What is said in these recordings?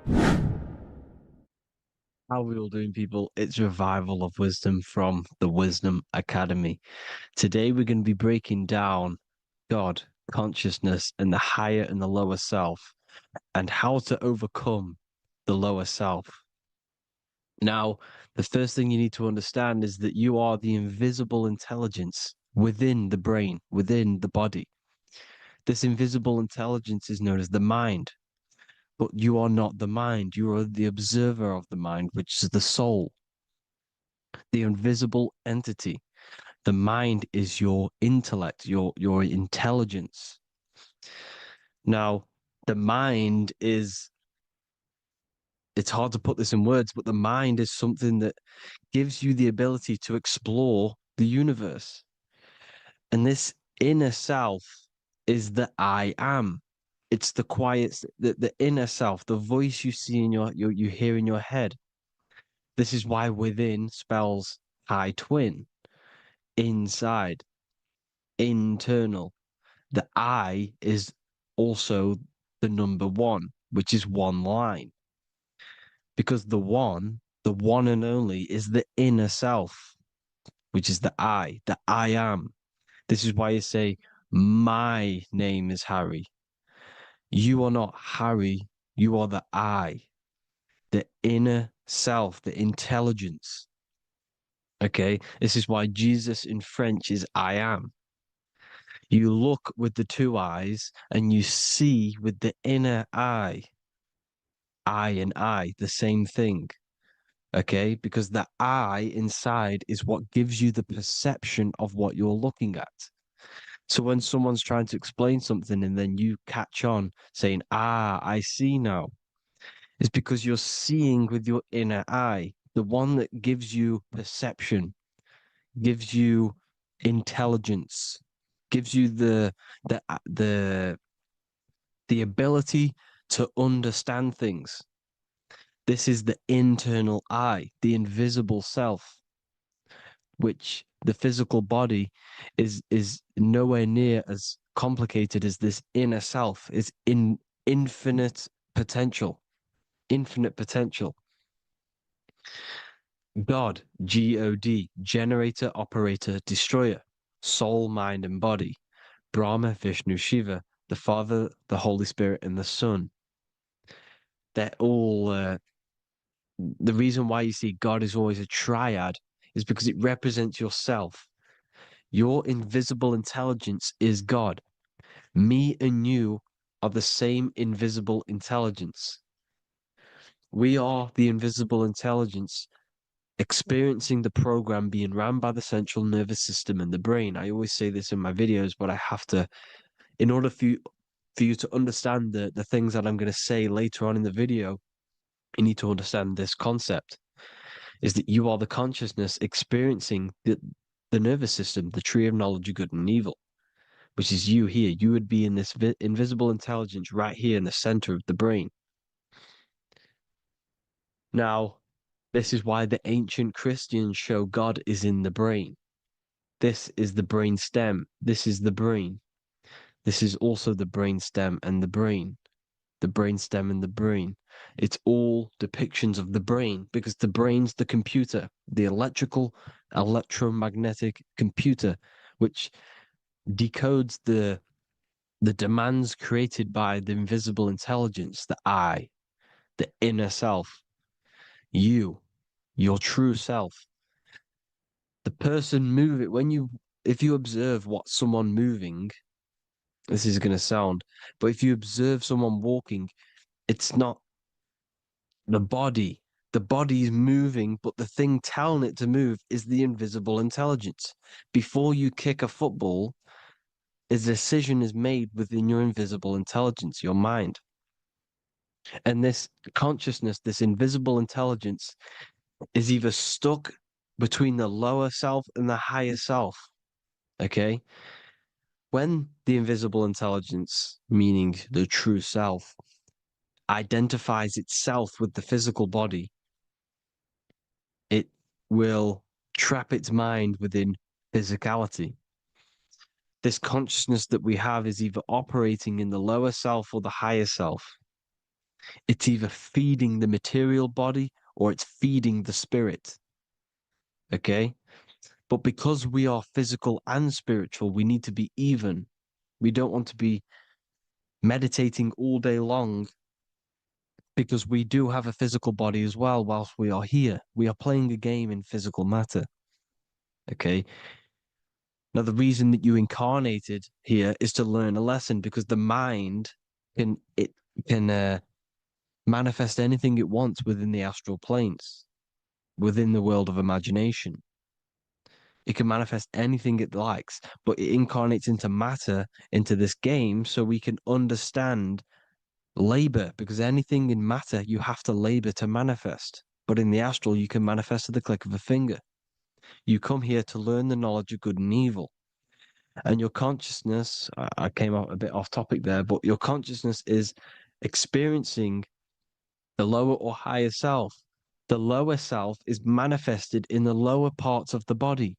How are we all doing, people? It's Revival of Wisdom from the Wisdom Academy. Today, we're going to be breaking down God, consciousness, and the higher and the lower self, and how to overcome the lower self. Now, the first thing you need to understand is that you are the invisible intelligence within the brain, within the body. This invisible intelligence is known as the mind, but you are not the mind. You are the observer of the mind, which is the soul, the invisible entity. The mind is your intellect, your intelligence. Now, the mind is, it's hard to put this in words, but the mind is something that gives you the ability to explore the universe. And this inner self is the I am. It's the quiet, the inner self, the voice you see in you hear in your head. This is why within spells high twin, inside, internal. The I is also the number one, which is one line. Because the one and only, is the inner self, which is the I am. This is why you say, my name is Harry. You are not Harry, you are the I, the inner self, the intelligence. Okay, this is why Jesus in French is I am. You look with the two eyes and you see with the inner eye. I and I, the same thing. Okay, because the I inside is what gives you the perception of what you're looking at. So when someone's trying to explain something and then you catch on saying, I see now, it's because you're seeing with your inner eye, the one that gives you perception, gives you intelligence, gives you the ability to understand things. This is the internal I, the invisible self, which the physical body is nowhere near as complicated as this inner self. Is in infinite potential, infinite potential. God, God, generator, operator, destroyer, soul, mind, and body. Brahma, Vishnu, Shiva, the Father, the Holy Spirit, and the Son. They're all the reason why you see God is always a triad is because it represents yourself. Your invisible intelligence is God. Me and you are the same invisible intelligence. We are the invisible intelligence experiencing the program being ran by the central nervous system and the brain. I always say this in my videos, but I have to, in order for you to understand the things that I'm going to say later on in the video, you need to understand this concept, is that you are the consciousness experiencing the nervous system, the tree of knowledge of good and evil, which is you here. You would be in this invisible intelligence right here in the center of the brain. Now, this is why the ancient Christians show God is in the brain. This is the brain stem. This is the brain. This is also the brain stem and the brain. The brain stem and the brain. It's all depictions of the brain because the brain's the computer, the electromagnetic computer, which decodes the demands created by the invisible intelligence, the I, the inner self, you, your true self. The person moving, if you observe what someone moving, this is going to sound, but if you observe someone walking, it's not the body. The body is moving, but the thing telling it to move is the invisible intelligence. Before you kick a football, a decision is made within your invisible intelligence, your mind. And this consciousness, this invisible intelligence, is either stuck between the lower self and the higher self. Okay? When the invisible intelligence, meaning the true self, identifies itself with the physical body, it will trap its mind within physicality. This consciousness that we have is either operating in the lower self or the higher self. It's either feeding the material body or it's feeding the spirit. Okay? But because we are physical and spiritual, we need to be even. We don't want to be meditating all day long because we do have a physical body as well whilst we are here. We are playing a game in physical matter. Okay? Now, the reason that you incarnated here is to learn a lesson because the mind can manifest anything it wants within the astral planes, within the world of imagination. It can manifest anything it likes, but it incarnates into matter, into this game, so we can understand labor, because anything in matter you have to labor to manifest. But in the astral, you can manifest at the click of a finger. You come here to learn the knowledge of good and evil. And your consciousness, I came out a bit off topic there, but your consciousness is experiencing the lower or higher self. The lower self is manifested in the lower parts of the body: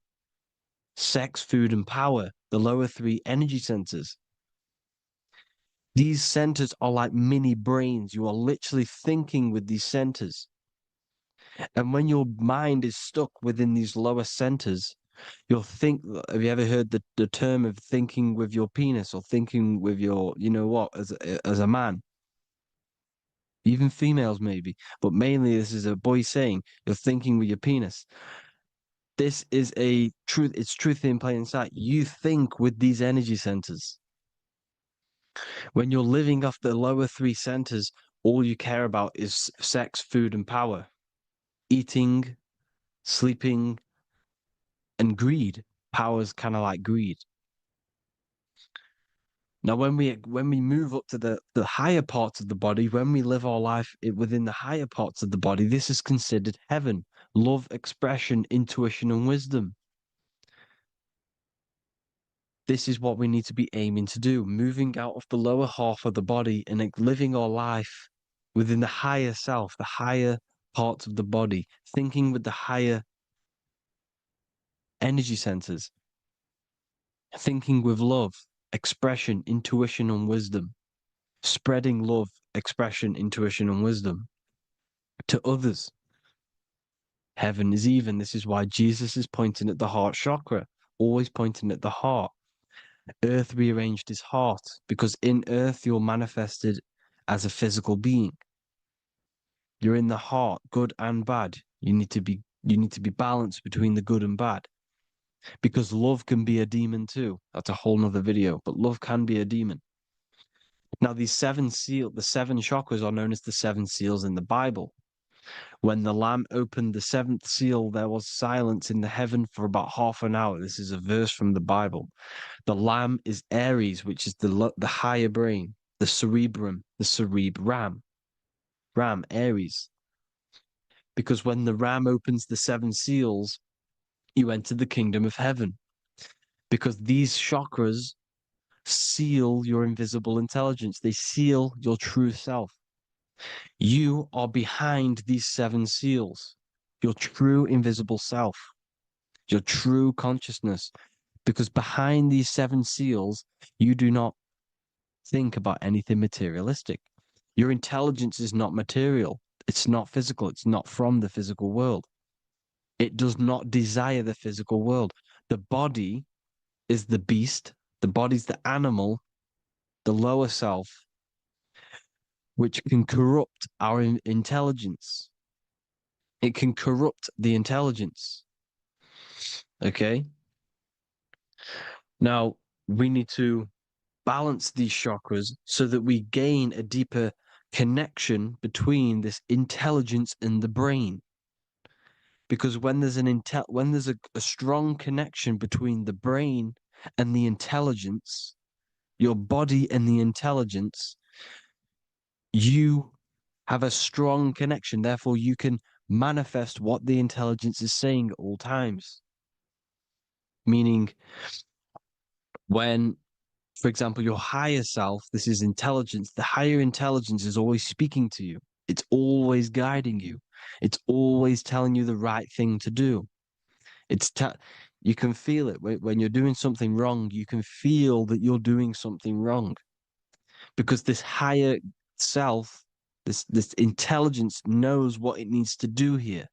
sex, food, and power, the lower three energy centers. These centers are like mini brains. You are literally thinking with these centers. And when your mind is stuck within these lower centers, you'll think. Have you ever heard the term of thinking with your penis or thinking with your, you know what, as a man? Even females maybe, but mainly this is a boy saying you're thinking with your penis. This is a truth. It's truth in plain sight. You think with these energy centers. When you're living off the lower three centers, all you care about is sex, food, and power, eating, sleeping, and greed. Power's kind of like greed. Now, when we move up to the higher parts of the body, when we live our life within the higher parts of the body, this is considered heaven: love, expression, intuition, and wisdom. This is what we need to be aiming to do, moving out of the lower half of the body and living our life within the higher self, the higher parts of the body, thinking with the higher energy centers, thinking with love, expression, intuition, and wisdom, spreading love, expression, intuition, and wisdom to others. Heaven is even. This is why Jesus is pointing at the heart chakra, always pointing at the heart. Earth rearranged his heart because in Earth you're manifested as a physical being. You're in the heart, good and bad. You need to be balanced between the good and bad. Because love can be a demon too. That's a whole nother video, but love can be a demon. Now, the seven chakras are known as the seven seals in the Bible. When the Lamb opened the seventh seal, there was silence in the heaven for about half an hour. This is a verse from the Bible. The Lamb is Aries, which is the higher brain, the cerebrum, Ram, Aries. Because when the Ram opens the seven seals, you enter the kingdom of heaven. Because these chakras seal your invisible intelligence. They seal your true self. You are behind these seven seals, your true invisible self, your true consciousness. Because behind these seven seals, you do not think about anything materialistic. Your intelligence is not material. It's not physical. It's not from the physical world. It does not desire the physical world. The body is the beast. The body's the animal, the lower self, which can corrupt our intelligence. It can corrupt the intelligence. Okay? Now, we need to balance these chakras so that we gain a deeper connection between this intelligence and the brain. Because when there's a strong connection between the brain and the intelligence, your body and the intelligence, you have a strong connection. Therefore, you can manifest what the intelligence is saying at all times. Meaning, when, for example, your higher self, this is intelligence, the higher intelligence is always speaking to you. It's always guiding you. It's always telling you the right thing to do. You can feel it when you're doing something wrong. You can feel that you're doing something wrong because this higher self This intelligence knows what it needs to do here.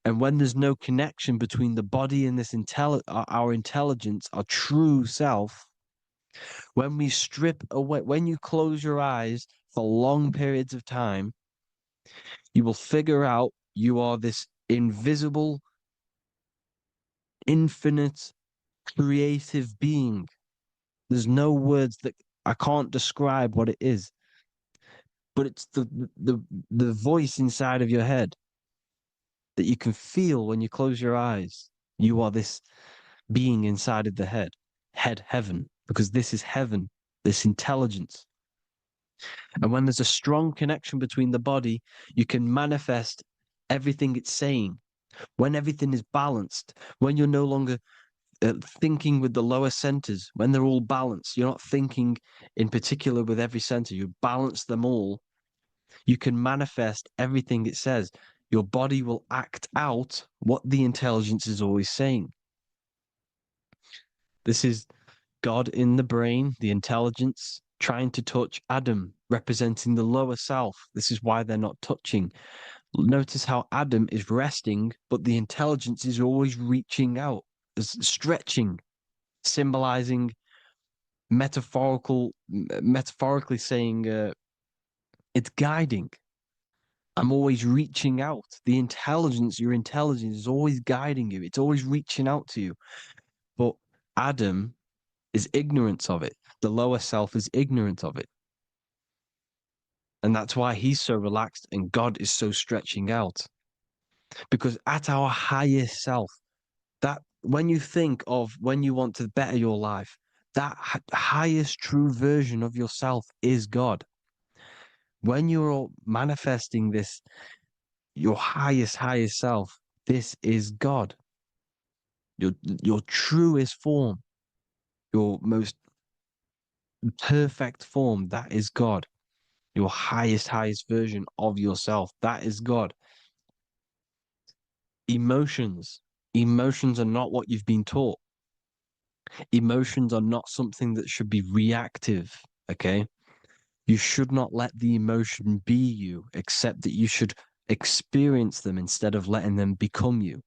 And when there's no connection between the body and this our intelligence, our true self, when we strip away, when you close your eyes for long periods of time, you will figure out you are this invisible, infinite, creative being. There's no words that I can't describe what it is, but it's the voice inside of your head that you can feel when you close your eyes. You are this being inside of the head heaven, because this is heaven, this intelligence. And when there's a strong connection between the body, you can manifest everything it's saying. When everything is balanced, when you're no longer thinking with the lower centers, when they're all balanced, you're not thinking in particular with every center, you balance them all, you can manifest everything it says. Your body will act out what the intelligence is always saying. This is God in the brain, the intelligence, trying to touch Adam, representing the lower self. This is why they're not touching. Notice how Adam is resting, but the intelligence is always reaching out, stretching, symbolizing metaphorically saying it's guiding. I'm always reaching out. The intelligence, your intelligence is always guiding you. It's always reaching out to you. But Adam is ignorant of it. The lower self is ignorant of it. And that's why he's so relaxed and God is so stretching out. Because at our highest self, that when you think of when you want to better your life, that highest true version of yourself is God. When you're manifesting this, your highest self, this is God. Your truest form, your most perfect form, that is God. Your highest version of yourself, that is God. Emotions. Emotions are not what you've been taught. Emotions are not something that should be reactive, okay? You should not let the emotion be you, except that you should experience them instead of letting them become you.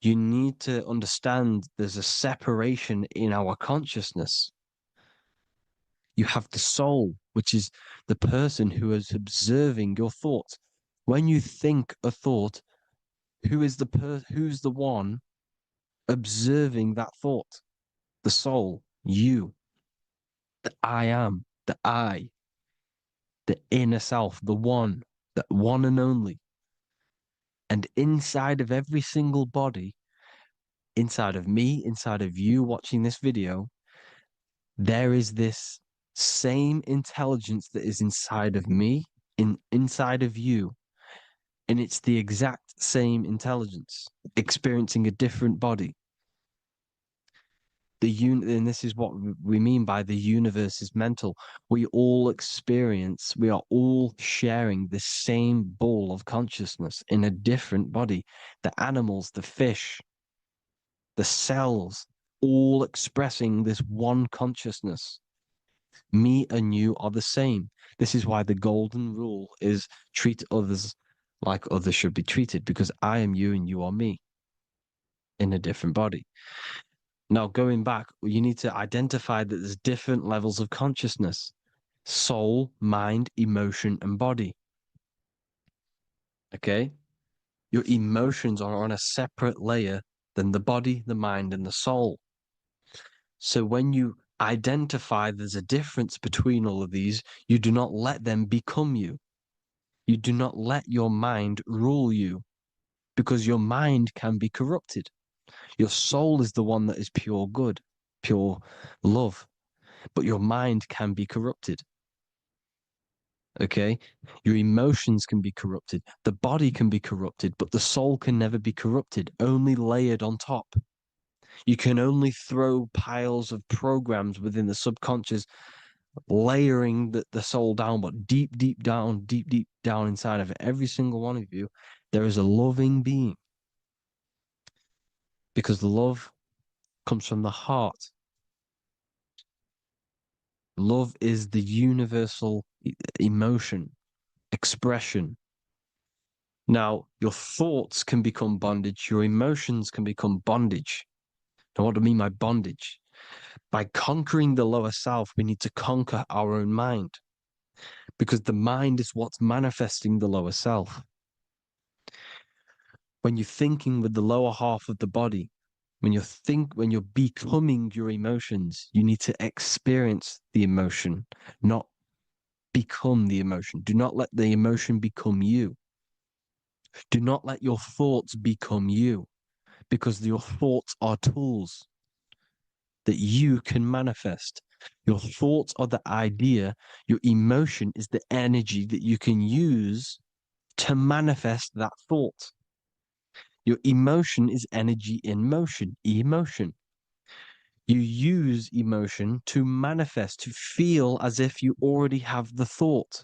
You need to understand there's a separation in our consciousness. You have the soul, which is the person who is observing your thoughts. When you think a thought, who's the one observing that thought? The soul, you, the I am, the I, the inner self, the one and only. And inside of every single body, inside of me, inside of you watching this video, there is this same intelligence that is inside of me, inside of you. And it's the exact same intelligence, experiencing a different body. And this is what we mean by the universe is mental. We are all sharing the same ball of consciousness in a different body. The animals, the fish, the cells, all expressing this one consciousness. Me and you are the same. This is why the golden rule is treat others like others should be treated, because I am you and you are me in a different body. Now, going back, you need to identify that there's different levels of consciousness: soul, mind, emotion, and body. Okay? Your emotions are on a separate layer than the body, the mind, and the soul. So when you identify there's a difference between all of these, you do not let them become you. You do not let your mind rule you, because your mind can be corrupted. Your soul is the one that is pure good, pure love, but your mind can be corrupted. Okay? Your emotions can be corrupted. The body can be corrupted, but the soul can never be corrupted, only layered on top. You can only throw piles of programs within the subconscious, layering the soul down, but deep down inside of every single one of you, there is a loving being. Because love comes from the heart. Love is the universal emotion, expression. Now, your thoughts can become bondage, your emotions can become bondage. Now, what do I mean by bondage? By conquering the lower self, we need to conquer our own mind, because the mind is what's manifesting the lower self. When you're thinking with the lower half of the body, when you're becoming your emotions, you need to experience the emotion, not become the emotion. Do not let the emotion become you. Do not let your thoughts become you, because your thoughts are tools that you can manifest. Your thoughts are the idea. Your emotion is the energy that you can use to manifest that thought. Your emotion is energy in motion, emotion. You use emotion to manifest, to feel as if you already have the thought.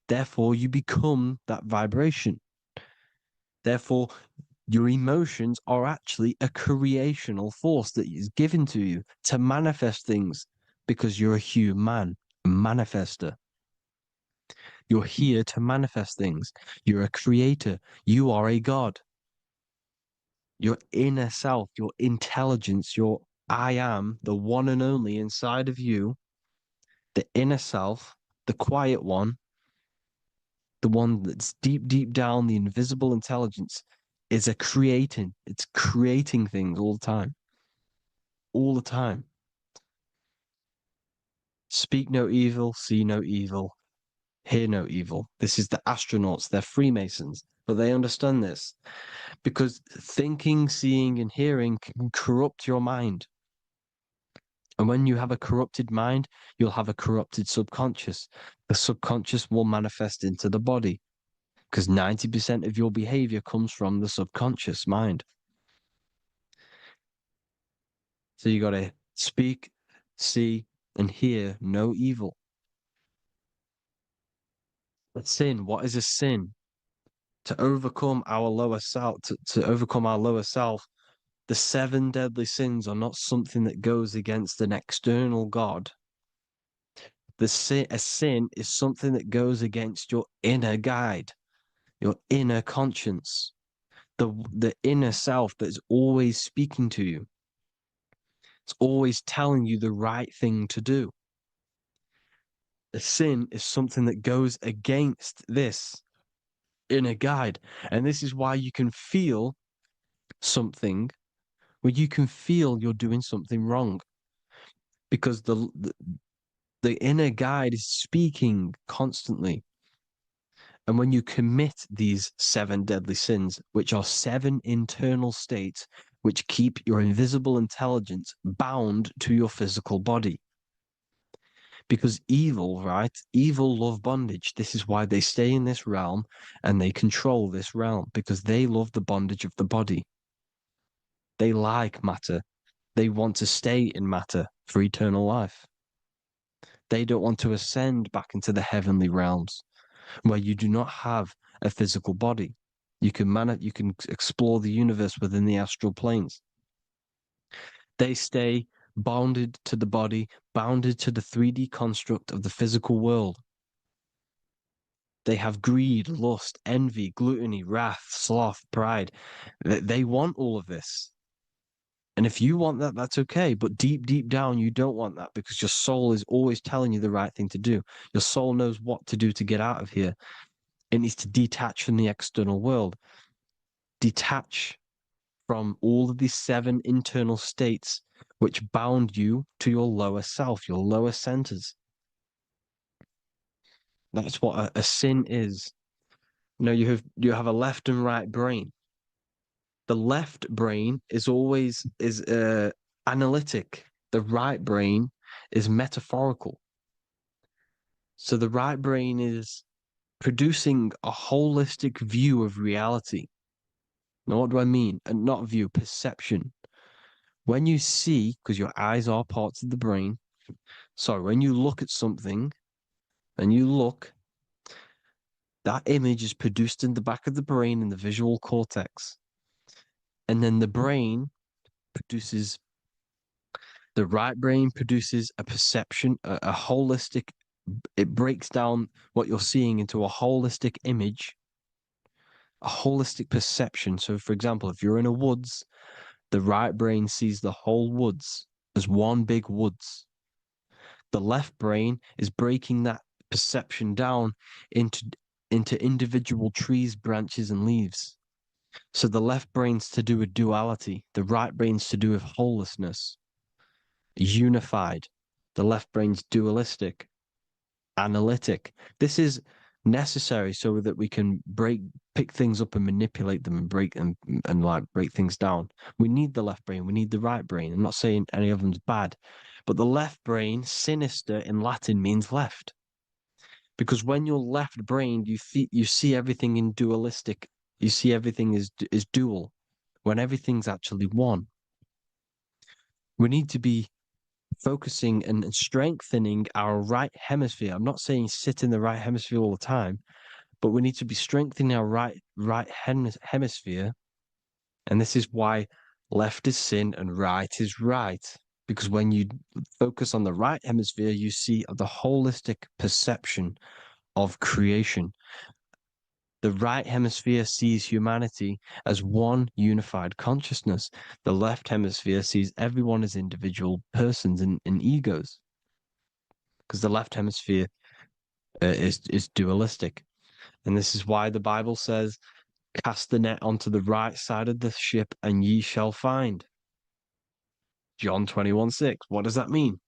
Therefore, you become that vibration. Therefore, your emotions are actually a creational force that is given to you to manifest things, because you're a human, a manifester. You're here to manifest things. You're a creator. You are a god. Your inner self, your intelligence, your I am, the one and only inside of you, the inner self, the quiet one, the one that's deep, deep down, the invisible intelligence, is a creating. It's creating things all the time. All the time. Speak no evil, see no evil, hear no evil. This is the astronauts. They're Freemasons, but they understand this, because thinking, seeing, and hearing can corrupt your mind. And when you have a corrupted mind, you'll have a corrupted subconscious. The subconscious will manifest into the body, because 90% of your behavior comes from the subconscious mind. So you got to speak, see, and hear no evil. A sin, what is a sin? To overcome our lower self, to overcome our lower self, the seven deadly sins are not something that goes against an external God. A sin is something that goes against your inner guide, your inner conscience, the inner self that is always speaking to you. It's always telling you the right thing to do. A sin is something that goes against this inner guide. And this is why you can feel something where you can feel you're doing something wrong, because the inner guide is speaking constantly. And when you commit these seven deadly sins, which are seven internal states which keep your invisible intelligence bound to your physical body. Because evil, right? Evil love bondage. This is why they stay in this realm and they control this realm, because they love the bondage of the body. They like matter. They want to stay in matter for eternal life. They don't want to ascend back into the heavenly realms where you do not have a physical body. You can explore the universe within the astral planes. They stay bounded to the body, bounded to the 3D construct of the physical world. They have greed, lust, envy, gluttony, wrath, sloth, pride. They want all of this. And if you want that, that's okay. But deep, deep down, you don't want that, because your soul is always telling you the right thing to do. Your soul knows what to do to get out of here. It needs to detach from the external world, detach from all of these seven internal states which bound you to your lower self, your lower centers. That's what a sin is. You have a left and right brain. The left brain is always analytic. The right brain is metaphorical. So the right brain is producing a holistic view of reality. Now, what do I mean? And not view, perception. When you see, because your eyes are parts of the brain, so when you look at something and you look, that image is produced in the back of the brain in the visual cortex. And then the brain produces The right brain produces a perception, a holistic, it breaks down what you're seeing into a holistic image, a holistic perception. So, for example, if you're in a woods, the right brain sees the whole woods as one big woods. The left brain is breaking that perception down into individual trees, branches, and leaves. So the left brain's to do with duality, the right brain's to do with wholeness, unified. The left brain's dualistic, analytic. This is necessary so that we can pick things up and manipulate them and break things down. We need the left brain, we need the right brain. I'm not saying any of them's bad, but the left brain, sinister in Latin, means left. Because when you're left brained, you see everything in dualistic. You see everything is dual, when everything's actually one. We need to be focusing and strengthening our right hemisphere. I'm not saying sit in the right hemisphere all the time, but we need to be strengthening our hemisphere. And this is why left is sin and right is right. Because when you focus on the right hemisphere, you see the holistic perception of creation. The right hemisphere sees humanity as one unified consciousness. The left hemisphere sees everyone as individual persons and egos, because the left hemisphere is dualistic. And this is why the Bible says, cast the net onto the right side of the ship and ye shall find. John 21:6. What does that mean?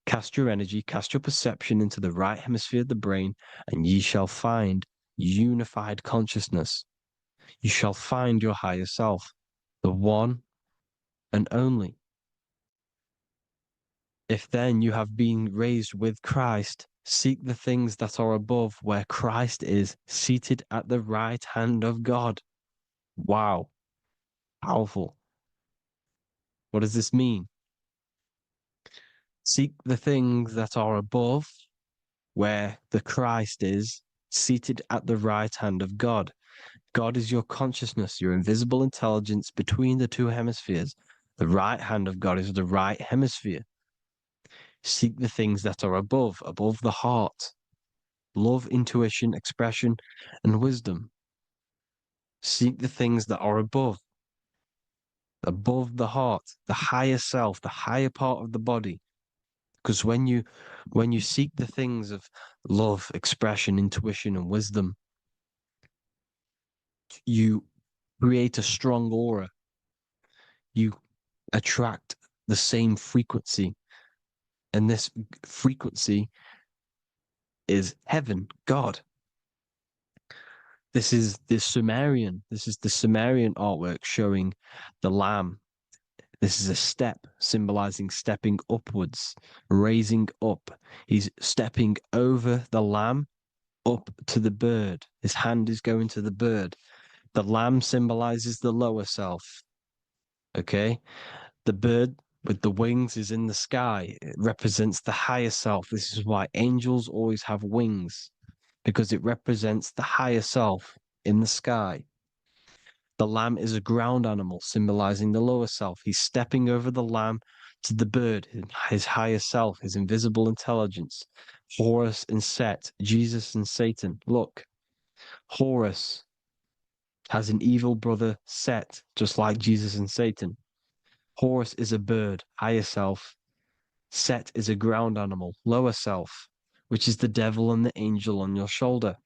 Cast your energy, cast your perception into the right hemisphere of the brain, and ye shall find unified consciousness. You shall find your higher self, the one and only. If then you have been raised with Christ, seek the things that are above, where Christ is seated at the right hand of God. Wow. Powerful. What does this mean? Seek the things that are above, where the Christ is seated at the right hand of God. God is your consciousness, your invisible intelligence between the two hemispheres. The right hand of God is the right hemisphere. Seek the things that are above the heart. Love, intuition, expression, and wisdom. Seek the things that are above the heart, the higher self, the higher part of the body. Because when you seek the things of love, expression, intuition, and wisdom, you create a strong aura. You attract the same frequency. And this frequency is heaven, God. This is the Sumerian artwork showing the Lamb. This is a step symbolizing stepping upwards, raising up. He's stepping over the Lamb up to the bird. His hand is going to the bird. The Lamb symbolizes the lower self. Okay? The bird with the wings is in the sky. It represents the higher self. This is why angels always have wings, because it represents the higher self in the sky. The lamb is a ground animal, symbolizing the lower self. He's stepping over the lamb to the bird, his higher self, his invisible intelligence. Horus and Set, Jesus and Satan. Look, Horus has an evil brother, Set, just like Jesus and Satan. Horus is a bird, higher self. Set is a ground animal, lower self, which is the devil and the angel on your shoulder.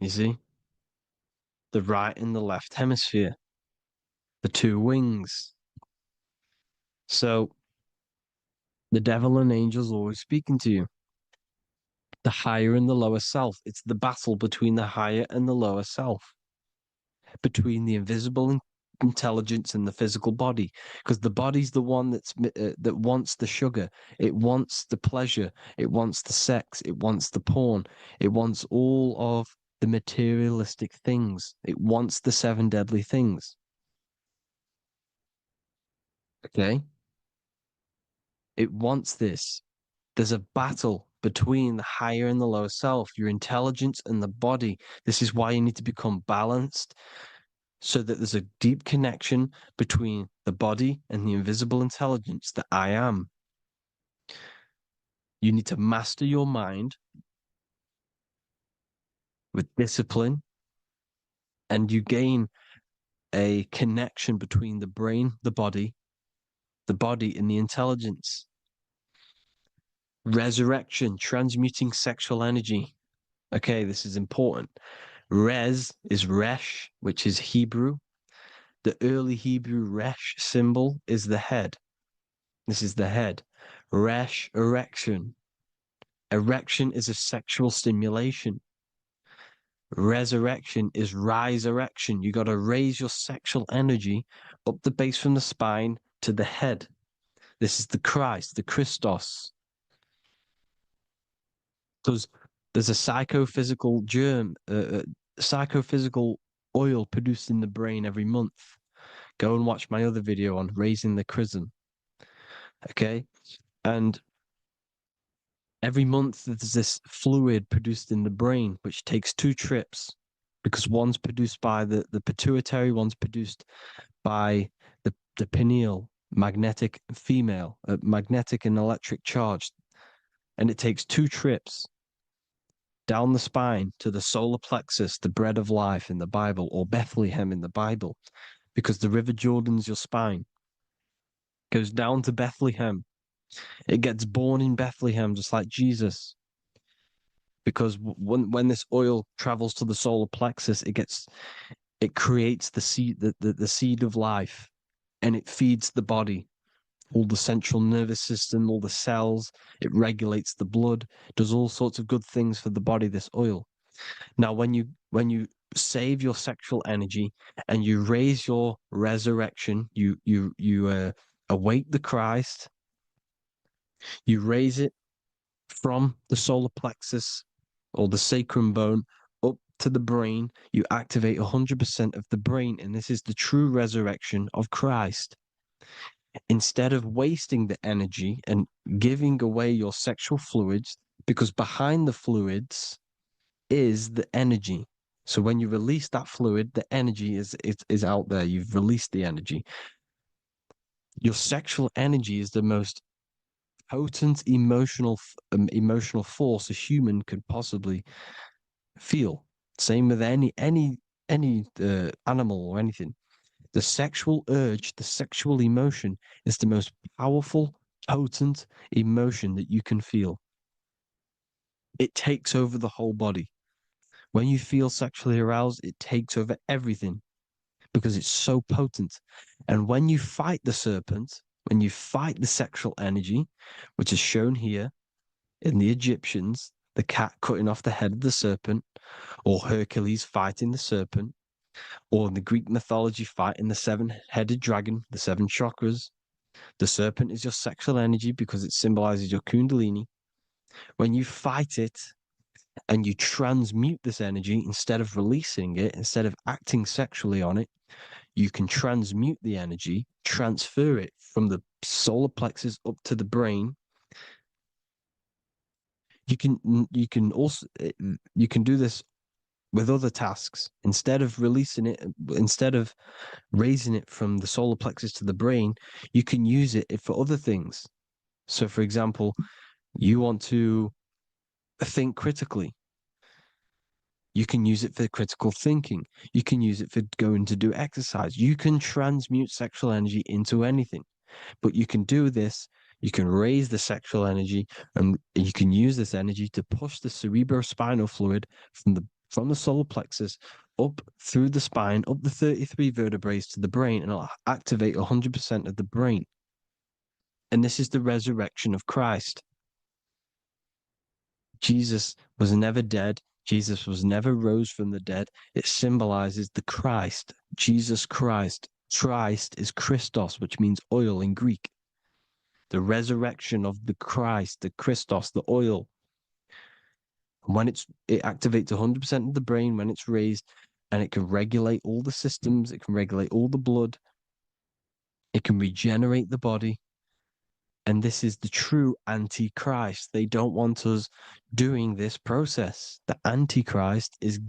You see? The right and the left hemisphere, the two wings. So the devil and angels always speaking to you. The higher and the lower self. It's the battle between the higher and the lower self, between the invisible intelligence and the physical body, because the body's the one that wants the sugar, it wants the pleasure, it wants the sex, it wants the porn, it wants all of the materialistic things, it wants the seven deadly things. Okay, it wants this. There's a battle between the higher and the lower self, your intelligence and the body. This is why you need to become balanced. so that there's a deep connection between the body and the invisible intelligence that I am. You need to master your mind with discipline, and you gain a connection between the brain, the body and the intelligence. Resurrection, transmuting sexual energy. Okay, this is important. Res is Resh, which is Hebrew. The early Hebrew Resh symbol is the head. This is the head. Resh, erection. Erection is a sexual stimulation. Resurrection is rise erection. You got to raise your sexual energy up the base from the spine to the head. This is the Christ, the Christos. Because there's a psychophysical psychophysical oil produced in the brain every month. Go and watch my other video on raising the chrism. Okay. And every month there's this fluid produced in the brain, which takes 2 trips, because one's produced by the pituitary, one's produced by the pineal, magnetic female, magnetic and electric charge. And it takes 2 trips down the spine to the solar plexus, the bread of life in the Bible, or Bethlehem in the Bible, because the River Jordan's your spine. Goes down to Bethlehem. It gets born in Bethlehem, just like Jesus. Because when this oil travels to the solar plexus, it creates the seed, the seed of life, and it feeds the body, all the central nervous system, all the cells. It regulates the blood, does all sorts of good things for the body, this oil. Now, when you save your sexual energy and you raise your resurrection, you awake the Christ, you raise it from the solar plexus or the sacrum bone up to the brain, you activate 100% of the brain, and this is the true resurrection of Christ. Instead of wasting the energy and giving away your sexual fluids, because behind the fluids is the energy. So when you release that fluid, the energy is out there. You've released the energy. Your sexual energy is the most potent emotional force a human could possibly feel. Same with any animal or anything. The sexual urge, the sexual emotion is the most powerful, potent emotion that you can feel. It takes over the whole body. When you feel sexually aroused, it takes over everything because it's so potent. And when you fight the serpent, when you fight the sexual energy, which is shown here in the Egyptians, the cat cutting off the head of the serpent, or Hercules fighting the serpent, or in the Greek mythology fighting the 7-headed dragon, the 7 chakras. The serpent is your sexual energy because it symbolizes your kundalini. When you fight it and you transmute this energy, instead of releasing it, instead of acting sexually on it, you can transmute the energy, transfer it from the solar plexus up to the brain. You can also you can do this with other tasks. Instead of releasing it, instead of raising it from the solar plexus to the brain, you can use it for other things. So, for example, you want to think critically. You can use it for critical thinking. You can use it for going to do exercise. You can transmute sexual energy into anything. But you can do this, you can raise the sexual energy, and you can use this energy to push the cerebrospinal fluid from the solar plexus up through the spine, up the 33 vertebrae to the brain, and it'll activate 100% of the brain. And this is the resurrection of Christ. Jesus was never dead. Jesus was never rose from the dead. It symbolizes the Christ, Jesus Christ. Christ is Christos, which means oil in Greek. The resurrection of the Christ, the Christos, the oil. When it activates 100% of the brain when it's raised, and it can regulate all the systems, it can regulate all the blood, it can regenerate the body. And this is the true Antichrist. They don't want us doing this process. The Antichrist is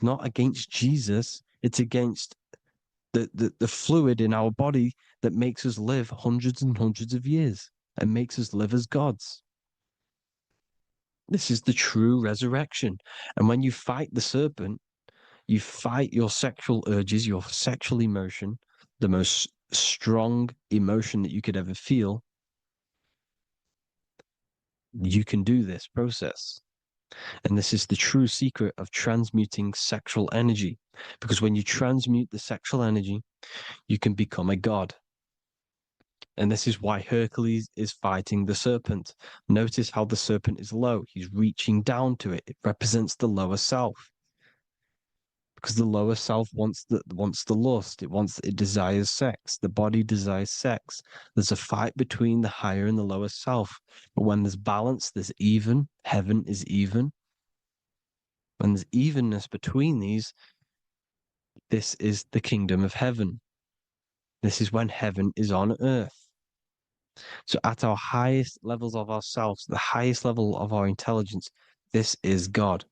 not against Jesus. It's against the fluid in our body that makes us live hundreds and hundreds of years and makes us live as gods. This is the true resurrection. And when you fight the serpent, you fight your sexual urges, your sexual emotion, the most strong emotion that you could ever feel. You can do this process. And this is the true secret of transmuting sexual energy. Because when you transmute the sexual energy, you can become a god. And this is why Hercules is fighting the serpent. Notice how the serpent is low. He's reaching down to it. It represents the lower self. Because the lower self wants the lust. It desires sex. The body desires sex. There's a fight between the higher and the lower self. But when there's balance, there's even. Heaven is even. When there's evenness between these, this is the kingdom of heaven. This is when heaven is on earth. So at our highest levels of ourselves, the highest level of our intelligence, this is God.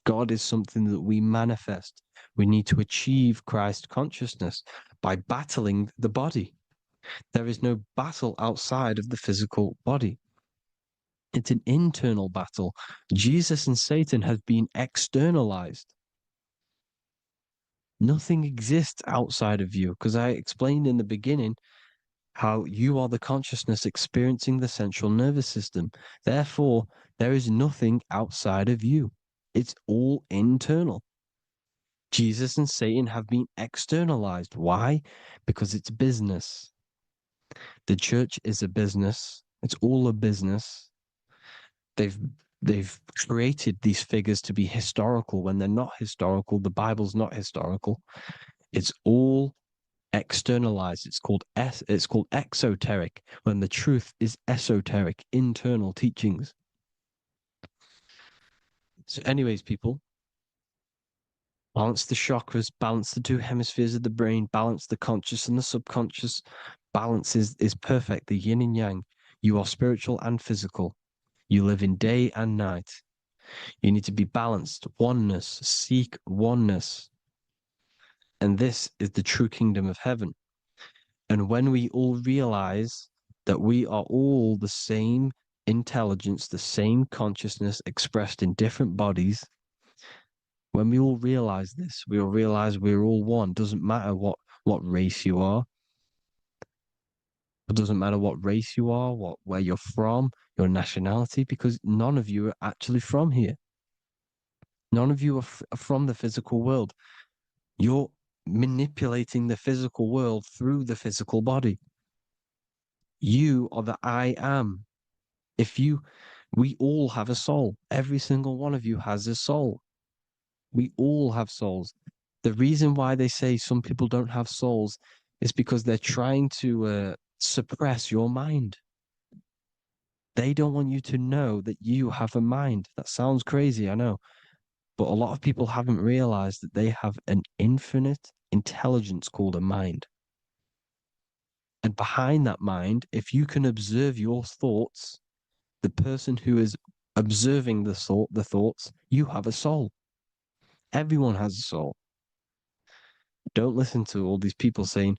God is something that we manifest. We need to achieve Christ consciousness by battling the body. There is no battle outside of the physical body. It's an internal battle. Jesus and Satan have been externalized. Nothing exists outside of you, because I explained in the beginning how you are the consciousness experiencing the central nervous system. Therefore, there is nothing outside of you. It's all internal. Jesus and Satan have been externalized. Why? Because it's business. The church is a business. It's all a business. They've created these figures to be historical when they're not historical. The Bible's not historical. It's all externalized. It's called exoteric when the truth is esoteric, internal teachings. So, anyways, people, balance the chakras, balance the two hemispheres of the brain, balance the conscious and the subconscious. Balance is perfect, the yin and yang. You are spiritual and physical. You live in day and night. You need to be balanced. Oneness. Seek oneness. And this is the true kingdom of heaven. And when we all realize that we are all the same intelligence, the same consciousness expressed in different bodies, when we all realize this, we all realize we're all one. Doesn't matter what race you are. It doesn't matter what race you are, where you're from, your nationality, because none of you are actually from here. None of you are from the physical world. You're manipulating the physical world through the physical body. You are the I am. We all have a soul. Every single one of you has a soul. We all have souls. The reason why they say some people don't have souls is because they're trying to suppress your mind. They don't want you to know that you have a mind. That sounds crazy, I know. But a lot of people haven't realized that they have an infinite intelligence called a mind. And behind that mind, if you can observe your thoughts, the person who is observing the thoughts, you have a soul. Everyone has a soul. Don't listen to all these people saying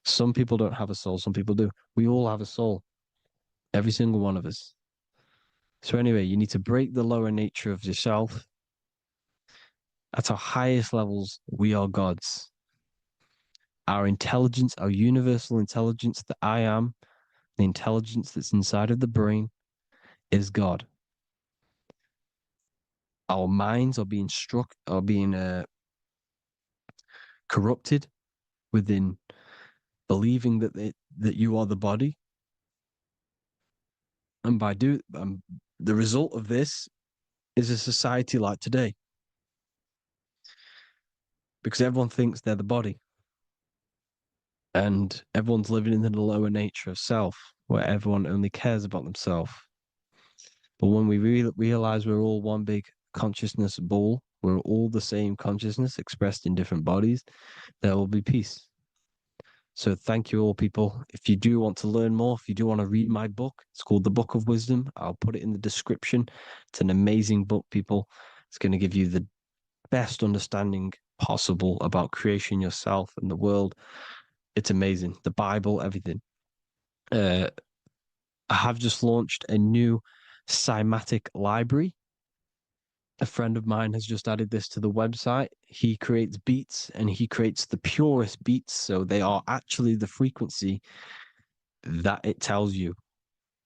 some people don't have a soul, some people do. We all have a soul. Every single one of us. So anyway, you need to break the lower nature of yourself. At our highest levels, we are gods. Our intelligence, our universal intelligence, the I am, the intelligence that's inside of the brain, is God. Our minds are being corrupted within believing that you are the body, and the result of this is a society like today, because everyone thinks they're the body, and everyone's living in the lower nature of self, where everyone only cares about themselves. But when we realize we're all one big consciousness ball, we're all the same consciousness expressed in different bodies, there will be peace. So thank you all, people. If you do want to learn more, if you do want to read my book, it's called The Book of Wisdom. I'll put it in the description. It's an amazing book, people. It's going to give you the best understanding possible about creation, yourself, and the world. It's amazing. The Bible, everything. I have just launched a new cymatic library. A friend of mine has just added this to the website. He creates beats and he creates the purest beats. So they are actually the frequency that it tells you.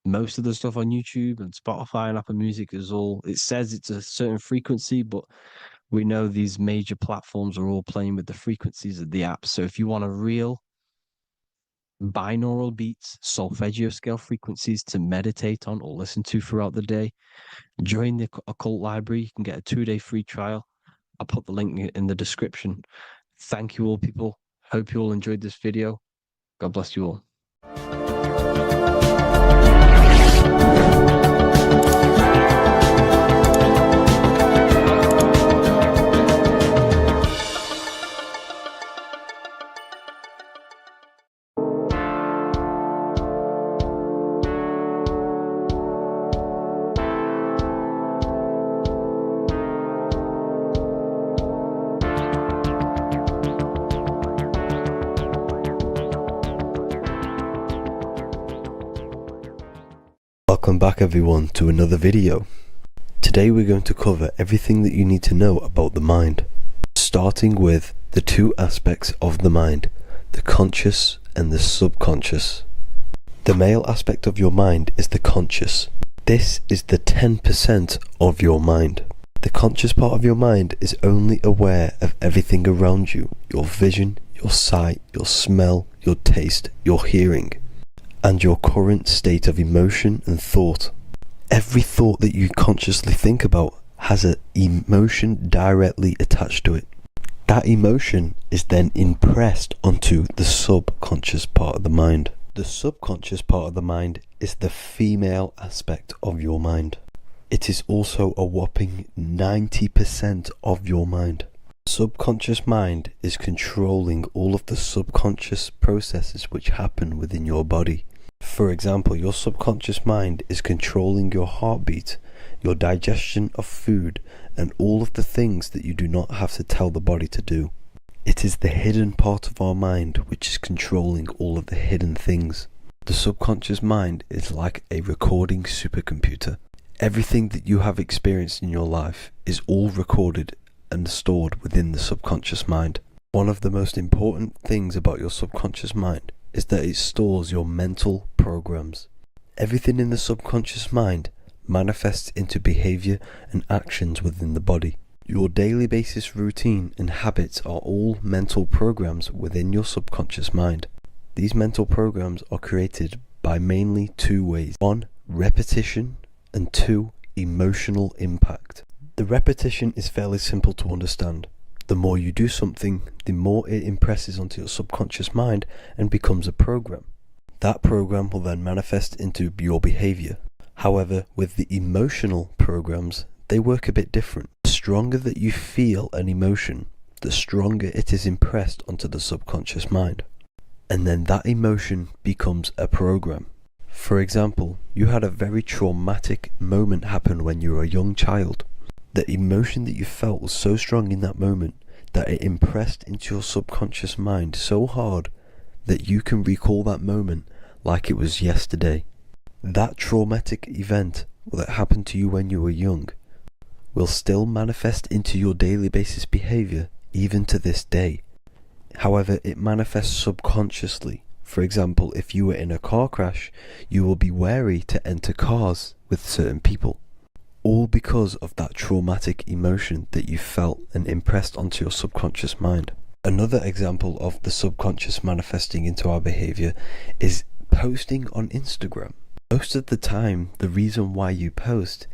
Most of the stuff on YouTube and Spotify and Apple Music is all, it says it's a certain frequency, but we know these major platforms are all playing with the frequencies of the app. So if you want a real binaural beats, solfeggio scale frequencies to meditate on or listen to throughout the day, join the Occult Library. You can get a 2-day free trial. I'll put the link in the description. Thank you all, people. Hope you all enjoyed this video. God bless you all. Welcome back everyone to another video. Today we're going to cover everything that you need to know about the mind, starting with the two aspects of the mind, the conscious and the subconscious. The male aspect of your mind is the conscious. This is the 10% of your mind. The conscious part of your mind is only aware of everything around you, your vision, your sight, your smell, your taste, your hearing, and your current state of emotion and thought. Every thought that you consciously think about has an emotion directly attached to it. That emotion is then impressed onto the subconscious part of the mind. The subconscious part of the mind is the female aspect of your mind. It is also a whopping 90% of your mind. Subconscious mind is controlling all of the subconscious processes which happen within your body. For example, your subconscious mind is controlling your heartbeat, your digestion of food, and all of the things that you do not have to tell the body to do. It is the hidden part of our mind which is controlling all of the hidden things. The subconscious mind is like a recording supercomputer. Everything that you have experienced in your life is all recorded and stored within the subconscious mind. One of the most important things about your subconscious mind is that it stores your mental programs. Everything in the subconscious mind manifests into behavior and actions within the body. Your daily basis routine and habits are all mental programs within your subconscious mind. These mental programs are created by mainly two ways. 1, repetition, and 2, emotional impact. The repetition is fairly simple to understand. The more you do something, the more it impresses onto your subconscious mind and becomes a program. That program will then manifest into your behavior. However, with the emotional programs, they work a bit different. The stronger that you feel an emotion, the stronger it is impressed onto the subconscious mind. And then that emotion becomes a program. For example, you had a very traumatic moment happen when you were a young child. The emotion that you felt was so strong in that moment that it impressed into your subconscious mind so hard that you can recall that moment like it was yesterday. That traumatic event that happened to you when you were young will still manifest into your daily basis behavior even to this day. However, it manifests subconsciously. For example, if you were in a car crash, you will be wary to enter cars with certain people. All because of that traumatic emotion that you felt and impressed onto your subconscious mind. Another example of the subconscious manifesting into our behavior is posting on Instagram. Most of the time, the reason why you post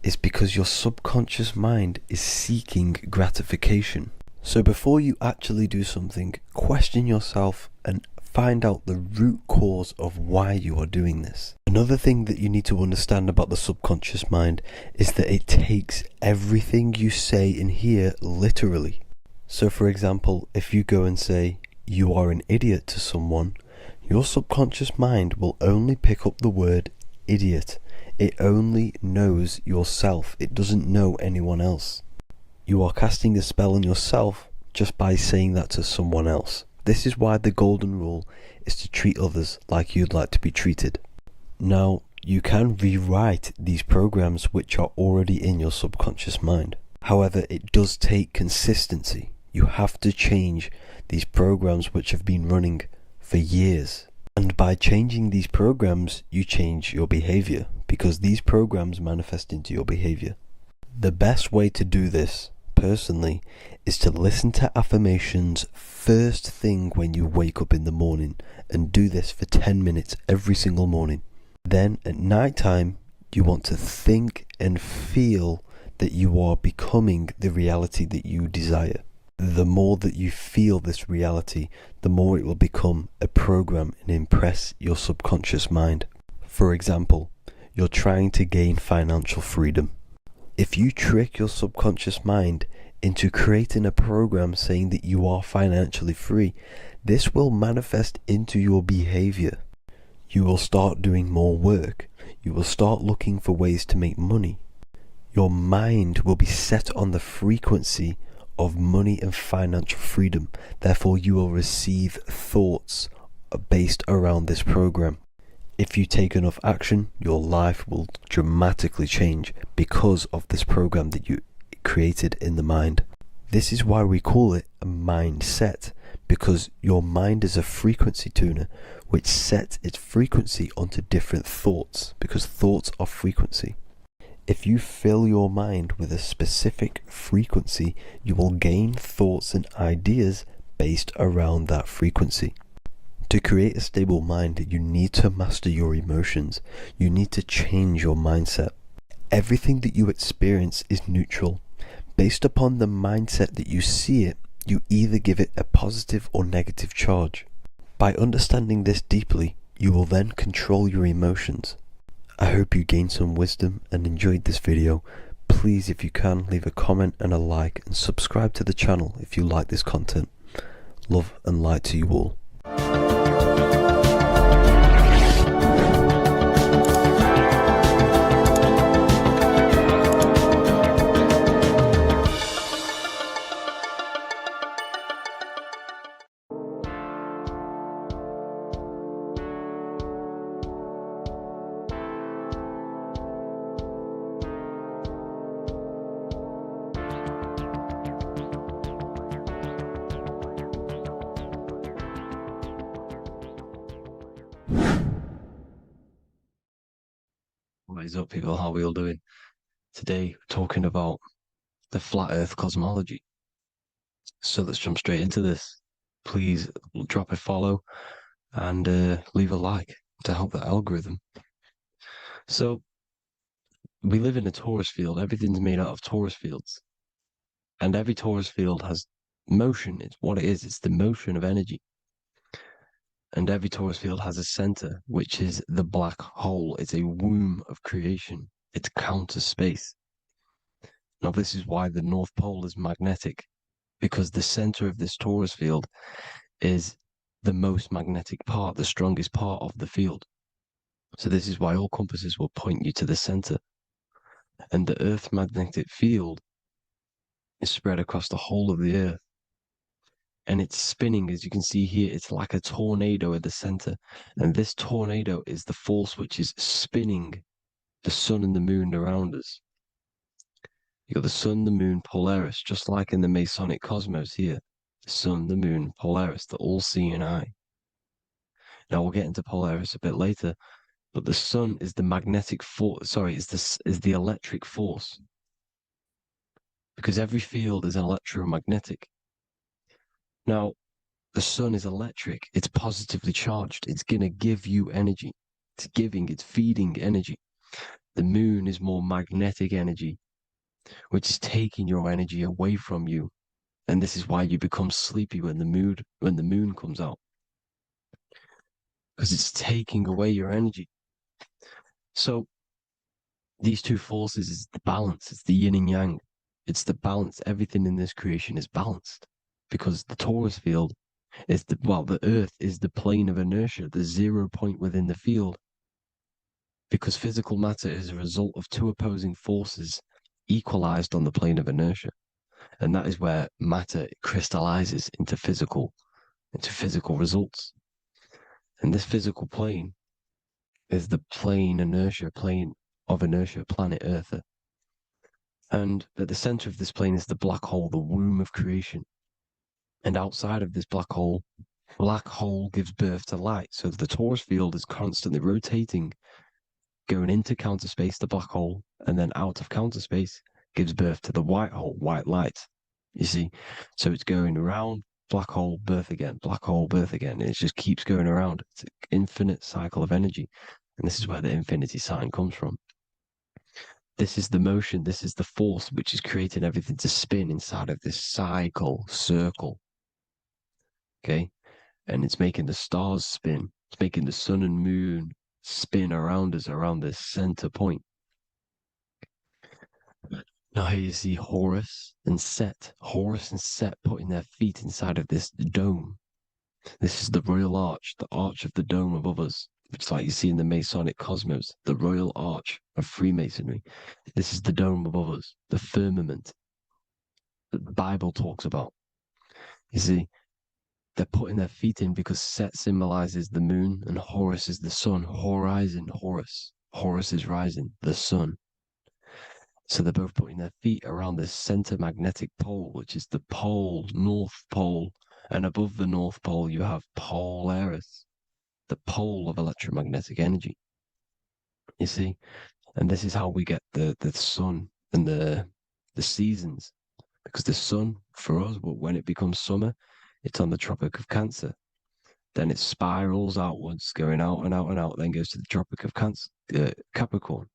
is because your subconscious mind is seeking gratification. So before you actually do something, question yourself and find out the root cause of why you are doing this. Another thing that you need to understand about the subconscious mind is that it takes everything you say and hear literally. So for example, if you go and say, "You are an idiot" to someone, your subconscious mind will only pick up the word idiot. It only knows yourself. It doesn't know anyone else. You are casting a spell on yourself just by saying that to someone else. This is why the golden rule is to treat others like you'd like to be treated. Now, you can rewrite these programs which are already in your subconscious mind. However, it does take consistency. You have to change these programs which have been running for years. And by changing these programs, you change your behavior, because these programs manifest into your behavior. The best way to do this, personally, is to listen to affirmations first thing when you wake up in the morning, and do this for 10 minutes every single morning. Then at night time, you want to think and feel that you are becoming the reality that you desire. The more that you feel this reality, the more it will become a program and impress your subconscious mind. For example, you're trying to gain financial freedom. If you trick your subconscious mind into creating a program saying that you are financially free, this will manifest into your behavior. You will start doing more work. You will start looking for ways to make money. Your mind will be set on the frequency of money and financial freedom. Therefore, you will receive thoughts based around this program. If you take enough action, your life will dramatically change because of this program that you created in the mind. This is why we call it a mindset, because your mind is a frequency tuner which sets its frequency onto different thoughts, because thoughts are frequency. If you fill your mind with a specific frequency, you will gain thoughts and ideas based around that frequency. To create a stable mind, you need to master your emotions. You need to change your mindset. Everything that you experience is neutral. Based upon the mindset that you see it, you either give it a positive or negative charge. By understanding this deeply, you will then control your emotions. I hope you gained some wisdom and enjoyed this video. Please, if you can, leave a comment and a like, and subscribe to the channel if you like this content. Love and light to you all. What is up, people? How are we all doing? Today, we're talking about the flat earth cosmology. So let's jump straight into this. Please drop a follow and leave a like to help the algorithm. So we live in a torus field. Everything's made out of torus fields. And every torus field has motion. It's what it is. It's the motion of energy. And every torus field has a center, which is the black hole. It's a womb of creation. It's counter space. Now, this is why the North Pole is magnetic, because the center of this torus field is the most magnetic part, the strongest part of the field. So this is why all compasses will point you to the center. And the Earth's magnetic field is spread across the whole of the Earth. And it's spinning, as you can see here. It's like a tornado at the center. And this tornado is the force which is spinning the sun and the moon around us. You got the sun, the moon, Polaris, just like in the Masonic cosmos here. The sun, the moon, Polaris, the all-seeing eye. Now we'll get into Polaris a bit later, but the sun is the magnetic force. Sorry, is the electric force, because every field is electromagnetic. Now, the sun is electric. It's positively charged. It's gonna give you energy. It's feeding energy. The moon is more magnetic energy, which is taking your energy away from you. And this is why you become sleepy when the moon comes out, because it's taking away your energy. So these two forces is the balance. It's the yin and yang. It's the balance. Everything in this creation is balanced, because the torus field is the Earth is the plane of inertia, the 0 point within the field, because physical matter is a result of two opposing forces equalized on the plane of inertia. And that is where matter crystallizes into physical results. And this physical plane is the plane of inertia, planet Earth. And at the center of this plane is the black hole, the womb of creation. And outside of this black hole gives birth to light. So the torus field is constantly rotating, going into counter space, the black hole, and then out of counter space gives birth to the white hole, white light. You see? So it's going around, black hole, birth again, black hole, birth again. And it just keeps going around. It's an infinite cycle of energy. And this is where the infinity sign comes from. This is the motion, this is the force which is creating everything to spin inside of this circle. Okay? And it's making the stars spin. It's making the sun and moon spin around us, around this center point. Now here you see Horus and Set putting their feet inside of this dome. This is the royal arch, the arch of the dome above us. It's like you see in the Masonic cosmos, the royal arch of Freemasonry. This is the dome above us, the firmament that the Bible talks about. You see, they're putting their feet in because Set symbolizes the moon and Horus is the sun. Horizon, Horus. Horus is rising, the sun. So they're both putting their feet around this center magnetic pole, which is the pole, North Pole. And above the North Pole, you have Polaris, the pole of electromagnetic energy. You see? And this is how we get the sun and the seasons. Because the sun, for us, when it becomes summer, it's on the Tropic of Cancer. Then it spirals outwards, going out and out and out, then goes to the Tropic of Capricorn.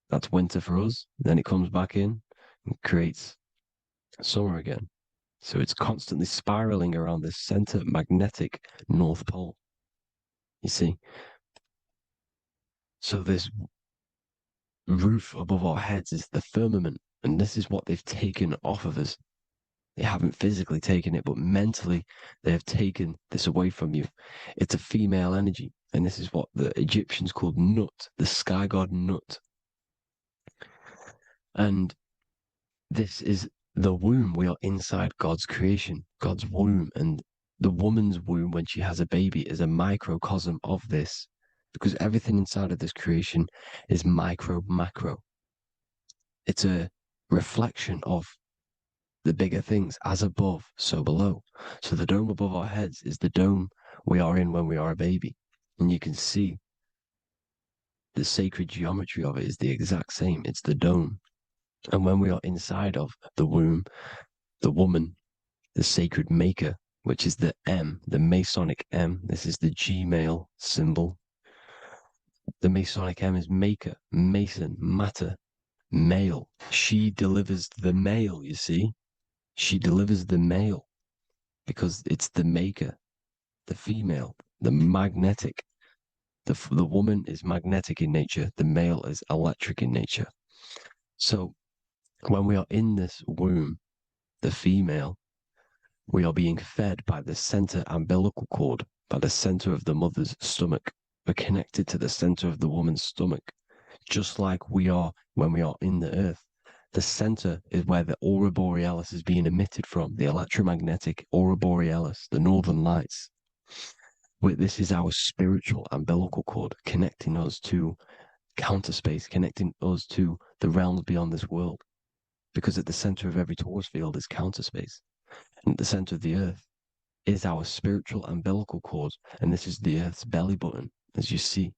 That's winter for us. Then it comes back in and creates summer again. So it's constantly spiraling around this center magnetic North Pole. You see? So this roof above our heads is the firmament, and this is what they've taken off of us. They haven't physically taken it, but mentally they have taken this away from you. It's a female energy, and this is what the Egyptians called Nut, the sky god Nut. And this is the womb. We are inside God's creation, God's womb, and the woman's womb when she has a baby is a microcosm of this, because everything inside of this creation is macro. It's a reflection of the bigger things, as above, so below. So the dome above our heads is the dome we are in when we are a baby. And you can see the sacred geometry of it is the exact same. It's the dome. And when we are inside of the womb, the woman, the sacred maker, which is the M, the Masonic M, this is the G male symbol. The Masonic M is maker, mason, matter, male. She delivers the male, you see? She delivers the male because it's the maker, the female, the magnetic. The woman is magnetic in nature, the male is electric in nature. So when we are in this womb, the female, we are being fed by the center umbilical cord, by the center of the mother's stomach. We're connected to the center of the woman's stomach, just like we are when we are in the earth. The center is where the aurora borealis is being emitted from, the electromagnetic aurora borealis, the northern lights. This is our spiritual umbilical cord, connecting us to counter space, connecting us to the realms beyond this world. Because at the center of every torus field is counter space. And at the center of the earth is our spiritual umbilical cord. And this is the earth's belly button, as you see.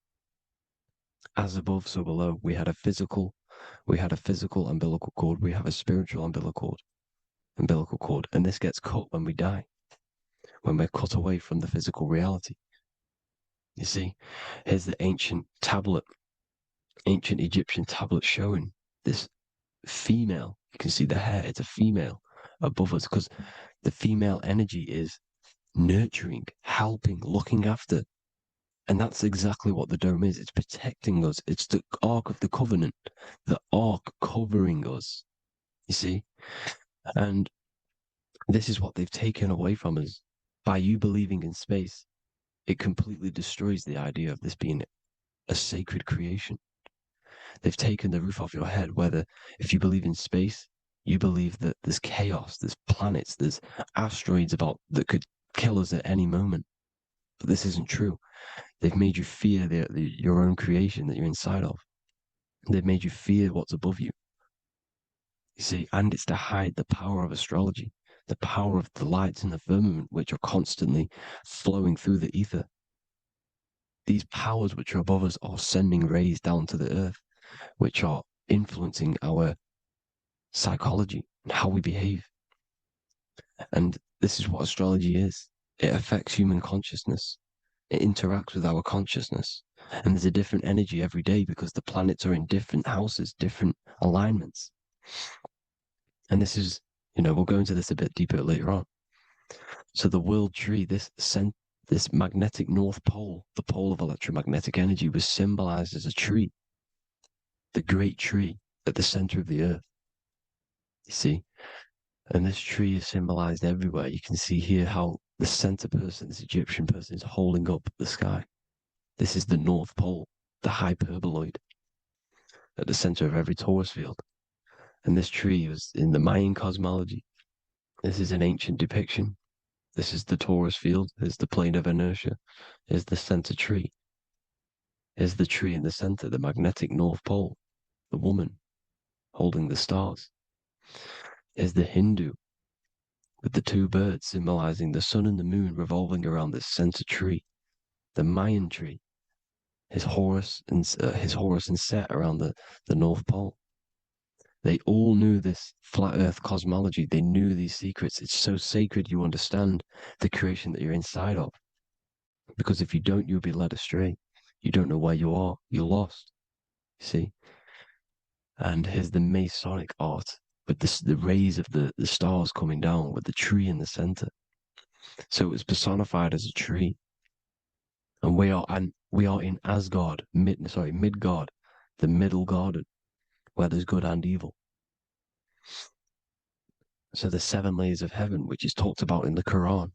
As above, so below. We had a physical umbilical cord. We have a spiritual umbilical cord. And this gets cut when we die, when we're cut away from the physical reality. You see, here's the ancient Egyptian tablet showing this female. You can see the hair, it's a female above us because the female energy is nurturing, helping, looking after. And that's exactly what the dome is. It's protecting us. It's the Ark of the Covenant, the Ark covering us. You see? And this is what they've taken away from us. By you believing in space, it completely destroys the idea of this being a sacred creation. They've taken the roof off your head, whether if you believe in space, You believe that there's chaos, there's planets, there's asteroids about that could kill us at any moment. But this isn't true. They've made you fear your own creation that you're inside of. They've made you fear what's above you. You see, and it's to hide the power of astrology, the power of the lights in the firmament, which are constantly flowing through the ether. These powers which are above us are sending rays down to the earth, which are influencing our psychology and how we behave. And this is what astrology is. It affects human consciousness. It interacts with our consciousness. And there's a different energy every day because the planets are in different houses, different alignments. And this is, we'll go into this a bit deeper later on. So the world tree, this magnetic north pole, the pole of electromagnetic energy, was symbolized as a tree, the great tree at the center of the earth. You see? And this tree is symbolized everywhere. You can see here how the center person, this Egyptian person, is holding up the sky. This is the North Pole, the hyperboloid, at the center of every torus field. And this tree was in the Mayan cosmology. This is an ancient depiction. This is the torus field. Here's the plane of inertia. Here's the center tree. Here's the tree in the center, the magnetic North Pole, the woman holding the stars. Here's the Hindu with the two birds symbolizing the sun and the moon revolving around this center tree. The Mayan tree, his Horus and Set around the North Pole. They all knew this flat Earth cosmology. They knew these secrets. It's so sacred you understand the creation that you're inside of. Because if you don't, you'll be led astray. You don't know where you are. You're lost. You see? And here's the Masonic art with the rays of the stars coming down with the tree in the center. So it was personified as a tree. And we are in Asgard, Midgard, the middle garden, where there's good and evil. So the 7 layers of heaven, which is talked about in the Quran.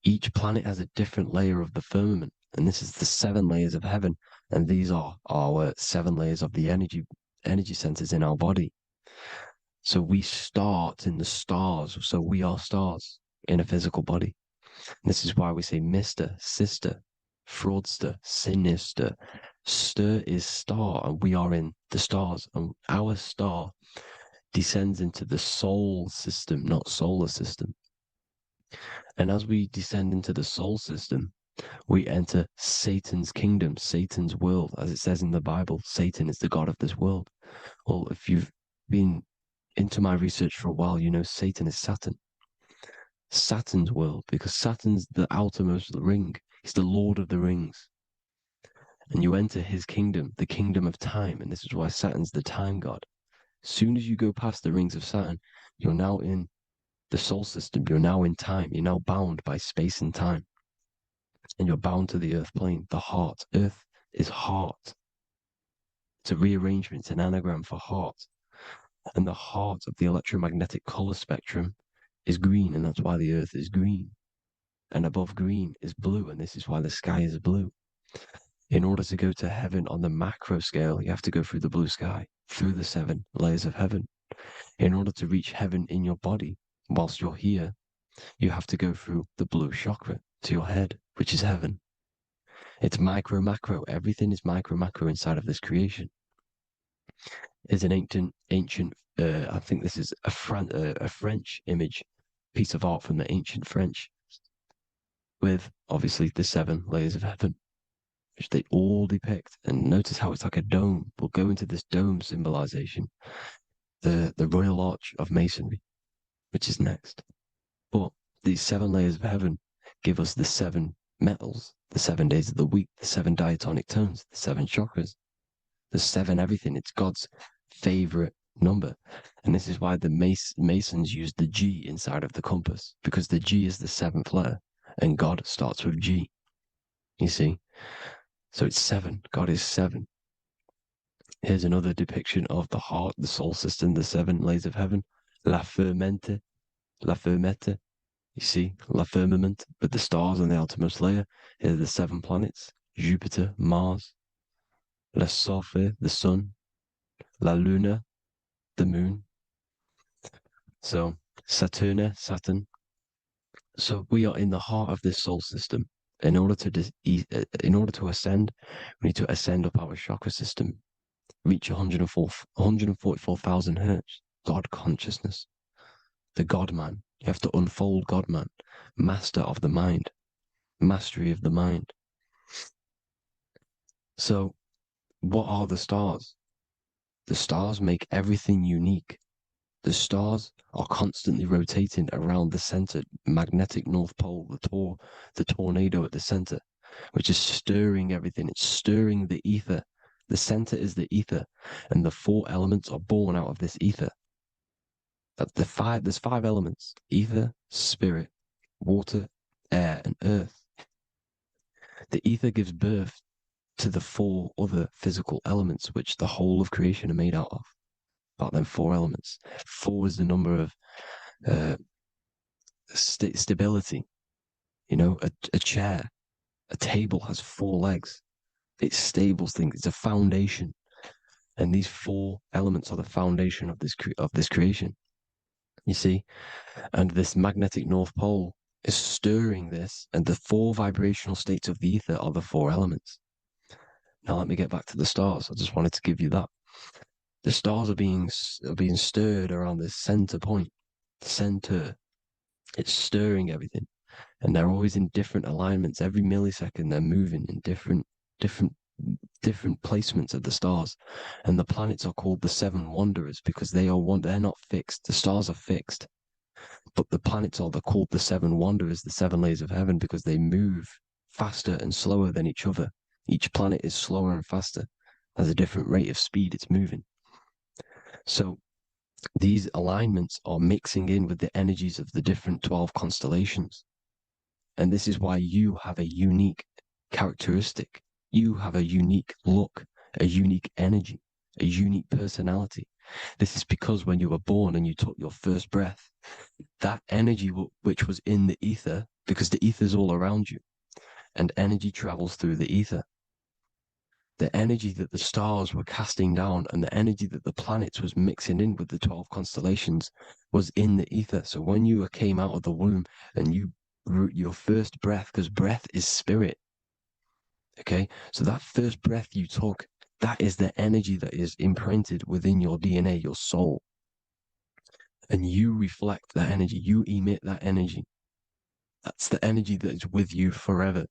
Each planet has a different layer of the firmament, and this is the 7 layers of heaven, and these are our 7 layers of the energy centers in our body. So we start in the stars, so we are stars in a physical body. And this is why we say Mr., sister, fraudster, sinister. Stir is star, and we are in the stars, and our star descends into the soul system, not solar system. And as we descend into the soul system, we enter Satan's kingdom, Satan's world. As it says in the Bible, Satan is the god of this world. Well, if you've been into my research for a while, you know Satan is Saturn. Saturn's world, because Saturn's the outermost ring. He's the Lord of the Rings. And you enter his kingdom, the kingdom of time. And this is why Saturn's the time god. Soon as you go past the rings of Saturn, you're now in the soul system. You're now in time. You're now bound by space and time. And you're bound to the earth plane, the heart. Earth is heart. It's a rearrangement, it's an anagram for heart. And the heart of the electromagnetic color spectrum is green, and that's why the earth is green. And above green is blue, and this is why the sky is blue. In order to go to heaven on the macro scale, you have to go through the blue sky, through the 7 layers of heaven. In order to reach heaven in your body, whilst you're here, you have to go through the blue chakra to your head, which is heaven. It's micro, macro. Everything is micro, macro inside of this creation. It's an ancient. I think this is a French image, piece of art from the ancient French, with obviously the 7 layers of heaven, which they all depict. And notice how it's like a dome. We'll go into this dome symbolization, the Royal Arch of Masonry, which is next. But these 7 layers of heaven give us the 7 metals, the 7 days of the week, the 7 diatonic tones, the 7 chakras, the 7 everything. It's God's favorite number. And this is why the Masons use the G inside of the compass, because the G is the 7th letter, and God starts with G. You see? So it's 7. God is 7. Here's another depiction of the heart, the soul system, the 7 layers of heaven. La Fermente. You see, La Firmament, with the stars on the outermost layer. Here are the 7 planets. Jupiter, Mars. La Sophie, the sun. La Luna, the moon. So Saturn. So we are in the heart of this soul system. In order to ascend, we need to ascend up our chakra system, reach 144,000 hertz, God consciousness, the God man. You have to unfold God man, master of the mind, mastery of the mind. So what are the stars? The stars make everything unique. The stars are constantly rotating around the center, magnetic North Pole, the tornado at the center, which is stirring everything. It's stirring the ether. The center is the ether, and the four elements are born out of this ether. There's five elements: ether, spirit, water, air, and earth. The ether gives birth to the four other physical elements, which the whole of creation are made out of. About them four elements. Four is the number of stability. You know, a chair, a table has four legs. It stables things. It's a foundation, and these four elements are the foundation of this creation. You see, and this magnetic North Pole is stirring this, and the four vibrational states of the ether are the four elements. Now let me get back to the stars. I just wanted to give you that. The stars are being stirred around this center point, center. It's stirring everything, and they're always in different alignments. Every millisecond, they're moving in different placements of the stars. And the planets are called the seven wanderers because they're not fixed. The stars are fixed, but the planets are called the seven wanderers, the seven layers of heaven, because they move faster and slower than each other. Each planet is slower and faster, has a different rate of speed it's moving. So these alignments are mixing in with the energies of the different 12 constellations. And this is why you have a unique characteristic. You have a unique look, a unique energy, a unique personality. This is because when you were born and you took your first breath, that energy which was in the ether, because the ether is all around you, and energy travels through the ether. The energy that the stars were casting down and the energy that the planets was mixing in with the 12 constellations was in the ether. So when you came out of the womb and your first breath, because breath is spirit, okay? So that first breath you took, that is the energy that is imprinted within your DNA, your soul. And you reflect that energy, you emit that energy. That's the energy that is with you forever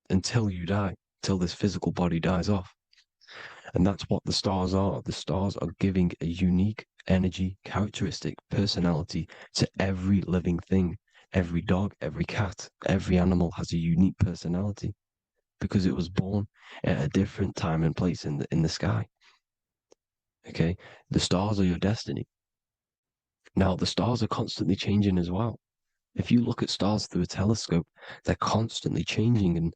until you die, till this physical body dies off. And that's what the stars are. The stars are giving a unique energy, characteristic, personality to every living thing. Every dog, every cat, every animal has a unique personality because it was born at a different time and place in the sky. Okay, the stars are your destiny. Now, the stars are constantly changing as well. If you look at stars through a telescope, they're constantly changing and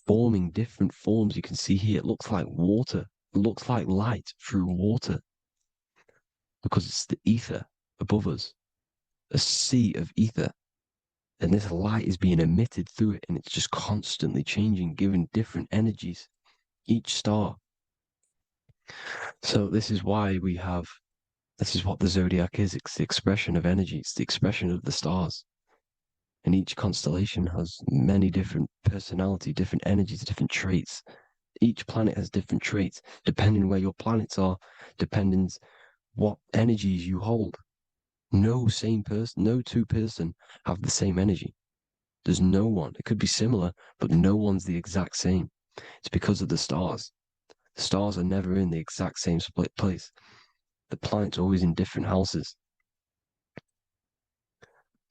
forming different forms. You can see here, it looks like water. It looks like light through water because it's the ether above us, a sea of ether. And this light is being emitted through it, and it's just constantly changing, giving different energies, each star. So this is what the zodiac is. It's the expression of energy. It's the expression of the stars. And each constellation has many different personality, different energies, different traits. Each planet has different traits, depending where your planets are, depending what energies you hold. No two person have the same energy. There's no one. It could be similar, but no one's the exact same. It's because of the stars. The stars are never in the exact same split place. The planets are always in different houses.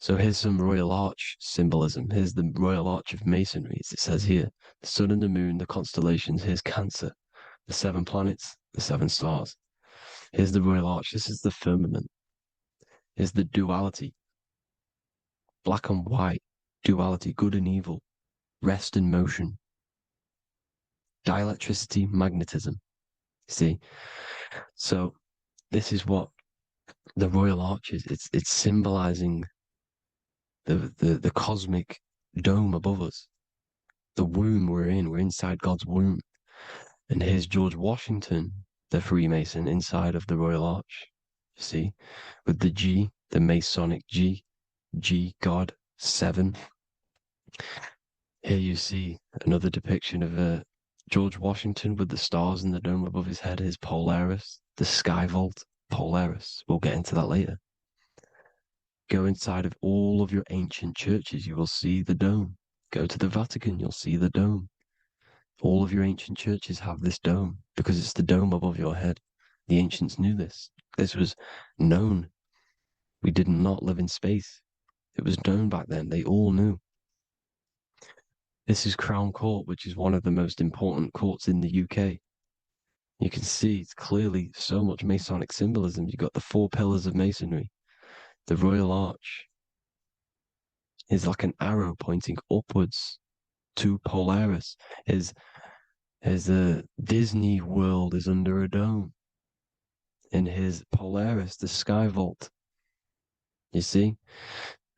So here's some Royal Arch symbolism. Here's the Royal Arch of Masonry, as it says here. The sun and the moon, the constellations. Here's Cancer, the seven planets, the seven stars. Here's the Royal Arch. This is the firmament. Here's the duality. Black and white, duality, good and evil, rest and motion, dielectricity, magnetism. See? So this is what the Royal Arch is. It's symbolizing the cosmic dome above us. The womb we're in. We're inside God's womb. And here's George Washington, the Freemason, inside of the Royal Arch. See, with the G, the Masonic G, G God 7. Here you see another depiction of George Washington with the stars in the dome above his head, his Polaris, the sky vault, Polaris. We'll get into that later. Go inside of all of your ancient churches, you will see the dome. Go to the Vatican, you'll see the dome. All of your ancient churches have this dome because it's the dome above your head. The ancients knew this. This was known. We did not live in space. It was known back then. They all knew. This is Crown Court, which is one of the most important courts in the UK. You can see it's clearly so much Masonic symbolism. You've got the 4 pillars of Masonry. The Royal Arch is like an arrow pointing upwards to Polaris. As the Disney World is under a dome. In his Polaris, the sky vault. You see?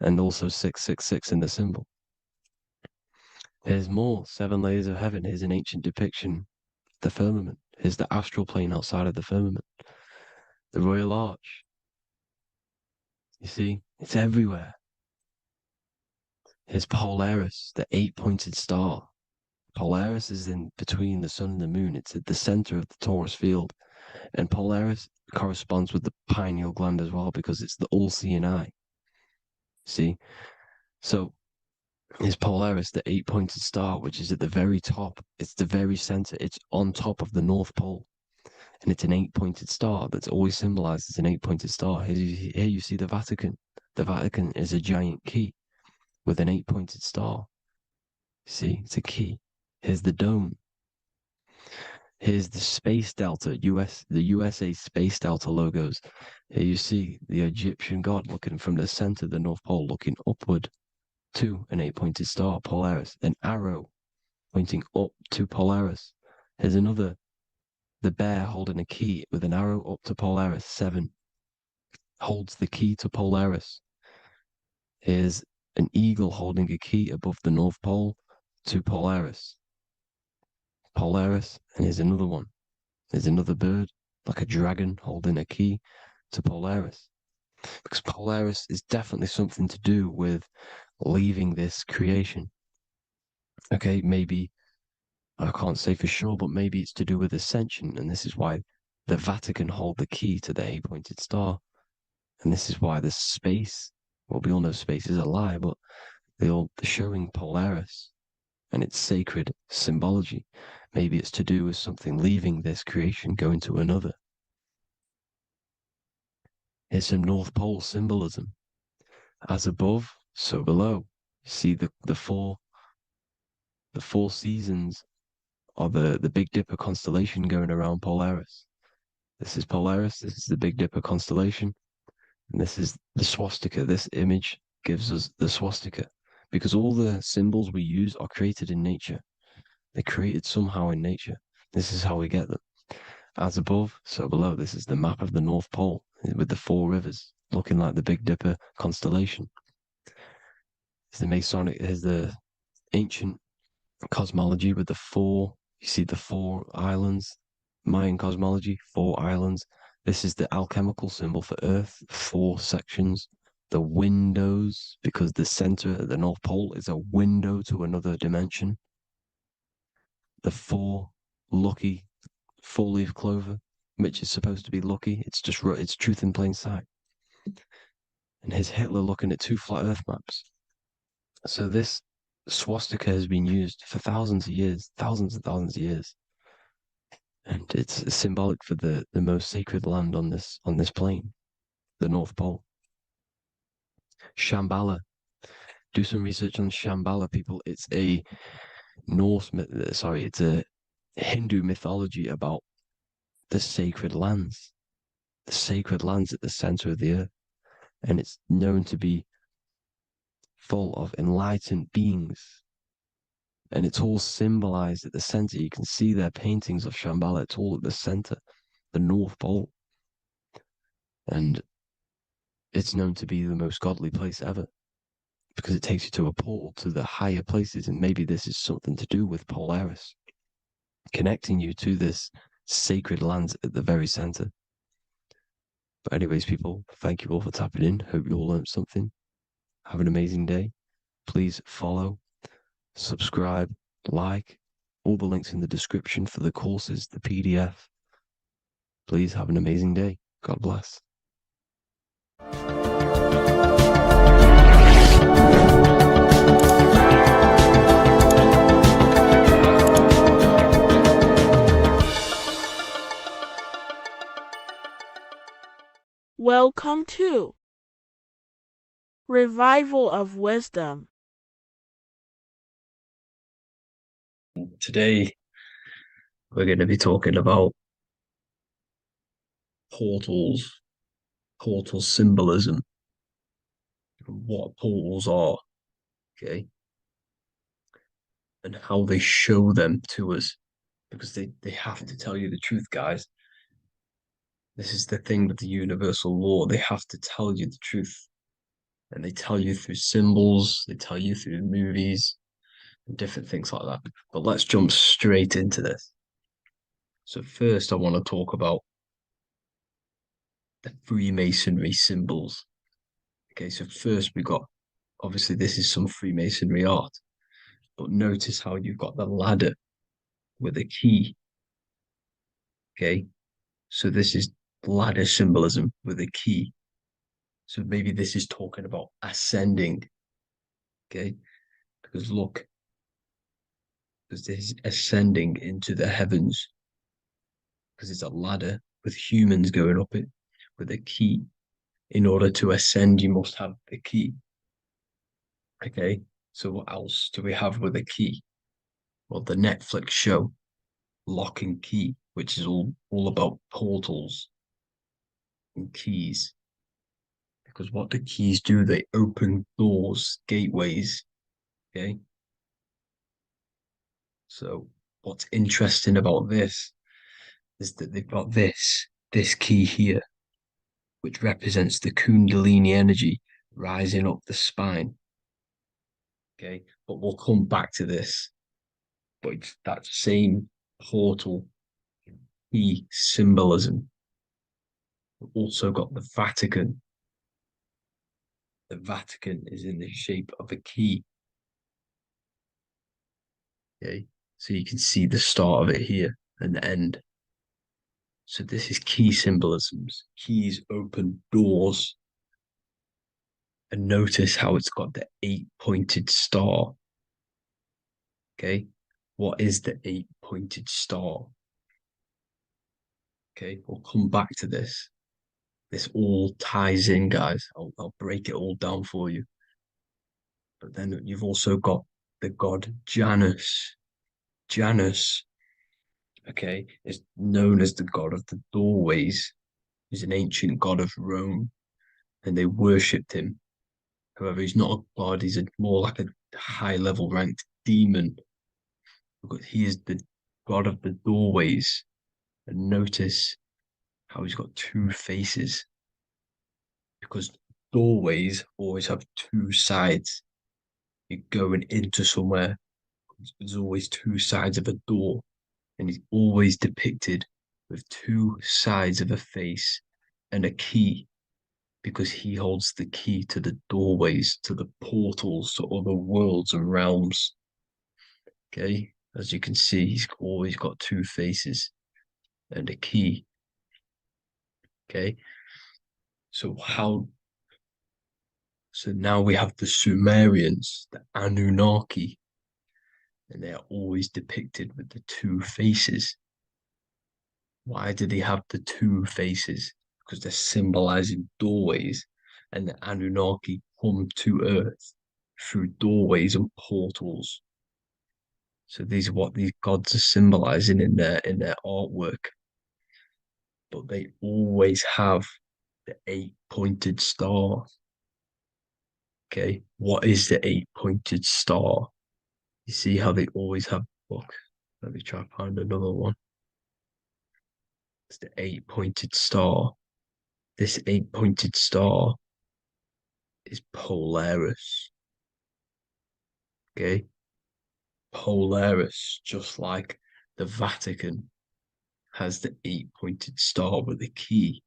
And also 666 in the symbol. There's more. 7 layers of heaven. Here's an ancient depiction. The firmament. Here's the astral plane outside of the firmament. The Royal Arch. You see? It's everywhere. Here's Polaris, the 8-pointed star. Polaris is in between the sun and the moon. It's at the center of the Taurus field. And Polaris corresponds with the pineal gland as well because it's the all-seeing eye. See? So is Polaris, the 8-pointed star, which is at the very top. It's the very center. It's on top of the North Pole. And it's an 8-pointed star that's always symbolized as an 8-pointed star. Here you see the Vatican. The Vatican is a giant key with an 8-pointed star. See, it's a key. Here's the dome. Here's the space delta, the USA space delta logos. Here you see the Egyptian god looking from the center of the North Pole, looking upward to an 8-pointed star, Polaris. An arrow pointing up to Polaris. Here's another, the bear holding a key with an arrow up to Polaris. 7 holds the key to Polaris. Here's an eagle holding a key above the North Pole to Polaris. Polaris, and here's another one. There's another bird, like a dragon, holding a key to Polaris. Because Polaris is definitely something to do with leaving this creation. Okay, maybe, I can't say for sure, but maybe it's to do with ascension, and this is why the Vatican hold the key to the 8-pointed star. And this is why the space, well, we all know space is a lie, but they're showing Polaris and its sacred symbology. Maybe it's to do with something leaving this creation, going to another. Here's some North Pole symbolism. As above, so below. See the four seasons of the Big Dipper constellation going around Polaris. This is Polaris, this is the Big Dipper constellation, and this is the swastika. This image gives us the swastika because all the symbols we use are created in nature. They're created somehow in nature. This is how we get them. As above, so below. This is the map of the North Pole with the 4 rivers looking like the Big Dipper constellation. It's the Masonic, here's the ancient cosmology with the 4, you see the 4 islands, Mayan cosmology, 4 islands. This is the alchemical symbol for Earth, 4 sections. The windows, because the center of the North Pole is a window to another dimension. The 4 lucky 4-leaf clover, which is supposed to be lucky. It's just, it's truth in plain sight. And here's Hitler looking at 2 flat Earth maps. So this swastika has been used for thousands of years, thousands and thousands of years. And it's symbolic for the most sacred land on this plane, the North Pole. Shambhala. Do some research on Shambhala, people. It's a it's a Hindu mythology about the sacred lands at the center of the earth. And it's known to be full of enlightened beings. And it's all symbolized at the center. You can see their paintings of Shambhala. It's all at the center, the North Pole. And it's known to be the most godly place ever because it takes you to a portal to the higher places. And maybe this is something to do with Polaris, connecting you to this sacred land at the very center. But anyways, people, thank you all for tapping in. Hope you all learned something. Have an amazing day. Please follow, subscribe, like, all the links in the description for the courses, the PDF. Please have an amazing day. God bless. Welcome to Revival of Wisdom. Today, we're going to be talking about portals, portal symbolism, what portals are, okay, and how they show them to us, because they have to tell you the truth, guys. This is the thing with the universal law. They have to tell you the truth. And they tell you through symbols, they tell you through movies, and different things like that. But let's jump straight into this. So first, I want to talk about the Freemasonry symbols. Okay, so first we got, obviously this is some Freemasonry art, but notice how you've got the ladder with a key. Okay, so this is ladder symbolism with a key. So maybe this is talking about ascending. Okay, because look, because this is ascending into the heavens, because it's a ladder with humans going up it with a key. In order to ascend, you must have the key. Okay, so what else do we have with a key? Well, the Netflix show Lock and Key, which is all about portals and keys. Because what the keys do, they open doors, gateways. Okay. So what's interesting about this is that they've got this key here, which represents the Kundalini energy rising up the spine. Okay, but we'll come back to this. But it's that same portal key symbolism. We've also got the Vatican. The Vatican is in the shape of a key. Okay, so you can see the start of it here and the end. So this is key symbolisms. Keys open doors. And notice how it's got the 8-pointed star. Okay, what is the 8-pointed star? Okay, we'll come back to this. This all ties in, guys. I'll break it all down for you. But then you've also got the god Janus. Janus, okay, is known as the god of the doorways. He's an ancient god of Rome, and they worshipped him. However, he's not a god, he's more like a high level ranked demon. Because he is the god of the doorways. And notice how he's got two faces. Because doorways always have two sides. You're going into somewhere, there's always two sides of a door. And he's always depicted with two sides of a face and a key, because he holds the key to the doorways, to the portals, to other worlds and realms. Okay, as you can see, he's always got two faces and a key. Okay, so now we have the Sumerians, the Anunnaki, and they are always depicted with the two faces. Why do they have the two faces? Because they're symbolizing doorways, and the Anunnaki come to Earth through doorways and portals. So these are what these gods are symbolizing in their artwork. But they always have the 8-pointed star. Okay, what is the 8-pointed star? You see how they always have. Look, let me try to find another one. It's the 8-pointed star. This 8-pointed star is Polaris. Okay, Polaris, just like the Vatican has the 8-pointed star with a key.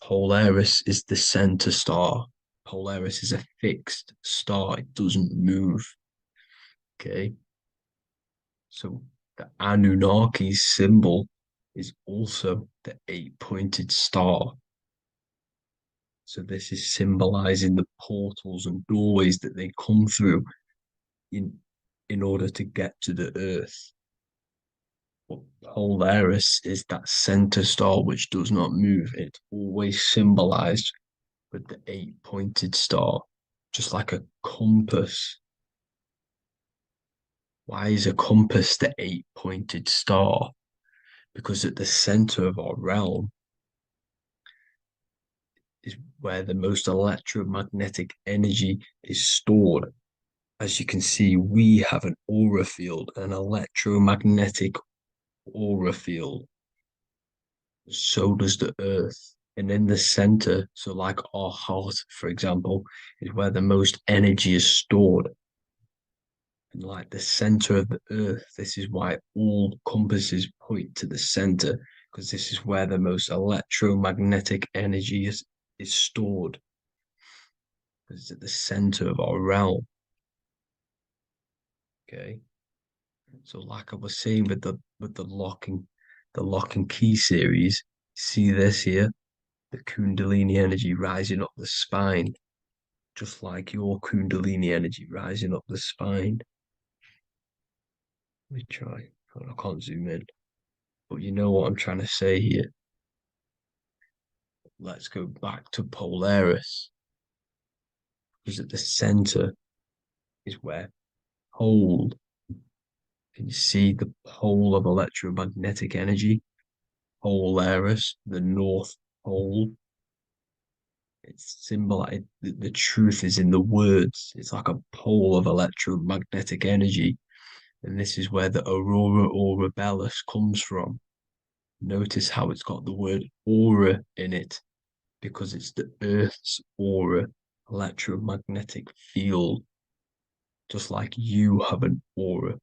Polaris is the center star. Polaris is a fixed star. It doesn't move. Okay. So the Anunnaki's symbol is also the 8-pointed star. So this is symbolizing the portals and doorways that they come through in order to get to the earth. But Polaris is that center star which does not move. It's always symbolized with the 8-pointed star, just like a compass. Why is a compass the 8-pointed star? Because at the center of our realm is where the most electromagnetic energy is stored. As you can see, we have an aura field, an electromagnetic aura field. So does the earth. And in the center, so like our heart, for example, is where the most energy is stored. And like the center of the earth, this is why all compasses point to the center, because this is where the most electromagnetic energy is stored. Because it's at the center of our realm. Okay. So like I was saying with the lock and key series, see this here? The Kundalini energy rising up the spine, just like your Kundalini energy rising up the spine. Let me try. I can't zoom in, but you know what I'm trying to say here. Let's go back to Polaris, because at the center is where pole. Can you see the pole of electromagnetic energy? Polaris, the North Pole. It's symbolized. The truth is in the words. It's like a pole of electromagnetic energy. And this is where the aurora borealis comes from. Notice how it's got the word aura in it, because it's the Earth's aura, electromagnetic field, just like you have an aura,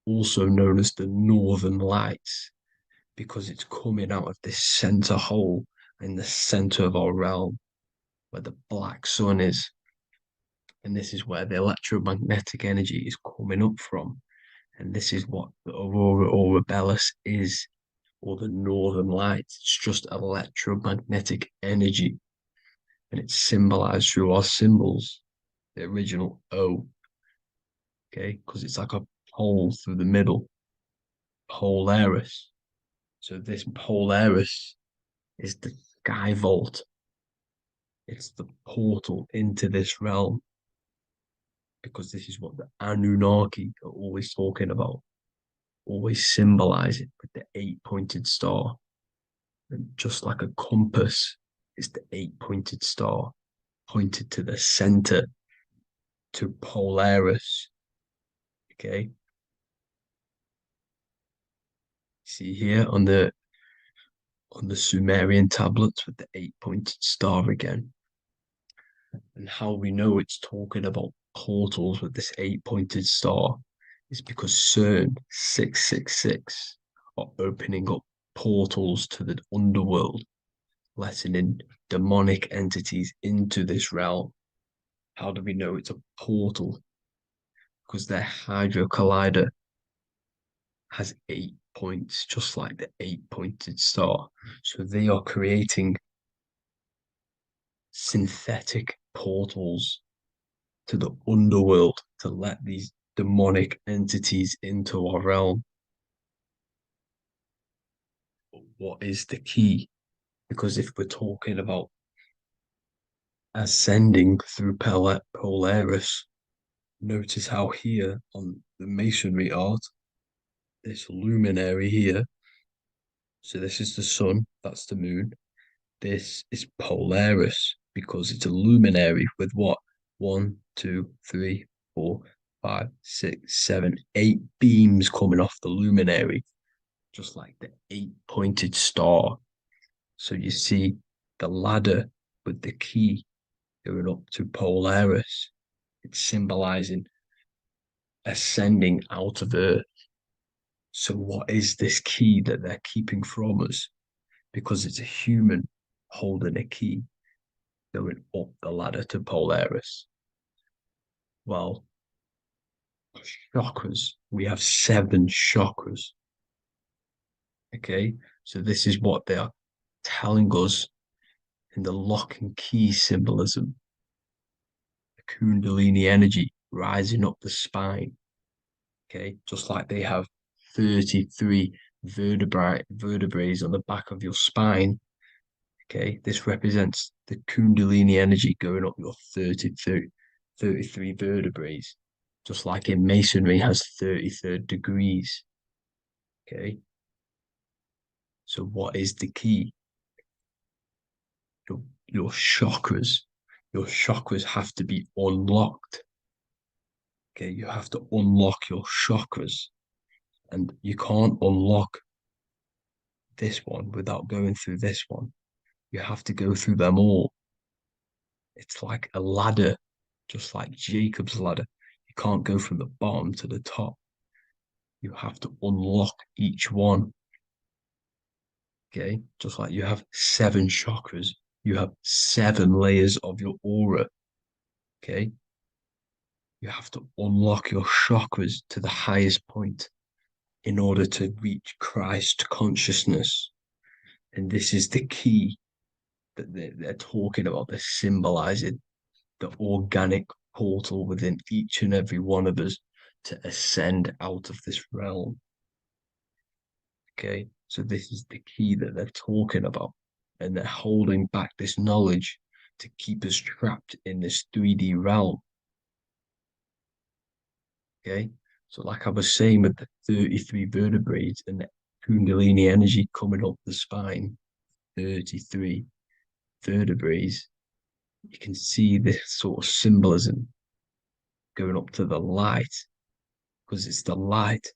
also known as the northern lights, because it's coming out of this center hole in the center of our realm, where the black sun is. And this is where the electromagnetic energy is coming up from. And this is what the aurora borealis is, or the northern lights. It's just electromagnetic energy. And it's symbolized through our symbols, the original O, okay? Because it's like a pole through the middle, Polaris. So this Polaris is the sky vault. It's the portal into this realm, because this is what the Anunnaki are always talking about, always symbolizing with the 8-pointed star. And just like a compass, it's the 8-pointed star pointed to the center, to Polaris. Okay. See here on the Sumerian tablets with the 8-pointed star again. And how we know it's talking about portals with this 8-pointed star is because CERN 666 are opening up portals to the underworld, letting in demonic entities into this realm. How do we know it's a portal? Because their Hydra Collider has 8 points, just like the 8-pointed star. So they are creating synthetic portals to the underworld to let these demonic entities into our realm. But what is the key? Because if we're talking about ascending through Polaris, notice how here on the masonry art, this luminary here, so this is the sun, that's the moon. This is Polaris because it's a luminary with what? 1, 2, 3, 4, 5, 6, 7, 8 beams coming off the luminary, just like the 8-pointed star. So you see the ladder with the key going up to Polaris. It's symbolizing ascending out of Earth. So what is this key that they're keeping from us? Because it's a human holding a key going up the ladder to Polaris. Well, chakras, we have 7 chakras. Okay, so this is what they are telling us in the lock and key symbolism. The Kundalini energy rising up the spine. Okay, just like they have 33 vertebrae on the back of your spine. Okay, this represents the Kundalini energy going up your 33 vertebrae, just like in Masonry has 33rd degrees. Okay, so what is the key? Your chakras. Your chakras have to be unlocked. Okay, you have to unlock your chakras, and you can't unlock this one without going through this one. You have to go through them all. It's like a ladder, just like Jacob's ladder. You can't go from the bottom to the top. You have to unlock each one. Okay, just like you have 7 chakras, you have 7 layers of your aura. Okay, you have to unlock your chakras to the highest point in order to reach Christ consciousness. And this is the key that they're talking about. They're symbolizing the organic portal within each and every one of us to ascend out of this realm. Okay, so this is the key that they're talking about, and they're holding back this knowledge to keep us trapped in this 3D realm. Okay, so like I was saying with the 33 vertebrae and the Kundalini energy coming up the spine, 33 vertebrae, you can see this sort of symbolism going up to the light, because it's the light.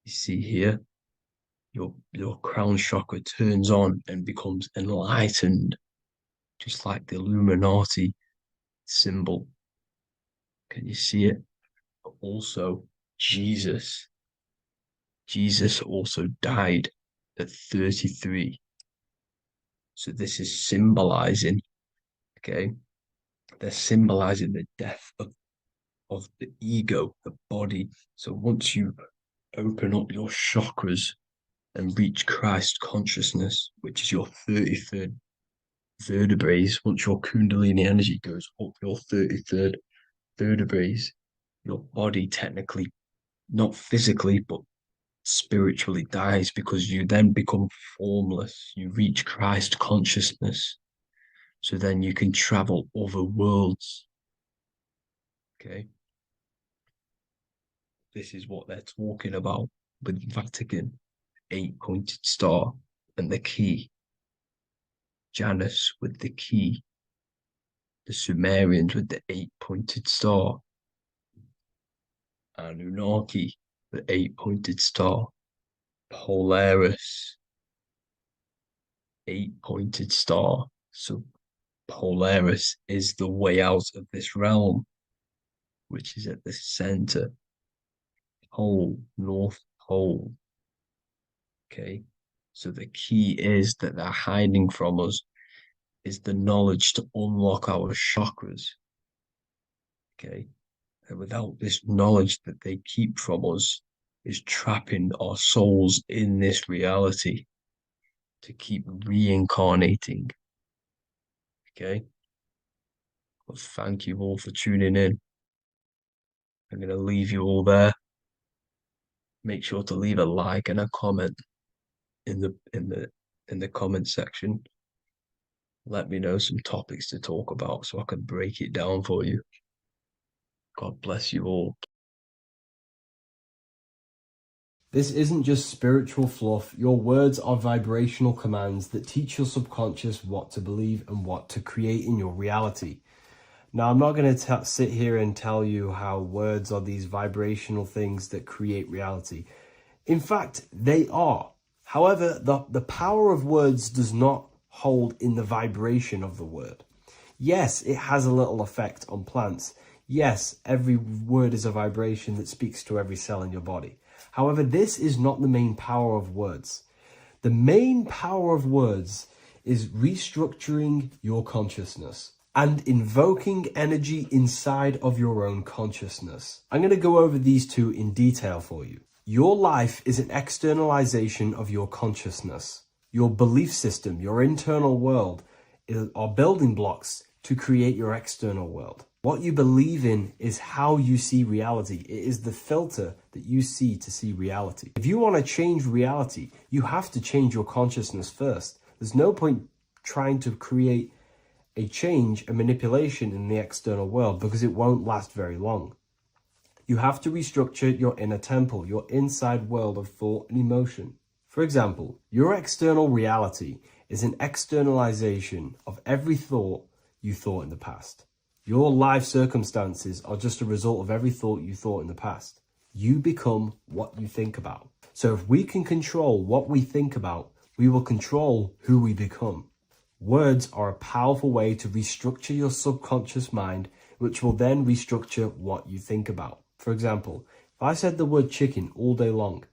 You see here, your crown chakra turns on and becomes enlightened, just like the Illuminati symbol. Can you see it? But also, Jesus also died at 33. So this is symbolizing, okay? They're symbolizing the death of the ego, the body. So once you open up your chakras and reach Christ consciousness, which is your 33rd vertebrae, once your Kundalini energy goes up your 33rd vertebrae, your body technically, not physically, but spiritually dies, because you then become formless. You reach Christ consciousness. So then you can travel other worlds. Okay. This is what they're talking about with Vatican, 8-pointed star, and the key. Janus with the key. The Sumerians with the 8-pointed star. Anunnaki, the 8-pointed star. Polaris, 8-pointed star. So Polaris is the way out of this realm, which is at the center. Pole, North Pole. Okay, so the key is that they're hiding from us is the knowledge to unlock our chakras. Okay, and without this knowledge that they keep from us is trapping our souls in this reality to keep reincarnating. Okay, well, thank you all for tuning in. I'm going to leave you all there. Make sure to leave a like and a comment in the comment section. Let me know some topics to talk about so I can break it down for you. God bless you all. This isn't just spiritual fluff. Your words are vibrational commands that teach your subconscious what to believe and what to create in your reality. Now, I'm not going to sit here and tell you how words are these vibrational things that create reality. In fact, they are. However, the power of words does not hold in the vibration of the word. Yes, it has a little effect on plants. Yes, every word is a vibration that speaks to every cell in your body. However, this is not the main power of words. The main power of words is restructuring your consciousness and invoking energy inside of your own consciousness. I'm going to go over these two in detail for you. Your life is an externalization of your consciousness. Your belief system, your internal world, are building blocks to create your external world. What you believe in is how you see reality. It is the filter that you see to see reality. If you want to change reality, you have to change your consciousness first. There's no point trying to create a change, a manipulation in the external world, because it won't last very long. You have to restructure your inner temple, your inside world of thought and emotion. For example, your external reality is an externalization of every thought you thought in the past. Your life circumstances are just a result of every thought you thought in the past. You become what you think about. So if we can control what we think about, we will control who we become. Words are a powerful way to restructure your subconscious mind, which will then restructure what you think about. For example, if I said the word chicken all day long,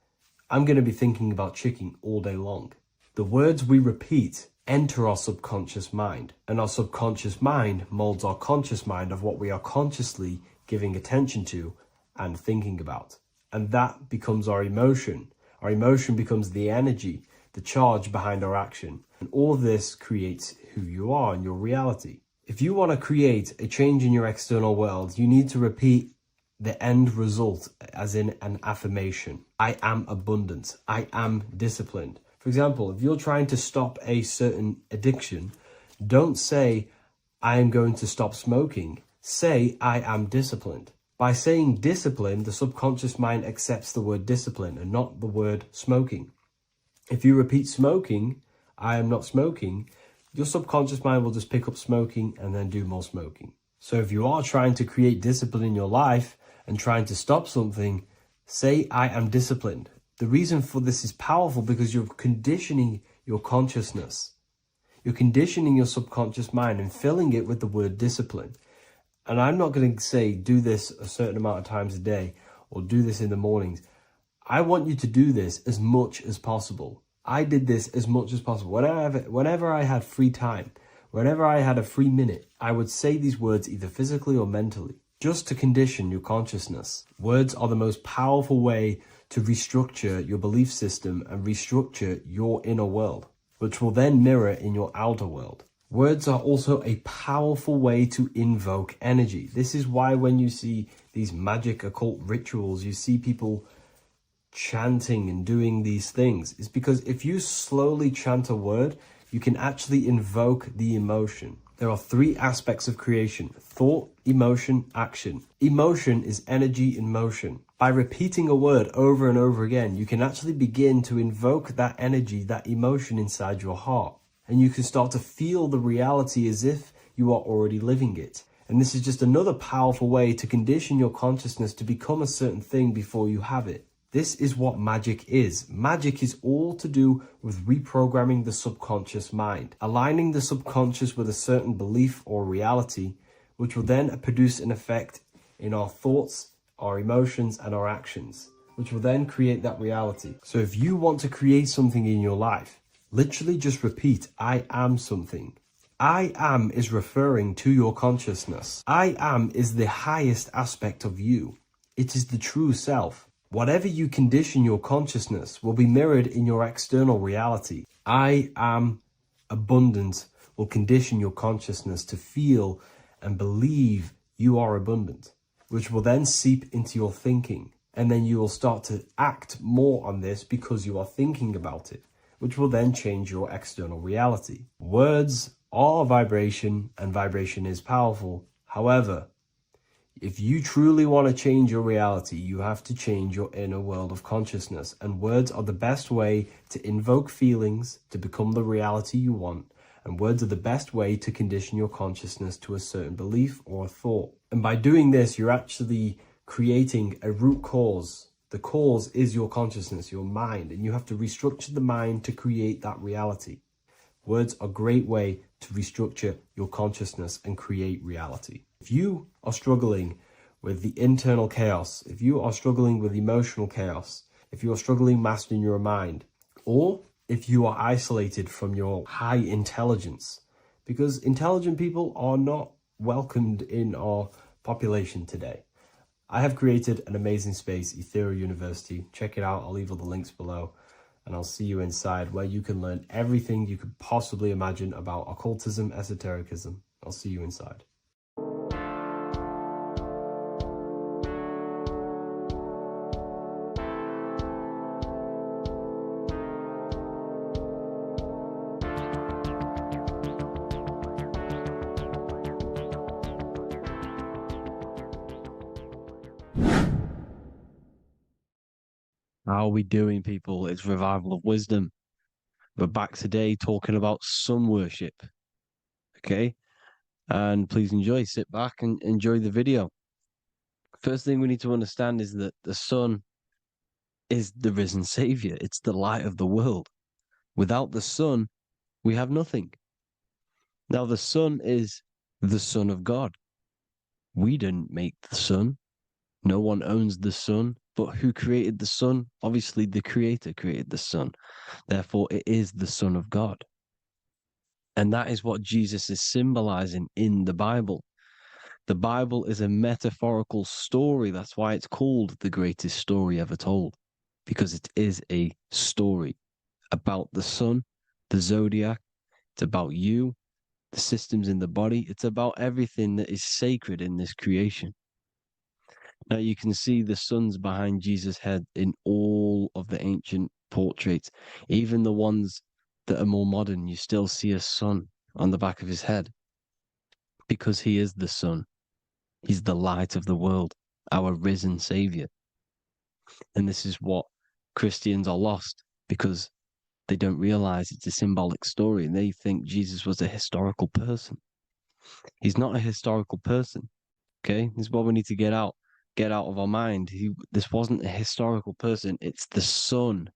I'm going to be thinking about chicken all day long. The words we repeat enter our subconscious mind, and our subconscious mind molds our conscious mind of what we are consciously giving attention to and thinking about. And that becomes our emotion. Our emotion becomes the energy, the charge behind our action. And all of this creates who you are and your reality. If you want to create a change in your external world, you need to repeat the end result as in an affirmation. I am abundant. I am disciplined. For example, if you're trying to stop a certain addiction, don't say, I am going to stop smoking. Say, I am disciplined. By saying discipline, the subconscious mind accepts the word discipline and not the word smoking. If you repeat smoking, I am not smoking, your subconscious mind will just pick up smoking and then do more smoking. So if you are trying to create discipline in your life and trying to stop something, say, I am disciplined. The reason for this is powerful because you're conditioning your consciousness. You're conditioning your subconscious mind and filling it with the word discipline. And I'm not going to say do this a certain amount of times a day or do this in the mornings. I want you to do this as much as possible. I did this as much as possible. Whenever I had free time, whenever I had a free minute, I would say these words either physically or mentally, just to condition your consciousness. Words are the most powerful way to restructure your belief system and restructure your inner world, which will then mirror in your outer world. Words are also a powerful way to invoke energy. This is why when you see these magic occult rituals, you see people chanting and doing these things. It's because if you slowly chant a word, you can actually invoke the emotion. There are three aspects of creation: thought, emotion, action. Emotion is energy in motion. By repeating a word over and over again, you can actually begin to invoke that energy, that emotion inside your heart. And you can start to feel the reality as if you are already living it. And this is just another powerful way to condition your consciousness to become a certain thing before you have it. This is what magic is. Magic is all to do with reprogramming the subconscious mind, aligning the subconscious with a certain belief or reality, which will then produce an effect in our thoughts, our emotions, and our actions, which will then create that reality. So if you want to create something in your life, literally just repeat, I am something. I am is referring to your consciousness. I am is the highest aspect of you. It is the true self. Whatever you condition your consciousness will be mirrored in your external reality. I am abundant will condition your consciousness to feel and believe you are abundant, which will then seep into your thinking. And then you will start to act more on this because you are thinking about it, which will then change your external reality. Words are vibration, and vibration is powerful. However, if you truly want to change your reality, you have to change your inner world of consciousness. And words are the best way to invoke feelings to become the reality you want. And words are the best way to condition your consciousness to a certain belief or a thought. And by doing this, you're actually creating a root cause. The cause is your consciousness, your mind. And you have to restructure the mind to create that reality. Words are a great way to restructure your consciousness and create reality. If you are struggling with the internal chaos, if you are struggling with emotional chaos, if you are struggling mastering your mind, or if you are isolated from your high intelligence, because intelligent people are not welcomed in our population today. I have created an amazing space, Ethereal University. Check it out. I'll leave all the links below, and I'll see you inside, where you can learn everything you could possibly imagine about occultism, esotericism. I'll see you inside. How are we doing, people? It's Revival of Wisdom. We're back today talking about sun worship. Okay? And please enjoy. Sit back and enjoy the video. First thing we need to understand is that the sun is the risen savior. It's the light of the world. Without the sun, we have nothing. Now, the sun is the Son of God. We didn't make the sun. No one owns the sun. But who created the sun? Obviously, the Creator created the sun. Therefore, it is the Son of God. And that is what Jesus is symbolizing in the Bible. The Bible is a metaphorical story. That's why it's called the greatest story ever told, because it is a story about the sun, the zodiac. It's about you, the systems in the body. It's about everything that is sacred in this creation. Now you can see the suns behind Jesus' head in all of the ancient portraits, even the ones that are more modern. You still see a sun on the back of his head, because he is the sun. He's the light of the world, our risen savior. And this is what Christians are lost, because they don't realize it's a symbolic story, and they think Jesus was a historical person. He's not a historical person. Okay, this is what we need to get out of our mind. This wasn't a historical person. It's the sun,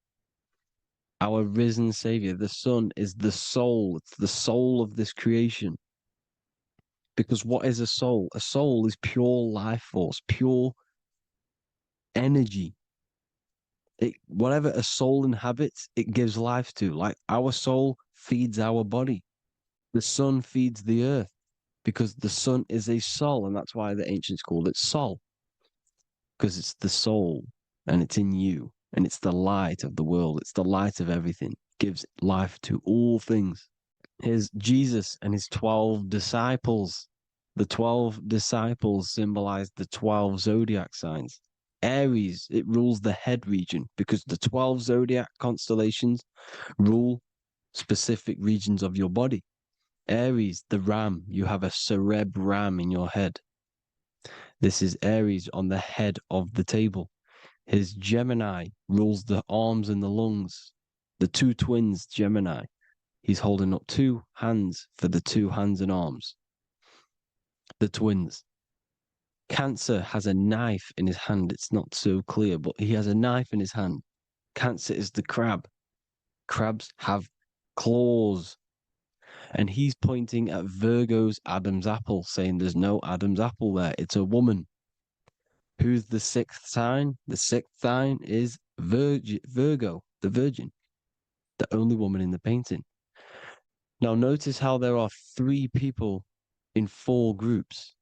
our risen savior. The sun is the soul. It's the soul of this creation. Because what is a soul? A soul is pure life force, pure energy. Whatever a soul inhabits, it gives life to. Like our soul feeds our body. The sun feeds the earth, because the sun is a soul, and that's why the ancients called it Sol, because it's the soul, and it's in you, and it's the light of the world. It's the light of everything. It gives life to all things. Here's Jesus and his 12 disciples. The 12 disciples symbolize the 12 zodiac signs. Aries, it rules the head region, because the 12 zodiac constellations rule specific regions of your body. Aries, the ram, you have a cerebrum in your head. This is Aries on the head of the table. His Gemini rules the arms and the lungs. The two twins, Gemini. He's holding up two hands for the two hands and arms. The twins. Cancer has a knife in his hand. It's not so clear, but he has a knife in his hand. Cancer is the crab. Crabs have claws. And he's pointing at Virgo's Adam's apple, saying there's no Adam's apple there. It's a woman. Who's the sixth sign? The sixth sign is Virgo, the Virgin, the only woman in the painting. Now notice how there are 3 people in 4 groups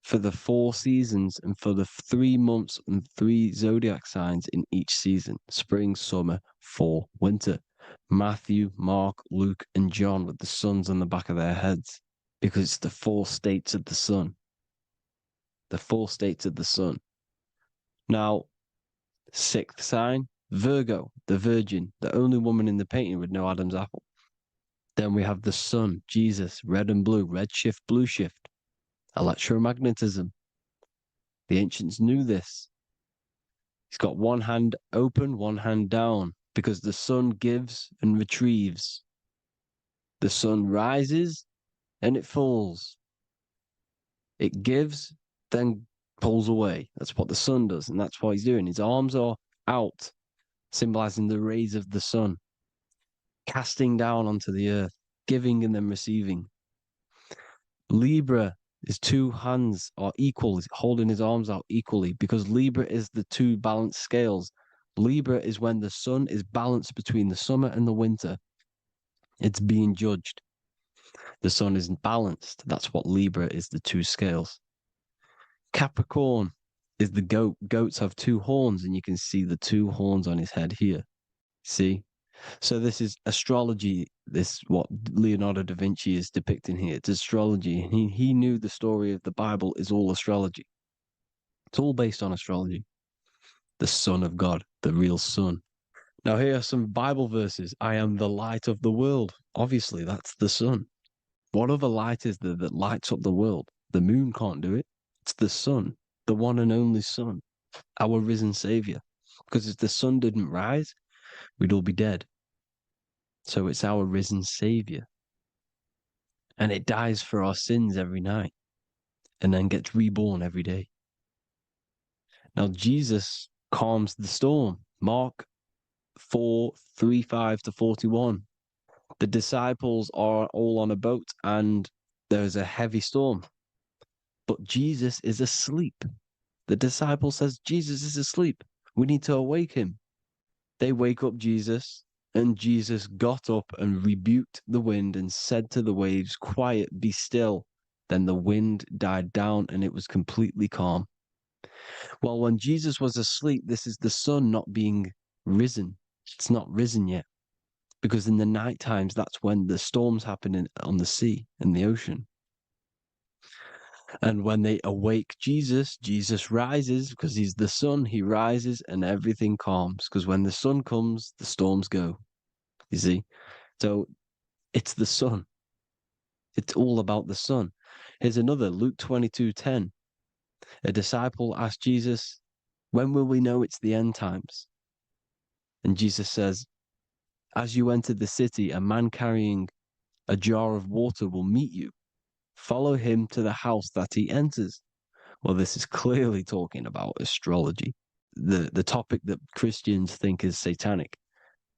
for the 4 seasons and for the 3 months and 3 zodiac signs in each season: spring, summer, fall, winter. Matthew, Mark, Luke, and John with the suns on the back of their heads, because it's the 4 states of the sun. The 4 states of the sun. Now, 6th sign, Virgo, the Virgin, the only woman in the painting with no Adam's apple. Then we have the sun, Jesus, red and blue, red shift, blue shift. Electromagnetism. The ancients knew this. He's got one hand open, one hand down, because the sun gives and retrieves. The sun rises and it falls. It gives, then pulls away. That's what the sun does, and that's what he's doing. His arms are out, symbolizing the rays of the sun, casting down onto the earth, giving and then receiving. Libra, his 2 hands are equal. He's holding his arms out equally, because Libra is the 2 balanced scales. Libra is when the sun is balanced between the summer and the winter. It's being judged. The sun isn't balanced. That's what Libra is, the two scales. Capricorn is the goat. Goats have two horns, and you can see the two horns on his head here. See? So this is astrology. This what Leonardo da Vinci is depicting here. It's astrology. He knew the story of the Bible is all astrology. It's all based on astrology. The Son of God, the real sun. Now here are some Bible verses. I am the light of the world. Obviously, that's the sun. What other light is there that lights up the world? The moon can't do it. It's the sun, the one and only sun, our risen savior. Because if the sun didn't rise, we'd all be dead. So it's our risen savior. And it dies for our sins every night and then gets reborn every day. Now, Jesus calms the storm. Mark 4:35-41. The disciples are all on a boat and there's a heavy storm. But Jesus is asleep. The disciple says, Jesus is asleep. We need to awake him. They wake up Jesus, and Jesus got up and rebuked the wind and said to the waves, quiet, be still. Then the wind died down and it was completely calm. Well, when Jesus was asleep, this is the sun not being risen. It's not risen yet. Because in the night times, that's when the storms happen on the sea, in the ocean. And when they awake Jesus, Jesus rises because he's the sun. He rises and everything calms. Because when the sun comes, the storms go. You see? So it's the sun. It's all about the sun. Here's another, Luke 22:10. A disciple asked Jesus, when will we know it's the end times? And Jesus says, as you enter the city, a man carrying a jar of water will meet you. Follow him to the house that he enters. Well, this is clearly talking about astrology, the topic that Christians think is satanic,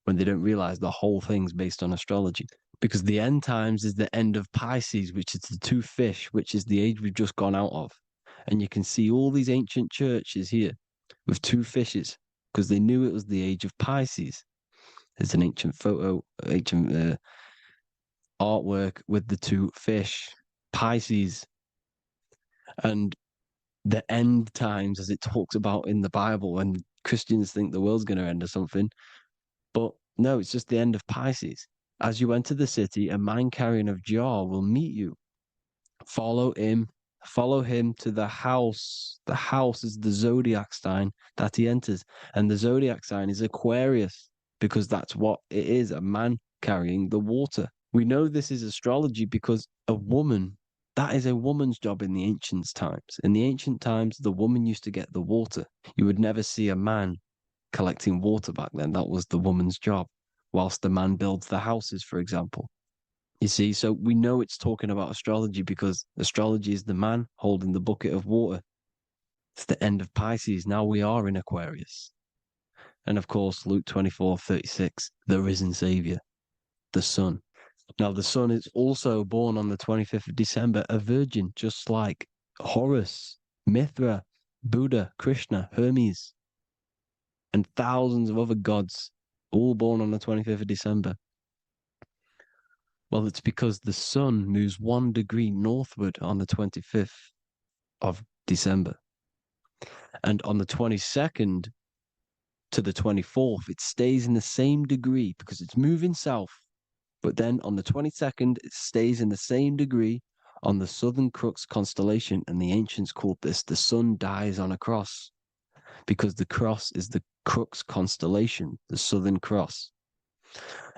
when they don't realize the whole thing's based on astrology. Because the end times is the end of Pisces, which is the two fish, which is the age we've just gone out of. And you can see all these ancient churches here with two fishes, because they knew it was the age of Pisces. There's an ancient photo, ancient artwork with the two fish, Pisces. And the end times, as it talks about in the Bible, when Christians think the world's going to end or something. But no, it's just the end of Pisces. As you enter the city, a man carrying a jar will meet you. Follow him to the house. The house is the zodiac sign that he enters. And the zodiac sign is Aquarius, because that's what it is, a man carrying the water. We know this is astrology because a woman, that is a woman's job in the ancient times. In the ancient times, the woman used to get the water. You would never see a man collecting water back then. That was the woman's job, whilst the man builds the houses, for example. You see, so we know it's talking about astrology because astrology is the man holding the bucket of water. It's the end of Pisces. Now we are in Aquarius. And of course, Luke 24:36, the risen Savior, the Son. Now, the Son is also born on the 25th of December, a virgin, just like Horus, Mithra, Buddha, Krishna, Hermes, and thousands of other gods, all born on the 25th of December. Well, it's because the sun moves 1 degree northward on the 25th of December. And on the 22nd to the 24th, it stays in the same degree because it's moving south. But then on the 22nd, it stays in the same degree on the Southern Crux constellation. And the ancients called this the sun dies on a cross, because the cross is the Crux constellation, the Southern Cross.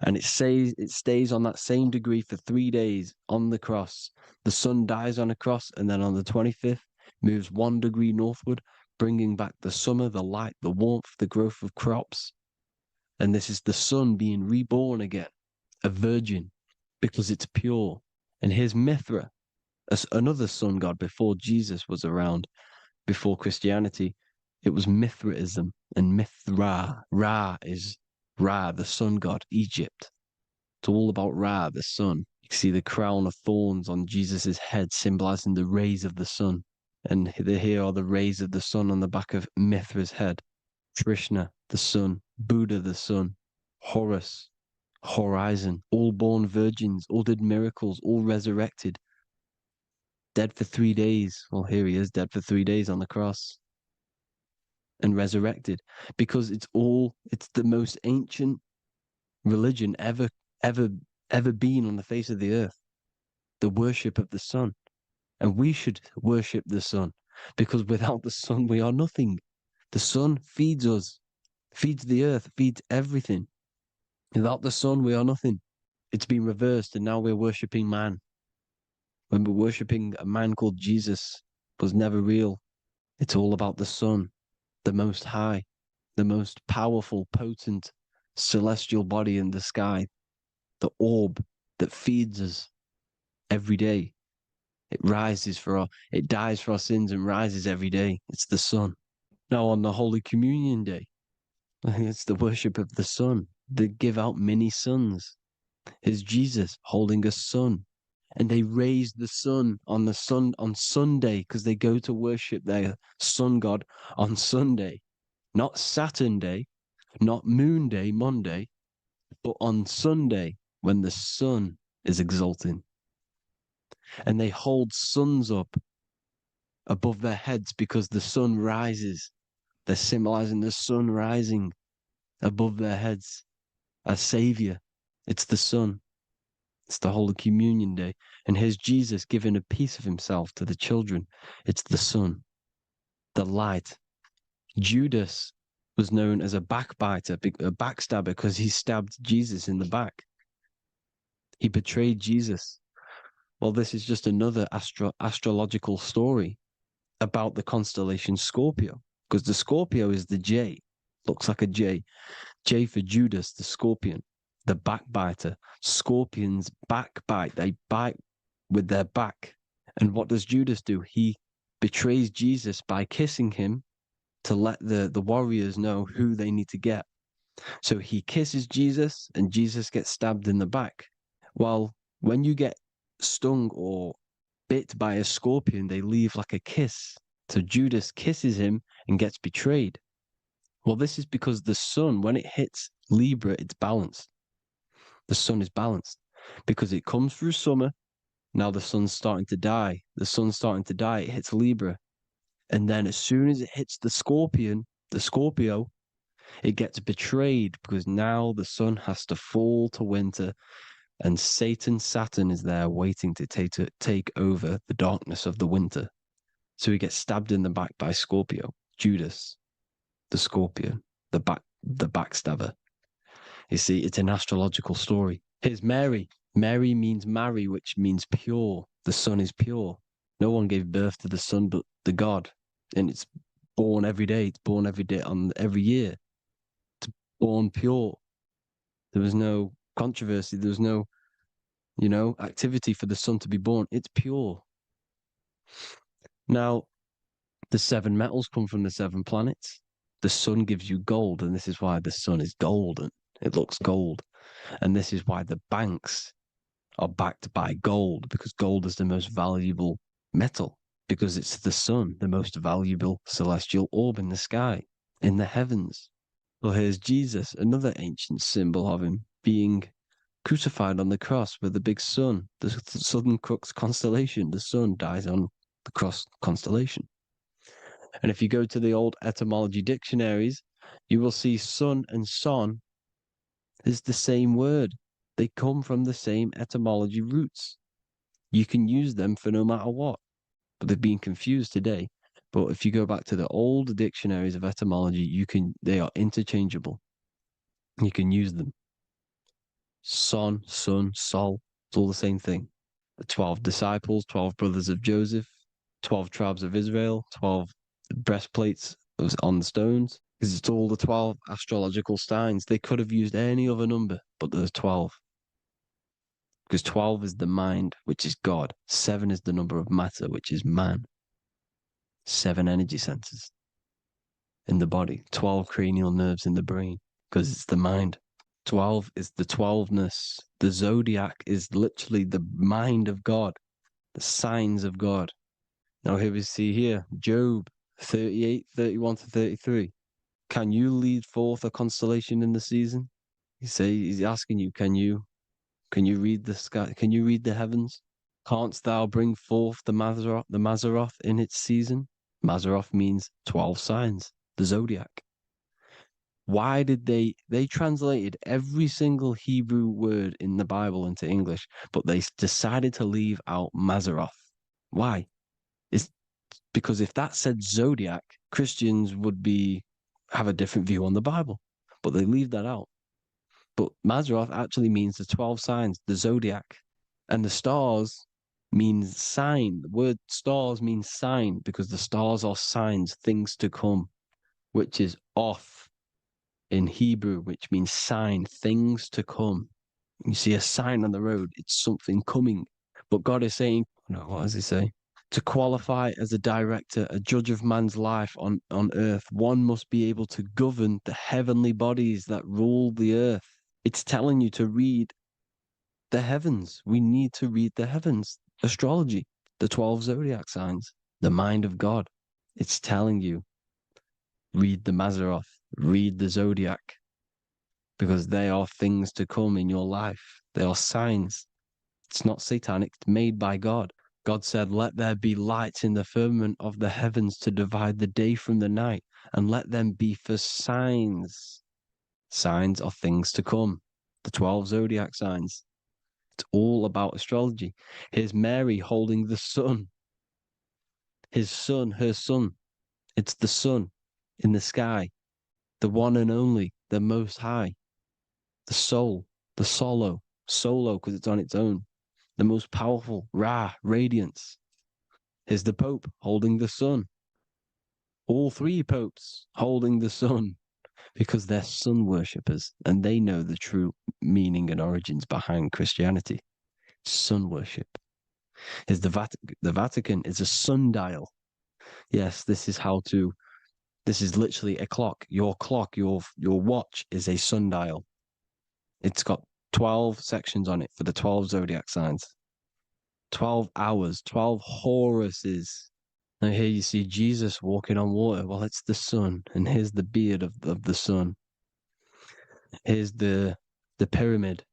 And it stays on that same degree for 3 days on the cross. The sun dies on a cross, and then on the 25th, moves 1 degree northward, bringing back the summer, the light, the warmth, the growth of crops. And this is the sun being reborn again, a virgin, because it's pure. And here's Mithra, another sun god before Jesus was around, before Christianity. It was Mithraism, and Mithra, Ra is Ra, the sun god, Egypt. It's all about Ra, the sun. You can see the crown of thorns on Jesus's head, symbolizing the rays of the sun. And here are the rays of the sun on the back of Mithra's head. Krishna, the sun. Buddha, the sun. Horus, horizon. All born virgins, all did miracles, all resurrected. Dead for 3 days. Well, here he is, dead for 3 days on the cross and resurrected. Because it's the most ancient religion ever been on the face of the earth. The worship of the sun. And we should worship the sun, because without the sun, we are nothing. The sun feeds us, feeds the earth, feeds everything. Without the sun, we are nothing. It's been reversed, and now we're worshipping man. When we're worshipping a man called Jesus, was never real. It's all about the sun, the most high, the most powerful, potent, celestial body in the sky, the orb that feeds us every day. It dies for our sins and rises every day. It's the sun. Now on the Holy Communion Day, it's the worship of the sun. They give out mini suns. It's Jesus holding a sun. And they raise the sun on Sunday, because they go to worship their sun god on Sunday. Not Saturn Day, not Moon Day, Monday, but on Sunday when the sun is exalting. And they hold suns up above their heads because the sun rises. They're symbolizing the sun rising above their heads as savior. It's the sun. It's the Holy Communion Day. And here's Jesus giving a piece of himself to the children. It's the sun, the light. Judas was known as a backbiter, a backstabber, because he stabbed Jesus in the back. He betrayed Jesus. Well, this is just another astrological story about the constellation Scorpio, because the Scorpio is the J, looks like a J. J for Judas, the scorpion, the backbiter. Scorpions backbite, they bite with their back. And what does Judas do? He betrays Jesus by kissing him to let the warriors know who they need to get. So he kisses Jesus, and Jesus gets stabbed in the back. Well, when you get stung or bit by a scorpion, they leave like a kiss. So Judas kisses him and gets betrayed. Well, this is because the sun, when it hits Libra, it's balanced. The sun is balanced because it comes through summer. Now the sun's starting to die. The sun's starting to die. It hits Libra. And then as soon as it hits the Scorpio, it gets betrayed because now the sun has to fall to winter, and Saturn is there waiting to take over the darkness of the winter. So he gets stabbed in the back by Scorpio, Judas, the scorpion, the backstabber. You see, it's an astrological story. Here's Mary. Mary means marry, which means pure. The sun is pure. No one gave birth to the sun but the God. And it's born every day. It's born every day on every year. It's born pure. There was no controversy. There was no, activity for the sun to be born. It's pure. Now, the 7 metals come from the 7 planets. The sun gives you gold, and this is why the sun is golden. It looks gold. And this is why the banks are backed by gold, because gold is the most valuable metal, because it's the sun, the most valuable celestial orb in the sky, in the heavens. Well, here's Jesus, another ancient symbol of him being crucified on the cross with the big sun, the Southern Crux constellation. The sun dies on the cross constellation. And if you go to the old etymology dictionaries, you will see sun and son is the same word. They come from the same etymology roots. You can use them for no matter what, but they've been confused today. But if you go back to the old dictionaries of etymology, they are interchangeable. You can use them. Son, sun, sol, it's all the same thing. The 12 disciples, 12 brothers of Joseph, 12 tribes of Israel, 12 breastplates on the stones, because it's all the 12 astrological signs. They could have used any other number, but there's 12. Because 12 is the mind, which is God. 7 is the number of matter, which is man. 7 energy centers in the body. 12 cranial nerves in the brain, because it's the mind. 12 is the 12ness. The zodiac is literally the mind of God, the signs of God. Now here we see here, Job 38, 31 to 33. Can you lead forth a constellation in the season? He's asking you, can you read the sky? Can you read the heavens? Canst thou bring forth the Mazzaroth in its season? Mazzaroth means 12 signs, the zodiac. Why did they translated every single Hebrew word in the Bible into English, but they decided to leave out Mazzaroth? Why? It's because if that said zodiac, Christians would have a different view on the Bible, but they leave that out. But Mazzaroth actually means the 12 signs, the zodiac, and the stars means sign. The word stars means sign because the stars are signs, things to come, which is off in Hebrew, which means sign, things to come. You see a sign on the road, it's something coming. But God is saying, no, what does he say? To qualify as a director, a judge of man's life on earth, one must be able to govern the heavenly bodies that rule the earth. It's telling you to read the heavens. We need to read the heavens. Astrology, the 12 zodiac signs, the mind of God. It's telling you, read the Mazzaroth, read the zodiac, because they are things to come in your life. They are signs. It's not satanic, it's made by God. God said, let there be lights in the firmament of the heavens to divide the day from the night, and let them be for signs. Signs are things to come. The 12 zodiac signs. It's all about astrology. Here's Mary holding the sun. His son, her son. It's the sun in the sky, the one and only, the most high, the soul, the solo because it's on its own, the most powerful, Ra, radiance. Here's the Pope holding the sun. All three popes holding the sun because they're sun worshippers and they know the true meaning and origins behind Christianity. Sun worship. Here's the Vatican. The Vatican is a sundial. Yes, this is literally a clock. Your clock, your watch is a sundial. It's got 12 sections on it for the 12 zodiac signs. 12 hours, 12 Horuses. Now here you see Jesus walking on water. Well, it's the sun, and here's the beard of the sun. Here's the pyramid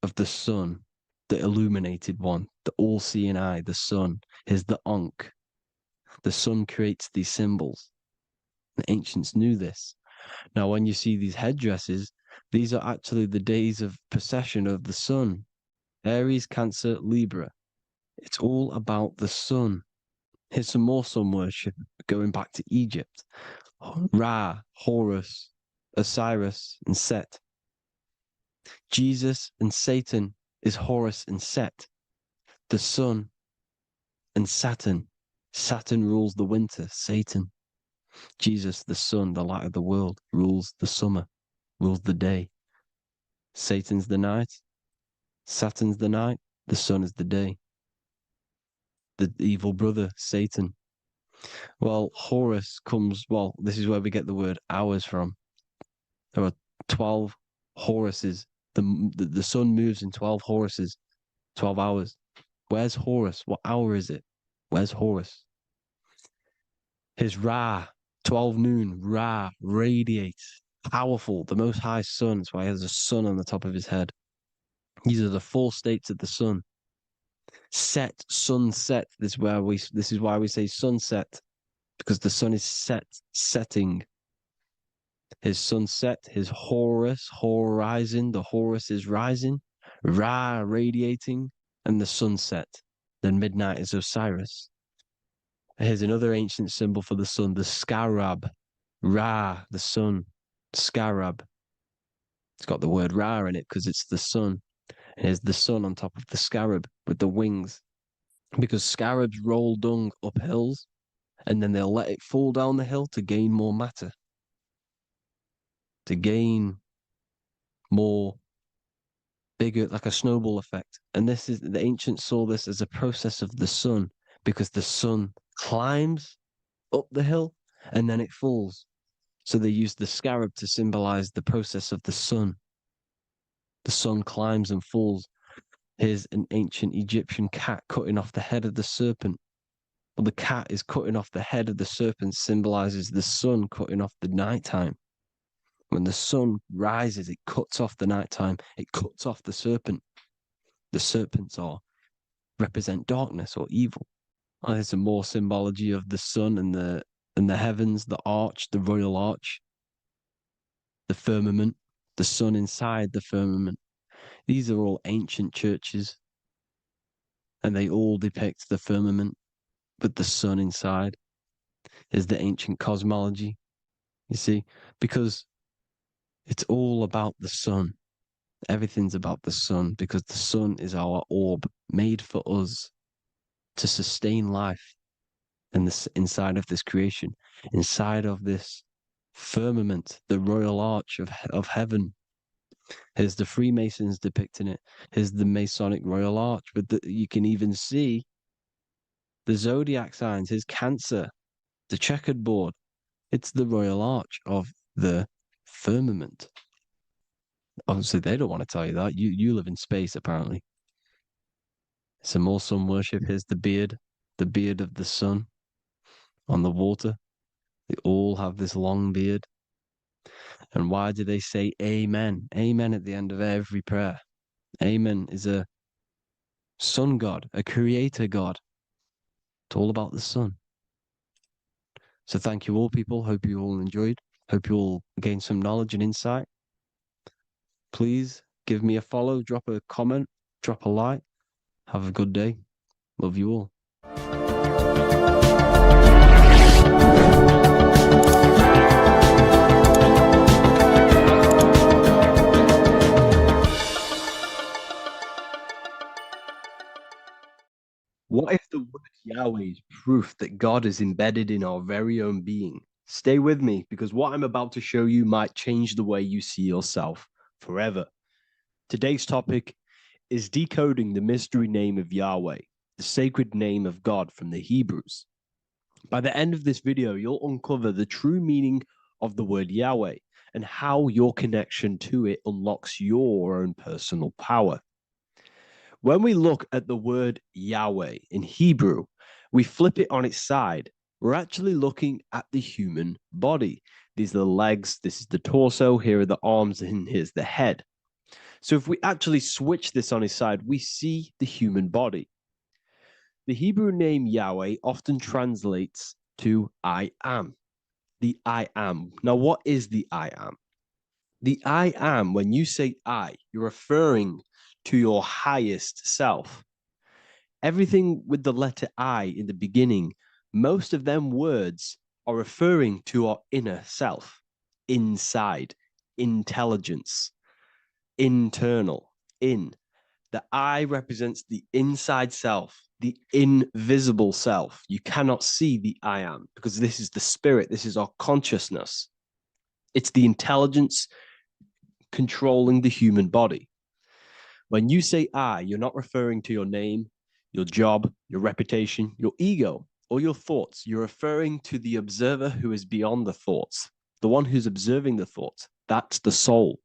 of the sun, the illuminated one, the all-seeing eye, the sun. Here's the Ankh. The sun creates these symbols. The ancients knew this. Now, when you see these headdresses, these are actually the days of procession of the sun. Aries, Cancer, Libra. It's all about the sun. Here's some more sun worship going back to Egypt. Ra, Horus, Osiris, and Set. Jesus and Satan is Horus and Set. The sun and Saturn. Saturn rules the winter, Satan. Jesus, the sun, the light of the world, rules the summer, rules the day. Satan's the night, Saturn's the night, the sun is the day. The evil brother, Satan. Well, Horus comes, this is where we get the word hours from. There are 12 Horuses. The sun moves in 12 Horuses, 12 hours. Where's Horus? What hour is it? Where's Horus? His Ra, 12 noon, Ra, radiates, powerful, the most high sun. That's why he has a sun on the top of his head. These are the four states of the sun. Set, sunset. This is why we say sunset, because the sun is setting. His sunset, his Horus, horizon, the Horus is rising, Ra radiating, and the sunset. Then midnight is Osiris. Here's another ancient symbol for the sun, the scarab. Ra, the sun, scarab. It's got the word Ra in it because it's the sun. Here's the sun on top of the scarab with the wings. Because scarabs roll dung up hills and then they'll let it fall down the hill to gain more matter. To gain more bigger, like a snowball effect. And the ancients saw this as a process of the sun because the sun climbs up the hill and then it falls. So they used the scarab to symbolize the process of the sun. The sun climbs and falls. Here's an ancient Egyptian cat cutting off the head of the serpent. Well, the cat is cutting off the head of the serpent, symbolizes the sun cutting off the nighttime. When the sun rises, it cuts off the nighttime. It cuts off the serpent. The serpents represent darkness or evil. And there's some more symbology of the sun and the heavens, the arch, the royal arch, the firmament, the sun inside the firmament. These are all ancient churches, and they all depict the firmament with the sun inside. Is the ancient cosmology, you see, because it's all about the sun. Everything's about the sun, because the sun is our orb made for us to sustain life in this, inside of this creation, inside of this firmament, the royal arch of heaven. Here's the Freemasons depicting it. Here's the Masonic royal arch, but you can even see the zodiac signs. Here's Cancer, the checkered board. It's the royal arch of the firmament. Obviously, they don't want to tell you that. You live in space, apparently. Some more sun worship. Here's the beard of the sun on the water. They all have this long beard. And why do they say amen? Amen at the end of every prayer. Amen is a sun god, a creator god. It's all about the sun. So thank you all, people. Hope you all enjoyed. Hope you all gained some knowledge and insight. Please give me a follow, drop a comment, drop a like. Have a good day. Love you all. What if the word Yahweh is proof that God is embedded in our very own being? Stay with me, because what I'm about to show you might change the way you see yourself forever. Today's topic is decoding the mystery name of Yahweh, the sacred name of God from the Hebrews. By the end of this video, you'll uncover the true meaning of the word Yahweh and how your connection to it unlocks your own personal power. When we look at the word Yahweh in Hebrew, we flip it on its side. We're actually looking at the human body. These are the legs, this is the torso, here are the arms, and here's the head. So if we actually switch this on its side, we see the human body. The Hebrew name Yahweh often translates to I am. The I am. Now, what is the I am? The I am, when you say I, you're referring to your highest self. Everything with the letter I in the beginning, most of them words are referring to our inner self, inside, intelligence, internal, in. The I represents the inside self, the invisible self. You cannot see the I am, because this is the spirit, this is our consciousness. It's the intelligence controlling the human body. When you say I, you're not referring to your name, your job, your reputation, your ego, or your thoughts. You're referring to the observer who is beyond the thoughts, the one who's observing the thoughts. That's the soul.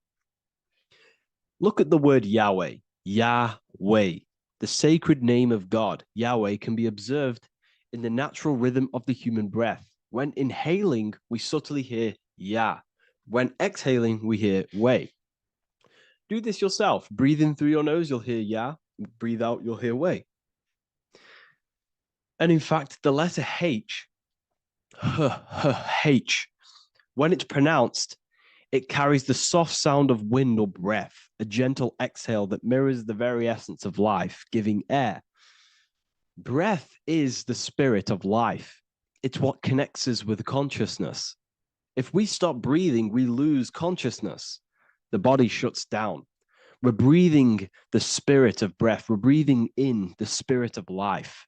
Look at the word Yahweh, Yahweh, the sacred name of God. Yahweh can be observed in the natural rhythm of the human breath. When inhaling, we subtly hear Yah. When exhaling, we hear Wei. Do this yourself. Breathe in through your nose, you'll hear Yah. Breathe out, you'll hear Wei. And in fact, the letter H, H, when it's pronounced, it carries the soft sound of wind or breath, a gentle exhale that mirrors the very essence of life, giving air. Breath is the spirit of life. It's what connects us with consciousness. If we stop breathing, we lose consciousness. The body shuts down. We're breathing the spirit of breath. We're breathing in the spirit of life.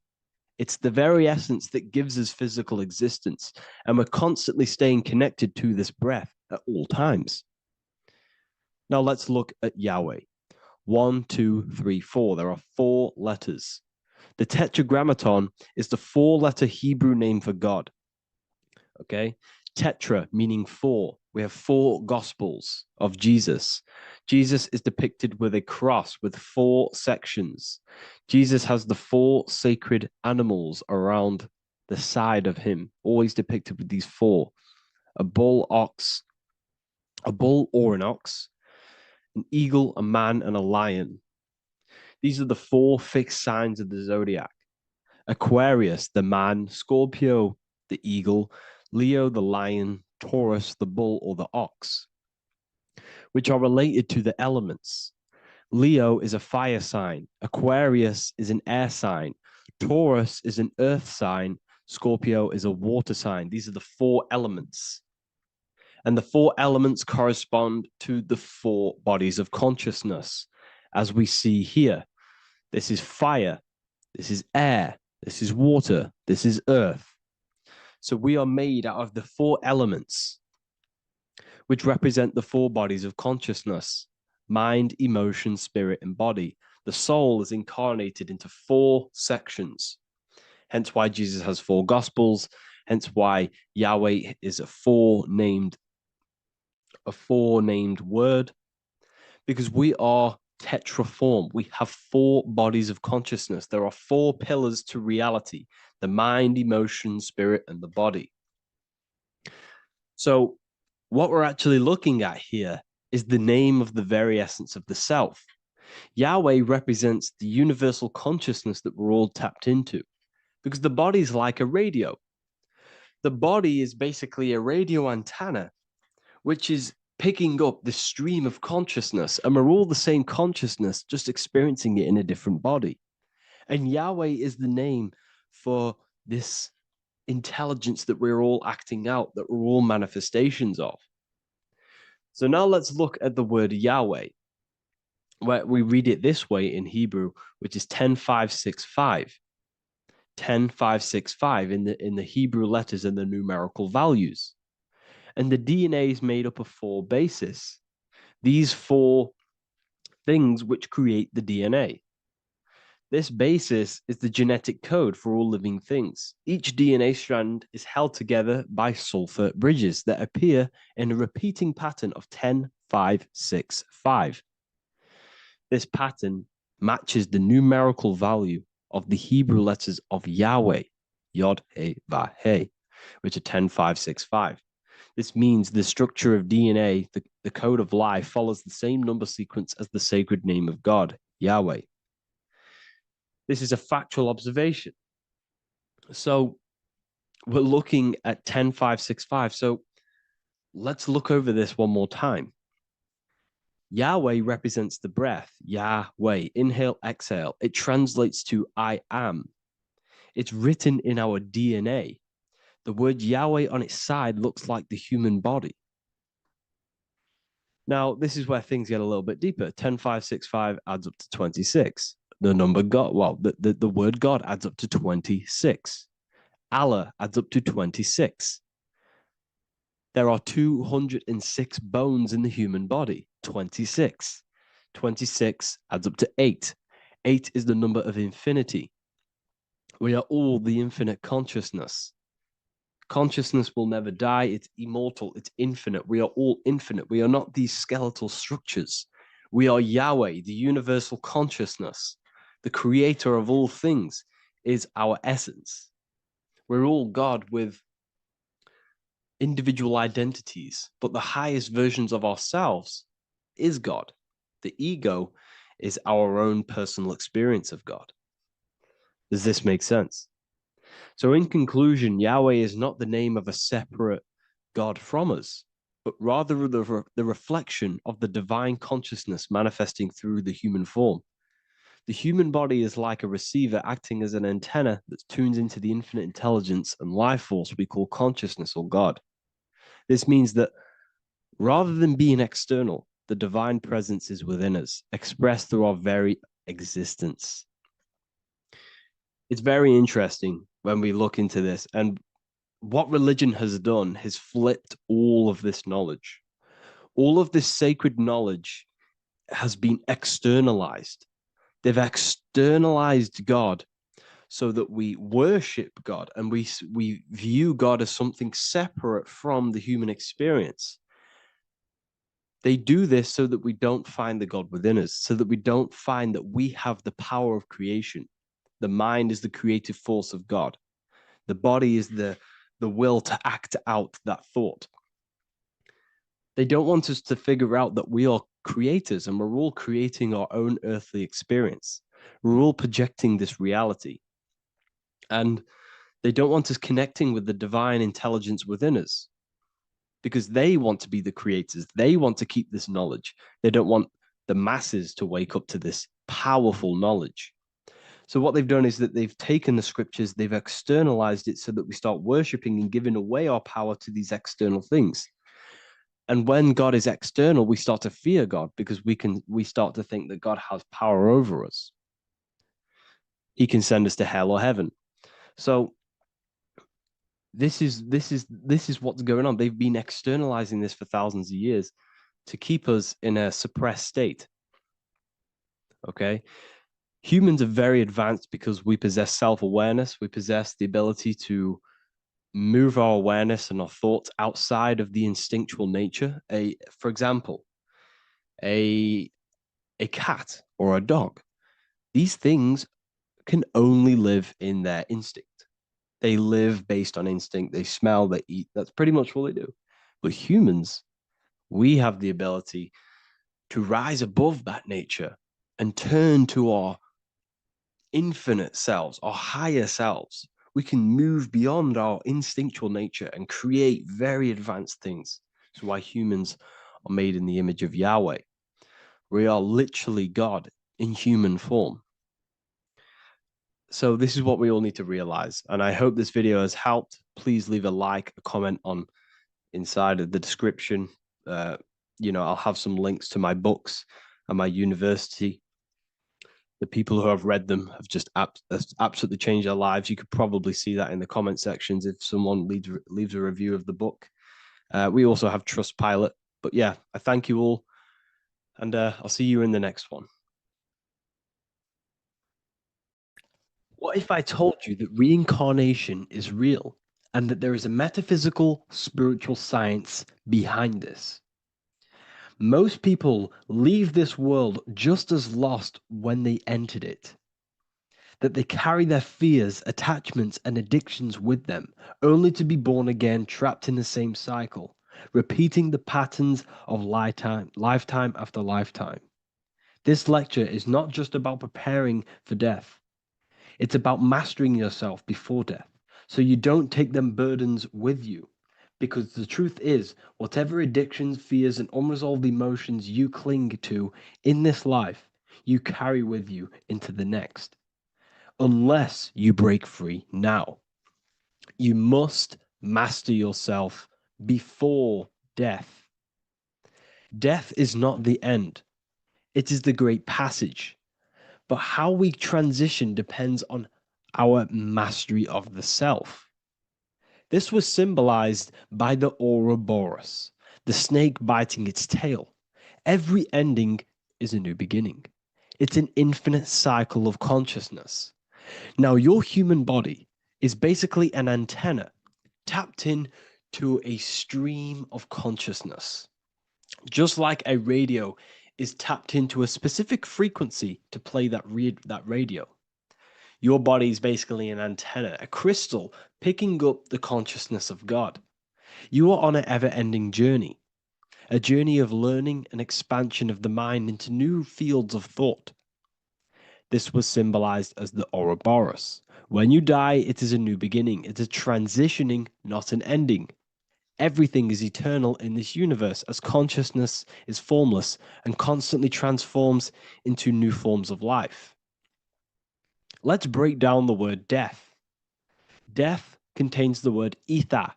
It's the very essence that gives us physical existence, and we're constantly staying connected to this breath at all times. Now let's look at Yahweh. 1, 2, 3, 4. There are 4 letters. The Tetragrammaton is the 4-letter Hebrew name for God. Okay? Tetra, meaning 4. We have 4 Gospels of Jesus. Jesus is depicted with a cross with 4 sections. Jesus has the 4 sacred animals around the side of him, always depicted with these four: a bull, ox, a bull or an ox, an eagle, a man, and a lion. These are the four fixed signs of the zodiac. Aquarius, the man; Scorpio, the eagle; Leo, the lion; Taurus, the bull or the ox, which are related to the elements. Leo is a fire sign, Aquarius is an air sign, Taurus is an earth sign, Scorpio is a water sign. These are the four elements. And the four elements correspond to the four bodies of consciousness, as we see here. This is fire, this is air, this is water, this is earth. So we are made out of the four elements, which represent the four bodies of consciousness: mind, emotion, spirit, and body. The soul is incarnated into four sections. Hence why Jesus has four gospels. Hence why Yahweh is a four-named word, because we are tetraform. We have four bodies of consciousness. There are four pillars to reality: the mind, emotion, spirit, and the body. So what we're actually looking at here is the name of the very essence of the self. Yahweh represents the universal consciousness that we're all tapped into, because the body is like a radio. The body is basically a radio antenna, which is picking up the stream of consciousness, and we're all the same consciousness, just experiencing it in a different body. And Yahweh is the name for this intelligence that we're all acting out, that we're all manifestations of. So now let's look at the word Yahweh, where we read it this way in Hebrew, which is 10565. 10565 in the Hebrew letters and the numerical values. And the DNA is made up of four bases. These four things which create the DNA. This basis is the genetic code for all living things. Each DNA strand is held together by sulfur bridges that appear in a repeating pattern of 10565. This pattern matches the numerical value of the Hebrew letters of Yahweh, Yod, He, Va, He, which are 10565. This means the structure of DNA, the code of life, follows the same number sequence as the sacred name of God, Yahweh. This is a factual observation. So we're looking at 10565. So let's look over this one more time. Yahweh represents the breath, Yahweh, inhale, exhale. It translates to I am. It's written in our DNA. The word Yahweh on its side looks like the human body. Now, this is where things get a little bit deeper. 10565 adds up to 26. The number God, well, the word God adds up to 26. Allah adds up to 26. There are 206 bones in the human body, 26. 26 adds up to 8. 8 is the number of infinity. We are all the infinite consciousness. Consciousness will never die. It's immortal. It's infinite. We are all infinite. We are not these skeletal structures. We are Yahweh, the universal consciousness. The creator of all things is our essence. We're all God with individual identities, but the highest versions of ourselves is God. The ego is our own personal experience of God. Does this make sense? So in conclusion, Yahweh is not the name of a separate God from us, but rather the reflection of the divine consciousness manifesting through the human form. The human body is like a receiver acting as an antenna that tunes into the infinite intelligence and life force we call consciousness or God. This means that rather than being external, the divine presence is within us, expressed through our very existence. It's very interesting when we look into this, and what religion has done has flipped all of this knowledge. All of this sacred knowledge has been externalized. They've externalized God so that we worship God and we view God as something separate from the human experience. They do this so that we don't find the God within us, so that we don't find that we have the power of creation. The mind is the creative force of God. The body is the will to act out that thought. They don't want us to figure out that we are creators and we're all creating our own earthly experience. We're all projecting this reality. And they don't want us connecting with the divine intelligence within us because they want to be the creators. They want to keep this knowledge. They don't want the masses to wake up to this powerful knowledge. So what they've done is that they've taken the scriptures, they've externalized it so that we start worshiping and giving away our power to these external things. And when God is external, we start to fear God because we start to think that God has power over us. He can send us to hell or heaven. So this is what's going on. They've been externalizing this for thousands of years to keep us in a suppressed state. Okay? Humans are very advanced because we possess self-awareness. We possess the ability to move our awareness and our thoughts outside of the instinctual nature. For example, a cat or a dog. These things can only live in their instinct. They live based on instinct. They smell, they eat. That's pretty much what they do. But humans, we have the ability to rise above that nature and turn to our infinite selves, our higher selves. We can move beyond our instinctual nature and create very advanced things. That's why humans are made in the image of Yahweh. We are literally God in human form. So this is what we all need to realize. And I hope this video has helped. Please leave a like, a comment on inside of the description. I'll have some links to my books and my university. The people who have read them have just absolutely changed their lives. You could probably see that in the comment sections if someone leaves a review of the book. We also have Trustpilot. But yeah, I thank you all. And I'll see you in the next one. What if I told you that reincarnation is real and that there is a metaphysical, spiritual science behind this? Most people leave this world just as lost when they entered it. That they carry their fears, attachments, and addictions with them, only to be born again trapped in the same cycle, repeating the patterns of lifetime after lifetime. This lecture is not just about preparing for death. It's about mastering yourself before death, so you don't take them burdens with you. Because the truth is, whatever addictions, fears, and unresolved emotions you cling to in this life, you carry with you into the next. Unless you break free now. You must master yourself before death. Death is not the end. It is the great passage. But how we transition depends on our mastery of the self. This was symbolized by the Ouroboros, the snake biting its tail. Every ending is a new beginning. It's an infinite cycle of consciousness. Now, your human body is basically an antenna tapped in to a stream of consciousness. Just like a radio is tapped into a specific frequency to play that radio. Your body is basically an antenna, a crystal picking up the consciousness of God. You are on an ever-ending journey, a journey of learning and expansion of the mind into new fields of thought. This was symbolized as the Ouroboros. When you die, it is a new beginning. It is transitioning, not an ending. Everything is eternal in this universe as consciousness is formless and constantly transforms into new forms of life. Let's break down the word death. Death contains the word ether.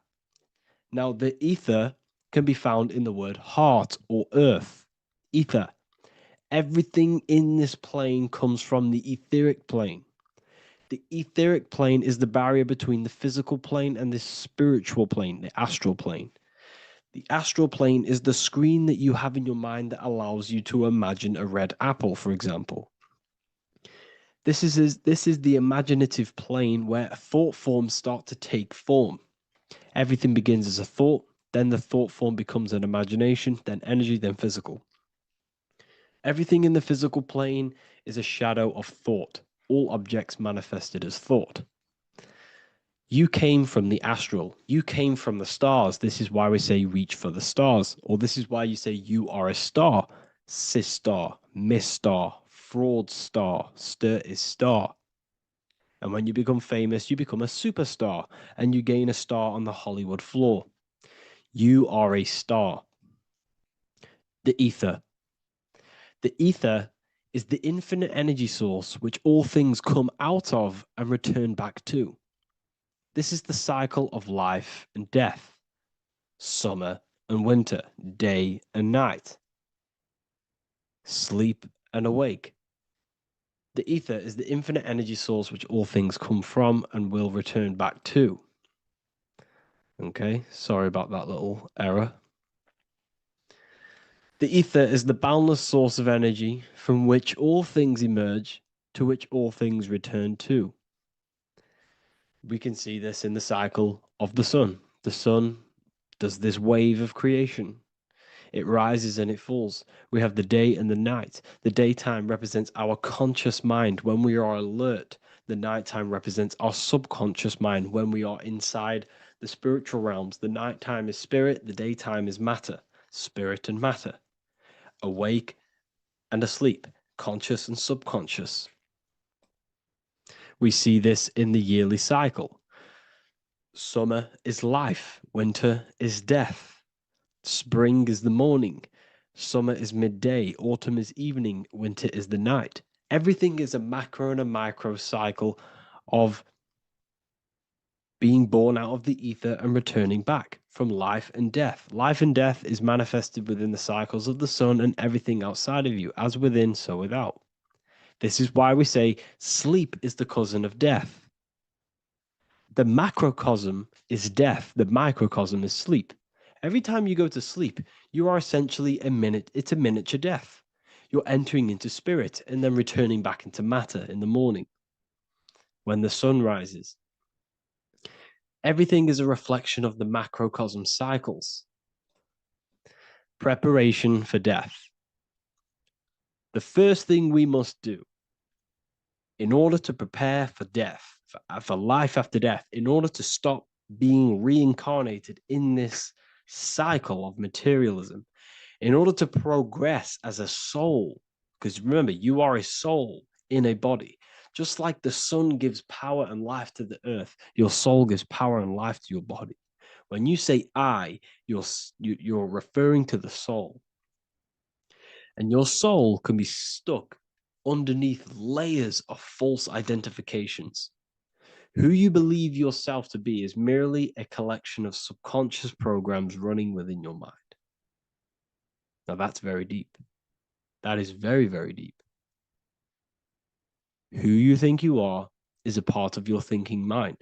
Now, the ether can be found in the word heart or earth. Ether. Everything in this plane comes from the etheric plane. The etheric plane is the barrier between the physical plane and the spiritual plane, the astral plane. The astral plane is the screen that you have in your mind that allows you to imagine a red apple, for example. This is the imaginative plane where thought forms start to take form. Everything begins as a thought, then the thought form becomes an imagination, then energy, then physical. Everything in the physical plane is a shadow of thought. All objects manifested as thought. You came from the astral. You came from the stars. This is why we say reach for the stars. Or this is why you say you are a star. Cis star, miss star, fraud star, stir is star. And when you become famous, you become a superstar and you gain a star on the Hollywood floor. You are a star. The ether. The ether is the infinite energy source which all things come out of and return back to. This is the cycle of life and death, summer and winter, day and night, sleep and awake. The ether is the infinite energy source which all things come from and will return back to. Okay, sorry about that little error. The ether is the boundless source of energy from which all things emerge, to which all things return to. We can see this in the cycle of the sun. The sun does this wave of creation. It rises and it falls. We have the day and the night. The daytime represents our conscious mind when we are alert. The nighttime represents our subconscious mind when we are inside the spiritual realms. The nighttime is spirit, the daytime is matter, spirit and matter, awake and asleep, conscious and subconscious. We see this in the yearly cycle. Summer is life, winter is death. Spring is the morning, summer is midday, autumn is evening, winter is the night. Everything is a macro and a micro cycle of being born out of the ether and returning back from life and death. Life and death is manifested within the cycles of the sun and everything outside of you, as within, so without. This is why we say sleep is the cousin of death. The macrocosm is death, the microcosm is sleep. Every time you go to sleep, you are essentially it's a miniature death. You're entering into spirit and then returning back into matter in the morning when the sun rises. Everything is a reflection of the macrocosm cycles. Preparation for death. The first thing we must do in order to prepare for death, for life after death, in order to stop being reincarnated in this cycle of materialism, in order to progress as a soul, because remember, you are a soul in a body. Just like the sun gives power and life to the earth, your soul gives power and life to your body. When you say I, you're referring to the soul. And your soul can be stuck underneath layers of false identifications. Who you believe yourself to be is merely a collection of subconscious programs running within your mind. Now that's very deep. That is very, very deep. Who you think you are is a part of your thinking mind.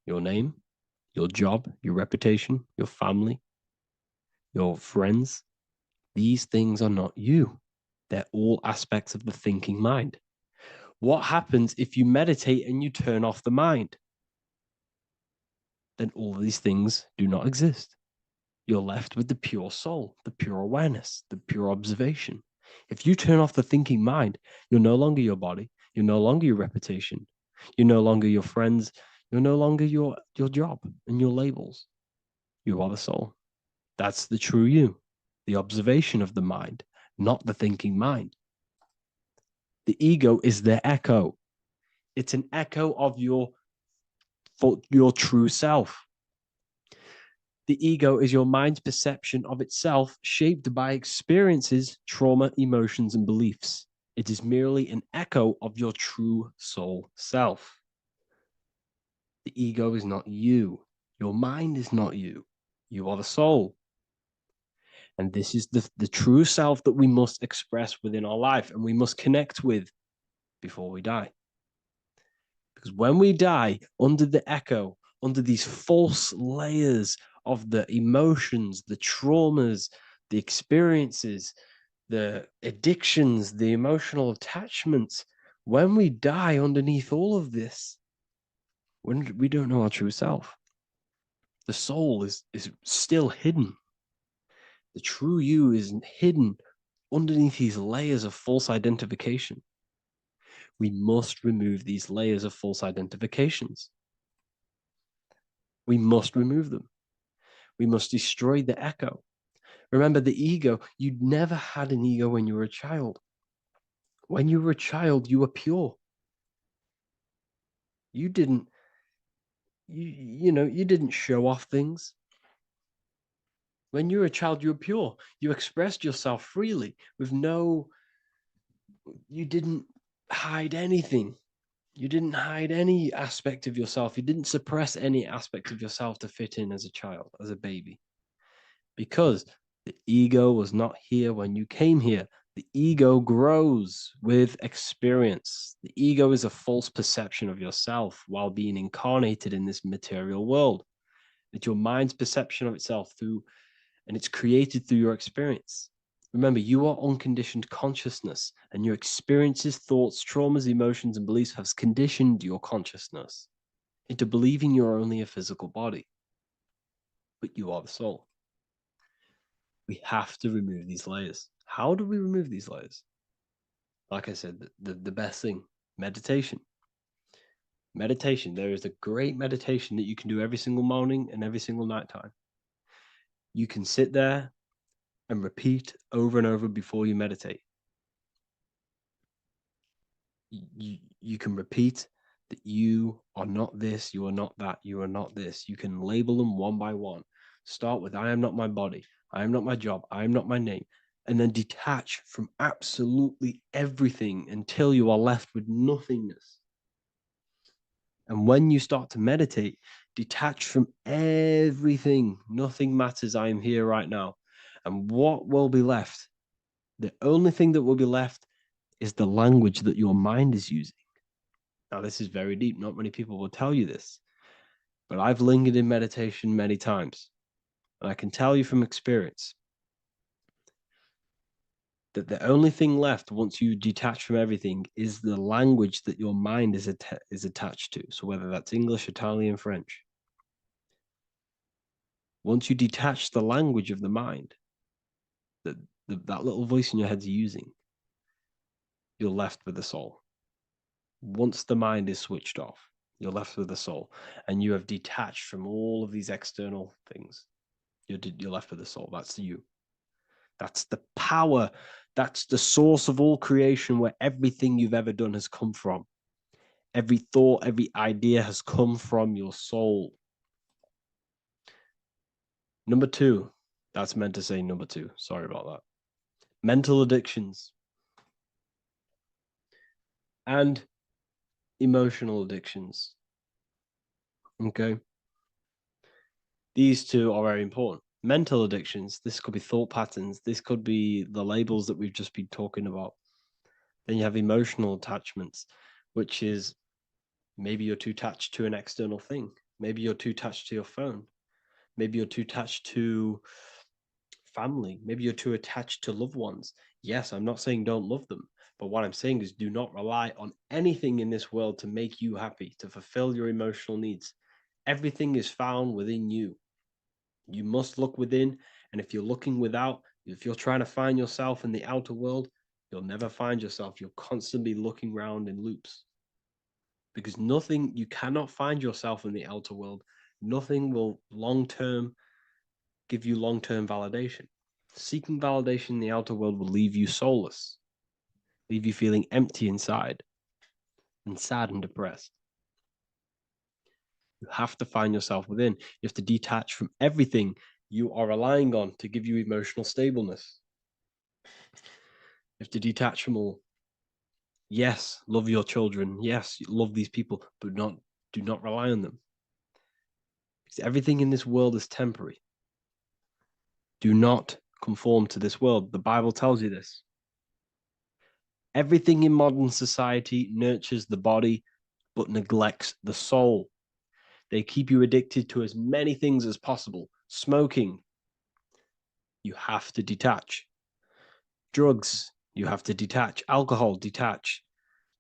Your name, your job, your reputation, your family, your friends. These things are not you. They're all aspects of the thinking mind. What happens if you meditate and you turn off the mind? Then all these things do not exist. You're left with the pure soul, the pure awareness, the pure observation. If you turn off the thinking mind, you're no longer your body, you're no longer your reputation, you're no longer your friends, you're no longer your job and your labels. You are the soul. That's the true you, the observation of the mind, not the thinking mind. The ego is the echo. It's an echo of your true self. The ego is your mind's perception of itself shaped by experiences, trauma, emotions, and beliefs. It is merely an echo of your true soul self. The ego is not you. Your mind is not you. You are the soul. And this is the true self that we must express within our life and we must connect with before we die. Because when we die under the echo, under these false layers of the emotions, the traumas, the experiences, the addictions, the emotional attachments, when we die underneath all of this, when we don't know our true self, the soul is still hidden. The true you is hidden underneath these layers of false identification. We must remove these layers of false identifications. We must remove them. We must destroy the echo. Remember, the ego, you never had an ego when you were a child. When you were a child, you were pure. You didn't, you didn't show off things. When you were a child, you were pure. You expressed yourself freely with you didn't hide anything. You didn't hide any aspect of yourself. You didn't suppress any aspect of yourself to fit in as a child, as a baby. Because the ego was not here when you came here. The ego grows with experience. The ego is a false perception of yourself while being incarnated in this material world. It's your mind's perception of itself and it's created through your experience. Remember, you are unconditioned consciousness, and your experiences, thoughts, traumas, emotions, and beliefs have conditioned your consciousness into believing you're only a physical body, but you are the soul. We have to remove these layers. How do we remove these layers? Like I said, the best thing, meditation. Meditation. There is a great meditation that you can do every single morning and every single nighttime. You can sit there and repeat over and over before you meditate. You can repeat that you are not this, you are not that, you are not this. You can label them one by one. Start with, I am not my body, I am not my job, I am not my name, and then detach from absolutely everything until you are left with nothingness. And when you start to meditate, detach from everything. Nothing matters. I am here right now. And what will be left? The only thing that will be left is the language that your mind is using. Now, this is very deep. Not many people will tell you this, but I've lingered in meditation many times. And I can tell you from experience that the only thing left once you detach from everything is the language that your mind is attached to. So whether that's English, Italian, French. Once you detach the language of the mind that that little voice in your head's using, you're left with the soul. Once the mind is switched off, you're left with the soul, and you have detached from all of these external things. You're left with the soul. That's you. That's the power. That's the source of all creation, where everything you've ever done has come from. Every thought, every idea has come from your soul. Number two, that's meant to say number two. Sorry about that. Mental addictions and emotional addictions. Okay. These two are very important. Mental addictions, this could be thought patterns. This could be the labels that we've just been talking about. Then you have emotional attachments, which is maybe you're too attached to an external thing. Maybe you're too attached to your phone. Maybe you're too attached to family. Maybe you're too attached to loved ones. Yes, I'm not saying don't love them, but what I'm saying is do not rely on anything in this world to make you happy, to fulfill your emotional needs. Everything is found within you. You must look within, and if you're looking without, if you're trying to find yourself in the outer world, you'll never find yourself. You'll constantly be looking around in loops. Because you cannot find yourself in the outer world. Nothing will give you long-term validation. Seeking validation in the outer world will leave you soulless, leave you feeling empty inside and sad and depressed. You have to find yourself within. You have to detach from everything you are relying on to give you emotional stableness. You have to detach from all. Yes, love your children. Yes, love these people, but do not rely on them. Because everything in this world is temporary. Do not conform to this world. The Bible tells you this. Everything in modern society nurtures the body, but neglects the soul. They keep you addicted to as many things as possible. Smoking, you have to detach. Drugs, you have to detach. Alcohol, detach.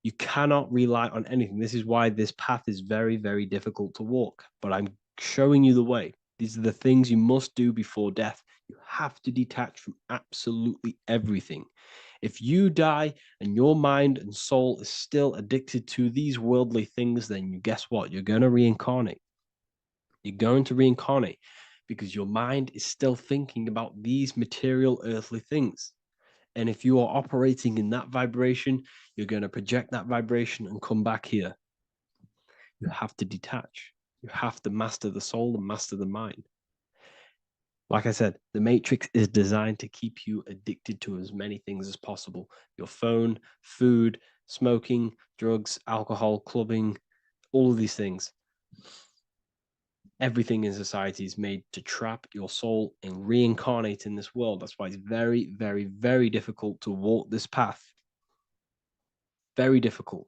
You cannot rely on anything. This is why this path is very, very difficult to walk. But I'm showing you the way. These are the things you must do before death. You have to detach from absolutely everything. If you die and your mind and soul is still addicted to these worldly things, then guess what? You're going to reincarnate. You're going to reincarnate because your mind is still thinking about these material earthly things. And if you are operating in that vibration, you're going to project that vibration and come back here. You have to detach. You have to master the soul and master the mind. Like I said, the matrix is designed to keep you addicted to as many things as possible. Your phone, food, smoking, drugs, alcohol, clubbing, all of these things. Everything in society is made to trap your soul and reincarnate in this world. That's why it's very, very, very difficult to walk this path. Very difficult.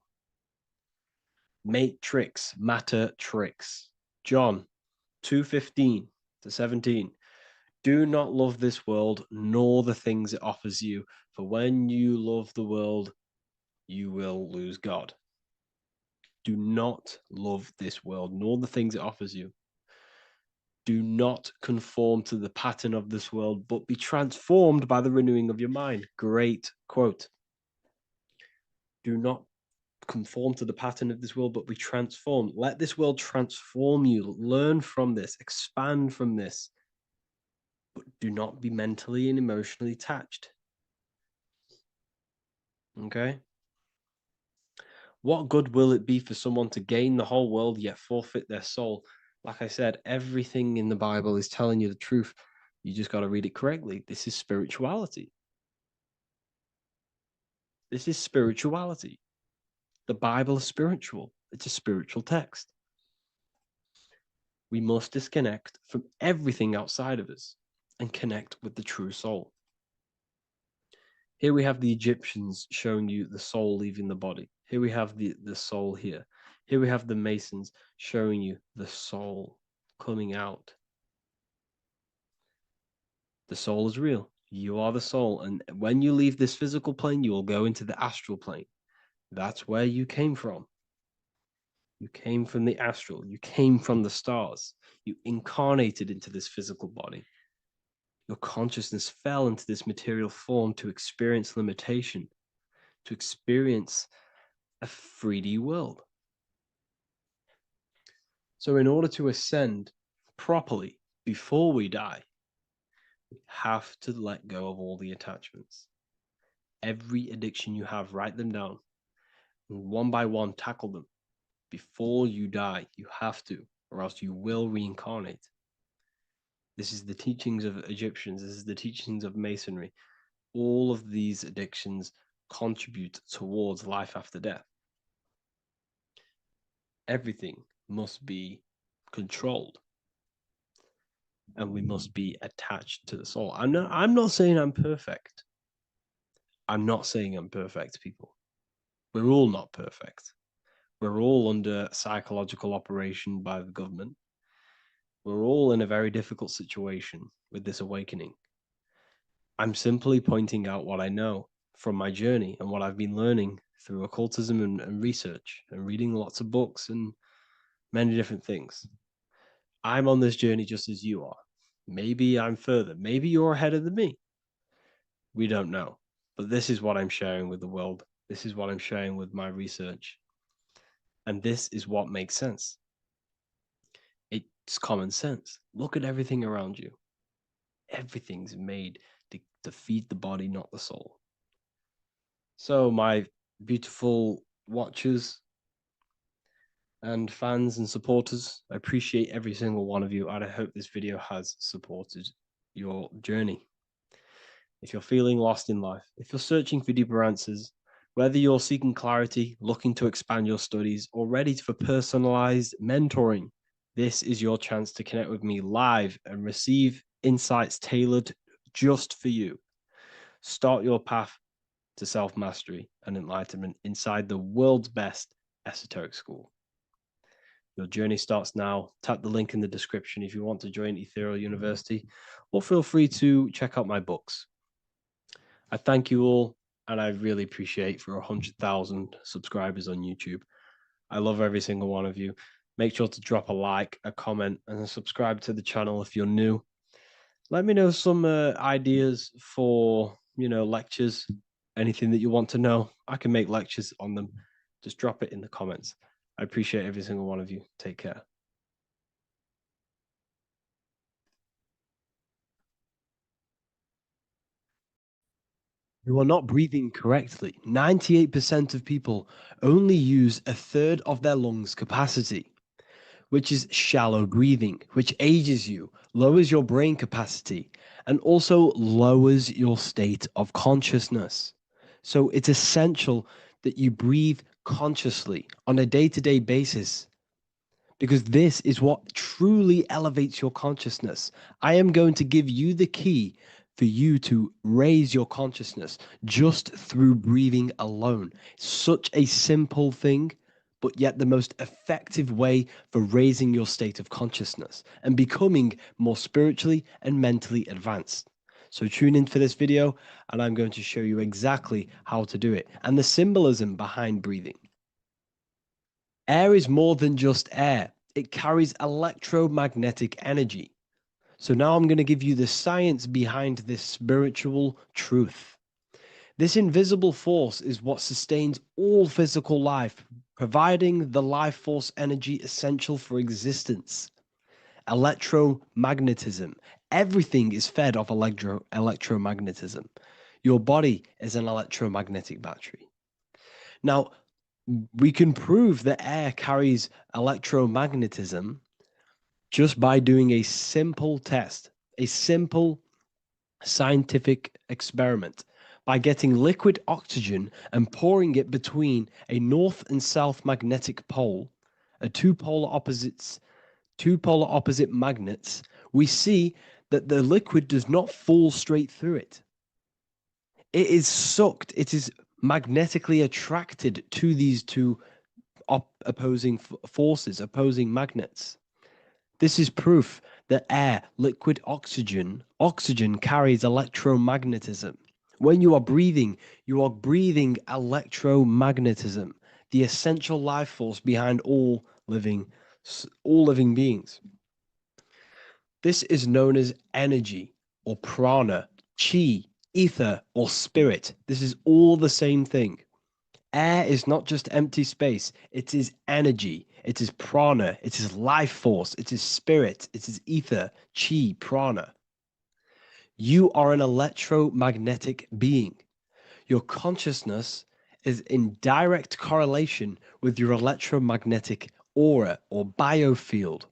Matrix, matter tricks. John 2:15 to 17. Do not love this world, nor the things it offers you. For when you love the world, you will lose God. Do not love this world, nor the things it offers you. Do not conform to the pattern of this world, but be transformed by the renewing of your mind. Great quote. Do not conform to the pattern of this world, but be transformed. Let this world transform you. Learn from this, expand from this, but do not be mentally and emotionally attached. Okay? What good will it be for someone to gain the whole world yet forfeit their soul? Like I said, everything in the Bible is telling you the truth. You just got to read it correctly. This is spirituality. This is spirituality. The Bible is spiritual. It's a spiritual text. We must disconnect from everything outside of us and connect with the true soul. Here we have the Egyptians showing you the soul leaving the body. Here we have the soul here. Here we have the Masons showing you the soul coming out. The soul is real. You are the soul. And when you leave this physical plane, you will go into the astral plane. That's where you came from. You came from the astral. You came from the stars. You incarnated into this physical body. Your consciousness fell into this material form to experience limitation, to experience a 3D world. So in order to ascend properly before we die, we have to let go of all the attachments. Every addiction you have, write them down. And one by one, tackle them. Before you die, you have to, or else you will reincarnate. This is the teachings of Egyptians. This is the teachings of Masonry. All of these addictions contribute towards life after death. Everything must be controlled, and we must be attached to the soul. I'm not saying I'm perfect. I'm not saying I'm perfect, people. We're all not perfect. We're all under psychological operation by the government. We're all in a very difficult situation with this awakening. I'm simply pointing out what I know from my journey and what I've been learning through occultism and research and reading lots of books and many different things. I'm on this journey just as you are. Maybe I'm further. Maybe you're ahead of me. We don't know. But this is what I'm sharing with the world. This is what I'm sharing with my research. And this is what makes sense. It's common sense. Look at everything around you. Everything's made to feed the body, not the soul. So, my beautiful watchers and fans and supporters, I appreciate every single one of you, and I hope this video has supported your journey. If you're feeling lost in life, if you're searching for deeper answers, whether you're seeking clarity, looking to expand your studies, or ready for personalized mentoring, this is your chance to connect with me live and receive insights tailored just for you. Start your path to self-mastery and enlightenment inside the world's best esoteric school. Your journey starts now. Tap the link in the description if you want to join Ethereal University, or feel free to check out my books. I thank you all, and I really appreciate for 100,000 subscribers on YouTube. I love every single one of you. Make sure to drop a like, a comment, and subscribe to the channel if you're new. Let me know some ideas for, lectures, anything that you want to know. I can make lectures on them. Just drop it in the comments. I appreciate every single one of you. Take care. You are not breathing correctly. 98% of people only use a third of their lungs capacity, which is shallow breathing, which ages you, lowers your brain capacity, and also lowers your state of consciousness. So it's essential that you breathe consciously on a day-to-day basis, because this is what truly elevates your consciousness. I am going to give you the key for you to raise your consciousness just through breathing alone. Such a simple thing, but yet the most effective way for raising your state of consciousness and becoming more spiritually and mentally advanced. So tune in for this video, and I'm going to show you exactly how to do it and the symbolism behind breathing. Air is more than just air. It carries electromagnetic energy. So now I'm going to give you the science behind this spiritual truth. This invisible force is what sustains all physical life, providing the life force energy essential for existence. Electromagnetism. Everything is fed off electromagnetism. Your body is an electromagnetic battery. Now, we can prove that air carries electromagnetism just by doing a simple test, a simple scientific experiment, by getting liquid oxygen and pouring it between a north and south magnetic pole, two polar opposite magnets. We see that the liquid does not fall straight through it. It is sucked, it is magnetically attracted to these two opposing forces, opposing magnets. This is proof that air, liquid oxygen carries electromagnetism. When you are breathing electromagnetism, the essential life force behind all living beings. This is known as energy or prana, chi, ether, or spirit. This is all the same thing. Air is not just empty space, it is energy, it is prana, it is life force, it is spirit, it is ether, chi, prana. You are an electromagnetic being. Your consciousness is in direct correlation with your electromagnetic aura or biofield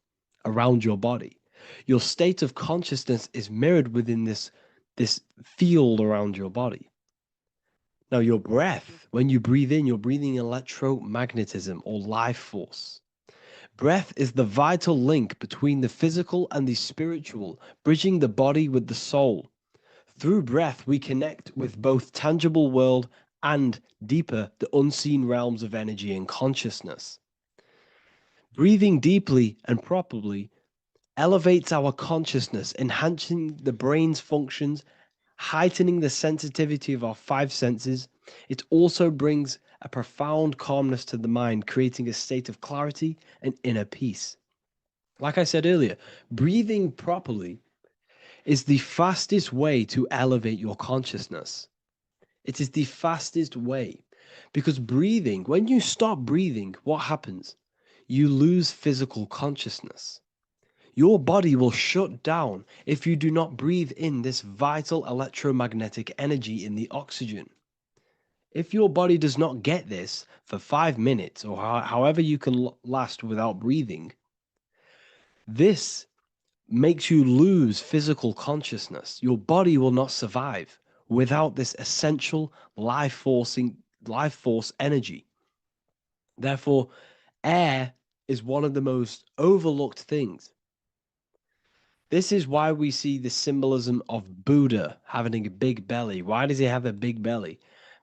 around your body. Your state of consciousness is mirrored within this field around your body. Now, your breath, when you breathe in, you're breathing electromagnetism or life force. Breath is the vital link between the physical and the spiritual, bridging the body with the soul. Through breath, we connect with both tangible world and deeper, the unseen realms of energy and consciousness. Breathing deeply and properly elevates our consciousness, enhancing the brain's functions, heightening the sensitivity of our five senses. It also brings a profound calmness to the mind, creating a state of clarity and inner peace. Like I said earlier, breathing properly is the fastest way to elevate your consciousness. It is the fastest way because breathing, when you stop breathing, what happens? You lose physical consciousness. Your body will shut down if you do not breathe in this vital electromagnetic energy in the oxygen. If your body does not get this for 5 minutes or however you can last without breathing, this makes you lose physical consciousness. Your body will not survive without this essential life force energy. Therefore, air is one of the most overlooked things. This is why we see the symbolism of Buddha having a big belly. Why does he have a big belly?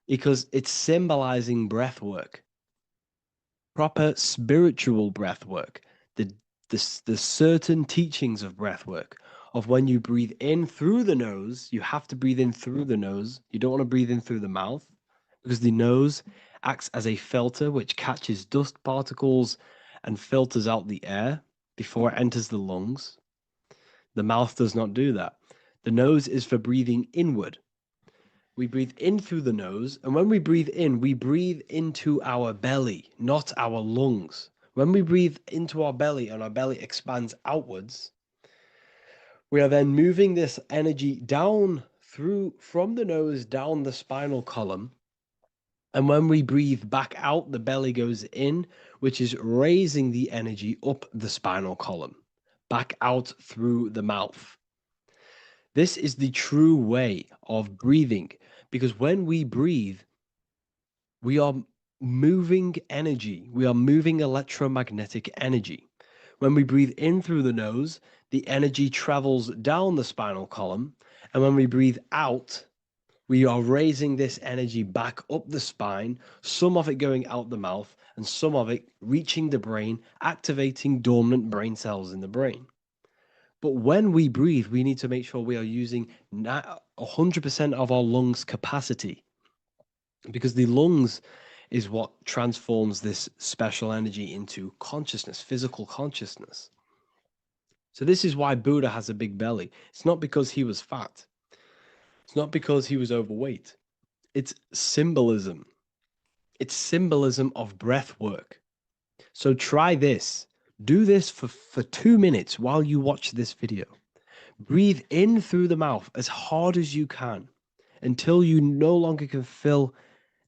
Because it's symbolizing breath work, proper spiritual breath work, the certain teachings of breath work, of when you breathe in through the nose, you have to breathe in through the nose. You don't want to breathe in through the mouth because the nose acts as a filter which catches dust particles and filters out the air before it enters the lungs. The mouth does not do that. The nose is for breathing inward. We breathe in through the nose, and when we breathe in, we breathe into our belly, not our lungs. When we breathe into our belly and our belly expands outwards, we are then moving this energy down from the nose down the spinal column. And when we breathe back out, the belly goes in, which is raising the energy up the spinal column, back out through the mouth. This is the true way of breathing, because when we breathe, we are moving energy. We are moving electromagnetic energy. When we breathe in through the nose, the energy travels down the spinal column. And when we breathe out, we are raising this energy back up the spine, some of it going out the mouth, and some of it reaching the brain, activating dormant brain cells in the brain. But when we breathe, we need to make sure we are using 100% of our lungs' capacity, because the lungs is what transforms this special energy into consciousness, physical consciousness. So this is why Buddha has a big belly. It's not because he was fat. It's not because he was overweight. It's symbolism. It's symbolism of breath work. So try this. Do this for 2 minutes while you watch this video. Breathe in through the mouth as hard as you can until you no longer can fill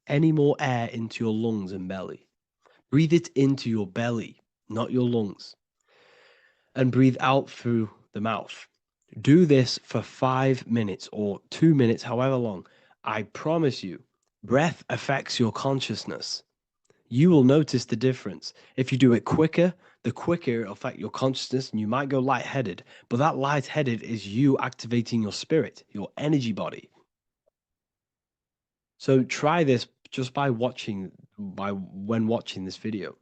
any more air into your lungs and belly. Breathe it into your belly, not your lungs. And breathe out through the mouth. Do this for 5 minutes or 2 minutes, however long. I promise you, breath affects your consciousness. You will notice the difference. If you do it quicker, the quicker it'll affect your consciousness, and you might go lightheaded. But that lightheaded is you activating your spirit, your energy body. So try this just when watching this video.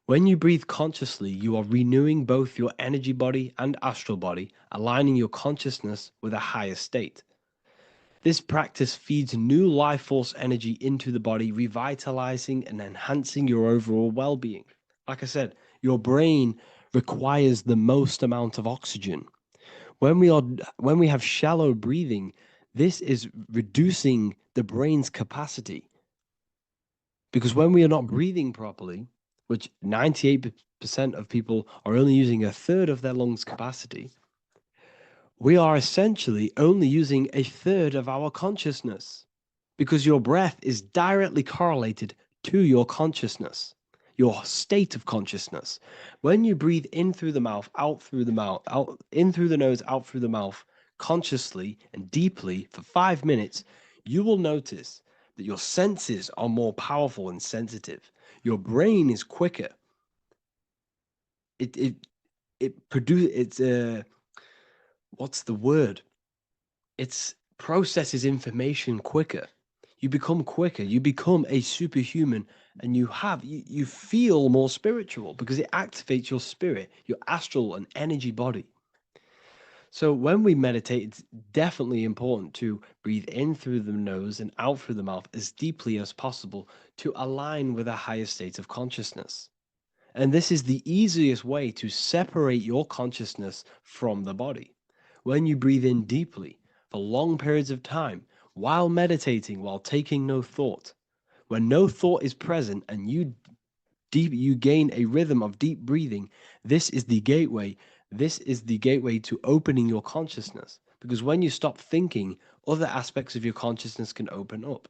When you breathe consciously, you are renewing both your energy body and astral body, aligning your consciousness with a higher state. This practice feeds new life force energy into the body, revitalizing and enhancing your overall well-being. Like I said, your brain requires the most amount of oxygen. When we have shallow breathing, this is reducing the brain's capacity. Because when we are not breathing properly, which 98% of people are only using a third of their lungs capacity, we are essentially only using a third of our consciousness, because your breath is directly correlated to your consciousness, your state of consciousness. When you breathe in through the mouth, out through the mouth, out in through the nose, out through the mouth, consciously and deeply for 5 minutes, you will notice that your senses are more powerful and sensitive. Your brain is quicker. What's the word? It processes information quicker. You become quicker. You become a superhuman, and you feel more spiritual because it activates your spirit, your astral and energy body. So when we meditate, it's definitely important to breathe in through the nose and out through the mouth as deeply as possible to align with a higher state of consciousness. And this is the easiest way to separate your consciousness from the body. When you breathe in deeply for long periods of time, while meditating, while taking no thought, when no thought is present and you gain a rhythm of deep breathing, this is the gateway. This is the gateway to opening your consciousness. Because when you stop thinking, other aspects of your consciousness can open up.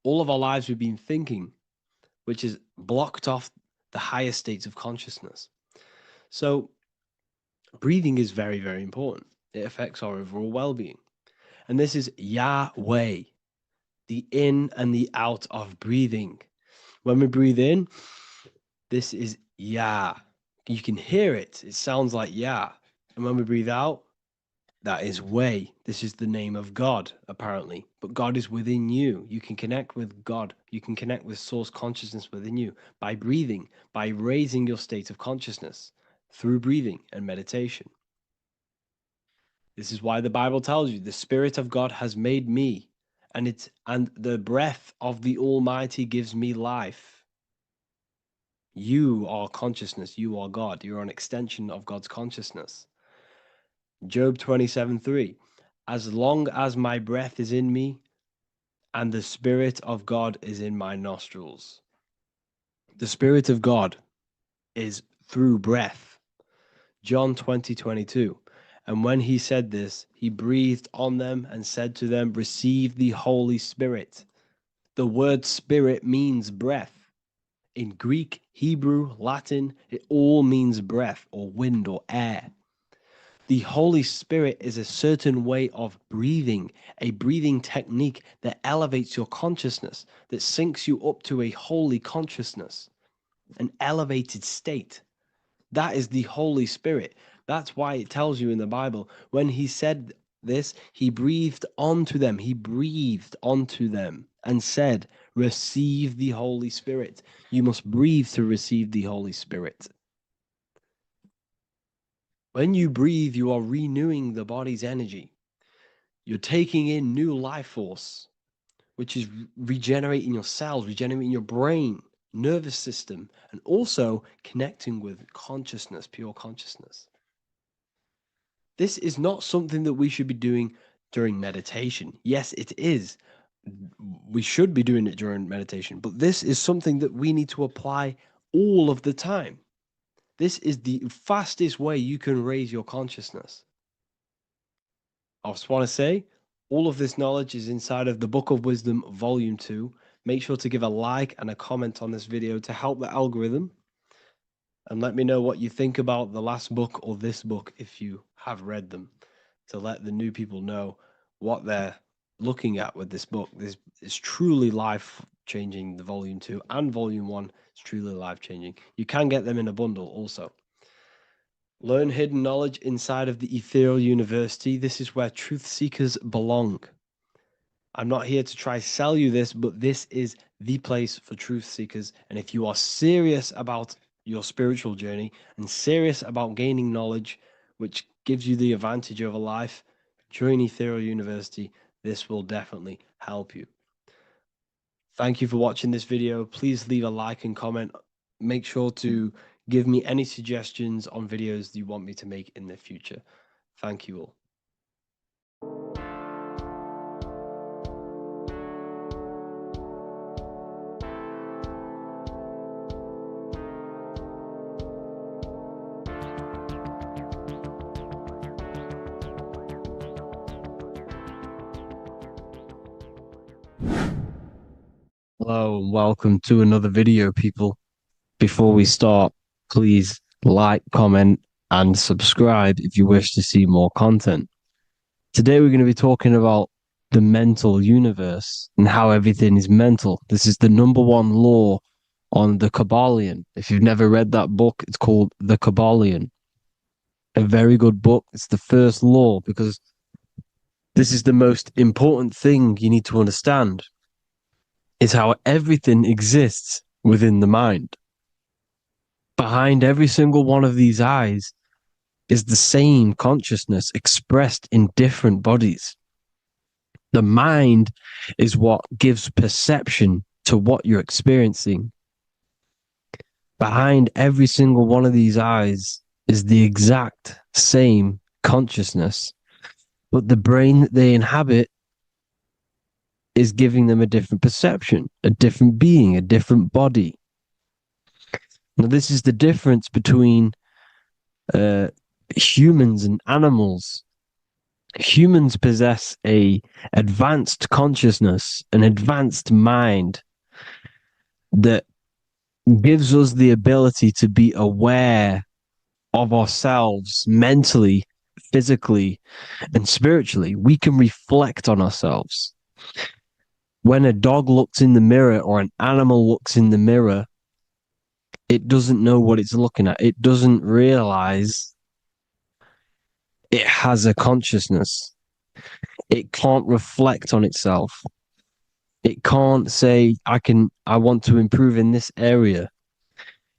All of our lives we've been thinking, which is blocked off the higher states of consciousness. So breathing is very, very important. It affects our overall well-being. And this is Yahweh, the in and the out of breathing. When we breathe in, this is Yah. You can hear it. It sounds like Yah. And when we breathe out, that is Way. This is the name of God, apparently. But God is within you. You can connect with God. You can connect with source consciousness within you by breathing, by raising your state of consciousness through breathing and meditation. This is why the Bible tells you the Spirit of God has made me, and the breath of the Almighty gives me life. You are consciousness. You are God. You're an extension of God's consciousness. Job 27:3. As long as my breath is in me and the Spirit of God is in my nostrils. The Spirit of God is through breath. John 20:22. And when he said this, he breathed on them and said to them, "Receive the Holy Spirit." The word spirit means breath. In Greek, Hebrew, Latin, it all means breath or wind or air. The Holy Spirit is a certain way of breathing, a breathing technique that elevates your consciousness, that syncs you up to a holy consciousness, an elevated state. That is the Holy Spirit. That's why it tells you in the Bible, when he said this, he breathed onto them. He breathed onto them and said, "Receive the Holy Spirit." You must breathe to receive the Holy Spirit. When you breathe, you are renewing the body's energy. You're taking in new life force, which is regenerating your cells, regenerating your brain, nervous system, and also connecting with consciousness, pure consciousness. This is not something that we should be doing during meditation. Yes, it is. We should be doing it during meditation, but this is something that we need to apply all of the time. This is the fastest way you can raise your consciousness. I just want to say, all of this knowledge is inside of the Book of Wisdom, Volume 2. Make sure to give a like and a comment on this video to help the algorithm. And let me know what you think about the last book or this book if you have read them, to let the new people know what they're looking at with this book. This is truly life-changing, the Volume 2 and Volume 1 is truly life-changing. You can get them in a bundle also. Learn hidden knowledge inside of the Ethereal University. This is where truth seekers belong. I'm not here to try sell you this, but this is the place for truth seekers. And if you are serious about your spiritual journey and serious about gaining knowledge, which gives you the advantage over life, join Ethereal University. This will definitely help you. Thank you for watching this video. Please leave a like and comment. Make sure to give me any suggestions on videos you want me to make in the future. Thank you all. Hello and welcome to another video, people. Before we start, please like, comment, and subscribe if you wish to see more content. Today we're going to be talking about the mental universe and how everything is mental. This is the #1 law on the Kabbalion. If you've never read that book, it's called The Kabbalion. A very good book. It's the first law because this is the most important thing you need to understand, is how everything exists within the mind. Behind every single one of these eyes is the same consciousness expressed in different bodies. The mind is what gives perception to what you're experiencing. Behind every single one of these eyes is the exact same consciousness, but the brain that they inhabit is giving them a different perception, a different being, a different body. Now, this is the difference between humans and animals. Humans possess a advanced consciousness, an advanced mind that gives us the ability to be aware of ourselves mentally, physically, and spiritually. We can reflect on ourselves. When a dog looks in the mirror or an animal looks in the mirror, it doesn't know what it's looking at. It doesn't realize it has a consciousness. It can't reflect on itself. It can't say, I want to improve in this area.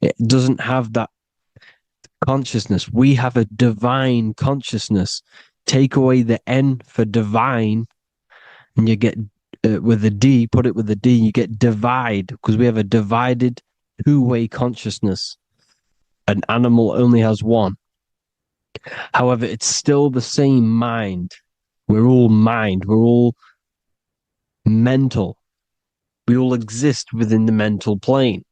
It doesn't have that consciousness. We have a divine consciousness. Take away the N for divine, and you get with a D, put it with a D, you get divide, because we have a divided two-way consciousness. An animal only has one. However, it's still the same mind. We're all mind. We're all mental. We all exist within the mental plane.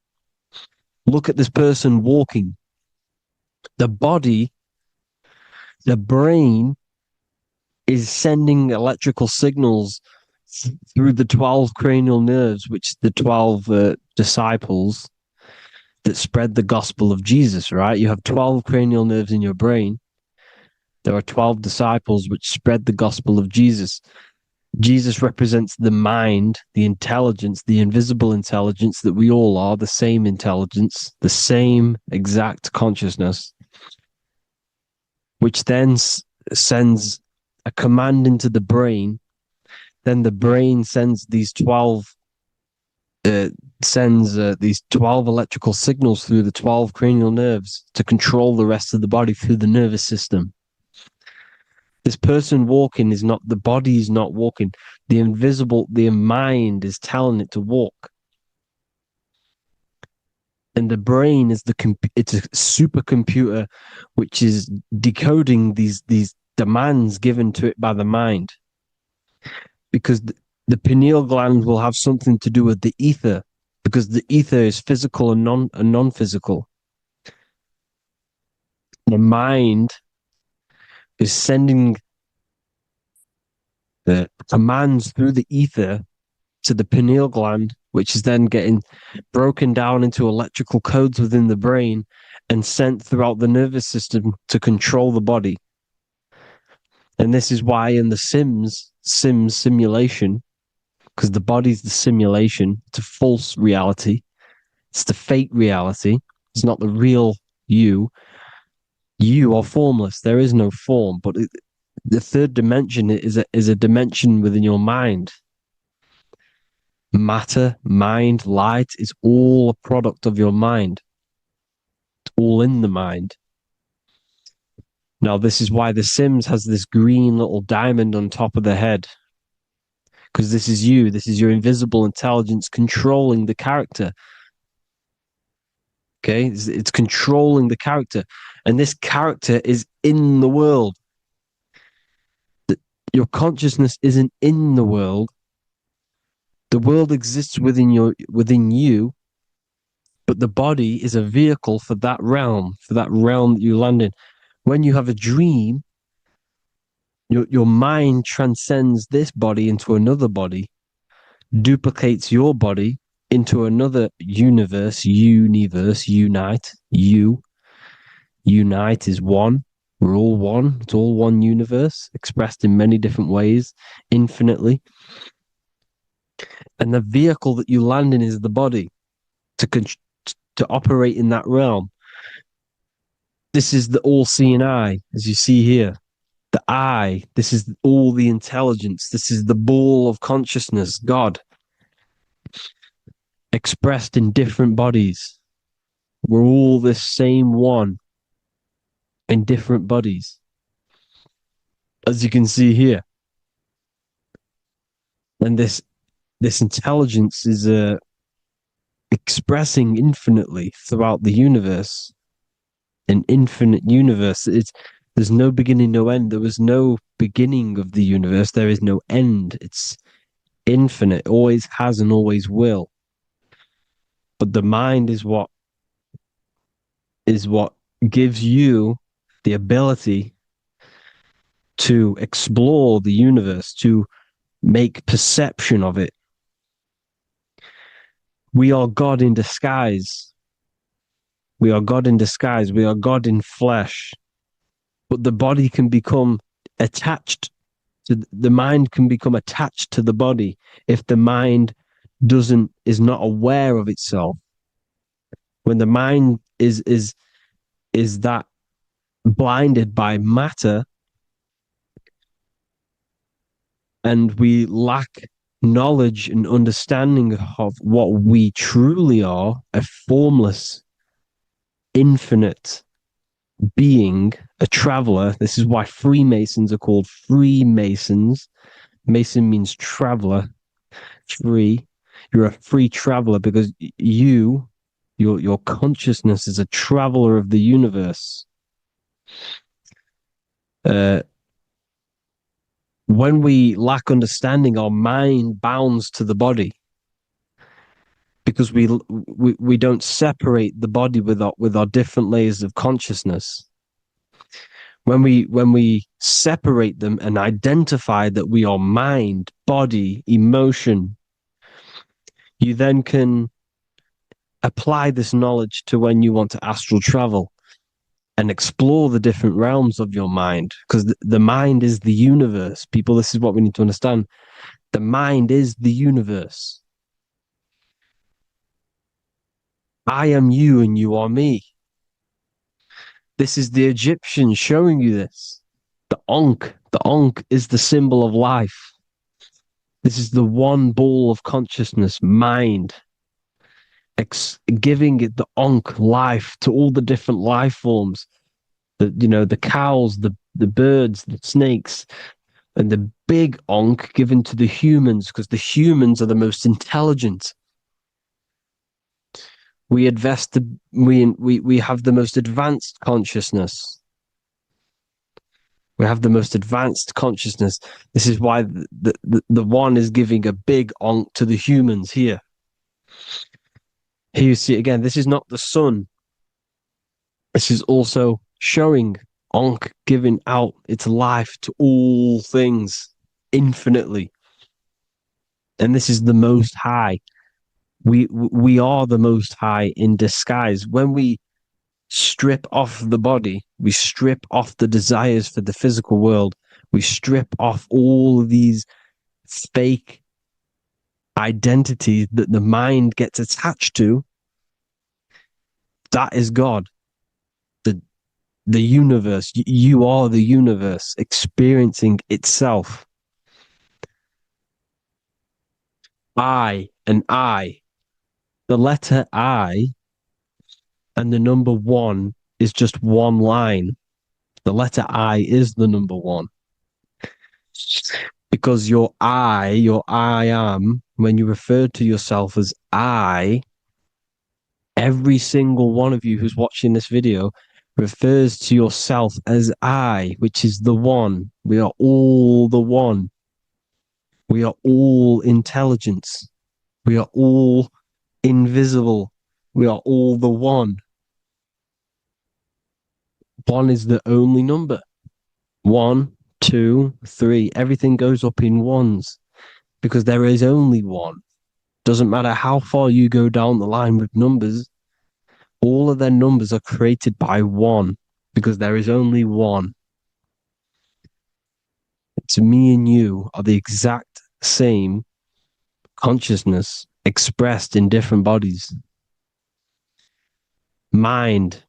Look at this person walking. The body the brain is sending electrical signals through the 12 cranial nerves, which the 12 disciples that spread the gospel of Jesus, right? You have 12 cranial nerves in your brain. There are 12 disciples which spread the gospel of Jesus. Jesus represents the mind, the intelligence, the invisible intelligence that we all are, the same intelligence, the same exact consciousness, which then sends a command into the brain. Then the brain sends these 12 these 12 electrical signals through the 12 cranial nerves to control the rest of the body through the nervous system. This person walking is not, the body is not walking. The mind is telling it to walk. And the brain is it's a supercomputer which is decoding these demands given to it by the mind. Because the pineal gland will have something to do with the ether, because the ether is physical and non-physical. The mind is sending the commands through the ether to the pineal gland, which is then getting broken down into electrical codes within the brain and sent throughout the nervous system to control the body. And this is why in the Sims simulation, because the body's the simulation, it's a false reality. It's the fake reality. It's not the real you. You are formless. There is no form. But the third dimension is a dimension within your mind. Matter, mind, light is all a product of your mind. It's all in the mind. Now, this is why the Sims has this green little diamond on top of the head. Because this is you. This is your invisible intelligence controlling the character. Okay? It's controlling the character. And this character is in the world. Your consciousness isn't in the world. The world exists within you, but the body is a vehicle for that realm that you land in. When you have a dream, your mind transcends this body into another body, duplicates your body into another unite. Unite is one. We're all one. It's all one universe, expressed in many different ways, infinitely. And the vehicle that you land in is the body to operate in that realm. This is the all-seeing eye, as you see here. The eye, this is all the intelligence. This is the ball of consciousness, God, expressed in different bodies. We're all this same one in different bodies, as you can see here. And this intelligence is expressing infinitely throughout the universe. An infinite universe. There's no beginning, no end. There was no beginning of the universe. There is no end. It's infinite. Always has and always will. But the mind is what gives you the ability to explore the universe, to make perception of it. We are God in disguise. We are God in disguise. We are God in flesh. But the body can become attached to the mind, can become attached to the body if the mind is not aware of itself. When the mind is that blinded by matter, and we lack knowledge and understanding of what we truly are, a formless, infinite being, a traveler. This is why Freemasons are called Freemasons. Mason means traveler. Free. You're a free traveler because your consciousness is a traveler of the universe. When we lack understanding, our mind bounds to the body because we don't separate the body with our different layers of consciousness. When we separate them and identify that we are mind, body, emotion, you then can apply this knowledge to when you want to astral travel and explore the different realms of your mind, because the mind is the universe. People, this is what we need to understand. The mind is the universe. I am you and you are me. This is the Egyptians showing you this. The Ankh is the symbol of life. This is the one ball of consciousness, mind, giving it the Ankh life to all the different life forms. The cows, the birds, the snakes, and the big Ankh given to the humans, because the humans are the most intelligent. We have the most advanced consciousness. We have the most advanced consciousness. This is why the one is giving a big Ankh to the humans here. Here you see again, this is not the sun. This is also showing Ankh giving out its life to all things infinitely. And this is the most high. We are the most high in disguise. When we strip off the body, we strip off the desires for the physical world, we strip off all of these fake identities that the mind gets attached to. That is God. The universe. You are the universe experiencing itself. I and I. The letter I and the number one is just one line. The letter I is the number one. Because your I am, when you refer to yourself as I, every single one of you who's watching this video refers to yourself as I, which is the one. We are all the one. We are all intelligence. We are all invisible. We are all the one. One is the only number. 1, 2, 3. Everything goes up in ones because there is only one. Doesn't matter how far you go down the line with numbers, all of their numbers are created by one because there is only one. To me and you are the exact same consciousness expressed in different bodies. Mind,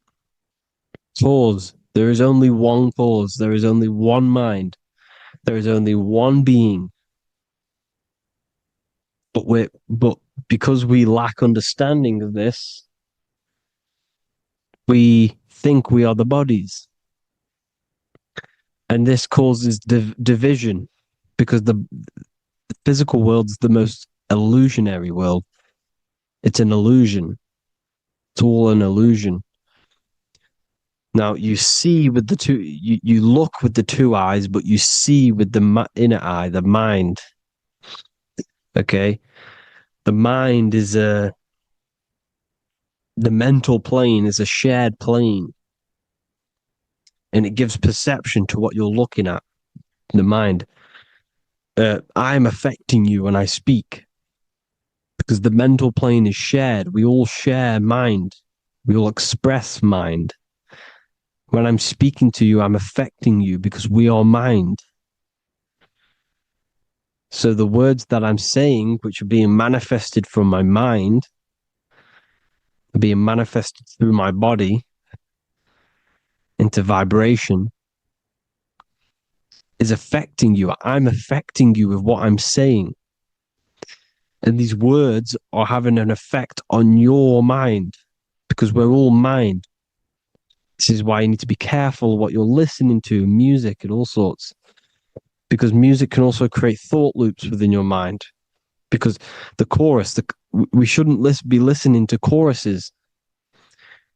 cause. There is only one cause. There is only one mind. There is only one being. But because we lack understanding of this, we think we are the bodies. And this causes division because the physical world is the most illusionary world. It's an illusion. It's all an illusion. Now you see with the two, you look with the two eyes, but you see with the inner eye, the mind. Okay, the mind is the mental plane is a shared plane, and it gives perception to what you're looking at. The mind. I'm affecting you when I speak because the mental plane is shared. We all share mind. We all express mind. When I'm speaking to you, I'm affecting you because we are mind. So the words that I'm saying, which are being manifested from my mind, are being manifested through my body into vibration, is affecting you. I'm affecting you with what I'm saying. And these words are having an effect on your mind because we're all mind. This is why you need to be careful what you're listening to, music and all sorts. Because music can also create thought loops within your mind. Because the chorus, we shouldn't be listening to choruses.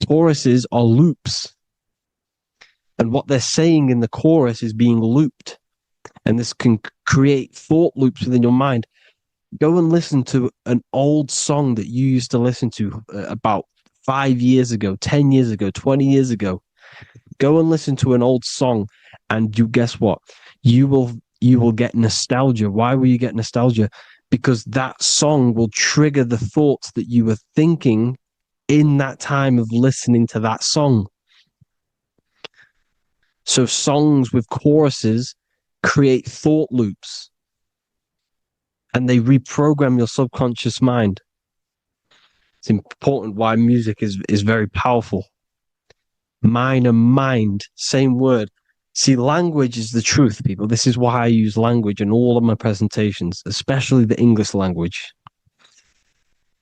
Choruses are loops. And what they're saying in the chorus is being looped. And this can create thought loops within your mind. Go and listen to an old song that you used to listen to about 5 years ago, 10 years ago, 20 years ago. Go and listen to an old song, and you guess what? You will get nostalgia. Why will you get nostalgia? Because that song will trigger the thoughts that you were thinking in that time of listening to that song. So songs with choruses create thought loops, and they reprogram your subconscious mind. It's important why music is very powerful. Mind and mind, same word. See, language is the truth, people. This is why I use language in all of my presentations, especially the English language.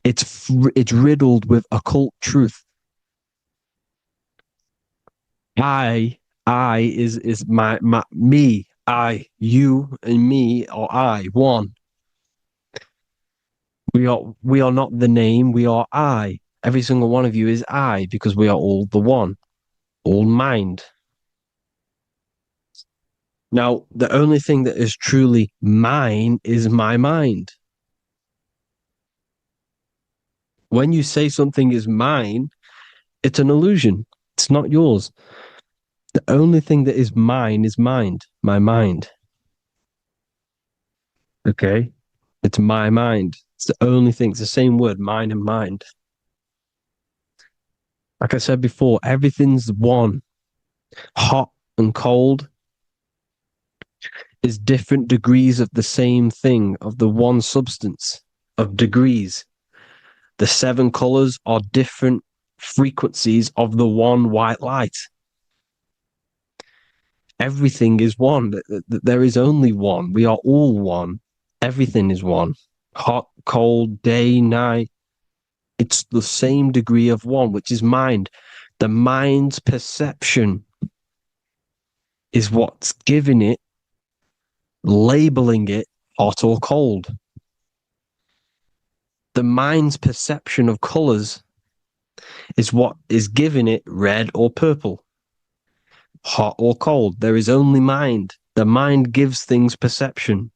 It's riddled with occult truth. I is my me, I, you, and me, or I, one. We are not the name, we are I. Every single one of you is I, because we are all the one, all mind. Now, the only thing that is truly mine is my mind. When you say something is mine, it's an illusion. It's not yours. The only thing that is mine is mind, my mind. Okay? It's my mind. It's the only thing. It's the same word, mind and mind. Like I said before, everything's one. Hot and cold is different degrees of the same thing, of the one substance, of degrees. The 7 colors are different frequencies of the one white light. Everything is one. There is only one. We are all one. Everything is one. Hot, cold, day, night. It's the same degree of one, which is mind. The mind's perception is what's giving it, labeling it hot or cold. The mind's perception of colors is what is giving it red or purple, hot or cold. There is only mind. The mind gives things perception.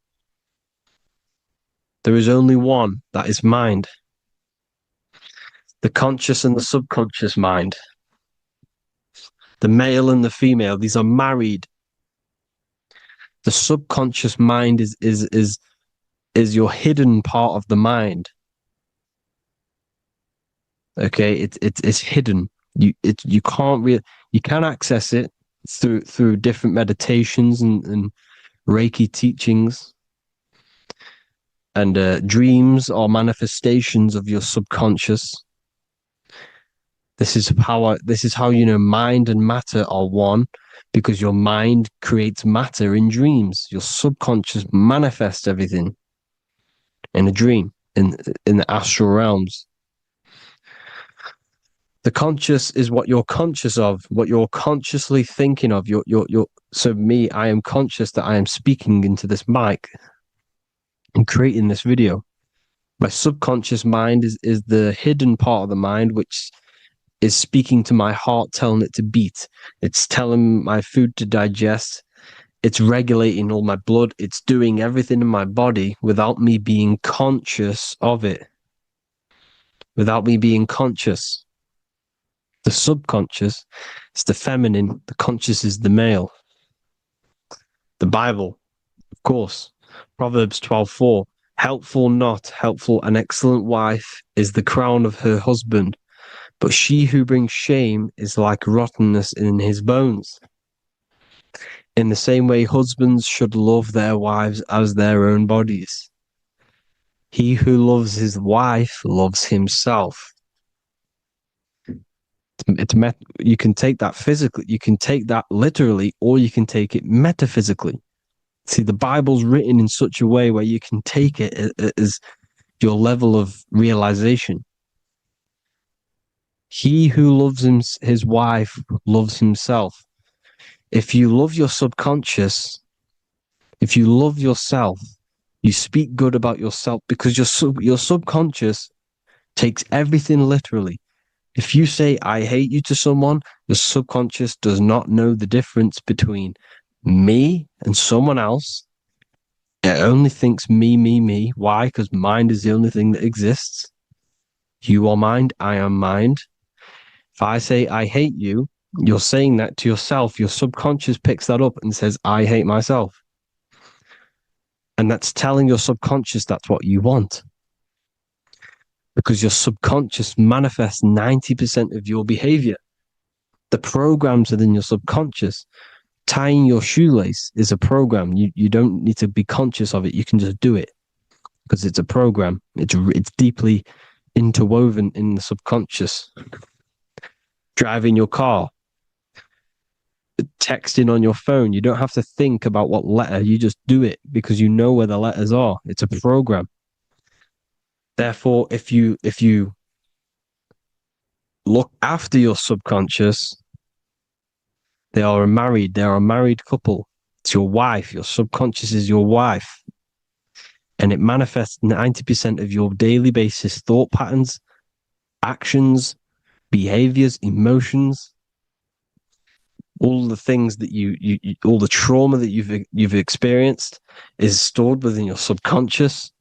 There is only one, that is mind. The conscious and the subconscious mind. The male and the female, these are married. The subconscious mind is your hidden part of the mind. Okay, it's hidden. You can access it through different meditations and Reiki teachings, and dreams or manifestations of your subconscious. This is how you know mind and matter are one, because your mind creates matter in dreams. Your subconscious manifests everything in a dream, in the astral realms. The conscious is what you're conscious of, what you're consciously thinking of. So me, I am conscious that I am speaking into this mic and creating this video. My subconscious mind is the hidden part of the mind, which is speaking to my heart, telling it to beat. It's telling my food to digest. It's regulating all my blood. It's doing everything in my body without me being conscious of it. Without me being conscious. The subconscious is the feminine. The conscious is the male. The Bible, of course. Proverbs 12:4. Helpful, not helpful, an excellent wife is the crown of her husband, but she who brings shame is like rottenness in his bones. In the same way, husbands should love their wives as their own bodies. He who loves his wife loves himself. You can take that physically, you can take that literally, or you can take it metaphysically. See, the Bible's written in such a way where you can take it as your level of realization. He who loves his wife loves himself. If you love your subconscious, if you love yourself, you speak good about yourself, because your subconscious takes everything literally. If you say, I hate you to someone, your subconscious does not know the difference between me and someone else. It only thinks me, me, me. Why? Because mind is the only thing that exists. You are mind, I am mind. If I say I hate you, you're saying that to yourself, your subconscious picks that up and says, I hate myself. And that's telling your subconscious that's what you want. Because your subconscious manifests 90% of your behavior. The programs within your subconscious, tying your shoelace is a program. You don't need to be conscious of it. You can just do it because it's a program. It's deeply interwoven in the subconscious. Driving your car, texting on your phone, you don't have to think about what letter, you just do it because you know where the letters are. It's a program. Therefore, if you look after your subconscious, they are a married couple. It's your wife. Your subconscious is your wife. And it manifests 90% of your daily basis thought patterns, actions, behaviors, emotions, all the things that you all the trauma that you've experienced is stored within your subconscious,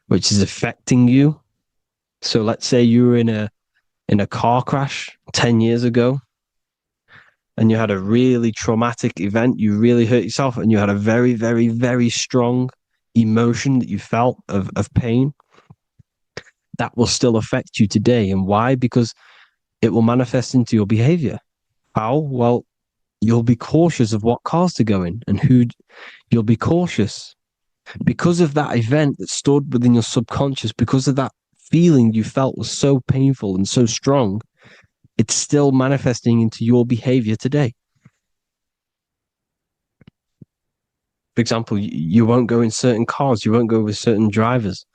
which is affecting you. So let's say you were in a car crash 10 years ago and you had a really traumatic event, you really hurt yourself, and you had a very, very, very strong emotion that you felt of pain. That will still affect you today. And why? Because it will manifest into your behavior. How? Well, you'll be cautious of what cars to go in and who. You'll be cautious because of that event that stored within your subconscious, because of that feeling you felt was so painful and so strong. It's still manifesting into your behavior today. For example, you won't go in certain cars, you won't go with certain drivers.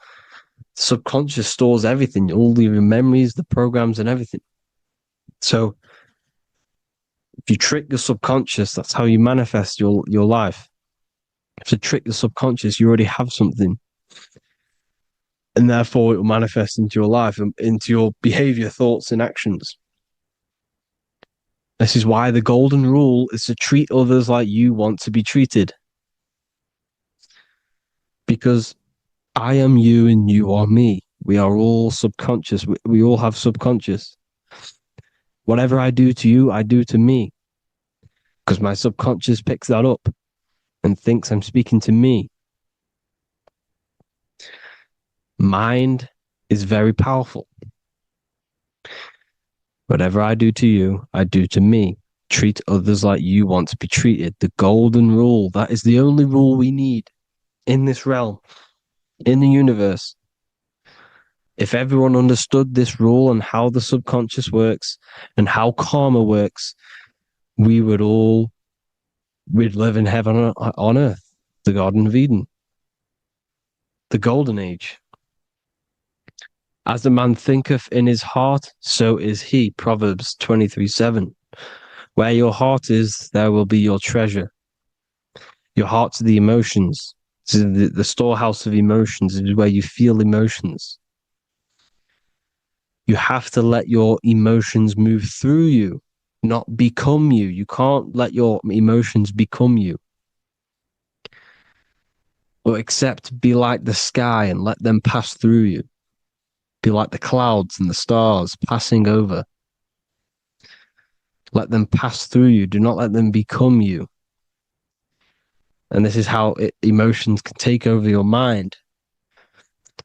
The subconscious stores everything, all your memories, the programs, and everything. So if you trick the subconscious, that's how you manifest your life. If you trick the subconscious, you already have something. And therefore it will manifest into your life, into your behavior, thoughts, and actions. This is why the golden rule is to treat others like you want to be treated. Because I am you and you are me. We are all subconscious. We all have subconscious. Whatever I do to you, I do to me. Because my subconscious picks that up and thinks I'm speaking to me. Mind is very powerful. Whatever I do to you, I do to me. Treat others like you want to be treated. The golden rule. That is the only rule we need in this realm, in the universe. If everyone understood this rule and how the subconscious works and how karma works, we'd live in heaven on earth, the Garden of Eden, the golden age. As a man thinketh in his heart, so is he. Proverbs 23:7. Where your heart is, there will be your treasure. Your heart's the emotions. This is the storehouse of emotions. It is where you feel emotions. You have to let your emotions move through you, not become you. You can't let your emotions become you. Or except be like the sky and let them pass through you. Be like the clouds and the stars passing over. Let them pass through you. Do not let them become you. And this is how emotions can take over your mind.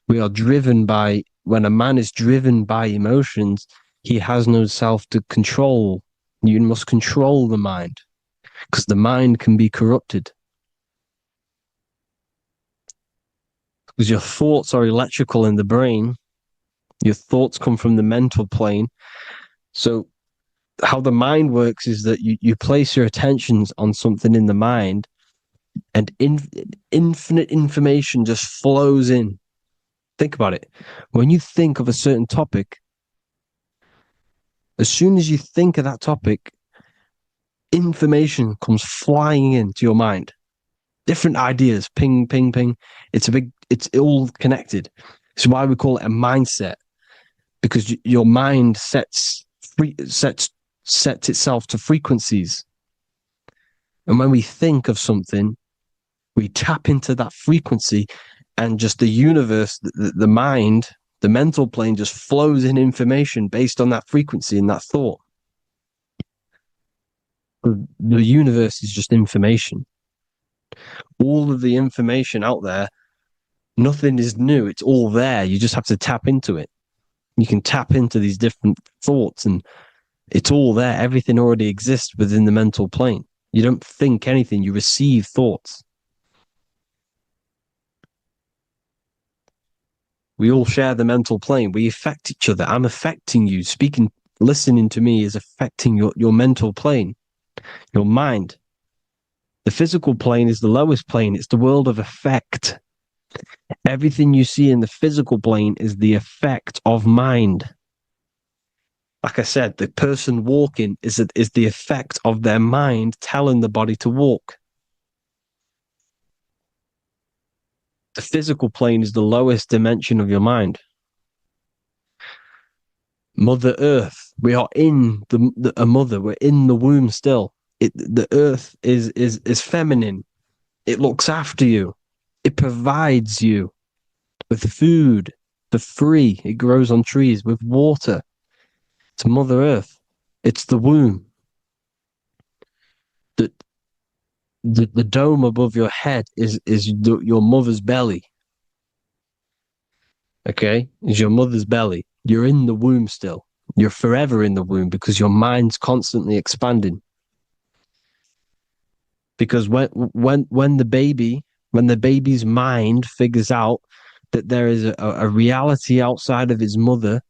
We are driven by, when a man is driven by emotions, he has no self to control. You must control the mind because the mind can be corrupted. Because your thoughts are electrical in the brain. Your thoughts come from the mental plane. So how the mind works is that you place your attentions on something in the mind and infinite information just flows in. Think about it. When you think of a certain topic, as soon as you think of that topic, information comes flying into your mind. Different ideas, ping, ping, ping. It's all connected. It's why we call it a mindset. Because your mind sets itself to frequencies. And when we think of something, we tap into that frequency and just the universe, the mind, the mental plane just flows in information based on that frequency and that thought. The universe is just information. All of the information out there, nothing is new. It's all there. You just have to tap into it. You can tap into these different thoughts and it's all there. Everything already exists within the mental plane. You don't think anything. You receive thoughts. We all share the mental plane. We affect each other. I'm affecting you. Speaking, listening to me is affecting your mental plane, your mind. The physical plane is the lowest plane. It's the world of effect. Everything you see in the physical plane is the effect of mind. Like I said, the person walking is the effect of their mind telling the body to walk. The physical plane is the lowest dimension of your mind. Mother Earth, we are in a mother. We're in the womb still. The Earth is feminine. It looks after you. It provides you with food for free. It grows on trees with water. It's Mother Earth. It's the womb. The dome above your head is your mother's belly. Okay? Is your mother's belly. You're in the womb still. You're forever in the womb because your mind's constantly expanding. Because when the baby's mind figures out that there is a reality outside of its mother,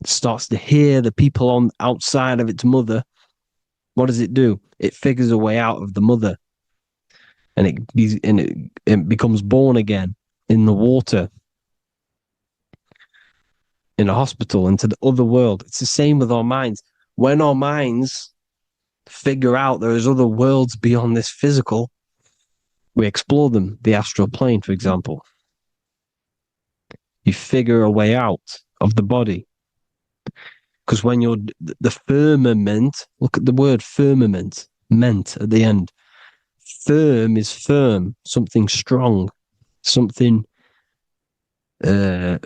starts to hear the people on outside of its mother, what does it do? It figures a way out of the mother, and it becomes born again in the water, in a hospital, into the other world. It's the same with our minds. When our minds figure out there is other worlds beyond this physical, we explore them. The astral plane, for example. You figure a way out of the body. Because when you're the firmament, look at the word firmament, meant at the end. Firm is firm, something strong, something like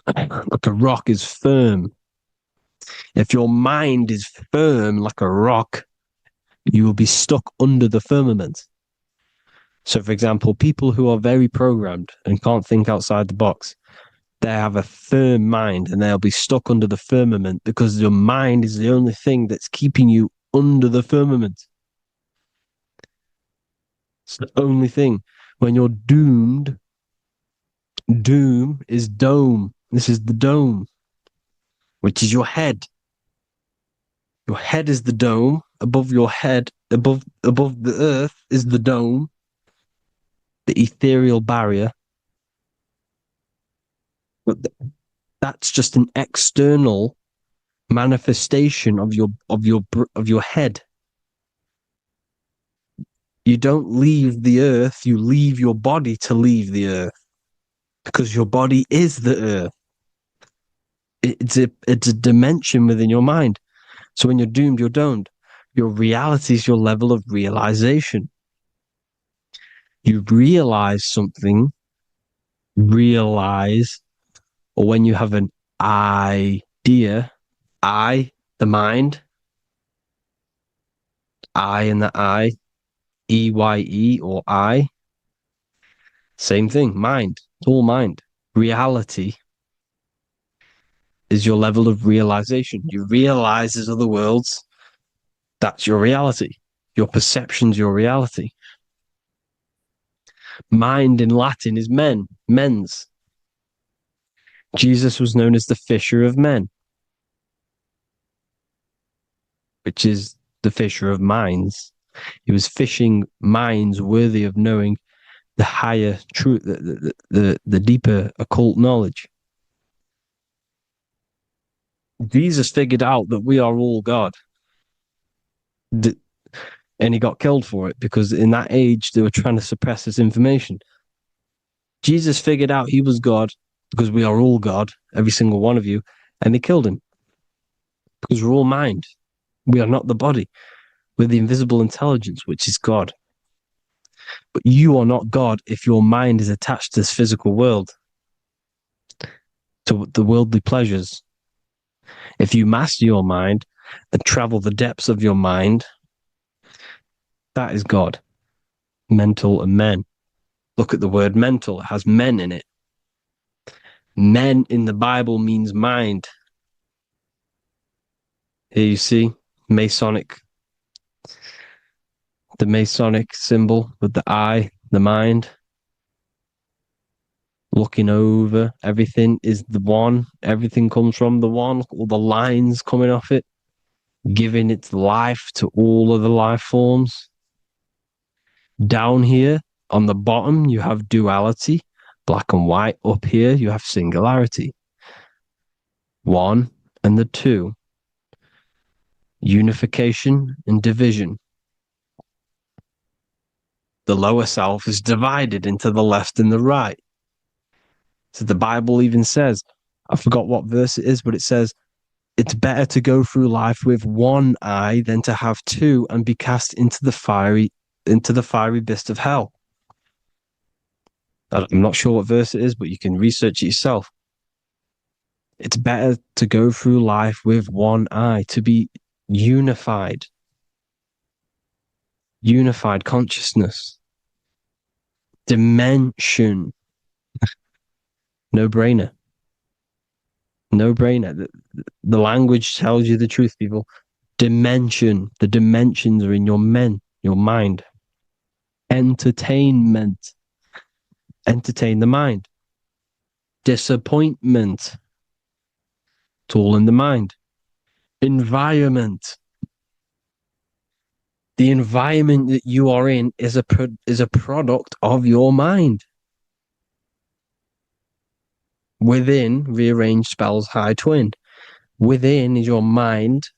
a rock is firm. If your mind is firm like a rock, you will be stuck under the firmament. So, for example, people who are very programmed and can't think outside the box, they have a firm mind and they'll be stuck under the firmament because your mind is the only thing that's keeping you under the firmament. It's the only thing. When you're doomed, doom is dome. This is the dome, which is your head. Your head is the dome. Above your head, above the earth is the dome, the ethereal barrier. But that's just an external manifestation of your head. You don't leave the earth, you leave your body to leave the earth. Because your body is the earth. It's a dimension within your mind. So when you're doomed, you're domed. Your reality is your level of realization. You realize something, or when you have an idea, the mind, in the EYE or I, same thing, mind, it's all mind. Reality is your level of realization. You realize there's other worlds. That's your reality. Your perception's your reality. Mind in Latin is mens. Jesus was known as the fisher of men, which is the fisher of minds. He was fishing minds worthy of knowing the higher truth, the deeper occult knowledge. Jesus figured out that we are all God. And he got killed for it because in that age they were trying to suppress this information. Jesus figured out he was God because we are all God, every single one of you, and they killed him because we're all mind. We are not the body. We're the invisible intelligence, which is God. But you are not God if your mind is attached to this physical world, to the worldly pleasures. If you master your mind, and travel the depths of your mind, that is God. Mental and men. Look at the word mental. It has men in it. Men in the Bible means mind. Here you see Masonic, the Masonic symbol with the eye, the mind. Looking over, everything is the one. Everything comes from the one. All the lines coming off it, giving its life to all of the life forms. Down here on the bottom, you have duality, black and white. Up here, you have singularity. One and the two. Unification and division. The lower self is divided into the left and the right. So the Bible even says, I forgot what verse it is, but it says, it's better to go through life with one eye than to have two and be cast into the fiery abyss of hell. I'm not sure what verse it is, but you can research it yourself. It's better to go through life with one eye, to be unified. Unified consciousness. Dimension. No brainer. No brainer. The language tells you the truth, people. Dimension. The dimensions are in your mind. Entertainment. Entertain the mind. Disappointment. It's all in the mind. Environment. The environment that you are in is a product of your mind. Within, rearranged spells high twin. Within is your mind,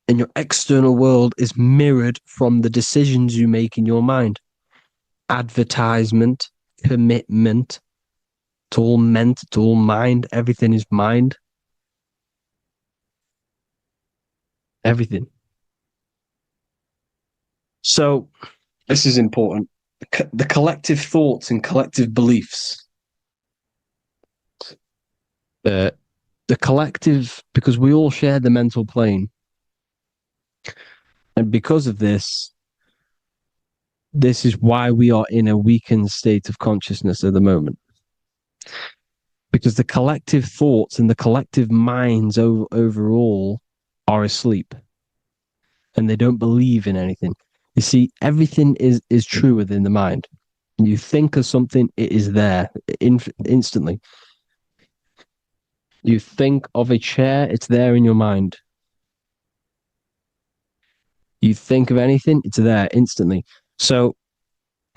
and your external world is mirrored from the decisions you make in your mind. Advertisement, commitment, it's all meant, it's all mind, everything is mind. Everything. So, this is important. The collective thoughts and collective beliefs. The collective, because we all share the mental plane. And because of this is why we are in a weakened state of consciousness at the moment. Because the collective thoughts and the collective minds overall are asleep. And they don't believe in anything. You see, everything is true within the mind. You think of something, it is there instantly. You think of a chair, it's there in your mind. You think of anything, it's there instantly. So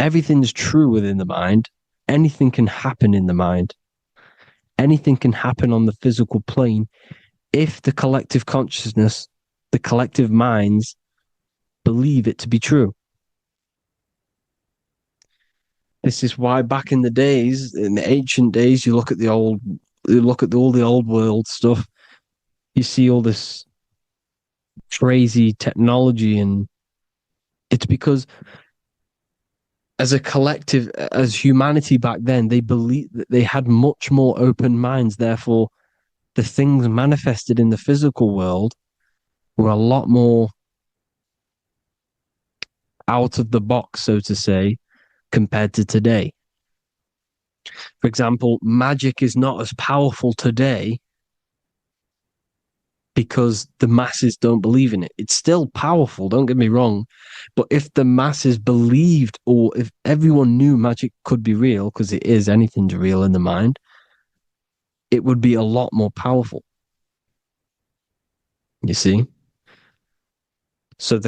everything's true within the mind. Anything can happen in the mind. Anything can happen on the physical plane if the collective consciousness, the collective minds, believe it to be true. This is why back in the days, in the ancient days, you look at all the old world stuff, you see all this crazy technology, and it's because as a collective, as humanity back then, they believed that they had much more open minds. Therefore, the things manifested in the physical world were a lot more out of the box, so to say, compared to today. For example, magic is not as powerful today because the masses don't believe in it. It's still powerful, don't get me wrong. But if the masses believed, or if everyone knew magic could be real, because it is, anything's real in the mind, it would be a lot more powerful. You see? So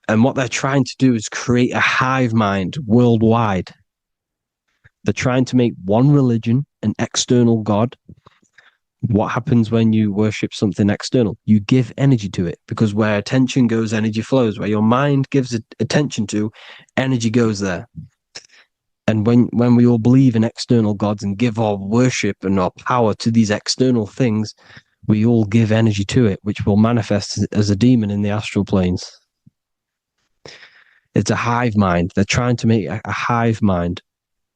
and what they're trying to do is create a hive mind worldwide. They're trying to make one religion, an external God. What happens when you worship something external? You give energy to it, because where attention goes, energy flows. Where your mind gives attention to, energy goes there. And when we all believe in external gods and give our worship and our power to these external things, we all give energy to it, which will manifest as a demon in the astral planes. It's a hive mind. They're trying to make a hive mind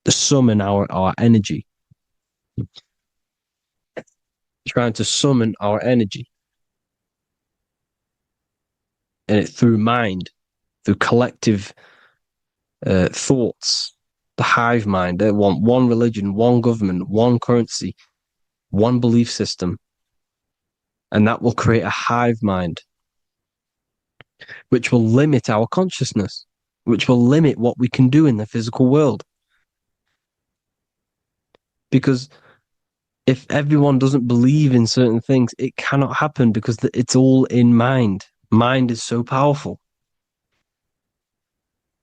to summon our energy. Trying to summon our energy. and it through mind, through collective thoughts, the hive mind. They want one religion, one government, one currency, one belief system, and that will create a hive mind, which will limit our consciousness, which will limit what we can do in the physical world. Because if everyone doesn't believe in certain things, it cannot happen because it's all in mind. Mind is so powerful.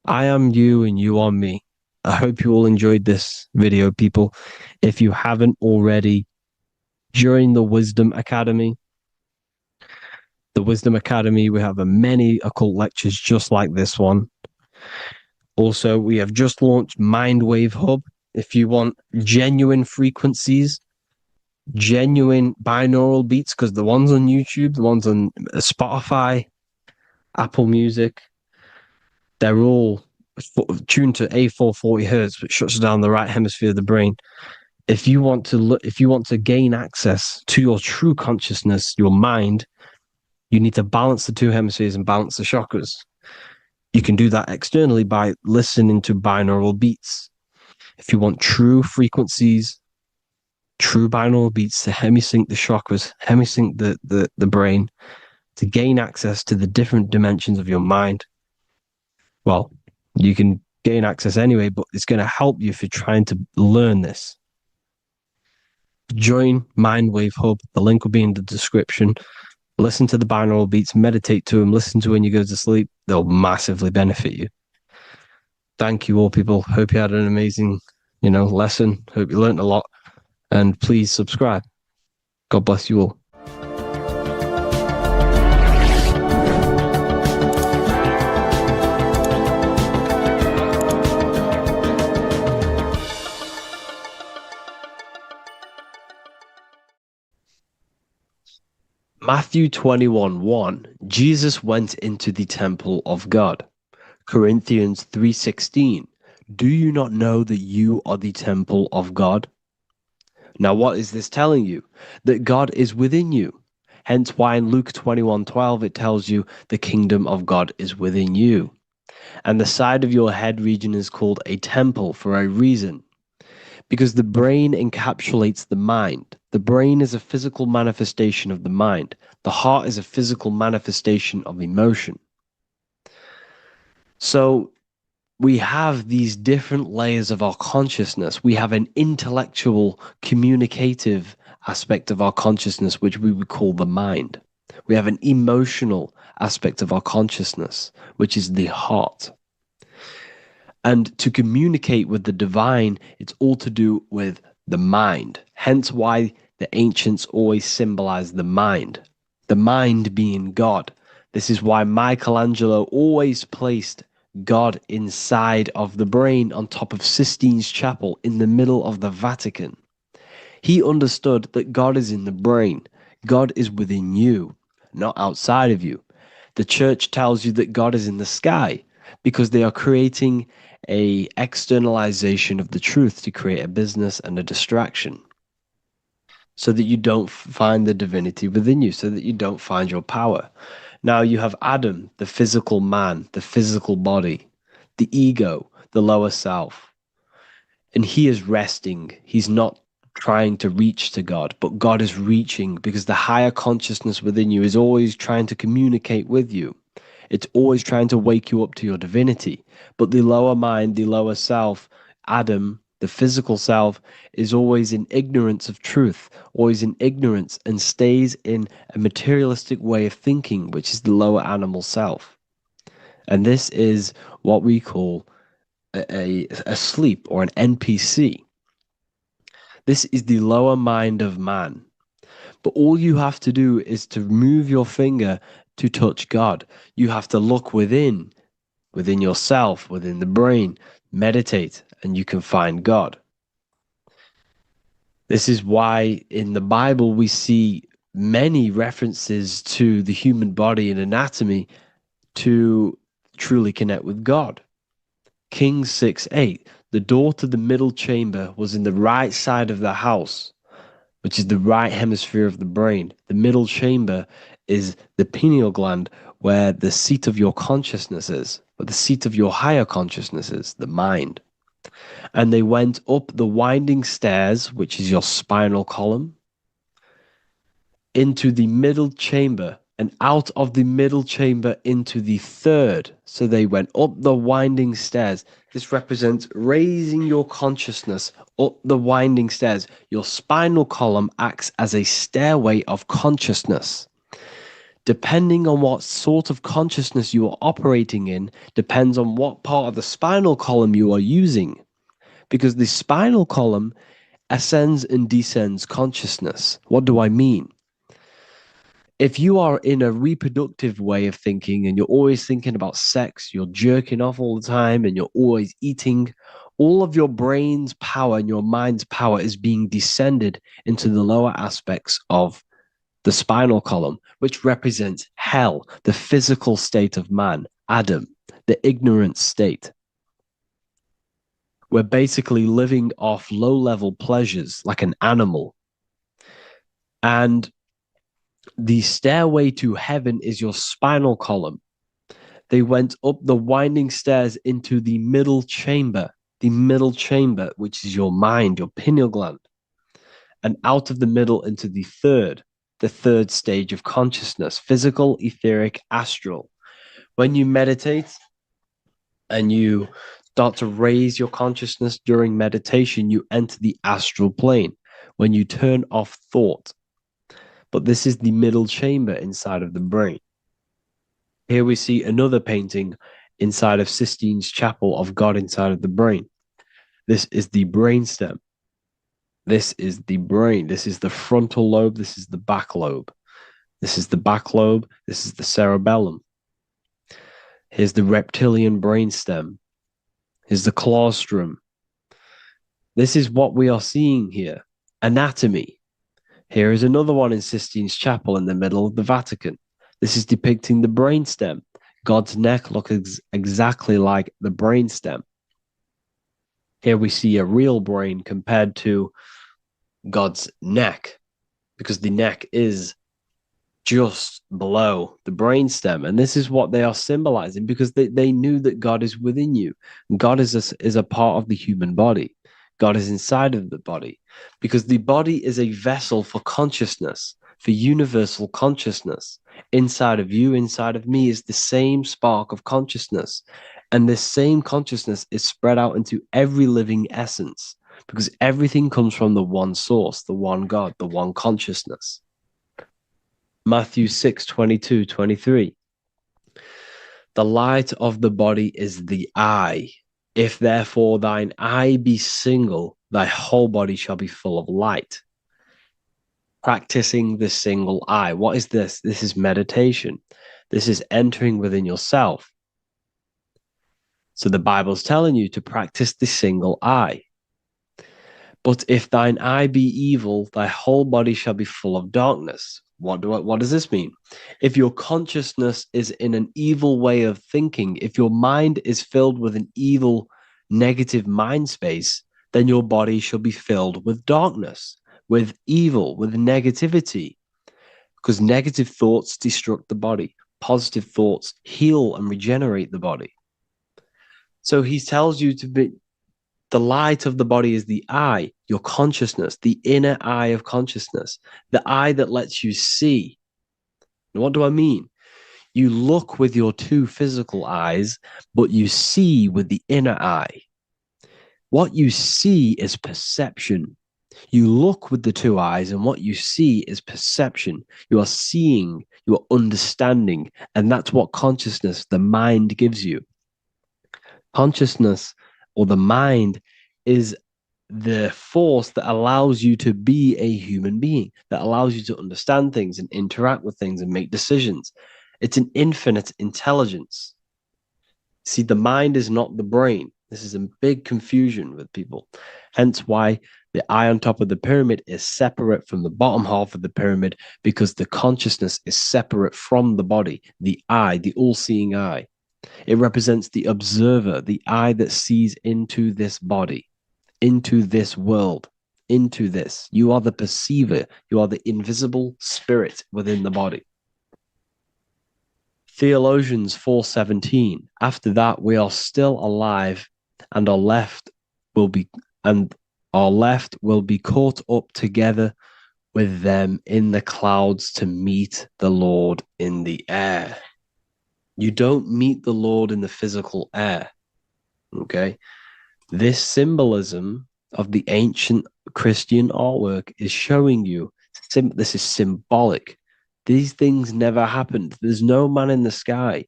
I am you and you are me. I hope you all enjoyed this video, people. If you haven't already, join the Wisdom Academy. The Wisdom Academy, we have many occult lectures just like this one. Also, we have just launched Mindwave Hub. If you want genuine frequencies, genuine binaural beats, because the ones on YouTube, the ones on Spotify, Apple Music, they're all tuned to A440 hertz, which shuts down the right hemisphere of the brain. If you want to gain access to your true consciousness, your mind, you need to balance the two hemispheres and balance the chakras. You can do that externally by listening to binaural beats. If you want true frequencies, true binaural beats to hemisync the chakras, hemisync the brain, to gain access to the different dimensions of your mind, well, you can gain access anyway, but it's going to help you if you're trying to learn this. Join Mindwave Hub. The link will be in the description. Listen to the binaural beats, meditate to them, listen to when you go to sleep. They'll massively benefit you. Thank you all, people. Hope you had an amazing, lesson. Hope you learned a lot. And please subscribe. God bless you all. Matthew 21:1, Jesus went into the temple of God. Corinthians 3:16, do you not know that you are the temple of God? Now, what is this telling you? That God is within you. Hence why in Luke 21:12 it tells you the kingdom of God is within you. And the side of your head region is called a temple for a reason. Because the brain encapsulates the mind. The brain is a physical manifestation of the mind. The heart is a physical manifestation of emotion. So we have these different layers of our consciousness. We have an intellectual, communicative aspect of our consciousness, which we would call the mind. We have an emotional aspect of our consciousness, which is the heart. And to communicate with the divine, it's all to do with the mind. Hence why the ancients always symbolize the mind being God. This is why Michelangelo always placed God inside of the brain on top of Sistine Chapel in the middle of the Vatican. He understood that God is in the brain. God is within you, not outside of you. The church tells you that God is in the sky because they are creating a externalization of the truth to create a business and a distraction so that you don't find the divinity within you, so that you don't find your power. Now you have Adam, the physical man, the physical body, the ego, the lower self. And he is resting. He's not trying to reach to God, but God is reaching because the higher consciousness within you is always trying to communicate with you. It's always trying to wake you up to your divinity. But the lower mind, the lower self, Adam, the physical self, is always in ignorance of truth, always in ignorance, and stays in a materialistic way of thinking, which is the lower animal self. And this is what we call a sleep or an NPC. This is the lower mind of man. But all you have to do is to move your finger to touch God. You have to look within yourself, within the brain, meditate, and you can find God. This is why in the Bible we see many references to the human body and anatomy to truly connect with God. Kings 6:8, the door to the middle chamber was in the right side of the house, which is the right hemisphere of the brain. The middle chamber is the pineal gland, where the seat of your consciousness is, where the seat of your higher consciousness is, the mind. And they went up the winding stairs, which is your spinal column, into the middle chamber, and out of the middle chamber into the third. So they went up the winding stairs. This represents raising your consciousness up the winding stairs. Your spinal column acts as a stairway of consciousness. Depending on what sort of consciousness you are operating in, depends on what part of the spinal column you are using. Because the spinal column ascends and descends consciousness. What do I mean? If you are in a reproductive way of thinking and you're always thinking about sex, you're jerking off all the time and you're always eating, all of your brain's power and your mind's power is being descended into the lower aspects of the spinal column, which represents hell, the physical state of man, Adam, the ignorant state. We're basically living off low-level pleasures like an animal. And the stairway to heaven is your spinal column. They went up the winding stairs into the middle chamber, which is your mind, your pineal gland, and out of the middle into the third stage of consciousness, physical, etheric, astral. When you meditate and you start to raise your consciousness during meditation, you enter the astral plane when you turn off thought. But this is the middle chamber inside of the brain. Here we see another painting inside of Sistine's chapel of God inside of the brain. This is the brainstem. This is the brain. This is the frontal lobe. This is the back lobe. This is the back lobe. This is the cerebellum. Here's the reptilian brainstem. Here's the claustrum. This is what we are seeing here. Anatomy. Here is another one in Sistine's chapel in the middle of the Vatican. This is depicting the brainstem. God's neck looks exactly like the brainstem. Here we see a real brain compared to God's neck, because the neck is just below the brainstem. And this is what they are symbolizing, because they knew that God is within you. God is a part of the human body. God is inside of the body, because the body is a vessel for consciousness, for universal consciousness. Inside of you, inside of me, is the same spark of consciousness. And this same consciousness is spread out into every living essence, because everything comes from the one source, the one God, the one consciousness. Matthew 6:22-23. The light of the body is the eye. If therefore thine eye be single, thy whole body shall be full of light. Practicing the single eye. What is this? This is meditation. This is entering within yourself. So the Bible's telling you to practice the single eye. But if thine eye be evil, thy whole body shall be full of darkness. What does this mean? If your consciousness is in an evil way of thinking, if your mind is filled with an evil, negative mind space, then your body shall be filled with darkness, with evil, with negativity. Because negative thoughts destruct the body. Positive thoughts heal and regenerate the body. So he tells you to be, the light of the body is the eye, your consciousness, the inner eye of consciousness, the eye that lets you see. And what do I mean? You look with your two physical eyes, but you see with the inner eye. What you see is perception. You look with the two eyes, and what you see is perception. You are seeing, you are understanding, and that's what consciousness, the mind, gives you. Consciousness, or the mind, is the force that allows you to be a human being, that allows you to understand things and interact with things and make decisions. It's an infinite intelligence. See, the mind is not the brain. This is a big confusion with people. Hence why the eye on top of the pyramid is separate from the bottom half of the pyramid, because the consciousness is separate from the body, the eye, the all-seeing eye. It represents the observer, the eye that sees into this body, into this world, into this. You are the perceiver. You are the invisible spirit within the body. Theologians 4:17. After that, we are still alive, and will be our left will be caught up together with them in the clouds to meet the Lord in the air. You don't meet the Lord in the physical air. Okay? This symbolism of the ancient Christian artwork is showing you this is symbolic. These things never happened. There's no man in the sky.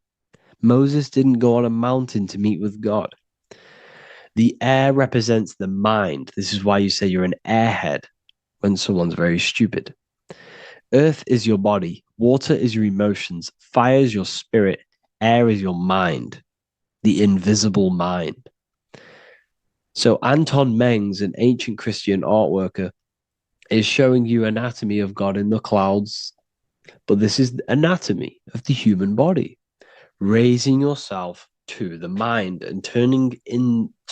Moses didn't go on a mountain to meet with God. The air represents the mind. This is why you say you're an airhead when someone's very stupid. Earth is your body. Water is your emotions. Fire is your spirit. Air is your mind, the invisible mind. So Anton Mengs, an ancient Christian art worker, is showing you anatomy of God in the clouds. But this is anatomy of the human body, raising yourself to the mind and turning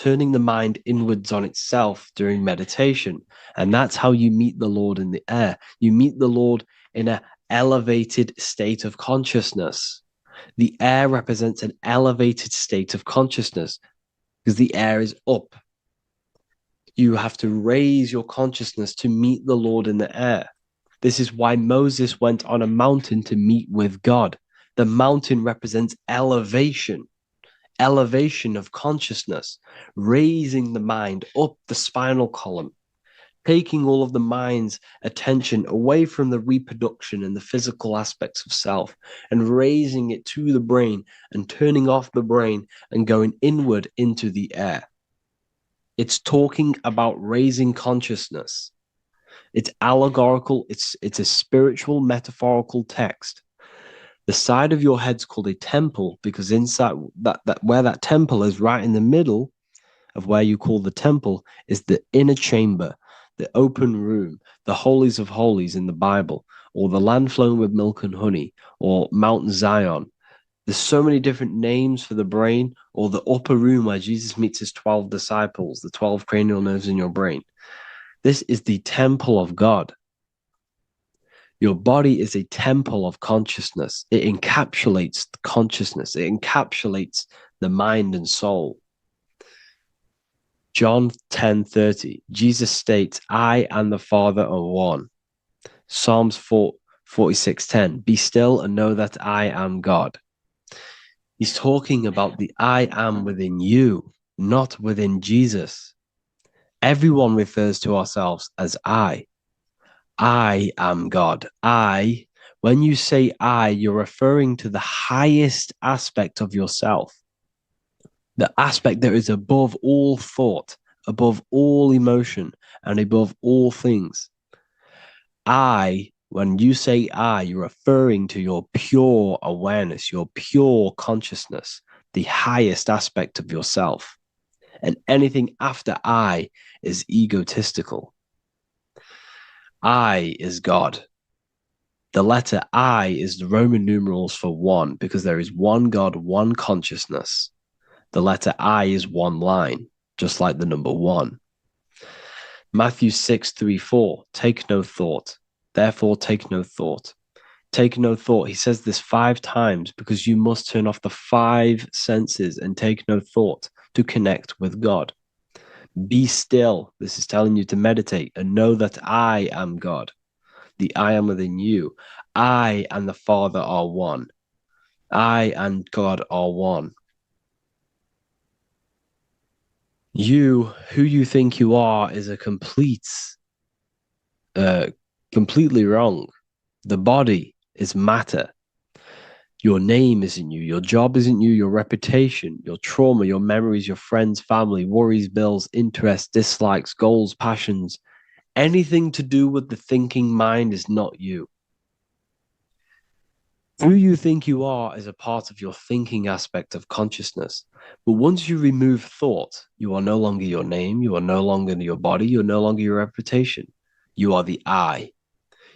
the mind inwards on itself during meditation. And that's how you meet the Lord in the air. You meet the Lord in an elevated state of consciousness. The air represents an elevated state of consciousness because the air is up. You have to raise your consciousness to meet the Lord in the air. This is why Moses went on a mountain to meet with God. The mountain represents elevation of consciousness, raising the mind up the spinal column, taking all of the mind's attention away from the reproduction and the physical aspects of self and raising it to the brain and turning off the brain and going inward into the air. It's talking about raising consciousness. It's allegorical. It's a spiritual, metaphorical text. The side of your head's called a temple because inside that where that temple is, right in the middle of where you call the temple, is the inner chamber, the open room, the holies of holies in the Bible, or the land flowing with milk and honey, or Mount Zion. There's so many different names for the brain, or the upper room where Jesus meets his 12 disciples, the 12 cranial nerves in your brain. This is the temple of God. Your body is a temple of consciousness. It encapsulates the consciousness. It encapsulates the mind and soul. John 10:30, Jesus states, I and the Father are one. Psalms 46:10, be still and know that I am God. He's talking about the I am within you, not within Jesus. Everyone refers to ourselves as I. I am God. When you say I, you're referring to the highest aspect of yourself, the aspect that is above all thought, above all emotion, and above all things. When you say I, you're referring to your pure awareness, your pure consciousness, the highest aspect of yourself. And anything after I is egotistical. I is God. The letter I is the Roman numerals for one, because there is one God, one consciousness. The letter I is one line, just like the number one. Matthew 6:3-4, take no thought. Therefore, take no thought. Take no thought. He says this 5 times because you must turn off the 5 senses and take no thought to connect with God. Be still. This is telling you to meditate and know that I am God. The I am within you. I and the Father are one. I and God are one. You, who you think you are, is a completely wrong. The body is matter. Your name isn't you. Your job isn't you. Your reputation, your trauma, your memories, your friends, family, worries, bills, interests, dislikes, goals, passions. Anything to do with the thinking mind is not you. Who you think you are is a part of your thinking aspect of consciousness. But once you remove thought, you are no longer your name. You are no longer your body. You're no longer your reputation. You are the I.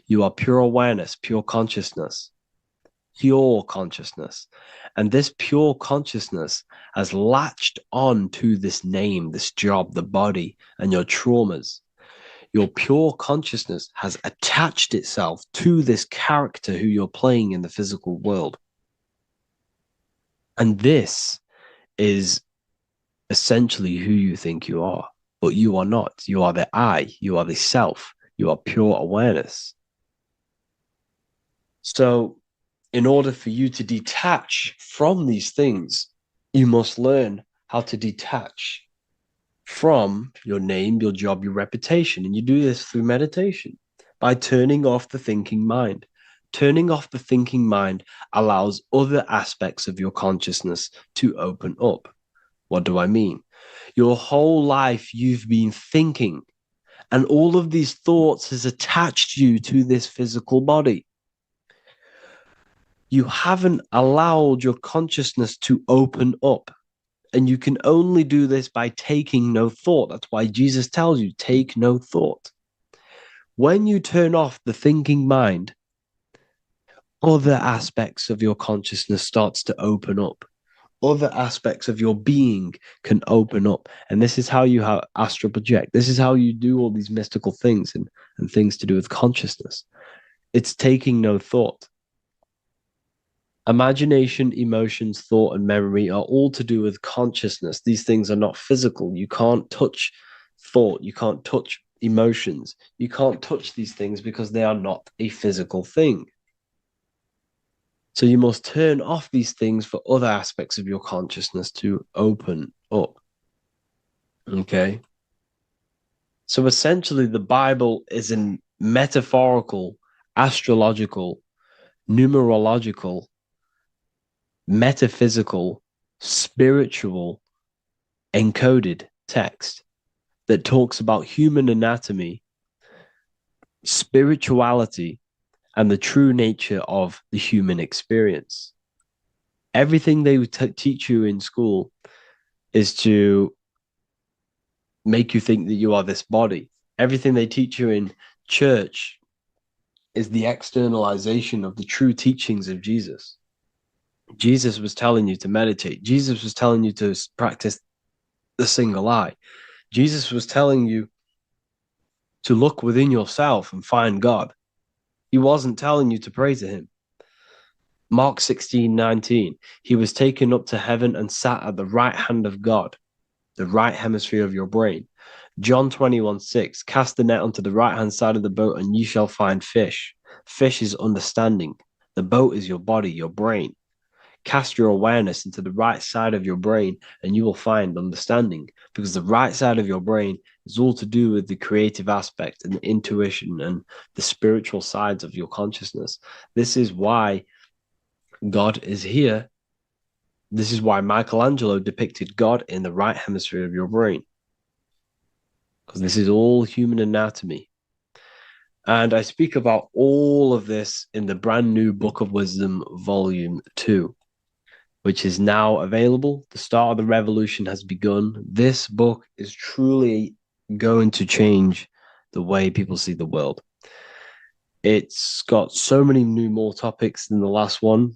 You are pure awareness, pure consciousness. Pure consciousness. And this pure consciousness has latched on to this name, this job, the body, and your traumas. Your pure consciousness has attached itself to this character who you're playing in the physical world. And this is essentially who you think you are, but you are not. You are the I, you are the self, you are pure awareness. So, in order for you to detach from these things, you must learn how to detach from your name, your job, your reputation. And you do this through meditation by turning off the thinking mind. Turning off the thinking mind allows other aspects of your consciousness to open up. What do I mean? Your whole life you've been thinking, and all of these thoughts has attached you to this physical body. You haven't allowed your consciousness to open up. And you can only do this by taking no thought. That's why Jesus tells you, take no thought. When you turn off the thinking mind, other aspects of your consciousness starts to open up. Other aspects of your being can open up. And this is how you astral project. This is how you do all these mystical things and things to do with consciousness. It's taking no thought. Imagination, emotions, thought, and memory are all to do with consciousness. These things are not physical. You can't touch thought. You can't touch emotions. You can't touch these things because they are not a physical thing. So you must turn off these things for other aspects of your consciousness to open up. Okay. So essentially, the Bible is a metaphorical, astrological, numerological, metaphysical, spiritual, encoded text that talks about human anatomy, spirituality, and the true nature of the human experience. Everything they teach you in school is to make you think that you are this body. Everything they teach you in church is the externalization of the true teachings of Jesus. Jesus was telling you to meditate. Jesus was telling you to practice the single eye. Jesus was telling you to look within yourself and find God. He wasn't telling you to pray to him. Mark 16:19, he was taken up to heaven and sat at the right hand of God, the right hemisphere of your brain. John 21:6, cast the net onto the right hand side of the boat and you shall find fish. Fish is understanding. The boat is your body, your brain. Cast your awareness into the right side of your brain and you will find understanding, because the right side of your brain is all to do with the creative aspect and the intuition and the spiritual sides of your consciousness. This is why God is here. This is why Michelangelo depicted God in the right hemisphere of your brain, because this is all human anatomy. And I speak about all of this in the brand new Book of Wisdom, Volume 2, which is now available. The start of the revolution has begun. This book is truly going to change the way people see the world. It's got so many new more topics than the last one.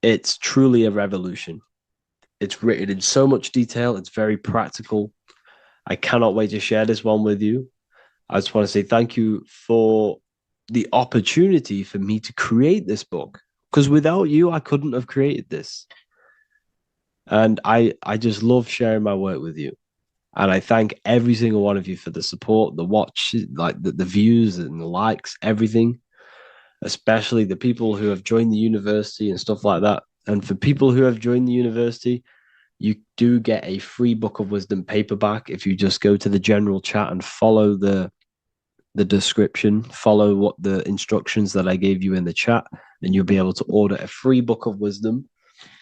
It's truly a revolution. It's written in so much detail. It's very practical. I cannot wait to share this one with you. I just want to say thank you for the opportunity for me to create this book, because without you, I couldn't have created this. And I just love sharing my work with you. And I thank every single one of you for the support, the watch, like the views and the likes, everything, especially the people who have joined the university and stuff like that. And for people who have joined the university, you do get a free Book of Wisdom paperback if you just go to the general chat and follow the description, follow what the instructions that I gave you in the chat, and you'll be able to order a free Book of Wisdom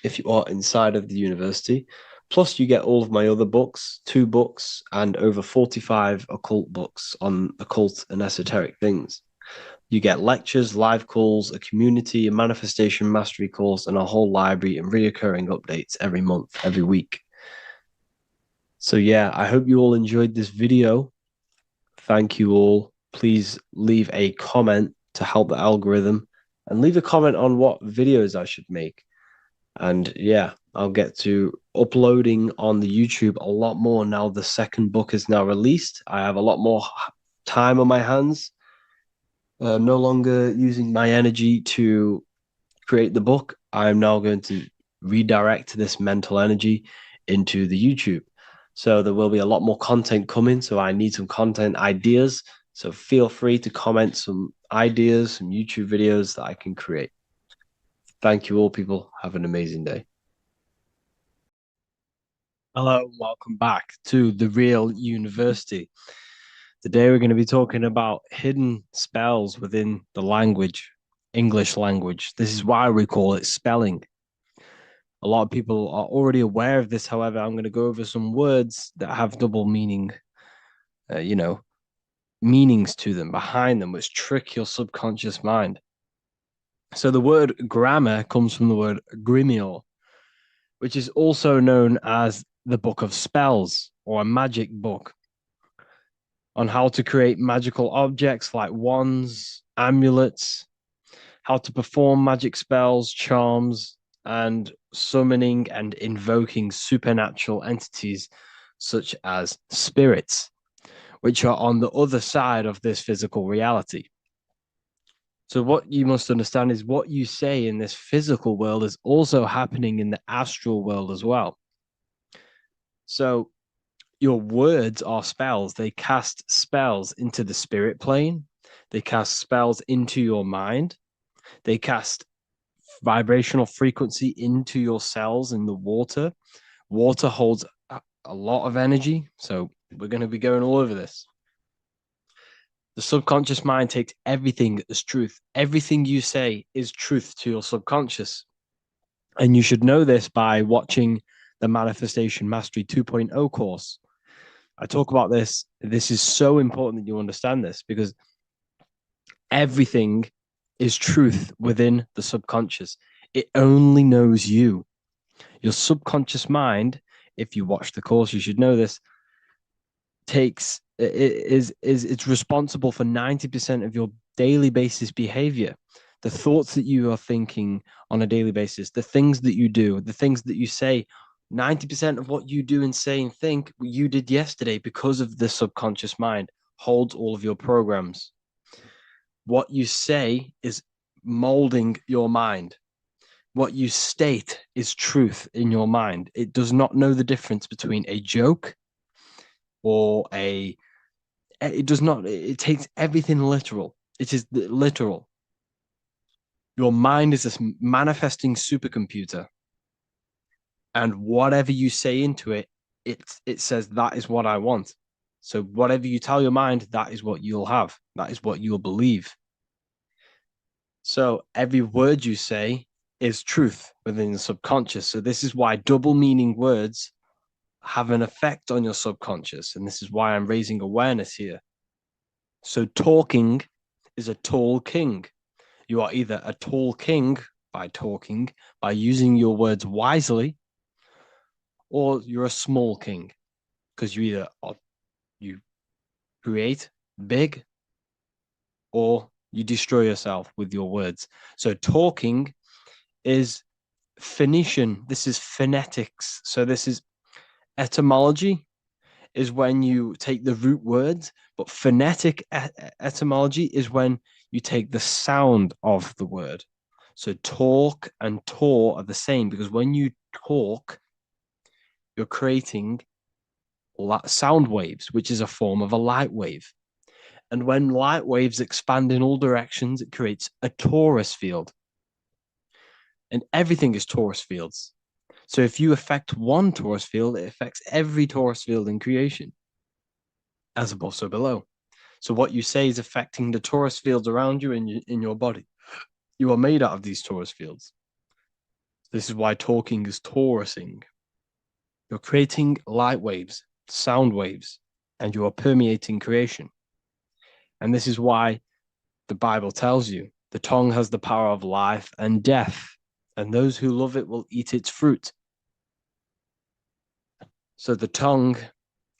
if you are inside of the university. Plus, you get all of my other books, 2 books, and over 45 occult books on occult and esoteric things. You get lectures, live calls, a community, a manifestation mastery course, and a whole library and reoccurring updates every month, every week. So yeah, I hope you all enjoyed this video. Thank you all. Please leave a comment to help the algorithm, and leave a comment on what videos I should make. And yeah, I'll get to uploading on the YouTube a lot more now. The second book is now released. I have a lot more time on my hands. No longer using my energy to create the book. I'm now going to redirect this mental energy into the YouTube. So there will be a lot more content coming. So I need some content ideas. So feel free to comment some ideas, some YouTube videos that I can create. Thank you all, people. Have an amazing day. Hello, and welcome back to The Real University. Today we're going to be talking about hidden spells within the language, English language. This is why we call it spelling. A lot of people are already aware of this. However, I'm going to go over some words that have double meaning, meanings to them, behind them, which trick your subconscious mind. So the word grammar comes from the word grimoire, which is also known as the book of spells or a magic book on how to create magical objects like wands, amulets, how to perform magic spells, charms, and summoning and invoking supernatural entities such as spirits, which are on the other side of this physical reality. So, what you must understand is what you say in this physical world is also happening in the astral world as well. So, your words are spells. They cast spells into the spirit plane, they cast spells into your mind, they cast vibrational frequency into your cells in the water. Water holds a lot of energy. So, we're going to be going all over this. The subconscious mind takes everything as truth. Everything you say is truth to your subconscious. And you should know this by watching the Manifestation Mastery 2.0 course. I talk about this. This is so important that you understand this because everything is truth within the subconscious. It only knows you. Your subconscious mind, if you watch the course, you should know this, it's responsible for 90% of your daily basis behavior. The thoughts that you are thinking on a daily basis, the things that you do, the things that you say, 90% of what you do and say and think you did yesterday because of the subconscious mind holds all of your programs. What you say is molding your mind. What you state is truth in your mind. It does not know the difference between a joke or it does not, it takes everything literal. It is literal. Your mind is this manifesting supercomputer. And whatever you say into it, it says that is what I want. So whatever you tell your mind, that is what you'll have. That is what you'll believe. So every word you say is truth within the subconscious. So this is why double meaning words have an effect on your subconscious. And this is why I'm raising awareness here. So talking is a tall king. You are either a tall king by talking, by using your words wisely, or you're a small king because you either you create big or you destroy yourself with your words. So talking is Phoenician. This is phonetics. So this is etymology is when you take the root words, but phonetic etymology is when you take the sound of the word. So talk and tor are the same because when you talk, you're creating sound waves, which is a form of a light wave. And when light waves expand in all directions, it creates a torus field. And everything is torus fields. So if you affect one torus field, it affects every torus field in creation, as above, so below. So what you say is affecting the torus fields around you in your body. You are made out of these torus fields. This is why talking is torusing. You're creating light waves, sound waves, and you are permeating creation. And this is why the Bible tells you the tongue has the power of life and death, and those who love it will eat its fruit. So the tongue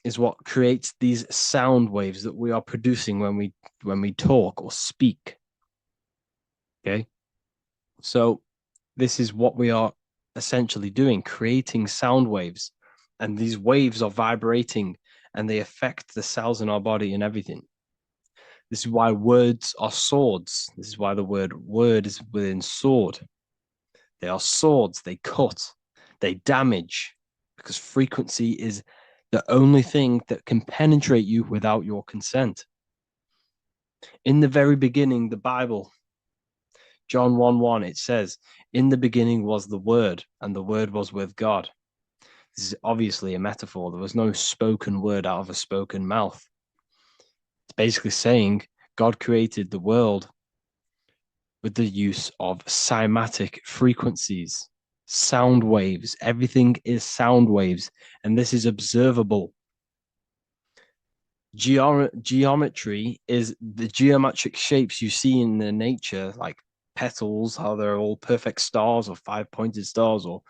is what creates these sound waves that we are producing when we talk or speak. Okay. So this is what we are essentially doing, creating sound waves. And these waves are vibrating and they affect the cells in our body and everything. This is why words are swords. This is why the word is within sword. They are swords. They cut. They damage. Because frequency is the only thing that can penetrate you without your consent. In the very beginning, the Bible, John 1:1, it says, "In the beginning was the Word, and the Word was with God." This is obviously a metaphor. There was no spoken word out of a spoken mouth. It's basically saying God created the world with the use of cymatic frequencies, sound waves. Everything is sound waves, and this is observable. Geometry is the geometric shapes you see in the nature, like petals, how they're all perfect stars or five-pointed stars or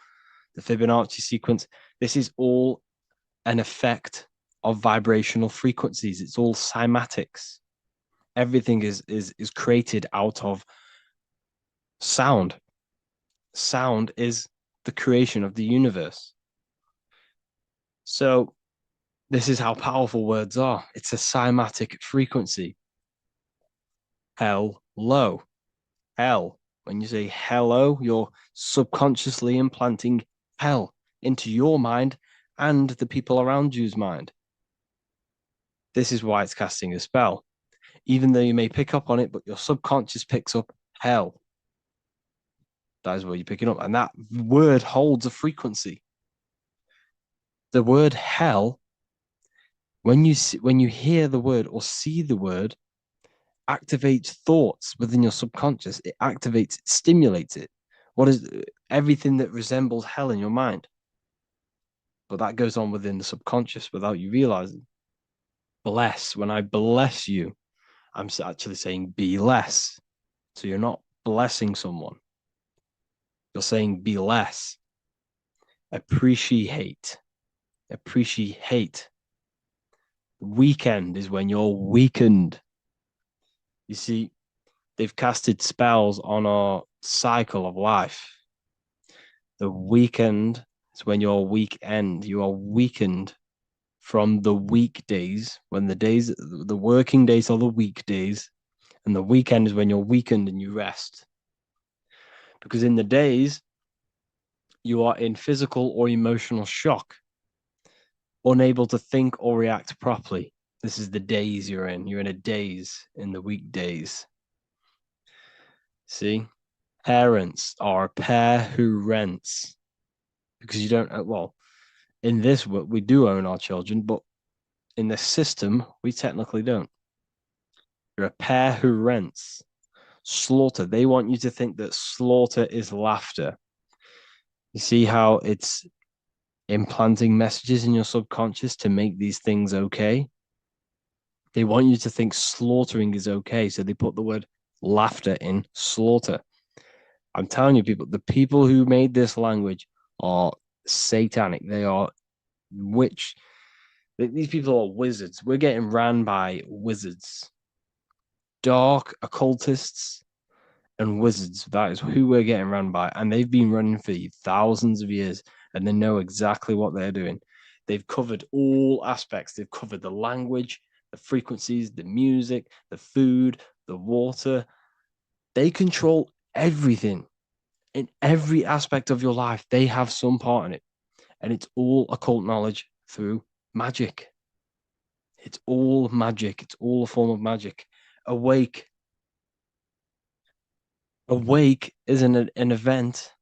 the Fibonacci sequence. This is all an effect of vibrational frequencies. It's all cymatics. Everything is created out of sound. Sound is the creation of the universe. So this is how powerful words are. It's a cymatic frequency. Hello. Hell. When you say hello, you're subconsciously implanting hell into your mind and the people around you's mind. This is why it's casting a spell. Even though you may pick up on it, but your subconscious picks up hell. That is what you're picking up. And that word holds a frequency. The word hell, when you hear the word or see the word, activates thoughts within your subconscious. It activates, it stimulates it. What is everything that resembles hell in your mind? But that goes on within the subconscious without you realizing. Bless. When I bless you, I'm actually saying be less. So you're not blessing someone. You're saying be less. Appreciate. Appreciate. Weekend is when you're weakened. You see, they've casted spells on our cycle of life. The weekend is when you're weekend. You are weakened from the weekdays, when the working days are the weekdays, and the weekend is when you're weakened and you rest. Because in the days, you are in physical or emotional shock, unable to think or react properly. This is the days you're in. You're in a daze in the weekdays. See? Parents are a pair who rents. Because you don't, well, in this, we do own our children, but in the system, we technically don't. You're a pair who rents. Slaughter. They want you to think that slaughter is laughter. You see how it's implanting messages in your subconscious to make these things okay? They want you to think slaughtering is okay. So they put the word laughter in slaughter. I'm telling you, people, the people who made this language are satanic. They are witch. These people are wizards. We're getting ran by wizards, dark occultists, and wizards. That is who we're getting ran by. And they've been running for thousands of years and they know exactly what they're doing. They've covered all aspects. They've covered the language, the frequencies, the music, the food, the water. They control everything in every aspect of your life. They have some part in it. And it's all occult knowledge through magic. It's all magic. It's all a form of magic. Awake. Awake is an event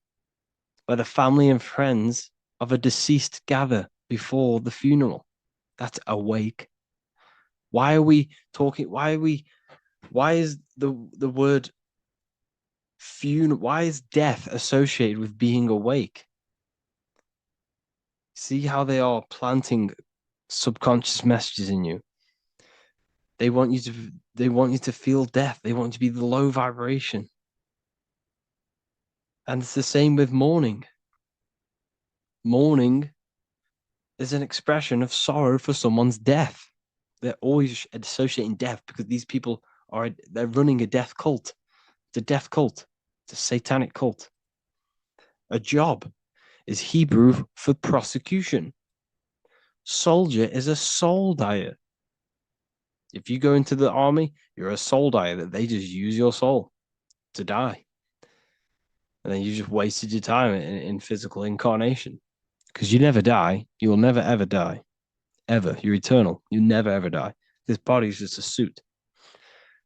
where the family and friends of a deceased gather before the funeral. That's awake. Why are we talking? Why is the word funeral? Why is death associated with being awake? See how they are planting subconscious messages in you. They want you to feel death. They want you to be the low vibration. And it's the same with mourning. Mourning is an expression of sorrow for someone's death. They're always associating death because these people they're running a death cult. It's a death cult. It's a satanic cult. A job is Hebrew for prosecution. Soldier is a soul dyer. If you go into the army, you're a soul dyer that they just use your soul to die. And then you just wasted your time in physical incarnation because you never die. You will never, ever die. Ever. You're eternal. You never, ever die. This body is just a suit.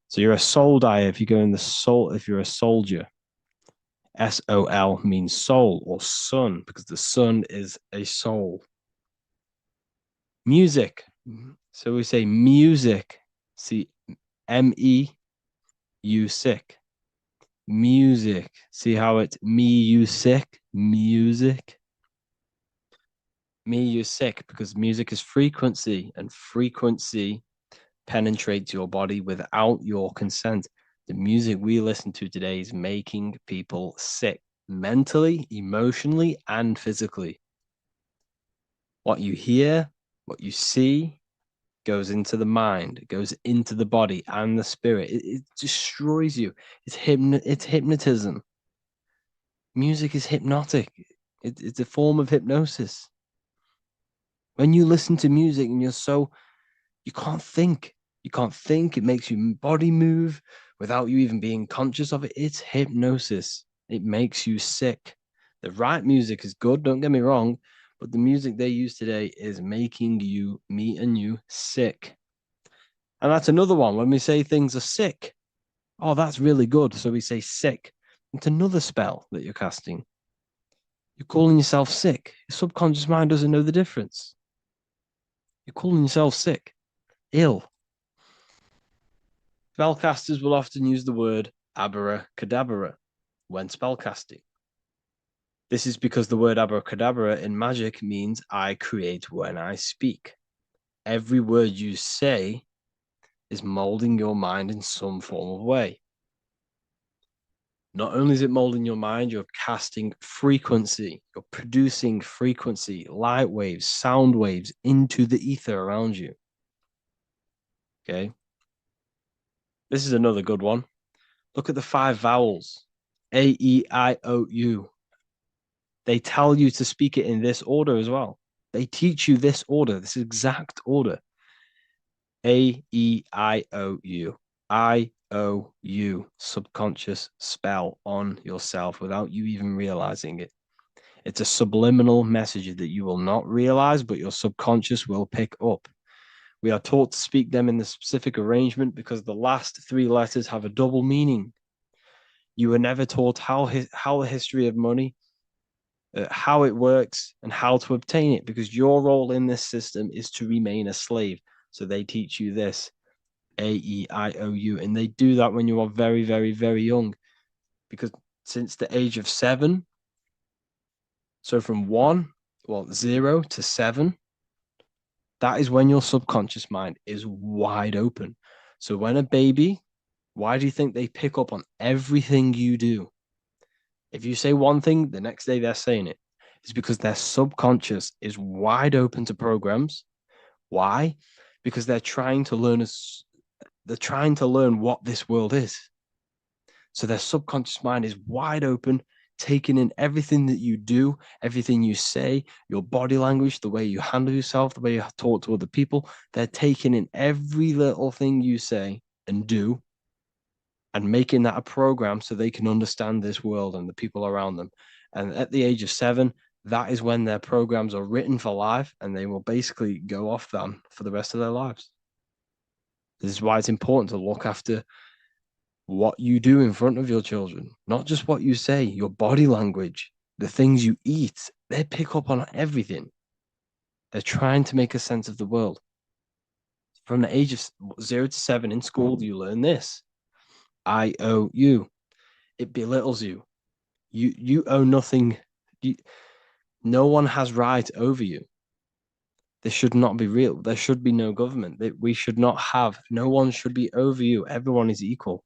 So you're a soul dyer if you go in the soul, if you're a soldier. SOL means soul or sun because the sun is a soul. Music. So we say music. See, MEU sick. Music. See how it's me, you sick? Music. Me, you sick because music is frequency and frequency penetrates your body without your consent. The music we listen to today is making people sick mentally, emotionally, and physically. What you hear, what you see goes into the mind, it goes into the body and the spirit. It destroys you. It's hypnotism. Music is hypnotic. It's a form of hypnosis. When you listen to music and you can't think. You can't think. It makes your body move without you even being conscious of it. It's hypnosis. It makes you sick. The right music is good, don't get me wrong, but the music they use today is making you, me and you, sick. And that's another one. When we say things are sick, oh, that's really good. So we say sick. It's another spell that you're casting. You're calling yourself sick. Your subconscious mind doesn't know the difference. You're calling yourself sick, ill. Spellcasters will often use the word abracadabra when spellcasting. This is because the word abracadabra in magic means I create when I speak. Every word you say is molding your mind in some form of way. Not only is it molding your mind, you're casting frequency, you're producing frequency, light waves, sound waves into the ether around you. Okay. This is another good one. Look at the 5 vowels. A, E, I, O, U. They tell you to speak it in this order as well. They teach you this order, this exact order. A, E, I, O, U. I, O, U. Subconscious spell on yourself without you even realizing it. It's a subliminal message that you will not realize, but your subconscious will pick up. We are taught to speak them in the specific arrangement because the last 3 letters have a double meaning. You were never taught how the history of money, how it works, and how to obtain it, because your role in this system is to remain a slave. So they teach you this, A-E-I-O-U, and they do that when you are very, very, very young, because since the age of 7, so from 0 to 7, that is when your subconscious mind is wide open. So when a baby, why do you think they pick up on everything you do? If you say one thing, the next day they're saying it. It's because their subconscious is wide open to programs. Why? Because they're trying to learn what this world is. So their subconscious mind is wide open, taking in everything that you do, everything you say, your body language, the way you handle yourself, the way you talk to other people. They're taking in every little thing you say and do and making that a program so they can understand this world and the people around them. And at the age of 7, that is when their programs are written for life and they will basically go off them for the rest of their lives. This is why it's important to look after what you do in front of your children, not just what you say, your body language, the things you eat. They pick up on everything. They're trying to make a sense of the world. From the age of 0 to 7 in school, you learn this. I owe you. It belittles you. You owe nothing. No one has right over you. This should not be real. There should be no government. We should not have. No one should be over you. Everyone is equal.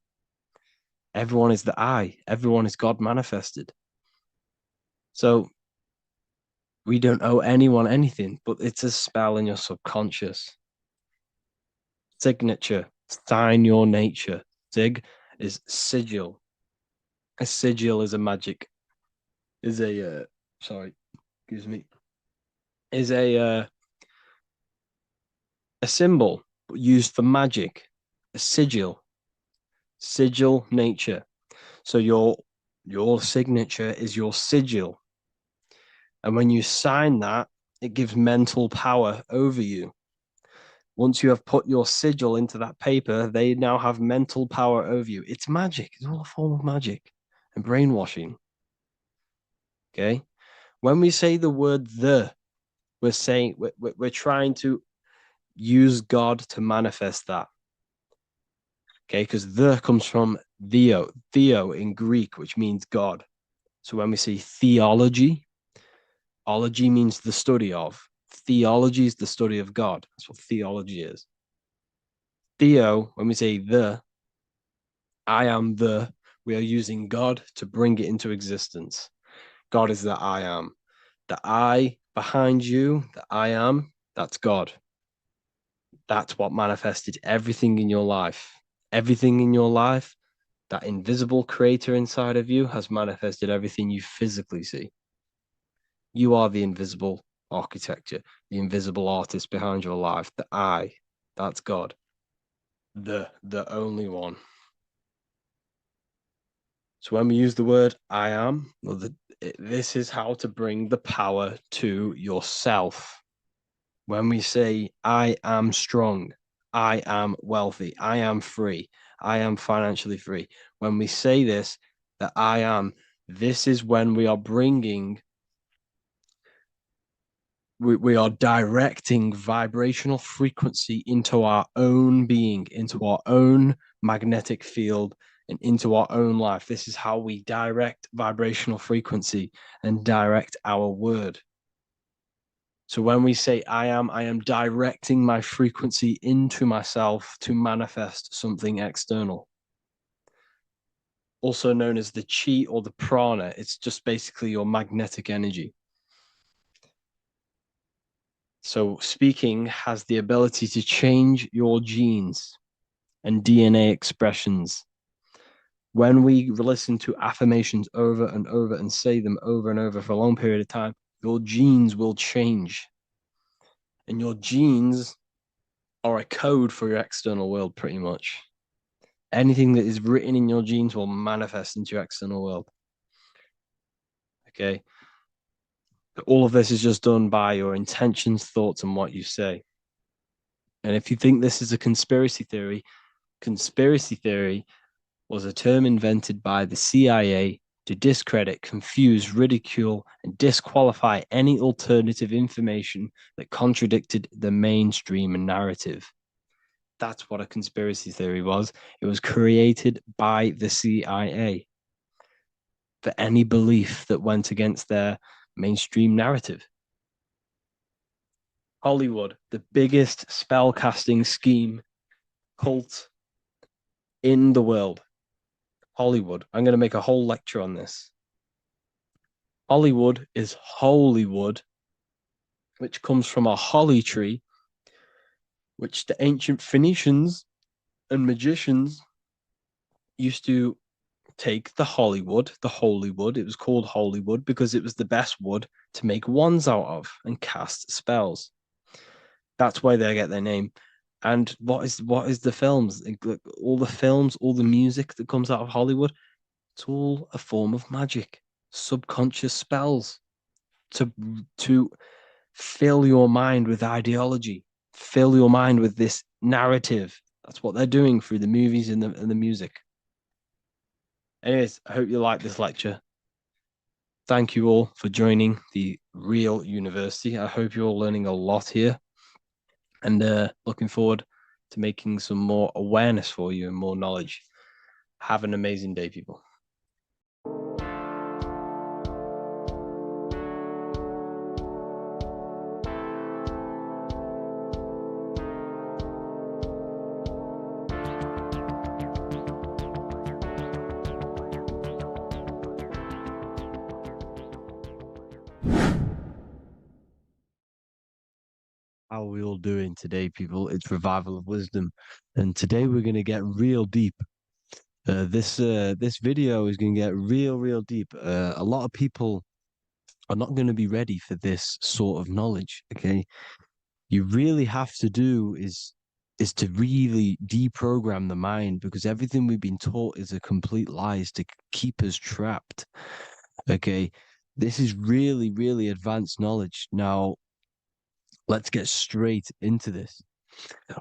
Everyone is the I. Everyone is God manifested. So we don't owe anyone anything, but it's a spell in your subconscious. Signature. Sign your nature. Sig is sigil. A sigil is a magic. Is a sorry, excuse me. Is a symbol used for magic. A sigil. Sigil nature. So Your signature is your sigil. And when you sign that, it gives mental power over you. Once you have put your sigil into that paper, they now have mental power over you. It's magic. It's all a form of magic and brainwashing. Okay. When we say the word we're saying we're trying to use God to manifest that. Okay. Because the comes from theo in Greek, which means God. So when we say theology, ology means the study of. Theology is the study of God. That's what theology is. Theo, when we say I am we are using God to bring it into existence. God is the I am. The I behind you, the I am, that's God. That's what manifested everything in your life. Everything in your life, that invisible creator inside of you has manifested everything you physically see. You are the invisible architecture, the invisible artist behind your life. The I, that's God. The only one. So when we use the word I am, this is how to bring the power to yourself. When we say I am strong, I am wealthy, I am free, I am financially free. When we say this, that I am, this is when we are bringing, we are directing vibrational frequency into our own being, into our own magnetic field, and into our own life. This is how we direct vibrational frequency and direct our word. So when we say I am directing my frequency into myself to manifest something external. Also known as the chi or the prana. It's just basically your magnetic energy. So speaking has the ability to change your genes and DNA expressions. When we listen to affirmations over and over and say them over and over for a long period of time, your genes will change. And your genes are a code for your external world, pretty much. Anything that is written in your genes will manifest into your external world. Okay. All of this is just done by your intentions, thoughts, and what you say. And if you think this is a conspiracy theory was a term invented by the CIA to discredit, confuse, ridicule, and disqualify any alternative information that contradicted the mainstream narrative. That's what a conspiracy theory was. It was created by the CIA for any belief that went against their mainstream narrative. Hollywood, the biggest spell casting scheme cult in the world. Hollywood. I'm going to make a whole lecture on this. Hollywood is Holywood, which comes from a holly tree, which the ancient Phoenicians and magicians used to take the Hollywood, the holy wood. It was called Holywood because it was the best wood to make wands out of and cast spells. That's why they get their name. And what is the films? All the films, all the music that comes out of Hollywood, it's all a form of magic, subconscious spells to fill your mind with ideology, fill your mind with this narrative. That's what they're doing through the movies and the music. Anyways, I hope you like this lecture. Thank you all for joining the Real University. I hope you're all learning a lot here and looking forward to making some more awareness for you and more knowledge. Have an amazing day, people. How are we all doing today, people? It's Revival of Wisdom, and today we're going to get real deep. This video is going to get real deep. A lot of people are not going to be ready for this sort of knowledge. Okay, you really have to do is is to really deprogram the mind, because everything we've been taught is a complete lie, is to keep us trapped. Okay, this is really, really advanced knowledge. Now, let's get straight into this.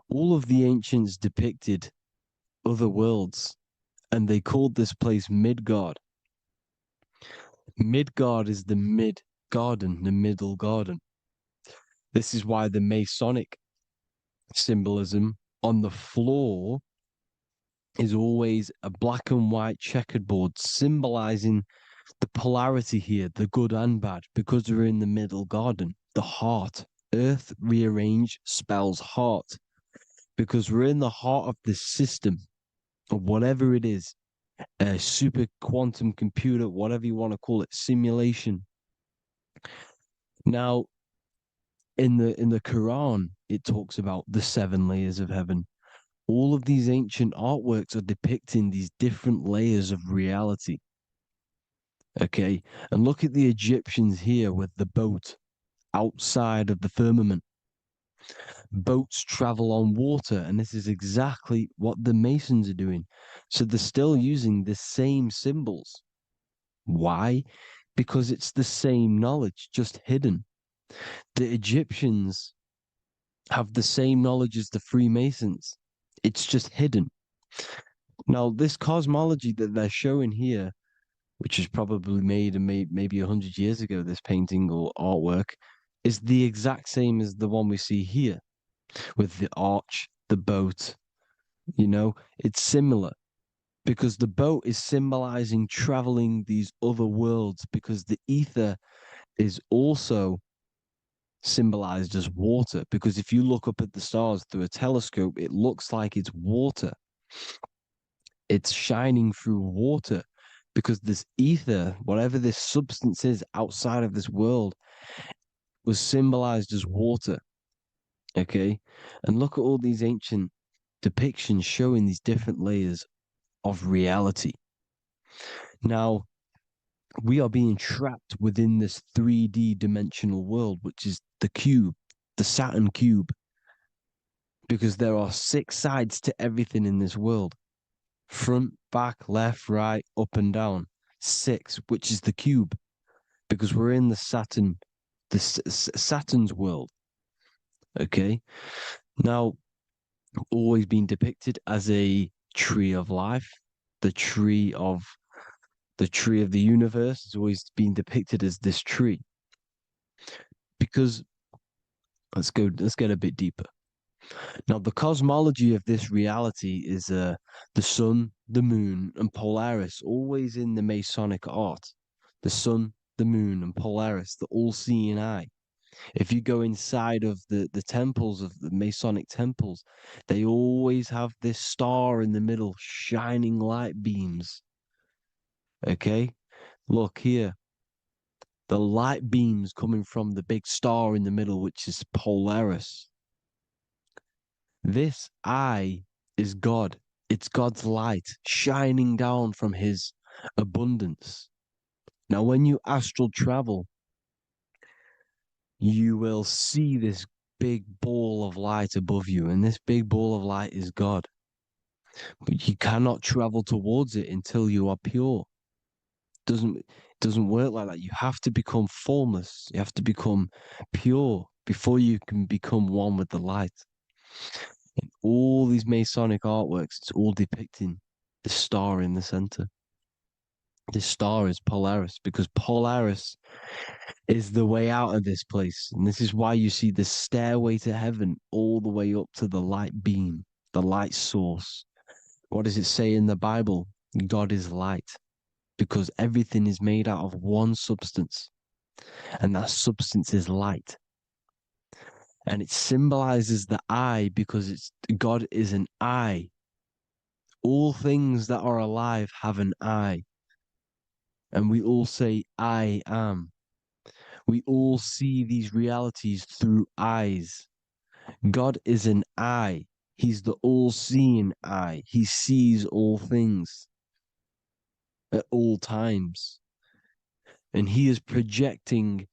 All of the ancients depicted other worlds, and they called this place Midgard. Midgard is the mid garden, the middle garden. This is why the Masonic symbolism on the floor is always a black and white checkered board, symbolizing the polarity here, the good and bad, because we're in the middle garden, the heart. Earth rearranged spells heart, because we're in the heart of this system, of whatever it is, a super quantum computer, whatever you want to call it, simulation. Now, in the Quran, it talks about the 7 layers of heaven. All of these ancient artworks are depicting these different layers of reality. Okay, and look at the Egyptians here with the boat outside of the firmament. Boats travel on water, and this is exactly what the Masons are doing. So they're still using the same symbols. Why? Because it's the same knowledge, just hidden. The Egyptians have the same knowledge as the Freemasons. It's just hidden. Now, this cosmology that they're showing here, which is probably made maybe 100 years ago, this painting or artwork, is the exact same as the one we see here with the arch, the boat. It's similar because the boat is symbolizing traveling these other worlds, because the ether is also symbolized as water, because if you look up at the stars through a telescope, it looks like it's water. It's shining through water, because this ether, whatever this substance is outside of this world, was symbolized as water. Okay, and look at all these ancient depictions showing these different layers of reality. Now, we are being trapped within this 3D dimensional world, which is the cube, the Saturn cube, because there are 6 sides to everything in this world: front, back, left, right, up, and down. 6, which is the cube, because we're in the Saturn's world. Okay, now, always been depicted as a tree of life, the tree of the universe has always been depicted as this tree. Because let's get a bit deeper. Now, the cosmology of this reality is the sun, the moon, and Polaris, always in the Masonic art. The sun, the moon, and Polaris, the all-seeing eye. If you go inside of the temples, of the Masonic temples, they always have this star in the middle, shining light beams. Okay? Look here. The light beams coming from the big star in the middle, which is Polaris. This eye is God. It's God's light shining down from his abundance. Now, when you astral travel, you will see this big ball of light above you, and this big ball of light is God. But you cannot travel towards it until you are pure. It doesn't work like that. You have to become formless. You have to become pure before you can become one with the light. In all these Masonic artworks, it's all depicting the star in the center. This star is Polaris, because Polaris is the way out of this place. And this is why you see the stairway to heaven all the way up to the light beam, the light source. What does it say in the Bible? God is light, because everything is made out of one substance, and that substance is light. And it symbolizes the eye, because God is an eye. All things that are alive have an eye. And we all say, I am. We all see these realities through eyes. God is an eye. He's the all-seeing eye. He sees all things at all times. And he is projecting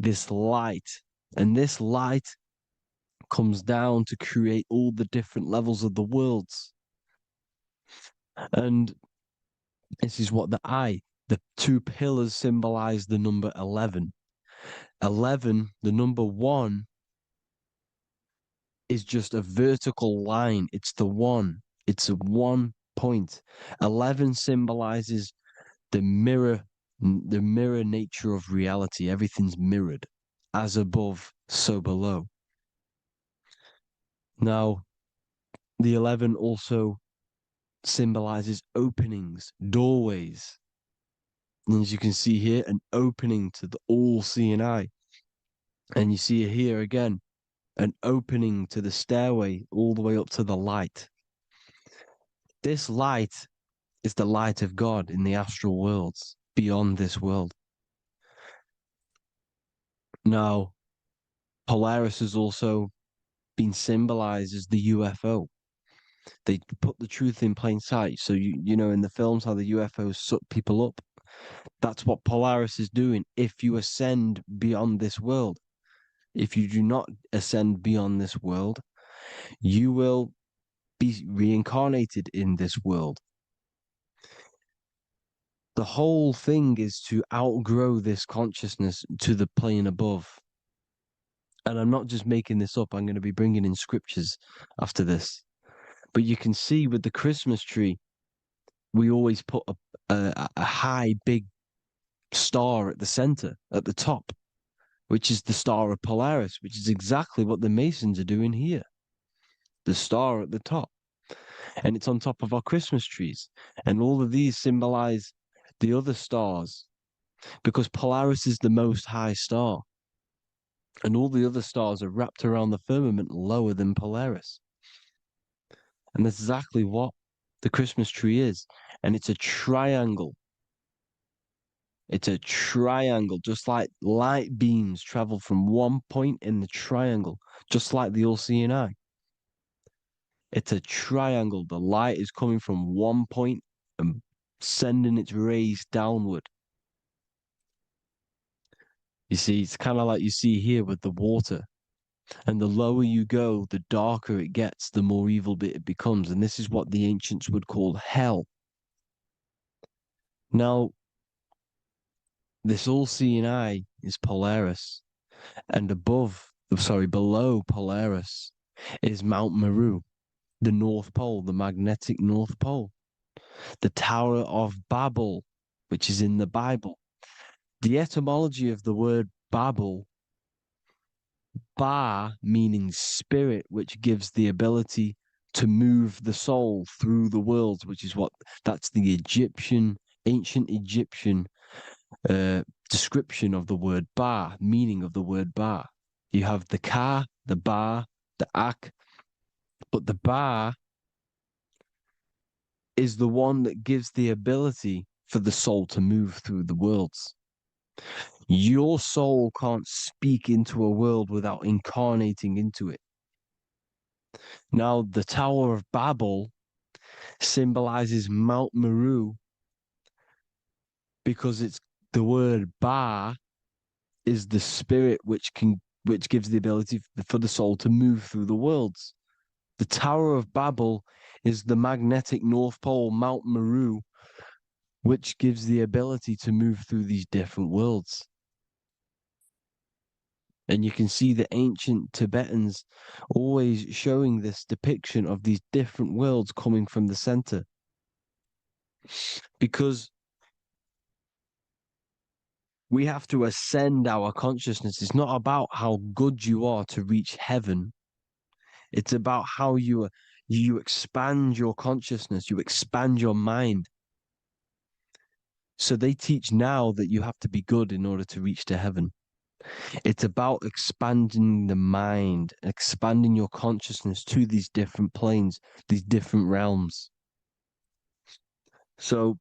this light. And this light comes down to create all the different levels of the worlds. And this is what the two pillars symbolize the number 11. 11, the number 1, is just a vertical line. It's the one. It's a 1 point. 11 symbolizes the mirror nature of reality. Everything's mirrored, as above, so below. Now, the 11 also symbolizes openings, doorways. And as you can see here, an opening to the all-seeing eye. And you see here again, an opening to the stairway all the way up to the light. This light is the light of God in the astral worlds, beyond this world. Now, Polaris has also been symbolized as the UFO. They put the truth in plain sight. So, you know, in the films, how the UFOs suck people up. That's what Polaris is doing. If you ascend beyond this world, if you do not ascend beyond this world, you will be reincarnated in this world. The whole thing is to outgrow this consciousness to the plane above. And I'm not just making this up. I'm going to be bringing in scriptures after this. But you can see with the Christmas tree, we always put a high, big star at the center, at the top, which is the star of Polaris, which is exactly what the Masons are doing here. The star at the top. And it's on top of our Christmas trees. And all of these symbolize the other stars, because Polaris is the most high star. And all the other stars are wrapped around the firmament lower than Polaris. And that's exactly what the Christmas tree is. And it's a triangle. It's a triangle, just like light beams travel from one point in the triangle, just like the all-seeing eye. It's a triangle. The light is coming from one point and sending its rays downward. You see, it's kind of like you see here with the water. And the lower you go, the darker it gets, the more evil it becomes. And this is what the ancients would call hell. Now, this all-seeing eye is Polaris. And below Polaris is Mount Meru, the North Pole, the magnetic North Pole. The Tower of Babel, which is in the Bible. The etymology of the word Babel, Ba meaning spirit, which gives the ability to move the soul through the worlds, which is that's the ancient Egyptian description of the word Ba, meaning of the word Ba. You have the Ka, the Ba, the Ak, but the Ba is the one that gives the ability for the soul to move through the worlds. Your soul can't speak into a world without incarnating into it. Now, the Tower of Babel symbolizes Mount Meru because it's the word Ba is the spirit which gives the ability for the soul to move through the worlds. The Tower of Babel is the magnetic North Pole, Mount Meru, which gives the ability to move through these different worlds. And you can see the ancient Tibetans always showing this depiction of these different worlds coming from the center. Because we have to ascend our consciousness. It's not about how good you are to reach heaven. It's about how you expand your consciousness, you expand your mind. So they teach now that you have to be good in order to reach to heaven. It's about expanding the mind, expanding your consciousness to these different planes, these different realms. So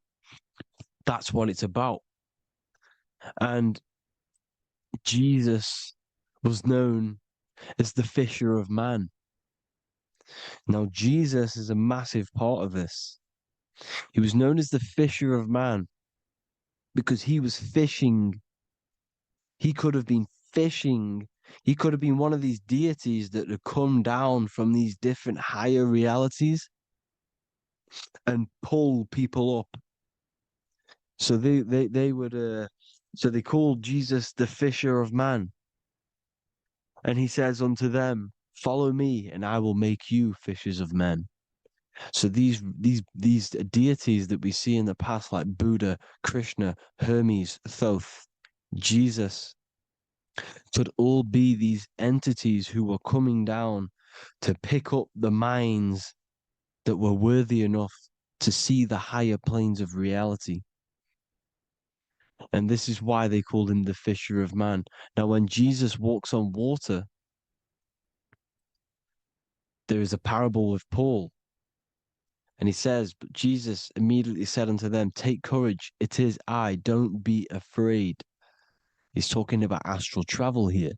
that's what it's about. And Jesus was known as the fisher of man. Now, Jesus is a massive part of this. He was known as the fisher of man because he was fishing. He could have been fishing He could have been one of these deities that had come down from these different higher realities and pull people up. So they would so they called Jesus the fisher of man. And he says unto them, follow me, and I will make you fishers of men. So these deities that we see in the past, like Buddha, Krishna, Hermes, Thoth, Jesus, could all be these entities who were coming down to pick up the minds that were worthy enough to see the higher planes of reality. And this is why they called him the fisher of man. Now, when Jesus walks on water, there is a parable with Paul. And he says, but Jesus immediately said unto them, take courage, it is I, don't be afraid. He's talking about astral travel here.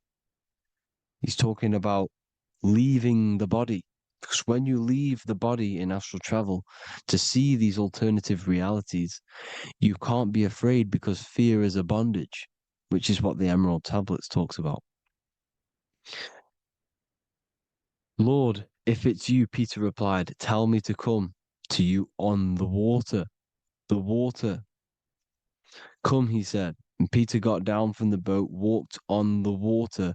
He's talking about leaving the body. Because when you leave the body in astral travel to see these alternative realities, you can't be afraid because fear is a bondage, which is what the Emerald Tablets talks about. Lord, if it's you, Peter replied, tell me to come to you on the water. The water. Come, he said. And Peter got down from the boat, walked on the water,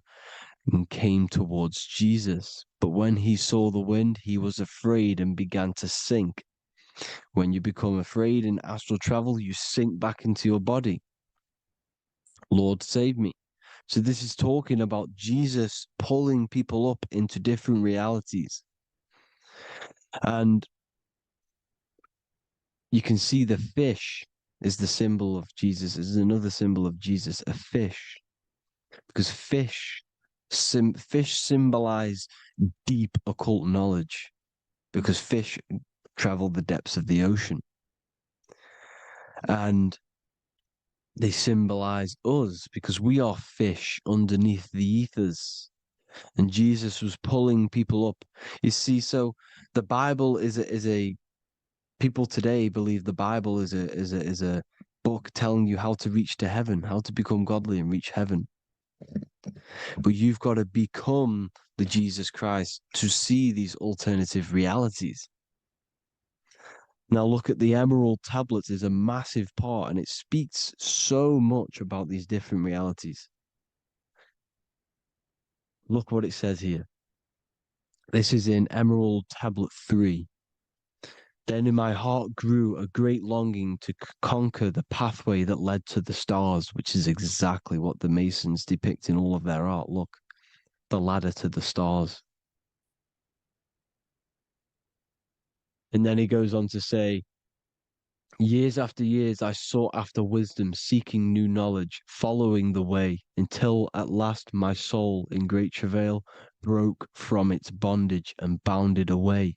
and came towards Jesus. But when he saw the wind, he was afraid and began to sink. When you become afraid in astral travel, you sink back into your body. Lord, save me. So this is talking about Jesus pulling people up into different realities. And you can see the fish is the symbol of Jesus, is another symbol of Jesus, a fish. Because fish symbolize deep occult knowledge, because fish travel the depths of the ocean. And they symbolize us because we are fish underneath the ethers. And Jesus was pulling people up. You see, so the Bible is a people today believe the Bible is a book telling you how to reach to heaven, how to become godly and reach heaven. But you've got to become the Jesus Christ to see these alternative realities. Now look at the Emerald Tablets is a massive part, and it speaks so much about these different realities. Look what it says here. This is in Emerald Tablet 3. Then in my heart grew a great longing to conquer the pathway that led to the stars, which is exactly what the Masons depict in all of their art. Look, the ladder to the stars. And then he goes on to say, years after years, I sought after wisdom, seeking new knowledge, following the way, until at last my soul, in great travail, broke from its bondage and bounded away,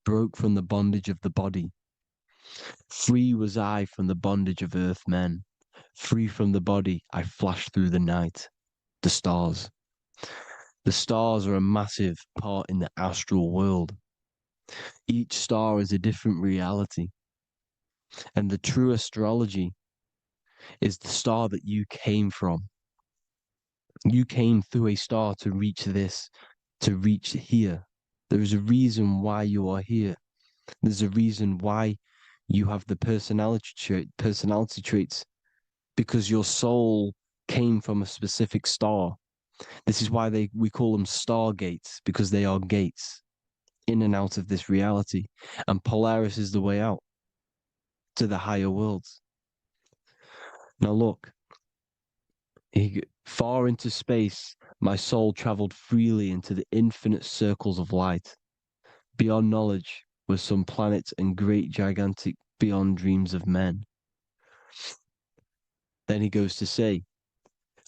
broke from the bondage of the body. Free was I from the bondage of earth men. Free from the body, I flashed through the night. The stars. The stars are a massive part in the astral world. Each star is a different reality. And the true astrology is the star that you came from. You came through a star to reach this, to reach here. There is a reason why you are here. There's a reason why you have the personality traits, because your soul came from a specific star. This is why we call them stargates, because they are gates in and out of this reality. And Polaris is the way out to the higher worlds. Now look, far into space, my soul traveled freely into the infinite circles of light. Beyond knowledge were some planets and great gigantic beyond dreams of men. Then he goes to say,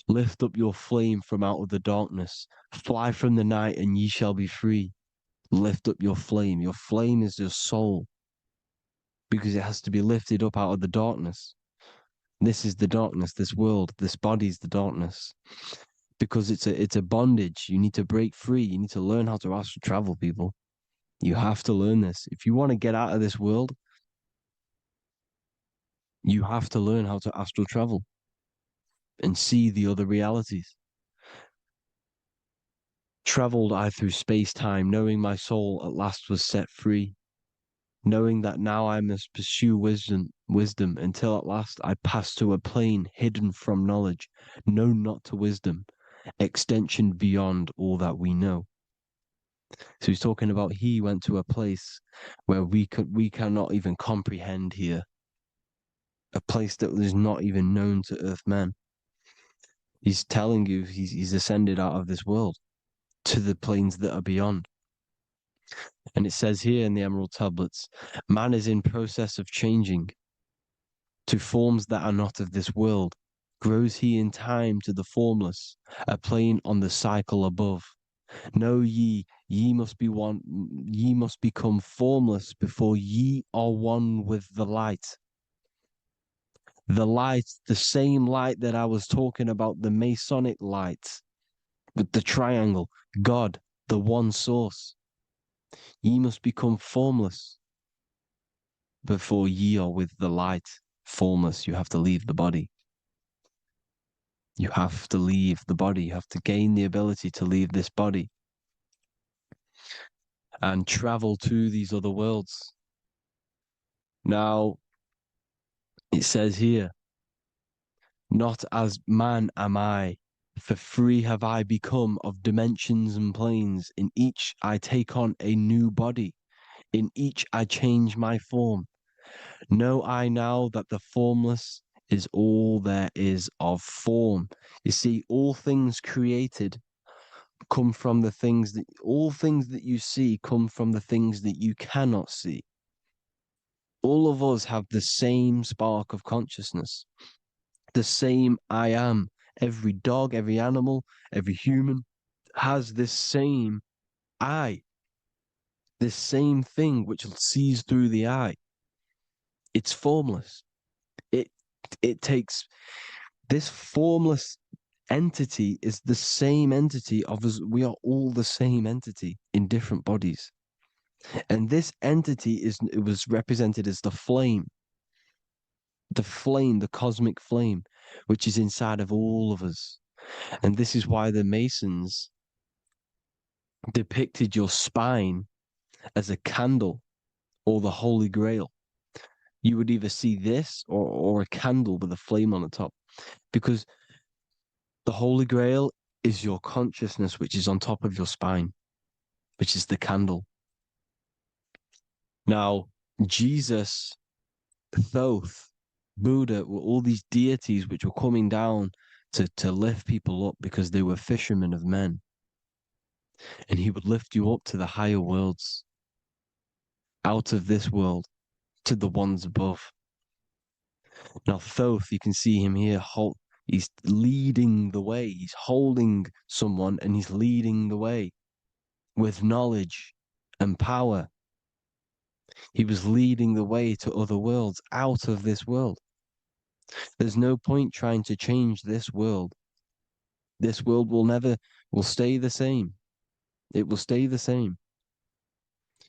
lift up your flame from out of the darkness, fly from the night and ye shall be free. Lift up your flame. Your flame is your soul, because it has to be lifted up out of the darkness. This is the darkness, this world, this body is the darkness. Because it's a bondage. You need to break free. You need to learn how to astral travel, people. You have to learn this. If you want to get out of this world, you have to learn how to astral travel and see the other realities. Traveled I through space-time, knowing my soul at last was set free, knowing that now I must pursue wisdom until at last I pass to a plane hidden from knowledge, known not to wisdom, extension beyond all that we know. So he's talking about he went to a place where we cannot even comprehend here, a place that is not even known to Earthmen. He's telling you he's ascended out of this world to the planes that are beyond. And it says here in the Emerald Tablets, man is in process of changing to forms that are not of this world. Grows he in time to the formless, a plane on the cycle above. Know ye must be one, ye must become formless before ye are one with the light. The light, the same light that I was talking about, the Masonic light, with the triangle, God, the one source. Ye must become formless before ye are with the light. Formless, you have to leave the body. You have to leave the body. You have to gain the ability to leave this body and travel to these other worlds. Now, it says here, not as man am I, for free have I become of dimensions and planes. In each I take on a new body. In each I change my form. Know I now that the formless is all there is of form. You see, all things created come from the things that, all things that you see come from the things that you cannot see. All of us have the same spark of consciousness, the same I am. Every dog, every animal, every human has this same I, this same thing which sees through the eye. It's formless. It takes this formless entity is the same entity of us. We are all the same entity in different bodies. And this entity it was represented as the flame, the cosmic flame, which is inside of all of us. And this is why the Masons depicted your spine as a candle or the Holy Grail. You would either see this or a candle with a flame on the top, because the Holy Grail is your consciousness, which is on top of your spine, which is the candle. Now, Jesus, Thoth, Buddha were all these deities which were coming down to lift people up because they were fishermen of men. And he would lift you up to the higher worlds, out of this world, to the ones above. Now, Thoth, you can see him here, he's leading the way. He's holding someone and he's leading the way with knowledge and power. He was leading the way to other worlds, out of this world. There's no point trying to change this world. This world will stay the same. It will stay the same.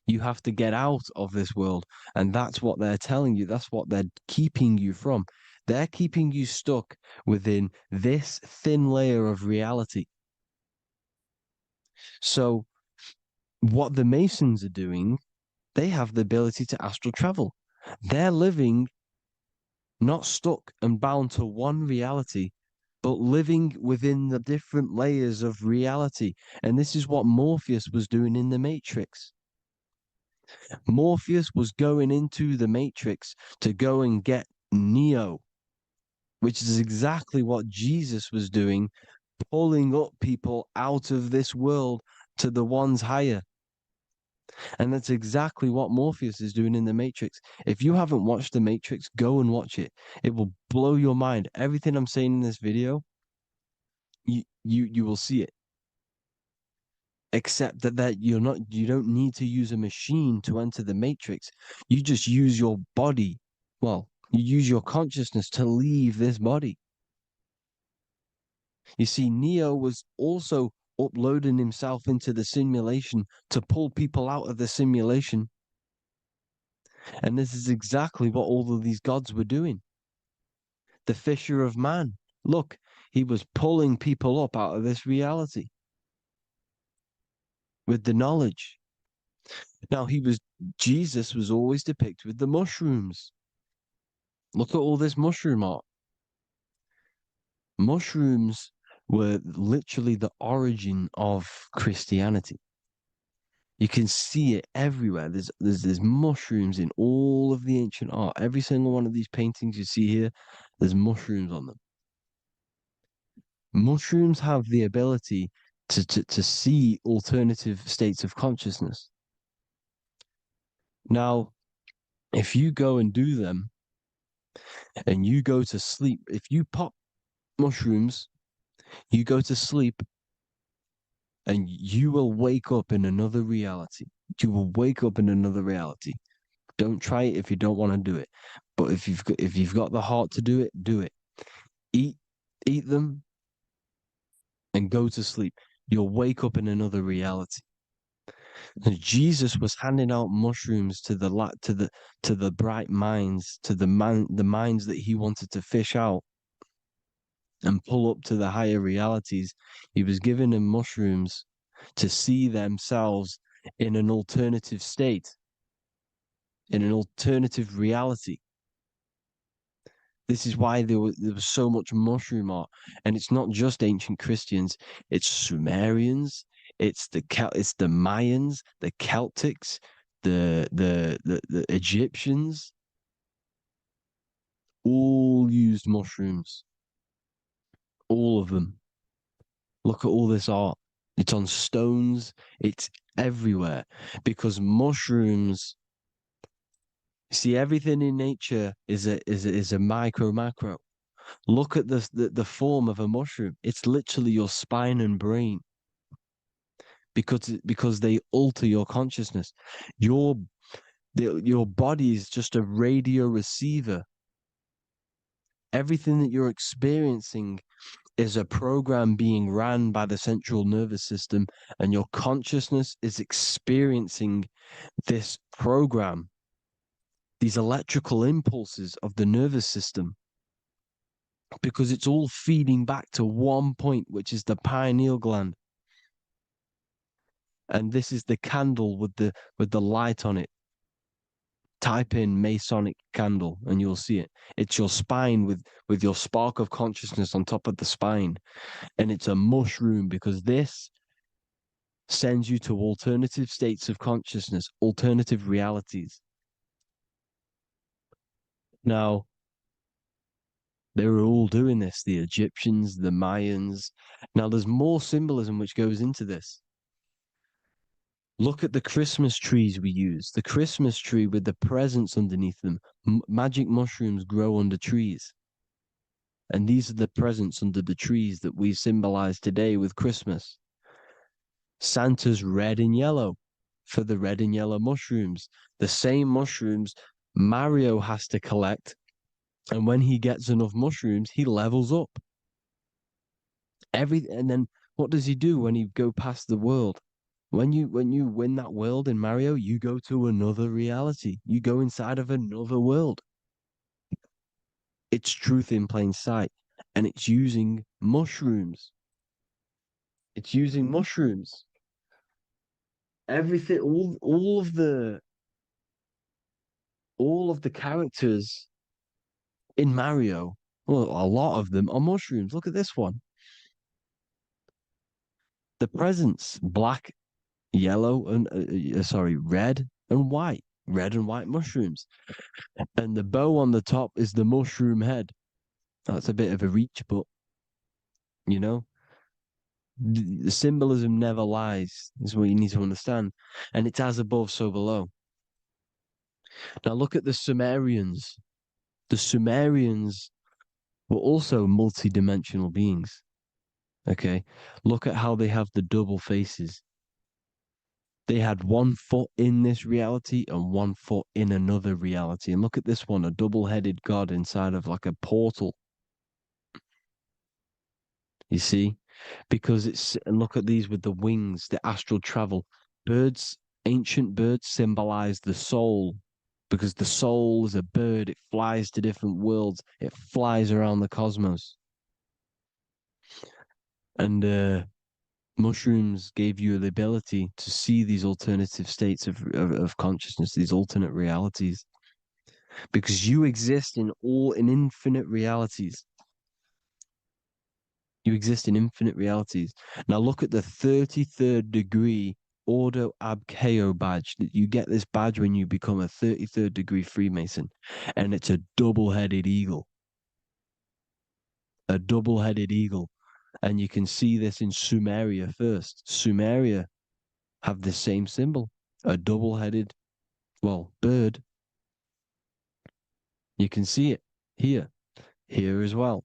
You have to get out of this world. And that's what they're telling you. That's what they're keeping you from. They're keeping you stuck within this thin layer of reality. So what the Masons are doing, they have the ability to astral travel. They're living not stuck and bound to one reality, but living within the different layers of reality. And this is what Morpheus was doing in the Matrix. Morpheus was going into the Matrix to go and get Neo, which is exactly what Jesus was doing, pulling up people out of this world to the ones higher. And that's exactly what Morpheus is doing in the Matrix. If you haven't watched the Matrix, go and watch it. It will blow your mind. Everything I'm saying in this video, you will see it. Except that you don't need to use a machine to enter the Matrix. You just use your body. Well, you use your consciousness to leave this body. You see, Neo was also uploading himself into the simulation to pull people out of the simulation. And this is exactly what all of these gods were doing. The Fisher of Man. Look, he was pulling people up out of this reality. with the knowledge. Now Jesus was always depicted with the mushrooms. Look at all this mushroom art. Mushrooms were literally the origin of Christianity. You can see it everywhere. There's mushrooms in all of the ancient art. Every single one of these paintings you see here, there's mushrooms on them. Mushrooms have the ability to see alternative states of consciousness. Now, if you go and do them and you go to sleep, if you pop mushrooms, you go to sleep and you will wake up in another reality. You will wake up in another reality. Don't try it if you don't want to do it. But if you've got the heart to do it, do it. Eat them and go to sleep. You'll wake up in another reality. And Jesus was handing out mushrooms to the bright minds, to the minds that he wanted to fish out and pull up to the higher realities. He was giving them mushrooms to see themselves in an alternative state, in an alternative reality. This is why there was so much mushroom art, and it's not just ancient Christians. It's Sumerians, it's the Mayans, the Celtics, the Egyptians. All used mushrooms. All of them. Look at all this art. It's on stones. It's everywhere because mushrooms. See, everything in nature is a micro macro. Look at the form of a mushroom. It's literally your spine and brain because they alter your consciousness. Your body is just a radio receiver. Everything that you're experiencing is a program being ran by the central nervous system, and your consciousness is experiencing this program, these electrical impulses of the nervous system, because it's all feeding back to one point, which is the pineal gland. And this is the candle with the light on it. Type in Masonic candle and you'll see it. It's your spine with your spark of consciousness on top of the spine. And it's a mushroom because this sends you to alternative states of consciousness, alternative realities. Now, they were all doing this, the Egyptians, the Mayans. Now, there's more symbolism which goes into this. Look at the Christmas trees we use. The Christmas tree with the presents underneath them. Magic mushrooms grow under trees. And these are the presents under the trees that we symbolize today with Christmas. Santa's red and yellow for the red and yellow mushrooms. The same mushrooms Mario has to collect. And when he gets enough mushrooms, he levels up. And then what does he do when he go past the world? When you win that world in Mario, you go to another reality. You go inside of another world. It's truth in plain sight. And it's using mushrooms. It's using mushrooms. Everything, all of the characters in Mario, well, a lot of them are mushrooms. Look at this one. The presents, black, yellow, and red and white. Red and white mushrooms. And the bow on the top is the mushroom head. That's a bit of a reach, but you know, the symbolism never lies. Is what you need to understand. And it's as above, so below. Now look at the Sumerians. The Sumerians were also multi-dimensional beings. Okay, look at how they have the double faces. They had 1 foot in this reality and 1 foot in another reality. And look at this one, a double-headed god inside of like a portal. You see? Because and look at these with the wings, the astral travel. Birds, ancient birds symbolize the soul because the soul is a bird. It flies to different worlds. It flies around the cosmos. And Mushrooms gave you the ability to see these alternative states of consciousness, these alternate realities, because you exist in infinite realities. You exist in infinite realities. Now look at the 33rd degree Ordo Ab Chao badge. You get this badge when you become a 33rd degree Freemason, and it's a double-headed eagle. A double-headed eagle. And you can see this in Sumeria first. Sumeria have the same symbol, a double-headed, well, bird. You can see it here as well.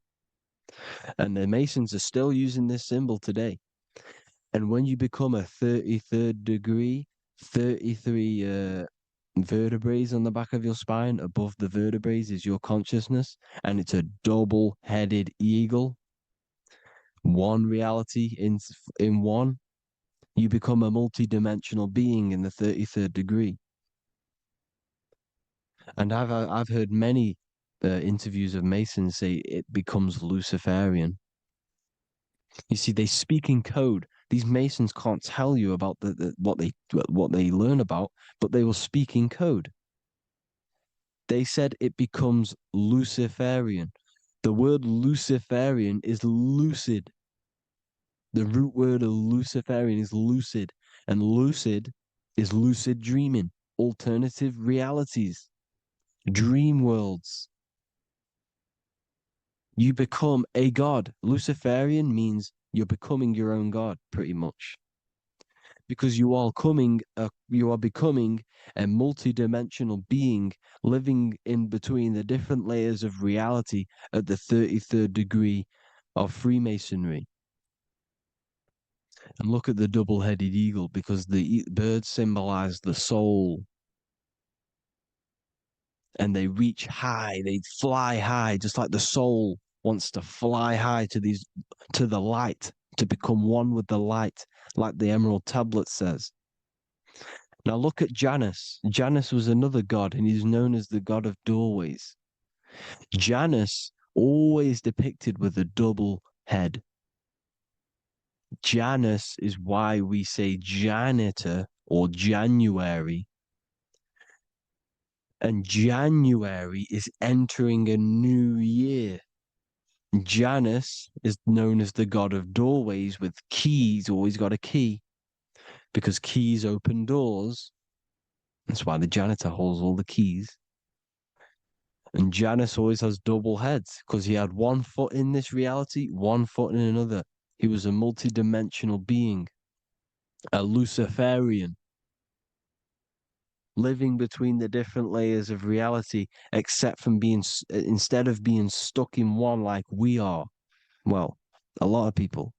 And the Masons are still using this symbol today. And when you become a 33rd degree, 33 vertebrae on the back of your spine, above the vertebrae is your consciousness, and it's a double-headed eagle. One reality in one. You become a multi-dimensional being in the 33rd degree. And I've heard many interviews of Masons say it becomes Luciferian. You see, they speak in code. These Masons can't tell you about what they learn about, but they will speak in code. They said it becomes Luciferian. The word Luciferian is lucid. The root word of Luciferian is lucid, and lucid is lucid dreaming, alternative realities, dream worlds. You become a god. Luciferian means you're becoming your own god, pretty much. Because you are becoming a multi-dimensional being living in between the different layers of reality at the 33rd degree of Freemasonry. And look at the double-headed eagle, because the birds symbolize the soul. And they reach high, they fly high, just like the soul wants to fly high to the light, to become one with the light, like the Emerald Tablet says. Now look at Janus. Janus was another god, and he's known as the god of doorways. Janus always depicted with a double head. Janus is why we say janitor or January. And January is entering a new year. Janus is known as the god of doorways with keys, always got a key, because keys open doors. That's why the janitor holds all the keys. And Janus always has double heads, because he had one foot in this reality, one foot in another. He was a multi-dimensional being, a Luciferian, living between the different layers of reality, instead of being stuck in one like we are. Well, a lot of people.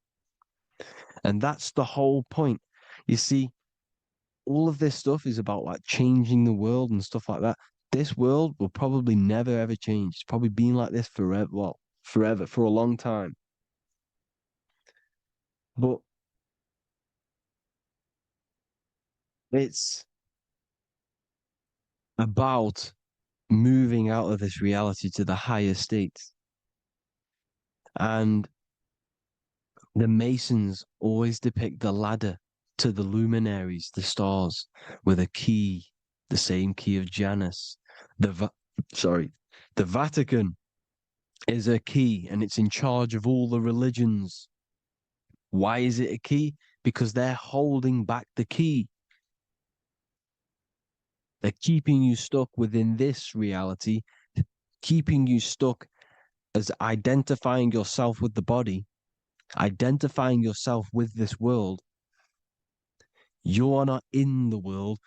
And that's the whole point. You see, all of this stuff is about like changing the world and stuff like that. This world will probably never ever change. It's probably been like this forever. Well, forever, for a long time. But it's about moving out of this reality to the higher states. And the Masons always depict the ladder to the luminaries, the stars, with a key, the same key of Janus. The Vatican is a key, and it's in charge of all the religions. Why is it a key? Because they're holding back the key. They're keeping you stuck within this reality, keeping you stuck as identifying yourself with the body, identifying yourself with this world. You are not in the world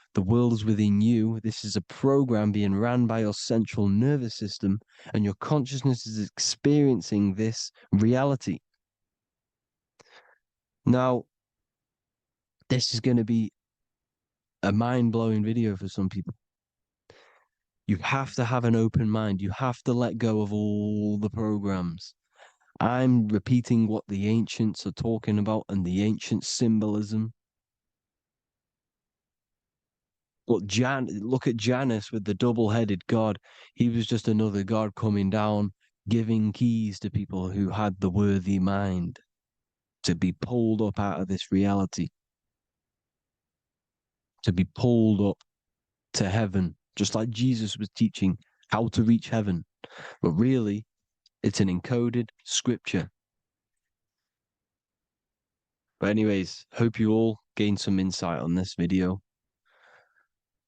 is within you. This is a program being ran by your central nervous system, and your consciousness is experiencing this reality. Now, this is going to be a mind-blowing video for some people. You have to have an open mind. You have to let go of all the programs. I'm repeating what the ancients are talking about and the ancient symbolism. Look at Janus with the double-headed god. He was just another god coming down, giving keys to people who had the worthy mind. to be pulled up out of this reality, to be pulled up to heaven, just like Jesus was teaching how to reach heaven. But really, it's an encoded scripture. But anyways, hope you all gained some insight on this video.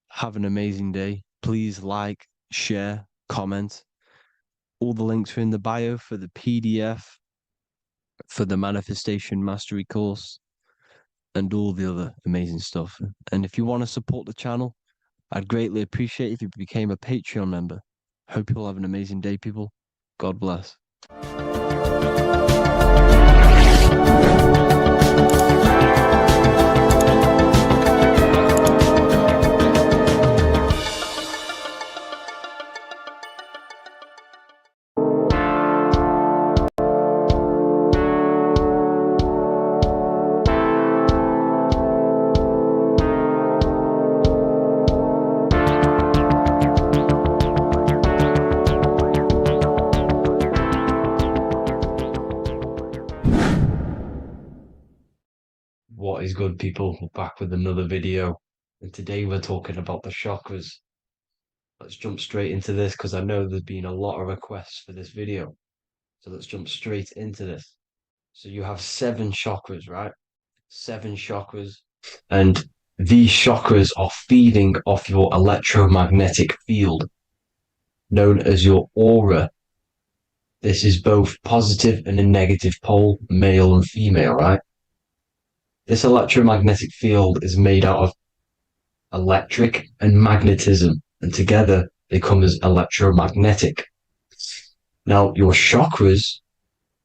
Have an amazing day. Please like, share, comment. All the links are in the bio for the PDF, for the Manifestation Mastery course, and all the other amazing stuff. And if you want to support the channel, I'd greatly appreciate if you became a Patreon member. Hope you all have an amazing day, people. God bless. What is good, people? We're back with another video, and today we're talking about the chakras. Let's jump straight into this because I know there's been a lot of requests for this video. So let's jump straight into this. So you have 7 chakras, right? 7 chakras, and these chakras are feeding off your electromagnetic field, known as your aura. This is both positive and a negative pole, male and female, right? This electromagnetic field is made out of electric and magnetism, and together they come as electromagnetic. Now, your chakras,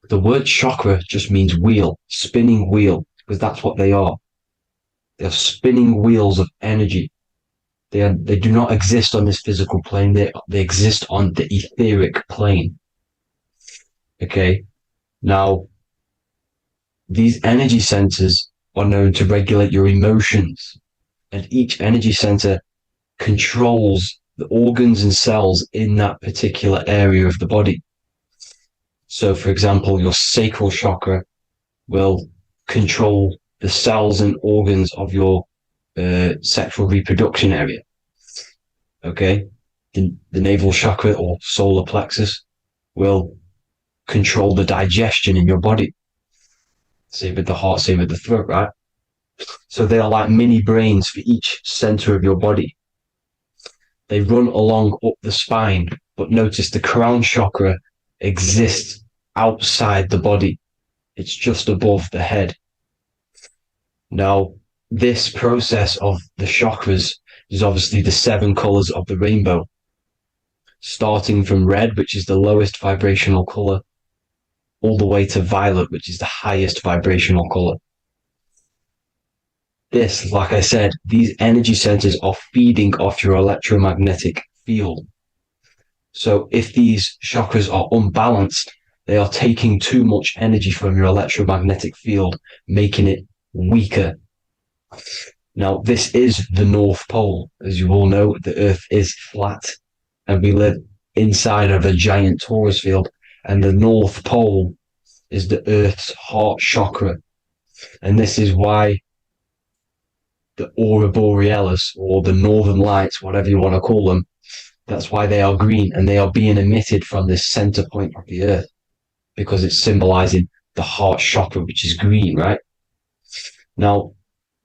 the word chakra just means wheel, spinning wheel, because that's what they are. They are spinning wheels of energy. They do not exist on this physical plane. They exist on the etheric plane. Okay. Now, these energy centers are known to regulate your emotions, and each energy center controls the organs and cells in that particular area of the body. So, for example, your sacral chakra will control the cells and organs of your sexual reproduction area. Okay, the navel chakra or solar plexus will control the digestion in your body. Same with the heart, same with the throat, right? So they are like mini brains for each center of your body. They run along up the spine, but notice the crown chakra exists outside the body. It's just above the head. Now, this process of the chakras is obviously the 7 colors of the rainbow, starting from red, which is the lowest vibrational color, all the way to violet, which is the highest vibrational color. This, like I said, these energy centers are feeding off your electromagnetic field. So if these chakras are unbalanced, they are taking too much energy from your electromagnetic field, making it weaker. Now, this is the North Pole. As you all know, the Earth is flat, and we live inside of a giant torus field, and the North Pole is the Earth's heart chakra. And this is why the aurora borealis, or the northern lights, whatever you want to call them, that's why they are green, and they are being emitted from this center point of the Earth, because it's symbolizing the heart chakra, which is green, right? Now,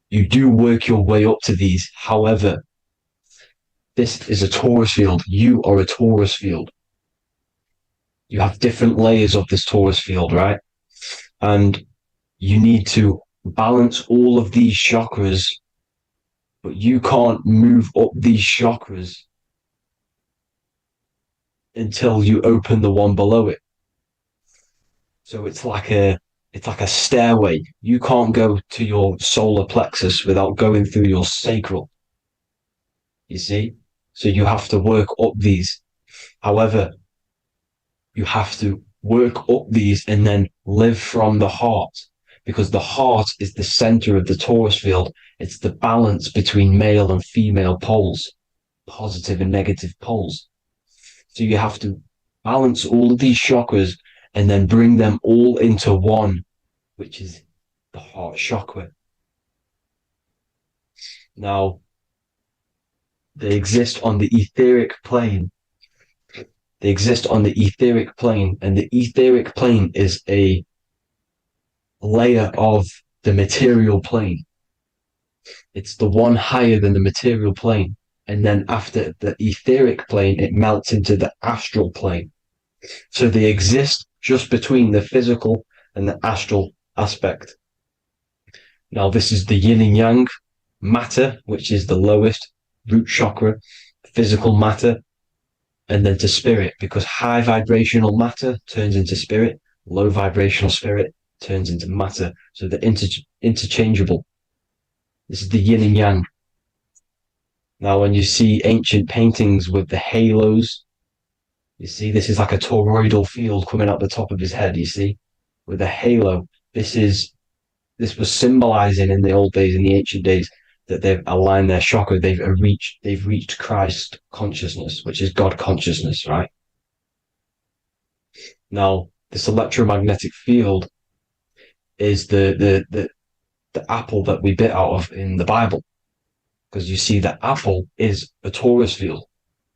you do work your way up to these. However, this is a torus field. You are a torus field. You have different layers of this torus field, right? And you need to balance all of these chakras, but you can't move up these chakras until you open the one below it. So it's like a stairway. You can't go to your solar plexus without going through your sacral. You see? So you have to work up these. However, you have to work up these and then live from the heart, because the heart is the center of the torus field. It's the balance between male and female poles, positive and negative poles. So you have to balance all of these chakras and then bring them all into one, which is the heart chakra. Now, they exist on the etheric plane. They exist on the etheric plane, and the etheric plane is a layer of the material plane. It's the one higher than the material plane. And then after the etheric plane, it melts into the astral plane. So they exist just between the physical and the astral aspect. Now, this is the yin and yang matter, which is the lowest root chakra, physical matter, and then to spirit, because high vibrational matter turns into spirit, low vibrational spirit turns into matter. So they're interchangeable. This is the yin and yang. Now, when you see ancient paintings with the halos, you see this is like a toroidal field coming out the top of his head, you see, with a halo. This was symbolizing in the old days, in the ancient days, that they've aligned their chakra, they've reached Christ consciousness, which is God consciousness, right? Now, this electromagnetic field is the apple that we bit out of in the Bible, because you see that apple is a torus field.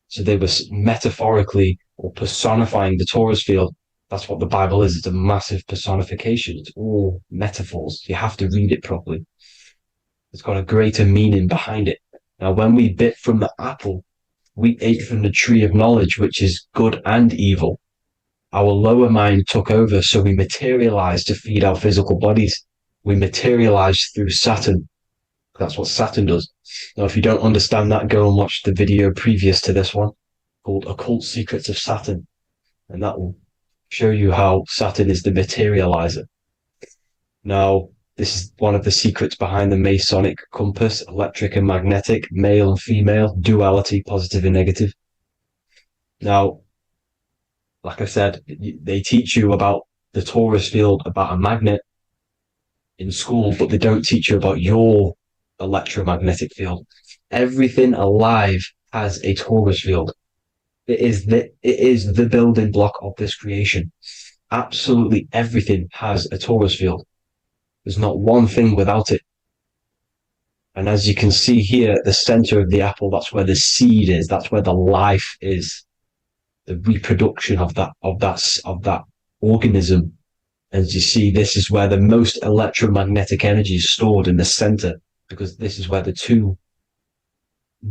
So they were metaphorically or personifying the torus field. That's what the Bible is. It's a massive personification. It's all metaphors. You have to read it properly. It's got a greater meaning behind it. Now, when we bit from the apple, we ate from the tree of knowledge, which is good and evil. Our lower mind took over, so we materialized to feed our physical bodies. We materialized through Saturn. That's what Saturn does. Now, if you don't understand that, go and watch the video previous to this one called Occult Secrets of Saturn. And that will show you how Saturn is the materializer. Now, this is one of the secrets behind the Masonic compass, electric and magnetic, male and female, duality, positive and negative. Now, like I said, they teach you about the torus field, about a magnet in school, but they don't teach you about your electromagnetic field. Everything alive has a torus field. It is the building block of this creation. Absolutely everything has a torus field. There's not one thing without it. And as you can see here at the center of the apple, that's where the seed is. That's where the life is. The reproduction of that organism. As you see, this is where the most electromagnetic energy is stored, in the center, because this is where the two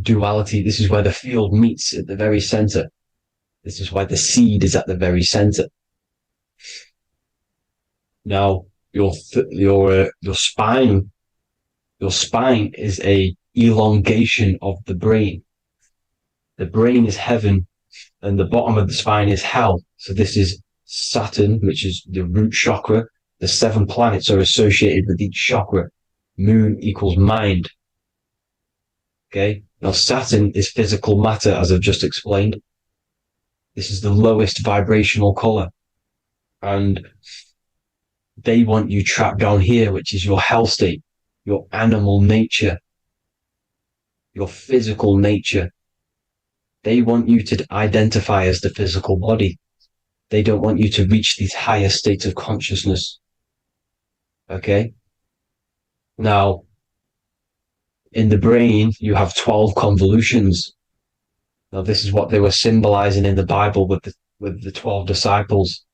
duality, this is where the field meets, at the very center. This is why the seed is at the very center. Now, your spine is a elongation of the brain. The brain is heaven, and the bottom of the spine is hell. So this is Saturn, which is the root chakra. The 7 planets are associated with each chakra. Moon equals mind. Okay. Now, Saturn is physical matter, as I've just explained. This is the lowest vibrational color. And they want you trapped down here, which is your hell state, your animal nature, your physical nature. They want you to identify as the physical body. They don't want you to reach these higher states of consciousness. Okay? Now, in the brain, you have 12 convolutions. Now, this is what they were symbolizing in the Bible with the 12 disciples.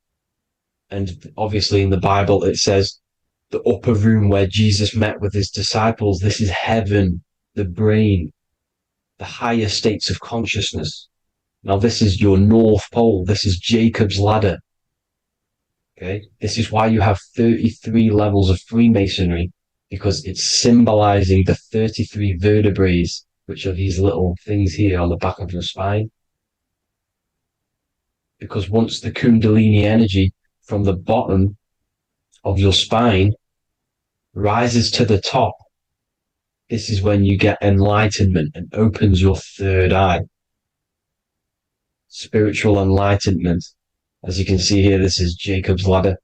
And obviously in the Bible, it says the upper room where Jesus met with his disciples. This is heaven, the brain, the higher states of consciousness. Now, this is your North Pole. This is Jacob's ladder. Okay. This is why you have 33 levels of Freemasonry, because it's symbolizing the 33 vertebrae, which are these little things here on the back of your spine. Because once the Kundalini energy from the bottom of your spine rises to the top, this is when you get enlightenment and opens your third eye. Spiritual enlightenment. As you can see here, this is Jacob's ladder.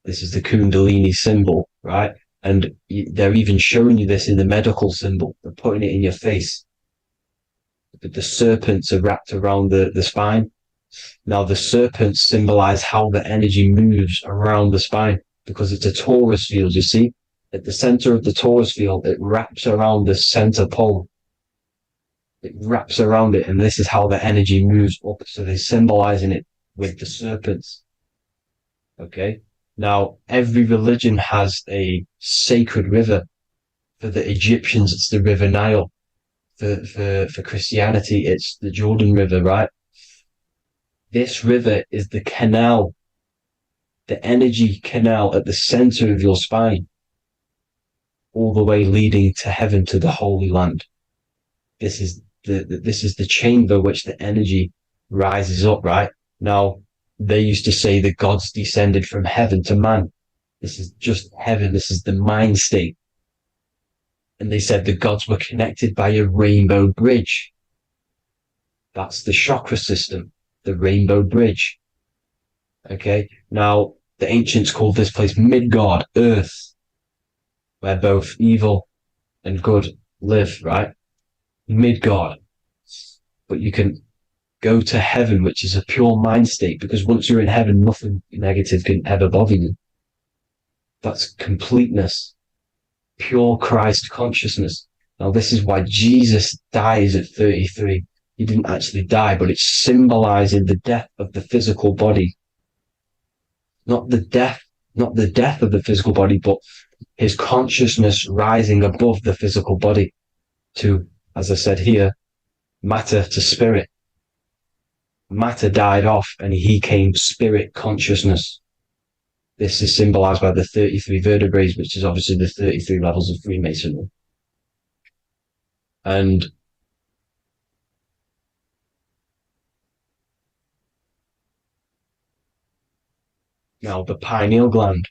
This is the Kundalini symbol, right? And they're even showing you this in the medical symbol. They're putting it in your face. The serpents are wrapped around the spine. Now, the serpents symbolize how the energy moves around the spine. because it's a torus field, you see? At the center of the torus field, it wraps around the center pole. It wraps around it, and this is how the energy moves up. So they're symbolizing it with the serpents. Okay? Now, every religion has a sacred river. For the Egyptians, it's the River Nile. For Christianity, it's the Jordan River, right? This river is the canal, the energy canal at the center of your spine, all the way leading to heaven, to the Holy Land. This is the chamber which the energy rises up, right? Now, they used to say the gods descended from heaven to man. This is just heaven. This is the mind state. And they said the gods were connected by a rainbow bridge. That's the chakra system, the rainbow bridge. Okay, now the ancients called this place Midgard, Earth, where both evil and good live, right? Midgard. But you can go to heaven, which is a pure mind state, because once you're in heaven, nothing negative can ever bother you. That's completeness, pure Christ consciousness. Now, this is why Jesus dies at 33. He didn't actually die, but it's symbolizing the death of the physical body. Not the death of the physical body, but his consciousness rising above the physical body to, as I said here, matter to spirit. Matter died off and he came spirit consciousness. This is symbolized by the 33 vertebrae, which is obviously the 33 levels of Freemasonry. And now the pineal gland,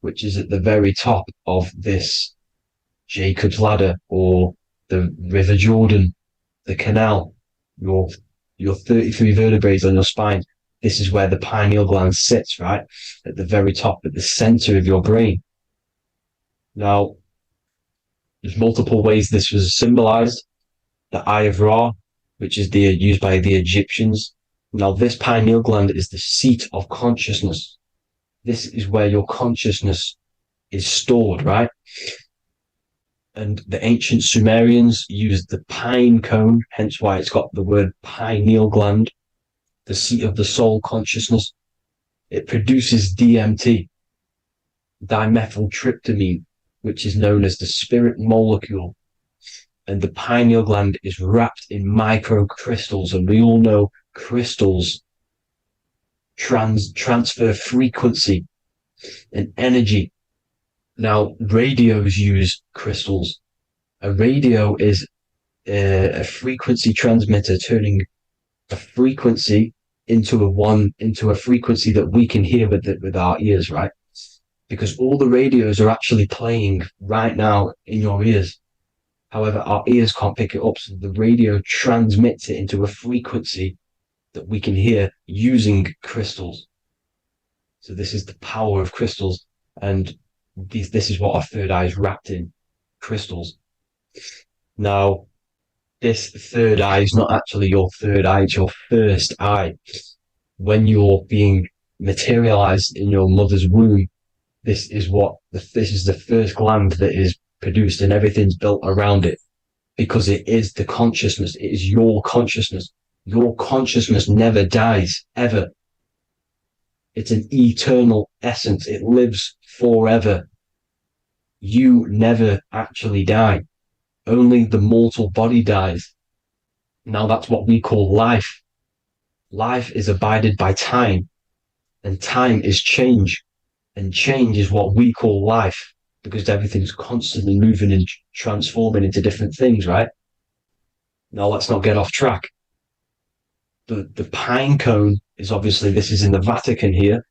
which is at the very top of this Jacob's ladder, or the River Jordan, the canal, your 33 vertebrae on your spine. This is where the pineal gland sits, right? At the very top, at the center of your brain. Now, there's multiple ways this was symbolized. The Eye of Ra, which is used by the Egyptians. Now, this pineal gland is the seat of consciousness. This is where your consciousness is stored, right? And the ancient Sumerians used the pine cone, hence why it's got the word pineal gland, the seat of the soul consciousness. It produces DMT, dimethyltryptamine, which is known as the spirit molecule. And the pineal gland is wrapped in microcrystals, and we all know crystals transfer frequency and energy. Now, radios use crystals. A radio is a frequency transmitter, turning a frequency into a frequency that we can hear with our ears, right? Because all the radios are actually playing right now in your ears. However, our ears can't pick it up, so the radio transmits it into a frequency that we can hear using crystals. So this is the power of crystals, and this is what our third eye is wrapped in, crystals. Now, this third eye is not actually your third eye, it's your first eye. When you're being materialized in your mother's womb, this is the first gland that is produced, and everything's built around it, because it is the consciousness. It is your consciousness. Your consciousness never dies, ever. It's an eternal essence. It lives forever. You never actually die. Only the mortal body dies. Now that's what we call life. Life is abided by time, and time is change. And change is what we call life, because everything's constantly moving and transforming into different things, right? Now let's not get off track. The pine cone is obviously, this is in the Vatican here.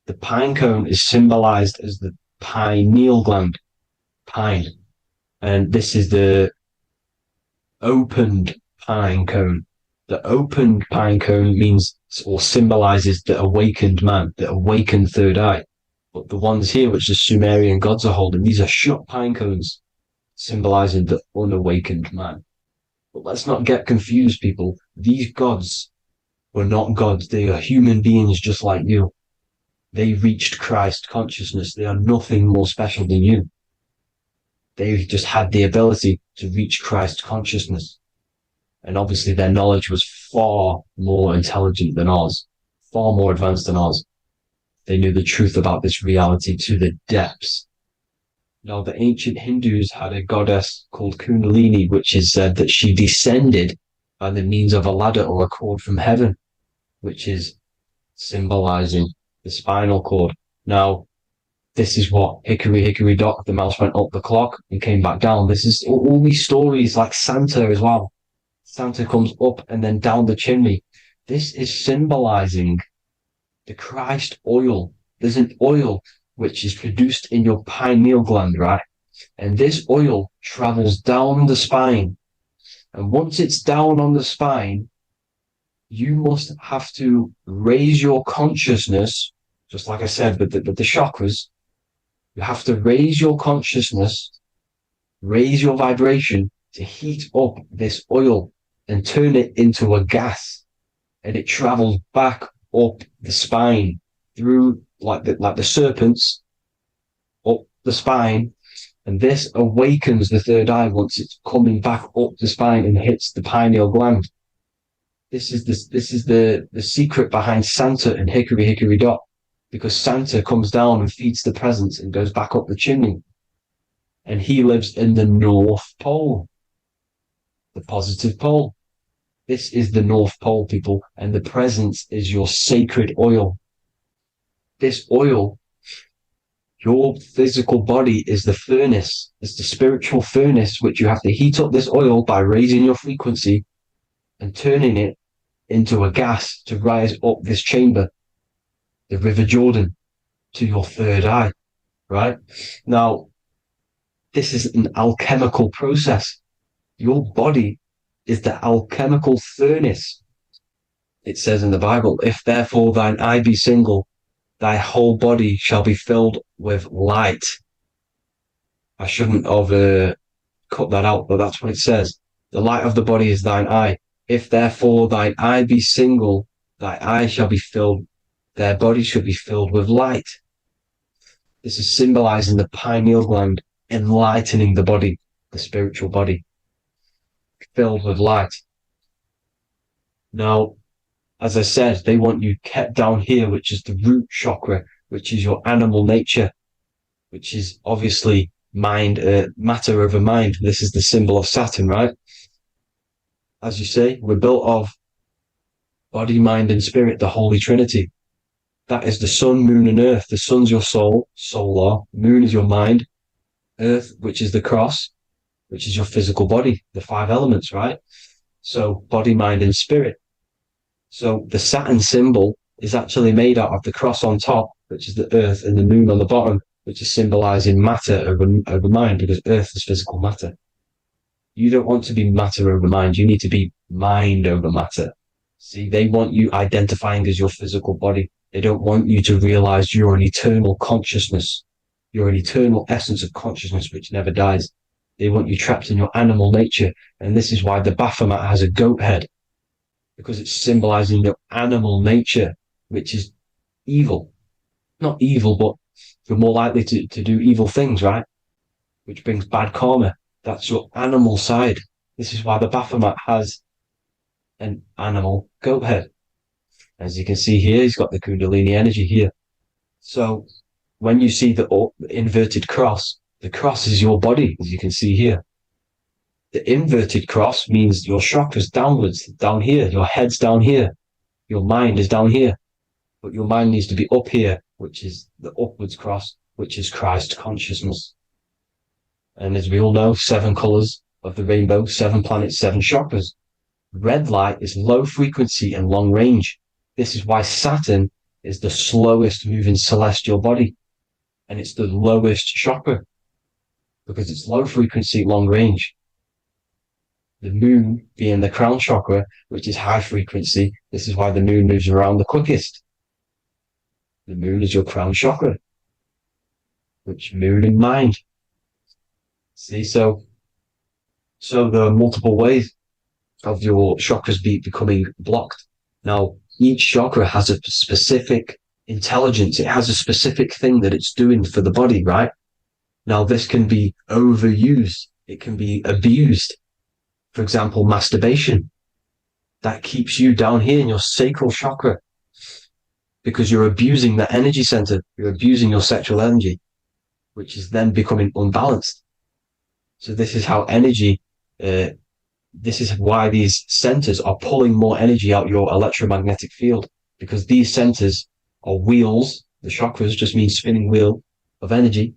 The pine cone is symbolized as the pineal gland, pine. And this is the opened pine cone. The opened pine cone means, or symbolizes, the awakened man, the awakened third eye. But the ones here, which the Sumerian gods are holding, these are shut pine cones, symbolizing the unawakened man. But let's not get confused, people. These gods were not gods. They are human beings just like you. They reached Christ consciousness. They are nothing more special than you. They just had the ability to reach Christ consciousness. And obviously their knowledge was far more intelligent than ours, far more advanced than ours. They knew the truth about this reality to the depths. Now, the ancient Hindus had a goddess called Kundalini, which is said that she descended by the means of a ladder or a cord from heaven, which is symbolizing the spinal cord. Now, this is what hickory hickory dock, the mouse went up the clock and came back down. This is all these stories, like Santa as well. Santa comes up and then down the chimney. This is symbolizing the Christ oil. There's an oil which is produced in your pineal gland, right? And this oil travels down the spine. And once it's down on the spine, you must have to raise your consciousness, just like I said with the chakras. You have to raise your consciousness, raise your vibration to heat up this oil and turn it into a gas. And it travels back up the spine through like the serpents up the spine. And this awakens the third eye once it's coming back up the spine and hits the pineal gland. This is the secret behind Santa and hickory hickory dock, because Santa comes down and feeds the presents and goes back up the chimney. And he lives in the North Pole, the positive pole. This is the North Pole, people, and the presence is your sacred oil. This oil, your physical body is the furnace. It's the spiritual furnace, which you have to heat up this oil by raising your frequency and turning it into a gas to rise up this chamber, the River Jordan, to your third eye, right? Now, this is an alchemical process. Your body is the alchemical furnace. It says in the Bible, if therefore thine eye be single, thy whole body shall be filled with light. I shouldn't have cut that out, but that's what it says. The light of the body is thine eye. If therefore thine eye be single, thy eye shall be filled, their body shall be filled with light. This is symbolizing the pineal gland, enlightening the body, the spiritual body, filled with light. Now, as I said, they want you kept down here, which is the root chakra, which is your animal nature, which is obviously mind, matter over mind. This is the symbol of Saturn, right? As you say, we're built of body, mind, and spirit, the Holy Trinity. That is the sun, moon, and earth. The sun's your soul, solar. Moon is your mind. Earth, which is the cross, which is your physical body, the five elements, right? So body, mind, and spirit. So the Saturn symbol is actually made out of the cross on top, which is the earth, and the moon on the bottom, which is symbolizing matter over mind, because earth is physical matter. You don't want to be matter over mind. You need to be mind over matter. See, they want you identifying as your physical body. They don't want you to realize you're an eternal consciousness. You're an eternal essence of consciousness which never dies. They want you trapped in your animal nature. And this is why the Baphomet has a goat head, because it's symbolizing your animal nature, which is evil. Not evil, but you're more likely to do evil things, right? Which brings bad karma. That's your animal side. This is why the Baphomet has an animal goat head. As you can see here, he's got the Kundalini energy here. So when you see the inverted cross, the cross is your body, as you can see here. The inverted cross means your chakras downwards, down here. Your head's down here. Your mind is down here. But your mind needs to be up here, which is the upwards cross, which is Christ consciousness. And as we all know, 7 colors of the rainbow, 7 planets, 7 chakras. Red light is low frequency and long range. This is why Saturn is the slowest moving celestial body. And it's the lowest chakra, because it's low frequency, long range. The moon being the crown chakra, which is high frequency. This is why the moon moves around the quickest. The moon is your crown chakra, which moon in mind. See, so there are multiple ways of your chakras becoming blocked. Now, each chakra has a specific intelligence. It has a specific thing that it's doing for the body, right? Now, this can be overused. It can be abused. For example, masturbation. That keeps you down here in your sacral chakra because you're abusing that energy center. You're abusing your sexual energy, which is then becoming unbalanced. So this is how energy, this is why these centers are pulling more energy out your electromagnetic field, because these centers are wheels. The chakras just mean spinning wheel of energy.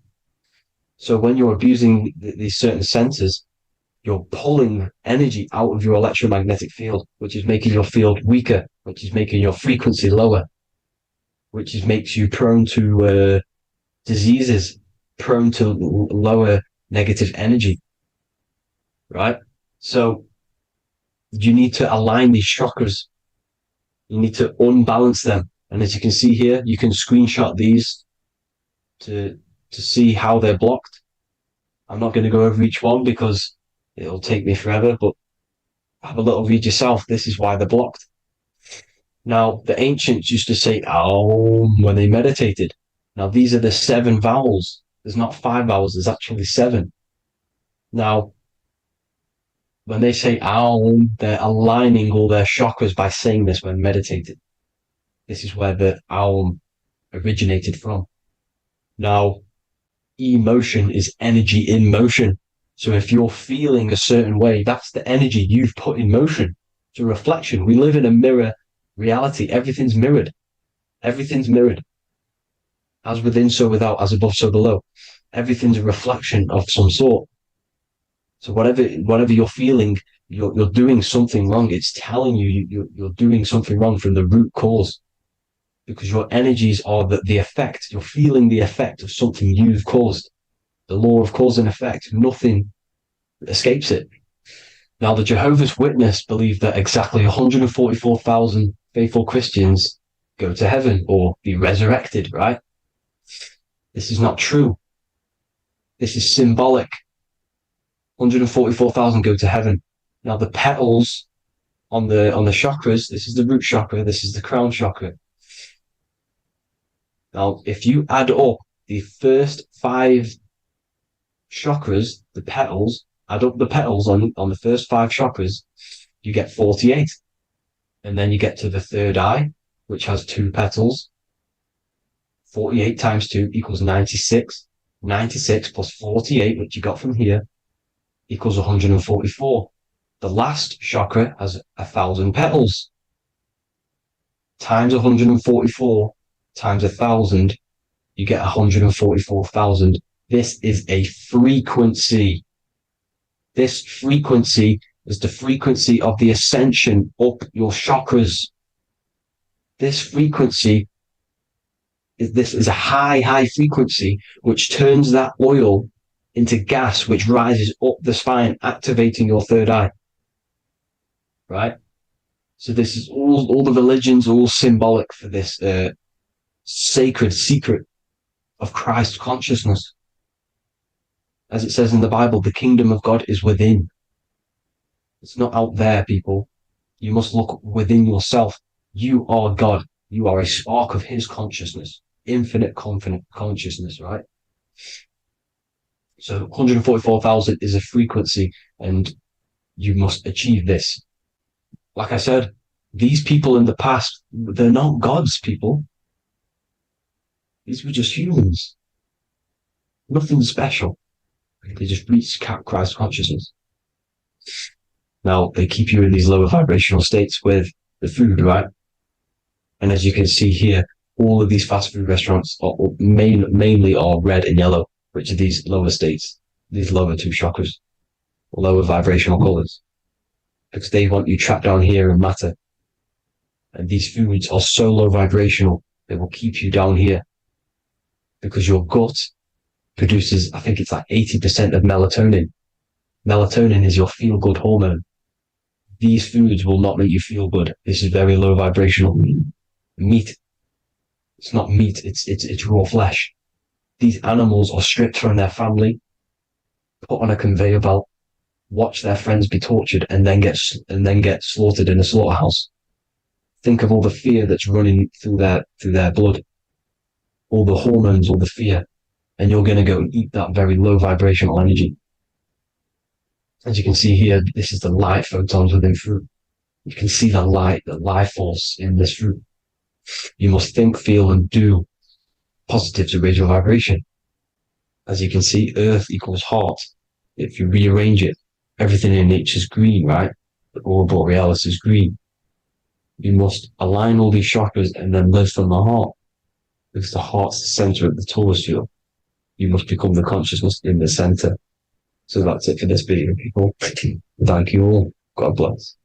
So when you're abusing these certain centers, you're pulling energy out of your electromagnetic field, which is making your field weaker, which is making your frequency lower, which makes you prone to diseases, prone to lower negative energy, right? So you need to align these chakras. You need to unbalance them. And as you can see here, you can screenshot these to see how they're blocked. I'm not going to go over each one because it'll take me forever, but have a little read yourself. This is why they're blocked. Now, the ancients used to say Aum when they meditated. Now, these are the 7 vowels. There's not 5 vowels, there's actually 7. Now, when they say Aum, they're aligning all their chakras by saying this when meditated. This is where the Aum originated from. Now, emotion is energy in motion. So if you're feeling a certain way, that's the energy you've put in motion. It's a reflection. We live in a mirror reality. Everything's mirrored. Everything's mirrored. As within, so without, as above, so below. Everything's a reflection of some sort. So whatever you're feeling, you're doing something wrong. It's telling you you're doing something wrong from the root cause. Because your energies are the effect. You're feeling the effect of something you've caused. The law of cause and effect. Nothing escapes it. Now, the Jehovah's Witness believe that exactly 144,000 faithful Christians go to heaven or be resurrected, right? This is not true. This is symbolic. 144,000 go to heaven. Now, the petals on the chakras, this is the root chakra, this is the crown chakra. Now, if you add up the first 5 chakras, the petals, add up the petals on the first 5 chakras, you get 48. And then you get to the third eye, which has 2 petals. 48 times 2 equals 96. 96 plus 48, which you got from here, equals 144. The last chakra has 1,000 petals. Times 144 times 1,000, you get 144,000. This is a frequency. This frequency is the frequency of the ascension up your chakras. This frequency is a high frequency which turns that oil into gas, which rises up the spine, activating your third eye. Right? So this is all the religions are all symbolic for this sacred secret of Christ consciousness. As it says in the Bible, the kingdom of God is within. It's not out there, people. You must look within yourself. You are God. You are a spark of his consciousness, infinite consciousness, right? So 144,000 is a frequency, and you must achieve this. Like I said, these people in the past, they're not gods, people. These were just humans. Nothing special. They just reach Christ consciousness. Now, they keep you in these lower vibrational states with the food, right? And as you can see here, all of these fast food restaurants are mainly are red and yellow, which are these lower states, these lower 2 chakras, lower vibrational colors, because they want you trapped down here in matter. And these foods are so low vibrational, they will keep you down here because your gut produces, I think it's like 80% of melatonin. Melatonin is your feel-good hormone. These foods will not make you feel good. This is very low vibrational. Meat. It's not meat, it's raw flesh. These animals are stripped from their family, put on a conveyor belt, watch their friends be tortured, and then get slaughtered in a slaughterhouse. Think of all the fear that's running through their blood. all the hormones, all the fear, and you're going to go and eat that very low vibrational energy. As you can see here, this is the light photons within fruit. You can see the light, the life force in this fruit. You must think, feel, and do positive to raise your vibration. As you can see, earth equals heart. If you rearrange it, everything in nature is green, right? The aurora borealis is green. You must align all these chakras and then live from the heart, because the heart's the center of the Taurus field. You must become the consciousness in the center. So that's it for this video, people. Thank you all. God bless.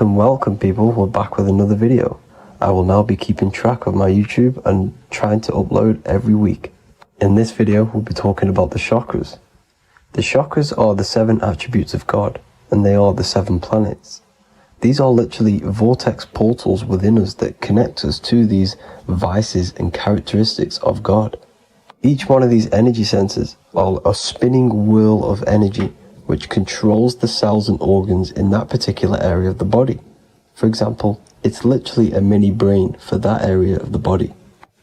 Welcome people, we're back with another video. I will now be keeping track of my YouTube and trying to upload every week. In this video, we'll be talking about the chakras. The chakras are the 7 attributes of God, and they are the 7 planets. These are literally vortex portals within us that connect us to these vices and characteristics of God. Each one of these energy centers are a spinning wheel of energy which controls the cells and organs in that particular area of the body. For example, it's literally a mini brain for that area of the body.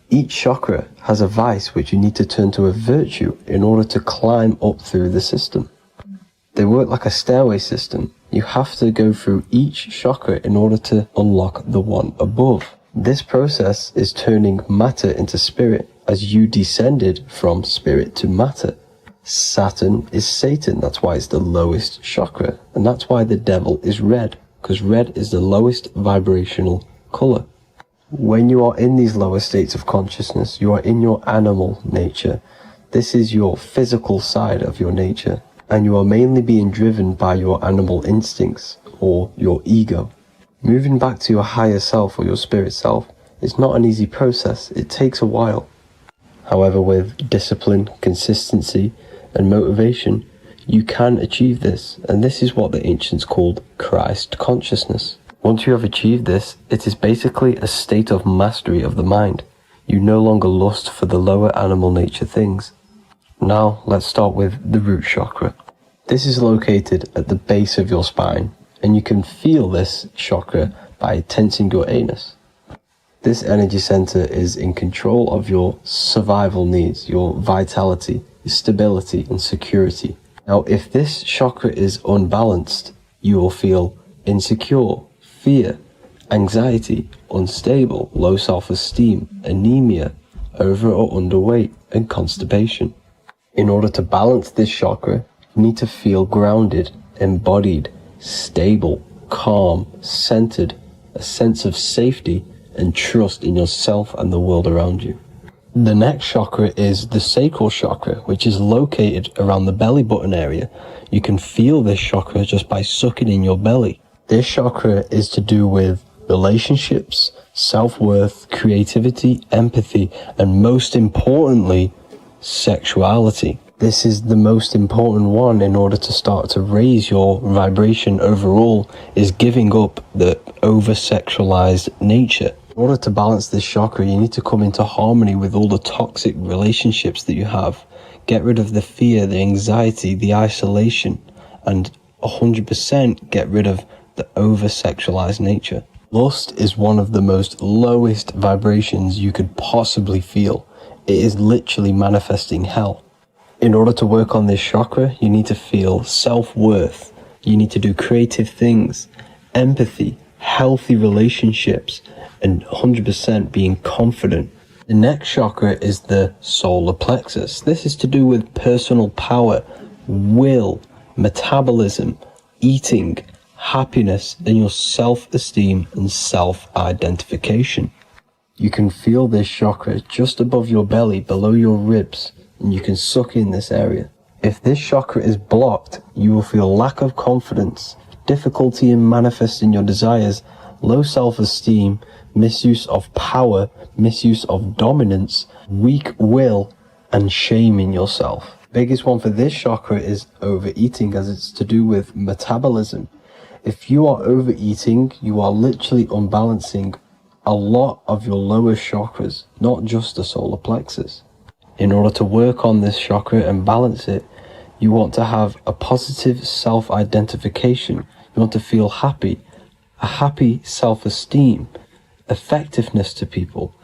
Each chakra has a vice which you need to turn to a virtue in order to climb up through the system. They work like a stairway system. You have to go through each chakra in order to unlock the one above. This process is turning matter into spirit as you descended from spirit to matter. Saturn is Satan, that's why it's the lowest chakra, and that's why the devil is red, because red is the lowest vibrational color. When you are in these lower states of consciousness, you are in your animal nature. This is your physical side of your nature, and you are mainly being driven by your animal instincts, or your ego. Moving back to your higher self or your spirit self is not an easy process, it takes a while. However, with discipline, consistency, and motivation, you can achieve this, and this is what the ancients called Christ consciousness. Once you have achieved this, it is basically a state of mastery of the mind. You no longer lust for the lower animal nature things. Now, let's start with the root chakra. This is located at the base of your spine, and you can feel this chakra by tensing your anus. This energy center is in control of your survival needs, your vitality, stability, and security. Now, if this chakra is unbalanced, you will feel insecure, fear, anxiety, unstable, low self-esteem, anemia, over or underweight, and constipation. In order to balance this chakra, you need to feel grounded, embodied, stable, calm, centered, a sense of safety, and trust in yourself and the world around you. The next chakra is the sacral chakra, which is located around the belly button area. You can feel this chakra just by sucking in your belly. This chakra is to do with relationships, self-worth, creativity, empathy, and most importantly, sexuality. This is the most important one in order to start to raise your vibration overall, is giving up the over-sexualized nature. In order to balance this chakra, you need to come into harmony with all the toxic relationships that you have. Get rid of the fear, the anxiety, the isolation, and 100% get rid of the over-sexualized nature. Lust is one of the most lowest vibrations you could possibly feel. It is literally manifesting hell. In order to work on this chakra, you need to feel self-worth. You need to do creative things, empathy, healthy relationships, and 100% being confident. The next chakra is the solar plexus. This is to do with personal power, will, metabolism, eating, happiness, and your self-esteem and self-identification. You can feel this chakra just above your belly, below your ribs, and you can suck in this area. If this chakra is blocked, you will feel lack of confidence, difficulty in manifesting your desires, low self-esteem, misuse of power, misuse of dominance, weak will, and shame in yourself. Biggest one for this chakra is overeating, as it's to do with metabolism. If you are overeating, you are literally unbalancing a lot of your lower chakras, not just the solar plexus. In order to work on this chakra and balance it, you want to have a positive self-identification. You want to feel happy, a happy self-esteem, effectiveness to people,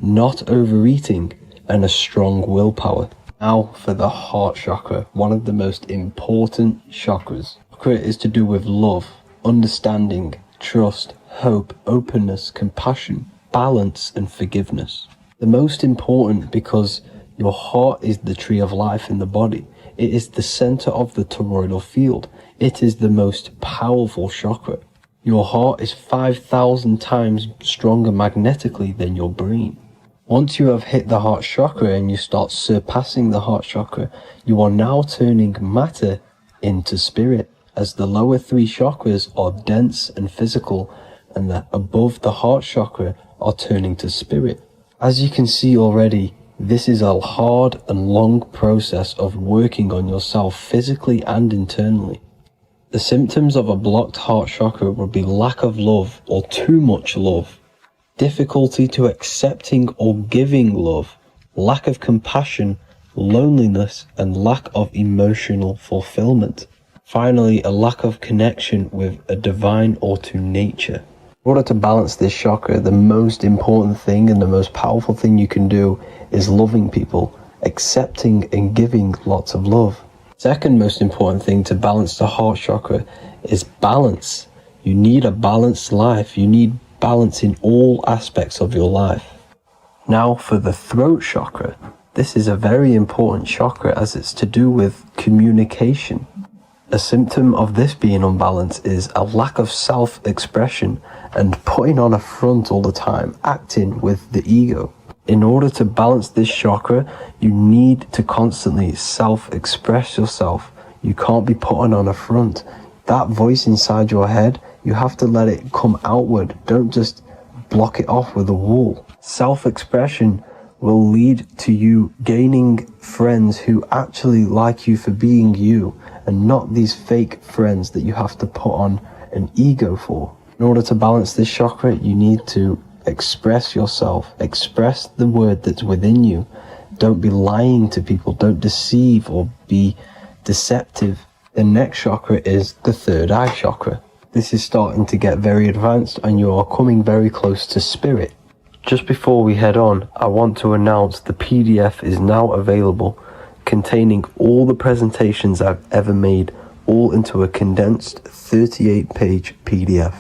not overeating, and a strong willpower. Now for the heart chakra, one of the most important chakras. Chakra is to do with love, understanding, trust, hope, openness, compassion, balance, and forgiveness. The most important because your heart is the tree of life in the body. It is the center of the toroidal field. It is the most powerful chakra. Your heart is 5,000 times stronger magnetically than your brain. Once you have hit the heart chakra and you start surpassing the heart chakra, you are now turning matter into spirit, as the lower three chakras are dense and physical, and the above the heart chakra are turning to spirit. As you can see already, this is a hard and long process of working on yourself physically and internally. The symptoms of a blocked heart chakra would be lack of love or too much love, difficulty to accepting or giving love, lack of compassion, loneliness, and lack of emotional fulfillment. Finally, a lack of connection with a divine or to nature. In order to balance this chakra, the most important thing and the most powerful thing you can do is loving people, accepting and giving lots of love. Second most important thing to balance the heart chakra is balance. You need a balanced life. You need balance in all aspects of your life. Now for the throat chakra. This is a very important chakra as it's to do with communication. A symptom of this being unbalanced is a lack of self-expression and putting on a front all the time, acting with the ego. In order to balance this chakra, you need to constantly self-express yourself. You can't be putting on a front. That voice inside your head, you have to let it come outward. Don't just block it off with a wall. Self-expression will lead to you gaining friends who actually like you for being you, and not these fake friends that you have to put on an ego for. In order to balance this chakra, you need to express yourself, express the word that's within you. Don't be lying to people, don't deceive or be deceptive. The next chakra is the third eye chakra. This is starting to get very advanced and you are coming very close to spirit. Just before we head on, I want to announce the PDF is now available, containing all the presentations I've ever made, all into a condensed 38-page PDF.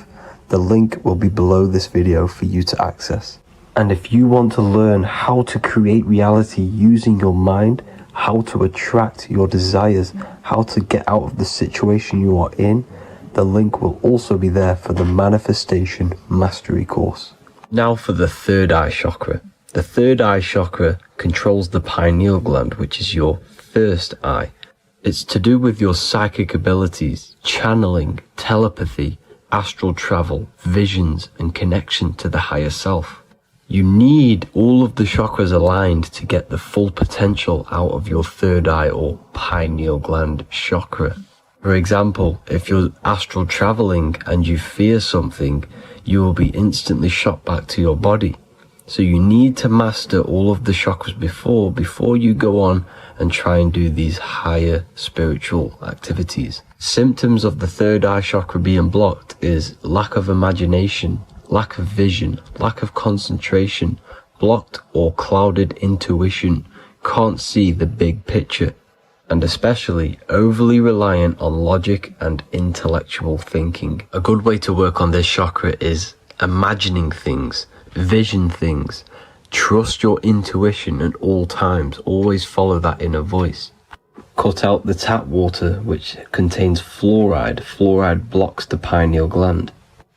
The link will be below this video for you to access. And if you want to learn how to create reality using your mind, how to attract your desires, how to get out of the situation you are in, the link will also be there for the Manifestation Mastery course. Now for the third eye chakra. The third eye chakra controls the pineal gland, which is your first eye. It's to do with your psychic abilities, channeling, telepathy, astral travel, visions, and connection to the higher self. You need all of the chakras aligned to get the full potential out of your third eye or pineal gland chakra. For example, if you're astral traveling and you fear something, you will be instantly shot back to your body. So you need to master all of the chakras before you go on and try and do these higher spiritual activities. Symptoms of the third eye chakra being blocked is lack of imagination, lack of vision, lack of concentration, blocked or clouded intuition, can't see the big picture, and especially overly reliant on logic and intellectual thinking. A good way to work on this chakra is imagining things, vision things, trust your intuition at all times, always follow that inner voice. Cut out the tap water which contains fluoride. Fluoride blocks the pineal gland.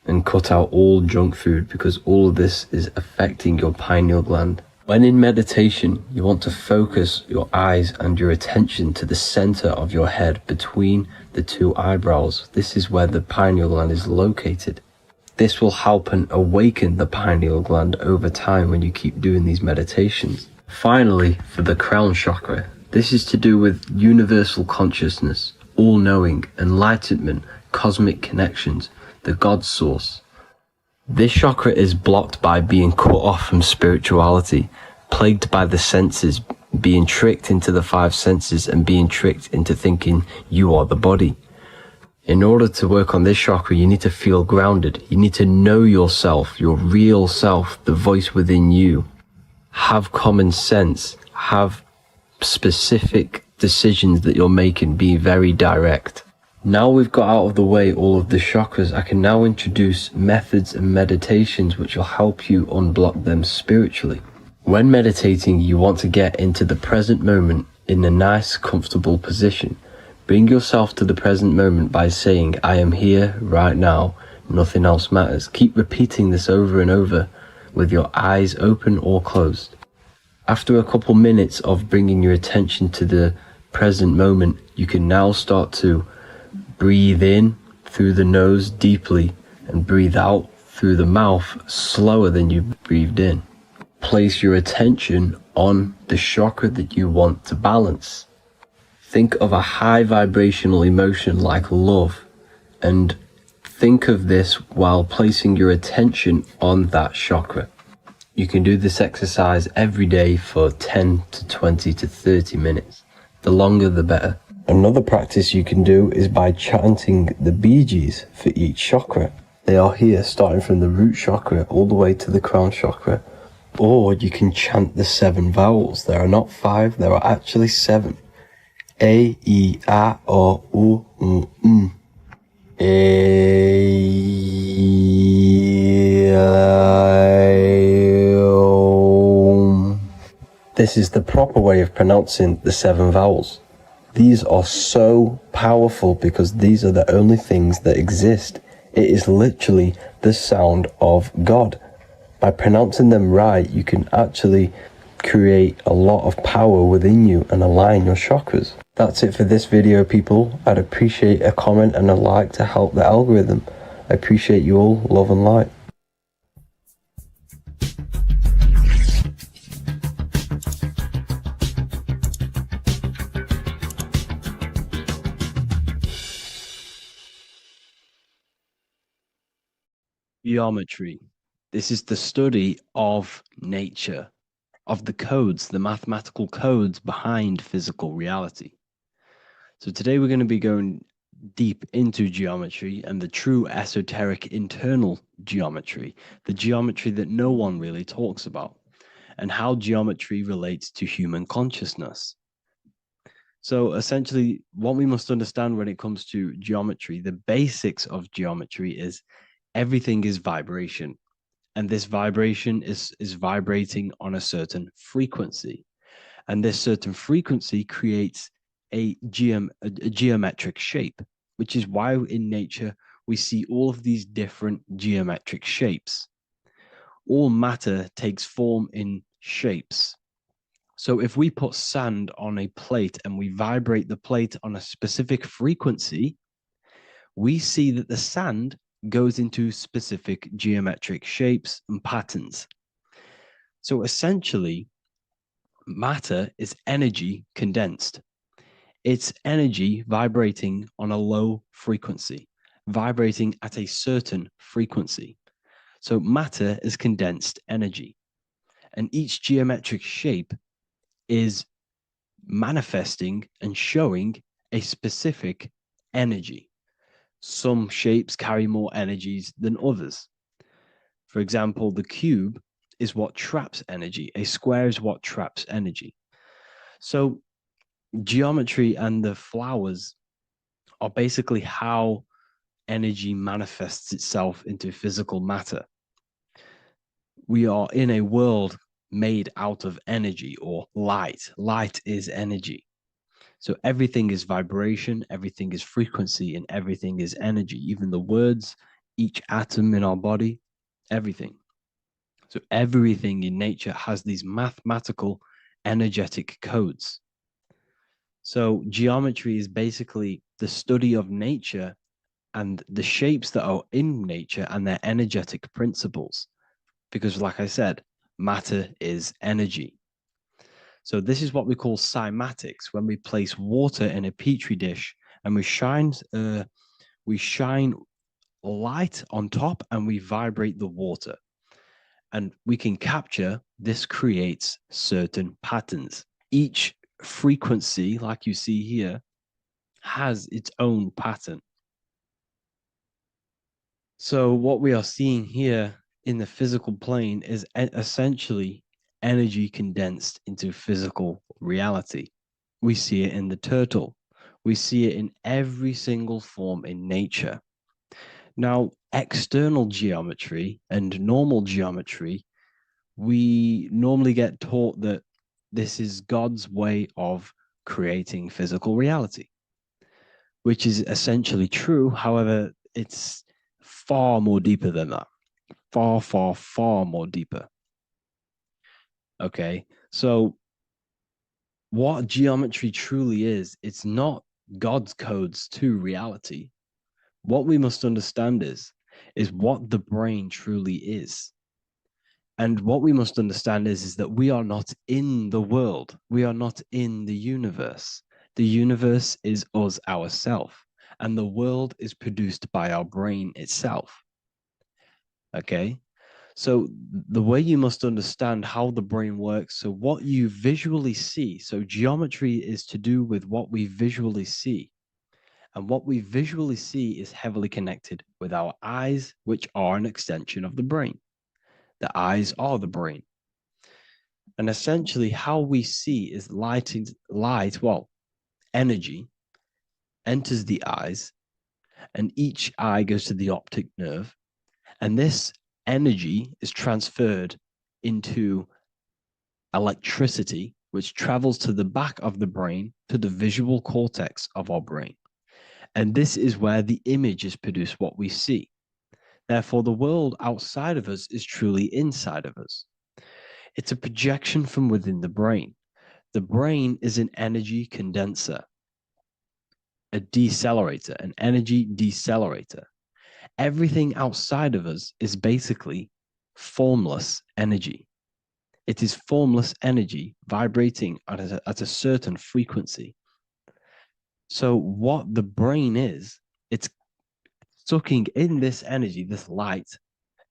And cut out all junk food because all of this is affecting your pineal gland. When in meditation, you want to focus your eyes and your attention to the center of your head between the two eyebrows. This is where the pineal gland is located. This will help and awaken the pineal gland over time when you keep doing these meditations. Finally, for the crown chakra, this is to do with universal consciousness, all-knowing, enlightenment, cosmic connections, the God source. This chakra is blocked by being cut off from spirituality, plagued by the senses, being tricked into the five senses and being tricked into thinking you are the body. In order to work on this chakra, you need to feel grounded. You need to know yourself, your real self, the voice within you. Have common sense, have specific decisions that you're making, be very direct. Now we've got out of the way all of the chakras, I can now introduce methods and meditations which will help you unblock them spiritually. When meditating, you want to get into the present moment in a nice, comfortable position. Bring yourself to the present moment by saying, I am here right now, nothing else matters. Keep repeating this over and over with your eyes open or closed. After a couple minutes of bringing your attention to the present moment, you can now start to breathe in through the nose deeply and breathe out through the mouth slower than you breathed in. Place your attention on the chakra that you want to balance. Think of a high vibrational emotion like love, and think of this while placing your attention on that chakra. You can do this exercise every day for 10 to 20 to 30 minutes. The longer the better. Another practice you can do is by chanting the Bijis for each chakra. They are here starting from the root chakra all the way to the crown chakra. Or you can chant the 7 vowels. There are not 5, there are actually 7. A, I, A, O, U, M. A, I, O. This is the proper way of pronouncing the 7 vowels. These are so powerful because these are the only things that exist. It is literally the sound of God. By pronouncing them right, you can actually create a lot of power within you and align your chakras. That's it for this video, people. I'd appreciate a comment and a like to help the algorithm. I appreciate you all. Love and light. Geometry. This is the study of nature, of the codes, the mathematical codes behind physical reality. So today we're going to be going deep into geometry and the true esoteric internal geometry, the geometry that no one really talks about, and how geometry relates to human consciousness. So essentially, what we must understand when it comes to geometry, the basics of geometry is everything is vibration. And this vibration is vibrating on a certain frequency. And this certain frequency creates a geometric shape, which is why in nature we see all of these different geometric shapes. All matter takes form in shapes. So if we put sand on a plate and we vibrate the plate on a specific frequency, we see that the sand goes into specific geometric shapes and patterns. So essentially, matter is energy condensed. It's energy vibrating on a low frequency, vibrating at a certain frequency. So matter is condensed energy. And each geometric shape is manifesting and showing a specific energy. Some shapes carry more energies than others. For example, the cube is what traps energy. A square is what traps energy. So geometry and the flowers are basically how energy manifests itself into physical matter. We are in a world made out of energy or light. Light is energy. So everything is vibration, everything is frequency, and everything is energy. Even the words, each atom in our body, everything. So everything in nature has these mathematical energetic codes. So geometry is basically the study of nature and the shapes that are in nature and their energetic principles. Because, like I said, matter is energy. So this is what we call cymatics, when we place water in a petri dish and we shine light on top and we vibrate the water. And we can capture, this creates certain patterns. Each frequency, like you see here, has its own pattern. So what we are seeing here in the physical plane is essentially energy condensed into physical reality. We see it in the turtle. We see it in every single form in nature. Now, external geometry and normal geometry, we normally get taught that this is God's way of creating physical reality, which is essentially true. However, it's far more deeper than that. Far, far, far more deeper. Okay, so what geometry truly is, it's not God's codes to reality. What we must understand is what the brain truly is. And what we must understand is that we are not in the world. We are not in the universe. The universe is us ourselves, and the world is produced by our brain itself. Okay? So the way you must understand how the brain works, so what you visually see, so geometry is to do with what we visually see. And what we visually see is heavily connected with our eyes, which are an extension of the brain. The eyes are the brain. And essentially how we see is energy enters the eyes, and each eye goes to the optic nerve. And this energy is transferred into electricity, which travels to the back of the brain, to the visual cortex of our brain. And this is where the image is produced, what we see. Therefore, the world outside of us is truly inside of us. It's a projection from within the brain. The brain is an energy condenser, a decelerator, an energy decelerator. Everything outside of us is basically formless energy. It is formless energy vibrating at a certain frequency. So what the brain is, it's sucking in this energy, this light,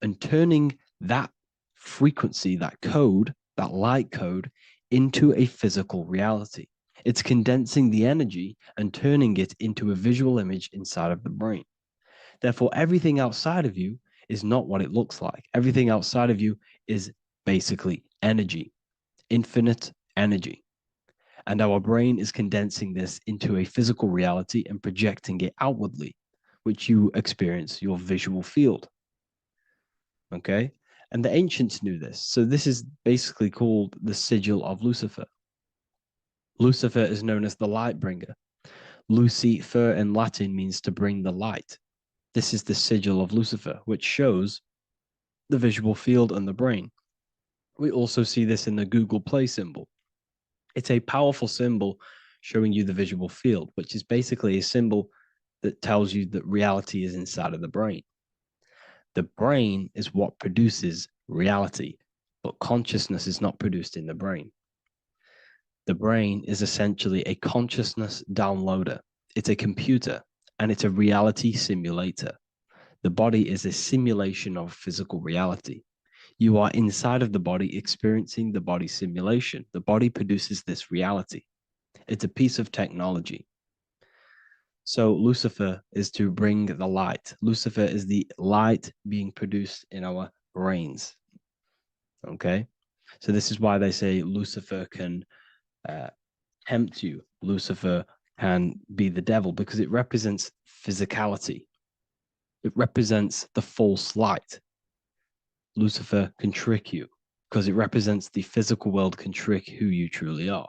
and turning that frequency, that code, that light code, into a physical reality. It's condensing the energy and turning it into a visual image inside of the brain. Therefore, everything outside of you is not what it looks like. Everything outside of you is basically energy, infinite energy. And our brain is condensing this into a physical reality and projecting it outwardly, which you experience your visual field. Okay? And the ancients knew this. So this is basically called the sigil of Lucifer. Lucifer is known as the light bringer. Lucifer in Latin means to bring the light. This is the sigil of Lucifer, which shows the visual field and the brain. We also see this in the Google Play symbol. It's a powerful symbol showing you the visual field, which is basically a symbol that tells you that reality is inside of the brain. The brain is what produces reality, but consciousness is not produced in the brain. The brain is essentially a consciousness downloader. It's a computer, and it's a reality simulator. The body is a simulation of physical reality. You are inside of the body experiencing the body simulation. The body produces this reality. It's a piece of technology. So Lucifer is to bring the light. Lucifer is the light being produced in our brains. Okay? So this is why they say Lucifer can tempt you. Lucifer can be the devil because it represents physicality. It represents the false light. Lucifer can trick you because it represents the physical world can trick who you truly are.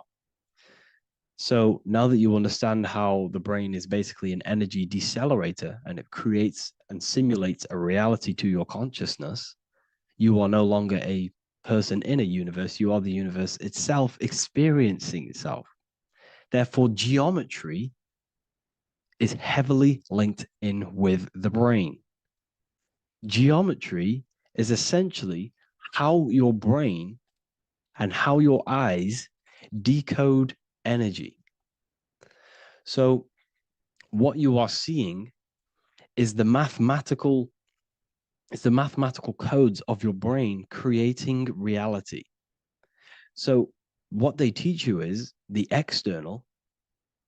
So now that you understand how the brain is basically an energy decelerator and it creates and simulates a reality to your consciousness, you are no longer a person in a universe. You are the universe itself experiencing itself. Therefore, geometry is heavily linked in with the brain. Geometry is essentially how your brain and how your eyes decode energy. So what you are seeing is the mathematical codes of your brain creating reality. So what they teach you is the external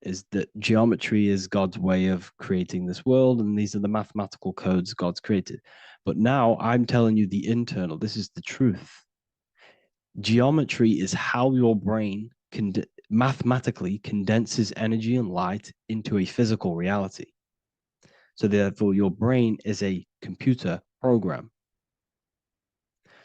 is that geometry is God's way of creating this world, and these are the mathematical codes God's created. But now I'm telling you the internal. This is the truth. Geometry is how your brain mathematically condenses energy and light into a physical reality. So therefore, your brain is a computer program.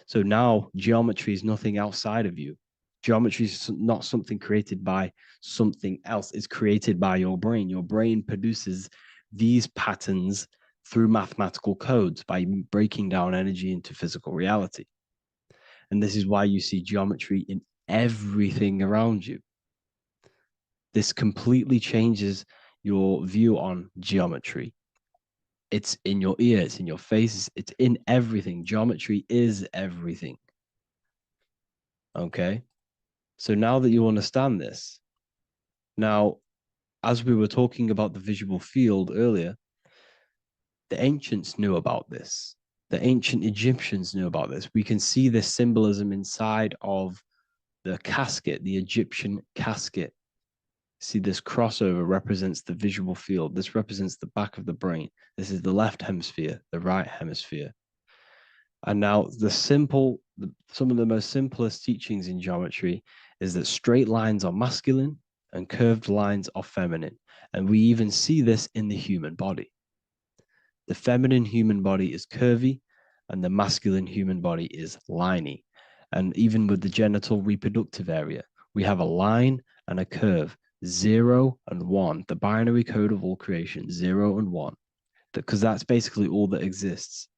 So now geometry is nothing outside of you. Geometry is not something created by something else. It's created by your brain. Your brain produces these patterns through mathematical codes by breaking down energy into physical reality. And this is why you see geometry in everything around you. This completely changes your view on geometry. It's in your ear, it's in your face, it's in everything. Geometry is everything. Okay? So now that you understand this, now, as we were talking about the visual field earlier, the ancients knew about this. The ancient Egyptians knew about this. We can see this symbolism inside of the casket, the Egyptian casket. See, this crossover represents the visual field. This represents the back of the brain. This is the left hemisphere, the right hemisphere. And now some of the most simplest teachings in geometry is that straight lines are masculine and curved lines are feminine. And we even see this in the human body. The feminine human body is curvy and the masculine human body is liney. And even with the genital reproductive area, we have a line and a curve, 0 and 1, the binary code of all creation, 0 and 1, because that's basically all that exists.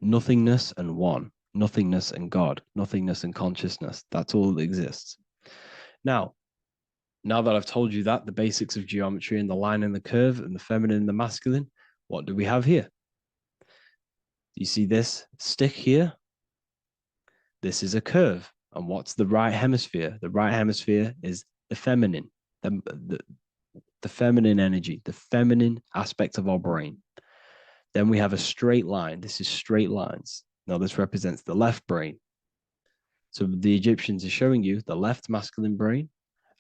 Nothingness and one, nothingness and God, nothingness and consciousness. That's all that exists. Now that I've told you that, the basics of geometry and the line and the curve and the feminine and the masculine, what do we have here? You see this stick here? This is a curve. And what's the right hemisphere? The right hemisphere is the feminine, the feminine energy, the feminine aspect of our brain. Then we have a straight line. This is straight lines. Now this represents the left brain. So the Egyptians are showing you the left masculine brain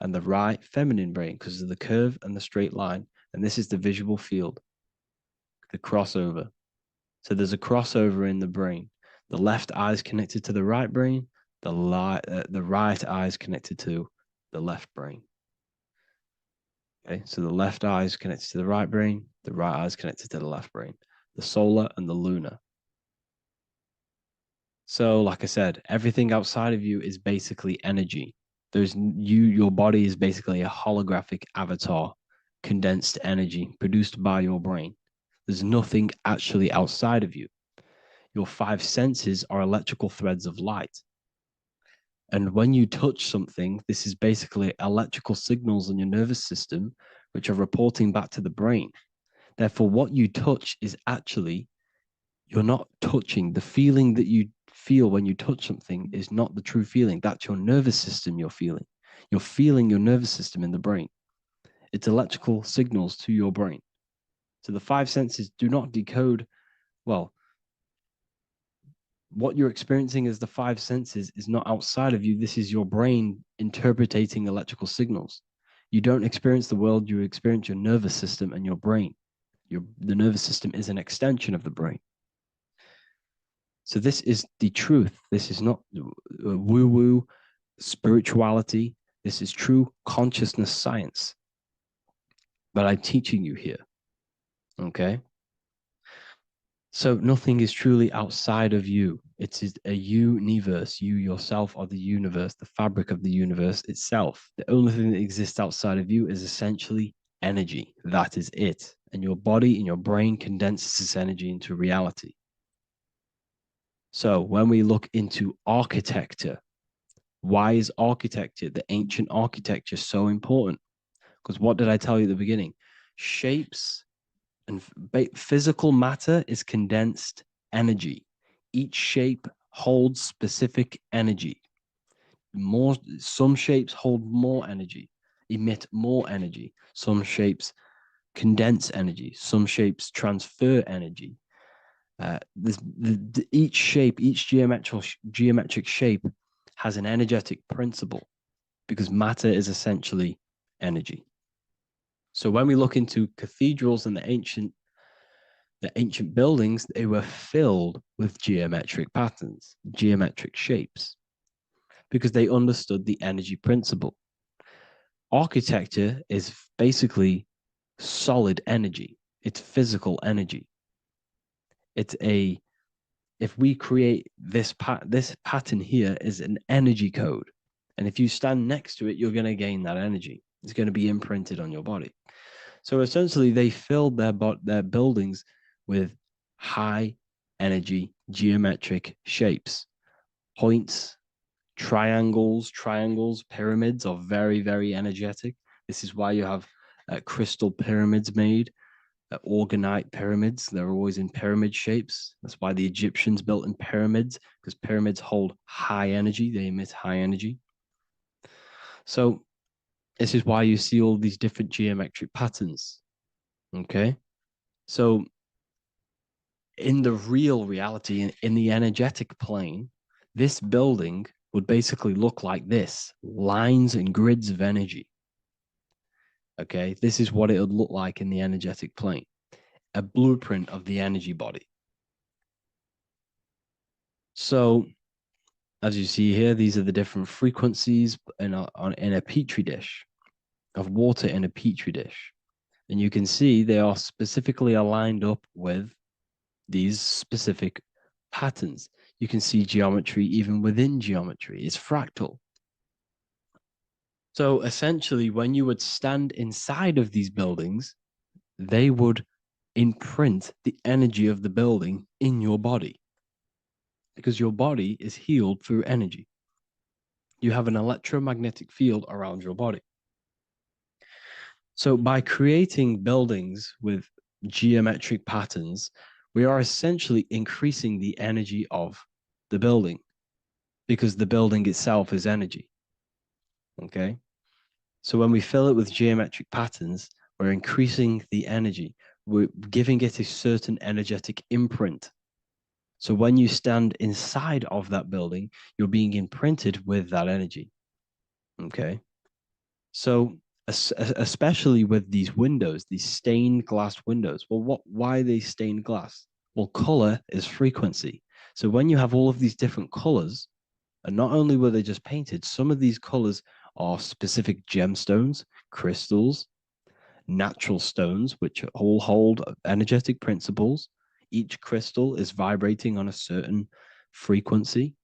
and the right feminine brain because of the curve and the straight line. And this is the visual field, the crossover. So there's a crossover in the brain. The left eye is connected to the right brain. The right eye is connected to the left brain. Okay, so the left eye is connected to the right brain. The right eye is connected to the left brain. The solar and the lunar. So, like I said, everything outside of you is basically energy. Your body is basically a holographic avatar, condensed energy produced by your brain. There's nothing actually outside of you. Your 5 senses are electrical threads of light. And when you touch something, this is basically electrical signals in your nervous system, which are reporting back to the brain. Therefore, what you touch is actually, you're not touching. The feeling that you feel when you touch something is not the true feeling. That's your nervous system you're feeling. You're feeling your nervous system in the brain. It's electrical signals to your brain. So the 5 senses do not decode, well, what you're experiencing as the 5 senses is not outside of you. This is your brain interpreting electrical signals. You don't experience the world, you experience your nervous system and your brain. The nervous system is an extension of the brain. So this is the truth. This is not woo-woo spirituality. This is true consciousness science that I'm teaching you here. Okay? So nothing is truly outside of you. It is a universe. You yourself are the universe, the fabric of the universe itself. The only thing that exists outside of you is essentially energy. That is it. And your body and your brain condenses this energy into reality. So when we look into architecture, why is architecture, the ancient architecture, so important? Because what did I tell you at the beginning? Shapes and physical matter is condensed energy. Each shape holds specific energy. Some shapes hold more energy, emit more energy. Some shapes condense energy. Some shapes transfer energy. Each shape, each geometric shape has an energetic principle because matter is essentially energy. So when we look into cathedrals and the ancient buildings, they were filled with geometric patterns, geometric shapes, because they understood the energy principle. Architecture is basically solid energy. It's physical energy. If we create this pattern here is an energy code. And if you stand next to it, you're going to gain that energy. It's going to be imprinted on your body. So essentially, they filled their buildings with high energy geometric shapes, points, triangles, pyramids are very, very energetic. This is why you have crystal pyramids made, orgonite pyramids. They're always in pyramid shapes. That's why the Egyptians built in pyramids, because pyramids hold high energy. They emit high energy. So this is why you see all these different geometric patterns. Okay. So in the real reality, in the energetic plane, this building would basically look like this: lines and grids of energy. Okay. This is what it would look like in the energetic plane, a blueprint of the energy body. So as you see here, these are the different frequencies in a petri dish, of water in a petri dish. And you can see they are specifically aligned up with these specific patterns. You can see geometry even within geometry. It's fractal. So essentially, when you would stand inside of these buildings, they would imprint the energy of the building in your body, because your body is healed through energy. You have an electromagnetic field around your body. So by creating buildings with geometric patterns, we are essentially increasing the energy of the building, because the building itself is energy. Okay. So when we fill it with geometric patterns, we're increasing the energy. We're giving it a certain energetic imprint. So when you stand inside of that building, you're being imprinted with that energy. Okay. So especially with these windows, these stained glass windows. Well, why are they stained glass? Well, color is frequency. So when you have all of these different colors, and not only were they just painted, some of these colors are specific gemstones, crystals, natural stones, which all hold energetic principles. Each crystal is vibrating on a certain frequency.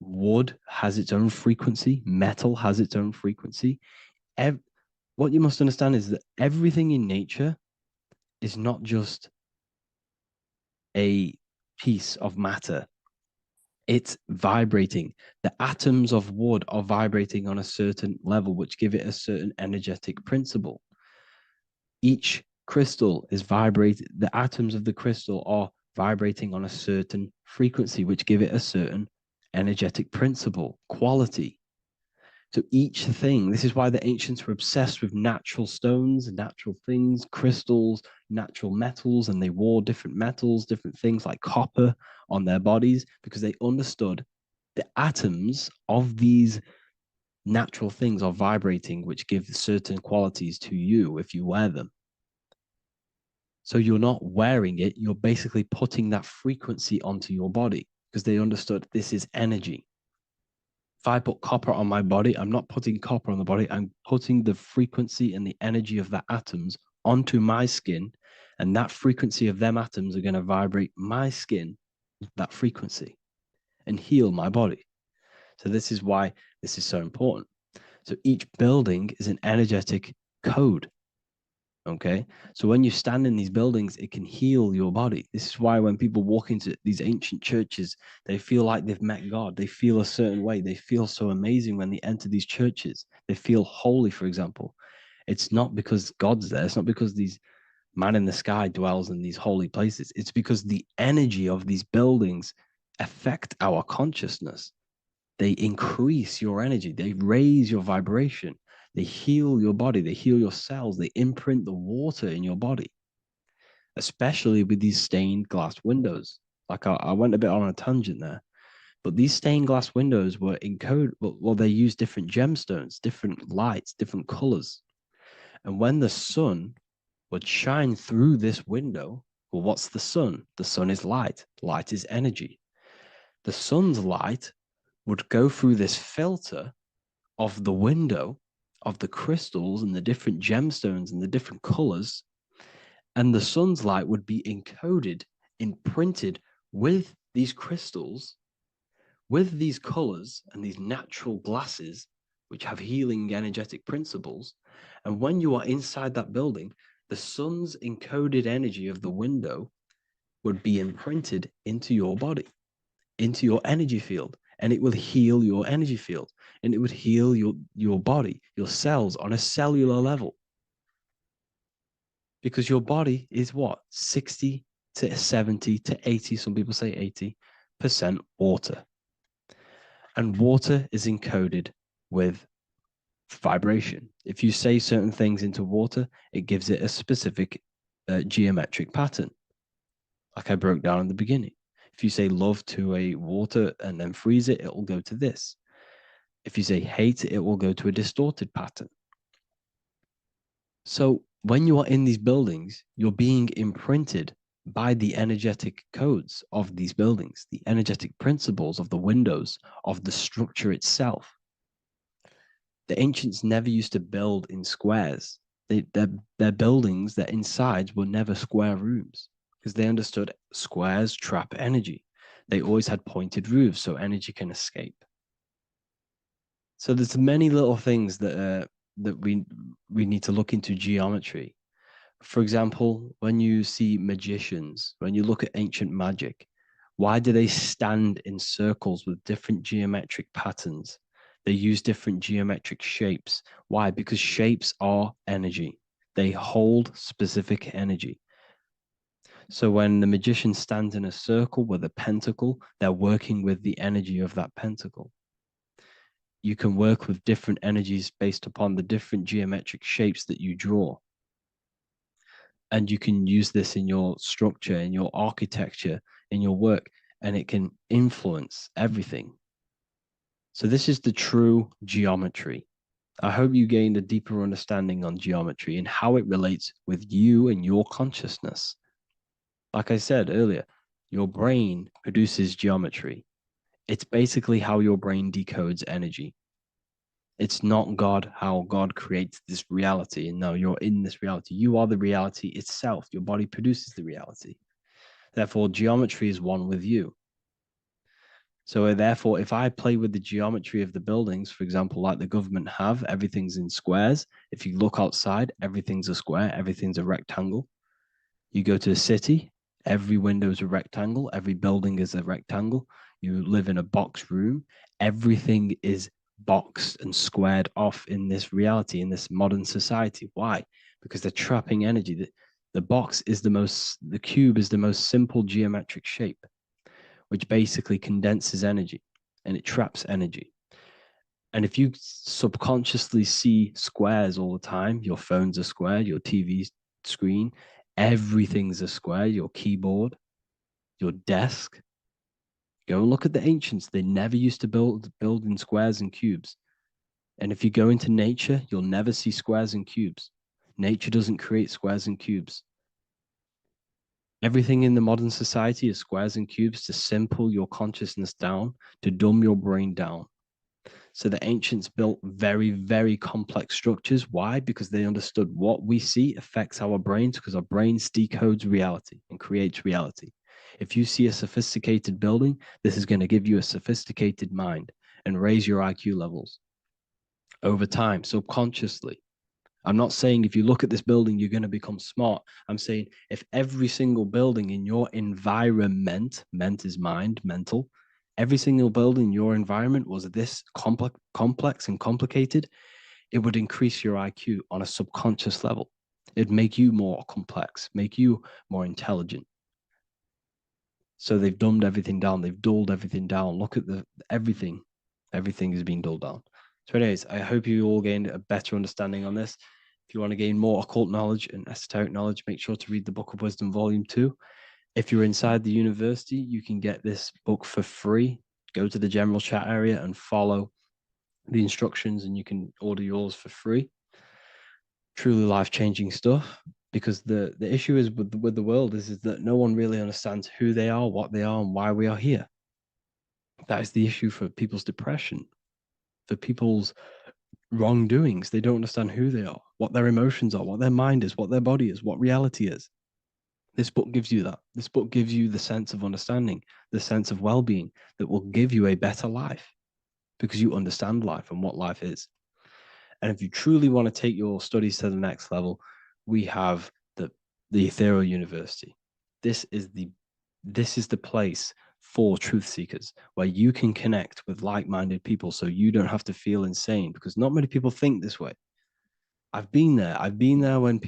Wood has its own frequency. Metal has its own frequency. What you must understand is that everything in nature is not just a piece of matter. It's vibrating. The atoms of wood are vibrating on a certain level, which give it a certain energetic principle. Each crystal is vibrating. The atoms of the crystal are vibrating on a certain frequency, which give it a certain energetic principle, quality. So each thing, this is why the ancients were obsessed with natural stones, natural things, crystals, natural metals, and they wore different metals, different things like copper on their bodies, because they understood the atoms of these natural things are vibrating, which give certain qualities to you if you wear them. So you're not wearing it, you're basically putting that frequency onto your body, because they understood this is energy. If I put copper on my body, I'm not putting copper on the body. I'm putting the frequency and the energy of the atoms onto my skin. And that frequency of them atoms are going to vibrate my skin, that frequency, and heal my body. So this is why this is so important. So each building is an energetic code. Okay. So when you stand in these buildings, it can heal your body. This is why when people walk into these ancient churches, they feel like they've met God. They feel a certain way. They feel so amazing when they enter these churches. They feel holy, for example. It's not because God's there. It's not because these man in the sky dwells in these holy places. It's because the energy of these buildings affect our consciousness. They increase your energy. They raise your vibration. They heal your body. They heal your cells. They imprint the water in your body, especially with these stained glass windows. Like I went a bit on a tangent there, but these stained glass windows were encoded. Well, they use different gemstones, different lights, different colors. And when the sun would shine through this window, well, what's the sun? The sun is light. Light is energy. The sun's light would go through this filter of the window of the crystals and the different gemstones and the different colors, and the sun's light would be encoded, imprinted with these crystals, with these colors and these natural glasses, which have healing energetic principles. And when you are inside that building, the sun's encoded energy of the window would be imprinted into your body, into your energy field, and it will heal your energy field, and it would heal your body, your cells on a cellular level. Because your body is what? 60 to 70 to 80, some people say 80% water. And water is encoded with vibration. If you say certain things into water, it gives it a specific geometric pattern, like I broke down in the beginning. If you say love to a water and then freeze it, it will go to this. If you say hate, it will go to a distorted pattern. So when you are in these buildings, you're being imprinted by the energetic codes of these buildings, the energetic principles of the windows, of the structure itself. The ancients never used to build in squares. Their buildings, their insides were never square rooms because they understood squares trap energy. They always had pointed roofs so energy can escape. So there's many little things that we need to look into geometry. For example, when you see magicians, when you look at ancient magic, why do they stand in circles with different geometric patterns? They use different geometric shapes. Why? Because shapes are energy. They hold specific energy. So when the magician stands in a circle with a pentacle, they're working with the energy of that pentacle. You can work with different energies based upon the different geometric shapes that you draw. And you can use this in your structure, in your architecture, in your work, and it can influence everything. So this is the true geometry. I hope you gained a deeper understanding on geometry and how it relates with you and your consciousness. Like I said earlier, your brain produces geometry. It's basically how your brain decodes energy. It's not God, how God creates this reality. And no, you're in this reality. You are the reality itself. Your body produces the reality. Therefore, geometry is one with you. So therefore, if I play with the geometry of the buildings, for example, like the government have, everything's in squares. If you look outside, everything's a square, everything's a rectangle. You go to a city, every window is a rectangle, every building is a rectangle. You live in a box room, everything is boxed and squared off in this reality, in this modern society. Why? Because they're trapping energy. The cube is the most simple geometric shape, which basically condenses energy and it traps energy. And if you subconsciously see squares all the time, your phone's a square, your TV screen, everything's a square, your keyboard, your desk. Go and look at the ancients. They never used to build in squares and cubes. And if you go into nature, you'll never see squares and cubes. Nature doesn't create squares and cubes. Everything in the modern society is squares and cubes to simple your consciousness down, to dumb your brain down. So the ancients built very, very complex structures. Why? Because they understood what we see affects our brains, because our brains decodes reality and creates reality. If you see a sophisticated building, this is going to give you a sophisticated mind and raise your IQ levels over time, subconsciously. I'm not saying if you look at this building, you're going to become smart. I'm saying if every single building in your environment, ment is mind, mental, every single building in your environment was this complex and complicated, It would increase your IQ on a subconscious level. It'd make you more complex, make you more intelligent. So they've dumbed everything down. They've dulled everything down. Look at everything. Everything is being dulled down. So anyways, I hope you all gained a better understanding on this. If you want to gain more occult knowledge and esoteric knowledge, make sure to read the Book of Wisdom, Volume 2. If you're inside the university, you can get this book for free. Go to the general chat area and follow the instructions, and you can order yours for free. Truly life-changing stuff. Because the issue is with the world is that no one really understands who they are, what they are, and why we are here. That is the issue for people's depression, for people's wrongdoings. They don't understand who they are, what their emotions are, what their mind is, what their body is, what reality is. This book gives you that. This book gives you the sense of understanding, the sense of well-being that will give you a better life because you understand life and what life is. And if you truly want to take your studies to the next level, we have the Ethereal University. This is the place for truth seekers where you can connect with like-minded people so you don't have to feel insane, because not many people think this way. I've been there. I've been there when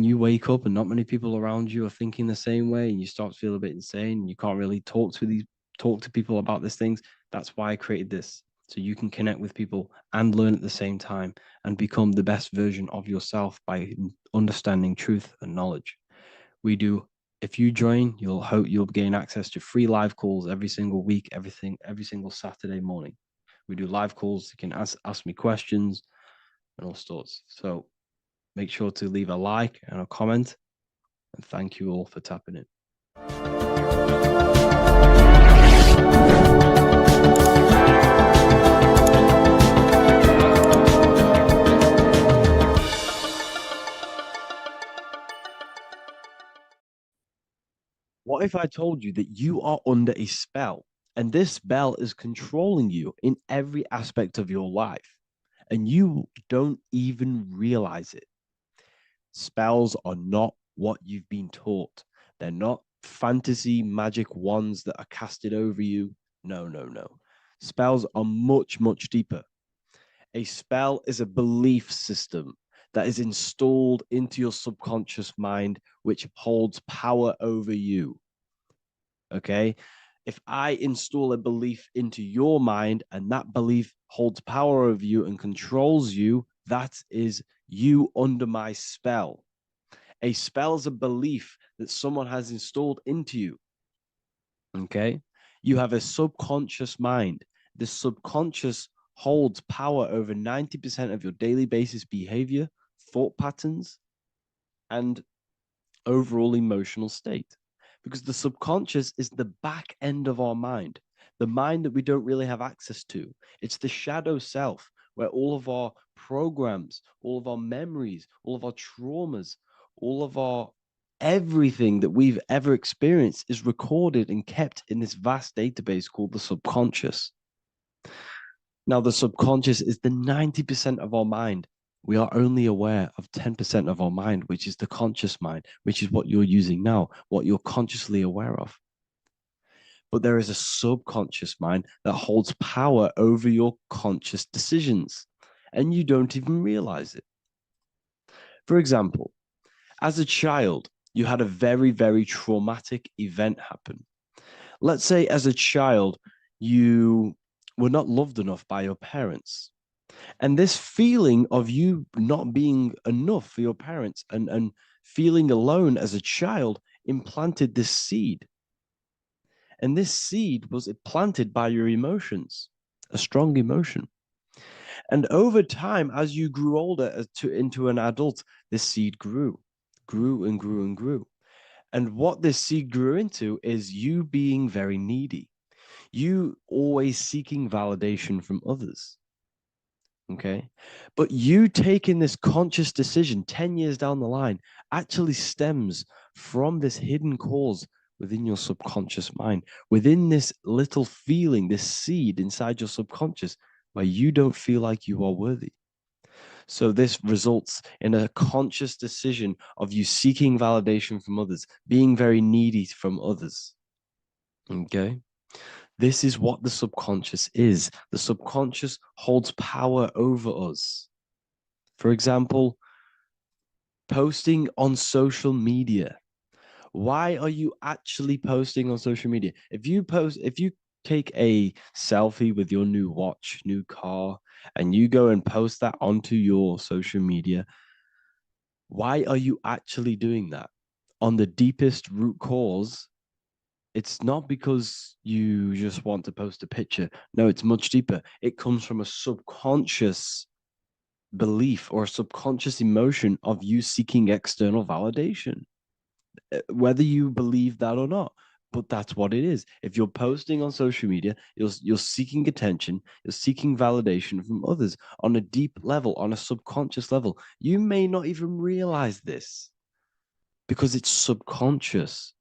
you wake up and not many people around you are thinking the same way, and you start to feel a bit insane and you can't really talk to people about these things. That's why I created this, so you can connect with people and learn at the same time and become the best version of yourself by understanding truth and knowledge. If you join, you'll gain access to free live calls every single week, every single Saturday morning. We do live calls. You can ask me questions and all sorts. So make sure to leave a like and a comment. And thank you all for tapping in. What if I told you that you are under a spell, and this spell is controlling you in every aspect of your life, and you don't even realize it? Spells are not what you've been taught. They're not fantasy magic wands that are casted over you. No, no, no. Spells are much, much deeper. A spell is a belief system that is installed into your subconscious mind, which holds power over you. Okay? If I install a belief into your mind and that belief holds power over you and controls you, that is you under my spell. A spell is a belief that someone has installed into you. Okay? You have a subconscious mind. The subconscious holds power over 90% of your daily basis behavior, thought patterns, and overall emotional state. Because the subconscious is the back end of our mind, the mind that we don't really have access to. It's the shadow self, where all of our programs, all of our memories, all of our traumas, all of our everything that we've ever experienced is recorded and kept in this vast database called the subconscious. Now, the subconscious is the 90% of our mind. We are only aware of 10% of our mind, which is the conscious mind, which is what you're using now, what you're consciously aware of. But there is a subconscious mind that holds power over your conscious decisions, and you don't even realize it. For example, as a child, you had a very, very traumatic event happen. Let's say as a child, you were not loved enough by your parents. And this feeling of you not being enough for your parents and feeling alone as a child implanted this seed. And this seed was planted by your emotions, a strong emotion. And over time, as you grew older into an adult, this seed grew and grew and grew. And what this seed grew into is you being very needy, you always seeking validation from others. Okay. But you taking this conscious decision 10 years down the line actually stems from this hidden cause within your subconscious mind, within this little feeling, this seed inside your subconscious where you don't feel like you are worthy. So this results in a conscious decision of you seeking validation from others, being very needy from others. Okay. This is what the subconscious is. The subconscious holds power over us. For example, posting on social media. Why are you actually posting on social media? If you take a selfie with your new watch, new car, and you go and post that onto your social media, why are you actually doing that? On the deepest root cause, it's not because you just want to post a picture. No, it's much deeper. It comes from a subconscious belief or a subconscious emotion of you seeking external validation, whether you believe that or not. But that's what it is. If you're posting on social media, you're seeking attention, you're seeking validation from others on a deep level, on a subconscious level. You may not even realize this because it's subconscious.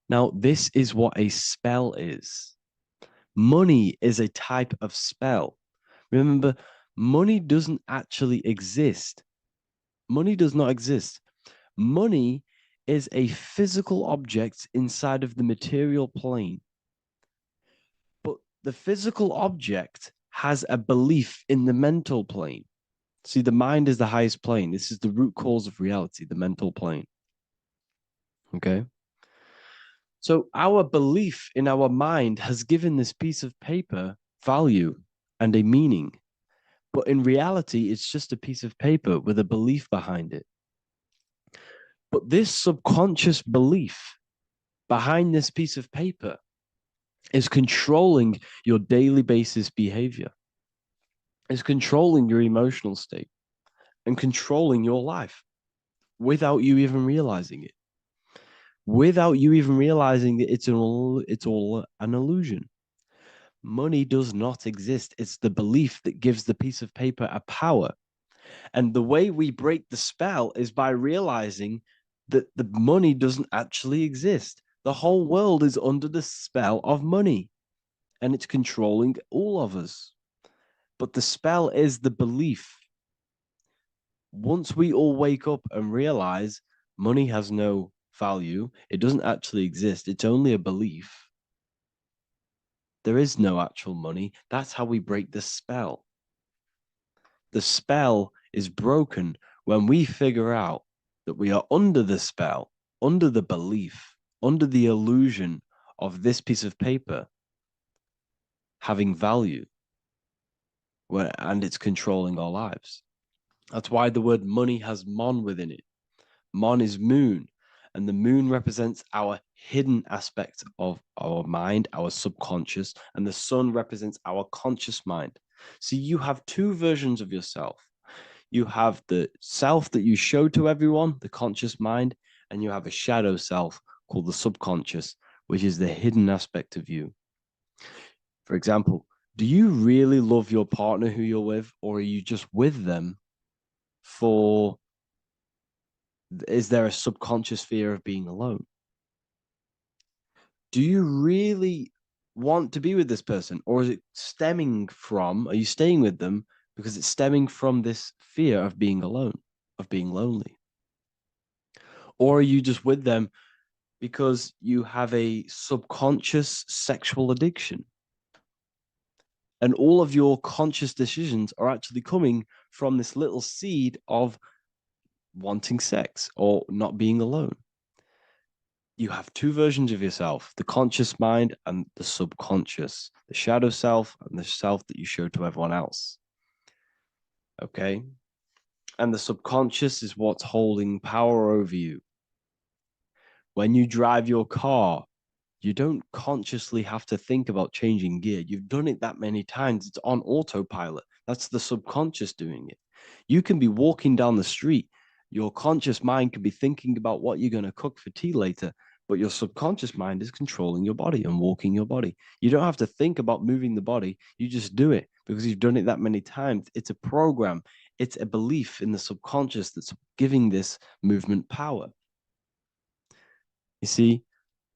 Now, this is what a spell is. Money is a type of spell. Remember, money doesn't actually exist. Money does not exist. Money is a physical object inside of the material plane. But the physical object has a belief in the mental plane. See, the mind is the highest plane. This is the root cause of reality, the mental plane. Okay? So our belief in our mind has given this piece of paper value and a meaning. But in reality, it's just a piece of paper with a belief behind it. But this subconscious belief behind this piece of paper is controlling your daily basis behavior, is controlling your emotional state and controlling your life without you even realizing it. Without you even realizing that it's all an illusion. Money does not exist. It's the belief that gives the piece of paper a power. And the way we break the spell is by realizing that the money doesn't actually exist. The whole world is under the spell of money and it's controlling all of us. But the spell is the belief. Once we all wake up and realize money has no value, it doesn't actually exist, it's only a belief. There is no actual money. That's how we break the spell. The spell is broken when we figure out that we are under the spell, under the belief, under the illusion of this piece of paper having value, and it's controlling our lives. That's why the word money has mon within it. Mon is moon, and the moon represents our hidden aspect of our mind, our subconscious, and the sun represents our conscious mind. So you have two versions of yourself. You have the self that you show to everyone, the conscious mind, and you have a shadow self called the subconscious, which is the hidden aspect of you. For example, do you really love your partner who you're with, or are you just with them for, is there a subconscious fear of being alone? Do you really want to be with this person, or is it stemming from, are you staying with them because it's stemming from this fear of being alone, of being lonely? Or are you just with them because you have a subconscious sexual addiction? And all of your conscious decisions are actually coming from this little seed of wanting sex or not being alone. You have two versions of yourself, the conscious mind and the subconscious, the shadow self and the self that you show to everyone else. Okay? And the subconscious is what's holding power over you. When you drive your car, you don't consciously have to think about changing gear. You've done it that many times. It's on autopilot. That's the subconscious doing it. You can be walking down the street. Your conscious mind can be thinking about what you're going to cook for tea later, but your subconscious mind is controlling your body and walking your body. You don't have to think about moving the body. You just do it because you've done it that many times. It's a program. It's a belief in the subconscious that's giving this movement power. You see,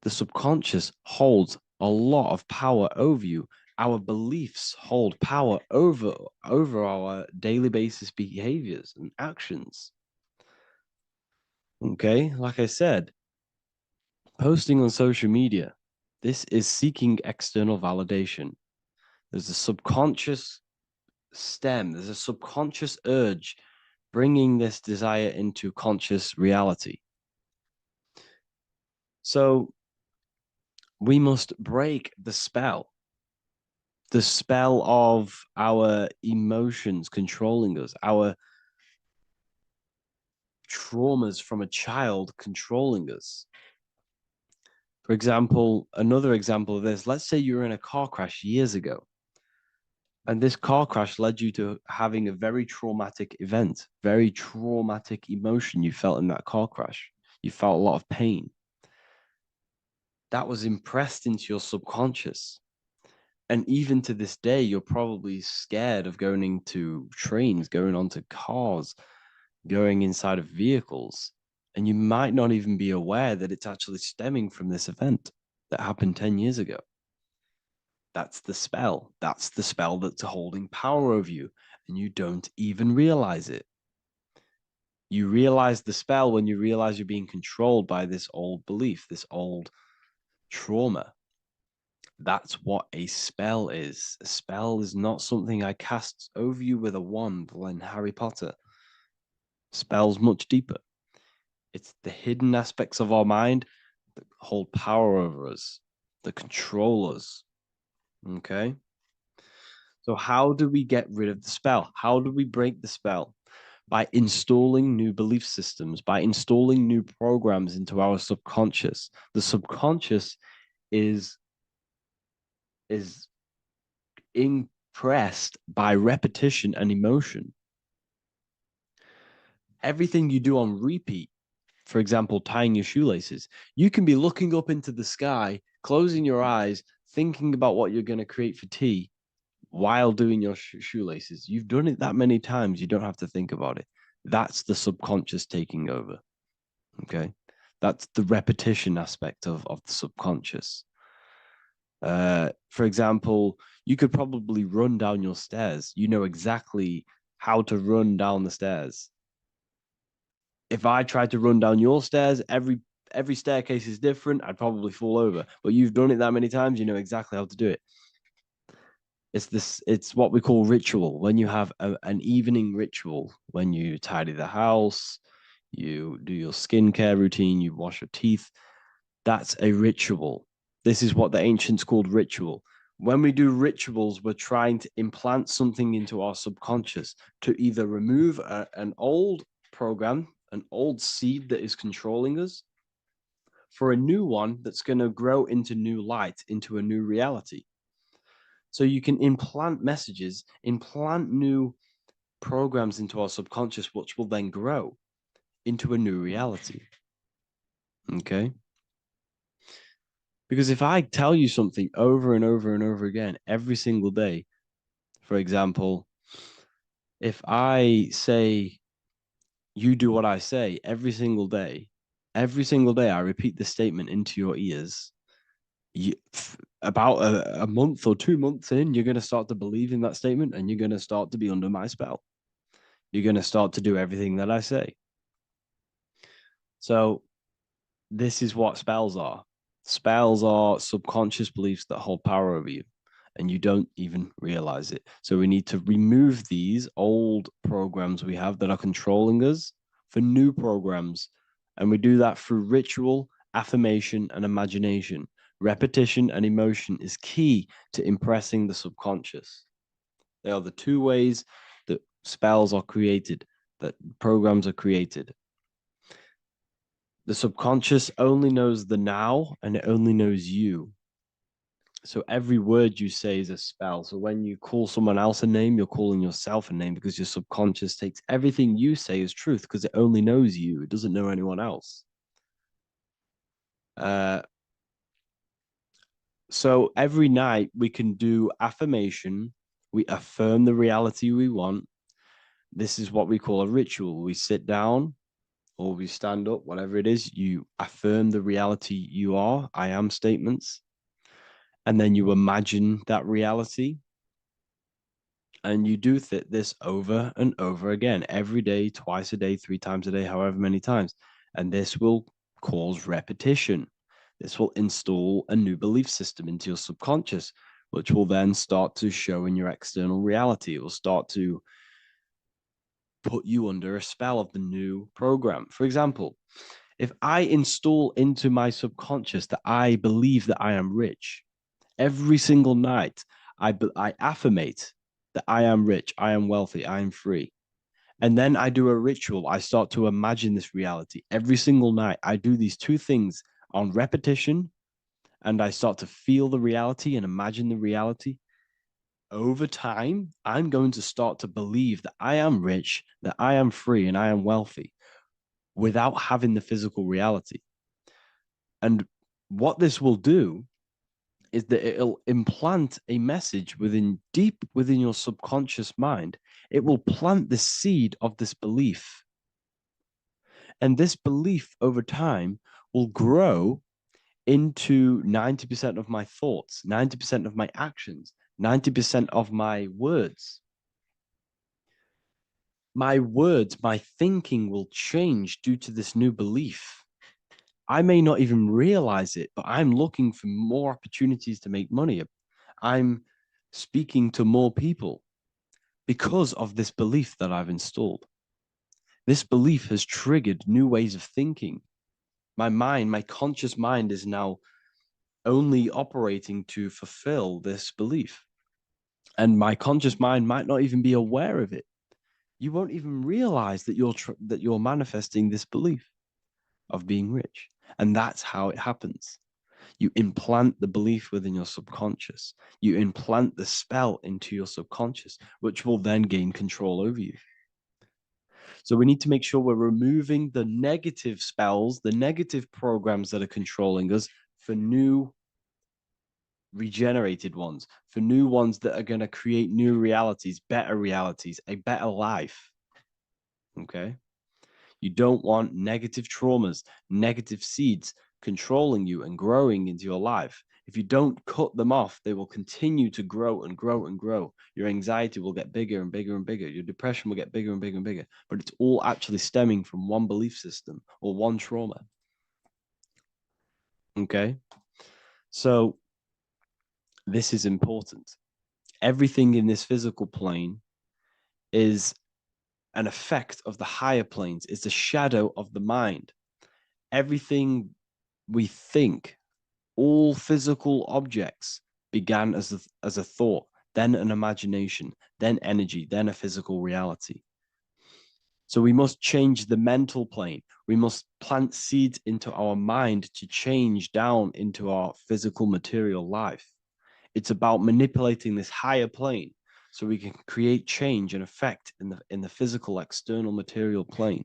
the subconscious holds a lot of power over you. Our beliefs hold power over our daily basis behaviors and actions. Okay, like I said, posting on social media, This is seeking external validation. There's a subconscious stem, there's a subconscious urge bringing this desire into conscious reality. So we must break the spell of our emotions controlling us, our traumas from a child controlling us. For example, another example of this, let's say you were in a car crash years ago, and this car crash led you to having a very traumatic event, very traumatic emotion you felt in that car crash. You felt a lot of pain. That was impressed into your subconscious. And even to this day, you're probably scared of going into trains, going onto cars, going inside of vehicles. And you might not even be aware that it's actually stemming from this event that happened 10 years ago. That's the spell. That's the spell that's holding power over you. And you don't even realize it. You realize the spell when you realize you're being controlled by this old belief, this old trauma. That's what a spell is. A spell is not something I cast over you with a wand like Harry Potter. Spell's much deeper. It's the hidden aspects of our mind that hold power over us, that control us. Okay? So how do we get rid of the spell? How do we break the spell? By installing new belief systems, by installing new programs into our subconscious. The subconscious is impressed by repetition and emotion. Everything you do on repeat, for example, tying your shoelaces, you can be looking up into the sky, closing your eyes, thinking about what you're going to create for tea while doing your shoelaces. You've done it that many times, you don't have to think about it. That's the subconscious taking over. Okay. That's the repetition aspect of the subconscious. For example, you could probably run down your stairs. You know exactly how to run down the stairs. If I tried to run down your stairs, every staircase is different. I'd probably fall over. But you've done it that many times, you know exactly how to do it. It's what we call ritual. When you have an evening ritual, when you tidy the house, you do your skincare routine, you wash your teeth, that's a ritual. This is what the ancients called ritual. When we do rituals, we're trying to implant something into our subconscious to either remove an old program, an old seed that is controlling us, for a new one that's going to grow into new light, into a new reality. So you can implant messages, implant new programs into our subconscious, which will then grow into a new reality. Okay? Because if I tell you something over and over and over again every single day, for example, if I say, you do what I say every single day I repeat this statement into your ears, about a month or 2 months in, you're going to start to believe in that statement and you're going to start to be under my spell. You're going to start to do everything that I say. So this is what spells are. Spells are subconscious beliefs that hold power over you, and you don't even realize it. So we need to remove these old programs we have that are controlling us for new programs. And we do that through ritual, affirmation, and imagination. Repetition and emotion is key to impressing the subconscious. They are the two ways that spells are created, that programs are created. The subconscious only knows the now and it only knows you. So every word you say is a spell. So when you call someone else a name, you're calling yourself a name because your subconscious takes everything you say as truth because it only knows you. It doesn't know anyone else. So every night we can do affirmation. We affirm the reality we want. This is what we call a ritual. We sit down or we stand up, whatever it is, you affirm the reality you are, I am statements, and then you imagine that reality. And you do this over and over again, every day, twice a day, 3 times a day, however many times. And this will cause repetition. This will install a new belief system into your subconscious, which will then start to show in your external reality. It will start to put you under a spell of the new program. For example, if I install into my subconscious that I believe that I am rich, every single night I affirmate that I am rich, I am wealthy, I am free. And then I do a ritual. I start to imagine this reality. Every single night, I do these two things on repetition, and I start to feel the reality and imagine the reality. Over time, I'm going to start to believe that I am rich, that I am free, and I am wealthy without having the physical reality. And what this will do is that it'll implant a message deep within your subconscious mind. It will plant the seed of this belief. And this belief over time will grow into 90% of my thoughts, 90% of my actions, 90% of my words. My words, my thinking will change due to this new belief. I may not even realize it, but I'm looking for more opportunities to make money. I'm speaking to more people because of this belief that I've installed. This belief has triggered new ways of thinking. My mind, my conscious mind is now only operating to fulfill this belief. And my conscious mind might not even be aware of it. You won't even realize that you're manifesting this belief of being rich. And that's how it happens. You implant the belief within your subconscious. You implant the spell into your subconscious, which will then gain control over you. So we need to make sure we're removing the negative spells, the negative programs that are controlling us for new regenerated ones, for new ones that are going to create new realities, a better life. Okay? You don't want negative traumas, negative seeds controlling you and growing into your life. If you don't cut them off, they will continue to grow and grow and grow. Your anxiety will get bigger and bigger and bigger. Your depression will get bigger and bigger and bigger. But it's all actually stemming from one belief system or one trauma. Okay? So this is important. Everything in this physical plane is an effect of the higher planes. It's a shadow of the mind. Everything we think, all physical objects began as a thought, then an imagination, then energy, then a physical reality. So we must change the mental plane. We must plant seeds into our mind to change down into our physical material life. It's about manipulating this higher plane so we can create change and effect in the physical external material plane.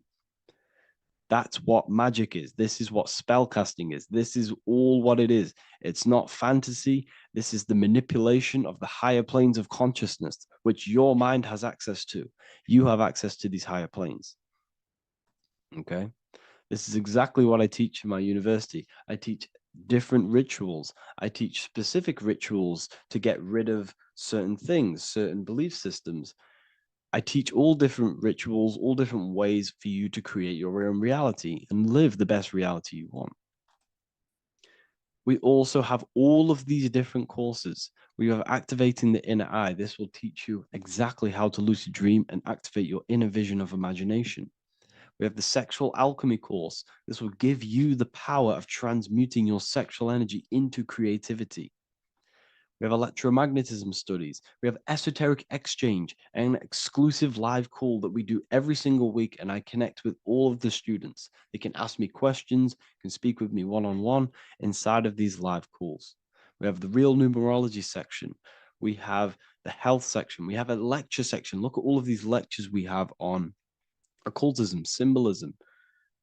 That's what magic is. This is what spellcasting is. This is all what it is. It's not fantasy. This is the manipulation of the higher planes of consciousness, which your mind has access to. You have access to these higher planes. Okay? This is exactly what I teach in my university. I teach different rituals. I teach specific rituals to get rid of certain things, certain belief systems. I teach all different rituals, all different ways for you to create your own reality and live the best reality you want. We also have all of these different courses. We have activating the inner eye. This will teach you exactly how to lucid dream and activate your inner vision of imagination. We have the sexual alchemy course. This will give you the power of transmuting your sexual energy into creativity. We have electromagnetism studies. We have esoteric exchange, an exclusive live call that we do every single week. And I connect with all of the students. They can ask me questions, can speak with me one-on-one inside of these live calls. We have the real numerology section. We have the health section. We have a lecture section. Look at all of these lectures we have on occultism, symbolism.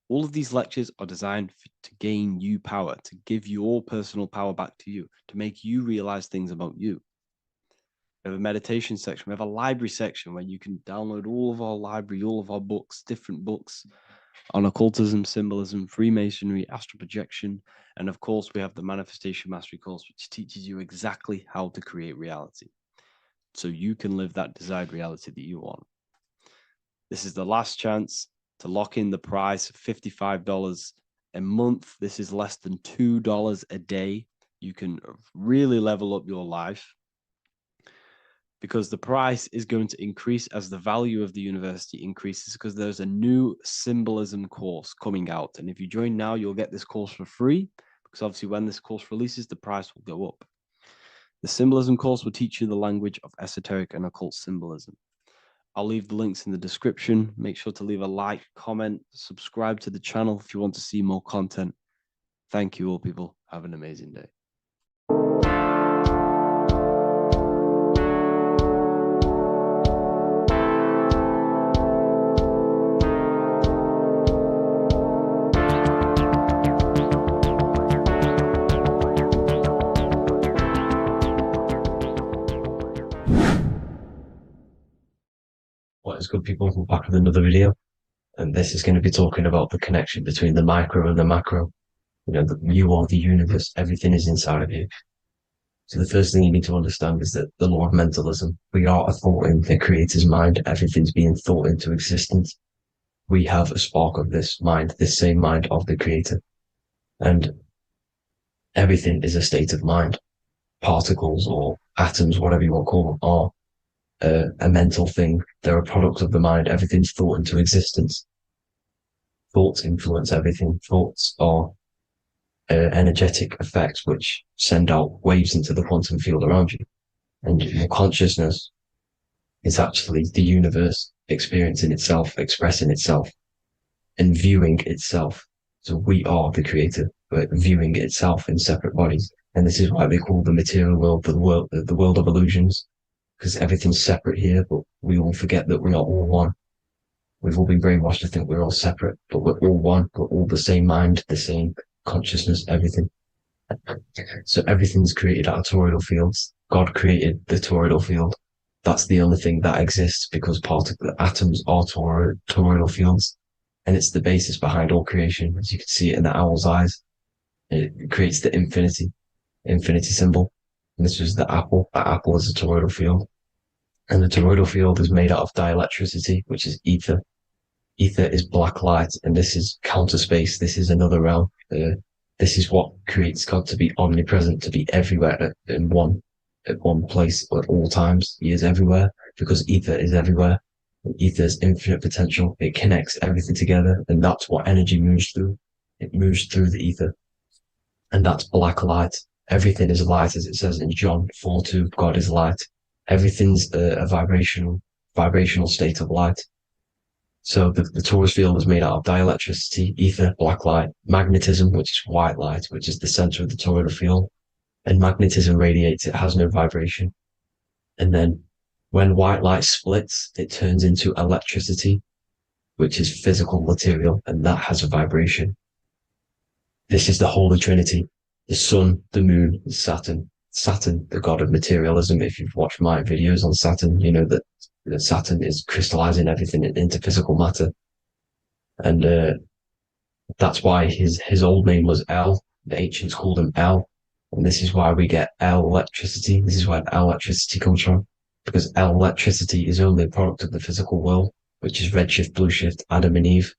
All of these lectures are designed to gain you power, to give your personal power back to you, to make you realize things about you. We have a meditation section. We have a library section where you can download all of our library, all of our books, different books on occultism, symbolism, Freemasonry, astral projection. And of course, we have the Manifestation Mastery course, which teaches you exactly how to create reality so you can live that desired reality that you want. This is the last chance to lock in the price of $55 a month. This is less than $2 a day. You can really level up your life, because the price is going to increase as the value of the university increases, because there's a new symbolism course coming out. And if you join now, you'll get this course for free, because obviously when this course releases, the price will go up. The symbolism course will teach you the language of esoteric and occult symbolism. I'll leave the links in the description. Make sure to leave a like, comment, subscribe to the channel if you want to see more content. Thank you all, people. Have an amazing day. What is good, people? We're back with another video, and this is going to be talking about the connection between the micro and the macro. You know, you are the universe, everything is inside of you. So the first thing you need to understand is that the law of mentalism, we are a thought in the creator's mind, everything's being thought into existence. We have a spark of this mind, this same mind of the creator, and everything is a state of mind. Particles or atoms, whatever you want to call them, are a mental thing. They're a product of the mind. Everything's thought into existence. Thoughts influence everything. Thoughts are energetic effects which send out waves into the quantum field around you. And your consciousness is actually the universe experiencing itself, expressing itself, and viewing itself. So we are the creator, but viewing itself in separate bodies. And this is why they call the material world the world of illusions, because everything's separate here, but we all forget that we're not all one. We've all been brainwashed to think we're all separate, but we're all one. We're all the same mind, the same consciousness, everything. So everything's created out of toroidal fields. God created the toroidal field. That's the only thing that exists, because atoms are toroidal fields, and it's the basis behind all creation. As you can see it in the owl's eyes, it creates the infinity symbol. And this was the apple. That apple is a toroidal field. And the toroidal field is made out of dielectricity, which is ether. Ether is black light, and this is counter space. This is another realm. This is what creates God to be omnipresent, to be everywhere at one place at all times. He is everywhere, because ether is everywhere. And ether is infinite potential. It connects everything together, and that's what energy moves through. It moves through the ether, and that's black light. Everything is light, as it says in John 4:2. God is light. Everything's a vibrational state of light. So the torus field is made out of dielectricity, ether, black light, magnetism, which is white light, which is the center of the toroidal field. And magnetism radiates, it has no vibration. And then when white light splits, it turns into electricity, which is physical material, and that has a vibration. This is the Holy Trinity. The sun, the moon, Saturn. Saturn, the god of materialism. If you've watched my videos on Saturn, you know that Saturn is crystallizing everything into physical matter. And that's why his old name was El. The ancients called him El. And this is why we get El electricity. This is where El electricity comes from. Because El electricity is only a product of the physical world, which is redshift, blueshift, Adam and Eve.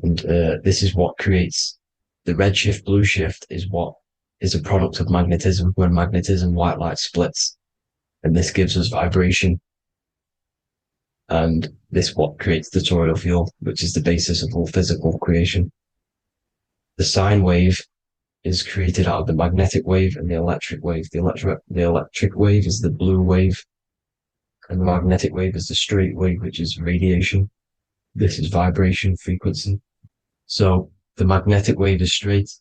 And this is what creates the redshift, blueshift is what is a product of magnetism. When magnetism, white light splits, and this gives us vibration. And this what creates the toroidal field, which is the basis of all physical creation. The sine wave is created out of the magnetic wave and the electric wave. The electric wave is the blue wave, and the magnetic wave is the straight wave, which is radiation. This is vibration, frequency. So the magnetic wave is straight,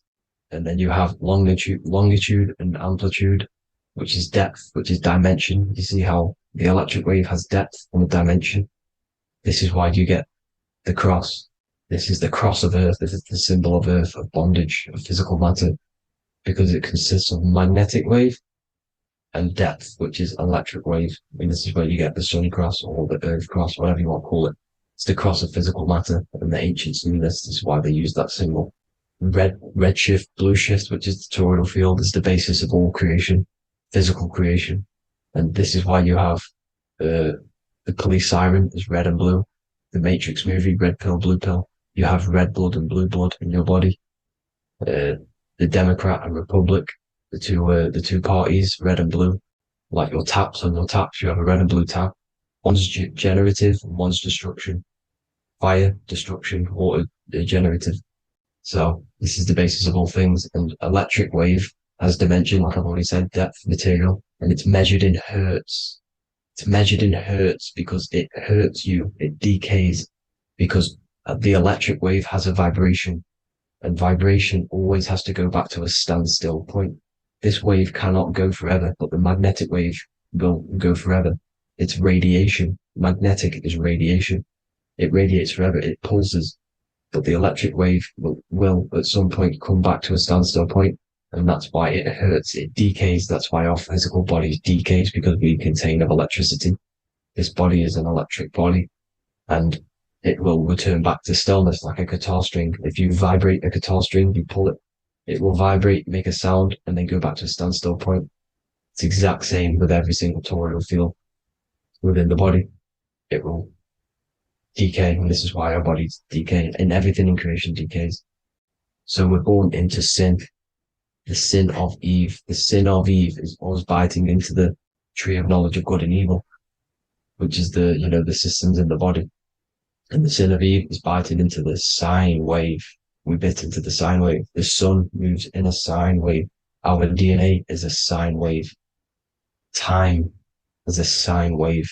and then you have longitude and amplitude, which is depth, which is dimension. You see how the electric wave has depth and dimension. This is why you get the cross. This is the cross of Earth. This is the symbol of Earth, of bondage, of physical matter, because it consists of magnetic wave and depth, which is electric wave. I mean, this is where you get the sun cross or the earth cross, whatever you want to call it. It's the cross of physical matter, and the ancients knew this. This is why they used that symbol. Redshift, blueshift, which is the toroidal field, is the basis of all creation, physical creation. And this is why you have the police siren is red and blue. The Matrix movie, red pill, blue pill. You have red blood and blue blood in your body. The Democrat and Republic, the two parties, red and blue. Like your taps on your taps, you have a red and blue tap. One's generative, one's destruction. Fire, destruction, water, generative. So this is the basis of all things. And electric wave has dimension, like I've already said, depth, material, and it's measured in hertz. It's measured in hertz because it hurts you. It decays because the electric wave has a vibration, and vibration always has to go back to a standstill point. This wave cannot go forever, but the magnetic wave will go forever. It's radiation. Magnetic is radiation. It radiates forever. It pulses. But the electric wave will at some point come back to a standstill point, and that's why it hurts. It decays. That's why our physical body decays, because we contain of electricity. This body is an electric body, and it will return back to stillness like a guitar string. If you vibrate a guitar string, you pull it, it will vibrate, make a sound, and then go back to a standstill point. It's the exact same with every single toroidal field within the body. It will decay, and this is why our bodies decay, and everything in creation decays. So we're born into sin, the sin of Eve. The sin of Eve is always biting into the tree of knowledge of good and evil, which is the systems in the body. And the sin of Eve is biting into the sine wave. We bit into the sine wave. The sun moves in a sine wave. Our DNA is a sine wave. Time is a sine wave.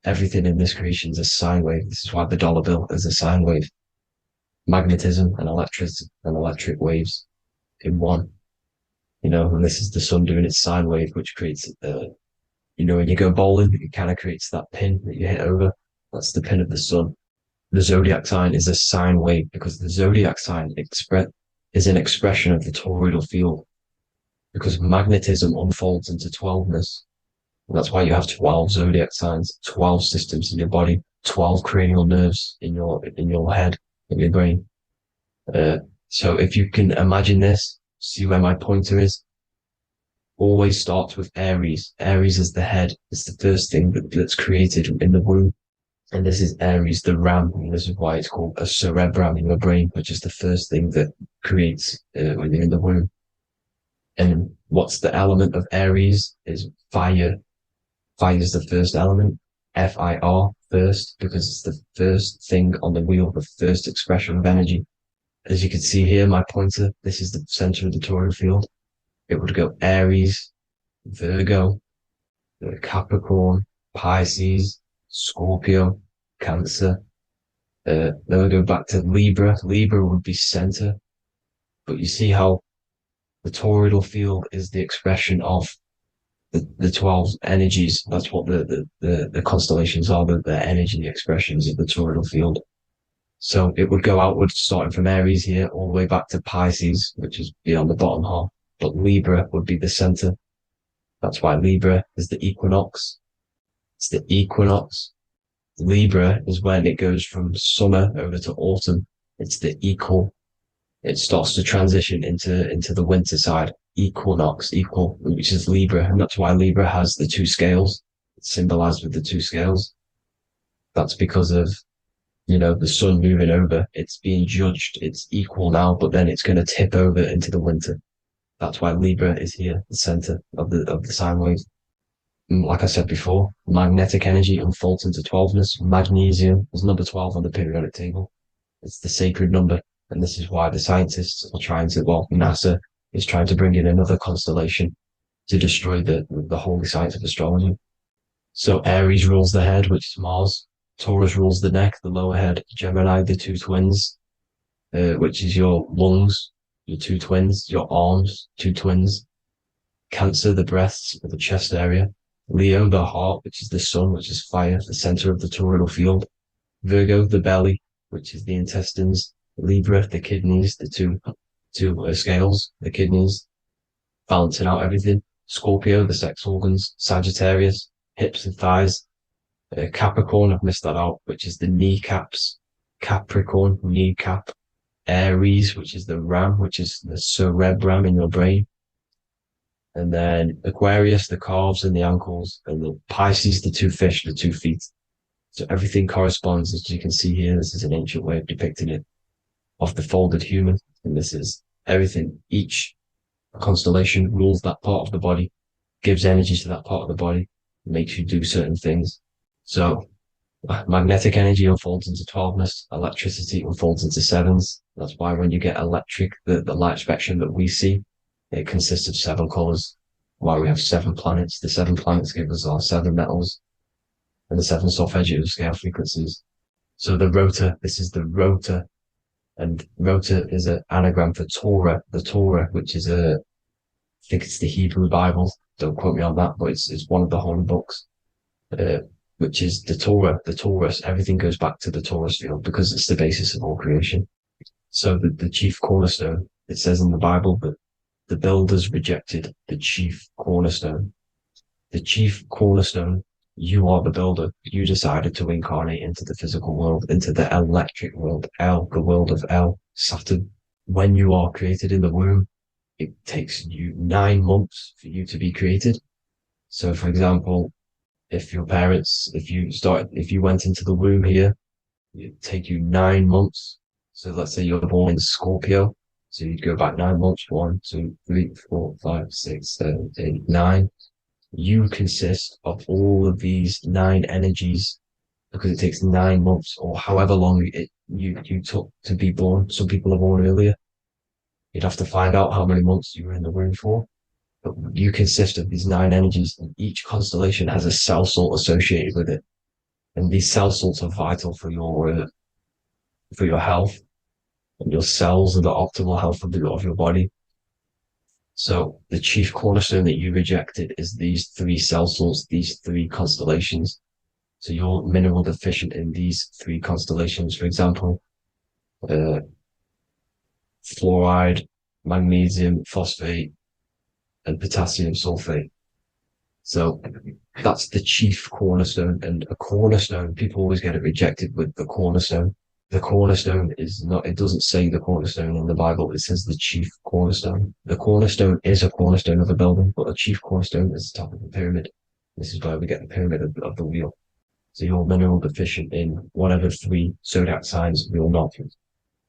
Everything in this creation is a sine wave. This is why the dollar bill is a sine wave. Magnetism and electric waves in one. And this is the sun doing its sine wave, which creates, when you go bowling, it kind of creates that pin that you hit over. That's the pin of the sun. The zodiac sign is a sine wave because the zodiac sign is an expression of the toroidal field, because magnetism unfolds into 12ness. And that's why you have 12 zodiac signs, 12 systems in your body, 12 cranial nerves in your head, in your brain. So if you can imagine this, see where my pointer is. Always starts with Aries. Aries is the head. It's the first thing that's created in the womb. And this is Aries, the ram. And this is why it's called a cerebrum in your brain, which is the first thing that creates when you're in the womb. And what's the element of Aries is fire. Fire is the first element. F-I-R, first, because it's the first thing on the wheel, the first expression of energy. As you can see here, my pointer, this is the center of the toroidal field. It would go Aries, Virgo, Capricorn, Pisces, Scorpio, Cancer. Then we go back to Libra. Libra would be center. But you see how the toroidal field is the expression of the 12 energies. That's what the constellations are, the energy, the expressions of the toroidal field. So it would go outwards, starting from Aries here, all the way back to Pisces, which is beyond the bottom half. But Libra would be the center. That's why Libra is the equinox. It's the equinox. Libra is when it goes from summer over to autumn. It's the equal. It starts to transition into the winter side. Equinox, equal, which is Libra. And that's why Libra has the two scales. It's symbolized with the two scales. That's because of, the sun moving over. It's being judged. It's equal now, but then it's going to tip over into the winter. That's why Libra is here, the center of the sine wave. And like I said before, magnetic energy unfolds into 12ness. Magnesium is number 12 on the periodic table. It's the sacred number. And this is why the scientists are trying to, NASA is trying to bring in another constellation to destroy the holy science of astrology. So Aries rules the head, which is Mars. Taurus rules the neck, the lower head. Gemini, the two twins, which is your lungs, your two twins, your arms, two twins. Cancer, the breasts, the chest area. Leo, the heart, which is the sun, which is fire, the center of the toroidal field. Virgo, the belly, which is the intestines. Libra, the kidneys, the two scales, the kidneys, balancing out everything. Scorpio, the sex organs. Sagittarius, hips and thighs. Capricorn, I've missed that out, which is the kneecaps. Capricorn, kneecap. Aries, which is the ram, which is the cerebrum in your brain. And then Aquarius, the calves and the ankles. And the Pisces, the two fish, the 2 feet. So everything corresponds, as you can see here. This is an ancient way of depicting it. of the folded human. And this is everything. Each constellation rules that part of the body, gives energy to that part of the body, makes you do certain things. So magnetic energy unfolds into 12ness, electricity unfolds into sevens. That's why when you get electric, the light spectrum that we see, it consists of 7 colors. Why we have 7 planets. The 7 planets give us our 7 metals and the 7 solfeggio scale frequencies. So the rotor, this is the rotor, and rotor is an anagram for Torah, the Torah, which is I think it's the Hebrew Bible. Don't quote me on that, but it's one of the holy books. Which is the Torah, the Taurus. Everything goes back to the Taurus field because it's the basis of all creation. So the chief cornerstone, it says in the Bible that the builders rejected the chief cornerstone. The chief cornerstone, you are the builder. You decided to incarnate into the physical world, into the electric world, the world of Saturn. When you are created in the womb, it takes you 9 months for you to be created. So for example, if your parents, if you went into the womb here, it'd take you 9 months. So let's say you're born in Scorpio. So you'd go back 9 months, 1, 2, 3, 4, 5, 6, 7, 8, 9. You consist of all of these 9 energies because it takes 9 months or however long you took to be born. Some people are born earlier. You'd have to find out how many months you were in the womb for. But you consist of these 9 energies, and each constellation has a cell salt associated with it. And these cell salts are vital for your health, and your cells are the optimal health of your body. So the chief cornerstone that you rejected is these 3 cell salts, these 3 constellations. So you're mineral deficient in these 3 constellations. For example, fluoride, magnesium, phosphate, and potassium sulfate. So that's the chief cornerstone. And a cornerstone, people always get it rejected with the cornerstone. The cornerstone is not, it doesn't say the cornerstone in the Bible, it says the chief cornerstone. The cornerstone is a cornerstone of a building, but a chief cornerstone is the top of the pyramid. This is where we get the pyramid of the wheel. So you're mineral deficient in whatever 3 zodiac signs you're not.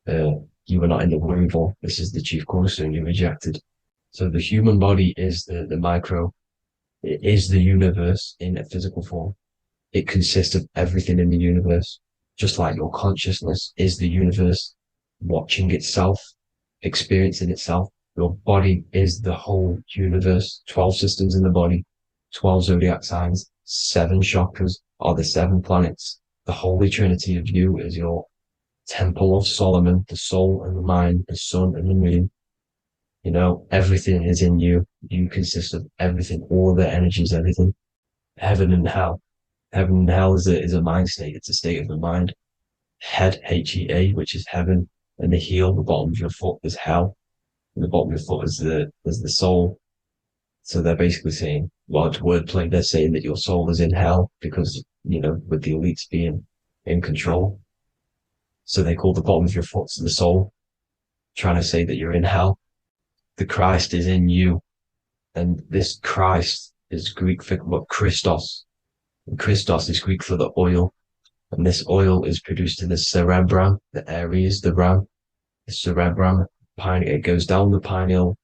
You were not in the womb for. This is the chief cornerstone you rejected. So the human body is the micro. It is the universe in a physical form. It consists of everything in the universe. Just like your consciousness is the universe, watching itself, experiencing itself. Your body is the whole universe. 12 systems in the body, 12 zodiac signs, 7 chakras are the 7 planets. The Holy Trinity of you is your Temple of Solomon, the soul and the mind, the sun and the moon. You know, everything is in you. You consist of everything, all the energies, everything. Heaven and hell. Heaven and hell is a mind state. It's a state of the mind. Head, H-E-A, which is heaven, and the heel, the bottom of your foot, is hell. And the bottom of your foot is the soul. So they're basically saying, well, it's wordplay. They're saying that your soul is in hell because, you know, with the elites being in control. So they call the bottom of your foot the soul, trying to say that you're in hell. The Christ is in you. And this Christ is Greek for what? Christos. And Christos is Greek for the oil. And this oil is produced in the cerebrum, the Aries, the ram, the cerebrum, it goes down the pineal,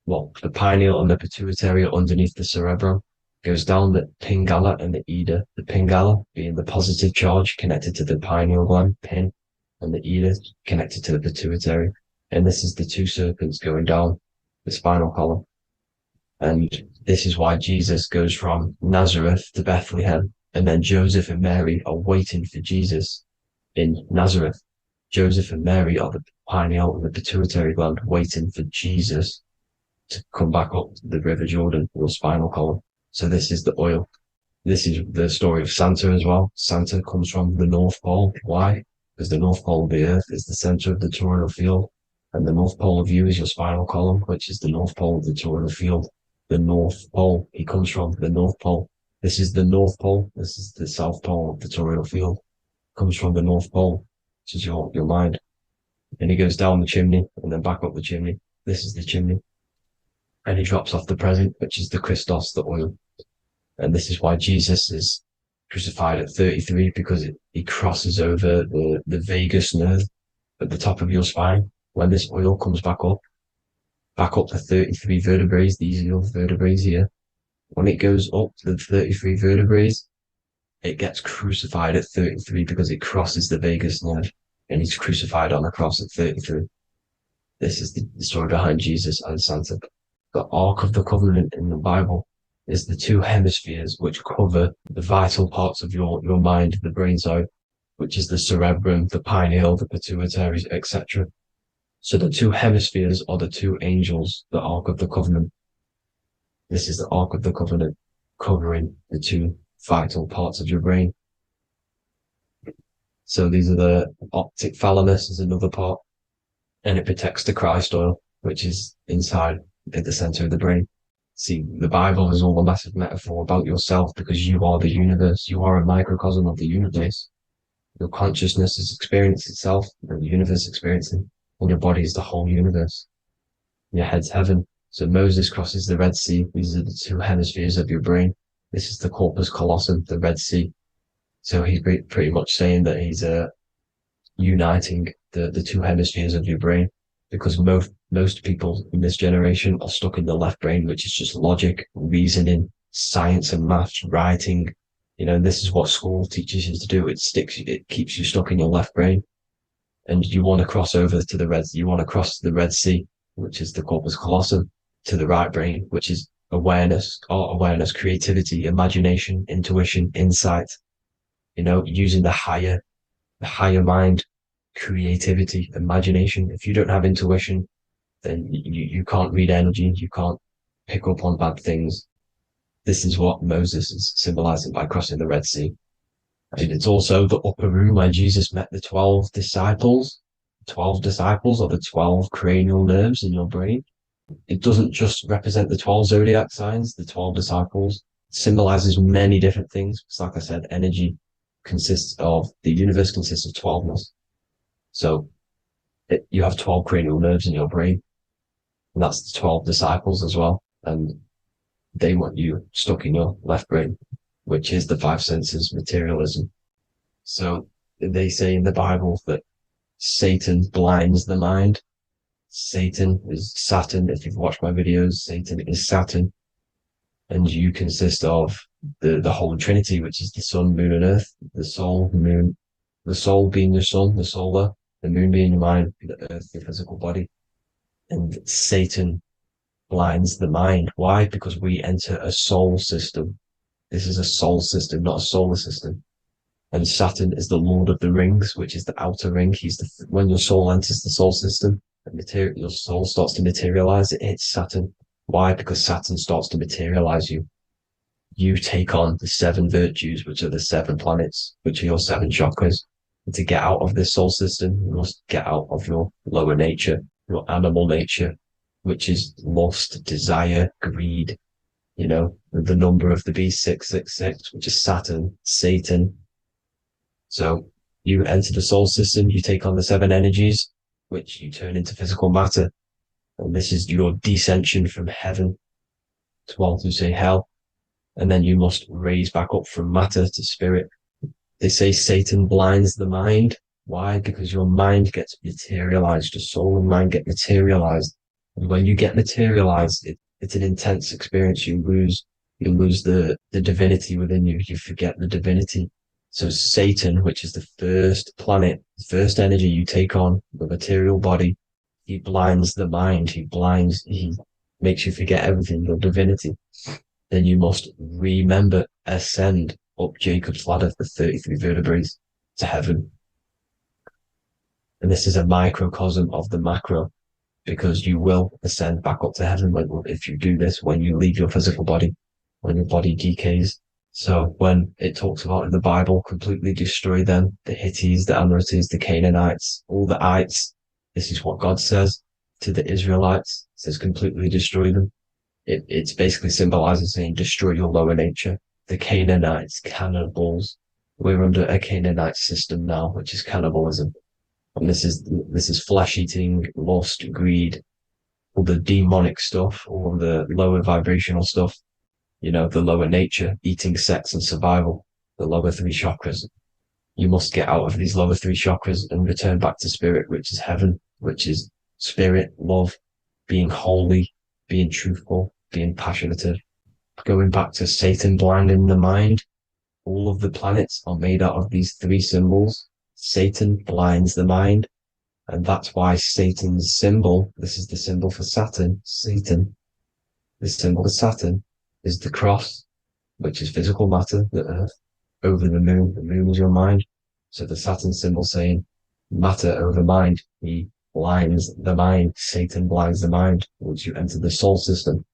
the pineal and the pituitary are underneath the cerebrum, goes down the pingala and the ida, the pingala being the positive charge connected to the pineal gland, pin, and the ida connected to the pituitary. And this is the 2 serpents going down the spinal column. And this is why Jesus goes from Nazareth to Bethlehem, and then Joseph and Mary are waiting for Jesus in Nazareth. Joseph and Mary are the pineal and the pituitary gland waiting for Jesus to come back up the River Jordan, your spinal column. So this is the oil. This is the story of Santa as well. Santa comes from the North Pole. Why? Because the North Pole of the Earth is the center of the toroidal field, and the North Pole of you is your spinal column, which is the North Pole of the toroidal field. The North Pole, he comes from the North Pole. This is the North Pole. This is the South Pole of the toroidal field. Comes from the North Pole, which is your mind. And he goes down the chimney and then back up the chimney. This is the chimney. And he drops off the present, which is the Christos, the oil. And this is why Jesus is crucified at 33, because he crosses over the vagus nerve at the top of your spine. When this oil comes back up to 33 vertebrae, these are your vertebrae here. When it goes up to the 33 vertebrae, it gets crucified at 33 because it crosses the vagus nerve, and he's crucified on a cross at 33. This is the story behind Jesus and Santa. The Ark of the Covenant in the Bible is the two hemispheres which cover the vital parts of your mind, the brain side, which is the cerebrum, the pineal, the pituitary, etc. So the two hemispheres are the two angels, the Ark of the Covenant. This is the Ark of the Covenant covering the two vital parts of your brain. So these are the optic thalamus is another part, and it protects the Christ oil, which is inside at the center of the brain. See, the Bible is all a massive metaphor about yourself because you are the universe. You are a microcosm of the universe. Your consciousness is experiencing itself, and the universe experiencing, and your body is the whole universe. Your head's heaven. So Moses crosses the Red Sea. These are the two hemispheres of your brain. This is the corpus callosum, the Red Sea. So he's pretty much saying that he's uniting the two hemispheres of your brain, because most people in this generation are stuck in the left brain, which is just logic, reasoning, science and maths, writing. You know, this is what school teaches you to do. It keeps you stuck in your left brain. And you want to cross over to you want to cross the Red Sea, which is the corpus callosum, to the right brain, which is awareness, art awareness, creativity, imagination, intuition, insight, you know, using the higher mind, creativity, imagination. If you don't have intuition, then you can't read energy, you can't pick up on bad things. This is what Moses is symbolizing by crossing the Red Sea. And it's also the upper room where Jesus met the 12 disciples. 12 disciples are the 12 cranial nerves in your brain. It doesn't just represent the 12 zodiac signs, the 12 disciples. It symbolizes many different things. It's like I said, energy the universe consists of 12ness. So you have 12 cranial nerves in your brain, and that's the 12 disciples as well. And they want you stuck in your left brain, which is the five senses, materialism. So they say in the Bible that Satan blinds the mind. Satan is Saturn. If you've watched my videos, Satan is Saturn. And you consist of the Holy Trinity, which is the sun, moon, and earth, the soul, moon, the soul being your sun, the solar, the moon being your mind, the earth, your physical body. And Satan blinds the mind. Why? Because we enter a soul system. This is a soul system, not a solar system. And Saturn is the Lord of the Rings, which is the outer ring. When your soul enters the soul system, your soul starts to materialize. It hits Saturn. Why? Because Saturn starts to materialize you. You take on the 7 virtues, which are the 7 planets, which are your 7 chakras. And to get out of this soul system, you must get out of your lower nature, your animal nature, which is lust, desire, greed. You know, the number of the beast, 666, which is Saturn, Satan. So you enter the soul system, you take on the 7 energies, which you turn into physical matter. And this is your descension from heaven to say hell. And then you must raise back up from matter to spirit. They say Satan blinds the mind. Why? Because your mind gets materialized. Your soul and mind get materialized. And when you get materialized, it's an intense experience. You lose the divinity within you. You forget the divinity. So Satan, which is the first planet, the first energy you take on, the material body, he blinds the mind. He makes you forget everything, your divinity. Then you must remember, ascend up Jacob's ladder, the 33 vertebrae to heaven. And this is a microcosm of the macro, because you will ascend back up to heaven if you do this, when you leave your physical body, when your body decays. So when it talks about in the Bible, completely destroy them, the Hittites, the Amorites, the Canaanites, all the ites, this is what God says to the Israelites. It says completely destroy them. It's basically symbolizing saying destroy your lower nature. The Canaanites, cannibals. We're under a Canaanite system now, which is cannibalism. And this is flesh eating, lust, greed, all the demonic stuff, all the lower vibrational stuff, you know, the lower nature, eating, sex and survival, the lower 3 chakras. You must get out of these lower three chakras and return back to spirit, which is heaven, which is spirit, love, being holy, being truthful, being passionate, going back to Satan blinding the mind. All of the planets are made out of these three symbols. Satan blinds the mind, and that's why Satan's symbol, this is the symbol for Saturn, Satan, the symbol of Saturn is the cross, which is physical matter, the earth, over the moon. The moon is your mind. So the Saturn symbol saying matter over mind. He blinds the mind. Satan blinds the mind once you enter the soul system.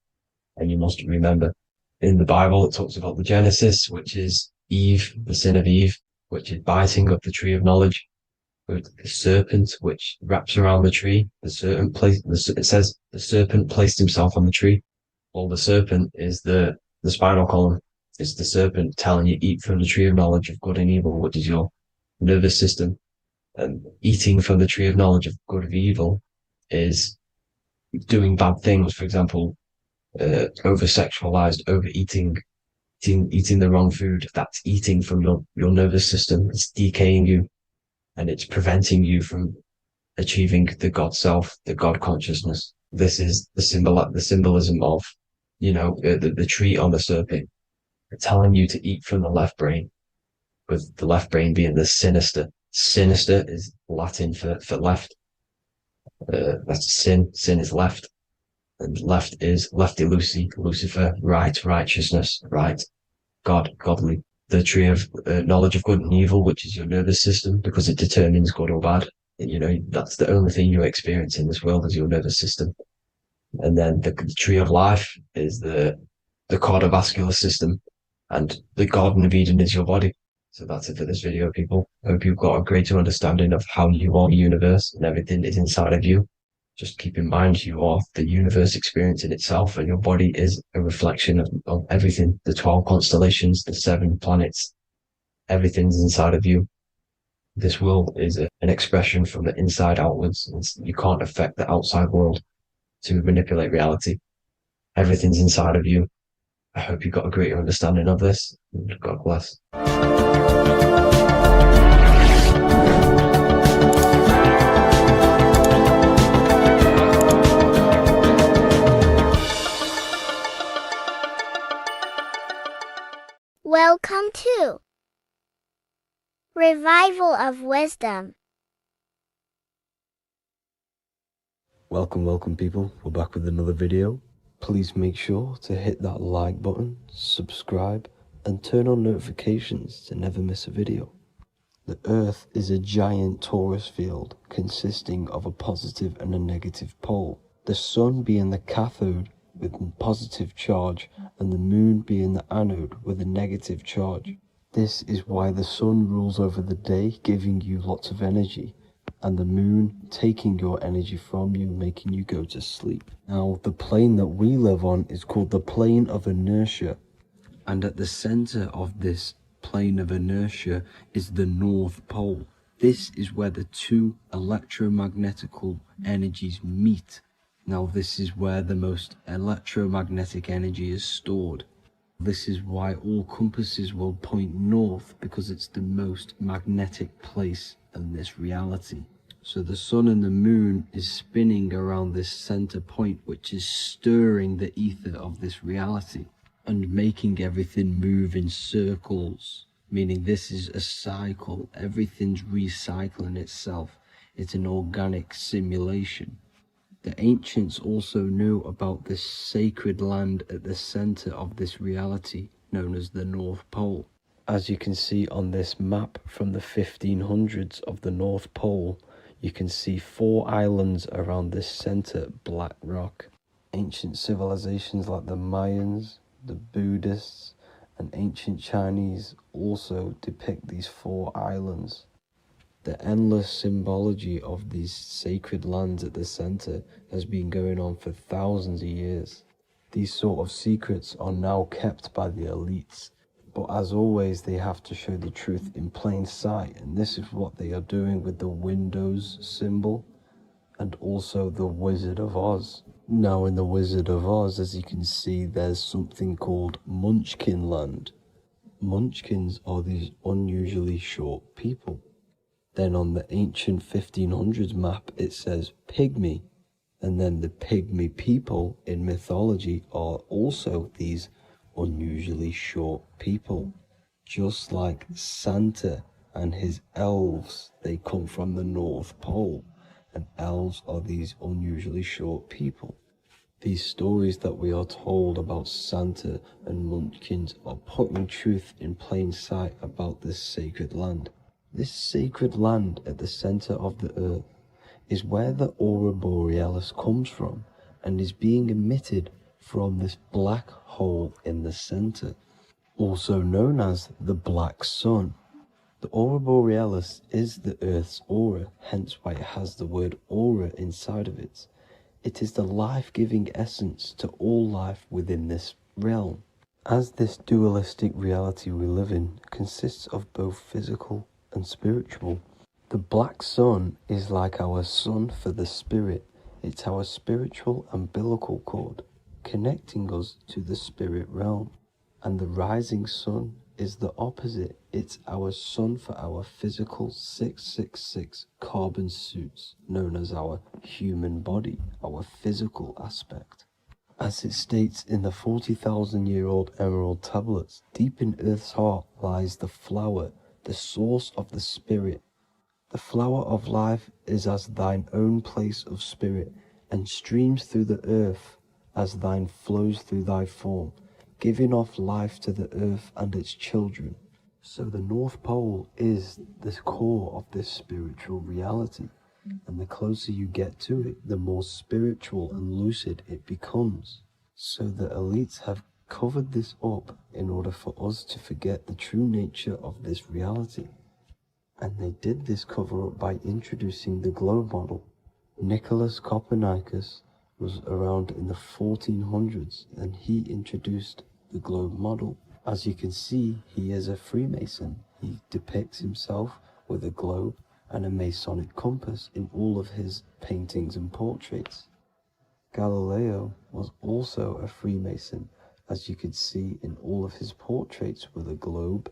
And you must remember, in the Bible, it talks about the Genesis, which is Eve, the sin of Eve, which is biting of the tree of knowledge, with the serpent, which wraps around the tree. It says the serpent placed himself on the tree. Well, the serpent is the spinal column. It's the serpent telling you eat from the tree of knowledge of good and evil, which is your nervous system. And eating from the tree of knowledge of good and evil is doing bad things. For example, over-sexualized, overeating, eating the wrong food. That's eating from your nervous system. It's decaying you, and it's preventing you from achieving the God self, the God consciousness. This is the symbolism of, the tree on the serpent, telling you to eat from the left brain, with the left brain being the sinister. Sinister is Latin for left. That's sin. Sin is left. And left is lefty Lucy, Lucifer, right, righteousness, right, God, godly. The tree of knowledge of good and evil, which is your nervous system, because it determines good or bad. That's the only thing you experience in this world is your nervous system. And then the tree of life is the cardiovascular system, and the Garden of Eden is your body. So that's it for this video, people. I hope you've got a greater understanding of how you are the universe and everything is inside of you. Just keep in mind you are the universe experience in itself, and your body is a reflection of everything. The 12 constellations, the 7 planets, everything's inside of you. This world is an expression from the inside outwards. You can't affect the outside world to manipulate reality. Everything's inside of you. I hope you got a greater understanding of this. God bless. Welcome to Revival of Wisdom. Welcome people, we're back with another video. Please make sure to hit that like button, subscribe, and turn on notifications to never miss a video. The Earth is a giant torus field consisting of a positive and a negative pole. The Sun being the cathode with positive charge, and the Moon being the anode with a negative charge. This is why the Sun rules over the day, giving you lots of energy, and the Moon taking your energy from you, making you go to sleep. Now, the plane that we live on is called the plane of inertia, and at the center of this plane of inertia is the North Pole. This is where the two electromagnetical energies meet. Now, this is where the most electromagnetic energy is stored. This is why all compasses will point north, because it's the most magnetic place in this reality. So the Sun and the Moon is spinning around this center point, which is stirring the ether of this reality and making everything move in circles, meaning this is a cycle. Everything's recycling itself. It's an organic simulation. The ancients also knew about this sacred land at the center of this reality, known as the North Pole. As you can see on this map from the 1500s of the North Pole, you can see 4 islands around this center black rock. Ancient civilizations like the Mayans, the Buddhists, and ancient Chinese also depict these 4 islands. The endless symbology of these sacred lands at the center has been going on for thousands of years. These sort of secrets are now kept by the elites, but as always they have to show the truth in plain sight, and this is what they are doing with the Windows symbol and also the Wizard of Oz. Now in the Wizard of Oz, as you can see, there's something called Munchkin Land. Munchkins are these unusually short people. Then on the ancient 1500s map it says pygmy, and then the pygmy people in mythology are also these unusually short people. Just like Santa and his elves, they come from the North Pole, and elves are these unusually short people. These stories that we are told about Santa and Munchkins are putting truth in plain sight about this sacred land. This sacred land at the center of the earth is where the aurora borealis comes from and is being emitted from this black hole in the center, also known as the black sun. The aurora borealis is the earth's aura, hence why it has the word aura inside of it. It is the life-giving essence to all life within this realm. As this dualistic reality we live in consists of both physical and spiritual, the black sun is like our sun for the spirit. It's our spiritual umbilical cord, connecting us to the spirit realm. And the rising sun is the opposite. It's our sun for our physical 666 carbon suits, known as our human body, our physical aspect. As it states in the 40,000-year-old emerald tablets, deep in Earth's heart lies the flower, the source of the spirit. The flower of life is as thine own place of spirit, and streams through the earth as thine flows through thy form, giving off life to the earth and its children. So the North Pole is the core of this spiritual reality, and the closer you get to it, the more spiritual and lucid it becomes. So the elites have covered this up in order for us to forget the true nature of this reality. And they did this cover up by introducing the globe model. Nicholas Copernicus was around in the 1400s, and he introduced the globe model. As you can see, he is a Freemason. He depicts himself with a globe and a Masonic compass in all of his paintings and portraits. Galileo was also a Freemason, as you could see in all of his portraits with a globe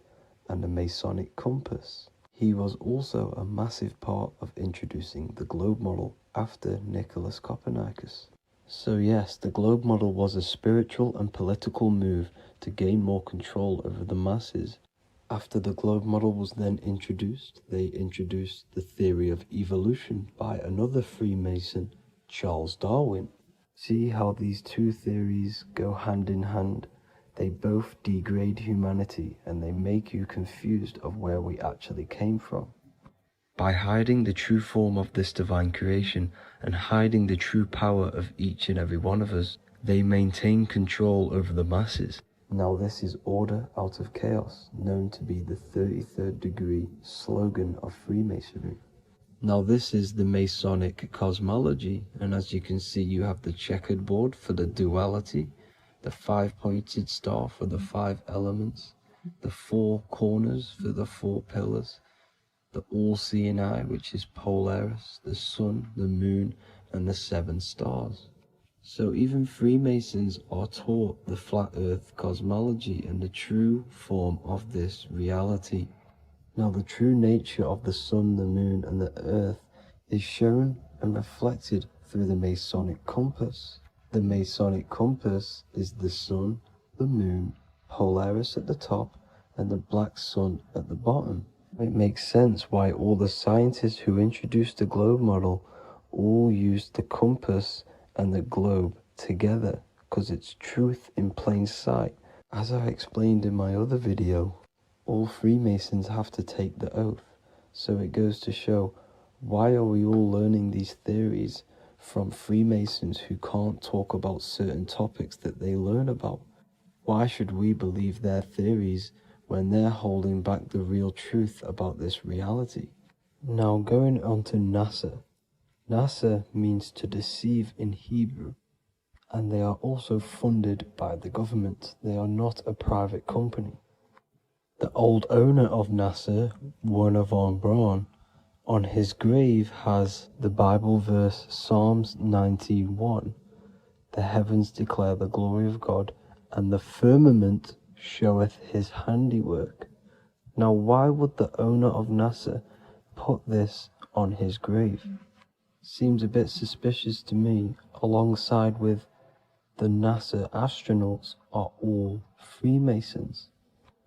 and a Masonic compass. He was also a massive part of introducing the globe model after Nicholas Copernicus. So yes, the globe model was a spiritual and political move to gain more control over the masses. After the globe model was then introduced, they introduced the theory of evolution by another Freemason, Charles Darwin. See how these two theories go hand in hand? They both degrade humanity and they make you confused of where we actually came from. By hiding the true form of this divine creation and hiding the true power of each and every one of us, they maintain control over the masses. Now this is order out of chaos, known to be the 33rd degree slogan of Freemasonry. Now this is the Masonic cosmology, and as you can see you have the checkered board for the duality, the 5-pointed star for the 5 elements, the 4 corners for the 4 pillars, the all-seeing eye, which is Polaris, the sun, the moon, and the 7 stars. So even Freemasons are taught the flat earth cosmology and the true form of this reality. Now the true nature of the sun, the moon, and the earth is shown and reflected through the Masonic compass. The Masonic compass is the sun, the moon, Polaris at the top, and the black sun at the bottom. It makes sense why all the scientists who introduced the globe model all used the compass and the globe together, because it's truth in plain sight. As I explained in my other video, all Freemasons have to take the oath, so it goes to show, why are we all learning these theories from Freemasons who can't talk about certain topics that they learn about? Why should we believe their theories when they're holding back the real truth about this reality? Now going on to NASA. NASA means to deceive in Hebrew, and they are also funded by the government. They are not a private company. The old owner of NASA, Werner von Braun, on his grave has the Bible verse Psalms 91. The heavens declare the glory of God, and the firmament showeth his handiwork. Now why would the owner of NASA put this on his grave? Seems a bit suspicious to me, alongside with the NASA astronauts are all Freemasons.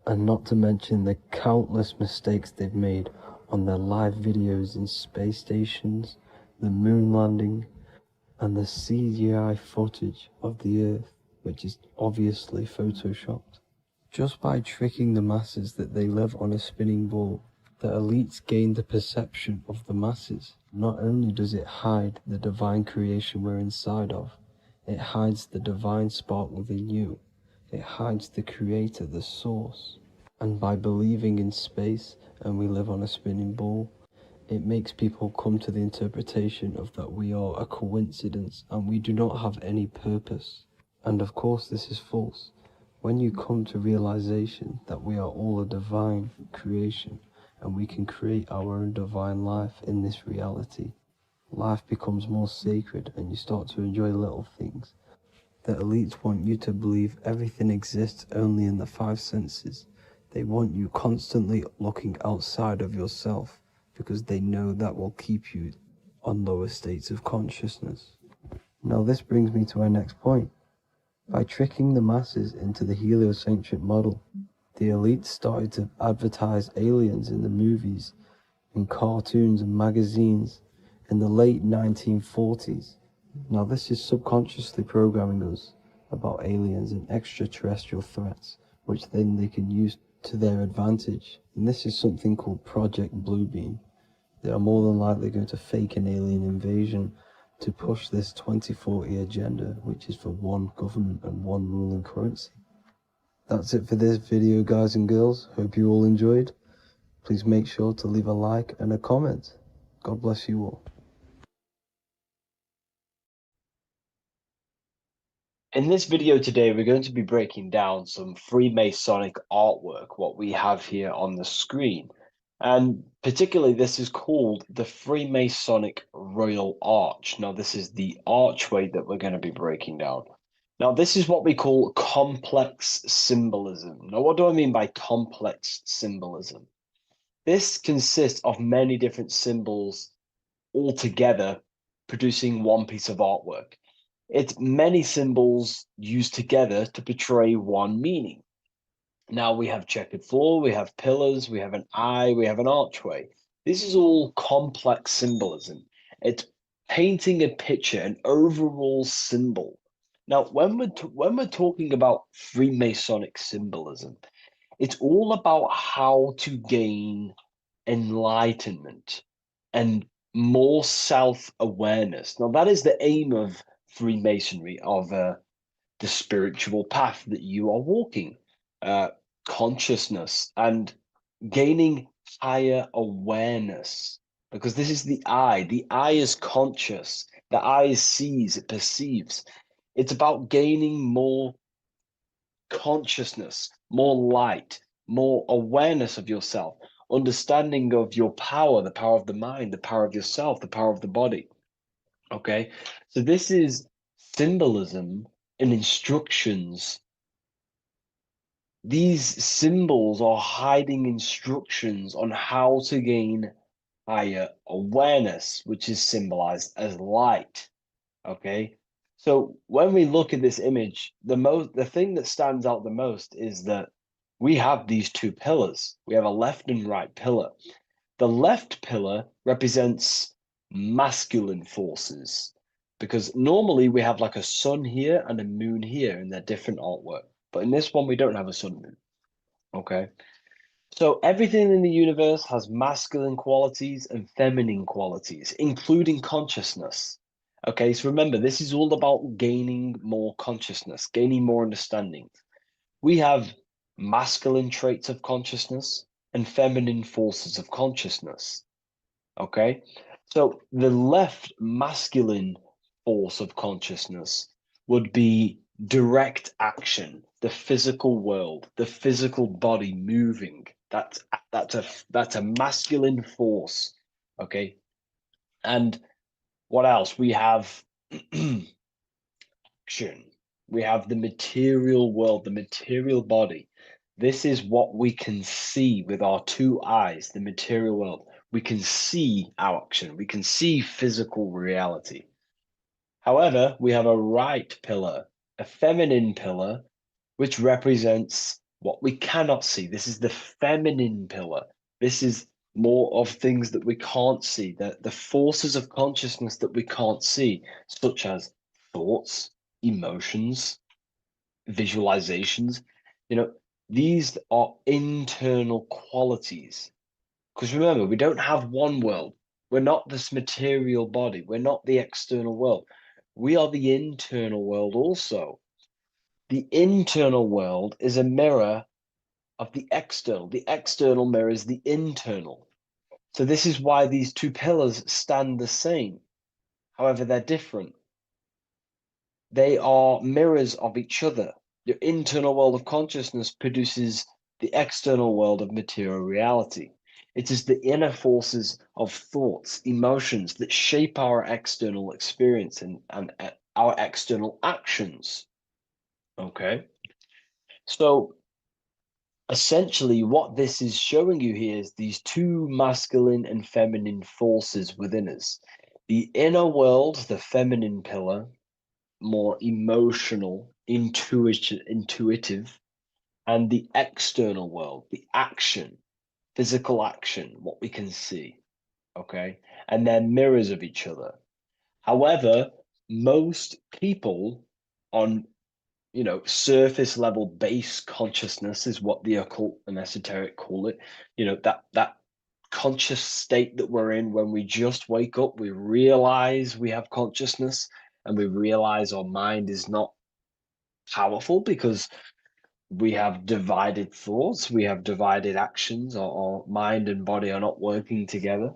And not to mention the countless mistakes they've made on their live videos in space stations, the moon landing, and the CGI footage of the Earth, which is obviously photoshopped. Just by tricking the masses that they live on a spinning ball, the elites gain the perception of the masses. Not only does it hide the divine creation we're inside of, it hides the divine spark within you. It hides the creator, the source. And by believing in space and we live on a spinning ball, it makes people come to the interpretation of that we are a coincidence and we do not have any purpose. And of course this is false. When you come to realization that we are all a divine creation and we can create our own divine life in this reality, life becomes more sacred and you start to enjoy little things. The elites want you to believe everything exists only in the five senses. They want you constantly looking outside of yourself because they know that will keep you on lower states of consciousness. Now this brings me to our next point. By tricking the masses into the heliocentric model, the elites started to advertise aliens in the movies, in cartoons and magazines in the late 1940s. Now this is subconsciously programming us about aliens and extraterrestrial threats, which then they can use to their advantage. And this is something called Project Bluebeam. They are more than likely going to fake an alien invasion to push this 2040 agenda, which is for one government and one ruling currency. That's it for this video, guys and girls. Hope you all enjoyed. Please make sure to leave a like and a comment. God bless you all. In this video today, we're going to be breaking down some Freemasonic artwork, what we have here on the screen. And particularly, this is called the Freemasonic Royal Arch. Now, this is the archway that we're going to be breaking down. Now, this is what we call complex symbolism. Now, what do I mean by complex symbolism? This consists of many different symbols all together producing one piece of artwork. It's many symbols used together to portray one meaning. Now we have checkered floor, we have pillars, we have an eye, we have an archway. This is all complex symbolism. It's painting a picture, an overall symbol. Now, when we're talking about Freemasonic symbolism, it's all about how to gain enlightenment and more self-awareness. Now, that is the aim of Freemasonry, of the spiritual path that you are walking, consciousness and gaining higher awareness. Because this is the eye. The eye is conscious. The eye sees, it perceives. It's about gaining more consciousness, more light, more awareness of yourself, understanding of your power, the power of the mind, the power of yourself, the power of the body. Okay, so this is symbolism and instructions. These symbols are hiding instructions on how to gain higher awareness, which is symbolized as light. Okay, so when we look at this image, the thing that stands out the most is that we have these two pillars. We have a left and right pillar. The left pillar represents masculine forces, because normally we have like a sun here and a moon here in their different artwork. But in this one, we don't have a sun and moon. Okay. So everything in the universe has masculine qualities and feminine qualities, including consciousness. Okay, so remember, this is all about gaining more consciousness, gaining more understanding. We have masculine traits of consciousness and feminine forces of consciousness. Okay, so the left masculine force of consciousness would be direct action, the physical world, the physical body moving. That's a masculine force. Okay, and what else? We have action. We have the material world, the material body. This is what we can see with our two eyes, the material world. We can see action. We can see physical reality. However, we have a right pillar, a feminine pillar, which represents what we cannot see. This is the feminine pillar. This is more of things that we can't see, the forces of consciousness that we can't see, such as thoughts, emotions, visualizations. These are internal qualities. Because remember, we don't have one world. We're not this material body. We're not the external world. We are the internal world also. The internal world is a mirror of the external. The external mirrors the internal. So this is why these two pillars stand the same. However, they're different. They are mirrors of each other. Your internal world of consciousness produces the external world of material reality. It is the inner forces of thoughts, emotions that shape our external experience and our external actions. Okay? So essentially, what this is showing you here is these two masculine and feminine forces within us. The inner world, the feminine pillar, more emotional, intuitive, and the external world, the action, physical action, what we can see. Okay. And they're mirrors of each other. However, most people on surface level base consciousness is what the occult and esoteric call it. That conscious state that we're in when we just wake up, we realize we have consciousness and we realize our mind is not powerful because we have divided thoughts, we have divided actions, our mind and body are not working together.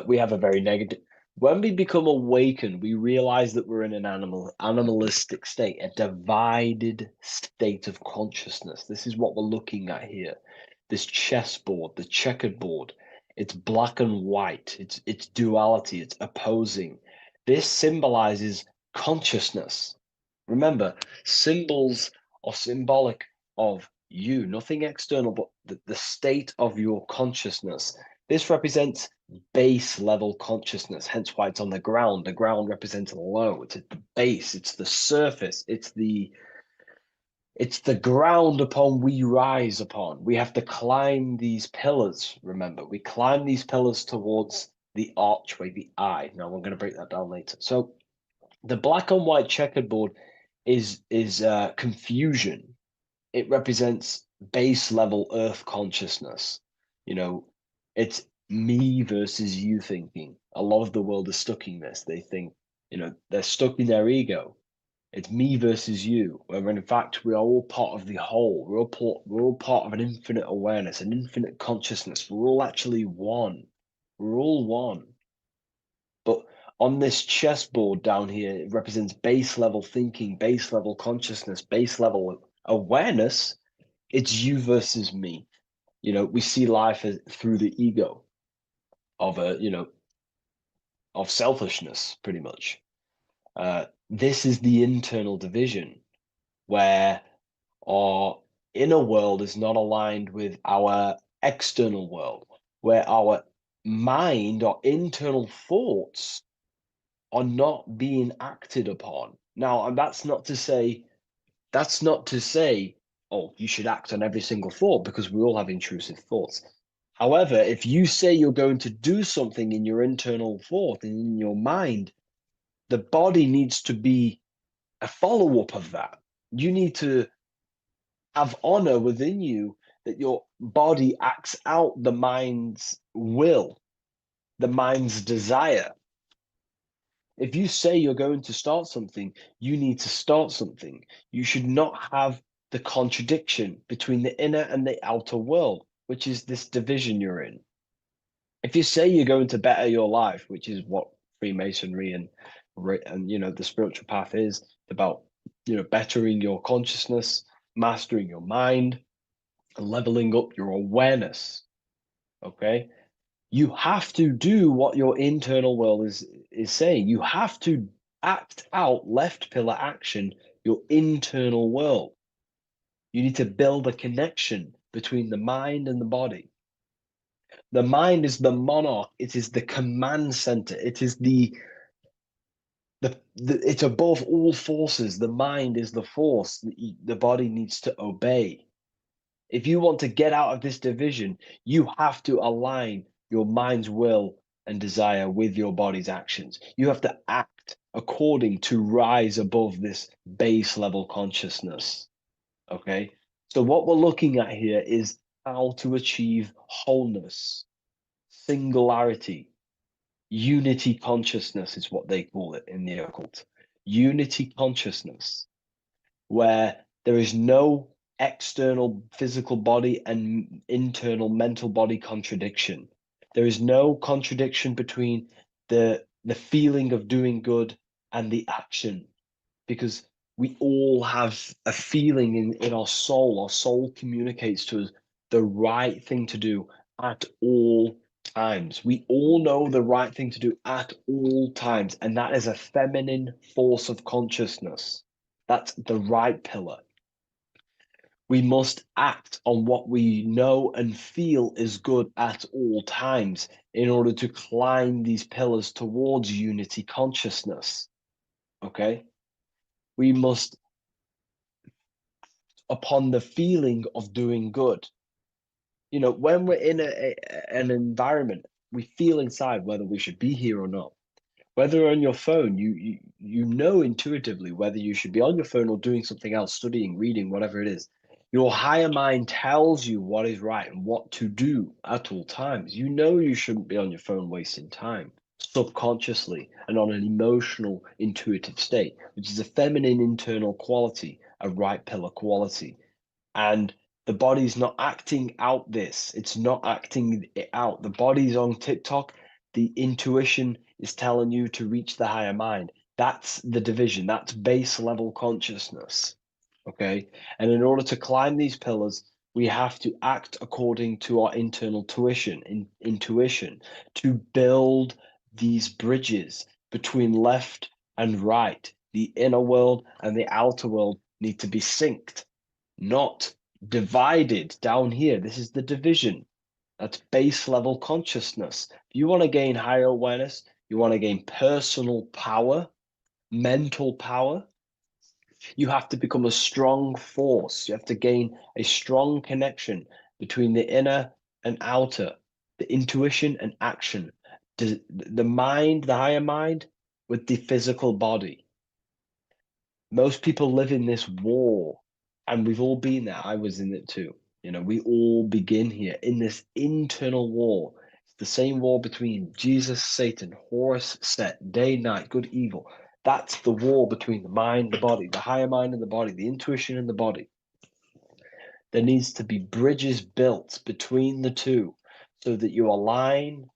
We have a very negative. When we become awakened, we realize that we're in an animalistic state, a divided state of consciousness. This is what we're looking at here. This chessboard, the checkered board. It's black and white. It's duality. It's opposing. This symbolizes consciousness. Remember, symbols are symbolic of you, nothing external, but the state of your consciousness. This represents base level consciousness, hence why it's on the ground. The ground represents low. It's at the base, it's the surface, it's the ground upon we rise upon. We have to climb these pillars, remember. We climb these pillars towards the archway, the eye. Now we're going to break that down later. So the black and white checkered board is confusion. It represents base level earth consciousness. It's me versus you thinking. A lot of the world is stuck in this. They think, they're stuck in their ego. It's me versus you, when in fact we are all part of the whole. We're all part of an infinite awareness, an infinite consciousness. We're all actually one. We're all one. But on this chessboard down here, it represents base level thinking, base level consciousness, base level awareness. It's you versus me. We see life through the ego of of selfishness, pretty much. This is the internal division where our inner world is not aligned with our external world, where our mind, our internal thoughts are not being acted upon. Now, and that's not to say, oh, you should act on every single thought, because we all have intrusive thoughts. However, if you say you're going to do something in your internal thought and in your mind, the body needs to be a follow-up of that. You need to have honor within you that your body acts out the mind's will, the mind's desire. If you say you're going to start something, you need to start something. You should not have the contradiction between the inner and the outer world, which is this division you're in. If you say you're going to better your life, which is what Freemasonry and the spiritual path is about, bettering your consciousness, mastering your mind, and leveling up your awareness. Okay, you have to do what your internal world is saying. You have to act out left pillar action, your internal world. You need to build a connection between the mind and the body. The mind is the monarch. It is the command center. It is it's above all forces. The mind is the force that the body needs to obey. If you want to get out of this division, you have to align your mind's will and desire with your body's actions. You have to act according to rise above this base level consciousness. Okay? So, what we're looking at here is how to achieve wholeness, singularity, unity consciousness is what they call it in the occult. Unity consciousness, where there is no external physical body and internal mental body contradiction. There is no contradiction between the feeling of doing good and the action, because we all have a feeling in our soul. Our soul communicates to us the right thing to do at all times. We all know the right thing to do at all times, and that is a feminine force of consciousness. That's the right pillar. We must act on what we know and feel is good at all times in order to climb these pillars towards unity consciousness. Okay? We must, upon the feeling of doing good. You know, when we're in an environment, we feel inside whether we should be here or not. Whether on your phone, you know intuitively whether you should be on your phone or doing something else, studying, reading, whatever it is. Your higher mind tells you what is right and what to do at all times. You know you shouldn't be on your phone wasting time subconsciously and on an emotional, intuitive state, which is a feminine internal quality, a right pillar quality. And the body's not acting out this, it's not acting it out. The body's on TikTok, the intuition is telling you to reach the higher mind. That's the division, that's base level consciousness. Okay. And in order to climb these pillars, we have to act according to our internal intuition to build these bridges between left and right. The inner world and the outer world need to be synced, not divided down here. This is the division. That's base level consciousness. If you want to gain higher awareness, you want to gain personal power, mental power, you have to become a strong force. You have to gain a strong connection between the inner and outer, the intuition and action, the mind, the higher mind, with the physical body. Most people live in this war, and we've all been there. I was in it too. You know, we all begin here in this internal war. It's the same war between Jesus, Satan, Horus, Set, day, night, good, evil. That's the war between the mind, the body, the higher mind and the body, the intuition and the body. There needs to be bridges built between the two so that you align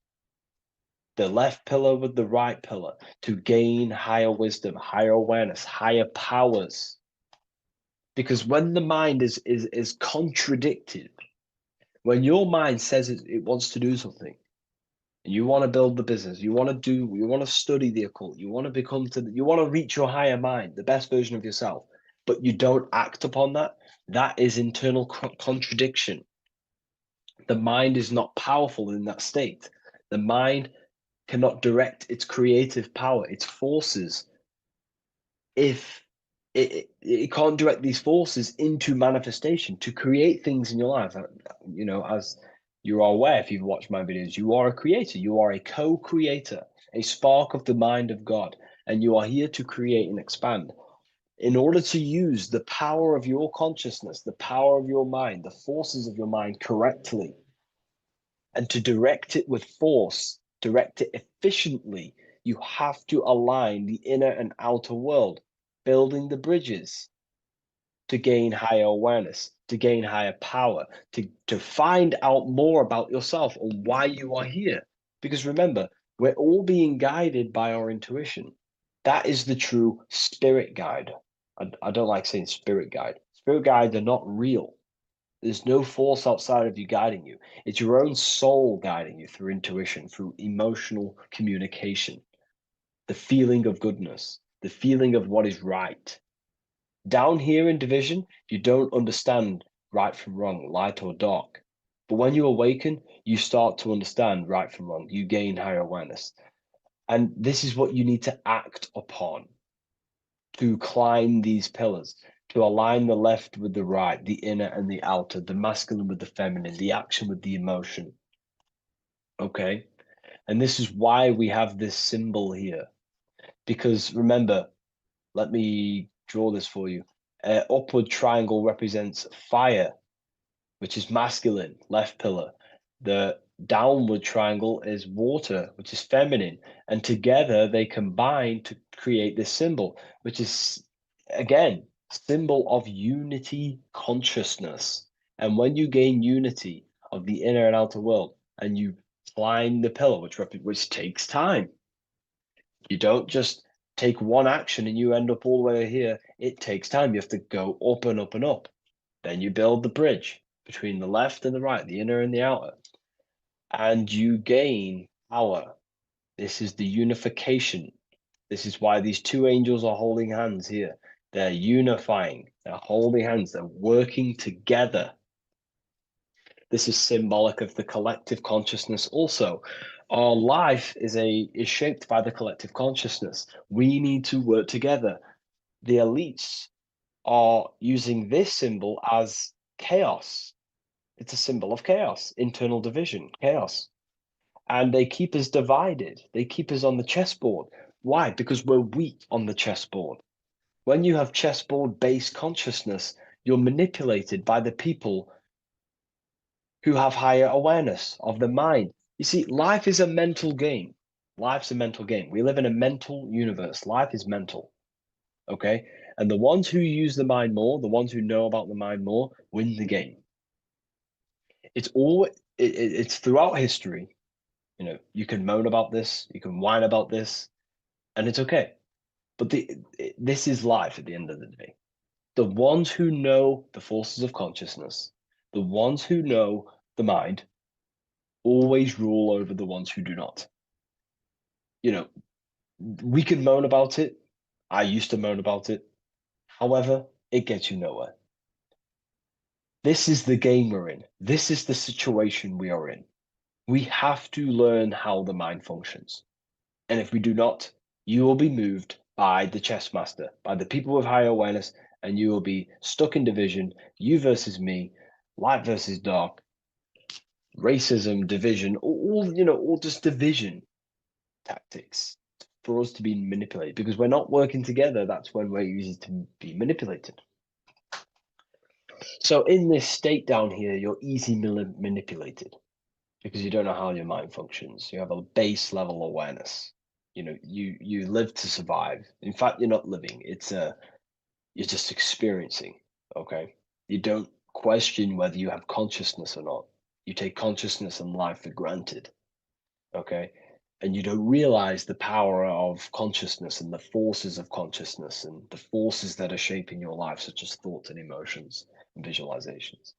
the left pillar with the right pillar to gain higher wisdom, higher awareness, higher powers. Because when the mind is contradicted, when your mind says it wants to do something, and you want to build the business, you want to study the occult, you want to reach your higher mind, the best version of yourself, but you don't act upon that, that is internal contradiction. The mind is not powerful in that state. The mind cannot direct its creative power, its forces, if it can't direct these forces into manifestation to create things in your life. You know, as you are aware, if you've watched my videos, you are a creator, you are a co-creator, a spark of the mind of God, and you are here to create and expand. In order to use the power of your consciousness, the power of your mind, the forces of your mind correctly, and to direct it with force, direct it efficiently, you have to align the inner and outer world, building the bridges to gain higher awareness, to gain higher power, to find out more about yourself and why you are here. Because remember, we're all being guided by our intuition. That is the true spirit guide. I don't like saying spirit guide. Spirit guides are not real. There's no force outside of you guiding you. It's your own soul guiding you through intuition, through emotional communication, the feeling of goodness. the feeling of what is right. Down here in division, you don't understand right from wrong, light or dark. But when you awaken, you start to understand right from wrong. You gain higher awareness. And this is what you need to act upon to climb these pillars, to align the left with the right, the inner and the outer, the masculine with the feminine, the action with the emotion. Okay? And this is why we have this symbol here. Because remember, let me draw this for you. Upward triangle represents fire, which is masculine, left pillar. The downward triangle is water, which is feminine. And together they combine to create this symbol, which is, again, symbol of unity consciousness. And when you gain unity of the inner and outer world, and you climb the pillar, which takes time, you don't just take one action and you end up all the way here. It takes time. You have to go up and up and up. Then you build the bridge between the left and the right, the inner and the outer, and you gain power. This is the unification. This is why these two angels are holding hands here. They're unifying, they're holding hands, they're working together. This is symbolic of the collective consciousness also. Our life is shaped by the collective consciousness. We need to work together. The elites are using this symbol as chaos. It's a symbol of chaos, internal division, chaos. And they keep us divided. They keep us on the chessboard. Why? Because we're weak on the chessboard. When you have chessboard-based consciousness, you're manipulated by the people who have higher awareness of the mind. You see, life is a mental game. Life's a mental game. We live in a mental universe. Life is mental. Okay? And the ones who use the mind more, the ones who know about the mind more, win the game. It's throughout history. You know, you can moan about this, you can whine about this, and it's okay. But this is life at the end of the day. The ones who know the forces of consciousness, the ones who know the mind, always rule over the ones who do not. You know, we can moan about it. I used to moan about it. However, it gets you nowhere. This is the game we're in. This is the situation we are in. We have to learn how the mind functions. And if we do not, you will be moved by the chess master, by the people with higher awareness, and you will be stuck in division, you versus me, light versus dark, racism, division, all just division tactics for us to be manipulated. Because we're not working together, that's when we're easy to be manipulated. So in this state down here, you're easily manipulated because you don't know how your mind functions. You have a base level awareness. You know, you live to survive. In fact, you're not living. You're just experiencing. Okay, you don't question whether you have consciousness or not. You take consciousness and life for granted. Okay, and you don't realize the power of consciousness and the forces of consciousness and the forces that are shaping your life, such as thoughts and emotions and visualizations.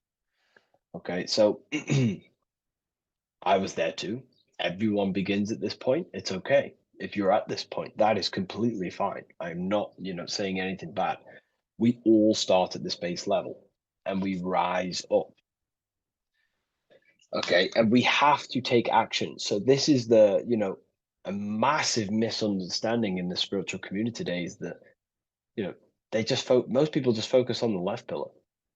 Okay, so I was there too. Everyone begins at this point. It's okay. If you're at this point, that is completely fine. I'm not, saying anything bad. We all start at this base level and we rise up. Okay. And we have to take action. So this is a massive misunderstanding in the spiritual community today is that, most people just focus on the left pillar,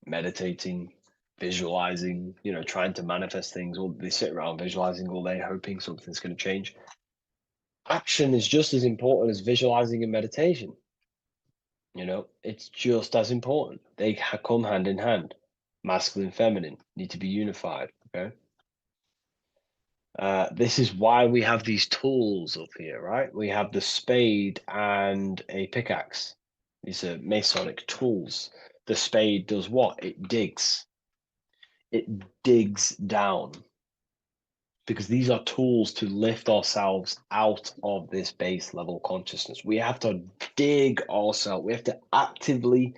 meditating, visualizing, trying to manifest things, or they sit around visualizing all day, hoping something's going to change. Action is just as important as visualizing and meditation. It's just as important. They come hand in hand. Masculine, feminine need to be unified. Okay. This is why we have these tools up here, right? We have the spade and a pickaxe. These are Masonic tools. The spade does what? It digs. It digs down because these are tools to lift ourselves out of this base level consciousness. We have to dig ourselves. We have to actively,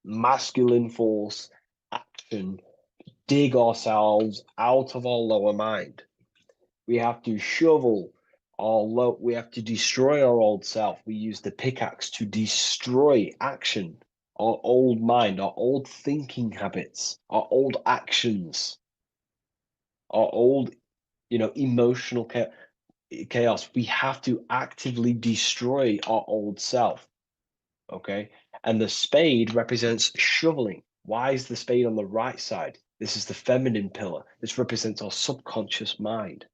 masculine force, action, dig ourselves out of our lower mind. We have to shovel we have to destroy our old self. We use the pickaxe to destroy action, our old mind, our old thinking habits, our old actions, our old, emotional chaos. We have to actively destroy our old self. Okay. And the spade represents shoveling. Why is the spade on the right side? This is the feminine pillar. This represents our subconscious mind.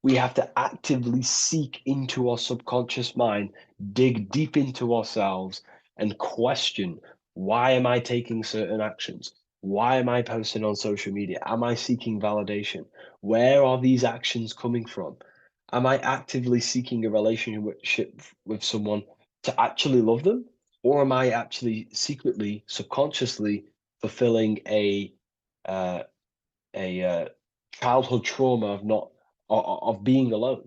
We have to actively seek into our subconscious mind, dig deep into ourselves, and question, why am I taking certain actions? Why am I posting on social media? Am I seeking validation? Where are these actions coming from? Am I actively seeking a relationship with someone to actually love them? Or am I actually secretly, subconsciously fulfilling a childhood trauma of being alone?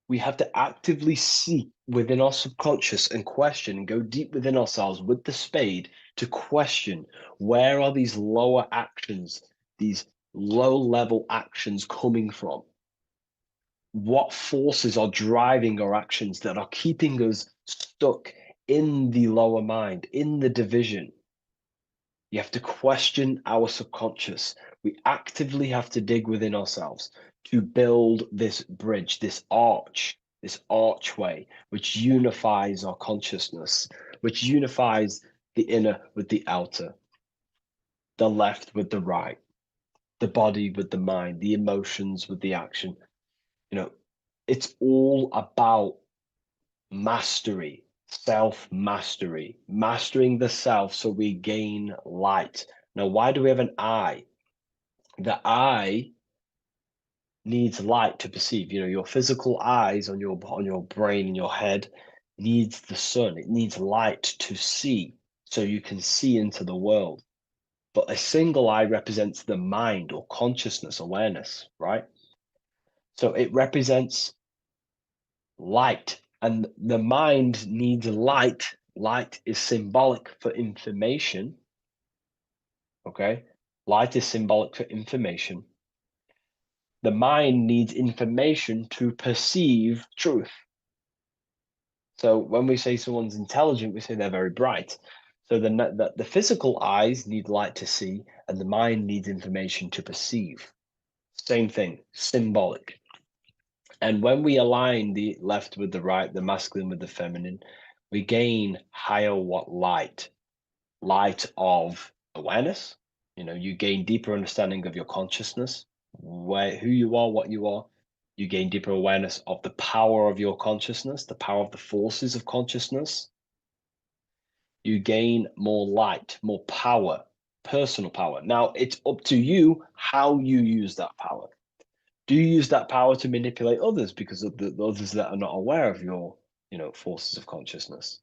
We have to actively seek within our subconscious and question and go deep within ourselves with the spade to question, where are these lower actions, these low level actions coming from? What forces are driving our actions that are keeping us stuck in the lower mind, in the division? You have to question our subconscious. We actively have to dig within ourselves to build this bridge, this archway, which unifies our consciousness, which unifies the inner with the outer, the left with the right, the body with the mind, the emotions with the action. It's all about mastery, self-mastery, mastering the self so we gain light. Now, why do we have an eye? The eye needs light to perceive. Your physical eyes on your brain and your head needs the sun. It needs light to see so you can see into the world. But a single eye represents the mind or consciousness, awareness, right? So it represents light, and the mind needs light. Light is symbolic for information. Okay, light is symbolic for information. The mind needs information to perceive truth. So when we say someone's intelligent, we say they're very bright. So the physical eyes need light to see, and the mind needs information to perceive. Same thing, symbolic. And when we align the left with the right, the masculine with the feminine, we gain higher light of awareness. You gain deeper understanding of your consciousness, who you are, what you are. You gain deeper awareness of the power of your consciousness, the power of the forces of consciousness. You gain more light, more power, personal power. Now, it's up to you how you use that power. Do you use that power to manipulate others because of the others that are not aware of your, forces of consciousness?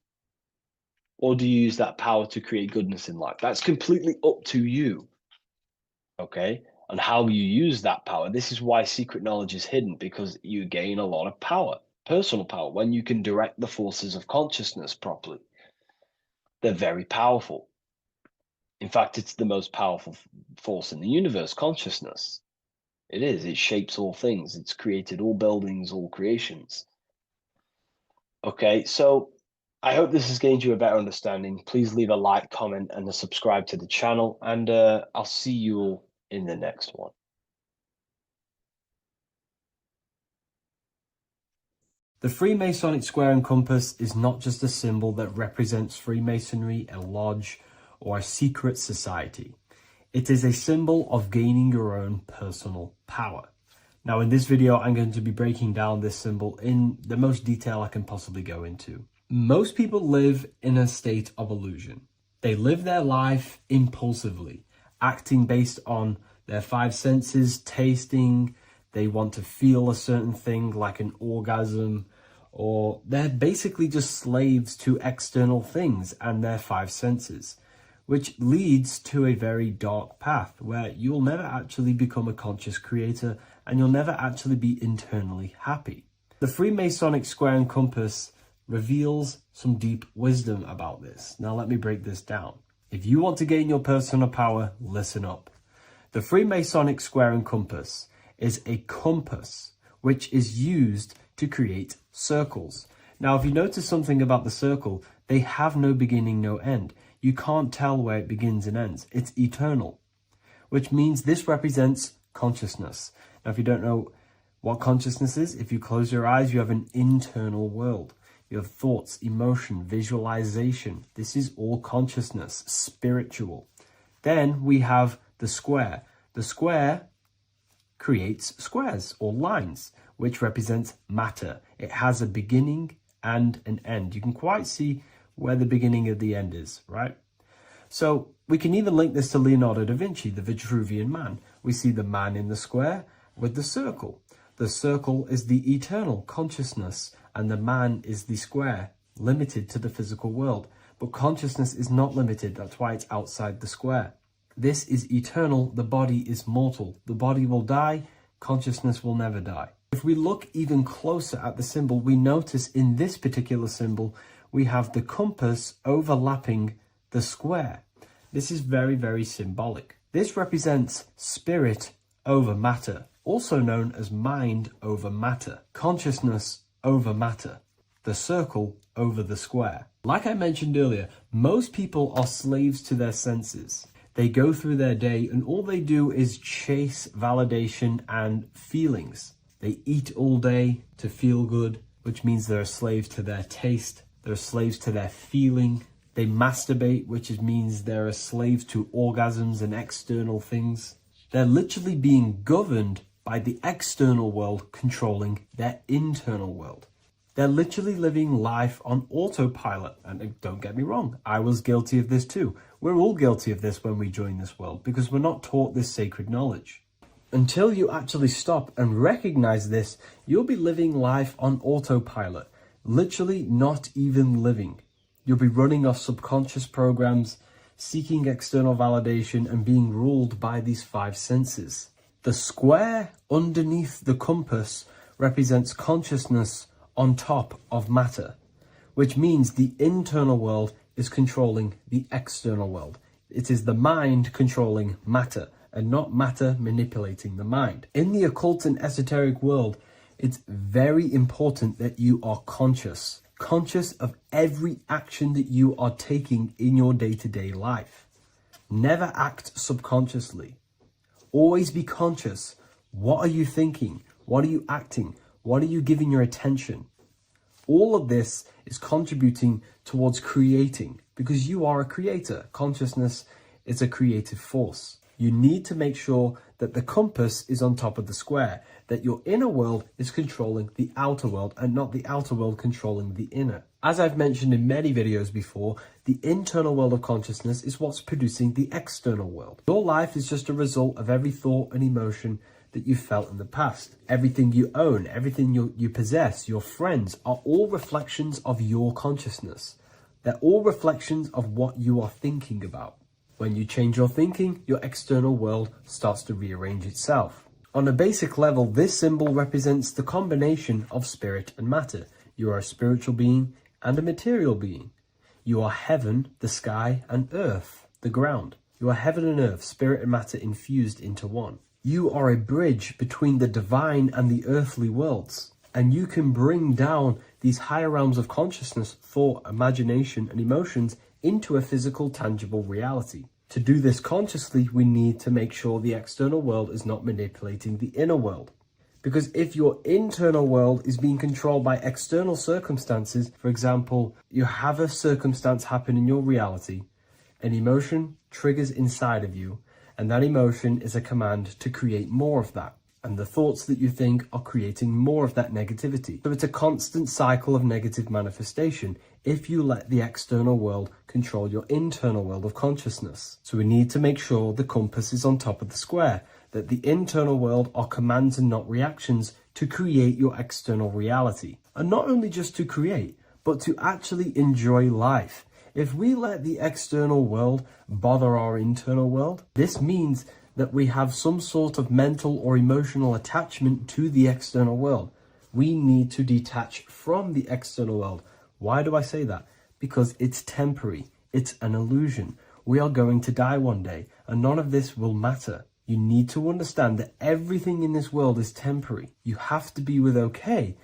Or do you use that power to create goodness in life? That's completely up to you, okay? And how you use that power. This is why secret knowledge is hidden, because you gain a lot of power, personal power, when you can direct the forces of consciousness properly. They're very powerful. In fact, it's the most powerful force in the universe, consciousness. It is. It shapes all things. It's created all buildings, all creations. Okay, so I hope this has gained you a better understanding. Please leave a like, comment, and a subscribe to the channel, and I'll see you all in the next one. The Freemasonic square and compass is not just a symbol that represents Freemasonry, a lodge, or a secret society. It is a symbol of gaining your own personal power. Now, in this video, I'm going to be breaking down this symbol in the most detail I can possibly go into. Most people live in a state of illusion. They live their life impulsively, acting based on their five senses, tasting. They want to feel a certain thing like an orgasm, or they're basically just slaves to external things and their five senses, which leads to a very dark path where you'll never actually become a conscious creator and you'll never actually be internally happy. The Freemasonic square and compass reveals some deep wisdom about this. Now let me break this down. If you want to gain your personal power, listen up. The Freemasonic square and compass is a compass which is used to create circles. Now, if you notice something about the circle, they have no beginning, no end. You can't tell where it begins and ends. It's eternal, which means this represents consciousness. Now, if you don't know what consciousness is, if you close your eyes, you have an internal world. You have thoughts, emotion, visualization. This is all consciousness, spiritual. Then we have the square. The square creates squares or lines, which represents matter. It has a beginning and an end. You can quite see where the beginning of the end is, right? So we can even link this to Leonardo da Vinci, the Vitruvian Man. We see the man in the square with the circle. The circle is the eternal consciousness, and the man is the square, limited to the physical world. But consciousness is not limited, that's why it's outside the square. This is eternal, the body is mortal. The body will die, consciousness will never die. If we look even closer at the symbol, we notice in this particular symbol, we have the compass overlapping the square. This is very, very symbolic. This represents spirit over matter, also known as mind over matter, consciousness over matter, the circle over the square. Like I mentioned earlier, most people are slaves to their senses. They go through their day and all they do is chase validation and feelings. They eat all day to feel good, which means they're a slave to their taste. They're slaves to their feeling. They masturbate, which means they're a slave to orgasms and external things. They're literally being governed by the external world controlling their internal world. They're literally living life on autopilot. And don't get me wrong, I was guilty of this too. We're all guilty of this when we join this world because we're not taught this sacred knowledge. Until you actually stop and recognize this, you'll be living life on autopilot, literally not even living. You'll be running off subconscious programs, seeking external validation and being ruled by these five senses. The square underneath the compass represents consciousness on top of matter, which means the internal world is controlling the external world. It is the mind controlling matter and not matter manipulating the mind. In the occult and esoteric world, it's very important that you are conscious of every action that you are taking in your day-to-day life. Never act subconsciously. Always be conscious. What are you thinking? What are you acting? What are you giving your attention? All of this is contributing towards creating because you are a creator. Consciousness is a creative force. You need to make sure that the compass is on top of the square, that your inner world is controlling the outer world and not the outer world controlling the inner. As I've mentioned in many videos before, the internal world of consciousness is what's producing the external world. Your life is just a result of every thought and emotion that you felt in the past. Everything you own, everything you possess, your friends are all reflections of your consciousness. They're all reflections of what you are thinking about. When you change your thinking, your external world starts to rearrange itself. On a basic level, this symbol represents the combination of spirit and matter. You are a spiritual being and a material being. You are heaven, the sky, and earth, the ground. You are heaven and earth, spirit and matter infused into one. You are a bridge between the divine and the earthly worlds. And you can bring down these higher realms of consciousness, thought, imagination, and emotions into a physical, tangible reality. To do this consciously, we need to make sure the external world is not manipulating the inner world. Because if your internal world is being controlled by external circumstances, for example, you have a circumstance happen in your reality, an emotion triggers inside of you, and that emotion is a command to create more of that. And the thoughts that you think are creating more of that negativity. So it's a constant cycle of negative manifestation if you let the external world control your internal world of consciousness. So we need to make sure the compass is on top of the square, that the internal world are commands and not reactions to create your external reality. And not only just to create, but to actually enjoy life. If we let the external world bother our internal world, this means that we have some sort of mental or emotional attachment to the external world. We need to detach from the external world. Why do I say that? Because it's temporary. It's an illusion. We are going to die one day, and none of this will matter. You need to understand that everything in this world is temporary. You have to be okay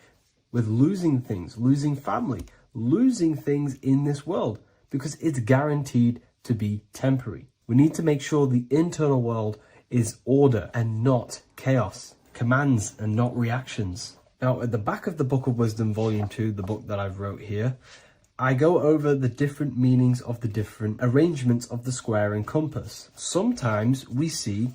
with losing things, losing family, losing things in this world, because it's guaranteed to be temporary. We need to make sure the internal world is order and not chaos, commands and not reactions. Now, at the back of the Book of Wisdom, Volume 2, the book that I've wrote here, I go over the different meanings of the different arrangements of the square and compass. Sometimes we see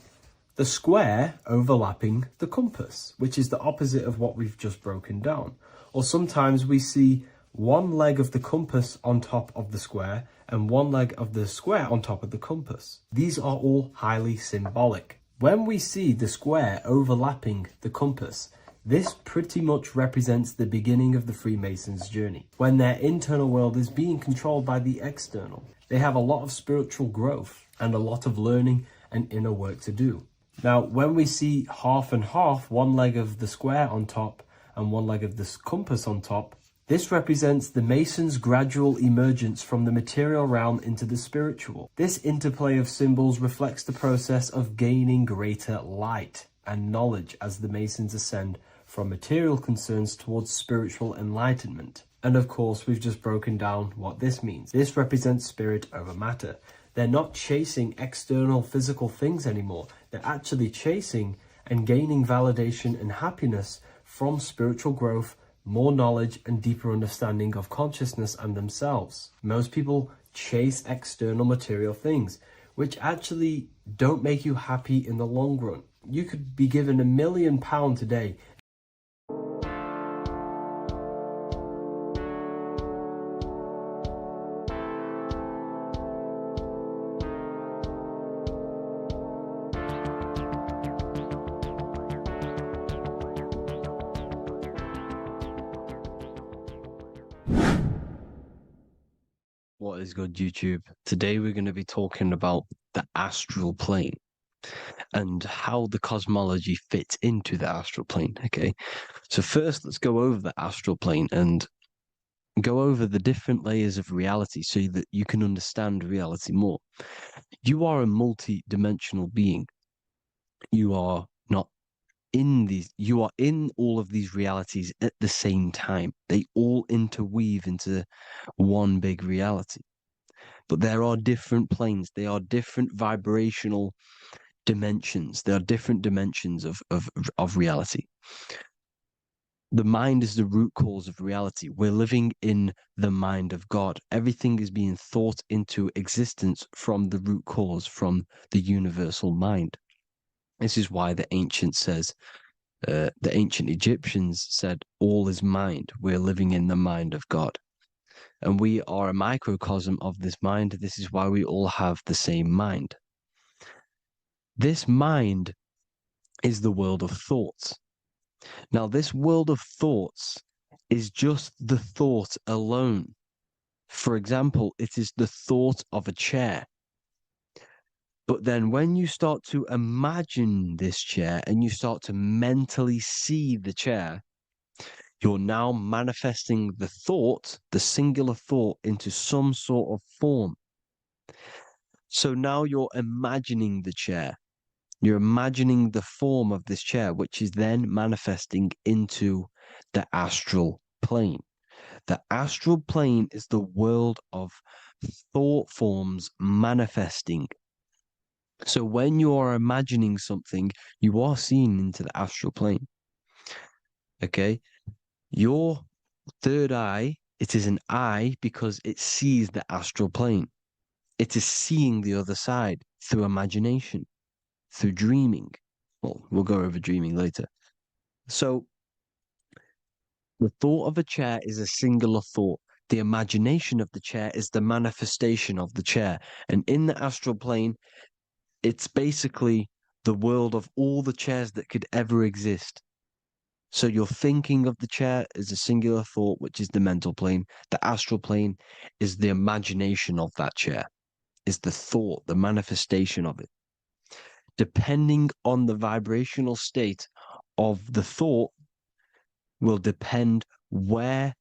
the square overlapping the compass, which is the opposite of what we've just broken down. Or sometimes we see one leg of the compass on top of the square and one leg of the square on top of the compass. These are all highly symbolic. When we see the square overlapping the compass, this pretty much represents the beginning of the Freemasons' journey, when their internal world is being controlled by the external. They have a lot of spiritual growth and a lot of learning and inner work to do. Now, when we see half and half, one leg of the square on top and one leg of the compass on top, this represents the Masons' gradual emergence from the material realm into the spiritual. This interplay of symbols reflects the process of gaining greater light and knowledge as the Masons ascend from material concerns towards spiritual enlightenment. And of course, we've just broken down what this means. This represents spirit over matter. They're not chasing external physical things anymore. They're actually chasing and gaining validation and happiness from spiritual growth, more knowledge and deeper understanding of consciousness and themselves. Most people chase external material things, which actually don't make you happy in the long run. You could be given £1 million today. What is good, YouTube? Today we're going to be talking about the astral plane and how the cosmology fits into the astral plane. Okay, so first let's go over the astral plane and go over the different layers of reality so that you can understand reality more. You are a multi-dimensional being. You are not in these, you are in all of these realities at the same time. They all interweave into one big reality. But there are different planes. They are different vibrational dimensions. There are different dimensions of reality. The mind is the root cause of reality. We're living in the mind of God. Everything is being thought into existence from the root cause, from the universal mind. This is why the ancient Egyptians said, all is mind. We're living in the mind of God. And we are a microcosm of this mind. This is why we all have the same mind. This mind is the world of thoughts. Now, this world of thoughts is just the thought alone. For example, it is the thought of a chair. But then when you start to imagine this chair and you start to mentally see the chair, you're now manifesting the thought, the singular thought, into some sort of form. So now you're imagining the chair. You're imagining the form of this chair, which is then manifesting into the astral plane. The astral plane is the world of thought forms manifesting. So when you are imagining something, you are seeing into the astral plane. Okay? Your third eye, it is an eye because it sees the astral plane. It is seeing the other side through imagination, through dreaming. Well, we'll go over dreaming later. So the thought of a chair is a singular thought. The imagination of the chair is the manifestation of the chair. And in the astral plane, it's basically the world of all the chairs that could ever exist. So you're thinking of the chair as a singular thought, which is the mental plane. The astral plane is the imagination of that chair, is the thought, the manifestation of it. Depending on the vibrational state of the thought will depend what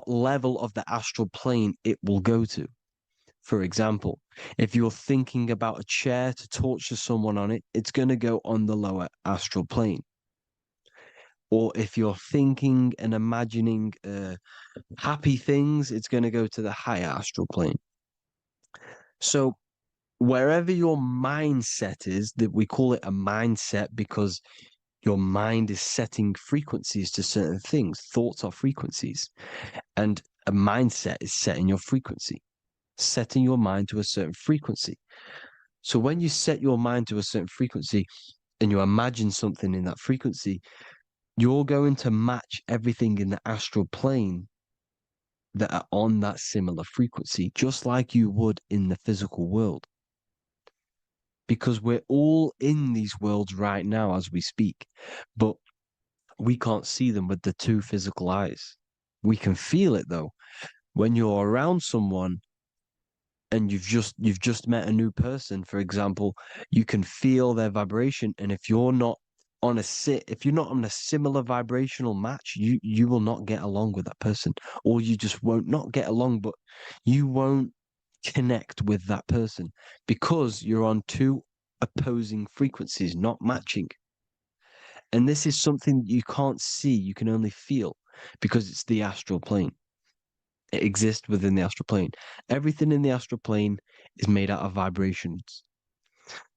level of the astral plane it will go to. For example, if you're thinking about a chair to torture someone on it, it's going to go on the lower astral plane. Or if you're thinking and imagining happy things, it's going to go to the higher astral plane. So wherever your mindset is, that we call it a mindset because your mind is setting frequencies to certain things. Thoughts are frequencies. And a mindset is setting your frequency, setting your mind to a certain frequency. So when you set your mind to a certain frequency and you imagine something in that frequency, you're going to match everything in the astral plane that are on that similar frequency, just like you would in the physical world. Because we're all in these worlds right now as we speak, but we can't see them with the two physical eyes. We can feel it though. When you're around someone and you've just met a new person, for example, you can feel their vibration. And if you're not on a similar vibrational match, you will not get along with that person, or you just won't not get along, but you won't connect with that person because you're on two opposing frequencies, not matching. And this is something you can't see, you can only feel because it's the astral plane. It exists within the astral plane. Everything in the astral plane is made out of vibrations.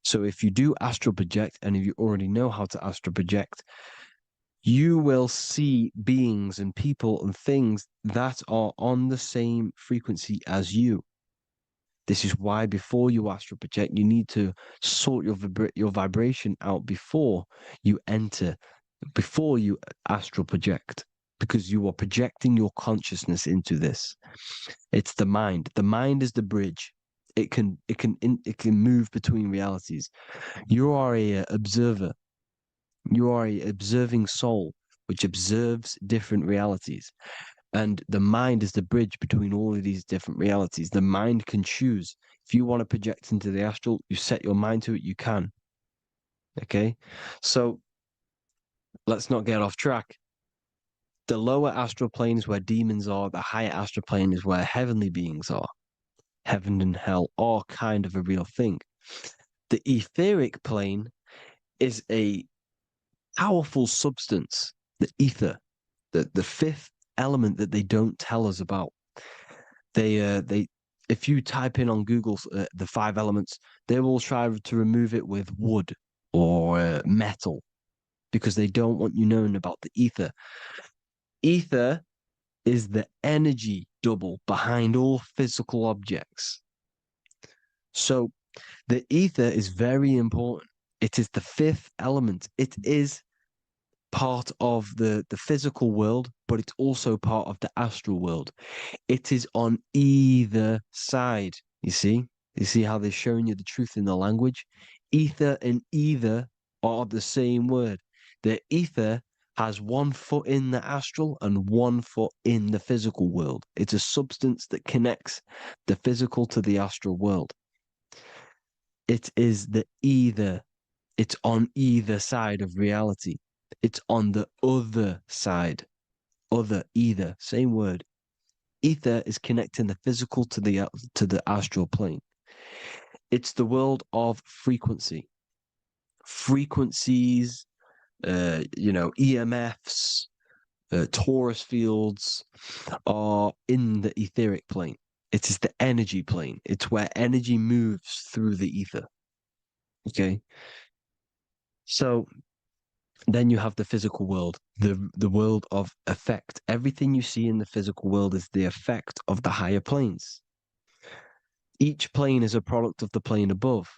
So if you do astral project, and if you already know how to astral project, you will see beings and people and things that are on the same frequency as you. This is why before you astral project, you need to sort your vibration out before you astral project, because you are projecting your consciousness into this. It's the mind. The mind is the bridge. It can move between realities. You are a observer. You are a observing soul which observes different realities. And the mind is the bridge between all of these different realities. The mind can choose. If you want to project into the astral, you set your mind to it, you can. Okay? So let's not get off track. The lower astral plane is where demons are. The higher astral plane is where heavenly beings are. Heaven and hell are kind of a real thing. The etheric plane is a powerful substance, the ether, the fifth element that they don't tell us about. If you type in on Google the five elements, they will try to remove it with wood or metal because they don't want you knowing about the ether. Ether is the energy double behind all physical objects. So the ether is very important. It is the fifth element. It is part of the physical world, but it's also part of the astral world. It is on either side. You see how they're showing you the truth in the language? Ether and either are the same word. The ether has 1 foot in the astral and 1 foot in the physical world. It's a substance that connects the physical to the astral world. It is the either. It's on either side of reality. It's on the other side. Other, either, same word. Ether is connecting the physical to the astral plane. It's the world of frequency. Frequencies, EMFs, torus fields are in the etheric plane. It is the energy plane. It's where energy moves through the ether. Okay. So then you have the physical world, the world of effect. Everything you see in the physical world is the effect of the higher planes. Each plane is a product of the plane above.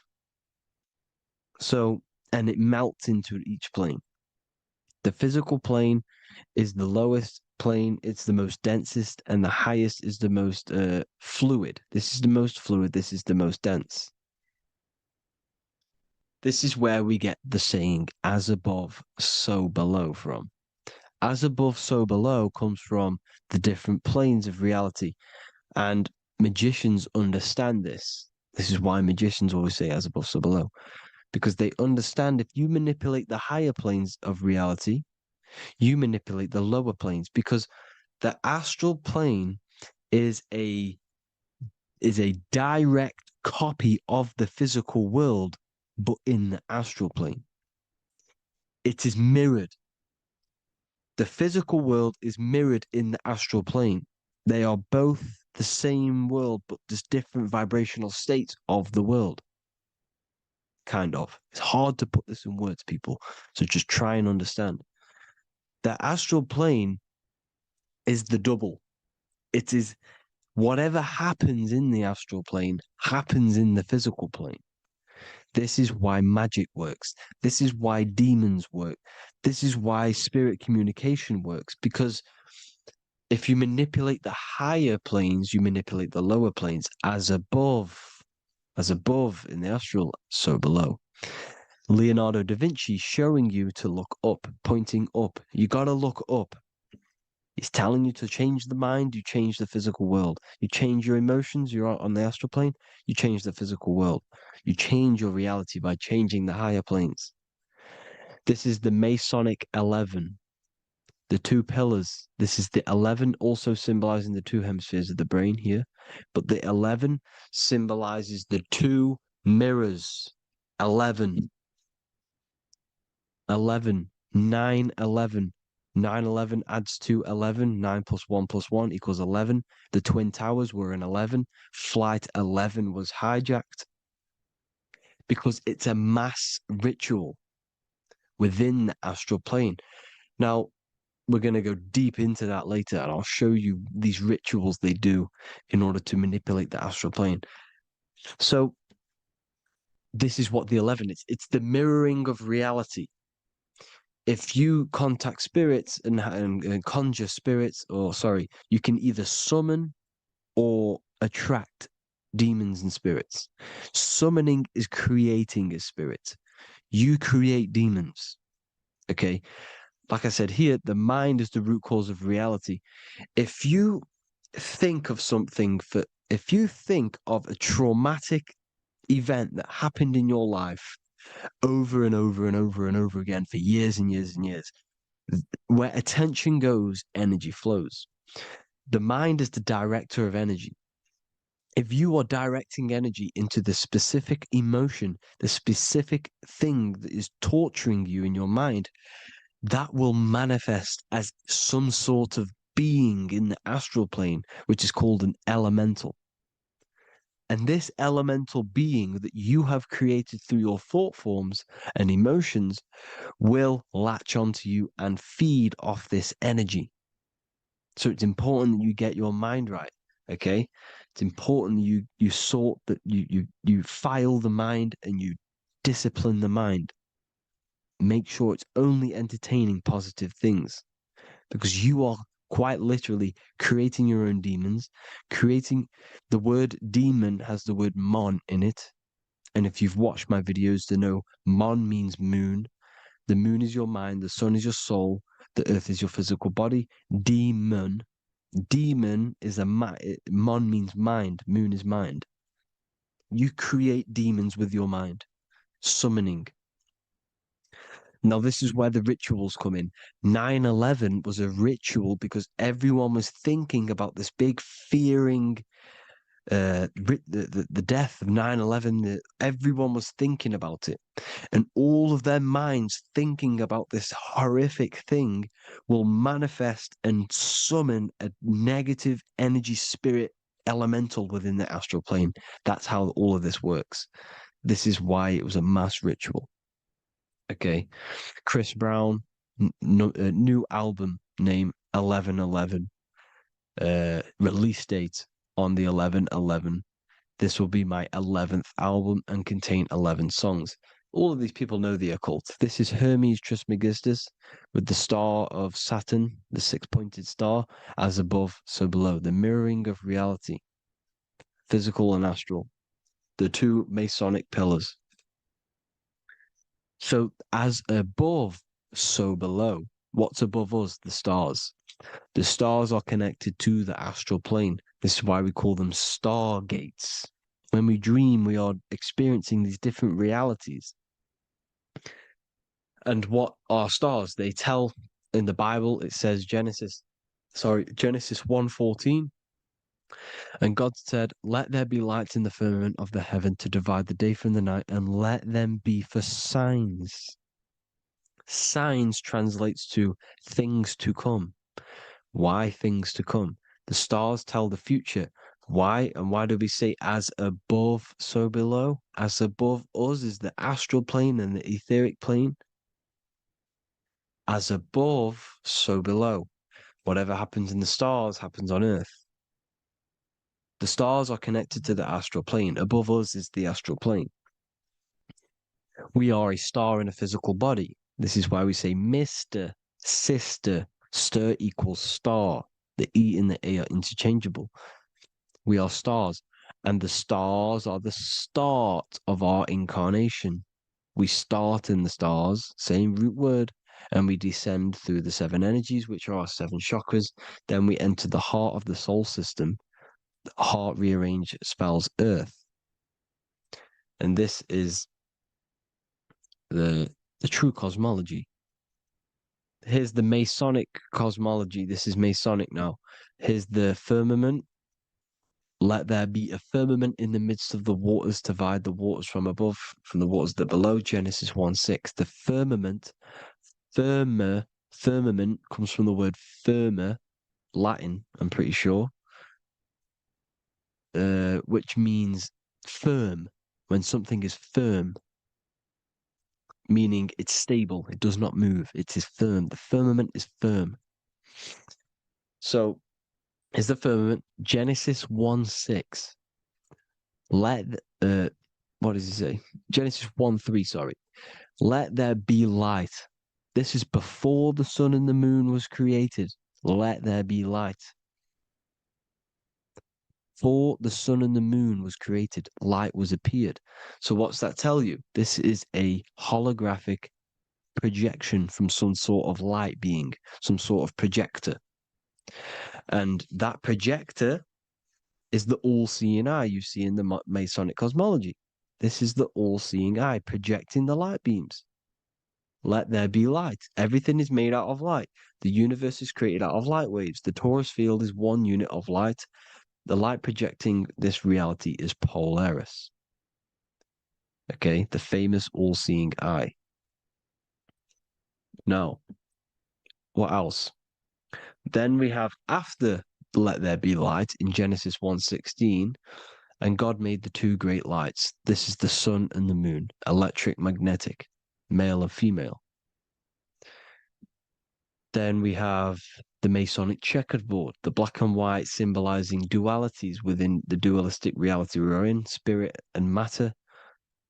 So, and it melts into each plane. The physical plane is the lowest plane, it's the most densest, and the highest is the most fluid. This is the most fluid, this is the most dense. This is where we get the saying, as above, so below from. As above, so below comes from the different planes of reality. And magicians understand this. This is why magicians always say as above, so below. Because they understand if you manipulate the higher planes of reality, you manipulate the lower planes. Because the astral plane is a is a direct copy of the physical world, but in the astral plane. It is mirrored. The physical world is mirrored in the astral plane. They are both the same world, but just different vibrational states of the world. Kind of. It's hard to put this in words, people. So just try and understand. The astral plane is the double. It is whatever happens in the astral plane happens in the physical plane. This is why magic works. This is why demons work. This is why spirit communication works. Because if you manipulate the higher planes, you manipulate the lower planes. As above in the astral, so below. Leonardo da Vinci showing you to look up, pointing up. You got to look up. He's telling you to change the mind, you change the physical world. You change your emotions, you're on the astral plane, you change the physical world. You change your reality by changing the higher planes. This is the Masonic 11, the two pillars. This is the 11, also symbolizing the two hemispheres of the brain here. But the 11 symbolizes the two mirrors. 11. 11. 9, 11. 9, 11 adds to 11. 9 plus 1 plus 1 equals 11. The Twin Towers were an 11. Flight 11 was hijacked because it's a mass ritual within the astral plane. Now, we're going to go deep into that later, and I'll show you these rituals they do in order to manipulate the astral plane. So, this is what the 11 is. It's the mirroring of reality. If you contact spirits and conjure spirits, you can either summon or attract demons and spirits. Summoning is creating a spirit. You create demons. Okay? Like I said here, the mind is the root cause of reality. If you think of if you think of a traumatic event that happened in your life over and over and over and over again for years and years and years, where attention goes, energy flows. The mind is the director of energy. If you are directing energy into the specific emotion, the specific thing that is torturing you in your mind, that will manifest as some sort of being in the astral plane, which is called an elemental. And this elemental being that you have created through your thought forms and emotions will latch onto you and feed off this energy. So it's important that you get your mind right. Okay, it's important you sort that you file the mind and you discipline the mind. Make sure it's only entertaining positive things, because you are quite literally creating your own demons. Creating the word demon has the word mon in it, and if you've watched my videos to know mon means moon. The moon is your mind, the sun is your soul, the earth is your physical body. Demon is mon means mind, moon is mind. You create demons with your mind. Summoning. Now, this is where the rituals come in. 9/11 was a ritual because everyone was thinking about this big fearing, the death of 9/11. Everyone was thinking about it. And all of their minds thinking about this horrific thing will manifest and summon a negative energy spirit elemental within the astral plane. That's how all of this works. This is why it was a mass ritual. Okay. Chris Brown, new album name 11/11. Release date on the 11/11. This will be my 11th album and contain 11 songs. All of these people know the occult. This is Hermes Trismegistus with the star of Saturn, the six-pointed star, as above, so below. The mirroring of reality, physical and astral. The two Masonic pillars. So as above, so below. What's above us? The stars. The stars are connected to the astral plane. This is why we call them stargates. When we dream, we are experiencing these different realities. And what are stars? They tell in the Bible, it says Genesis 1:14. And God said, "Let there be lights in the firmament of the heaven to divide the day from the night, and let them be for signs." Signs translates to things to come. Why things to come? The stars tell the future. Why? And why do we say as above, so below? As above us is the astral plane and the etheric plane. As above, so below. Whatever happens in the stars happens on Earth. The stars are connected to the astral plane. Above us is the astral plane. We are a star in a physical body. This is why we say Mr., sister, stir equals star. The E and the A are interchangeable. We are stars, and the stars are the start of our incarnation. We start in the stars, same root word, and we descend through the 7 energies, which are our 7 chakras. Then we enter the heart of the soul system. The heart rearranged spells earth. And this is the true cosmology. Here's the Masonic cosmology. This is Masonic now. Here's the firmament. Let there be a firmament in the midst of the waters to divide the waters from above, from the waters that below. Genesis 1:6. The firmament, firmament comes from the word firma, Latin, I'm pretty sure, which means firm. When something is firm, meaning it's stable, it does not move, it is firm. The firmament is firm. So, is the firmament Genesis 1:6. Let what does he say? Genesis 1:3, sorry. Let there be light. This is before the sun and the moon was created. Let there be light. Before the sun and the moon was created, light was appeared. So what's that tell you? This is a holographic projection from some sort of light being, some sort of projector. And that projector is the all-seeing eye you see in the Masonic cosmology. This is the all-seeing eye projecting the light beams. Let there be light. Everything is made out of light. The universe is created out of light waves. The torus field is one unit of light. The light projecting this reality is Polaris. Okay, the famous all-seeing eye. Now, what else? Then we have after let there be light in Genesis 1:16, and God made the 2 great lights. This is the sun and the moon, electric, magnetic, male and female. Then we have the Masonic checkerboard, the black and white symbolizing dualities within the dualistic reality we're in, spirit and matter,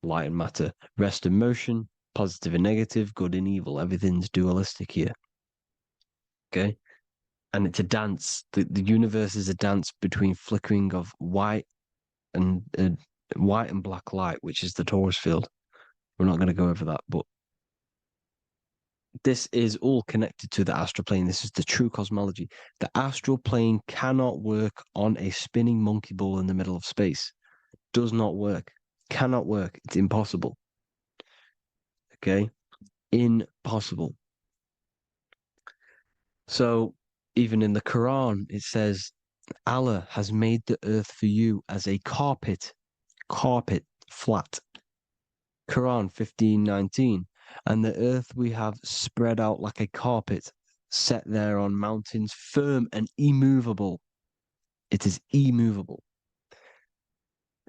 light and matter, rest and motion, positive and negative, good and evil. Everything's dualistic here. Okay? And it's a dance. The universe is a dance between flickering of white and black light, which is the torus field. We're not going to go over that, but this is all connected to the astral plane. This is the true cosmology. The astral plane cannot work on a spinning monkey ball in the middle of space. Does not work. Cannot work. It's impossible. Okay? Impossible. So, even in the Quran, it says, Allah has made the earth for you as a carpet, flat. Quran 15:19. And the earth we have spread out like a carpet, set there on mountains, firm and immovable. It is immovable.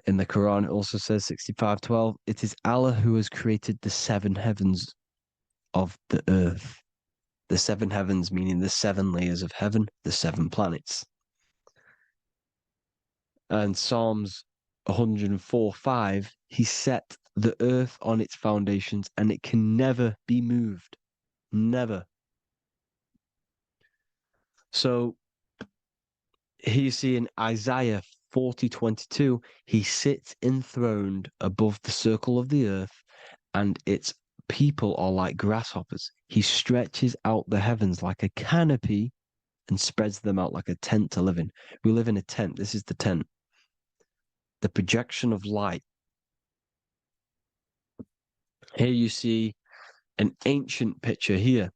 In the Quran, it also says 65:12, it is Allah who has created the 7 heavens of the earth. The 7 heavens meaning the 7 layers of heaven, the 7 planets. And Psalms 104:5, he set the earth on its foundations and it can never be moved. Never. So here you see in Isaiah 40:22, he sits enthroned above the circle of the earth and its people are like grasshoppers. He stretches out the heavens like a canopy and spreads them out like a tent to live in. We live in a tent. This is the tent. The projection of light. Here you see an ancient picture here.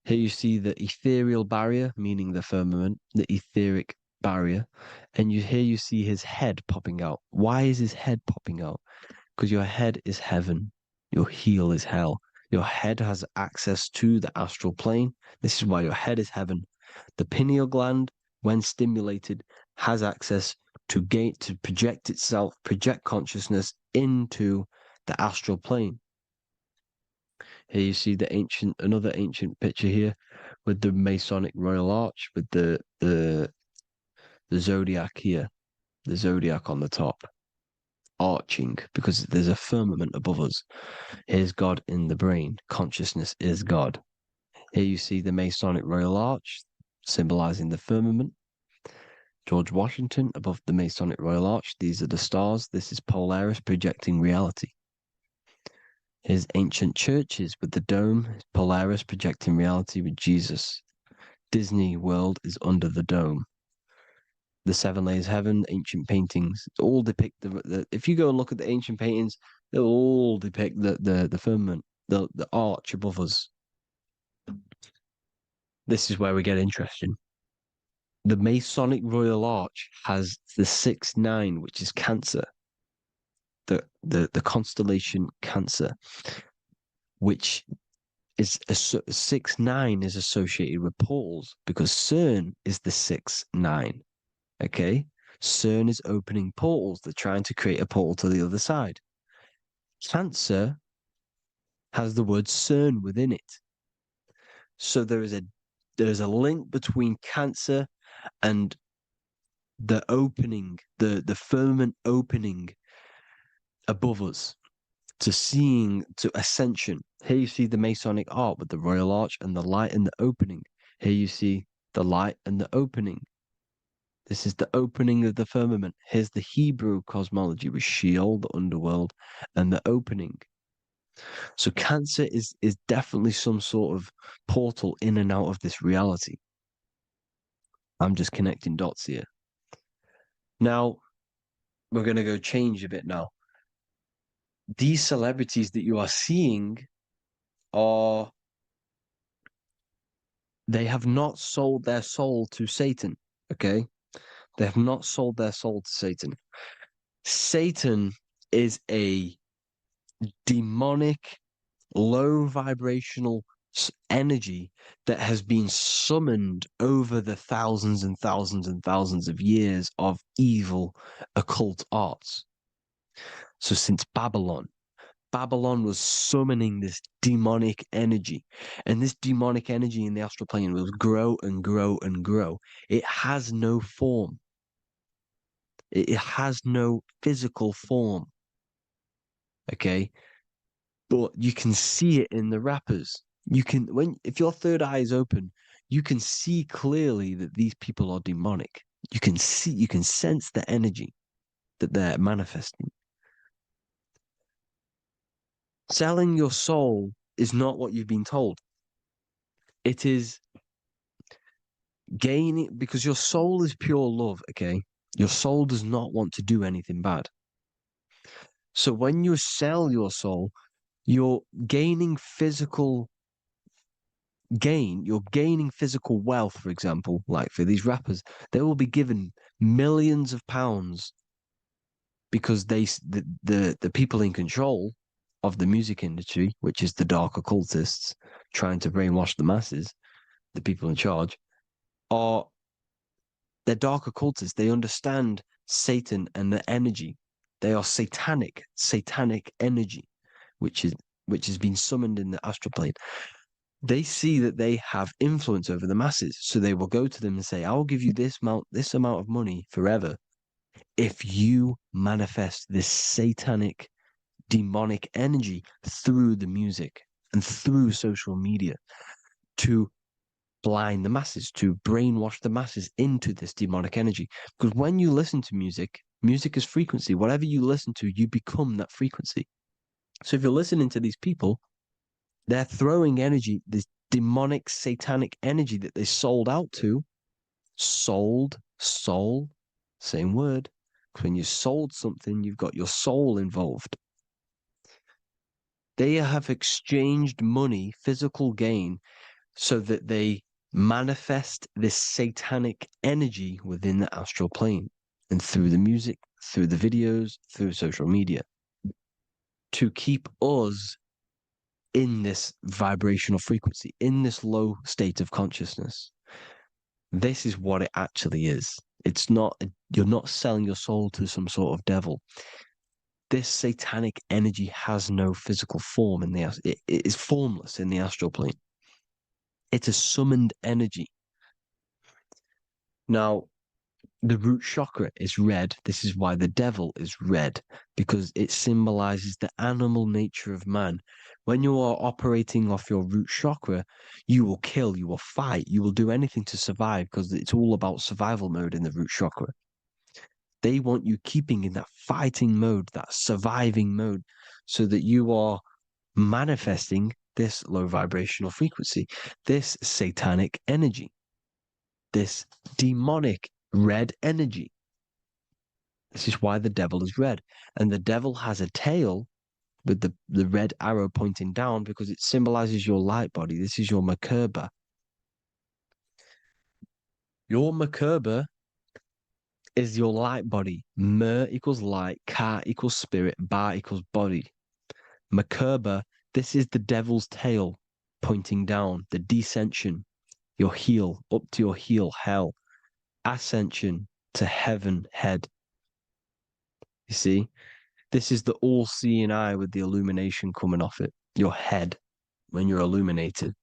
Here you see the ethereal barrier, meaning the firmament, the etheric barrier, and you see his head popping out. Why is his head popping out? Because your head is heaven, your heel is hell. Your head has access to the astral plane. This is why your head is heaven. The pineal gland, when stimulated, has access to project itself, project consciousness into the astral plane. Here you see another ancient picture here with the Masonic Royal Arch with the zodiac here, the zodiac on the top, arching because there's a firmament above us. Here's God in the brain. Consciousness is God. Here you see the Masonic Royal Arch symbolizing the firmament. George Washington above the Masonic Royal Arch. These are the stars. This is Polaris projecting reality. Here's ancient churches with the dome. Polaris projecting reality with Jesus. Disney World is under the dome. The seven layers of heaven, ancient paintings, all depict if you go and look at the ancient paintings, they'll all depict the firmament, the arch above us. This is where we get interesting. The Masonic Royal Arch has the 6-9, which is Cancer. The constellation Cancer, which is 6-9 is associated with portals because CERN is the 6-9. Okay, CERN is opening portals. They're trying to create a portal to the other side. Cancer has the word CERN within it. So there is a link between Cancer and the opening, the firmament opening above us to ascension. Here you see the Masonic art with the Royal Arch and the light and the opening. Here you see the light and the opening. This is the opening of the firmament. Here's the Hebrew cosmology with Sheol, the underworld, and the opening. So Cancer is definitely some sort of portal in and out of this reality. I'm just connecting dots here. Now, we're going to go change a bit now. These celebrities that you are seeing they have not sold their soul to Satan, okay? They have not sold their soul to Satan. Satan is a demonic, low vibrational energy that has been summoned over the thousands and thousands and thousands of years of evil occult arts. So since Babylon was summoning this demonic energy, and this demonic energy in the astral plane will grow and grow and grow. It has no form. It has no physical form. Okay? But you can see it in the rappers. If your third eye is open, you can see clearly that these people are demonic. You can sense the energy that they're manifesting. Selling your soul is not what you've been told. It is gaining, because your soul is pure love, okay? Your soul does not want to do anything bad. So when you sell your soul, you're gaining physical gain. You're gaining physical wealth, for example, like for these rappers, they will be given millions of pounds because the people in control of the music industry, which is the dark occultists trying to brainwash the masses, the people in charge, they're dark occultists. They understand Satan and the energy. They are satanic energy, which has been summoned in the astral plane. They see that they have influence over the masses, so they will go to them and say, "I will give you this amount of money forever if you manifest this satanic, demonic energy through the music and through social media to blind the masses, to brainwash the masses into this demonic energy." Because when you listen to music, music is frequency. Whatever you listen to, you become that frequency. So if you're listening to these people, they're throwing energy, this demonic, satanic energy that they sold out to. Soul, same word. When you sold something, you've got your soul involved. They have exchanged money, physical gain, so that they manifest this satanic energy within the astral plane and through the music, through the videos, through social media to keep us in this vibrational frequency, in this low state of consciousness. This is what it actually is. It's not, you're not selling your soul to some sort of devil. This satanic energy has no physical form it is formless in the astral plane. It's a summoned energy. Now, the root chakra is red. This is why the devil is red, because it symbolizes the animal nature of man. When you are operating off your root chakra, you will kill, you will fight, you will do anything to survive, because it's all about survival mode in the root chakra. They want you keeping in that fighting mode, that surviving mode, so that you are manifesting this low vibrational frequency, this satanic energy, this demonic red energy. This is why the devil is red. And the devil has a tail with the red arrow pointing down because it symbolizes your light body. This is your Merkaba. Your Merkaba is your light body. Mer equals light, Ka equals spirit, Ba equals body. Merkaba, this is the devil's tail pointing down, the descension, your heel, up to your heel, hell. Ascension to heaven, head. You see? This is the all-seeing eye with the illumination coming off it, your head, when you're illuminated.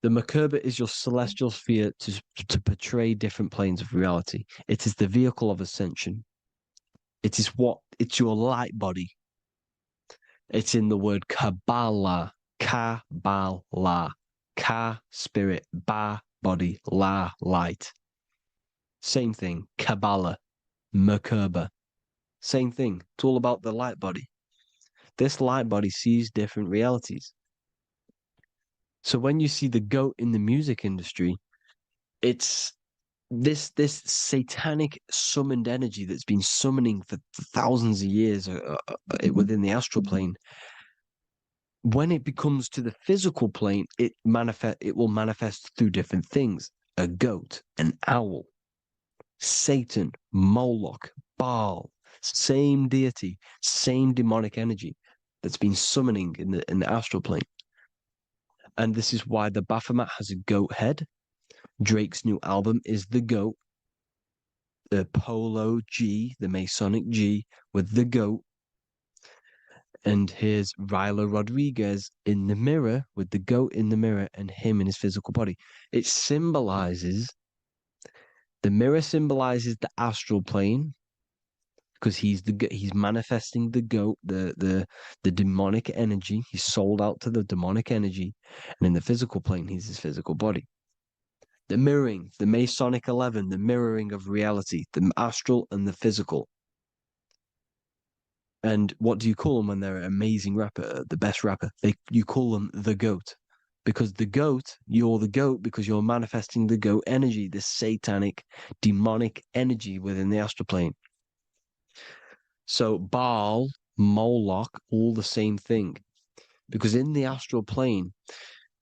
The Merkaba is your celestial sphere to portray different planes of reality. It is the vehicle of ascension. It's your light body. It's in the word Kabbalah, Kabbalah, Ka, spirit, Ba, body, La, light. Same thing, Kabbalah, Merkaba. Same thing. It's all about the light body. This light body sees different realities. So when you see the goat in the music industry, it's this satanic summoned energy that's been summoning for thousands of years within the astral plane. When it becomes to the physical plane, it will manifest through different things. A goat, an owl, Satan, Moloch, Baal, same deity, same demonic energy that's been summoning in the astral plane. And this is why the Baphomet has a goat head. Drake's new album is the goat. The Polo G, the Masonic G, with the goat. And here's Rylo Rodriguez in the mirror with the goat in the mirror and him in his physical body. It symbolizes, the mirror symbolizes the astral plane because he's manifesting the goat, the demonic energy. He's sold out to the demonic energy. And in the physical plane, he's his physical body. The mirroring, the Masonic 11, the mirroring of reality, the astral and the physical. And what do you call them when they're an amazing rapper, the best rapper? You call them the GOAT. Because the GOAT, you're the GOAT because you're manifesting the GOAT energy, this satanic, demonic energy within the astral plane. So Baal, Moloch, all the same thing. Because in the astral plane,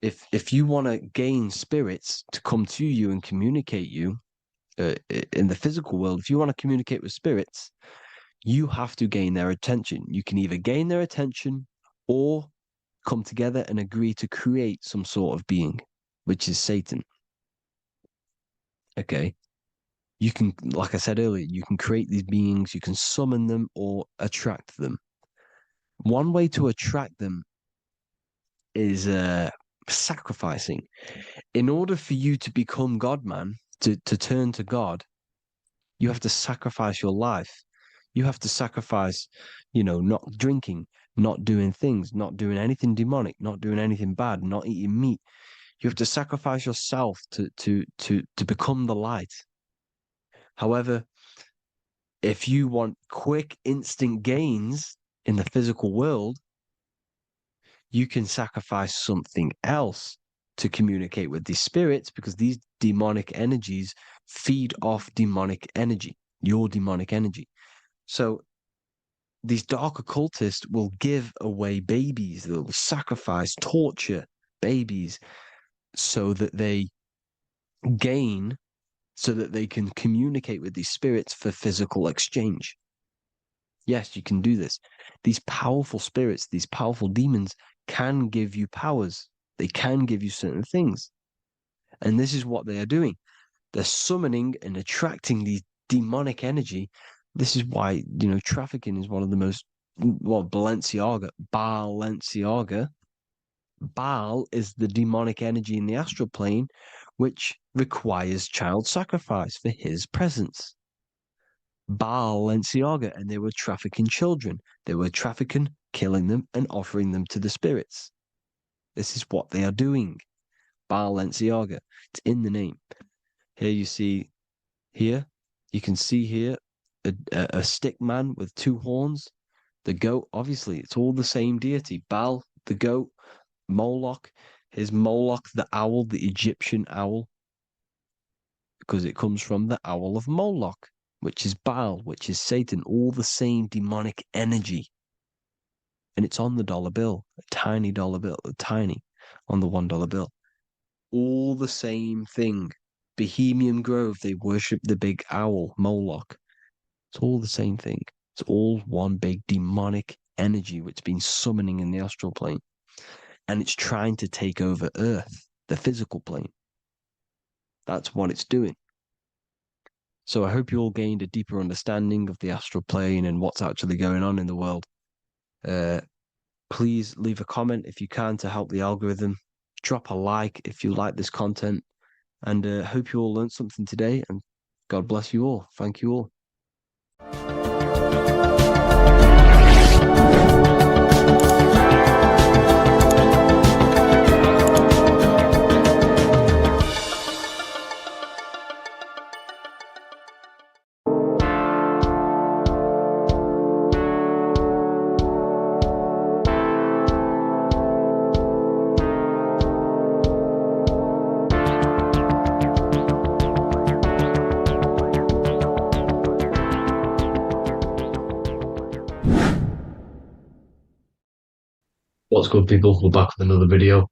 if you want to gain spirits to come to you and communicate you in the physical world, if you want to communicate with spirits, you have to gain their attention. You can either gain their attention or come together and agree to create some sort of being, which is Satan. Okay. You can, like I said earlier, you can create these beings, you can summon them or attract them. One way to attract them is sacrificing. In order for you to become God, man, to turn to God, you have to sacrifice your life. You have to sacrifice, not drinking, not doing things, not doing anything demonic, not doing anything bad, not eating meat. You have to sacrifice yourself to become the light. However, if you want quick, instant gains in the physical world, you can sacrifice something else to communicate with these spirits because these demonic energies feed off demonic energy, your demonic energy. So these dark occultists will give away babies. They'll sacrifice, torture babies so that they gain, so that they can communicate with these spirits for physical exchange. Yes, you can do this. These powerful spirits, these powerful demons can give you powers. They can give you certain things. And this is what they are doing. They're summoning and attracting these demonic energy. This is why, trafficking is one of the most, Balenciaga. Baal is the demonic energy in the astral plane, which requires child sacrifice for his presence. Balenciaga, and they were trafficking children. They were trafficking, killing them, and offering them to the spirits. This is what they are doing. Balenciaga. It's in the name. Here you see, here, you can see here a stick man with two horns. The goat, obviously, it's all the same deity. Baal, the goat, Moloch, his Moloch, the owl, the Egyptian owl, because it comes from the owl of Moloch, which is Baal, which is Satan, all the same demonic energy. And it's on the dollar bill, a tiny dollar bill, tiny, on the $1 bill. All the same thing. Bohemian Grove, they worship the big owl, Moloch. It's all the same thing. It's all one big demonic energy which has been summoning in the astral plane. And it's trying to take over Earth, the physical plane. That's what it's doing. So I hope you all gained a deeper understanding of the astral plane and what's actually going on in the world. Please leave a comment if you can to help the algorithm. Drop a like if you like this content. And hope you all learned something today. And God bless you all. Thank you all. What's good, people? We're back with another video.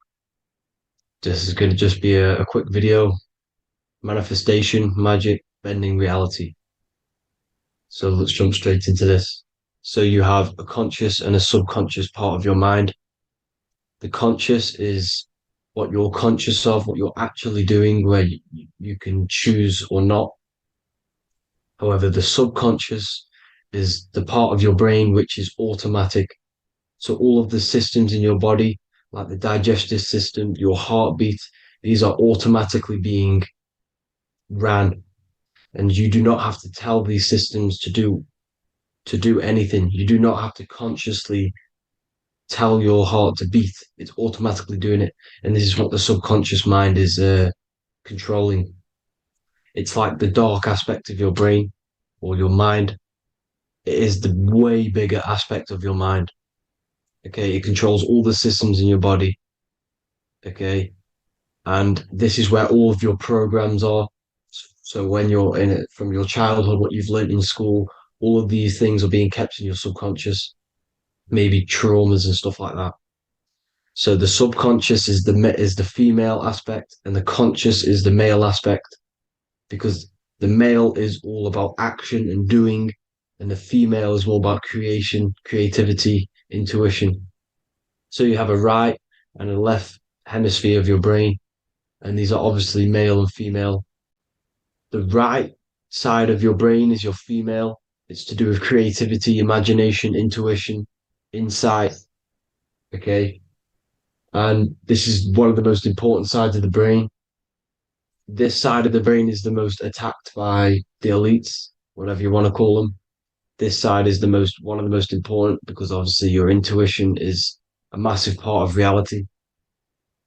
This is going to just be a quick video. Manifestation, magic, bending reality. So let's jump straight into this. So you have a conscious and a subconscious part of your mind. The conscious is what you're conscious of, what you're actually doing, where you can choose or not. However, the subconscious is the part of your brain which is automatic. So all of the systems in your body, like the digestive system, your heartbeat, these are automatically being ran. And you do not have to tell these systems to do anything. You do not have to consciously tell your heart to beat. It's automatically doing it. And this is what the subconscious mind is controlling. It's like the dark aspect of your brain or your mind. It is the way bigger aspect of your mind. Okay, it controls all the systems in your body. Okay, and this is where all of your programs are. So when you're in it from your childhood, what you've learned in school, all of these things are being kept in your subconscious, maybe traumas and stuff like that. So the subconscious is the female aspect, and the conscious is the male aspect, because the male is all about action and doing, and the female is more about creation, creativity, intuition. So you have a right and a left hemisphere of your brain, and these are obviously male and female. The right side of your brain is your female. It's to do with creativity, imagination, intuition, insight. Okay. And this is one of the most important sides of the brain. This side of the brain is the most attacked by the elites, whatever you want to call them. This side is one of the most important, because obviously your intuition is a massive part of reality.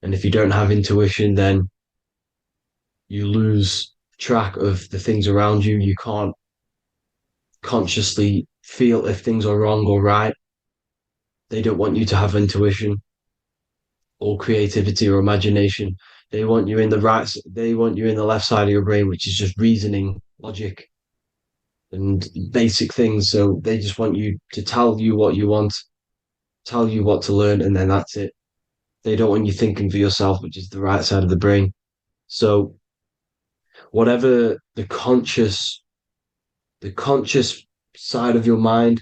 And if you don't have intuition, then you lose track of the things around you. You can't consciously feel if things are wrong or right. They don't want you to have intuition or creativity or imagination. They want you in the left side of your brain, which is just reasoning, logic, and basic things. So they just want you to tell you what you want, tell you what to learn, and then that's it. They don't want you thinking for yourself, which is the right side of the brain. So whatever the conscious side of your mind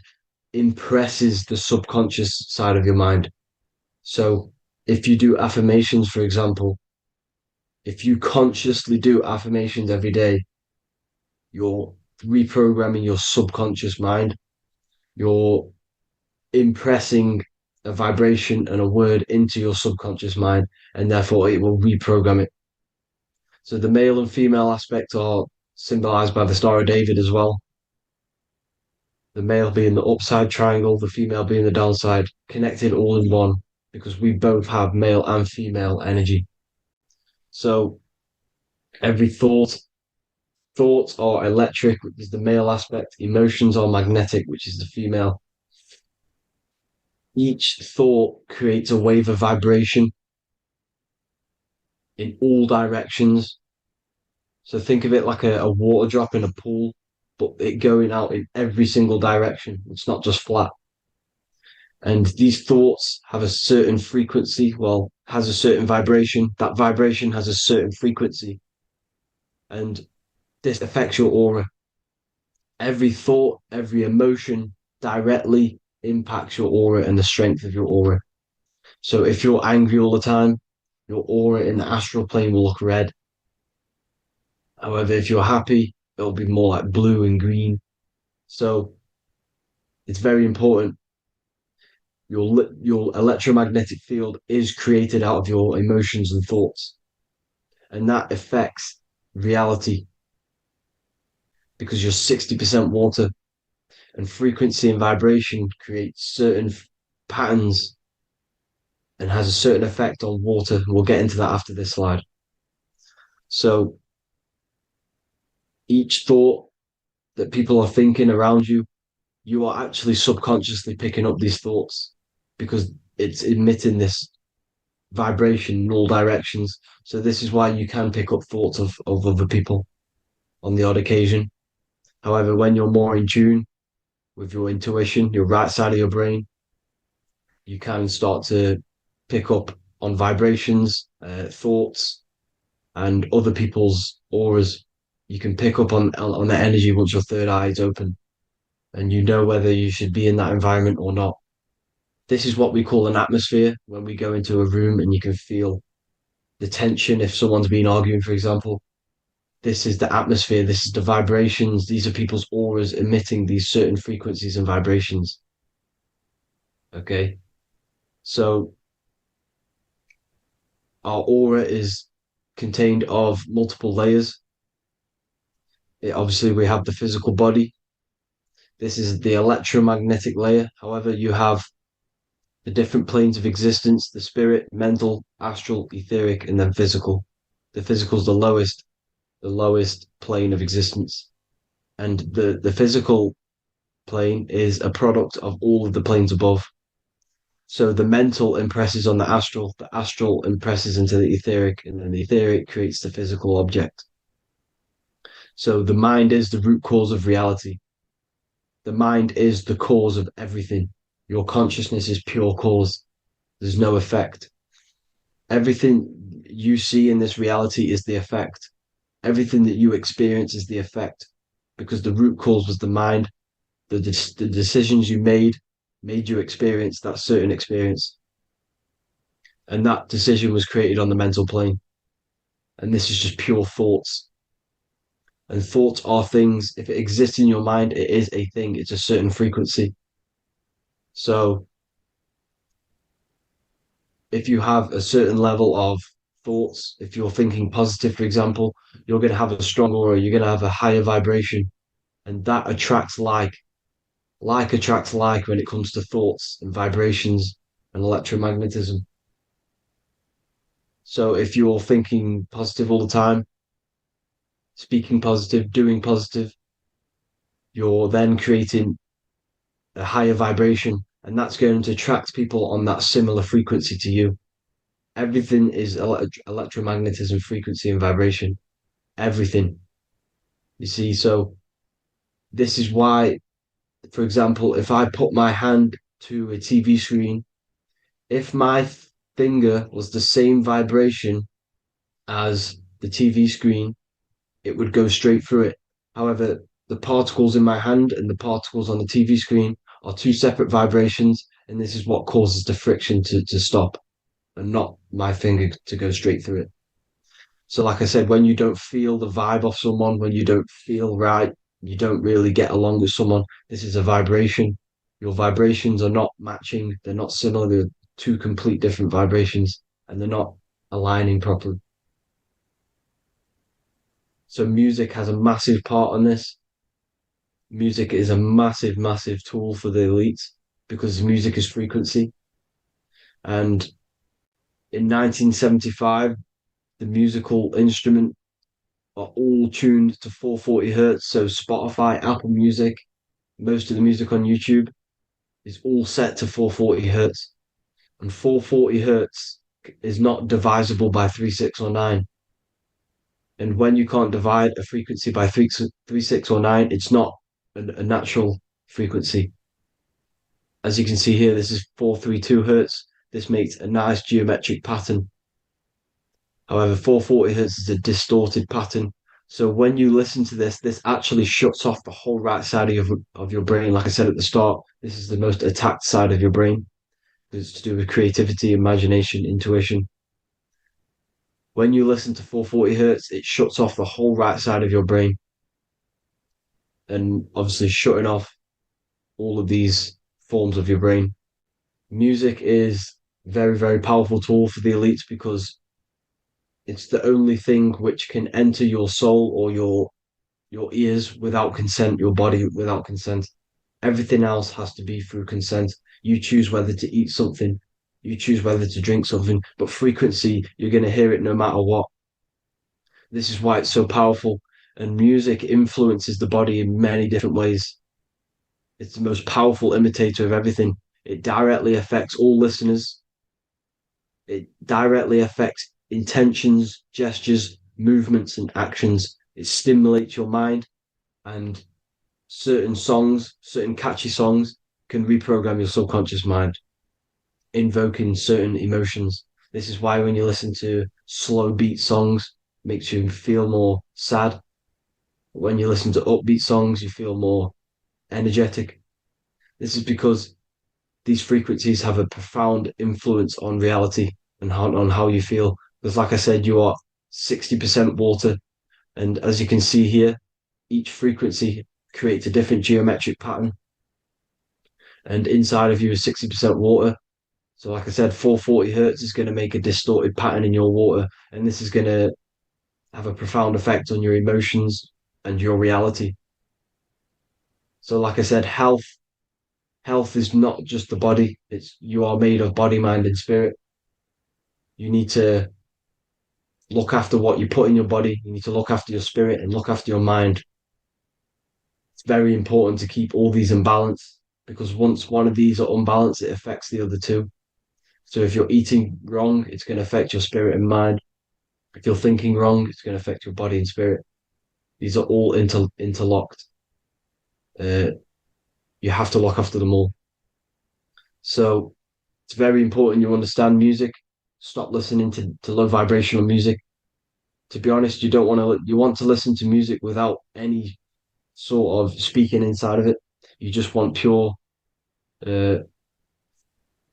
impresses the subconscious side of your mind. So if you do affirmations, for example, if you consciously do affirmations every day, you're reprogramming your subconscious mind. You're impressing a vibration and a word into your subconscious mind, and therefore it will reprogram it. So the male and female aspect are symbolized by the Star of David as well. The male being the upside triangle, the female being the downside, connected all in one, because we both have male and female energy. So every thoughts are electric, which is the male aspect. Emotions are magnetic, which is the female. Each thought creates a wave of vibration in all directions. So think of it like a water drop in a pool, but it going out in every single direction. It's not just flat. And these thoughts have a certain frequency, well, has a certain vibration. That vibration has a certain frequency. And this affects your aura. Every thought, every emotion directly impacts your aura and the strength of your aura. So if you're angry all the time, your aura in the astral plane will look red. However, if you're happy, it'll be more like blue and green. So it's very important. Your electromagnetic field is created out of your emotions and thoughts, and that affects reality because you're 60% water, and frequency and vibration create certain patterns and has a certain effect on water. We'll get into that after this slide. So each thought that people are thinking around you, you are actually subconsciously picking up these thoughts because it's emitting this vibration in all directions. So this is why you can pick up thoughts of other people on the odd occasion. However, when you're more in tune with your intuition, your right side of your brain, you can start to pick up on vibrations, thoughts, and other people's auras. You can pick up on the energy once your third eye is open, and you know whether you should be in that environment or not. This is what we call an atmosphere when we go into a room and you can feel the tension if someone's been arguing, for example. This is the atmosphere, this is the vibrations, these are people's auras emitting these certain frequencies and vibrations. Okay, so our aura is contained of multiple layers. Obviously, we have the physical body. This is the electromagnetic layer. However, you have the different planes of existence, the spirit, mental, astral, etheric, and then physical. The physical is the lowest plane of existence. And the physical plane is a product of all of the planes above. So the mental impresses on the astral impresses into the etheric, and then the etheric creates the physical object. So the mind is the root cause of reality. The mind is the cause of everything. Your consciousness is pure cause. There's no effect. Everything you see in this reality is the effect. Everything that you experience is the effect, because the root cause was the mind. The decisions you made you experience that certain experience. And that decision was created on the mental plane. And this is just pure thoughts. And thoughts are things. If it exists in your mind, it is a thing. It's a certain frequency. So if you have a certain level of thoughts, if you're thinking positive, for example, you're going to have a strong aura, you're going to have a higher vibration, and that attracts like. Like attracts like when it comes to thoughts and vibrations and electromagnetism. So if you're thinking positive all the time, speaking positive, doing positive, you're then creating a higher vibration, and that's going to attract people on that similar frequency to you. Everything is electromagnetism, frequency, and vibration. Everything. You see, so this is why, for example, if I put my hand to a TV screen, if my finger was the same vibration as the TV screen, it would go straight through it. However, the particles in my hand and the particles on the TV screen are two separate vibrations, and this is what causes the friction to stop and not my finger to go straight through it. So, like I said, when you don't feel the vibe of someone, when you don't feel right, you don't really get along with someone, this is a vibration. Your vibrations are not matching, they're not similar, they're two complete different vibrations, and they're not aligning properly. So, music has a massive part on this. Music is a massive, massive tool for the elites because music is frequency. And in 1975, the musical instrument are all tuned to 440 hertz. So Spotify, Apple Music, most of the music on YouTube is all set to 440 hertz. And 440 hertz is not divisible by 3, 6, or 9. And when you can't divide a frequency by 3, 6, or 9, it's not a natural frequency. As you can see here, this is 432 hertz. This makes a nice geometric pattern. However, 440 hertz is a distorted pattern. So when you listen to this, this actually shuts off the whole right side of your brain. Like I said at the start, this is the most attacked side of your brain. It's to do with creativity, imagination, intuition. When you listen to 440 hertz, it shuts off the whole right side of your brain. And obviously shutting off all of these forms of your brain. Music is a very, very powerful tool for the elites because it's the only thing which can enter your soul or your ears without consent, your body without consent. Everything else has to be through consent. You choose whether to eat something, you choose whether to drink something, but frequency, you're going to hear it no matter what. This is why it's so powerful. And music influences the body in many different ways. It's the most powerful imitator of everything. It directly affects all listeners. It directly affects intentions, gestures, movements, and actions. It stimulates your mind, and certain songs, certain catchy songs, can reprogram your subconscious mind, invoking certain emotions. This is why when you listen to slow beat songs, it makes you feel more sad. When you listen to upbeat songs, you feel more energetic. This is because these frequencies have a profound influence on reality and on how you feel. Because, like I said, you are 60% water. And as you can see here, each frequency creates a different geometric pattern. And inside of you is 60% water. So, like I said, 440 hertz is going to make a distorted pattern in your water. And this is going to have a profound effect on your emotions and your reality. So, like I said, health is not just the body. It's you are made of body, mind, and spirit. You need to look after what you put in your body. You need to look after your spirit and look after your mind. It's very important to keep all these in balance because once one of these are unbalanced, it affects the other two. So if you're eating wrong, it's going to affect your spirit and mind. If you're thinking wrong, it's going to affect your body and spirit. These are all interlocked. You have to look after them all. So it's very important you understand music. Stop listening to low vibrational music. To be honest, you want to listen to music without any sort of speaking inside of it. You just want pure uh,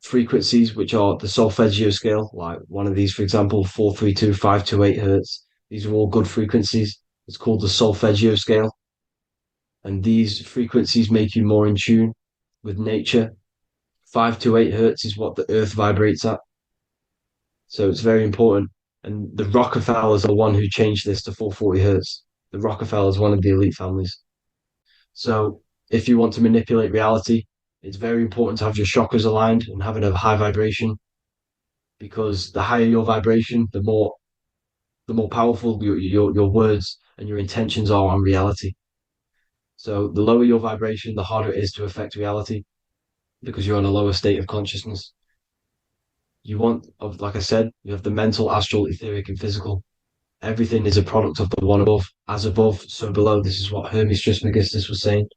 frequencies, which are the solfeggio scale, like one of these, for example, 432, 528 hertz. These are all good frequencies. It's called the solfeggio scale. And these frequencies make you more in tune with nature. 528 hertz is what the earth vibrates at. So it's very important. And the Rockefellers are the one who changed this to 440 hertz. The Rockefellers, one of the elite families. So if you want to manipulate reality, it's very important to have your chakras aligned and having a high vibration, because the higher your vibration, the more powerful your words and your intentions are on reality. So the lower your vibration, the harder it is to affect reality because you're on a lower state of consciousness. Like I said, you have the mental, astral, etheric, and physical. Everything is a product of the one above. As above, so below. This is what Hermes Trismegistus was saying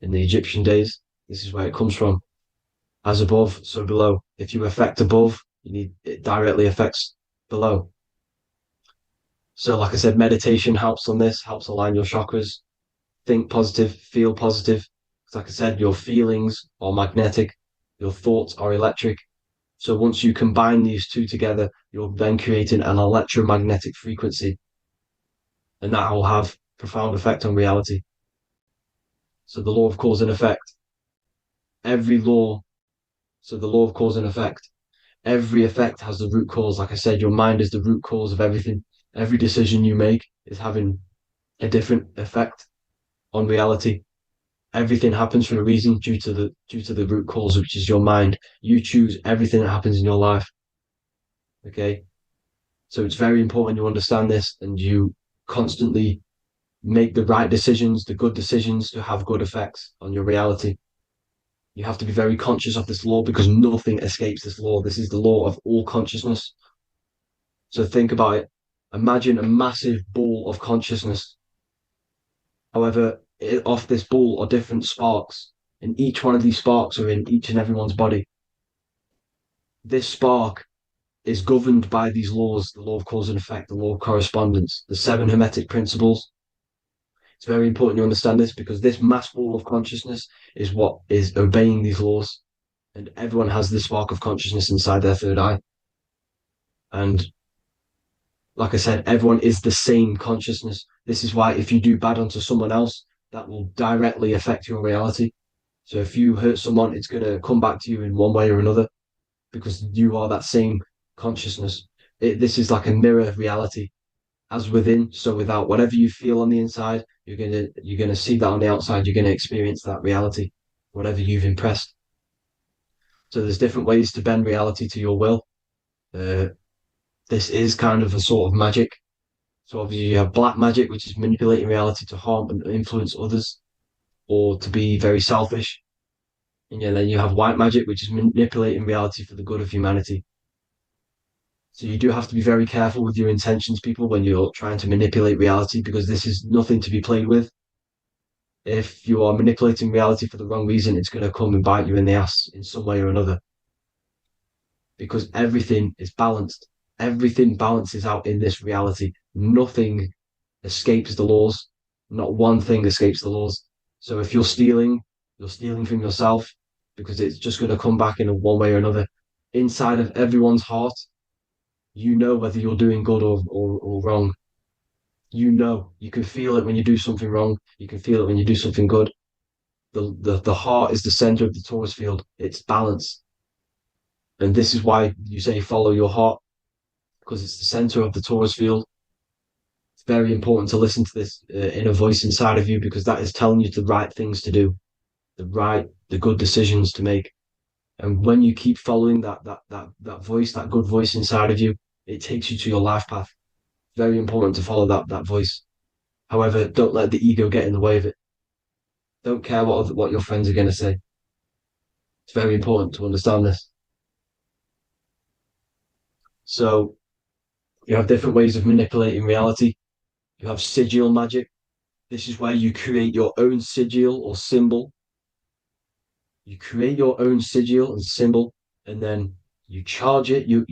in the Egyptian days. This is where it comes from. As above, so below. If you affect above, it directly affects below. So like I said, meditation helps on this, helps align your chakras. Think positive, feel positive. Like I said, your feelings are magnetic, your thoughts are electric. So once you combine these two together, you're then creating an electromagnetic frequency, and that will have profound effect on reality. So the law of cause and effect, every law, so the law of cause and effect, every effect has the root cause. Like I said, your mind is the root cause of everything. Every decision you make is having a different effect on reality. Everything happens for a reason due to the root cause, which is your mind. You choose everything that happens in your life. Okay. So it's very important you understand this and you constantly make the right decisions, the good decisions to have good effects on your reality. You have to be very conscious of this law because nothing escapes this law. This is the law of all consciousness. So think about it. Imagine a massive ball of consciousness. However, off this ball are different sparks, and each one of these sparks are in each and everyone's body. This spark is governed by these laws, the law of cause and effect, the law of correspondence, the seven hermetic principles. It's very important you understand this because this mass ball of consciousness is what is obeying these laws. And everyone has this spark of consciousness inside their third eye. And like I said, everyone is the same consciousness. This is why if you do bad unto someone else, that will directly affect your reality. So if you hurt someone, it's going to come back to you in one way or another because you are that same consciousness. This is like a mirror reality. As within, so without. Whatever you feel on the inside, you're gonna see that on the outside. You're gonna experience that reality, whatever you've impressed. So there's different ways to bend reality to your will. This is kind of a sort of magic. So obviously you have black magic, which is manipulating reality to harm and influence others, or to be very selfish. And yeah, then you have white magic, which is manipulating reality for the good of humanity. So you do have to be very careful with your intentions, people, when you're trying to manipulate reality, because this is nothing to be played with. If you are manipulating reality for the wrong reason, it's going to come and bite you in the ass in some way or another. Because everything is balanced. Everything balances out in this reality. Nothing escapes the laws. Not one thing escapes the laws. So if you're stealing from yourself because it's just going to come back in one way or another. Inside of everyone's heart, you know whether you're doing good or wrong. You can feel it when you do something wrong. You can feel it when you do something good. The heart is the center of the torus field. It's balance. And this is why you say follow your heart, because it's the center of the torus field. It's very important to listen to this inner voice inside of you because that is telling you the right things to do, the good decisions to make. And when you keep following that voice, that good voice inside of you, it takes you to your life path. Very important to follow that voice. However, don't let the ego get in the way of it. Don't care what your friends are going to say. It's very important to understand this. So you have different ways of manipulating reality. You have sigil magic. This is where you create your own sigil or symbol. You create your own sigil and symbol, and then you charge it. You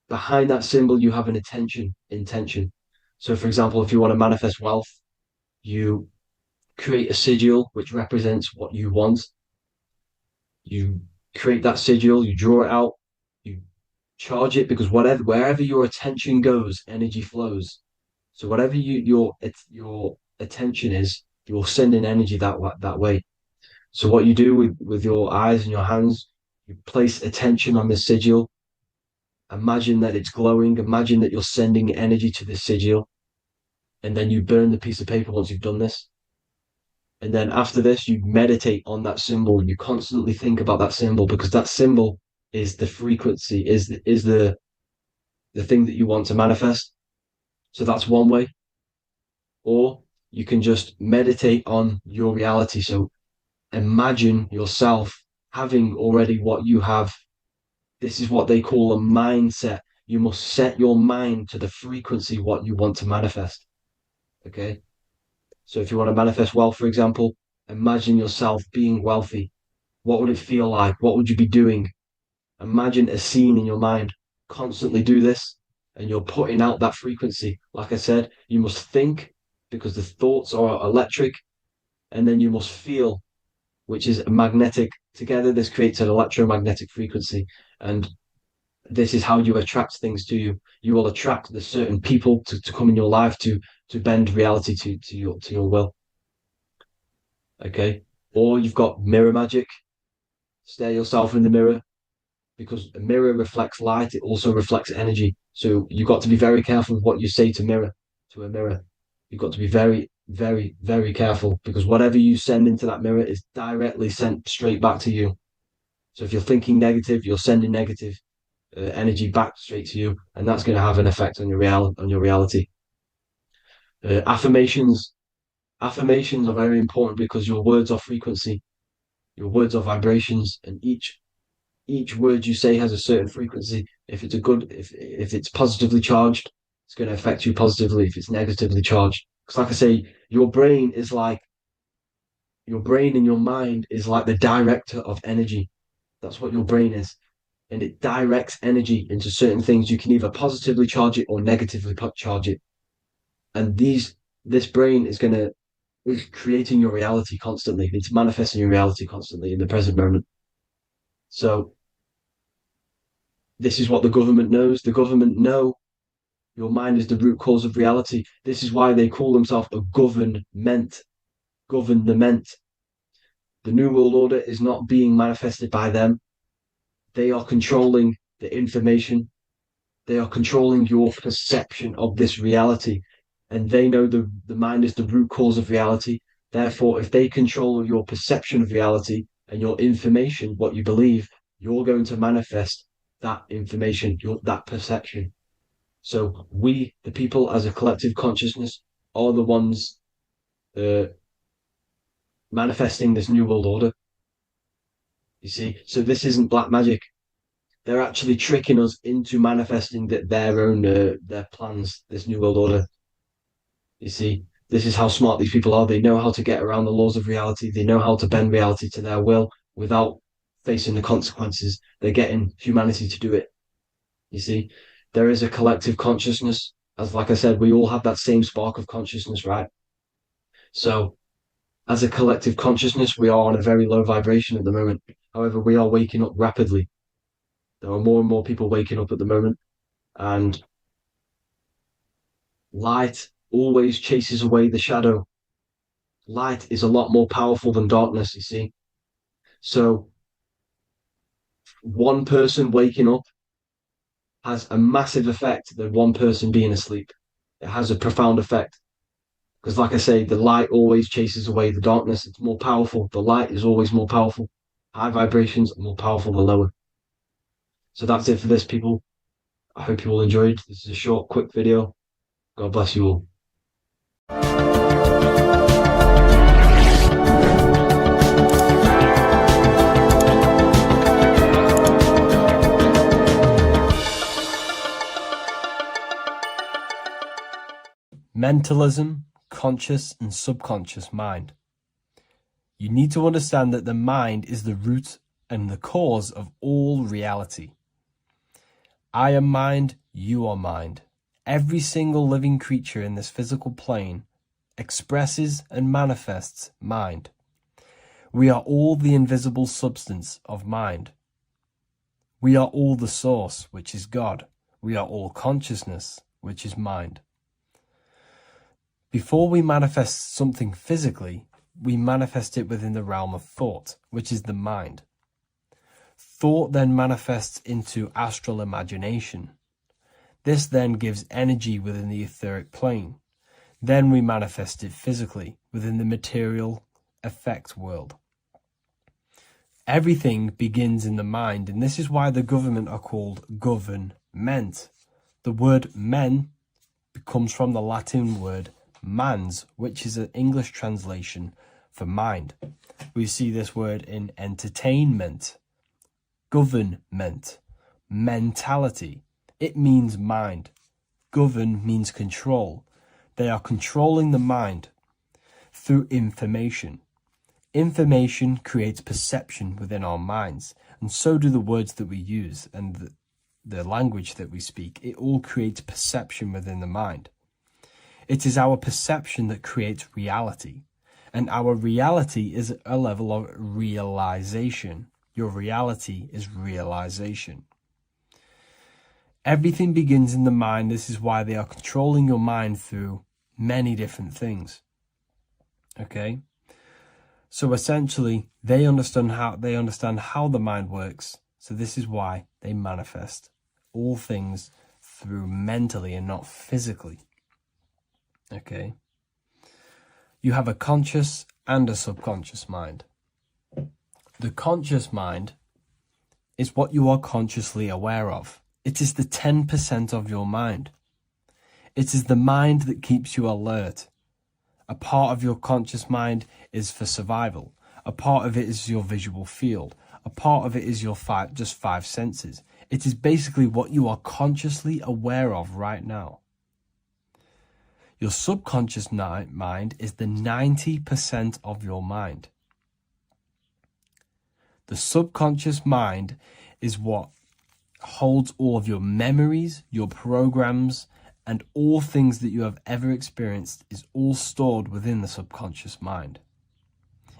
behind that symbol you have an intention. So, for example, if you want to manifest wealth, you create a sigil which represents what you want. You create that sigil, you draw it out, you charge it because wherever your attention goes, energy flows. So whatever your attention is, you're sending energy that way. So what you do with your eyes and your hands, you place attention on the sigil. Imagine that it's glowing. Imagine that you're sending energy to the sigil, and then you burn the piece of paper once you've done this. And then after this, you meditate on that symbol. You constantly think about that symbol because that symbol is the frequency, is the thing that you want to manifest. So that's one way. Or you can just meditate on your reality. So imagine yourself having already what you have. This is what they call a mindset. You must set your mind to the frequency what you want to manifest. Okay. So if you want to manifest wealth, for example, imagine yourself being wealthy. What would it feel like? What would you be doing? Imagine a scene in your mind. Constantly do this, and you're putting out that frequency. Like I said, you must think, because the thoughts are electric, and then you must feel, which is magnetic. Together, this creates an electromagnetic frequency, and this is how you attract things to you. You will attract the certain people to come in your life to bend reality to your will. Okay. Or you've got mirror magic. Stare yourself in the mirror, because a mirror reflects light, it also reflects energy. So you've got to be very careful with what you say to a mirror. You've got to be very, very, very careful, because whatever you send into that mirror is directly sent straight back to you. So if you're thinking negative, you're sending negative energy back straight to you, and that's going to have an effect on your reality. Affirmations are very important, because your words are frequency, your words are vibrations, and each word you say has a certain frequency. If it's positively charged, it's going to affect you positively. If it's negatively charged, because like I say, your brain and your mind is like the director of energy. That's what your brain is, and it directs energy into certain things. You can either positively charge it or negatively charge it, and this brain is creating your reality constantly. It's manifesting your reality constantly in the present moment. So this is what the government knows. The government know your mind is the root cause of reality. This is why they call themselves a government. Government. The New World Order is not being manifested by them. They are controlling the information. They are controlling your perception of this reality. And they know the mind is the root cause of reality. Therefore, if they control your perception of reality and your information, what you believe, you're going to manifest that information, that perception. So we, the people as a collective consciousness, are the ones manifesting this new world order. You see, so this isn't black magic. They're actually tricking us into manifesting their own their plans, this new world order. You see, this is how smart these people are. They know how to get around the laws of reality. They know how to bend reality to their will without facing the consequences. They're getting humanity to do it. You see, there is a collective consciousness. As like I said, we all have that same spark of consciousness, right? So as a collective consciousness, we are on a very low vibration at the moment. However, we are waking up rapidly. There are more and more people waking up at the moment, and light always chases away the shadow. Light is a lot more powerful than darkness, you see. So one person waking up has a massive effect than one person being asleep. It has a profound effect. Because like I say, the light always chases away the darkness. It's more powerful. The light is always more powerful. High vibrations are more powerful than lower. So that's it for this, people. I hope you all enjoyed. This is a short, quick video. God bless you all. Mentalism, conscious and subconscious mind. You need to understand that the mind is the root and the cause of all reality. I am mind, you are mind. Every single living creature in this physical plane expresses and manifests mind. We are all the invisible substance of mind. We are all the source, which is God. We are all consciousness, which is mind. Before we manifest something physically, we manifest it within the realm of thought, which is the mind. Thought then manifests into astral imagination. This then gives energy within the etheric plane. Then we manifest it physically within the material effect world. Everything begins in the mind, and this is why the government are called government. The word men comes from the Latin word mans, which is an English translation for mind. We see this word in entertainment, government, mentality. It means mind. Govern means control. They are controlling the mind through information. Information creates perception within our minds, and so do the words that we use and the language that we speak. It all creates perception within the mind. It is our perception that creates reality, and our reality is a level of realization. Your reality is realization. Everything begins in the mind. This is why they are controlling your mind through many different things. Okay? So essentially, they understand how the mind works. So this is why they manifest all things through mentally and not physically. Okay? You have a conscious and a subconscious mind. The conscious mind is what you are consciously aware of. It is the 10% of your mind. It is the mind that keeps you alert. A part of your conscious mind is for survival. A part of it is your visual field. A part of it is your just five senses. It is basically what you are consciously aware of right now. Your subconscious mind is the 90% of your mind. The subconscious mind is what holds all of your memories, your programs, and all things that you have ever experienced is all stored within the subconscious mind.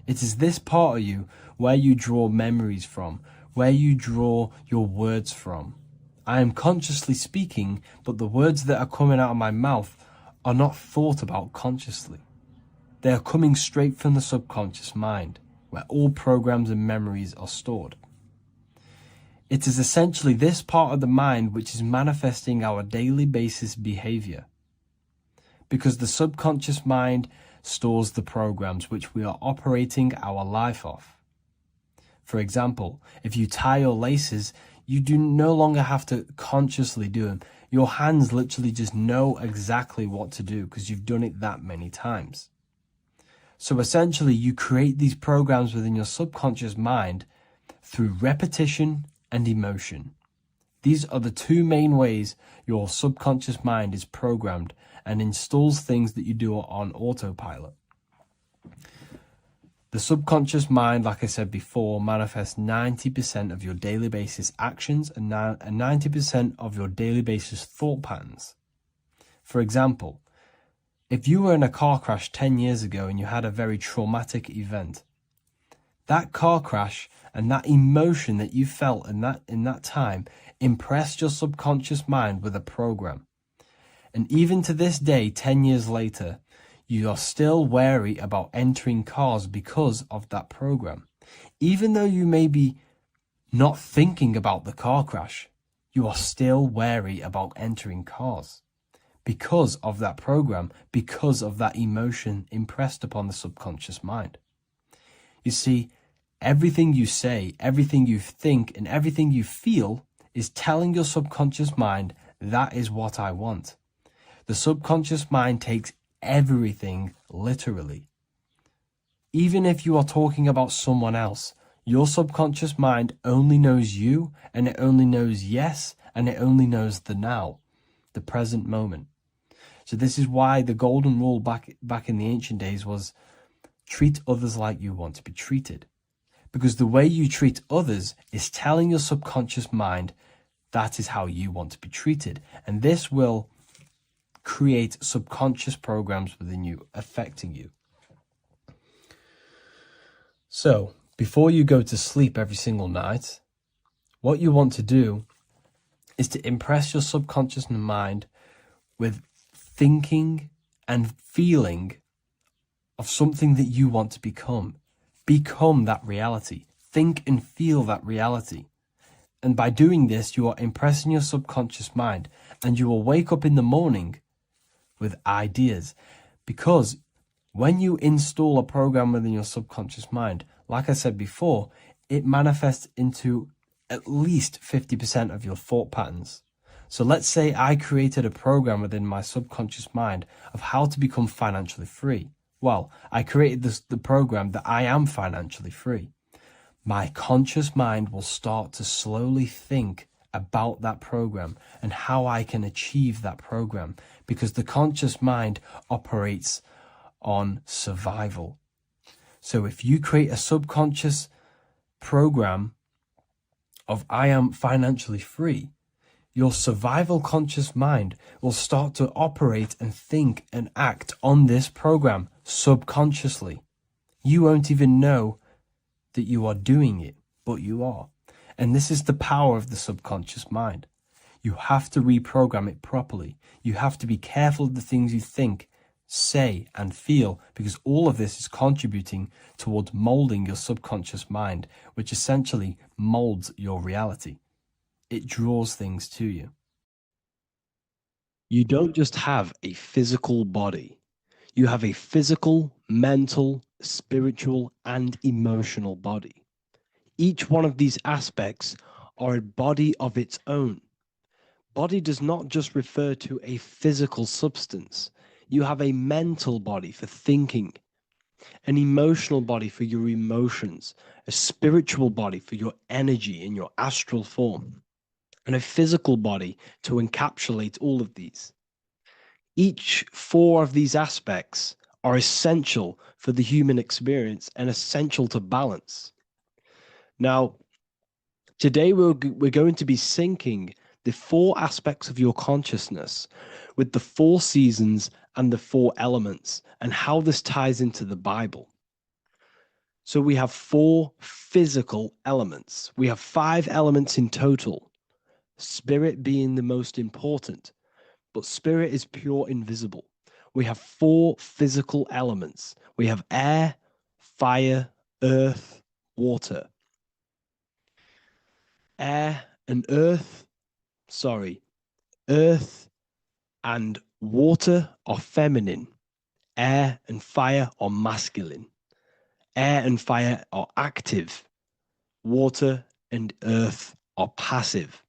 It is this part of you where you draw memories from, where you draw your words from. I am consciously speaking, but the words that are coming out of my mouth are not thought about consciously. They are coming straight from the subconscious mind, where all programs and memories are stored. It is essentially this part of the mind which is manifesting our daily basis behavior, because the subconscious mind stores the programs which we are operating our life off. For example, if you tie your laces, you do no longer have to consciously do them. Your hands literally just know exactly what to do because you've done it that many times. So essentially, you create these programs within your subconscious mind through repetition and emotion. These are the two main ways your subconscious mind is programmed and installs things that you do on autopilot. The subconscious mind, like I said before, manifests 90% of your daily basis actions and 90% of your daily basis thought patterns. For example, if you were in a car crash 10 years ago and you had a very traumatic event, that car crash and that emotion that you felt in that time impressed your subconscious mind with a program. And even to this day, 10 years later, you are still wary about entering cars because of that program. Even though you may be not thinking about the car crash, you are still wary about entering cars because of that program, because of that emotion impressed upon the subconscious mind. You see, everything you say, everything you think, and everything you feel is telling your subconscious mind, that is what I want. The subconscious mind takes everything literally. Even if you are talking about someone else, your subconscious mind only knows you, and it only knows yes, and it only knows the now, the present moment. So this is why the golden rule back in the ancient days was treat others like you want to be treated. Because the way you treat others is telling your subconscious mind that is how you want to be treated. And this will create subconscious programs within you, affecting you. So, before you go to sleep every single night, what you want to do is to impress your subconscious mind with thinking and feeling of something that you want to become. Become that reality. Think and feel that reality. And by doing this, you are impressing your subconscious mind, and you will wake up in the morning with ideas. Because when you install a program within your subconscious mind, like I said before, it manifests into at least 50% of your thought patterns. So let's say I created a program within my subconscious mind of how to become financially free. Well, I created the program that I am financially free. My conscious mind will start to slowly think about that program and how I can achieve that program, because the conscious mind operates on survival. So if you create a subconscious program of I am financially free, your survival conscious mind will start to operate and think and act on this program subconsciously. You won't even know that you are doing it, but you are. And this is the power of the subconscious mind. You have to reprogram it properly. You have to be careful of the things you think, say, and feel, because all of this is contributing towards molding your subconscious mind, which essentially molds your reality. It draws things to you. You don't just have a physical body. You have a physical, mental, spiritual, and emotional body. Each one of these aspects are a body of its own. Body does not just refer to a physical substance. You have a mental body for thinking, an emotional body for your emotions, a spiritual body for your energy in your astral form, and a physical body to encapsulate all of these. Each four of these aspects are essential for the human experience and essential to balance. Now, today we're going to be syncing the four aspects of your consciousness with the four seasons and the four elements and how this ties into the Bible. So we have four physical elements. We have 5 elements in total, spirit being the most important, but spirit is pure invisible. We have 4 physical elements. We have air, fire, earth, water. Air and earth, earth and water are feminine. Air and fire are masculine. Air and fire are active. Water and earth are passive.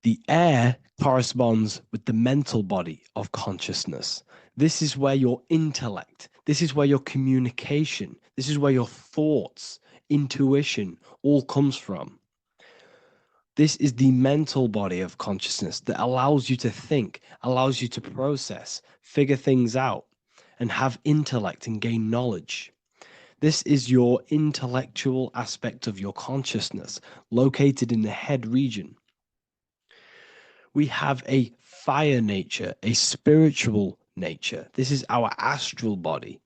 The air corresponds with the mental body of consciousness. This is where your intellect, this is where your communication, this is where your thoughts, intuition all comes from. This is the mental body of consciousness that allows you to think, allows you to process, figure things out, and have intellect and gain knowledge. This is your intellectual aspect of your consciousness, located in the head region. We have a fire nature, a spiritual nature. This is our astral body.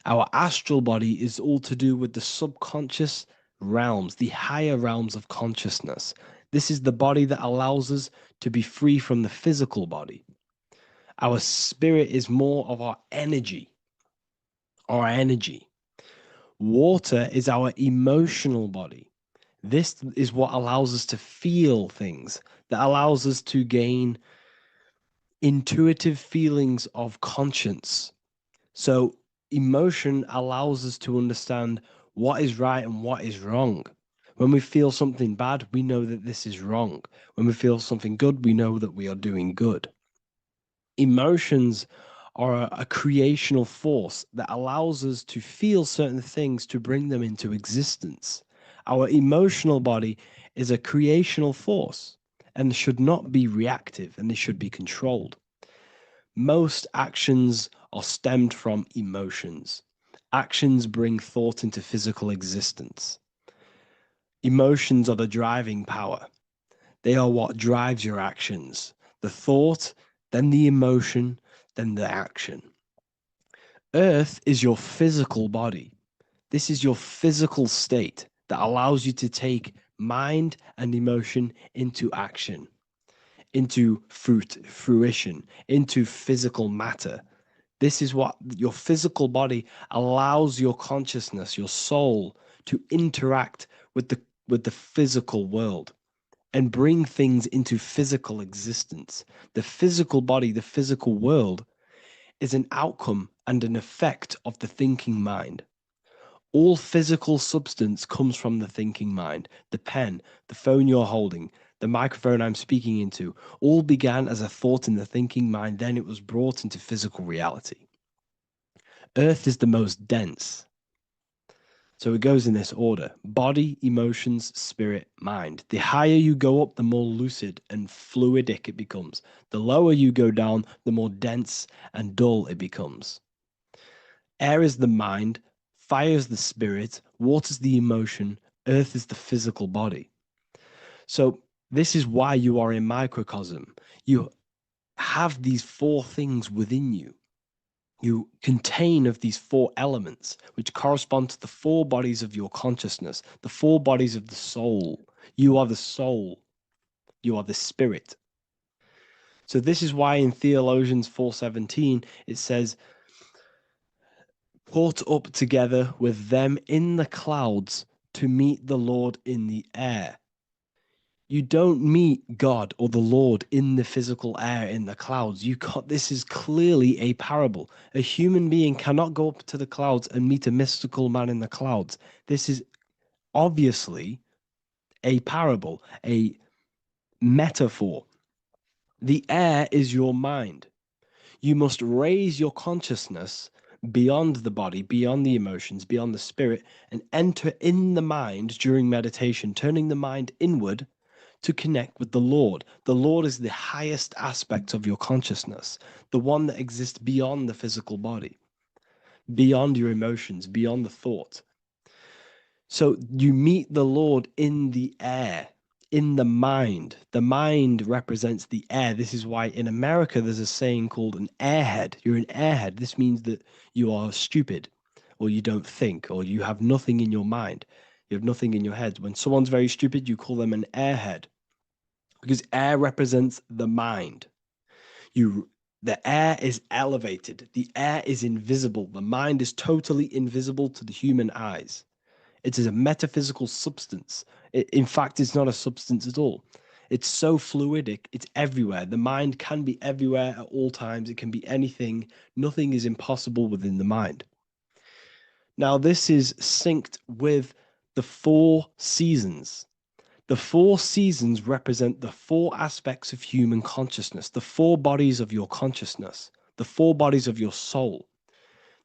Our astral body is all to do with the subconscious realms, the higher realms of consciousness. This is the body that allows us to be free from the physical body. Our spirit is more of our energy. Water is our emotional body. This is what allows us to feel things, that allows us to gain intuitive feelings of conscience. So emotion allows us to understand what is right and what is wrong. When we feel something bad, we know that this is wrong. When we feel something good, we know that we are doing good. Emotions are a creational force that allows us to feel certain things to bring them into existence. Our emotional body is a creational force and should not be reactive, and they should be controlled. Most actions are stemmed from emotions. Actions bring thought into physical existence. Emotions are the driving power. They are what drives your actions. The thought, then the emotion, then the action. Earth is your physical body. This is your physical state that allows you to take mind and emotion into action, into fruition, into physical matter. This is what your physical body allows your consciousness, your soul, to interact with the physical world and bring things into physical existence. The physical body, the physical world, is an outcome and an effect of the thinking mind. All physical substance comes from the thinking mind. The pen, the phone you're holding, the microphone I'm speaking into, all began as a thought in the thinking mind, then it was brought into physical reality. Earth is the most dense. So it goes in this order: body, emotions, spirit, mind. The higher you go up, the more lucid and fluidic it becomes. The lower you go down, the more dense and dull it becomes. Air is the mind, fire is the spirit, water is the emotion, earth is the physical body. So this is why you are a microcosm. You have these four things within you. You contain of these four elements, which correspond to the four bodies of your consciousness, the four bodies of the soul. You are the soul. You are the spirit. So this is why in Theologians 4:17 it says, "Caught up together with them in the clouds to meet the Lord in the air." You don't meet God or the Lord in the physical air in the clouds. This is clearly a parable. A human being cannot go up to the clouds and meet a mystical man in the clouds. This is obviously a parable, a metaphor. The air is your mind. You must raise your consciousness beyond the body, beyond the emotions, beyond the spirit, and enter in the mind during meditation, turning the mind inward to connect with the Lord. The Lord is the highest aspect of your consciousness, the one that exists beyond the physical body, beyond your emotions, beyond the thought. So you meet the Lord in the air, in the mind. The mind represents the air. This is why in America there's a saying called an airhead. You're an airhead. This means that you are stupid, or you don't think, or you have nothing in your mind. You have nothing in your head. When someone's very stupid, you call them an airhead, because air represents the mind. The air is elevated. The air is invisible. The mind is totally invisible to the human eyes. It is a metaphysical substance. In fact, it's not a substance at all. It's so fluidic, it's everywhere. The mind can be everywhere at all times. It can be anything. Nothing is impossible within the mind. Now, this is synced with the four seasons. The four seasons represent the four aspects of human consciousness, the four bodies of your consciousness, the four bodies of your soul.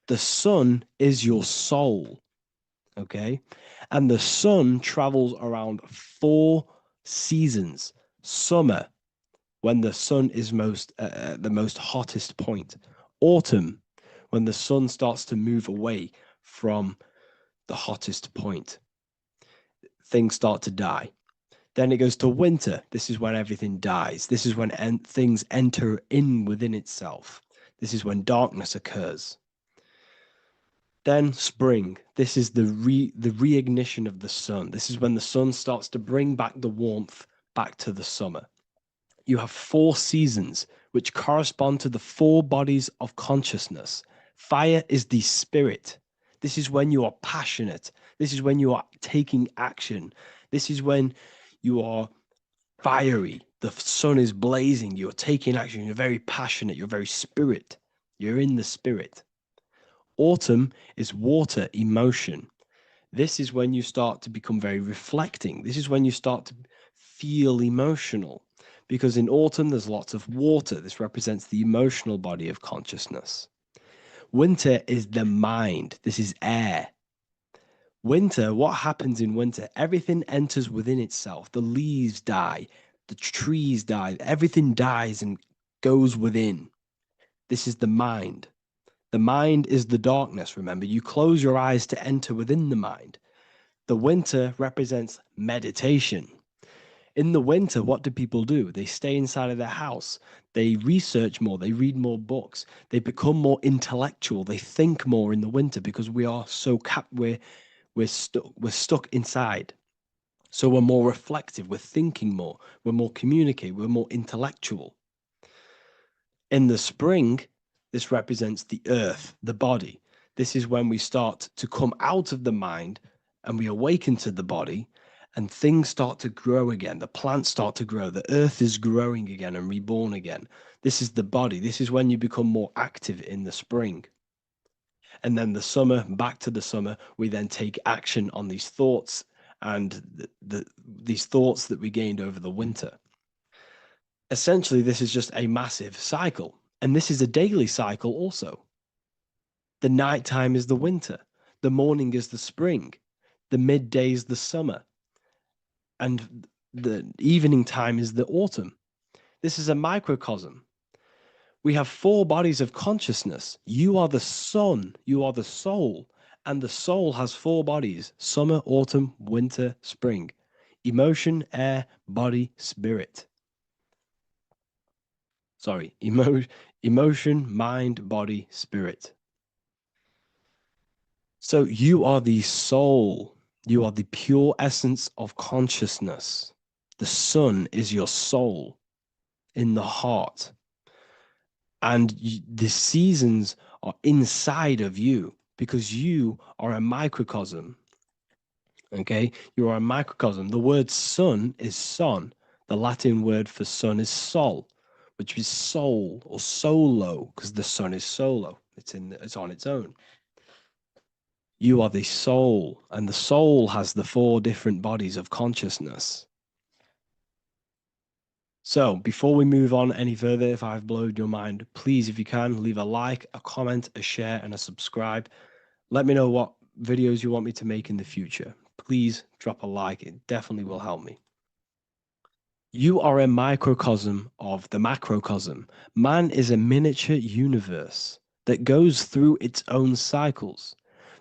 The sun is your soul. Okay. And the sun travels around four seasons. Summer, when the sun is the most hottest point. Autumn, when the sun starts to move away from the hottest point. Things start to die. Then it goes to winter. This is when everything dies. This is when things enter in within itself. This is when darkness occurs. Then spring. This is the reignition of the sun. This is when the sun starts to bring back the warmth back to the summer. You have four seasons which correspond to the four bodies of consciousness. Fire is the spirit. This is when you are passionate. This is when you are taking action. This is when you are fiery. The sun is blazing. You're taking action. You're very passionate. You're very spirit. You're in the spirit. Autumn is water, emotion. This is when you start to become very reflecting. This is when you start to feel emotional, because in autumn there's lots of water. This represents the emotional body of consciousness. Winter is the mind. This is air. Winter, what happens in winter? Everything enters within itself. The leaves die, the trees die, everything dies and goes within. This is the mind. The mind is the darkness, remember. You close your eyes to enter within the mind. The winter represents meditation. In the winter, what do people do? They stay inside of their house. They research more. They read more books. They become more intellectual. They think more in the winter because we are so we're stuck inside. So we're more reflective. We're thinking more. We're more communicative. We're more intellectual. In the spring, this represents the earth, the body. This is when we start to come out of the mind and we awaken to the body, and things start to grow again. The plants start to grow. The earth is growing again and reborn again. This is the body. This is when you become more active in the spring. And then the summer, back to the summer, we then take action on these thoughts and these thoughts that we gained over the winter. Essentially, this is just a massive cycle. And this is a daily cycle also. The nighttime is the winter. The morning is the spring. The midday is the summer. And the evening time is the autumn. This is a microcosm. We have four bodies of consciousness. You are the sun, you are the soul, and the soul has four bodies: summer, autumn, winter, spring. Emotion, air, body, spirit. Sorry, emotion, mind, body, spirit. So you are the soul. You are the pure essence of consciousness. The sun is your soul in the heart. And the seasons are inside of you because you are a microcosm. Okay? You are a microcosm. The word sun is son. The Latin word for sun is sol, which is soul or solo, because the sun is solo. It's on its own. You are the soul, and the soul has the four different bodies of consciousness. So before we move on any further, if I've blown your mind, please, if you can, leave a like, a comment, a share, and a subscribe. Let me know what videos you want me to make in the future. Please drop a like. It definitely will help me. You are a microcosm of the macrocosm. Man is a miniature universe that goes through its own cycles.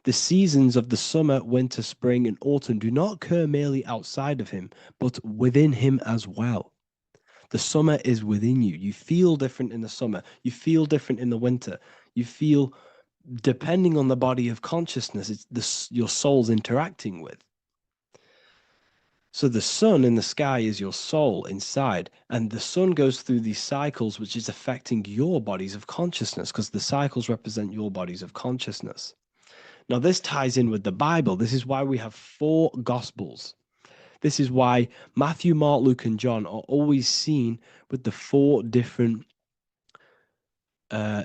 The seasons of the summer, winter, spring, and autumn do not occur merely outside of him, but within him as well. The summer is within you. You feel different in the summer. You feel different in the winter. You feel, depending on the body of consciousness, it's your soul's interacting with. So the sun in the sky is your soul inside, and the sun goes through these cycles, which is affecting your bodies of consciousness, because the cycles represent your bodies of consciousness. Now, this ties in with the Bible. This is why we have four Gospels. This is why Matthew, Mark, Luke, and John are always seen with the four different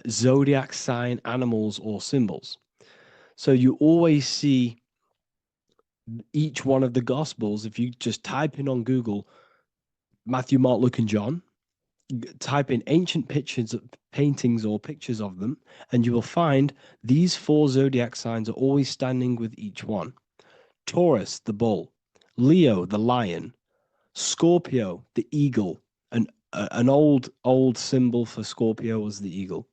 zodiac sign animals or symbols. So you always see each one of the Gospels. If you just type in on Google Matthew, Mark, Luke, and John, type in ancient pictures, paintings, or pictures of them, and you will find these four zodiac signs are always standing with each one. Taurus, the bull; Leo, the lion; Scorpio, the eagle. An old symbol for Scorpio was the eagle,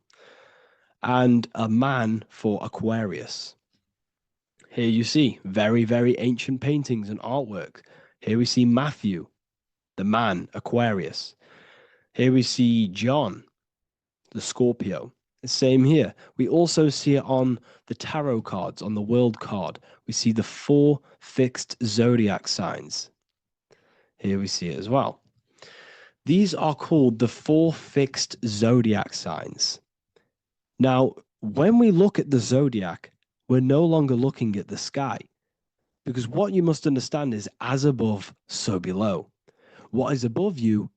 and a man for Aquarius. Here you see very, very ancient paintings and artwork. Here we see Matthew, the man, Aquarius. Here we see John, the Scorpio. The same here. We also see it on the tarot cards, on the world card. We see the four fixed zodiac signs. Here we see it as well. These are called the four fixed zodiac signs. Now, when we look at the zodiac, we're no longer looking at the sky, because what you must understand is as above, so below. What is above you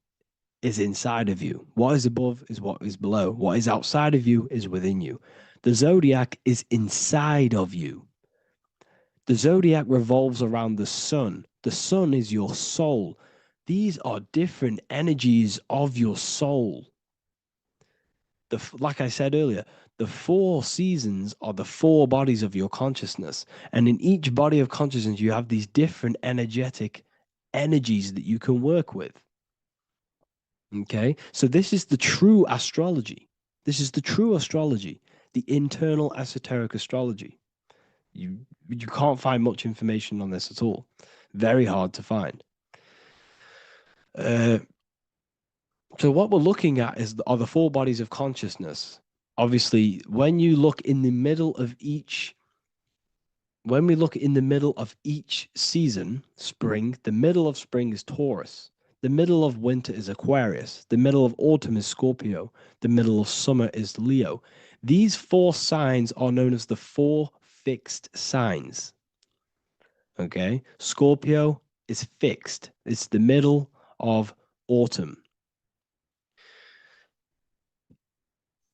is inside of you. What is above is what is below. What is outside of you is within you. The zodiac is inside of you. The zodiac revolves around the sun. The sun is your soul. These are different energies of your soul. Like I said earlier, the four seasons are the four bodies of your consciousness. And in each body of consciousness, you have these different energetic energies that you can work with. Okay, so this is the true astrology. This is the true astrology, the internal esoteric astrology. You can't find much information on this at all. Very hard to find. So what we're looking at are the four bodies of consciousness. Obviously, when you look in the middle of each, when we look in the middle of each season, spring, the middle of spring is Taurus. The middle of winter is Aquarius. The middle of autumn is Scorpio. The middle of summer is Leo. These four signs are known as the four fixed signs. Okay, Scorpio is fixed. It's the middle of autumn.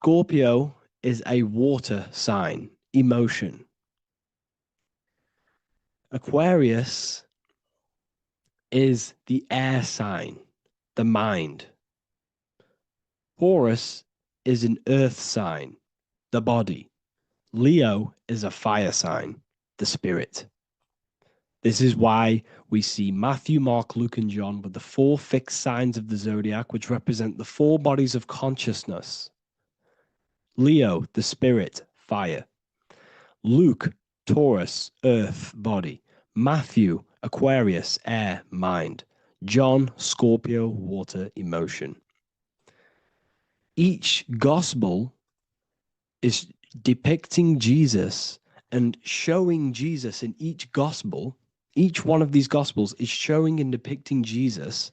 Scorpio is a water sign, emotion. Aquarius is the air sign, the mind. Taurus is an earth sign, the body. Leo is a fire sign, the spirit. This is why we see Matthew, Mark, Luke, and John with the four fixed signs of the zodiac, which represent the four bodies of consciousness. Leo, the spirit, fire. Luke, Taurus, earth, body. Matthew, Aquarius, air, mind. John, Scorpio, water, emotion. Each gospel is depicting Jesus and showing Jesus in each gospel. Each one of these gospels is showing and depicting Jesus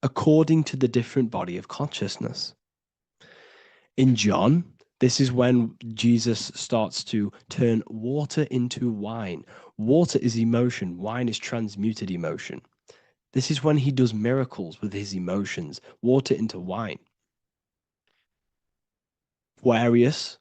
according to the different body of consciousness. In John, this is when Jesus starts to turn water into wine. Water is emotion, wine is transmuted emotion. This is when he does miracles with his emotions, water into wine. Aquarius,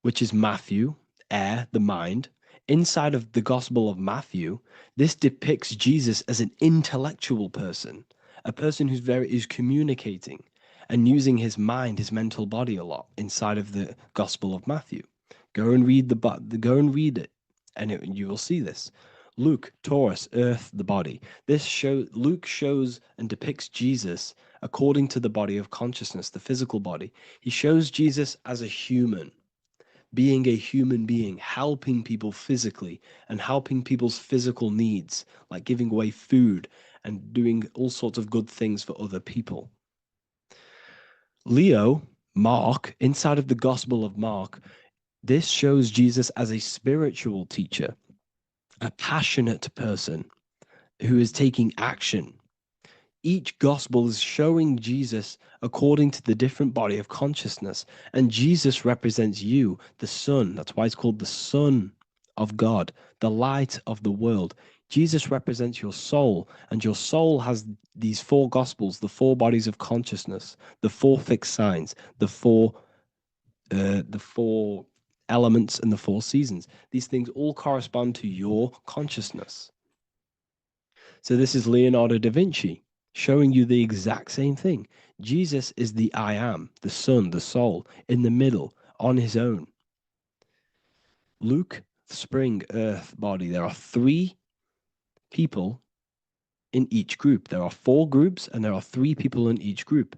which is Matthew, air, the mind. Inside of the Gospel of Matthew, this depicts Jesus as an intellectual person, a person who's communicating and using his mind, his mental body a lot inside of the Gospel of Matthew. Go and read it, and you will see this. Luke, Taurus, earth, the body. Luke shows and depicts Jesus according to the body of consciousness, the physical body. He shows Jesus as a human, being a human being, helping people physically and helping people's physical needs, like giving away food and doing all sorts of good things for other people. Leo, Mark, inside of the Gospel of Mark, this shows Jesus as a spiritual teacher, a passionate person who is taking action. Each gospel is showing Jesus according to the different body of consciousness. And Jesus represents you, the sun. That's why it's called the Son of God, the light of the world. Jesus represents your soul, and your soul has these four gospels, the four bodies of consciousness, the four fixed signs, the four elements, and the four seasons. These things all correspond to your consciousness. So this is Leonardo da Vinci, showing you the exact same thing. Jesus is the I am, the sun, the soul, in the middle, on his own. Luke, spring, earth, body. There are three people in each group. There are four groups, and there are three people in each group.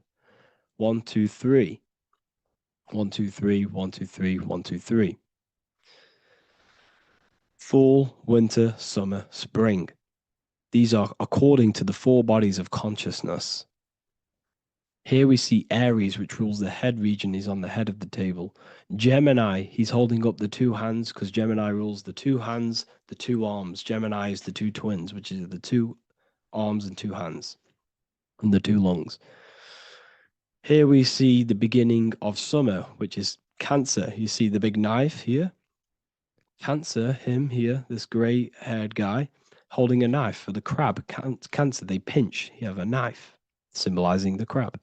1, 2, 3. 1, 2, 3, 1, 2, 3, 1, 2, 3. Fall, winter, summer, spring. These are according to the four bodies of consciousness. Here we see Aries, which rules the head region. He's on the head of the table. Gemini, he's holding up the two hands because Gemini rules the two hands, the two arms. Gemini is the two twins, which is the two arms and two hands, and the two lungs. Here we see the beginning of summer, which is Cancer. You see the big knife here. Cancer, him here, this gray-haired guy, holding a knife for the crab. Cancer, they pinch. You have a knife, symbolizing the crab.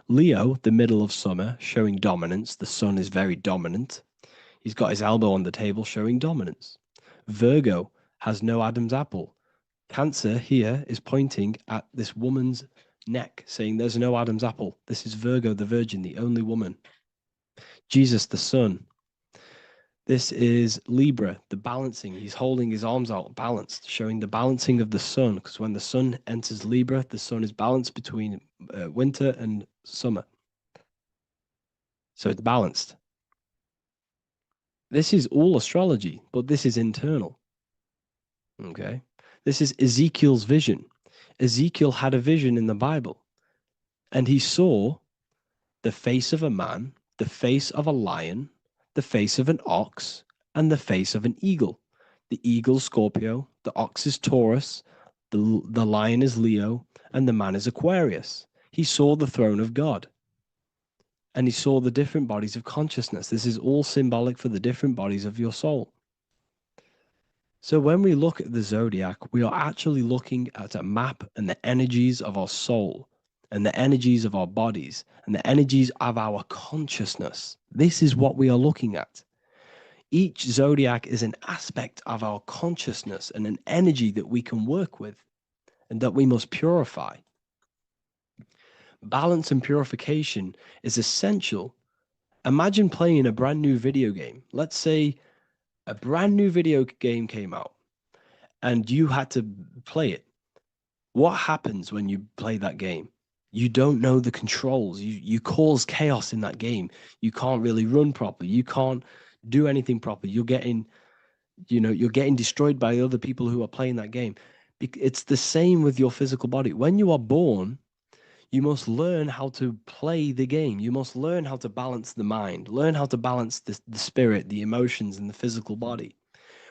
Leo, the middle of summer, showing dominance. The sun is very dominant. He's got his elbow on the table, showing dominance. Virgo has no Adam's apple. Cancer here is pointing at this woman's neck, saying there's no Adam's apple. This is Virgo, the virgin, the only woman. Jesus, the sun. This is Libra, the balancing. He's holding his arms out, balanced, showing the balancing of the sun, because when the sun enters Libra, the sun is balanced between winter and summer. So it's balanced. This is all astrology, but this is internal. Okay. This is Ezekiel's vision. Ezekiel had a vision in the Bible, and he saw the face of a man, the face of a lion, the face of an ox, and the face of an eagle. The eagle, Scorpio, the ox is Taurus, the lion is Leo, and the man is Aquarius. He saw the throne of God, and he saw the different bodies of consciousness. This is all symbolic for the different bodies of your soul. So when we look at the zodiac, we are actually looking at a map and the energies of our soul, and the energies of our bodies, and the energies of our consciousness. This is what we are looking at. Each zodiac is an aspect of our consciousness and an energy that we can work with and that we must purify. Balance and purification is essential. Imagine playing a brand new video game. Let's say a brand new video game came out and you had to play it. What happens when you play that game? You don't know the controls. You cause chaos in that game. You can't really run properly. You can't do anything properly. You're getting destroyed by other people who are playing that game. It's the same with your physical body. When you are born, you must learn how to play the game. You must learn how to balance the mind, learn how to balance the spirit, the emotions, and the physical body.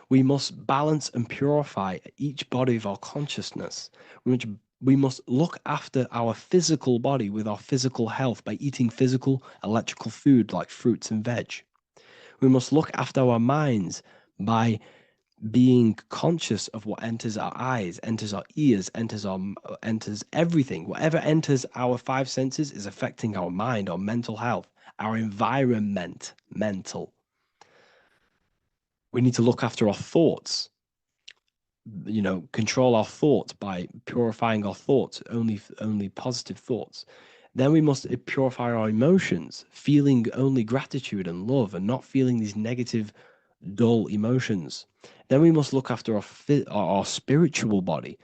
We must balance and purify each body of our consciousness. We must look after our physical body with our physical health by eating physical, electrical food like fruits and veg. We must look after our minds by being conscious of what enters our eyes, enters our ears, enters everything. Whatever enters our five senses is affecting our mind, our mental health, our environment, mental. We need to look after our thoughts. Control our thoughts by purifying our thoughts, only positive thoughts. Then we must purify our emotions, feeling only gratitude and love and not feeling these negative, dull emotions. Then we must look after our spiritual body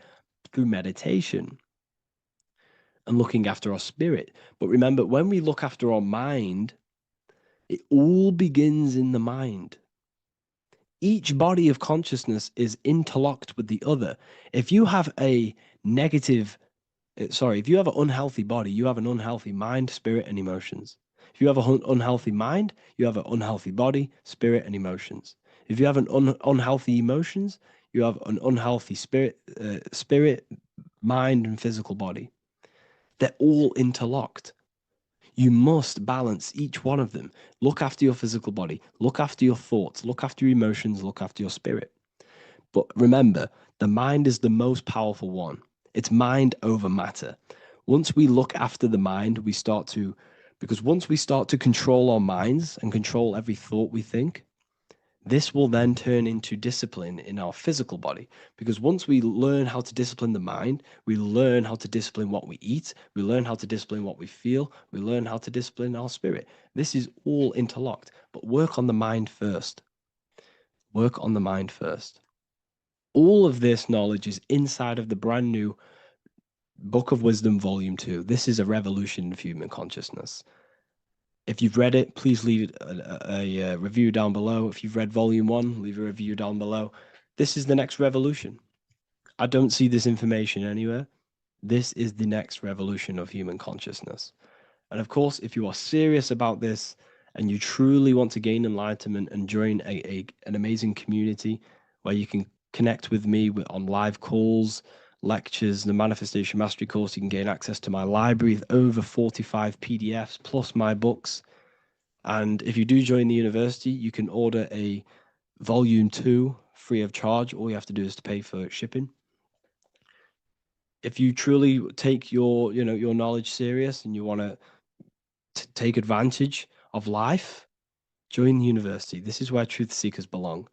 through meditation and looking after our spirit. But remember, when we look after our mind, it all begins in the mind. Each body of consciousness is interlocked with the other. If you have a if you have an unhealthy body, you have an unhealthy mind, spirit, and emotions. If you have an unhealthy mind, you have an unhealthy body, spirit, and emotions. If you have an unhealthy emotions, you have an unhealthy spirit, mind, and physical body. They're all interlocked. You must balance each one of them. Look after your physical body, look after your thoughts, look after your emotions, look after your spirit. But remember, the mind is the most powerful one. It's mind over matter. Once we look after the mind, because once we start to control our minds and control every thought we think, this will then turn into discipline in our physical body. Because once we learn how to discipline the mind, we learn how to discipline what we eat, we learn how to discipline what we feel, we learn how to discipline our spirit. This is all interlocked, but work on the mind first. Work on the mind first. All of this knowledge is inside of the brand new Book of Wisdom, Volume 2. This is a revolution of human consciousness. If you've read it, please leave a review down below. If you've read Volume 1, leave a review down below. This is the next revolution. I don't see this information anywhere. This is the next revolution of human consciousness. And of course, if you are serious about this and you truly want to gain enlightenment and join an amazing community where you can connect with me on live calls, lectures, the Manifestation Mastery course, you can gain access to my library of over 45 PDFs plus my books. And if you do join the university, you can order a Volume 2 free of charge. All you have to do is to pay for shipping. If you truly take your knowledge serious and you want to take advantage of life, join the university. This is where truth seekers belong.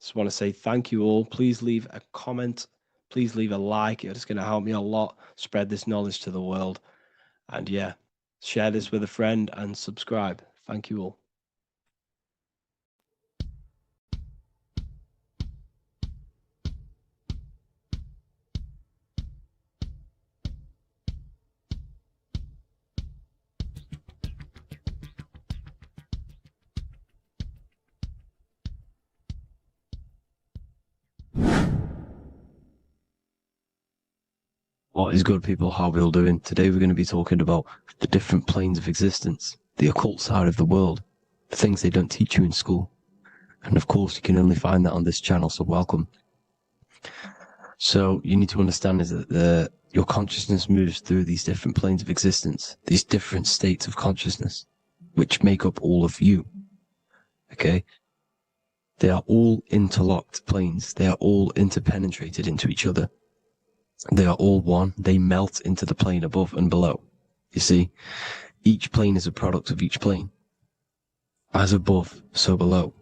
Just want to say thank you all. Please leave a comment. Please leave a like. It's going to help me a lot spread this knowledge to the world. And yeah, share this with a friend and subscribe. Thank you all. What is good, people? How are we all doing? Today we're going to be talking about the different planes of existence, the occult side of the world, the things they don't teach you in school. And of course, you can only find that on this channel, so welcome. So you need to understand is that your consciousness moves through these different planes of existence, these different states of consciousness, which make up all of you. Okay? They are all interlocked planes. They are all interpenetrated into each other. They are all one. They melt into the plane above and below. You see, each plane is a product of each plane. As above, so below.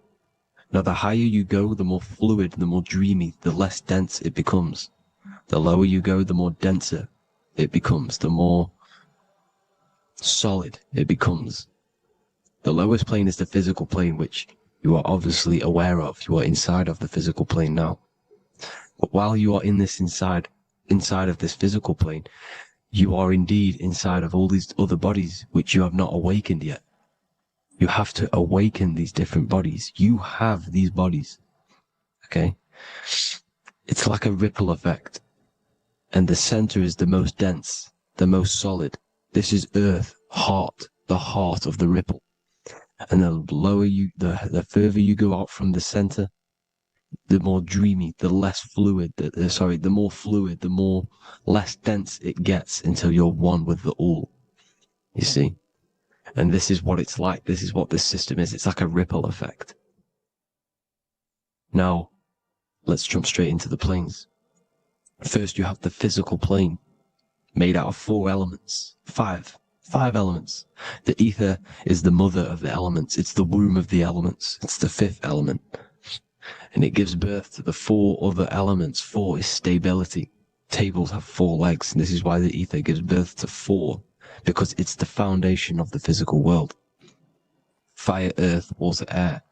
Now, the higher you go, the more fluid, the more dreamy, the less dense it becomes. The lower you go, the more denser it becomes, the more solid it becomes. The lowest plane is the physical plane, which you are obviously aware of. You are inside of the physical plane now. But while you are in this inside of this physical plane, You are indeed inside of all these other bodies which you have not awakened yet. You have to awaken these different bodies. You have these bodies. Okay? It's like a ripple effect. And the center is the most dense, the most solid. This is earth, heart, the heart of the ripple. And the lower you, the further you go out from the center, the more dreamy, the less fluid, the more fluid, the more less dense it gets until you're one with the all. You see? And this is what it's like. This is what this system is. It's like a ripple effect. Now, let's jump straight into the planes. First, you have the physical plane, made out of 4 elements. Five elements. The ether is the mother of the elements. It's the womb of the elements. It's the 5th element. And it gives birth to the 4 other elements. 4 is stability. Tables have 4 legs, and this is why the ether gives birth to 4, because it's the foundation of the physical world. Fire, earth, water, air.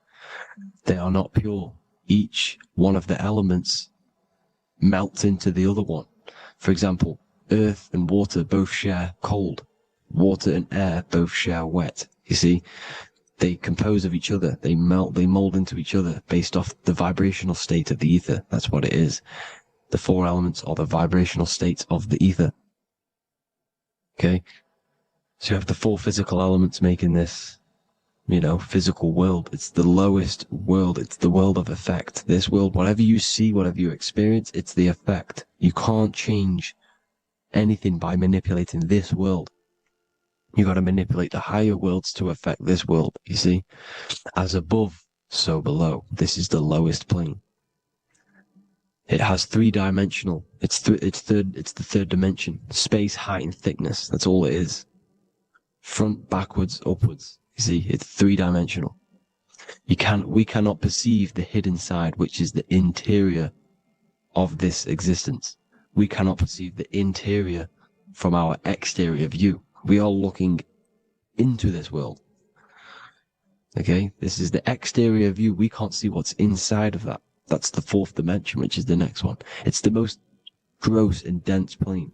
They are not pure. Each one of the elements melts into the other one. For example, earth and water both share cold. Water and air both share wet. You see, they compose of each other. They melt, they mold into each other based off the vibrational state of the ether. That's what it is. The 4 elements are the vibrational states of the ether. Okay? So you have the 4 physical elements making this, physical world. It's the lowest world. It's the world of effect. This world, whatever you see, whatever you experience, it's the effect. You can't change anything by manipulating this world. You got to manipulate the higher worlds to affect this world. You see, as above, so below. This is the lowest plane. It has 3-dimensional. It's the 3rd dimension. Space, height, and thickness. That's all it is. Front, backwards, upwards. You see, it's 3-dimensional. We cannot perceive the hidden side, which is the interior of this existence. We cannot perceive the interior from our exterior view. We are looking into this world. Okay? This is the exterior view. We can't see what's inside of that. That's the 4th dimension, which is the next one. It's the most gross and dense plane.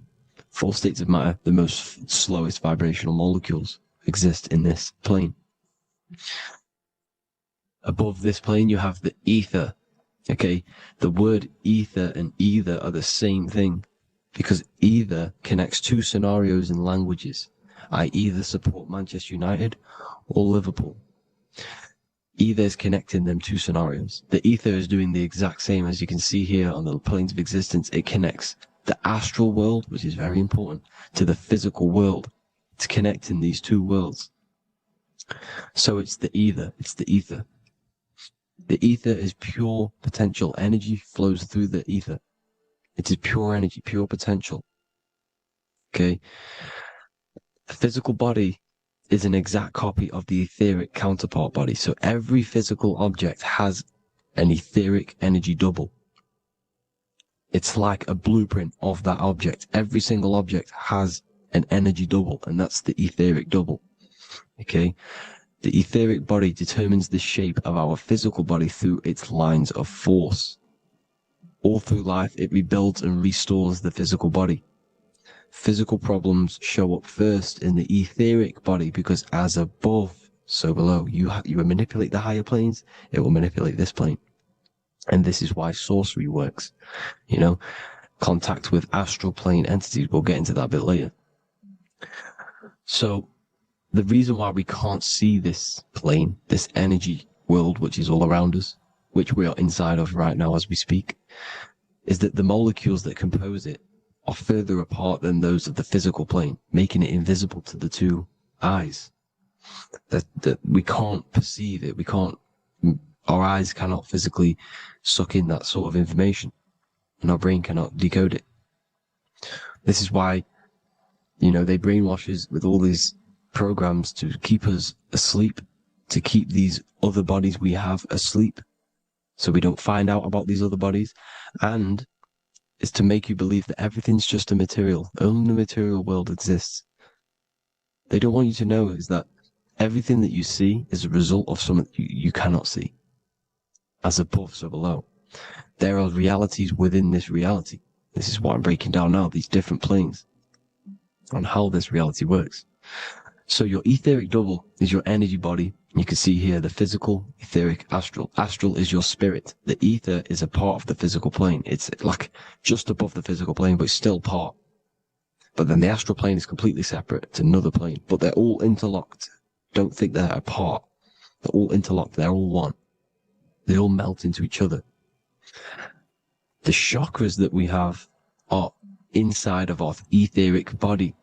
4 states of matter, the most slowest vibrational molecules exist in this plane. Above this plane, you have the ether. Okay? The word ether and either are the same thing, because either connects 2 scenarios in languages. I either support Manchester United or Liverpool. Either is connecting them 2 scenarios. The ether is doing the exact same, as you can see here on the planes of existence. It connects the astral world, which is very important, to the physical world. It's connecting these 2 worlds. So it's the ether. It's the ether. The ether is pure potential. Energy flows through the ether. It is pure energy, pure potential. Okay? The physical body is an exact copy of the etheric counterpart body. So every physical object has an etheric energy double. It's like a blueprint of that object. Every single object has an energy double, and that's the etheric double. Okay? The etheric body determines the shape of our physical body through its lines of force. All through life, it rebuilds and restores the physical body. Physical problems show up first in the etheric body, because as above, so below. You manipulate the higher planes, it will manipulate this plane. And this is why sorcery works. Contact with astral plane entities. We'll get into that a bit later. So the reason why we can't see this plane, this energy world, which is all around us, which we are inside of right now as we speak, is that the molecules that compose it are further apart than those of the physical plane, making it invisible to the 2 eyes. That we can't perceive it. Our eyes cannot physically suck in that sort of information, and our brain cannot decode it. This is why, they brainwash us with all these programs to keep us asleep, to keep these other bodies we have asleep, so we don't find out about these other bodies, and is to make you believe that everything's just a material. Only the material world exists. They don't want you to know is that everything that you see is a result of something you cannot see. As above, so below. There are realities within this reality. This is what I'm breaking down now, these different planes. on how this reality works. So your etheric double is your energy body. You can see here the physical, etheric, astral. Astral is your spirit. The ether is a part of the physical plane. It's like just above the physical plane, but it's still part. But then the astral plane is completely separate. It's another plane, but they're all interlocked. Don't think they're apart. They're all interlocked. They're all one. They all melt into each other. The chakras that we have are inside of our etheric body.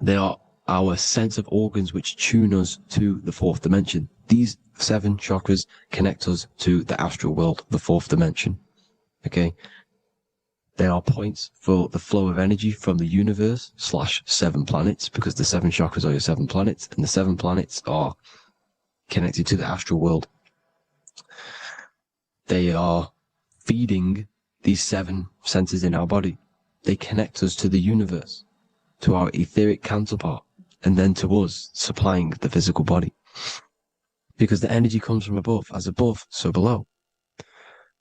They are our sense of organs which tune us to the fourth dimension. These 7 chakras connect us to the astral world, the fourth dimension. Okay? They are points for the flow of energy from the universe / 7 planets, because the 7 chakras are your 7 planets, and the 7 planets are connected to the astral world. They are feeding these 7 senses in our body. They connect us to the universe, to our etheric counterpart, and then to us, supplying the physical body. Because the energy comes from above. As above, so below.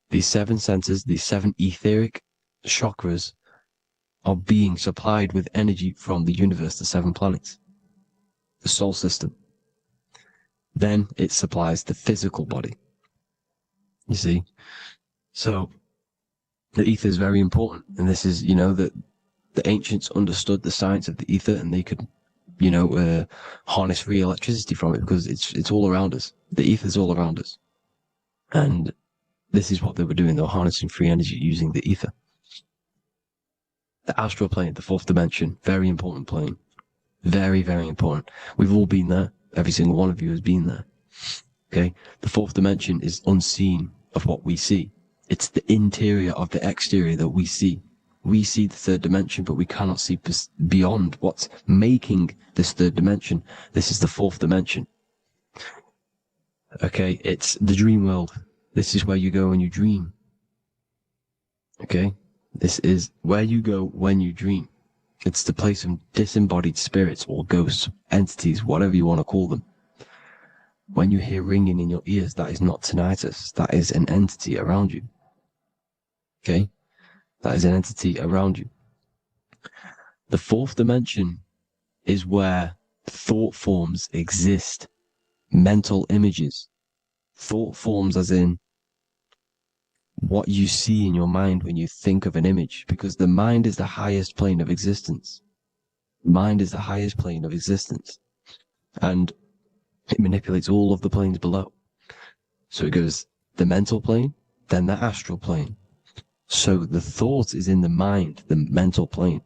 These 7 senses, these 7 etheric chakras, are being supplied with energy from the universe, the 7 planets, the solar system. Then it supplies the physical body. You see? So, the ether is very important. And this is, that the ancients understood the science of the ether, and they could, harness free electricity from it, because it's all around us. The ether is all around us. And this is what they were doing. They were harnessing free energy using the ether. The astral plane, the 4th dimension, very important plane. Very, very important. We've all been there. Every single one of you has been there. Okay? The 4th dimension is unseen of what we see. It's the interior of the exterior that we see. We see the 3rd dimension, but we cannot see beyond what's making this 3rd dimension. This is the 4th dimension. Okay? It's the dream world. This is where you go when you dream. Okay? This is where you go when you dream. It's the place of disembodied spirits or ghosts, entities, whatever you want to call them. When you hear ringing in your ears, that is not tinnitus. That is an entity around you. Okay? That is an entity around you. The 4th dimension is where thought forms exist. Mental images. Thought forms as in what you see in your mind when you think of an image, because the mind is the highest plane of existence. Mind is the highest plane of existence. And it manipulates all of the planes below. So it goes the mental plane, then the astral plane. So the thought is in the mind, the mental plane.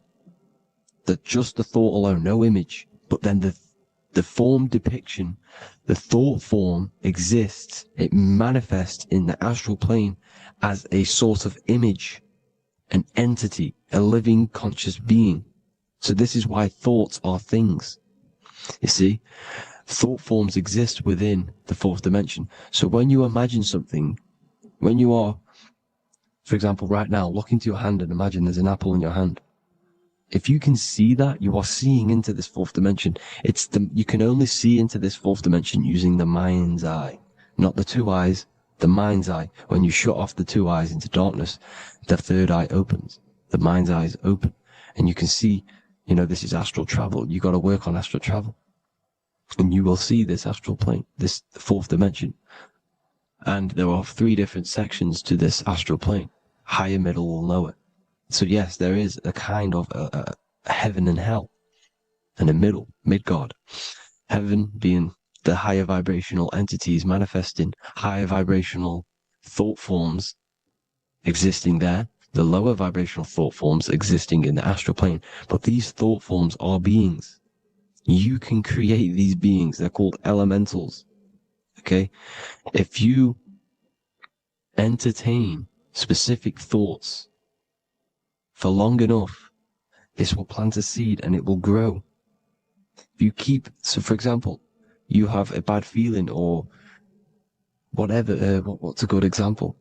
Just the thought alone, no image. But then the form depiction, the thought form exists. It manifests in the astral plane as a sort of image, an entity, a living conscious being. So this is why thoughts are things. You see, thought forms exist within the 4th dimension. So when you imagine something, when you are, for example, right now, look into your hand and imagine there's an apple in your hand. If you can see that, you are seeing into this 4th dimension. You can only see into this 4th dimension using the mind's eye, not the 2 eyes, the mind's eye. When you shut off the 2 eyes into darkness, the 3rd eye opens. The mind's eye is open. And you can see, this is astral travel. You got to work on astral travel. And you will see this astral plane, this 4th dimension. And there are 3 different sections to this astral plane. Higher, middle, or lower. So yes, there is a kind of a heaven and hell. And a mid-God. Heaven being the higher vibrational entities manifesting higher vibrational thought forms existing there. The lower vibrational thought forms existing in the astral plane. But these thought forms are beings. You can create these beings. They're called elementals. Okay? If you entertain specific thoughts for long enough, this will plant a seed and it will grow. If you keep, so for example, you have a bad feeling or whatever, what's a good example?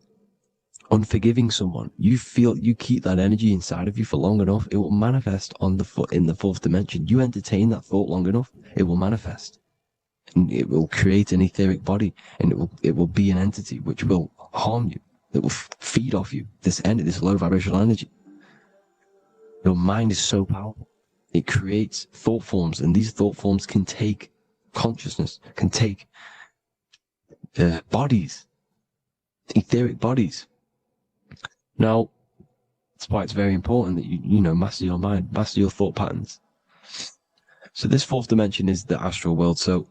Unforgiving someone. You keep that energy inside of you for long enough, it will manifest in the 4th dimension. You entertain that thought long enough, it will manifest. And it will create an etheric body, and it will be an entity which will harm you. It will feed off you, this low vibrational energy. Your mind is so powerful. It creates thought forms, and these thought forms can take consciousness, can take bodies, etheric bodies. Now, that's why it's very important that you master your mind, master your thought patterns. So this fourth dimension is the astral world. So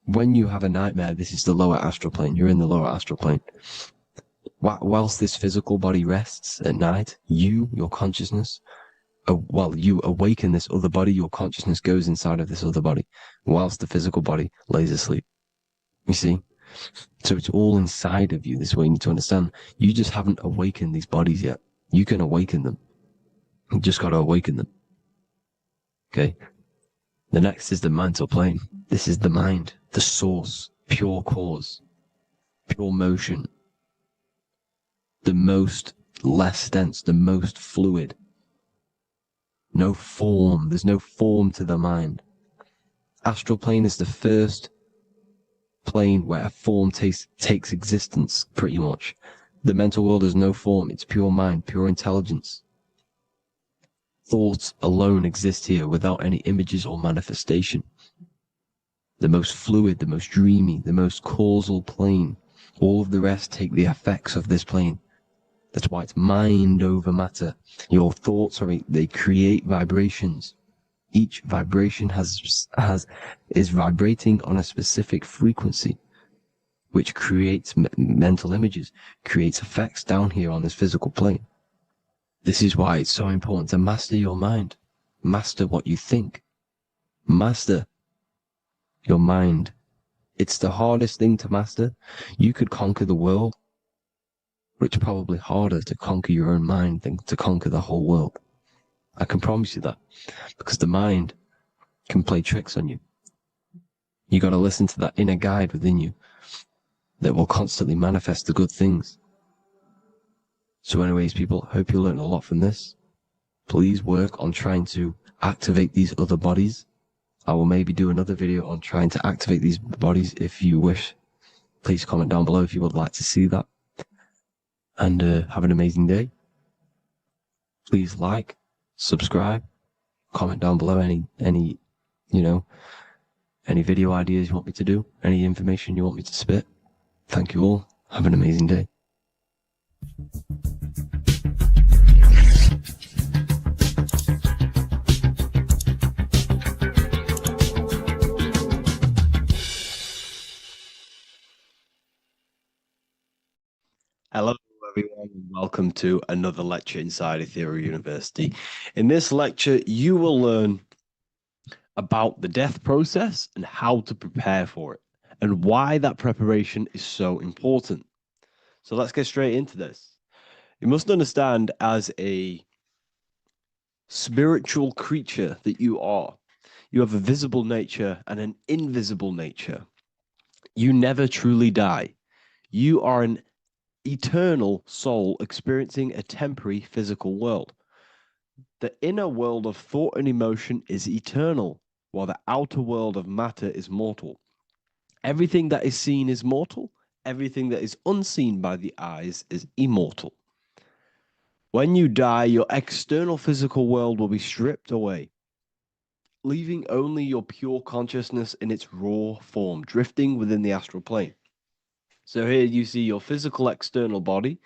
when you have a nightmare, this is the lower astral plane. You're in the lower astral plane. Whilst this physical body rests at night, your consciousness, while you awaken this other body, your consciousness goes inside of this other body, whilst the physical body lays asleep. You see? So it's all inside of you. This is what you need to understand. You just haven't awakened these bodies yet. You can awaken them. You just got to awaken them. Okay? The next is the mental plane. This is the mind, the source, pure cause, pure motion, the most less dense, the most fluid. No form. There's no form to the mind. Astral plane is the first plane where a form takes existence, pretty much. The mental world has no form. It's pure mind, pure intelligence. Thoughts alone exist here without any images or manifestation. The most fluid, the most dreamy, the most causal plane. All of the rest take the effects of this plane. That's why it's mind over matter. Your thoughts they create vibrations. Each vibration is vibrating on a specific frequency, which creates mental images, creates effects down here on this physical plane. This is why it's so important to master your mind. Master what you think. Master your mind. It's the hardest thing to master. You could conquer the world, but it's probably harder to conquer your own mind than to conquer the whole world. I can promise you that, because the mind can play tricks on you. You got to listen to that inner guide within you that will constantly manifest the good things. So anyways, people, hope you learned a lot from this. Please work on trying to activate these other bodies. I will maybe do another video on trying to activate these bodies if you wish. Please comment down below if you would like to see that. And have an amazing day. Please like, subscribe, comment down below any video ideas you want me to do, any information you want me to spit. Thank you all. Have an amazing day. Hello everyone, and welcome to another lecture inside Ethereal University. In this lecture, you will learn about the death process and how to prepare for it, and why that preparation is so important. So let's get straight into this. You must understand, as a spiritual creature that you are, you have a visible nature and an invisible nature. You never truly die. You are an eternal soul experiencing a temporary physical world. The inner world of thought and emotion is eternal, while the outer world of matter is mortal. Everything that is seen is mortal. Everything that is unseen by the eyes is immortal. When you die, your external physical world will be stripped away, leaving only your pure consciousness in its raw form, drifting within the astral plane. So here you see your physical external body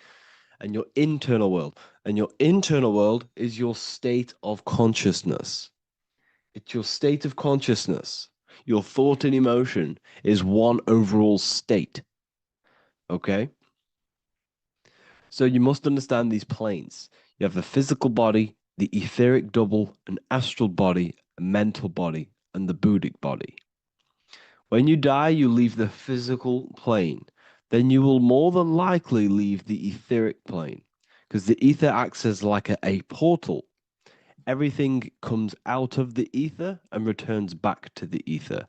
and your internal world. And your internal world is your state of consciousness. It's your state of consciousness. Your thought and emotion is one overall state. Okay? So you must understand these planes. You have the physical body, the etheric double, an astral body, a mental body, and the Buddhic body. When you die, you leave the physical plane. Then you will more than likely leave the etheric plane, because the ether acts as like a portal. Everything comes out of the ether and returns back to the ether.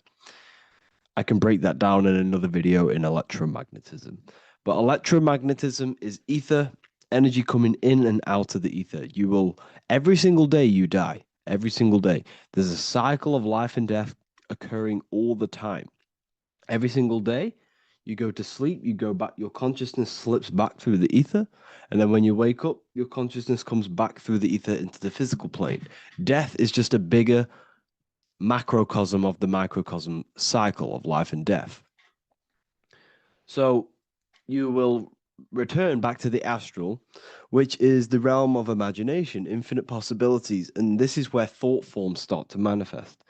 I can break that down in another video in electromagnetism. But electromagnetism is ether, energy coming in and out of the ether. You will, every single day you die, every single day. There's a cycle of life and death occurring all the time. Every single day, You go to sleep, you go back, your consciousness slips back through the ether. And then when you wake up, your consciousness comes back through the ether into the physical plane. Death is just a bigger macrocosm of the microcosm cycle of life and death. So you will return back to the astral, which is the realm of imagination, infinite possibilities. And this is where thought forms start to manifest.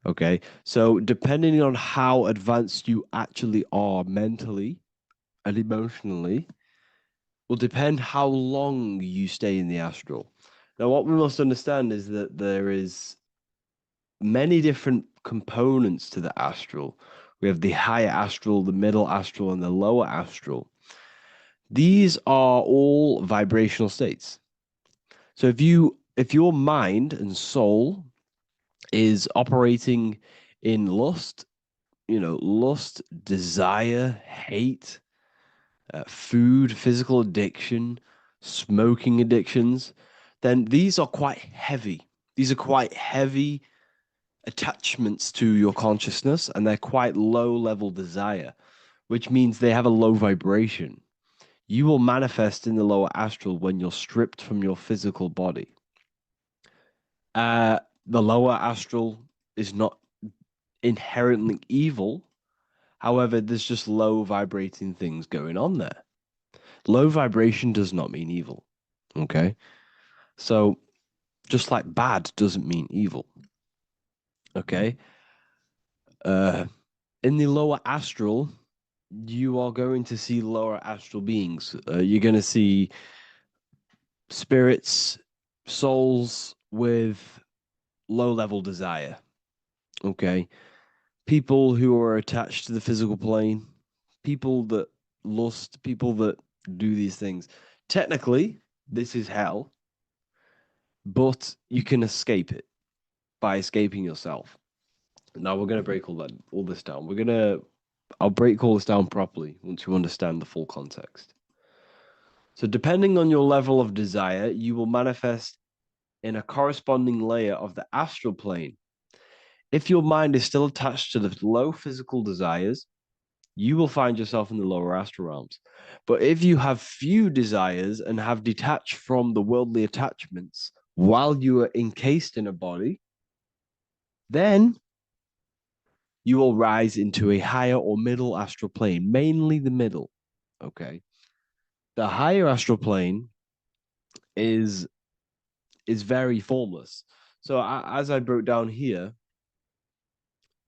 Okay. So depending on how advanced you actually are mentally and emotionally, will depend how long you stay in the astral. Now, what we must understand is that there is many different components to the astral. We have the higher astral, the middle astral, and the lower astral. These are all vibrational states. So if your mind and soul is operating in lust, lust, desire, hate, food, physical addiction, smoking addictions, then these are quite heavy. These are quite heavy attachments to your consciousness, and they're quite low level desire, which means they have a low vibration. You will manifest in the lower astral when you're stripped from your physical body. The lower astral is not inherently evil. However, there's just low vibrating things going on there. Low vibration does not mean evil. Okay. So just like bad doesn't mean evil. Okay. In the lower astral, you are going to see lower astral beings. You're going to see spirits, souls with low level desire. Okay. People who are attached to the physical plane, people that lust, people that do these things. Technically, this is hell, but you can escape it by escaping yourself. Now we're going to break all this down. I'll break all this down properly once you understand the full context. So depending on your level of desire, you will manifest in a corresponding layer of the astral plane. If your mind is still attached to the low physical desires, you will find yourself in the lower astral realms. But if you have few desires and have detached from the worldly attachments while you are encased in a body, then you will rise into a higher or middle astral plane, mainly the middle. Okay. The higher astral plane is very formless. So as I broke down here,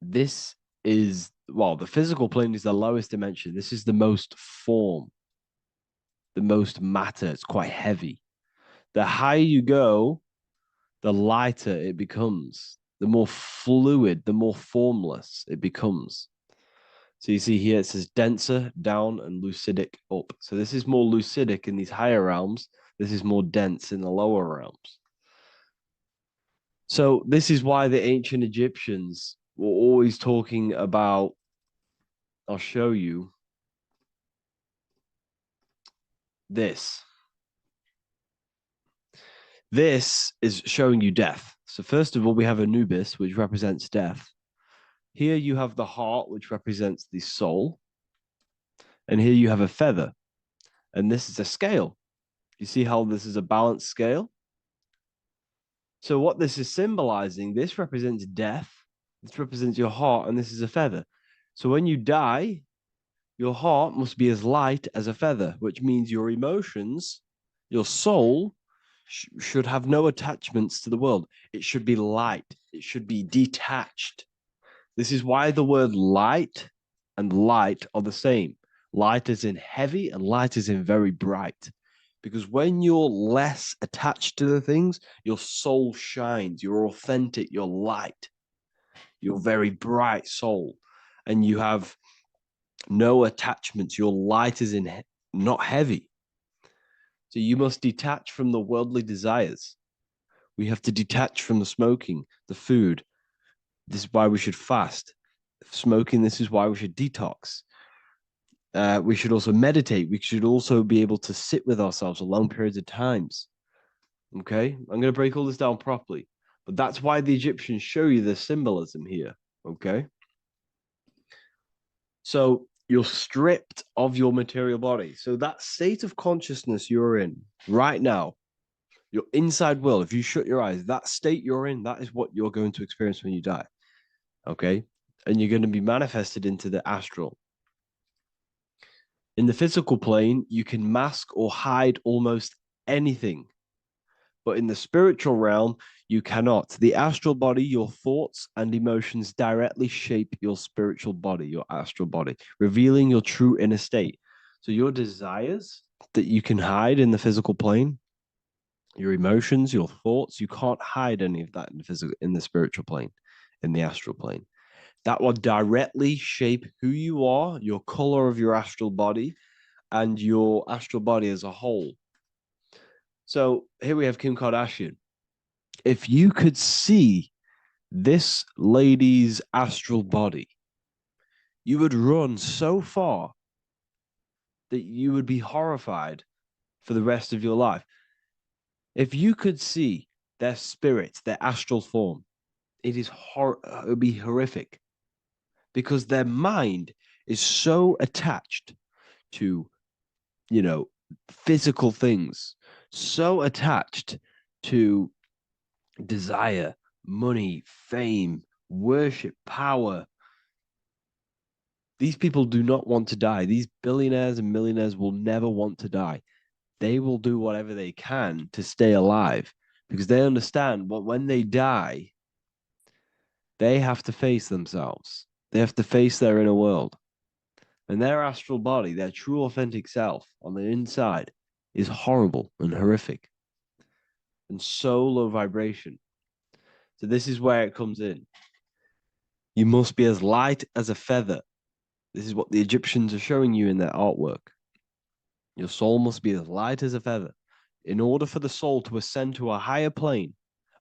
this is, well, the physical plane is the lowest dimension. This is the most form, the most matter. It's quite heavy. The higher you go, the lighter it becomes, the more fluid, the more formless it becomes. So you see here it says denser down and lucidic up. So this is more lucidic in these higher realms. This is more dense in the lower realms. So this is why the ancient Egyptians were always talking about, I'll show you this. This is showing you death. So first of all, we have Anubis, which represents death. Here you have the heart, which represents the soul. And here you have a feather. And this is a scale. You see how this is a balanced scale? So what this is symbolizing, this represents death. This represents your heart, and this is a feather. So when you die, your heart must be as light as a feather, which means your emotions, your soul, should have no attachments to the world. It should be light. It should be detached. This is why the word light and light are the same. Light is in heavy and light is in very bright. Because when you're less attached to the things, your soul shines. You're authentic. You're light. You're very bright soul. And you have no attachments. Your light is in not heavy. So you must detach from the worldly desires. We have to detach from the smoking, the food. This is why we should fast. Smoking, this is why we should detox. We should also meditate. We should also be able to sit with ourselves for long periods of times. Okay, I'm going to break all this down properly. But that's why the Egyptians show you the symbolism here. Okay. So You're stripped of your material body. So that state of consciousness you're in right now, your inside world, if you shut your eyes, that state you're in, that is what you're going to experience when you die. Okay? And you're going to be manifested into the astral. In the physical plane, you can mask or hide almost anything. But in the spiritual realm, you cannot. The astral body, your thoughts and emotions directly shape your spiritual body, your astral body, revealing your true inner state. So your desires that you can hide in the physical plane, your emotions, your thoughts, you can't hide any of that in the spiritual plane, in the astral plane. That will directly shape who you are, your color of your astral body, and your astral body as a whole. So here we have Kim Kardashian. If you could see this lady's astral body, you would run so far that you would be horrified for the rest of your life. If you could see their spirit, their astral form, it would be horrific, because their mind is so attached to, physical things, so attached to desire, money, fame, worship, power. These people do not want to die. These billionaires and millionaires will never want to die. They will do whatever they can to stay alive, because they understand what when they die, they have to face themselves. They have to face their inner world. And their astral body, their true authentic self on the inside, is horrible and horrific and so low vibration. So this is where it comes in. You must be as light as a feather. This is what the Egyptians are showing you in their artwork. Your soul must be as light as a feather. In order for the soul to ascend to a higher plane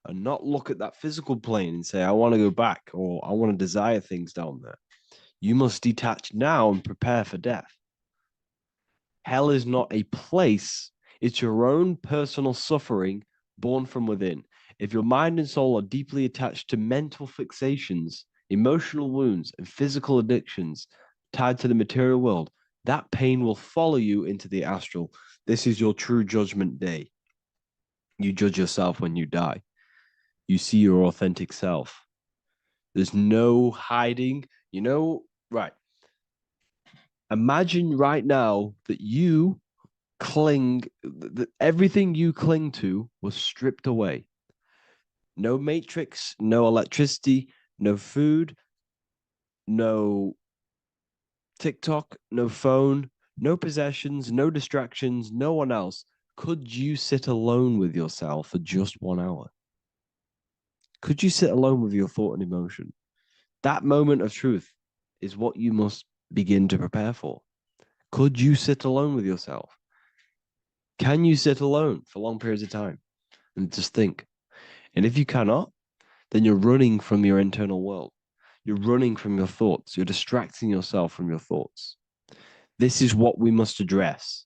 and not look at that physical plane and say, I want to go back, or I want to desire things down there, you must detach now and prepare for death. Hell is not a place. It's your own personal suffering born from within. If your mind and soul are deeply attached to mental fixations, emotional wounds, and physical addictions tied to the material world, that pain will follow you into the astral. This is your true judgment day. You judge yourself when you die. You see your authentic self. There's no hiding. Right. Imagine right now that you that everything you cling to was stripped away. No matrix, no electricity, no food, no TikTok, no phone, no possessions, no distractions, no one else. Could you sit alone with yourself for just 1 hour? Could you sit alone with your thought and emotion? That moment of truth is what you must begin to prepare for. Could you sit alone with yourself? Can you sit alone for long periods of time and just think? And if you cannot, then you're running from your internal world. You're running from your thoughts. You're distracting yourself from your thoughts. This is what we must address.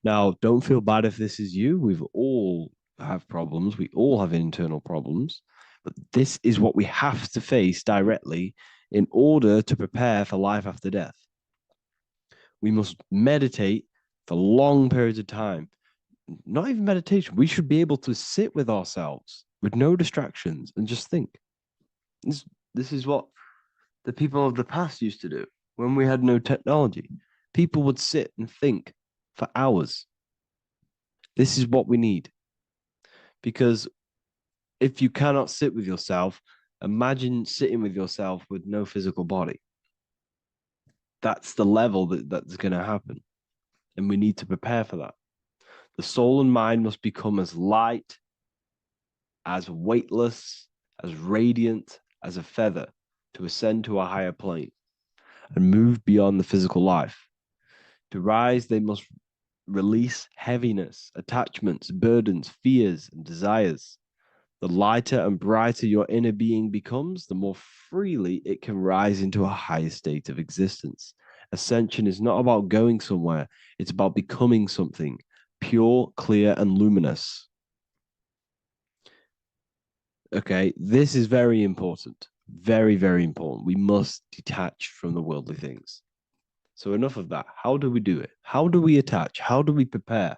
Now, don't feel bad if this is you. We've all have problems. We all have internal problems. But this is what we have to face directly in order to prepare for life after death. We must meditate for long periods of time. Not even meditation. We should be able to sit with ourselves with no distractions and just think. This is what the people of the past used to do when we had no technology. People would sit and think for hours. This is what we need. Because if you cannot sit with yourself, imagine sitting with yourself with no physical body. That's the level that's going to happen. And we need to prepare for that. The soul and mind must become as light, as weightless, as radiant as a feather to ascend to a higher plane and move beyond the physical life. To rise, they must release heaviness, attachments, burdens, fears, and desires. The lighter and brighter your inner being becomes, the more freely it can rise into a higher state of existence. Ascension is not about going somewhere, it's about becoming something pure, clear, and luminous. Okay, this is very important. Very, very important. We must detach from the worldly things. So enough of that. How do we do it? How do we attach? How do we prepare?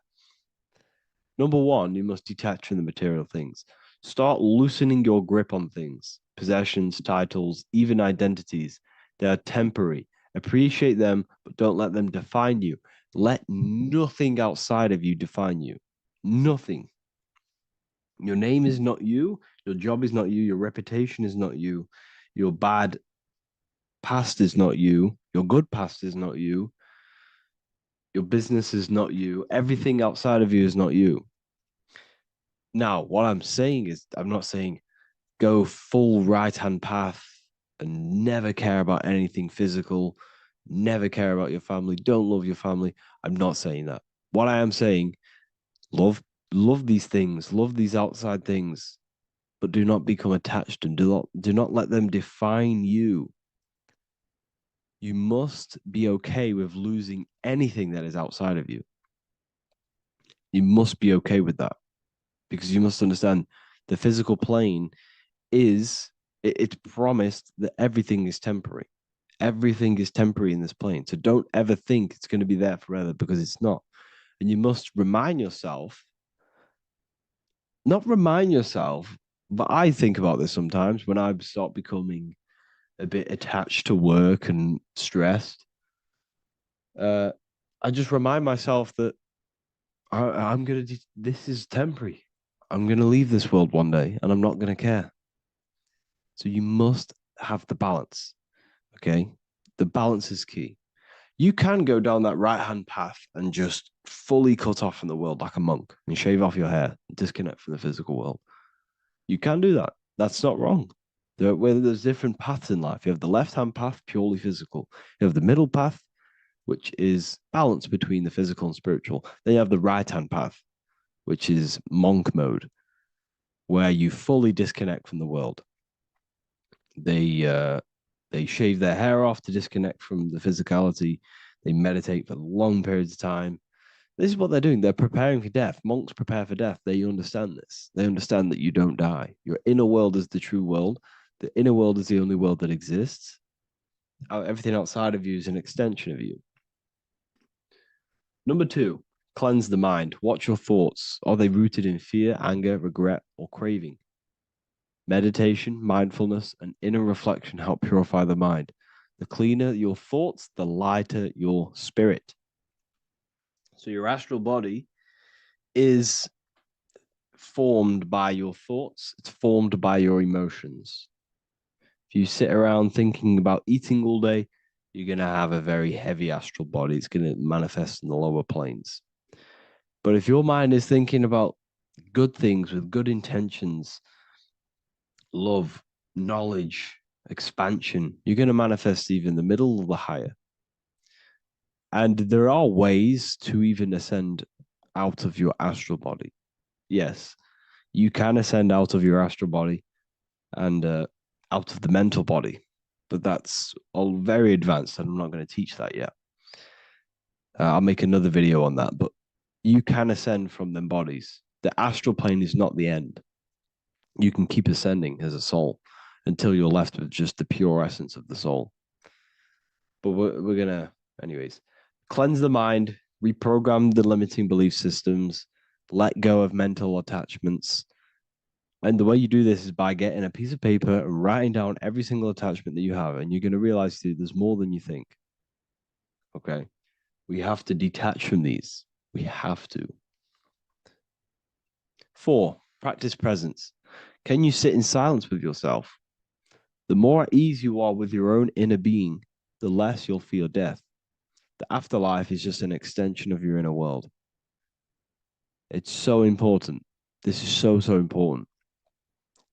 Number one, you must detach from the material things. Start loosening your grip on things, possessions, titles, even identities. They are temporary. Appreciate them, but don't let them define you. Let nothing outside of you define you. Nothing. Your name is not you. Your job is not you. Your reputation is not you. Your bad past is not you. Your good past is not you. Your business is not you. Everything outside of you is not you. Now, what I'm saying is, I'm not saying go full right hand path and never care about anything physical, never care about your family, don't love your family. I'm not saying that. What I am saying, love these things, love these outside things, but do not become attached and do not let them define you. You must be okay with losing anything that is outside of you. You must be okay with that, because you must understand the physical plane is, it's promised that everything is temporary. Everything is temporary in this plane. So don't ever think it's going to be there forever, because it's not. And you must remind yourself, not remind yourself, but I think about this sometimes when I start becoming a bit attached to work and stressed. I just remind myself that I'm going to, this is temporary. I'm going to leave this world one day and I'm not going to care. So you must have the balance. Okay. The balance is key. You can go down that right hand path and just fully cut off from the world like a monk and shave off your hair, disconnect from the physical world. You can do that. That's not wrong. There's different paths in life. You have the left hand path, purely physical. You have the middle path, which is balance between the physical and spiritual. Then you have the right hand path, which is monk mode, where you fully disconnect from the world. They shave their hair off to disconnect from the physicality. They meditate for long periods of time. This is what they're doing. They're preparing for death. Monks prepare for death. They understand this. They understand that you don't die. Your inner world is the true world. The inner world is the only world that exists. Everything outside of you is an extension of you. Number two, cleanse the mind. Watch your thoughts. Are they rooted in fear, anger, regret, or craving? Meditation, mindfulness, and inner reflection help purify the mind. The cleaner your thoughts, the lighter your spirit. So your astral body is formed by your thoughts. It's formed by your emotions. If you sit around thinking about eating all day, you're going to have a very heavy astral body. It's going to manifest in the lower planes. But if your mind is thinking about good things with good intentions, love, knowledge, expansion, you're going to manifest even the middle or the higher. And there are ways to even ascend out of your astral body. Yes, you can ascend out of your astral body and out of the mental body, but that's all very advanced, and I'm not going to teach that yet. I'll make another video on that, but you can ascend from them bodies. The astral plane is not the end. You can keep ascending as a soul until you're left with just the pure essence of the soul. But we're going to, anyways, cleanse the mind, reprogram the limiting belief systems, let go of mental attachments. And the way you do this is by getting a piece of paper and writing down every single attachment that you have. And you're going to realize, dude, there's more than you think. Okay. We have to detach from these. We have to. 4, practice presence. Can you sit in silence with yourself? The more at ease you are with your own inner being, the less you'll feel death. The afterlife is just an extension of your inner world. It's so important. This is so, so important.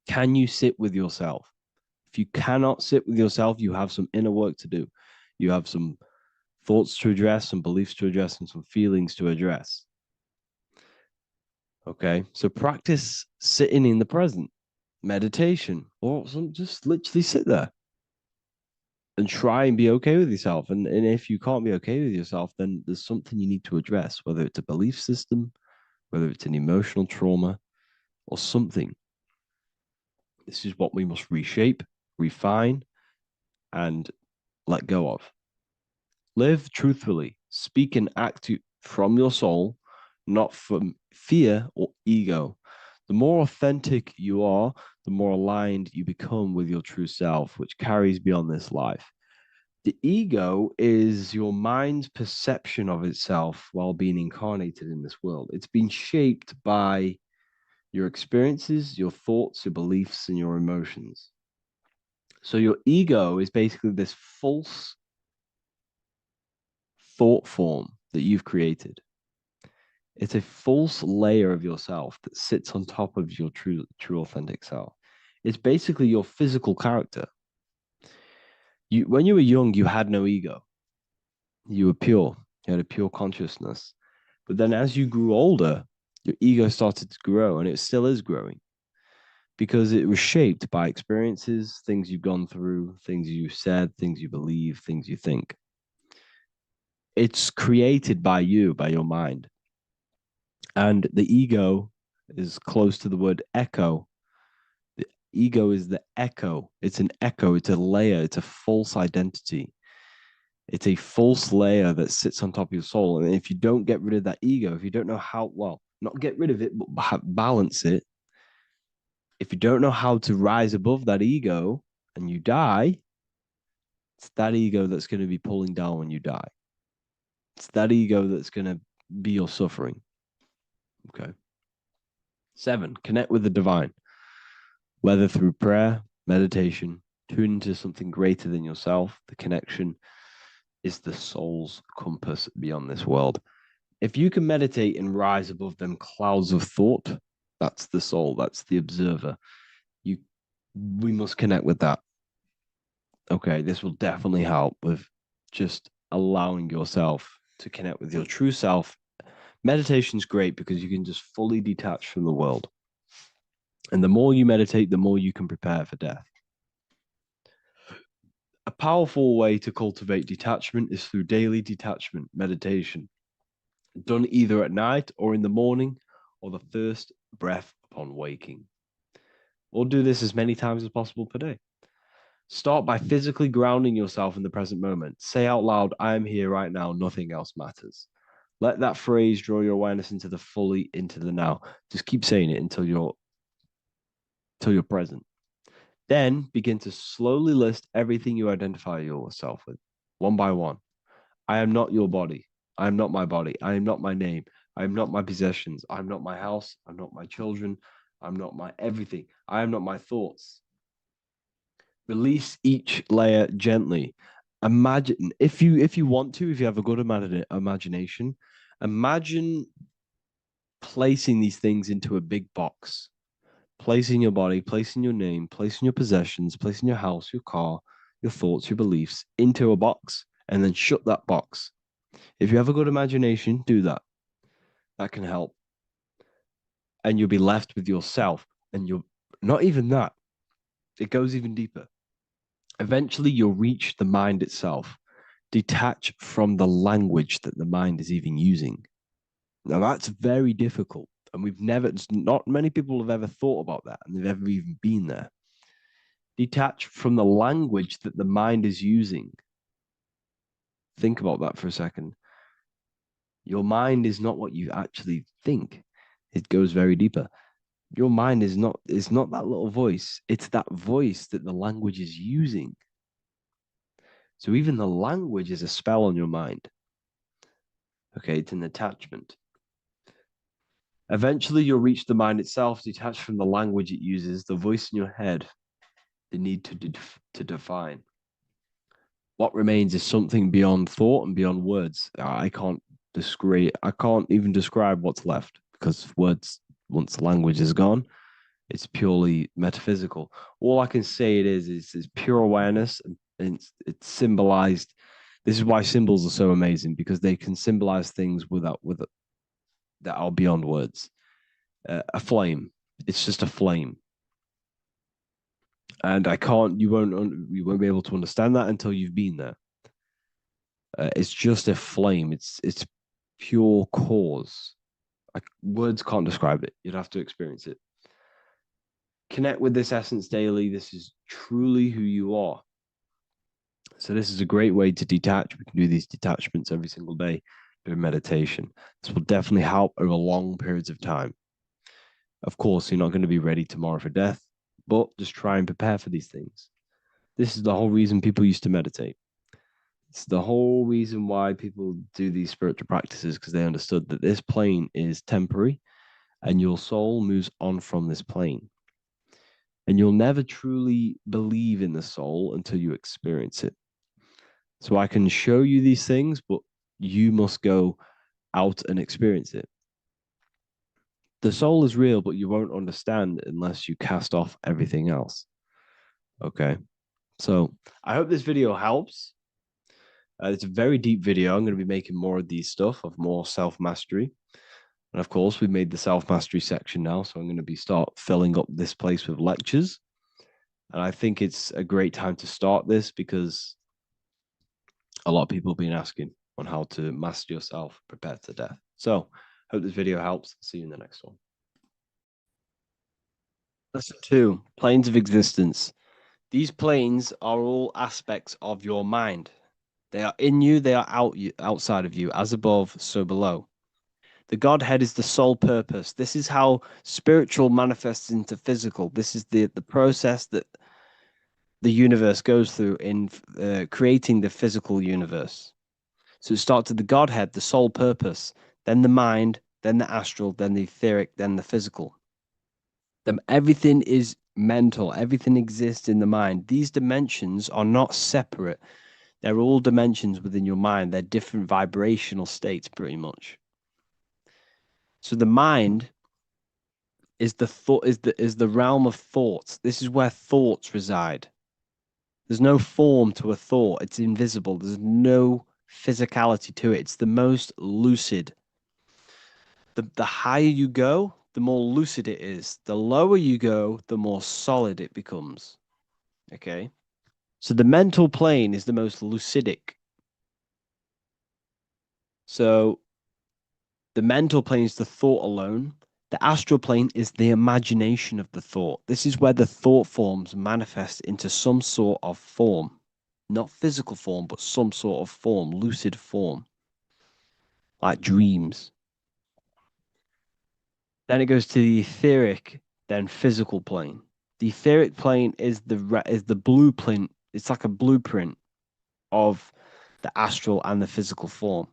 Can you sit with yourself? If you cannot sit with yourself, you have some inner work to do. You have some thoughts to address, some beliefs to address, and some feelings to address. Okay, so practice sitting in the present, meditation, or just literally sit there and try and be okay with yourself. And if you can't be okay with yourself, then there's something you need to address, whether it's a belief system, whether it's an emotional trauma, or something. This is what we must reshape, refine, and let go of. Live truthfully. Speak and act from your soul, not from fear or ego. The more authentic you are, the more aligned you become with your true self, which carries beyond this life. The ego is your mind's perception of itself while being incarnated in this world. It's been shaped by your experiences, your thoughts, your beliefs, and your emotions. So your ego is basically this false thought form that you've created. It's a false layer of yourself that sits on top of your true authentic self. It's basically your physical character. When you were young, you had no ego. You were pure. You had a pure consciousness. But then as you grew older, your ego started to grow, and it still is growing because it was shaped by experiences, things you've gone through, things you said, things you believe, things you think. It's created by you, by your mind. And the ego is close to the word echo. The ego is the echo. It's an echo. It's a layer. It's a false identity. It's a false layer that sits on top of your soul. And if you don't get rid of that ego, if you don't know how, well, not get rid of it, but balance it, if you don't know how to rise above that ego and you die, it's that ego that's going to be pulling down when you die. It's that ego that's going to be your suffering. Okay. 7, connect with the divine, whether through prayer, meditation, tune into something greater than yourself. The connection is the soul's compass beyond this world. If you can meditate and rise above them clouds of thought, that's the soul, that's the observer. We must connect with that. Okay, this will definitely help with just allowing yourself to connect with your true self. Meditation's great because you can just fully detach from the world. And the more you meditate, the more you can prepare for death. A powerful way to cultivate detachment is through daily detachment meditation, done either at night or in the morning or the first breath upon waking. Or do this as many times as possible per day. Start by physically grounding yourself in the present moment. Say out loud, I am here right now, nothing else matters. Let that phrase draw your awareness into the now. Just keep saying it until you're present. Then begin to slowly list everything you identify yourself with, one by one. I am not your body. I am not my body. I am not my name. I am not my possessions. I am not my house. I'm not my children. I'm not my everything. I am not my thoughts. Release each layer gently. Imagine, if you want to, if you have a good imagination, imagine placing these things into a big box. Placing your body, placing your name, placing your possessions, placing your house, your car, your thoughts, your beliefs into a box, and then shut that box. If you have a good imagination, do that. That can help. And you'll be left with yourself. And you're not even that. It goes even deeper. Eventually, you'll reach the mind itself. Detach from the language that the mind is even using. Now, that's very difficult. And not many people have ever thought about that, and they've ever even been there. Detach from the language that the mind is using. Think about that for a second. Your mind is not what you actually think. It goes very deeper. Your mind is not that little voice. It's that voice that the language is using. So even the language is a spell on your mind. Okay, it's an attachment. Eventually, you'll reach the mind itself, detached from the language it uses, the voice in your head, the need to define. What remains is something beyond thought and beyond words. I can't even describe what's left because words, once the language is gone, it's purely metaphysical. All I can say it is pure awareness, and it's symbolized. This is why symbols are so amazing, because they can symbolize things that are beyond words. A flame, it's just a flame, and you won't be able to understand that until you've been there. It's just a flame. It's pure cause. Words can't describe it. You'd have to experience it. Connect with this essence daily. This is truly who you are. So this is a great way to detach. We can do these detachments every single day during meditation. This will definitely help over long periods of time. Of course, you're not going to be ready tomorrow for death, but just try and prepare for these things. This is the whole reason people used to meditate. It's the whole reason why people do these spiritual practices, because they understood that this plane is temporary and your soul moves on from this plane. And you'll never truly believe in the soul until you experience it. So I can show you these things, but you must go out and experience it. The soul is real, but you won't understand unless you cast off everything else. Okay. So I hope this video helps. It's a very deep video. I'm going to be making more of these stuff, of more self-mastery. And of course, we've made the self-mastery section now. So I'm going to start filling up this place with lectures. And I think it's a great time to start this because a lot of people have been asking on how to master yourself, prepare to death. So hope this video helps. See you in the next one. Lesson 2, planes of existence. These planes are all aspects of your mind. They are in you, they are outside of you, as above, so below. The Godhead is the sole purpose. This is how spiritual manifests into physical. This is the process that the universe goes through in creating the physical universe. So it starts with the Godhead, the sole purpose, then the mind, then the astral, then the etheric, then the physical. Everything is mental. Everything exists in the mind. These dimensions are not separate. They're all dimensions within your mind. They're different vibrational states, pretty much. So the mind is the realm of thoughts. This is where thoughts reside. There's no form to a thought. It's invisible. There's no physicality to it. It's the most lucid. The higher you go, the more lucid it is. The lower you go, the more solid it becomes. Okay? So the mental plane is the most lucidic. So the mental plane is the thought alone. The astral plane is the imagination of the thought. This is where the thought forms manifest into some sort of form. Not physical form, but some sort of form, lucid form. Like dreams. Then it goes to the etheric, then physical plane. The etheric plane is the blueprint. It's like a blueprint of the astral and the physical form.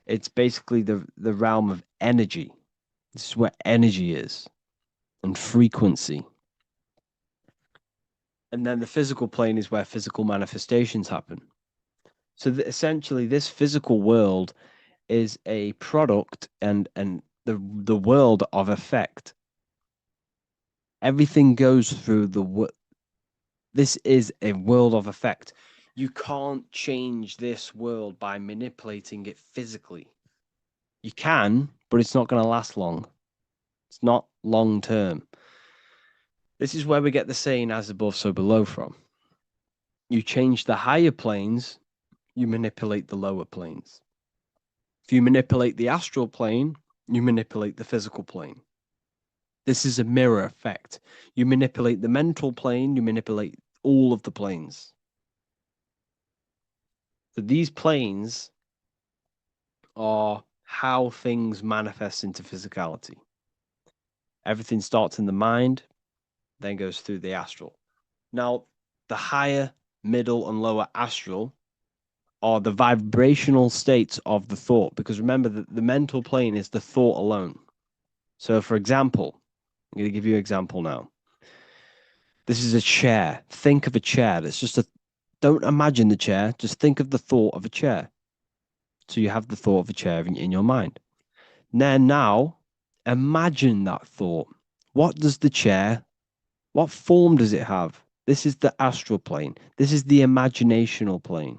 It's basically the realm of energy. This is where energy is and frequency. And then the physical plane is where physical manifestations happen. So essentially, this physical world is a product and the world of effect. Everything goes through this is a world of effect. You can't change this world by manipulating it physically. You can, but it's not going to last long. It's not long term. This is where we get the saying as above, so below from. You change the higher planes, you manipulate the lower planes. If you manipulate the astral plane, you manipulate the physical plane. This is a mirror effect. You manipulate the mental plane, you manipulate all of the planes. So these planes are how things manifest into physicality. Everything starts in the mind, then goes through the astral. Now, the higher, middle, and lower astral are the vibrational states of the thought, because remember that the mental plane is the thought alone. So, for example, I'm going to give you an example now. This is a chair. Think of a chair. Don't imagine the chair. Just think of the thought of a chair. So you have the thought of a chair in your mind. Now, imagine that thought. What form does it have? This is the astral plane. This is the imaginational plane.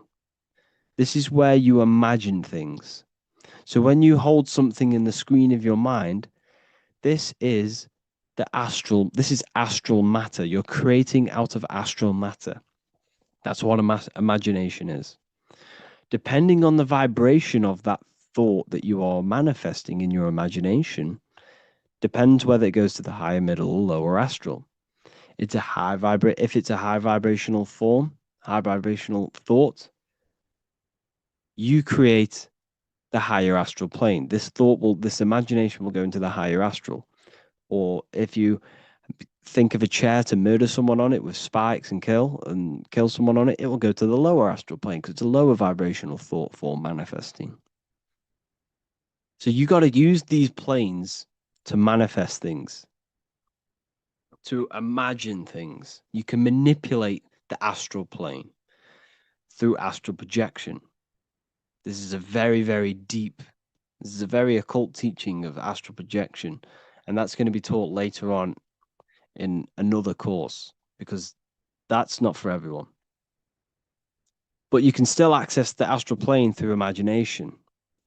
This is where you imagine things. So when you hold something in the screen of your mind, this is astral matter. You're creating out of astral matter. That's what imagination is. Depending on the vibration of that thought that you are manifesting in your imagination, depends whether it goes to the higher, middle, or lower astral. If it's a high vibrational form, high vibrational thought, you create the higher astral plane. This imagination will go into the higher astral. Or if you think of a chair to murder someone on it with spikes and kill someone on it, it will go to the lower astral plane because it's a lower vibrational thought form manifesting. So you got to use these planes to manifest things, to imagine things. You can manipulate the astral plane through astral projection. This is a very, very deep, this is a very occult teaching of astral projection. And that's going to be taught later on in another course because that's not for everyone. But you can still access the astral plane through imagination.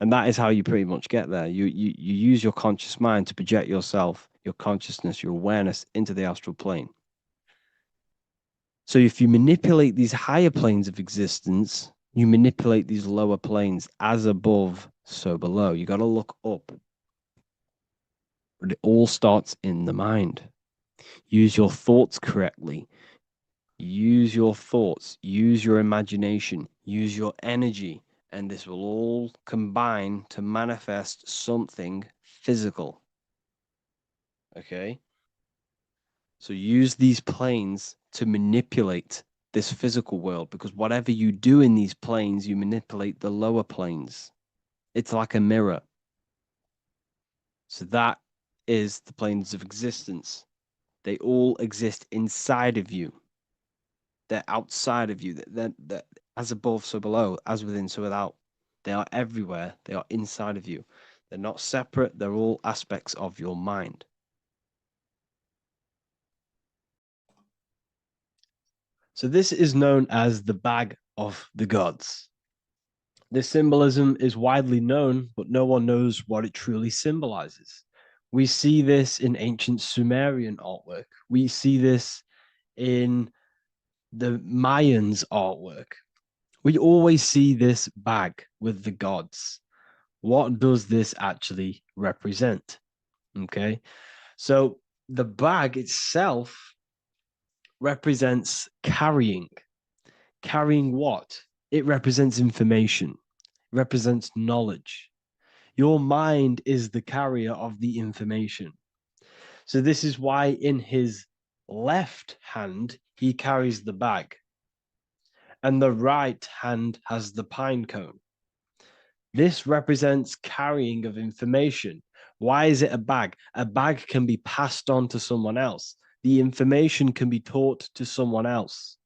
And that is how you pretty much get there. You use your conscious mind to project yourself, your consciousness, your awareness into the astral plane. So if you manipulate these higher planes of existence, you manipulate these lower planes as above, so below. You got to look up. But it all starts in the mind. Use your thoughts correctly. Use your thoughts, use your imagination, use your energy, and this will all combine to manifest something physical. Okay? So use these planes to manipulate this physical world because whatever you do in these planes, you manipulate the lower planes. It's like a mirror. So that is the planes of existence. They all exist inside of you. They're outside of you. They're as above, so below, as within, so without. They are everywhere. They are inside of you. They're not separate. They're all aspects of your mind. So this is known as the bag of the gods. This symbolism is widely known, but no one knows what it truly symbolizes. We see this in ancient Sumerian artwork. We see this in the Mayans' artwork. We always see this bag with the gods. What does this actually represent? Okay, so the bag itself represents carrying. Carrying what? It represents information, it represents knowledge. Your mind is the carrier of the information. So this is why in his left hand, he carries the bag, and the right hand has the pine cone. This represents carrying of information. Why is it a bag? A bag can be passed on to someone else. The information can be taught to someone else.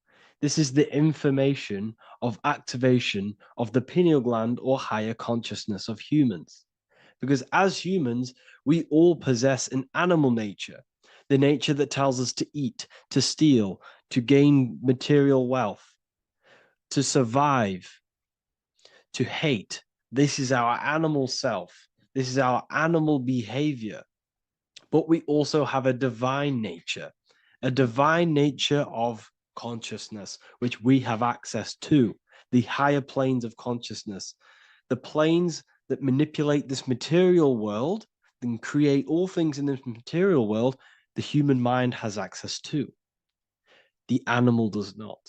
This is the information of activation of the pineal gland or higher consciousness of humans. Because as humans, we all possess an animal nature, the nature that tells us to eat, to steal, to gain material wealth, to survive, to hate. This is our animal self. This is our animal behavior. But we also have a divine nature of consciousness, which we have access to, the higher planes of consciousness, the planes that manipulate this material world and create all things in this material world, the human mind has access to. The animal does not.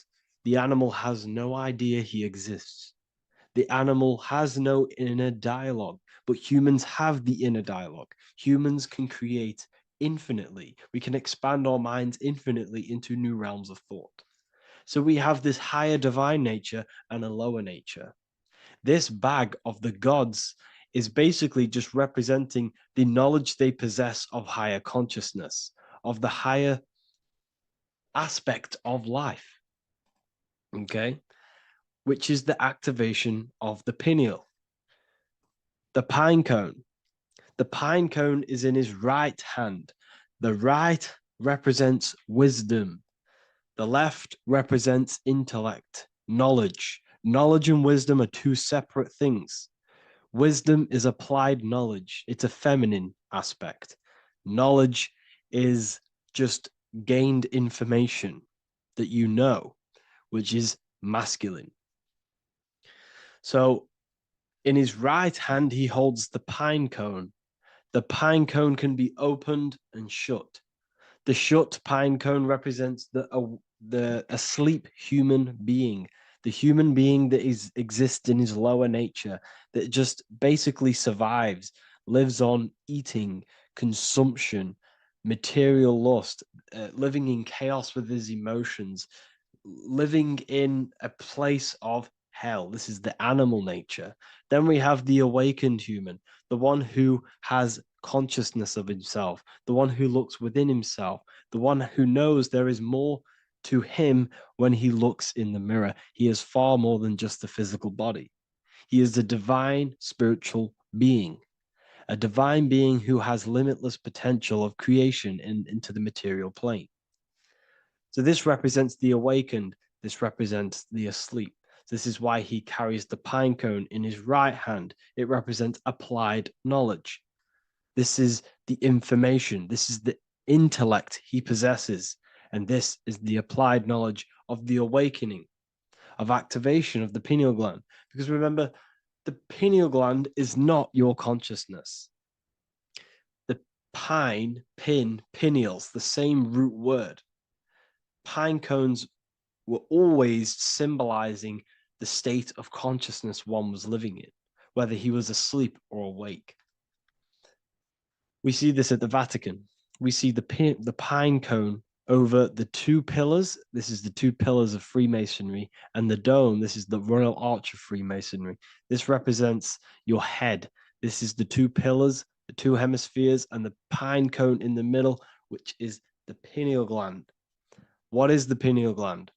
The animal has no idea he exists. The animal has no inner dialogue, but humans have the inner dialogue. Humans can create infinitely. We can expand our minds infinitely into new realms of thought. So we have this higher divine nature and a lower nature. This bag of the gods is basically just representing the knowledge they possess of higher consciousness, of the higher aspect of life. Okay? Which is the activation of the pineal. The pine cone. The pine cone is in his right hand. The right represents wisdom. The left represents intellect, knowledge. Knowledge and wisdom are two separate things. Wisdom is applied knowledge. It's a feminine aspect. Knowledge is just gained information that you know, which is masculine. So in his right hand, he holds the pine cone. The pine cone can be opened and shut. The shut pine cone represents the asleep human being, the human being that exists in his lower nature, that just basically survives, lives on eating, consumption, material lust, living in chaos with his emotions, living in a place of hell. This is the animal nature. Then we have the awakened human, the one who has consciousness of himself, the one who looks within himself, the one who knows there is more to him when he looks in the mirror. He is far more than just the physical body. He is a divine spiritual being, a divine being who has limitless potential of creation into the material plane. So this represents the awakened. This represents the asleep. This is why he carries the pine cone in his right hand. It represents applied knowledge. This is the information. This is the intellect he possesses. And this is the applied knowledge of the awakening, of activation of the pineal gland. Because remember, the pineal gland is not your consciousness. The pineals, the same root word. Pine cones were always symbolizing the state of consciousness one was living in, whether he was asleep or awake. We see this at the Vatican. We see the pine cone over the two pillars. This is the two pillars of Freemasonry, and the dome. This is the Royal Arch of Freemasonry. This represents your head. This is the two pillars, the two hemispheres, and the pine cone in the middle, which is the pineal gland. What is the pineal gland?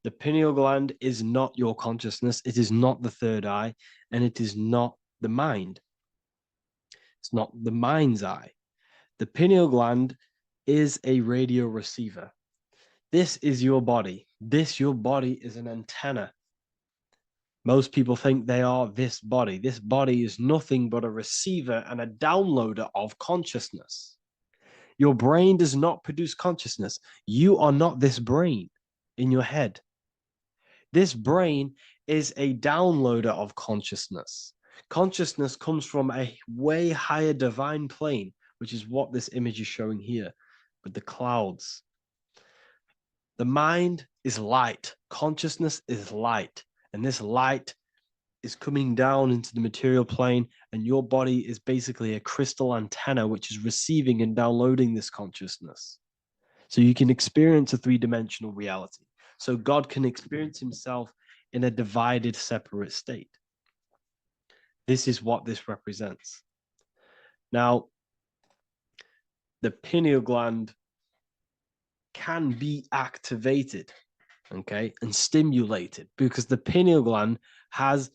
The pineal gland is not your consciousness. It is not the third eye, and it is not the mind. It's not the mind's eye. The pineal gland is a radio receiver. This is your body. Your body is an antenna. Most people think they are this body. This body is nothing but a receiver and a downloader of consciousness. Your brain does not produce consciousness. You are not this brain in your head. This brain is a downloader of consciousness. Consciousness comes from a way higher divine plane, which is what this image is showing here with the clouds. The mind is light. Consciousness is light. And this light is coming down into the material plane, and your body is basically a crystal antenna which is receiving and downloading this consciousness. So you can experience a three-dimensional reality. So God can experience himself in a divided, separate state. This is what this represents. Now, the pineal gland can be activated, okay, and stimulated, because the pineal gland has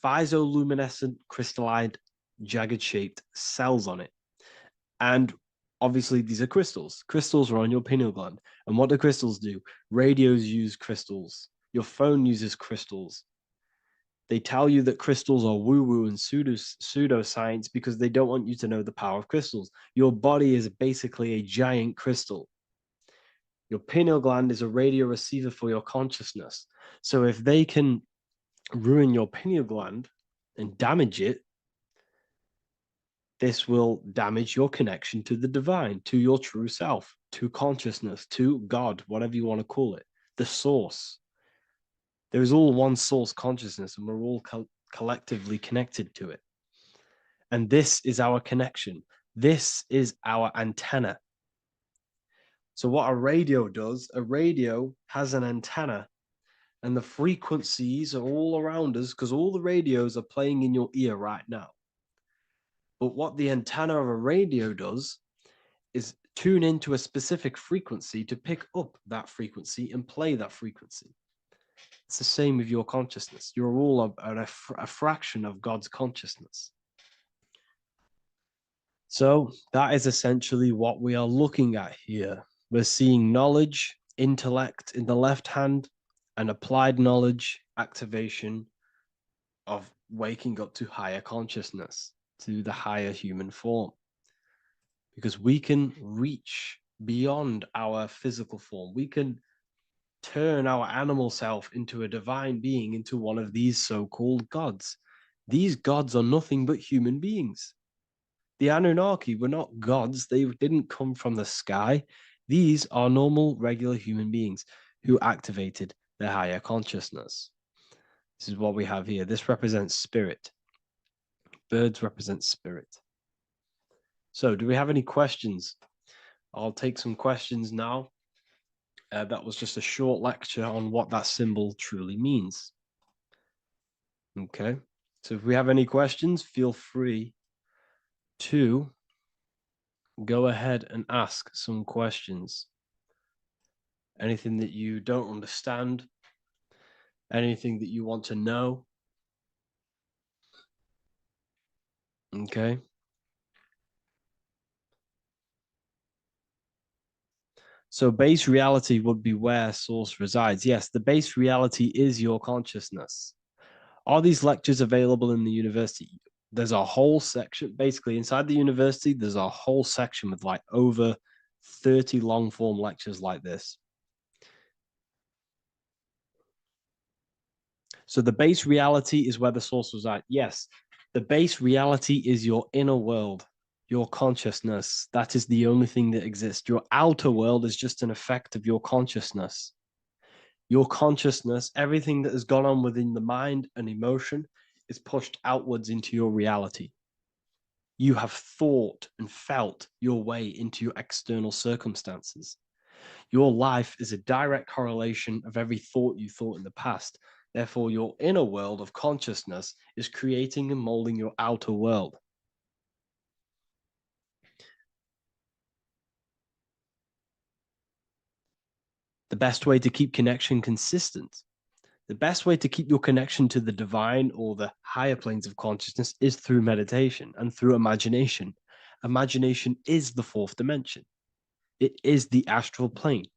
physoluminescent crystalline jagged-shaped cells on it. And obviously, these are crystals. Crystals are on your pineal gland. And what do crystals do? Radios use crystals. Your phone uses crystals. They tell you that crystals are woo-woo and pseudoscience because they don't want you to know the power of crystals. Your body is basically a giant crystal. Your pineal gland is a radio receiver for your consciousness. So if they can ruin your pineal gland and damage it, this will damage your connection to the divine, to your true self, to consciousness, to God, whatever you want to call it, the source. There is all one source consciousness, and we're all collectively connected to it. And this is our connection. This is our antenna. So what a radio does, a radio has an antenna, and the frequencies are all around us because all the radios are playing in your ear right now. But what the antenna of a radio does is tune into a specific frequency to pick up that frequency and play that frequency. It's the same with your consciousness. You're all a fraction of God's consciousness. So that is essentially what we are looking at here. We're seeing knowledge, intellect in the left hand, and applied knowledge, activation of waking up to higher consciousness, to the higher human form. Because we can reach beyond our physical form. We can turn our animal self into a divine being, into one of these so-called gods. These gods are nothing but human beings. The Anunnaki were not gods. They didn't come from the sky. These are normal, regular human beings who activated their higher consciousness. This is what we have here. This represents spirit. Birds represent spirit. So, do we have any questions? I'll take some questions now. That was just a short lecture on what that symbol truly means. Okay. So, if we have any questions, feel free to go ahead and ask some questions. Anything that you don't understand, anything that you want to know. Okay. So base reality would be where source resides. Yes, the base reality is your consciousness. Are these lectures available in the university? There's a whole section, basically inside the university, there's a whole section with like over 30 long form lectures like this. So the base reality is where the source resides. Yes, the base reality is your inner world, your consciousness. That is the only thing that exists. Your outer world is just an effect of your consciousness. Your consciousness, everything that has gone on within the mind and emotion, is pushed outwards into your reality. You have thought and felt your way into your external circumstances. Your life is a direct correlation of every thought you thought in the past. Therefore, your inner world of consciousness is creating and molding your outer world. The best way to keep connection consistent, the best way to keep your connection to the divine or the higher planes of consciousness is through meditation and through imagination. Imagination is the fourth dimension. It is the astral plane.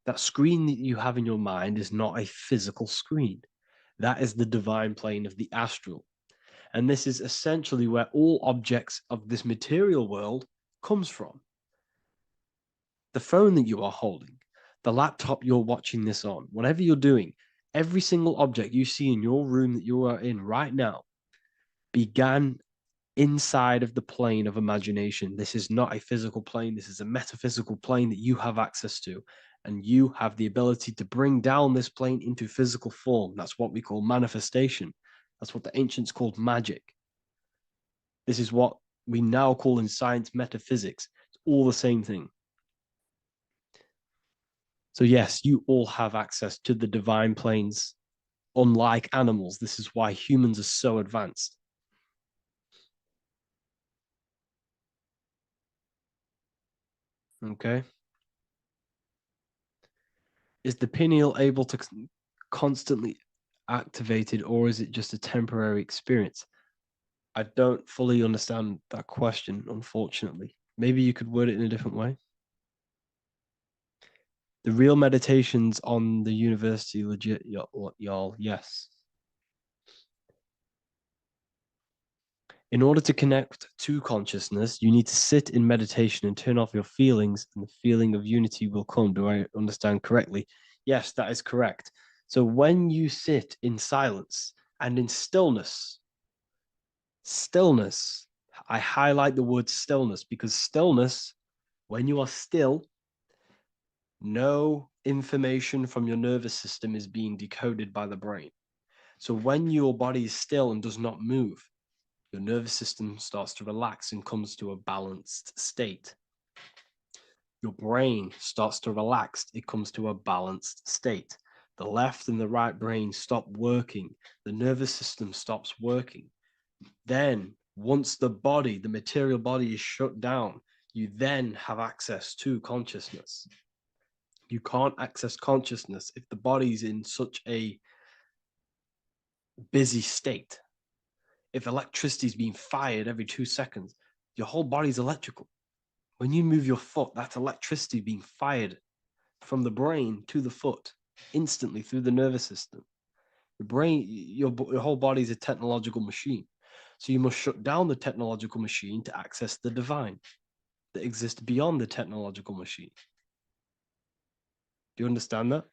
That screen that you have in your mind is not a physical screen. That is the divine plane of the astral. And this is essentially where all objects of this material world comes from. The phone that you are holding, the laptop you're watching this on, whatever you're doing, every single object you see in your room that you are in right now began inside of the plane of imagination. This is not a physical plane. This is a metaphysical plane that you have access to. And you have the ability to bring down this plane into physical form. That's what we call manifestation. That's what the ancients called magic. This is what we now call in science metaphysics. It's all the same thing. So yes, you all have access to the divine planes. Unlike animals, this is why humans are so advanced. Okay. Is the pineal able to constantly activated, or is it just a temporary experience? I don't fully understand that question, unfortunately. Maybe you could word it in a different way. The real meditations on the university, legit, y'all, yes. In order to connect to consciousness, you need to sit in meditation and turn off your feelings, and the feeling of unity will come. Do I understand correctly? Yes, that is correct. So when you sit in silence and in stillness, I highlight the word stillness because stillness, when you are still, no information from your nervous system is being decoded by the brain. So when your body is still and does not move, your nervous system starts to relax and comes to a balanced state. Your brain starts to relax, it comes to a balanced state. The left and the right brain stop working, the nervous system stops working. Then, once the body, the material body is shut down, you then have access to consciousness. You can't access consciousness if the body's in such a busy state. If electricity is being fired every 2 seconds, your whole body's electrical. When you move your foot, that's electricity being fired from the brain to the foot instantly through the nervous system. The brain, your whole body is a technological machine. So you must shut down the technological machine to access the divine that exists beyond the technological machine. Do you understand that?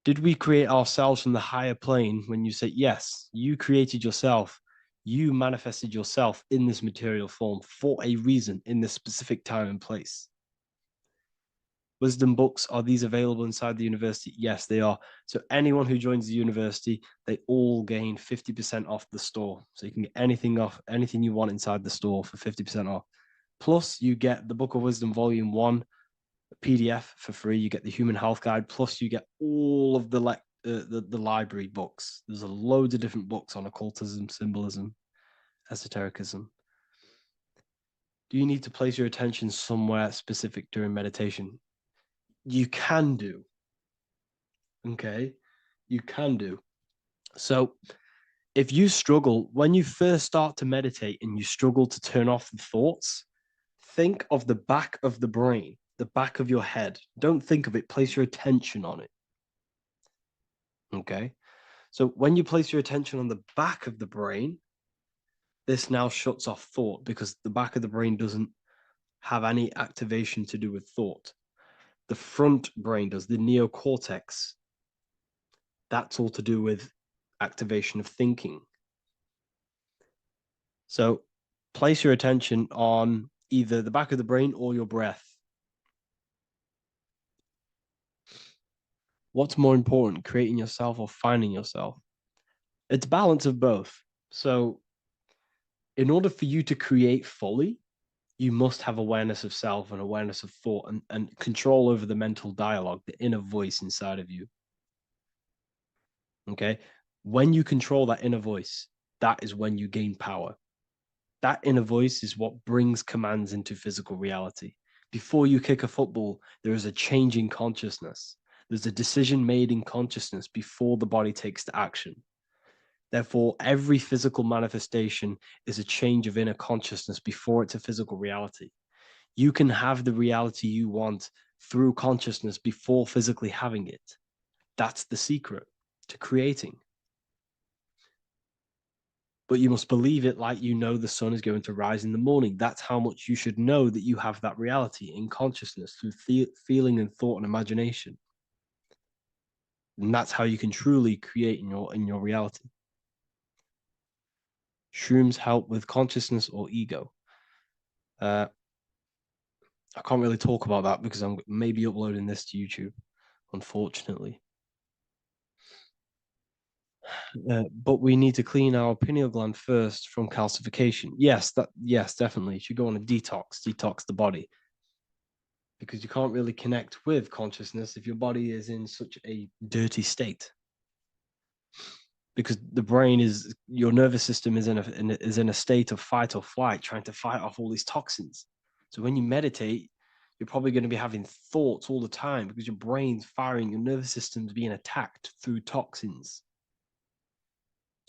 Did we create ourselves from the higher plane? When you say yes, you created yourself. You manifested yourself in this material form for a reason in this specific time and place. Wisdom books, are these available inside the university? Yes, they are. So anyone who joins the university, they all gain 50% off the store. So you can get anything you want inside the store for 50% off. Plus, you get the Book of Wisdom Volume 1 PDF for free. You get the Human Health Guide. Plus, you get all of the library books. There's a loads of different books on occultism, symbolism, esotericism. Do you need to place your attention somewhere specific during meditation? You can do. Okay, you can do. So if you struggle, when you first start to meditate and you struggle to turn off the thoughts, think of the back of the brain, the back of your head. Don't think of it, place your attention on it. Okay, so when you place your attention on the back of the brain, this now shuts off thought because the back of the brain doesn't have any activation to do with thought. The front brain does, the neocortex. That's all to do with activation of thinking. So place your attention on either the back of the brain or your breath. What's more important, creating yourself or finding yourself? It's a balance of both. So in order for you to create fully, you must have awareness of self and awareness of thought and control over the mental dialogue, the inner voice inside of you. Okay? When you control that inner voice, that is when you gain power. That inner voice is what brings commands into physical reality. Before you kick a football, there is a change in consciousness. There's a decision made in consciousness before the body takes the action. Therefore, every physical manifestation is a change of inner consciousness before it's a physical reality. You can have the reality you want through consciousness before physically having it. That's the secret to creating. But you must believe it like you know the sun is going to rise in the morning. That's how much you should know that you have that reality in consciousness through feeling and thought and imagination. And that's how you can truly create in your reality. Shrooms help with consciousness or ego. I can't really talk about that because I'm maybe uploading this to YouTube, unfortunately. But we need to clean our pineal gland first from calcification. Yes, definitely. You should go on a detox the body. Because you can't really connect with consciousness if your body is in such a dirty state. Because the brain is, your nervous system is in a state of fight or flight, trying to fight off all these toxins. So when you meditate, you're probably going to be having thoughts all the time because your brain's firing, your nervous system's being attacked through toxins.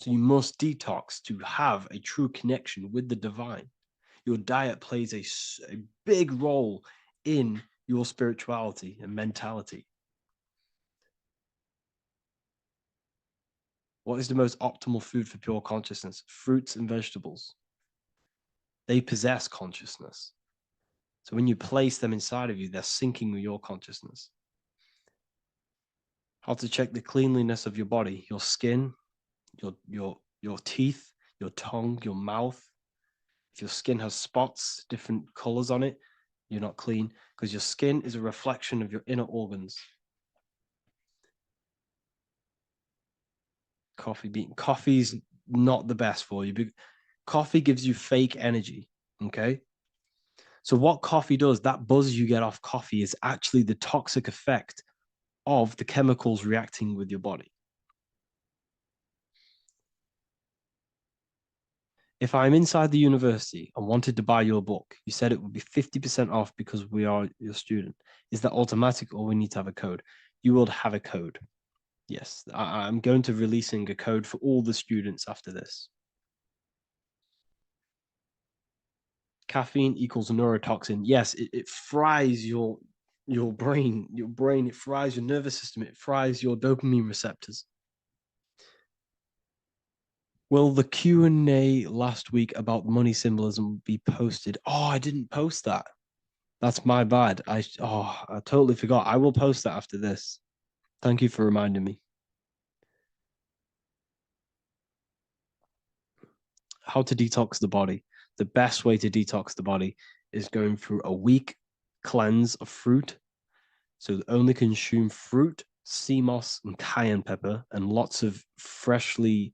So you must detox to have a true connection with the divine. Your diet plays a big role in your spirituality and mentality. What is the most optimal food for pure consciousness? Fruits and vegetables. They possess consciousness. So when you place them inside of you, they're syncing with your consciousness. How to check the cleanliness of your body, your skin, your teeth, your tongue, your mouth. If your skin has spots, different colors on it, you're not clean because your skin is a reflection of your inner organs. Coffee's not the best for you. Coffee gives you fake energy. Okay. So what coffee does, that buzz you get off coffee is actually the toxic effect of the chemicals reacting with your body. If I'm inside the university and wanted to buy your book, you said it would be 50% off because we are your student. Is that automatic or we need to have a code? You will have a code. Yes, I'm going to releasing a code for all the students after this. Caffeine equals neurotoxin. Yes, it fries your brain. It fries your nervous system. It fries your dopamine receptors. Will the Q&A last week about money symbolism be posted? Oh, I didn't post that. That's my bad. I totally forgot. I will post that after this. Thank you for reminding me. to detox the body. The best way to detox the body is going through a week cleanse of fruit. So only consume fruit, sea moss, and cayenne pepper, and lots of freshly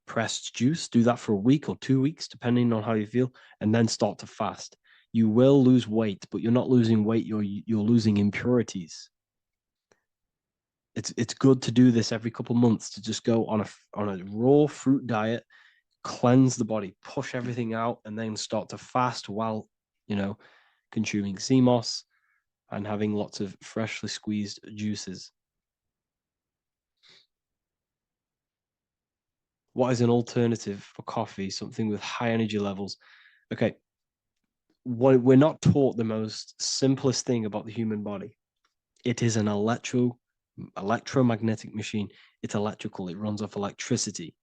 pressed juice. Do that for a week or 2 weeks, depending on how you feel, and then start to fast. You will lose weight, but you're not losing weight. You're losing impurities. It's good to do this every couple months, to just go on a raw fruit diet, cleanse the body, push everything out, and then start to fast while consuming sea moss and having lots of freshly squeezed juices. What is an alternative for coffee? Something with high energy levels. Okay, we're not taught the most simplest thing about the human body. It is an electromagnetic machine. It's electrical. It runs off electricity.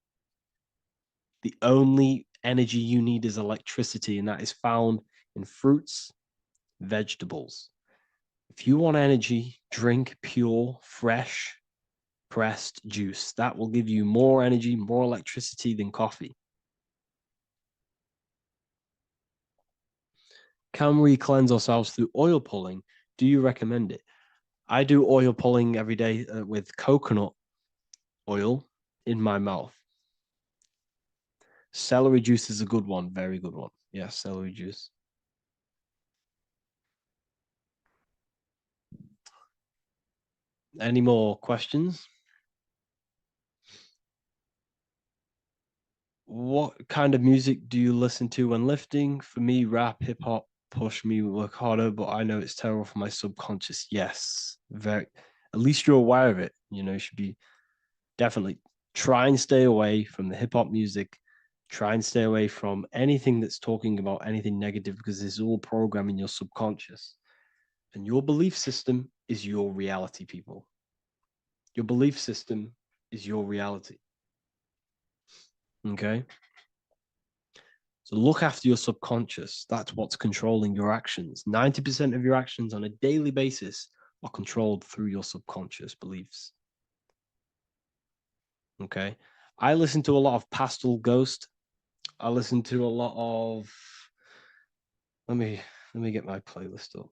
The only energy you need is electricity, and that is found in fruits, vegetables. If you want energy, drink pure, fresh, pressed juice. That will give you more energy, more electricity than coffee. Can we cleanse ourselves through oil pulling? Do you recommend it? I do oil pulling every day with coconut oil in my mouth. Celery juice is a good one, very good one. Yes, celery juice. Any more questions? What kind of music do you listen to when lifting? For me, rap, hip hop push me work harder, but I know it's terrible for my subconscious. Yes, very. At least you're aware of it. You should be definitely try and stay away from the hip hop music. Try and stay away from anything that's talking about anything negative, because it's all programming your subconscious. And your belief system is your reality, people. Your belief system is your reality. Okay? So look after your subconscious. That's what's controlling your actions. 90% of your actions on a daily basis are controlled through your subconscious beliefs. Okay? I listen to a lot of Pastel Ghost. I listen to a lot of let me get my playlist up.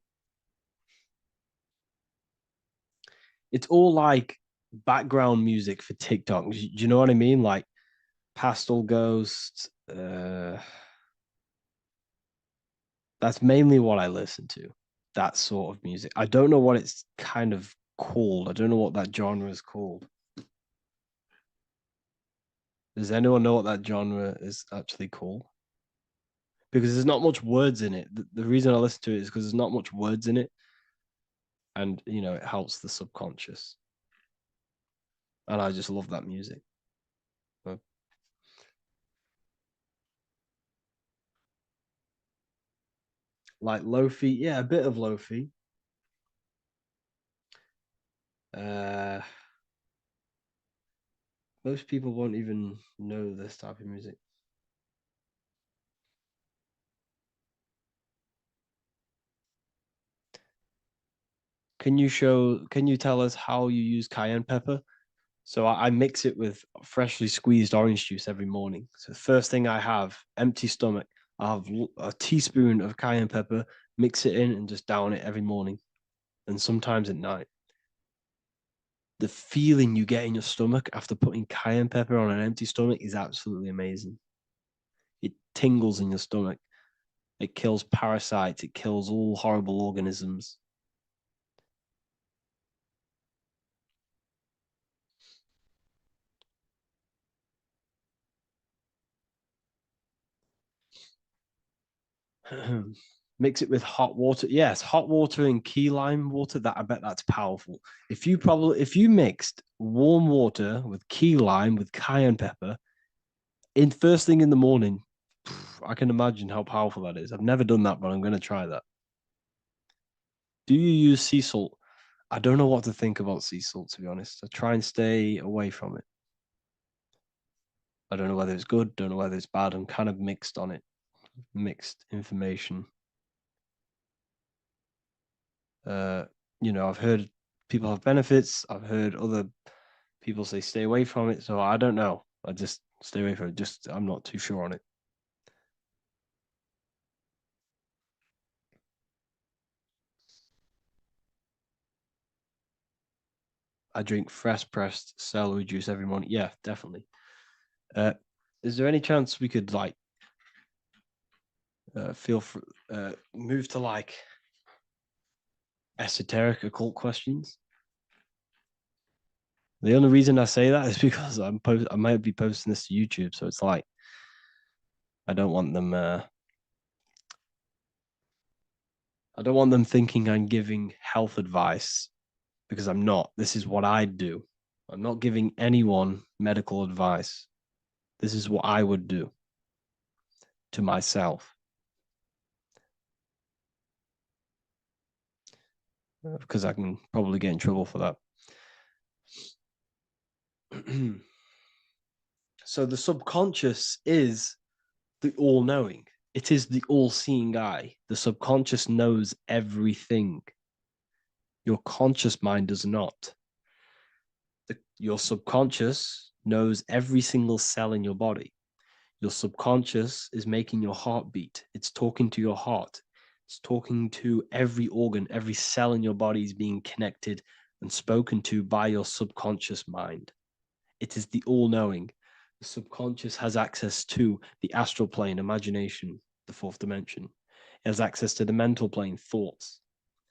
It's all like background music for TikTok. Do you know what I mean? Like Pastel Ghost. That's mainly what I listen to. That sort of music. I don't know what it's kind of called. I don't know what that genre is called. Does anyone know what that genre is actually called? Because there's not much words in it. The reason I listen to it is because there's not much words in it. And, it helps the subconscious. And I just love that music. Like lo-fi, yeah, a bit of lo-fi. Most people won't even know this type of music. Can you tell us how you use cayenne pepper? So I mix it with freshly squeezed orange juice every morning. So the first thing I have, empty stomach, I have a teaspoon of cayenne pepper, mix it in and just down it every morning, and sometimes at night. The feeling you get in your stomach after putting cayenne pepper on an empty stomach is absolutely amazing. It tingles in your stomach. It kills parasites. It kills all horrible organisms. Mix it with hot water. Yes, hot water and key lime water. That I bet that's powerful. If you mixed warm water with key lime with cayenne pepper in first thing in the morning, I can imagine how powerful that is. I've never done that, but I'm going to try that. Do you use sea salt? I don't know what to think about sea salt, to be honest. I try and stay away from it. I don't know whether it's good, don't know whether it's bad. I'm kind of mixed on it. Mixed information. I've heard people have benefits. I've heard other people say stay away from it. So I don't know. I just stay away from it. I'm not too sure on it. I drink fresh pressed celery juice every morning. Yeah, definitely. Is there any chance we could like move to like esoteric occult questions? The only reason I say that is because I might be posting this to YouTube, so it's like I don't want them. I don't want them thinking I'm giving health advice because I'm not. This is what I do. I'm not giving anyone medical advice. This is what I would do to myself. Because I can probably get in trouble for that. So the subconscious is the all-knowing. It is the all-seeing eye. The subconscious knows everything. Your conscious mind does not. Your subconscious knows every single cell in your body. Your subconscious is making your heart beat. It's talking to your heart. It's talking to every organ, every cell in your body is being connected and spoken to by your subconscious mind. It is the all-knowing. The subconscious has access to the astral plane, imagination, the fourth dimension. It has access to the mental plane, thoughts.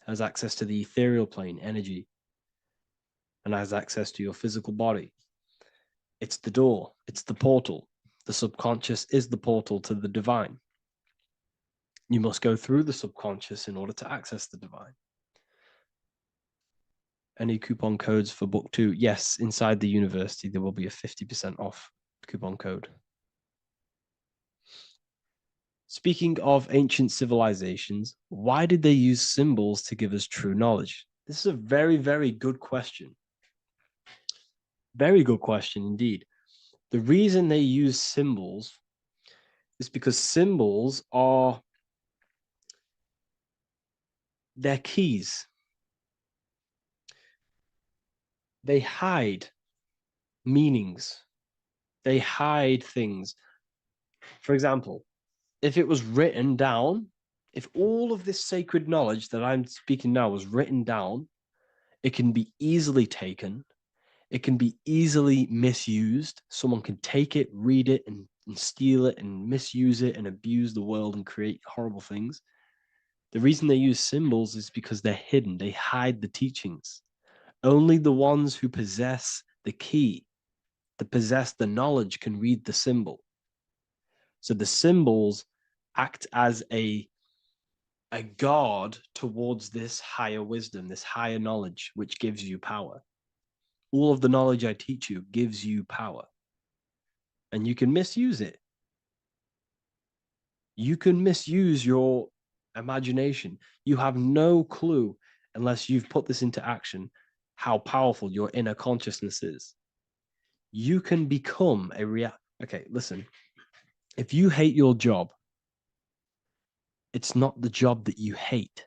It has access to the ethereal plane, energy. And has access to your physical body. It's the door. It's the portal. The subconscious is the portal to the divine. You must go through the subconscious in order to access the divine. Any coupon codes for book 2? Yes, inside the university, there will be a 50% off coupon code. Speaking of ancient civilizations, why did they use symbols to give us true knowledge? This is a very, very good question. Very good question indeed. The reason they use symbols is because symbols are their keys. They hide meanings. They hide things. For example, if it was written down, if all of this sacred knowledge that I'm speaking now was written down, it can be easily taken. It can be easily misused. Someone can take it, read it, and steal it and misuse it and abuse the world and create horrible things. The reason they use symbols is because they're hidden. They hide the teachings. Only the ones who possess the key, that possess the knowledge, can read the symbol. So the symbols act as a guard towards this higher wisdom, this higher knowledge, which gives you power. All of the knowledge I teach you gives you power. And you can misuse it. You can misuse your imagination. You have no clue, unless you've put this into action, how powerful your inner consciousness is. You can become a Okay, listen. If you hate your job, it's not the job that you hate.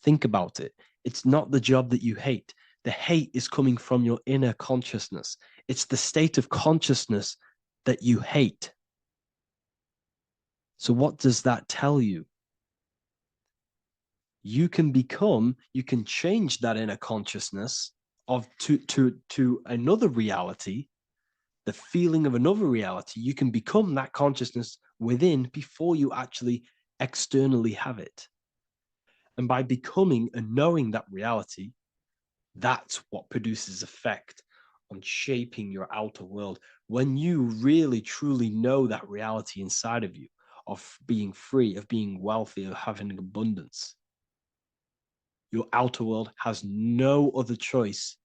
Think about it. It's not the job that you hate. The hate is coming from your inner consciousness. It's the state of consciousness that you hate. So what does that tell you? You can change that inner consciousness to another reality, the feeling of another reality. You can become that consciousness within before you actually externally have it. And by becoming and knowing that reality, that's what produces effect on shaping your outer world. When you really, truly know that reality inside of you, of being free, of being wealthy, of having abundance, your outer world has no other choice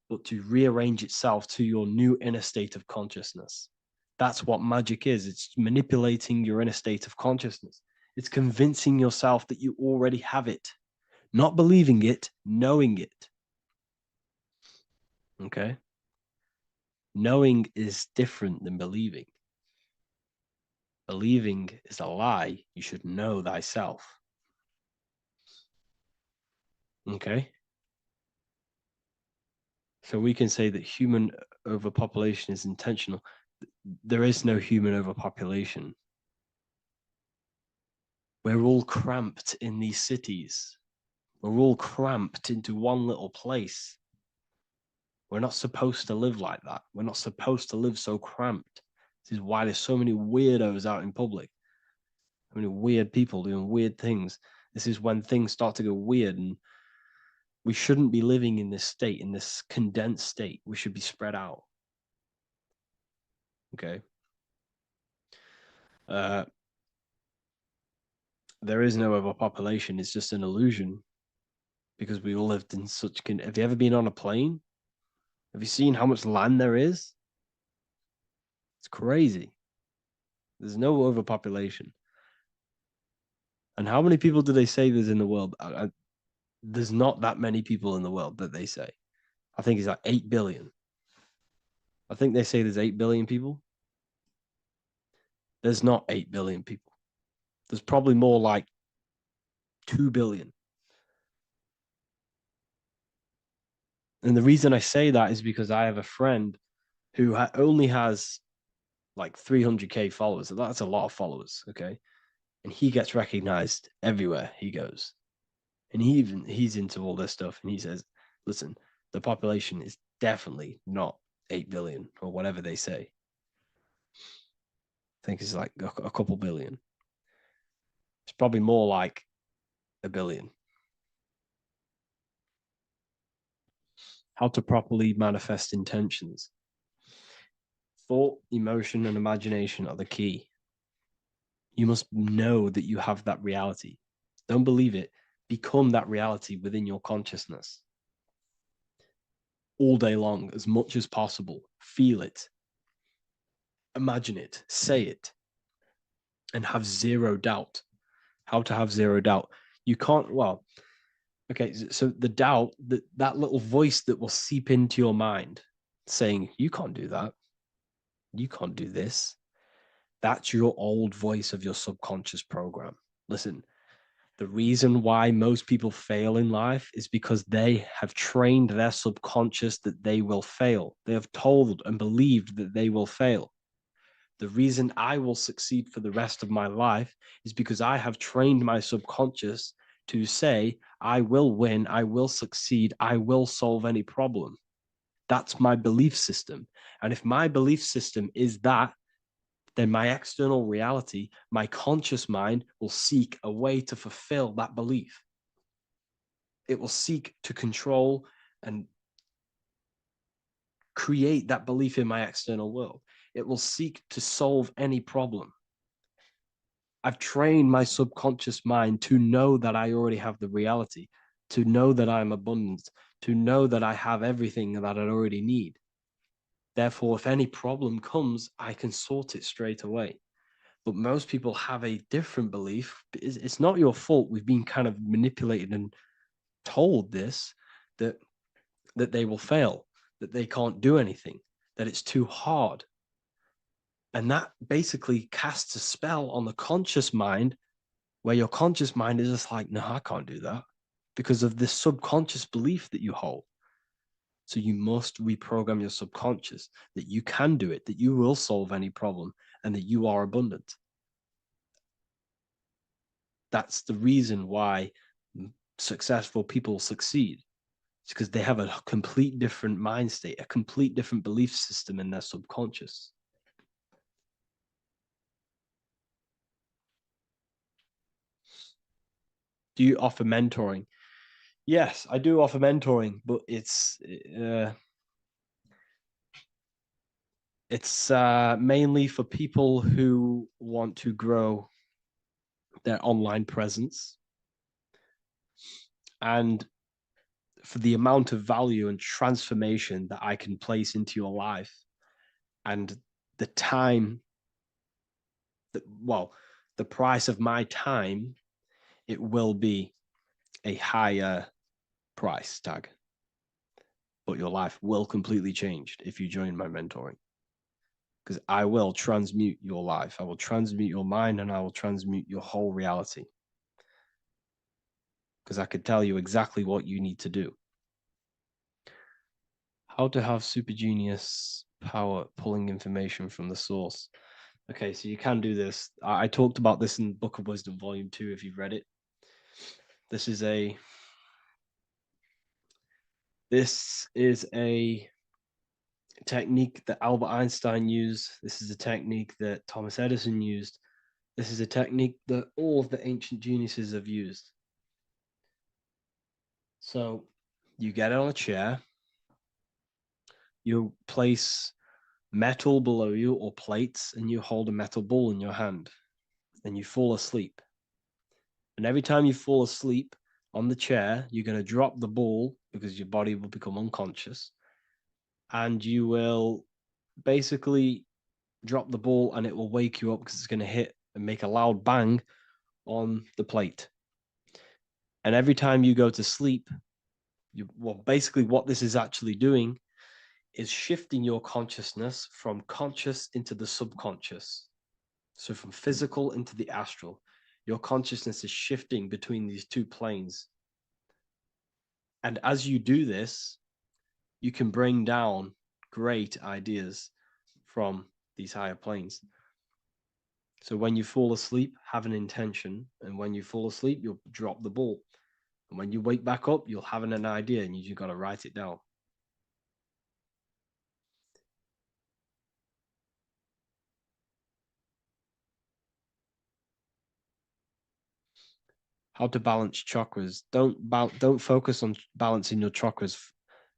but to rearrange itself to your new inner state of consciousness. That's what magic is. It's manipulating your inner state of consciousness. It's convincing yourself that you already have it, not believing it, knowing it. Okay? Knowing is different than believing. Believing is a lie. You should know thyself. Okay? So we can say that human overpopulation is intentional. There is no human overpopulation. We're all cramped in these cities. We're all cramped into one little place. We're not supposed to live like that. We're not supposed to live so cramped. This is why there's so many weirdos out in public. So many weird people doing weird things. This is when things start to go weird, and we shouldn't be living in this state, in this condensed state. We should be spread out. Okay. There is no overpopulation. It's just an illusion because we all lived in such. Have you ever been on a plane? Have you seen how much land there is? It's crazy. There's no overpopulation. And how many people do they say there's in the world? There's not that many people in the world that they say. I think it's like 8 billion. I think they say there's 8 billion people. There's not 8 billion people. There's probably more like 2 billion. And the reason I say that is because I have a friend who only has like 300K followers. So that's a lot of followers, okay? And he gets recognized everywhere he goes. And he's into all this stuff. And he says, listen, the population is definitely not 8 billion or whatever they say. I think it's like a couple billion. It's probably more like 1 billion. How to properly manifest intentions. Thought, emotion, and imagination are the key. You must know that you have that reality. Don't believe it. Become that reality within your consciousness. All day long, as much as possible. Feel it. Imagine it. Say it. And have zero doubt. How to have zero doubt. You can't, well, okay, so the doubt, that little voice that will seep into your mind saying, you can't do that. You can't do this. That's your old voice of your subconscious program. Listen, the reason why most people fail in life is because they have trained their subconscious that they will fail. They have told and believed that they will fail. The reason I will succeed for the rest of my life is because I have trained my subconscious to say, I will win, I will succeed, I will solve any problem. That's my belief system. And if my belief system is that, then my external reality, my conscious mind will seek a way to fulfill that belief. It will seek to control and create that belief in my external world. It will seek to solve any problem. I've trained my subconscious mind to know that I already have the reality, to know that I'm abundant, to know that I have everything that I already need. Therefore, if any problem comes, I can sort it straight away. But most people have a different belief. It's not your fault. We've been kind of manipulated and told this, that they will fail, that they can't do anything, that it's too hard. And that basically casts a spell on the conscious mind, where your conscious mind is just like, no, I can't do that, because of this subconscious belief that you hold. So you must reprogram your subconscious that you can do it, that you will solve any problem, and that you are abundant. That's the reason why successful people succeed. It's because they have a complete different mind state, a complete different belief system in their subconscious. Do you offer mentoring? Yes, I do offer mentoring, but it's mainly for people who want to grow their online presence, and for the amount of value and transformation that I can place into your life, and the time that, well, the price of my time, it will be a higher price tag, but your life will completely change if you join my mentoring, because I will transmute your life. I will transmute your mind, and I will transmute your whole reality, because I could tell you exactly what you need to do. How to have super genius power pulling information from the source. Okay, so you can do this. I talked about this in Book of Wisdom Volume 2, if you've read it. This is a This is a technique that Albert Einstein used. This is a technique that Thomas Edison used. This is a technique that all of the ancient geniuses have used. So you get on a chair, you place metal below you or plates, and you hold a metal ball in your hand, and you fall asleep. And every time you fall asleep on the chair, you're going to drop the ball because your body will become unconscious, and you will basically drop the ball and it will wake you up because it's going to hit and make a loud bang on the plate. And every time you go to sleep, basically what this is actually doing is shifting your consciousness from conscious into the subconscious. So from physical into the astral. Your consciousness is shifting between these two planes. And as you do this, you can bring down great ideas from these higher planes. So when you fall asleep, have an intention. And when you fall asleep, you'll drop the ball. And when you wake back up, you'll have an idea and you got to write it down. How to balance chakras. Don't focus on balancing your chakras.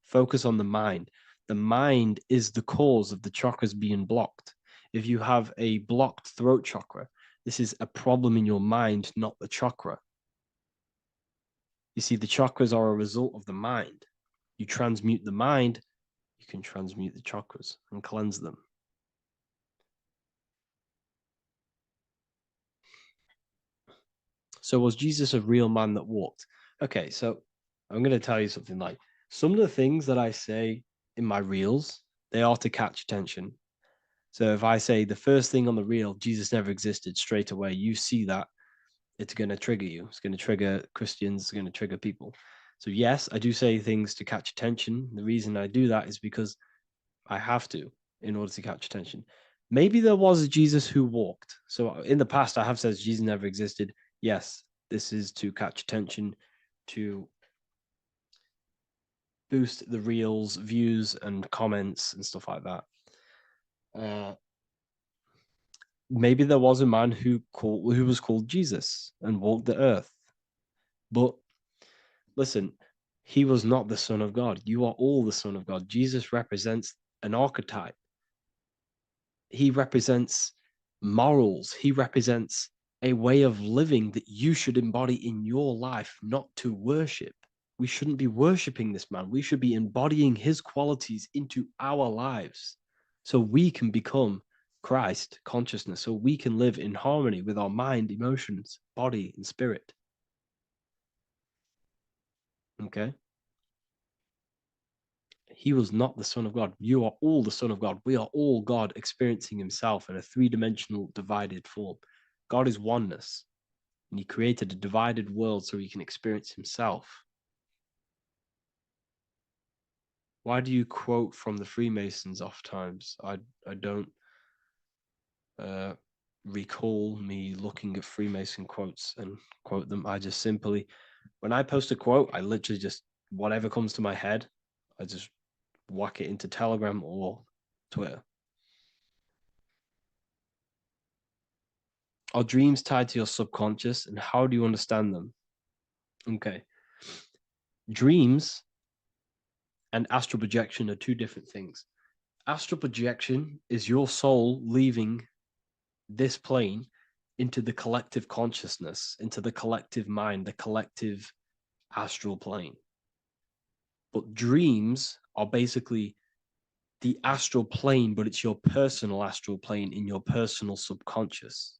Focus on the mind. The mind is the cause of the chakras being blocked. If you have a blocked throat chakra, this is a problem in your mind, not the chakra. You see, the chakras are a result of the mind. You transmute the mind, you can transmute the chakras and cleanse them. So was Jesus a real man that walked? Okay, so I'm going to tell you something. Like, some of the things that I say in my reels, they are to catch attention. So if I say the first thing on the reel, Jesus never existed, straight away, you see that, it's going to trigger you. It's going to trigger Christians. It's going to trigger people. So yes, I do say things to catch attention. The reason I do that is because I have to in order to catch attention. Maybe there was a Jesus who walked. So in the past, I have said Jesus never existed. Yes, this is to catch attention, to boost the reels, views, and comments and stuff like that. Maybe there was a man who was called Jesus and walked the earth. But listen, he was not the Son of God. You are all the Son of God. Jesus represents an archetype. He represents morals. He represents a way of living that you should embody in your life, not to worship. We shouldn't be worshiping this man. We should be embodying his qualities into our lives so we can become Christ consciousness, so we can live in harmony with our mind, emotions, body, and spirit. Okay? He was not the Son of God. You are all the Son of God. We are all God experiencing himself in a three-dimensional divided form. God is oneness, and he created a divided world so he can experience himself. Why do you quote from the Freemasons oft times? I don't recall me looking at Freemason quotes and quote them. I just simply, when I post a quote, I literally just, whatever comes to my head, I just whack it into Telegram or Twitter. Are dreams tied to your subconscious, and how do you understand them? Okay. Dreams and astral projection are two different things. Astral projection is your soul leaving this plane into the collective consciousness, into the collective mind, the collective astral plane. But dreams are basically the astral plane, but it's your personal astral plane in your personal subconscious.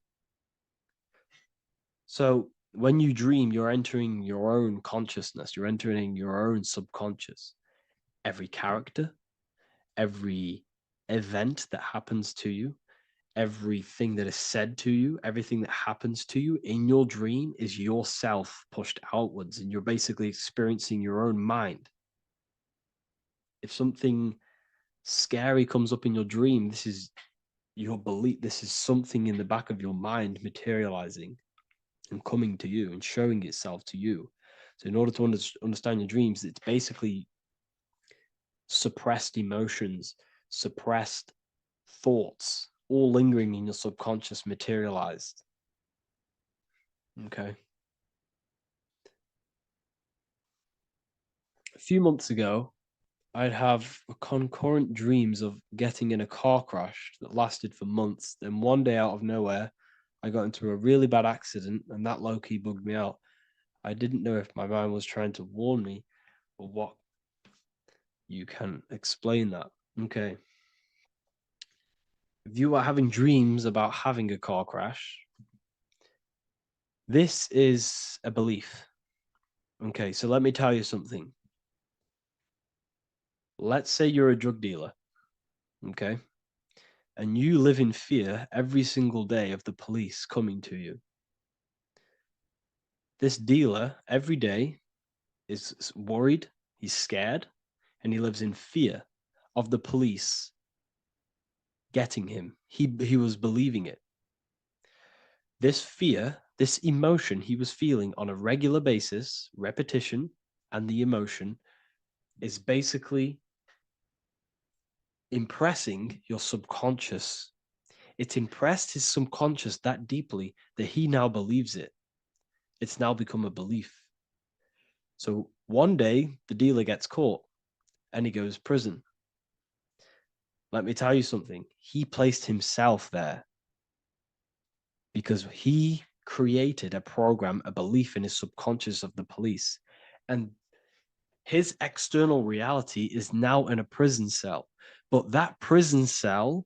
So when you dream, you're entering your own consciousness, you're entering your own subconscious. Every character, every event that happens to you, everything that is said to you, everything that happens to you in your dream is yourself pushed outwards, and you're basically experiencing your own mind. If something scary comes up in your dream, this is your belief, this is something in the back of your mind materializing and coming to you and showing itself to you. So in order to understand your dreams, it's basically suppressed emotions, suppressed thoughts, all lingering in your subconscious materialized. Okay. A few months ago, I'd have concurrent dreams of getting in a car crash that lasted for months. Then one day out of nowhere, I got into a really bad accident, and that low-key bugged me out. I didn't know if my mind was trying to warn me or what. You can explain that. Okay. If you are having dreams about having a car crash, this is a belief. Okay, so let me tell you something. Let's say you're a drug dealer, okay? And you live in fear every single day of the police coming to you. This dealer, every day, is worried, he's scared, and he lives in fear of the police getting him. He was believing it. This fear, this emotion he was feeling on a regular basis, repetition, and the emotion is basically impressing your subconscious. It's impressed his subconscious that deeply that he now believes it. It's now become a belief. So one day the dealer gets caught and he goes to prison. Let me tell you something. He placed himself there because he created a program, a belief in his subconscious of the police. And his external reality is now in a prison cell. But that prison cell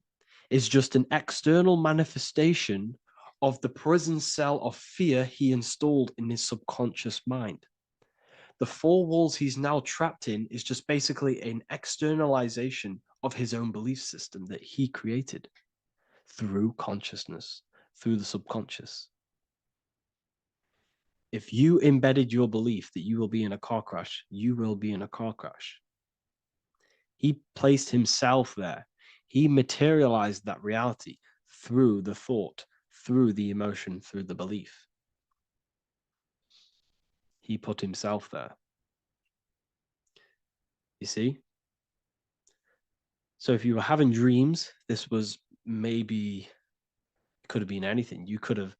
is just an external manifestation of the prison cell of fear he installed in his subconscious mind. The four walls he's now trapped in is just basically an externalization of his own belief system that he created through consciousness, through the subconscious. If you embedded your belief that you will be in a car crash, you will be in a car crash. He placed himself there. He materialized that reality through the thought, through the emotion, through the belief. He put himself there. You see? So if you were having dreams, this was maybe, it could have been anything. You could have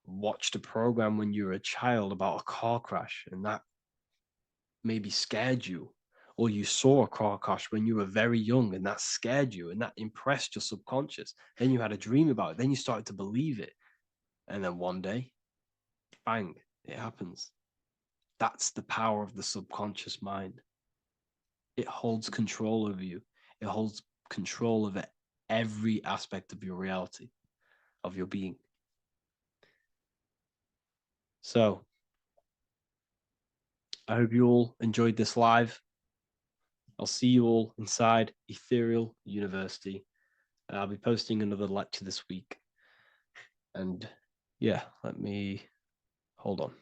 watched a program when you were a child about a car crash, and that maybe scared you. Or you saw a car crash when you were very young, and that scared you, and that impressed your subconscious. Then you had a dream about it. Then you started to believe it. And then one day, bang, it happens. That's the power of the subconscious mind. It holds control over you. It holds control over every aspect of your reality, of your being. So, I hope you all enjoyed this live. I'll see you all inside Ethereal University. I'll be posting another lecture this week. And yeah, let me hold on.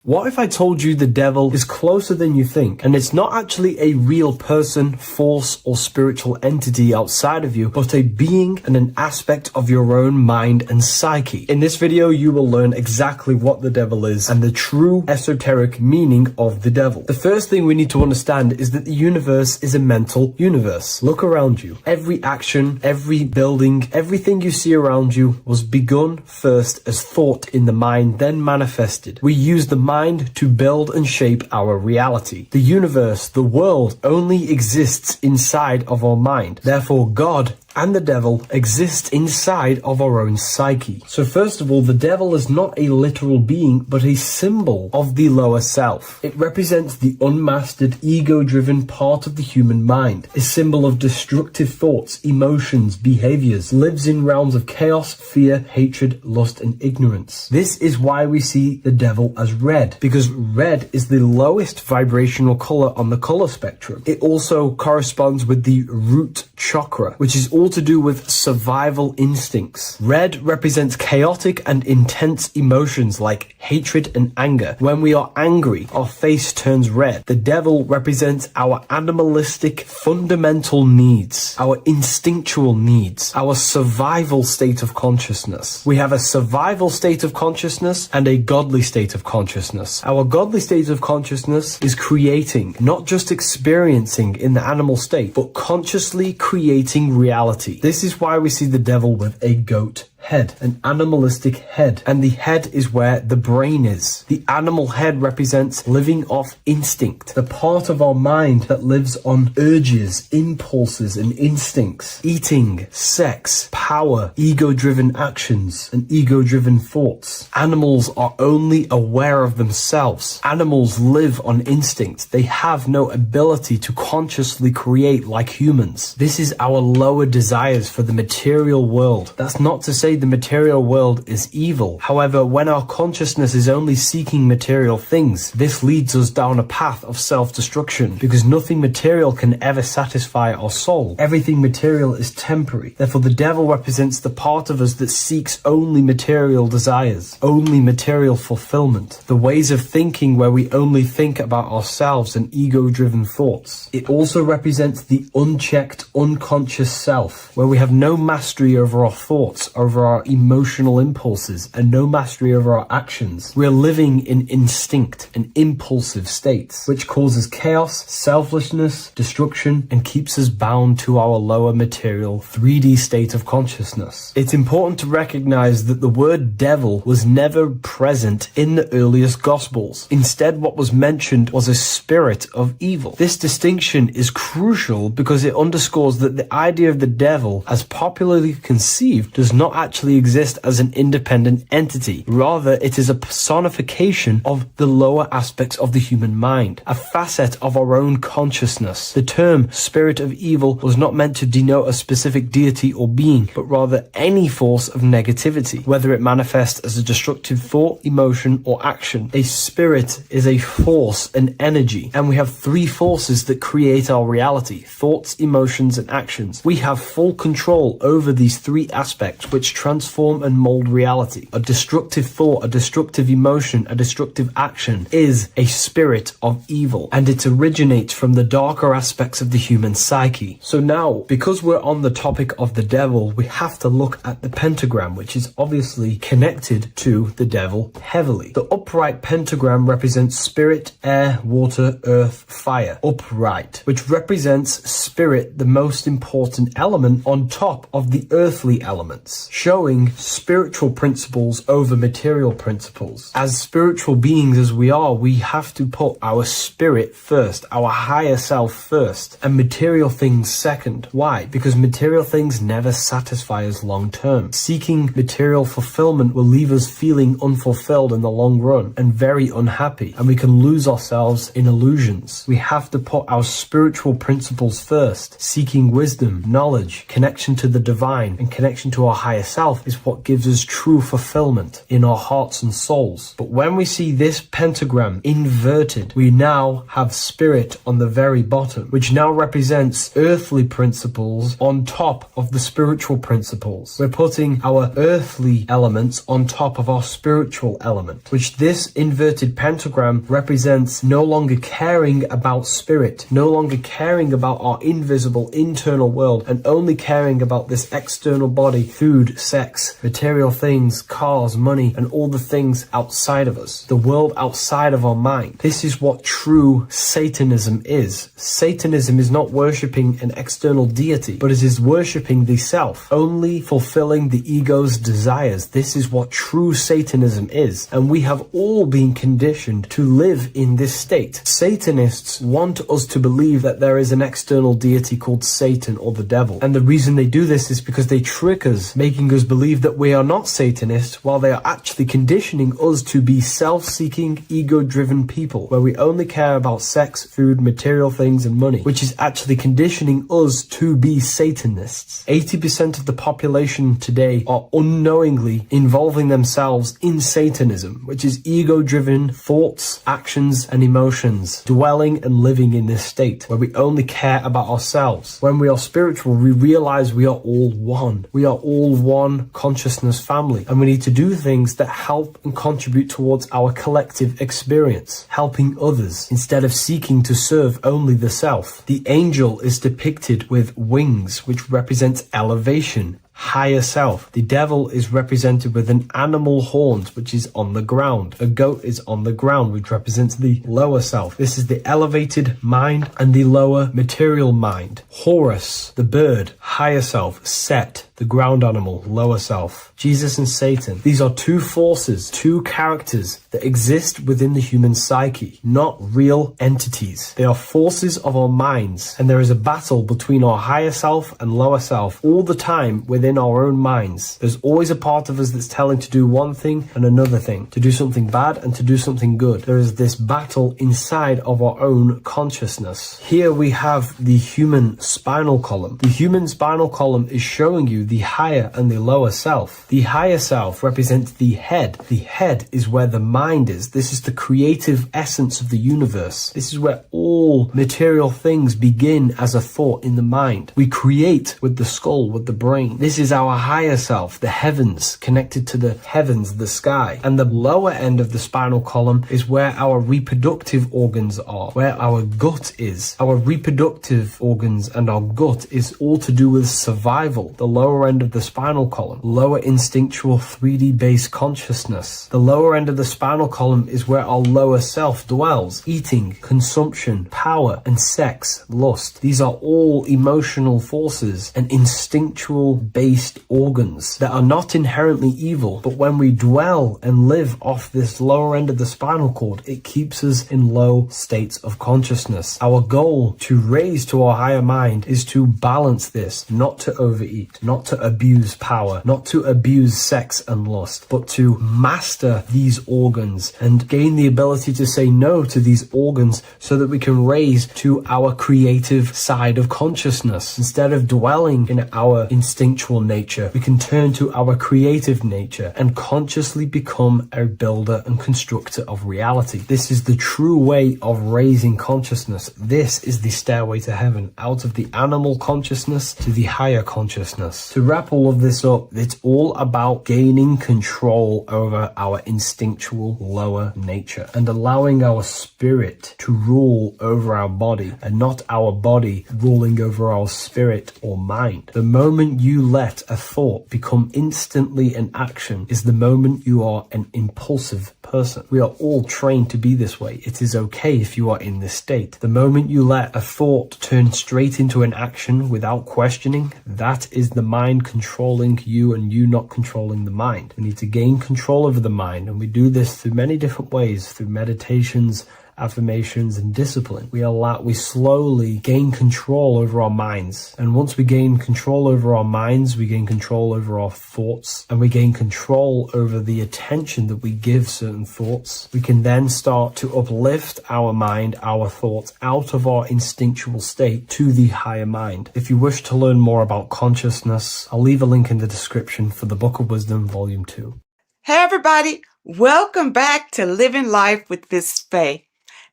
What if I told you the devil is closer than you think, and it's not actually a real person, force, or spiritual entity outside of you, but a being and an aspect of your own mind and psyche? In this video, you will learn exactly what the devil is and the true esoteric meaning of the devil. The first thing we need to understand is that the universe is a mental universe. Look around you. Every action, every building, everything you see around you was begun first as thought in the mind, then manifested. We use the mind to build and shape our reality. The universe, the world, only exists inside of our mind. Therefore, God and the devil exist inside of our own psyche. So first of all, the devil is not a literal being, but a symbol of the lower self. It represents the unmastered, ego-driven part of the human mind, a symbol of destructive thoughts, emotions, behaviors, lives in realms of chaos, fear, hatred, lust, and ignorance. This is why we see the devil as red, because red is the lowest vibrational color on the color spectrum. It also corresponds with the root chakra, which is also all to do with survival instincts. Red represents chaotic and intense emotions like hatred and anger. When we are angry, our face turns red. The devil represents our animalistic fundamental needs, our instinctual needs, our survival state of consciousness. We have a survival state of consciousness and a godly state of consciousness. Our godly state of consciousness is creating, not just experiencing in the animal state, but consciously creating reality. This is why we see the devil with a goat head, an animalistic head, and the head is where the brain is. The animal head represents living off instinct, the part of our mind that lives on urges, impulses, and instincts, eating, sex, power, ego-driven actions, and ego-driven thoughts. Animals are only aware of themselves. Animals live on instinct. They have no ability to consciously create like humans. This is our lower desires for the material world. That's not to say the material world is evil. However, when our consciousness is only seeking material things, this leads us down a path of self-destruction, because nothing material can ever satisfy our soul. Everything material is temporary. Therefore, the devil represents the part of us that seeks only material desires, only material fulfillment, the ways of thinking where we only think about ourselves and ego-driven thoughts. It also represents the unchecked, unconscious self, where we have no mastery over our thoughts, over our emotional impulses, and no mastery over our actions. We're living in instinct and impulsive states, which causes chaos, selflessness, destruction, and keeps us bound to our lower material 3D state of consciousness. It's important to recognize that the word devil was never present in the earliest Gospels. Instead, what was mentioned was a spirit of evil. This distinction is crucial because it underscores that the idea of the devil, as popularly conceived, does not actually exist as an independent entity. Rather, it is a personification of the lower aspects of the human mind, a facet of our own consciousness. The term spirit of evil was not meant to denote a specific deity or being, but rather any force of negativity, whether it manifests as a destructive thought, emotion, or action. A spirit is a force, an energy, and we have three forces that create our reality: thoughts, emotions, and actions. We have full control over these three aspects, which transform and mold reality. A destructive thought, a destructive emotion, a destructive action is a spirit of evil, and it originates from the darker aspects of the human psyche. So now, because we're on the topic of the devil, we have to look at the pentagram, which is obviously connected to the devil heavily. The upright pentagram represents spirit, air, water, earth, fire. Upright, which represents spirit, the most important element on top of the earthly elements, showing spiritual principles over material principles. As spiritual beings as we are, we have to put our spirit first, our higher self first, and material things second. Why? Because material things never satisfy us long term. Seeking material fulfillment will leave us feeling unfulfilled in the long run and very unhappy, and we can lose ourselves in illusions. We have to put our spiritual principles first. Seeking wisdom, knowledge, connection to the divine, and connection to our higher self is what gives us true fulfillment in our hearts and souls. But when we see this pentagram inverted, we now have spirit on the very bottom, which now represents earthly principles on top of the spiritual principles. We're putting our earthly elements on top of our spiritual element, which this inverted pentagram represents no longer caring about spirit, no longer caring about our invisible internal world, and only caring about this external body, food, sex, material things, cars, money, and all the things outside of us, the world outside of our mind. This is what true Satanism is. Satanism is not worshipping an external deity, but it is worshipping the self, only fulfilling the ego's desires. This is what true Satanism is, and we have all been conditioned to live in this state. Satanists want us to believe that there is an external deity called Satan or the devil, and the reason they do this is because they trick us, making us believers believe that we are not Satanists, while they are actually conditioning us to be self-seeking, ego-driven people, where we only care about sex, food, material things, and money, which is actually conditioning us to be Satanists. 80% of the population today are unknowingly involving themselves in Satanism, which is ego-driven thoughts, actions, and emotions, dwelling and living in this state, where we only care about ourselves. When we are spiritual, we realize we are all one. We are all one consciousness family, and we need to do things that help and contribute towards our collective experience, helping others, instead of seeking to serve only the self. The angel is depicted with wings, which represents elevation, higher self. The devil is represented with an animal horns, which is on the ground. A goat is on the ground, which represents the lower self. This is the elevated mind and the lower material mind. Horus, the bird, higher self. Set, the ground animal, lower self. Jesus and Satan. These are two forces, two characters that exist within the human psyche, not real entities. They are forces of our minds, and there is a battle between our higher self and lower self all the time within our own minds. There's always a part of us that's telling to do one thing and another thing, to do something bad and to do something good. There is this battle inside of our own consciousness. Here we have the human spinal column. The human spinal column is showing you the higher and the lower self. The higher self represents the head. The head is where the mind is. This is the creative essence of the universe. This is where all material things begin as a thought in the mind. We create with the skull, with the brain. This is our higher self, the heavens, connected to the heavens, the sky. And the lower end of the spinal column is where our reproductive organs are, where our gut is. Our reproductive organs and our gut is all to do with survival. The lower end of the spinal column, lower instinctual 3D based consciousness. The lower end of the spinal column is where our lower self dwells. Eating, consumption, power, and sex, lust. These are all emotional forces and instinctual based organs that are not inherently evil, but when we dwell and live off this lower end of the spinal cord, it keeps us in low states of consciousness. Our goal to raise to our higher mind is to balance this, not to overeat, not to abuse power, not to abuse sex and lust, but to master these organs and gain the ability to say no to these organs so that we can raise to our creative side of consciousness. Instead of dwelling in our instinctual nature, we can turn to our creative nature and consciously become a builder and constructor of reality. This is the true way of raising consciousness. This is the stairway to heaven, out of the animal consciousness to the higher consciousness. To wrap all of this up, it's all about gaining control over our instinctual lower nature and allowing our spirit to rule over our body and not our body ruling over our spirit or mind. The moment you let a thought become instantly an action is the moment you are an impulsive person. We are all trained to be this way. It is okay if you are in this state. The moment you let a thought turn straight into an action without questioning, that is the mind controlling you and you not controlling the mind. We need to gain control over the mind, and we do this through many different ways, through meditations, affirmations, and discipline. We slowly gain control over our minds. And once we gain control over our minds, we gain control over our thoughts, and we gain control over the attention that we give certain thoughts. We can then start to uplift our mind, our thoughts, out of our instinctual state to the higher mind. If you wish to learn more about consciousness, I'll leave a link in the description for the Book of Wisdom, Volume 2. Hey everybody, welcome back to Living Life with Miss Faye.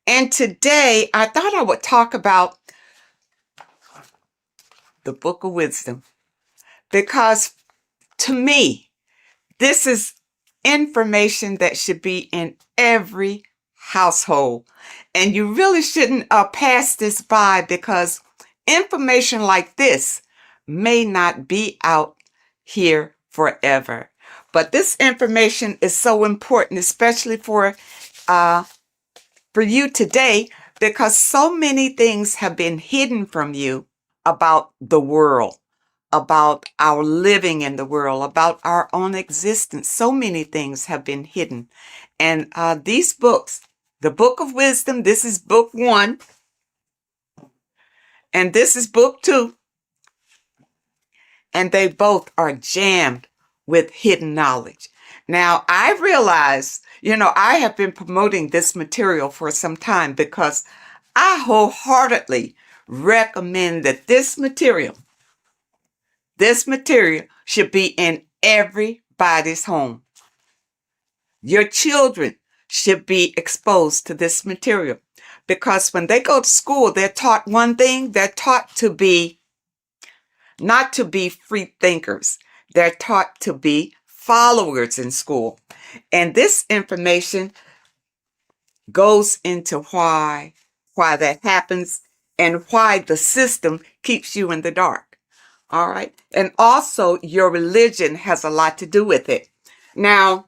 And today I thought I would talk about the Book of Wisdom, because to me, this is information that should be in every household. And you really shouldn't pass this by, because information like this may not be out here forever. But this information is so important, especially for you today, because so many things have been hidden from you about the world, about our living in the world, about our own existence. So many things have been hidden. And these books, the Book of Wisdom, this is book 1, and this is book 2. And they both are jammed with hidden knowledge. Now, I realize, I have been promoting this material for some time because I wholeheartedly recommend that this material should be in everybody's home. Your children should be exposed to this material because when they go to school, they're taught one thing. They're taught to be, not to be free thinkers. They're taught to be followers in school. And this information goes into why that happens and why the system keeps you in the dark. All right. And also your religion has a lot to do with it. Now,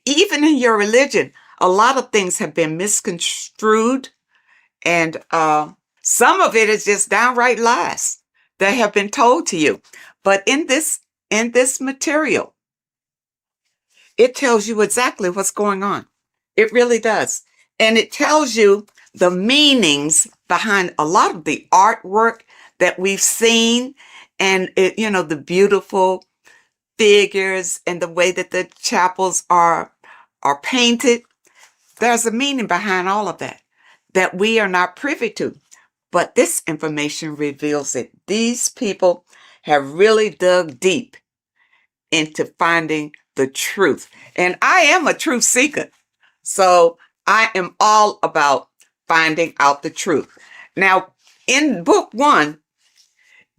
even in your religion, a lot of things have been misconstrued, and some of it is just downright lies that have been told to you. But in this material, it tells you exactly what's going on. It really does. And it tells you the meanings behind a lot of the artwork that we've seen, and the beautiful figures and the way that the chapels are painted. There's a meaning behind all of that we are not privy to. But this information reveals it. These people have really dug deep into finding the truth. And I am a truth seeker. So I am all about finding out the truth. Now, in book 1,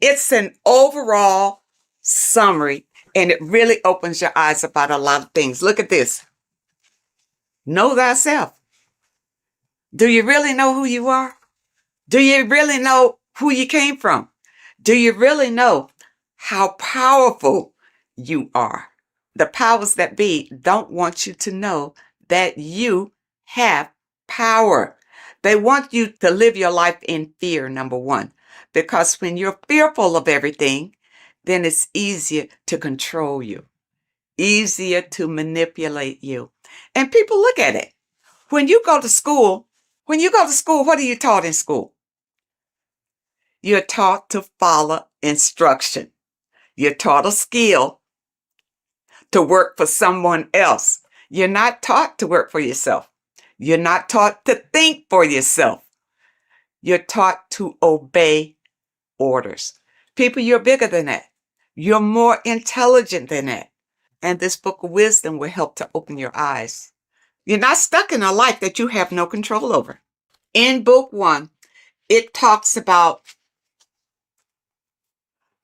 it's an overall summary, and it really opens your eyes about a lot of things. Look at this. Know thyself. Do you really know who you are? Do you really know who you came from? Do you really know how powerful you are? The powers that be don't want you to know that you have power. They want you to live your life in fear, number one, because when you're fearful of everything, then it's easier to control you, easier to manipulate you. And people look at it. When you go to school, what are you taught in school? You're taught to follow instruction. You're taught a skill to work for someone else. You're not taught to work for yourself. You're not taught to think for yourself. You're taught to obey orders. People, you're bigger than that. You're more intelligent than that. And this book of wisdom will help to open your eyes. You're not stuck in a life that you have no control over. In book 1, it talks about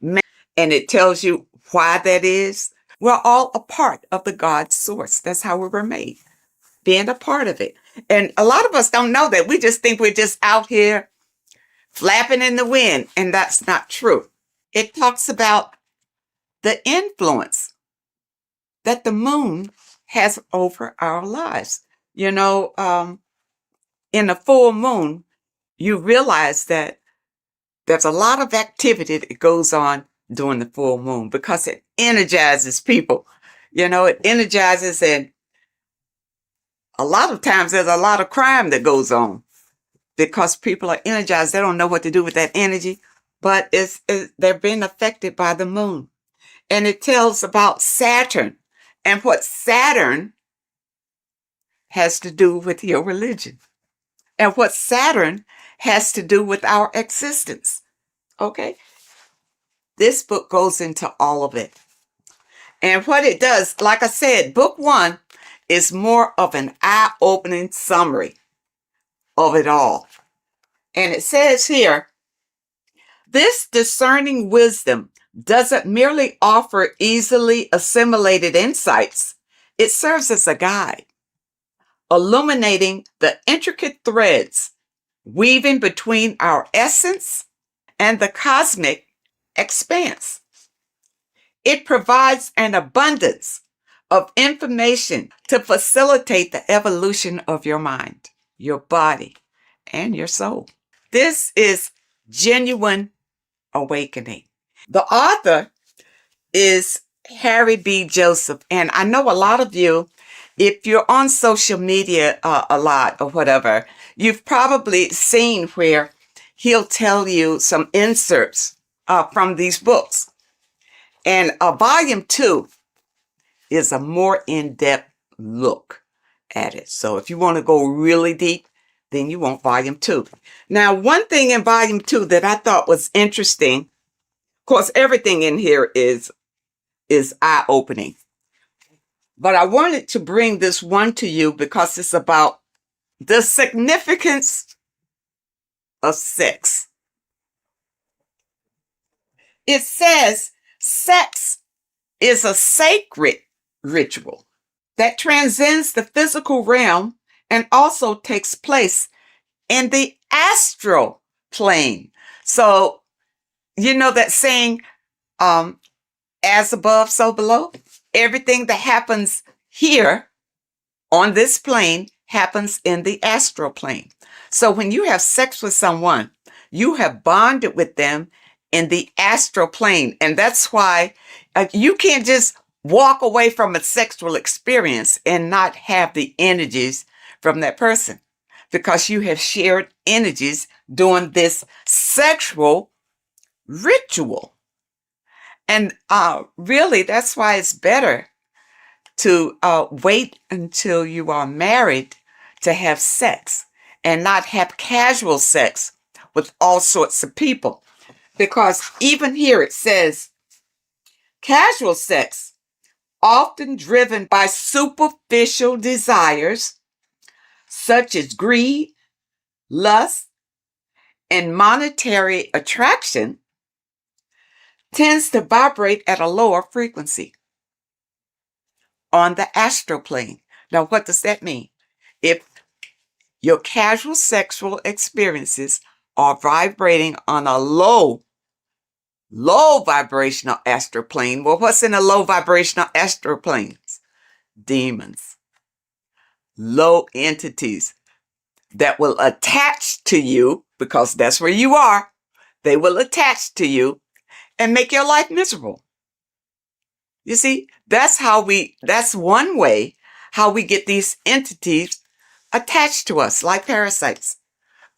man, and it tells you why that is. We're all a part of the God source. That's how we were made, being a part of it. And a lot of us don't know that. We just think we're just out here flapping in the wind, and that's not true. It talks about the influence that the moon has over our lives. In a full moon, you realize that there's a lot of activity that goes on during the full moon because it energizes people. It energizes, and a lot of times there's a lot of crime that goes on because people are energized. They don't know what to do with that energy, but they're being affected by the moon. And it tells about Saturn and what Saturn has to do with your religion and what Saturn has to do with our existence. Okay? This book goes into all of it. And what it does, like I said, book 1 is more of an eye-opening summary of it all. And it says here, this discerning wisdom doesn't merely offer easily assimilated insights. It serves as a guide, illuminating the intricate threads weaving between our essence and the cosmic expanse. It provides an abundance of information to facilitate the evolution of your mind, your body, and your soul. This is genuine awakening. The author is Harry B. Joseph, and I know a lot of you, if you're on social media a lot or whatever, you've probably seen where he'll tell you some inserts from these books. And volume 2 is a more in-depth look at it. So if you want to go really deep, then you want volume 2. Now, one thing in volume 2 that I thought was interesting, of course, everything in here is eye-opening. But I wanted to bring this one to you because it's about the significance of sex. It says sex is a sacred ritual that transcends the physical realm and also takes place in the astral plane. So, you know that saying, as above, so below? Everything that happens here on this plane happens in the astral plane. So when you have sex with someone, you have bonded with them in the astral plane. And that's why you can't just walk away from a sexual experience and not have the energies from that person, because you have shared energies doing this sexual ritual. And really, that's why it's better to wait until you are married to have sex and not have casual sex with all sorts of people. Because even here it says, casual sex, often driven by superficial desires such as greed, lust, and monetary attraction, tends to vibrate at a lower frequency on the astral plane. Now, what does that mean? If your casual sexual experiences are vibrating on a low vibrational astral plane, well, what's in a low vibrational astral planes? Demons, low entities that will attach to you, because that's where you are. They will attach to you and make your life miserable. You see, that's one way how we get these entities attached to us like parasites,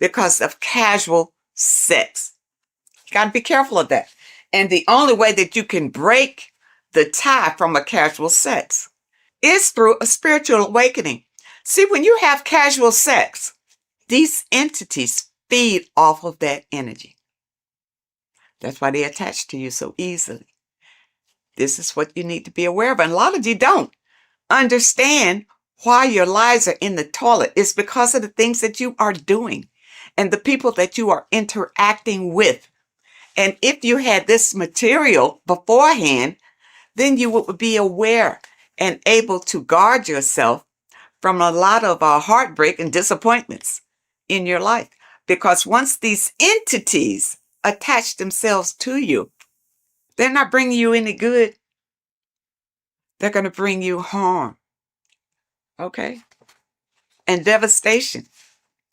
because of casual sex. You got to be careful of that. And the only way that you can break the tie from a casual sex is through a spiritual awakening. See, when you have casual sex, these entities feed off of that energy. That's why they attach to you so easily. This is what you need to be aware of. And a lot of you don't understand why your lives are in the toilet. It's because of the things that you are doing and the people that you are interacting with. And if you had this material beforehand, then you would be aware and able to guard yourself from a lot of heartbreak and disappointments in your life. Because once these entities attach themselves to you, they're not bringing you any good. They're going to bring you harm. Okay? And devastation.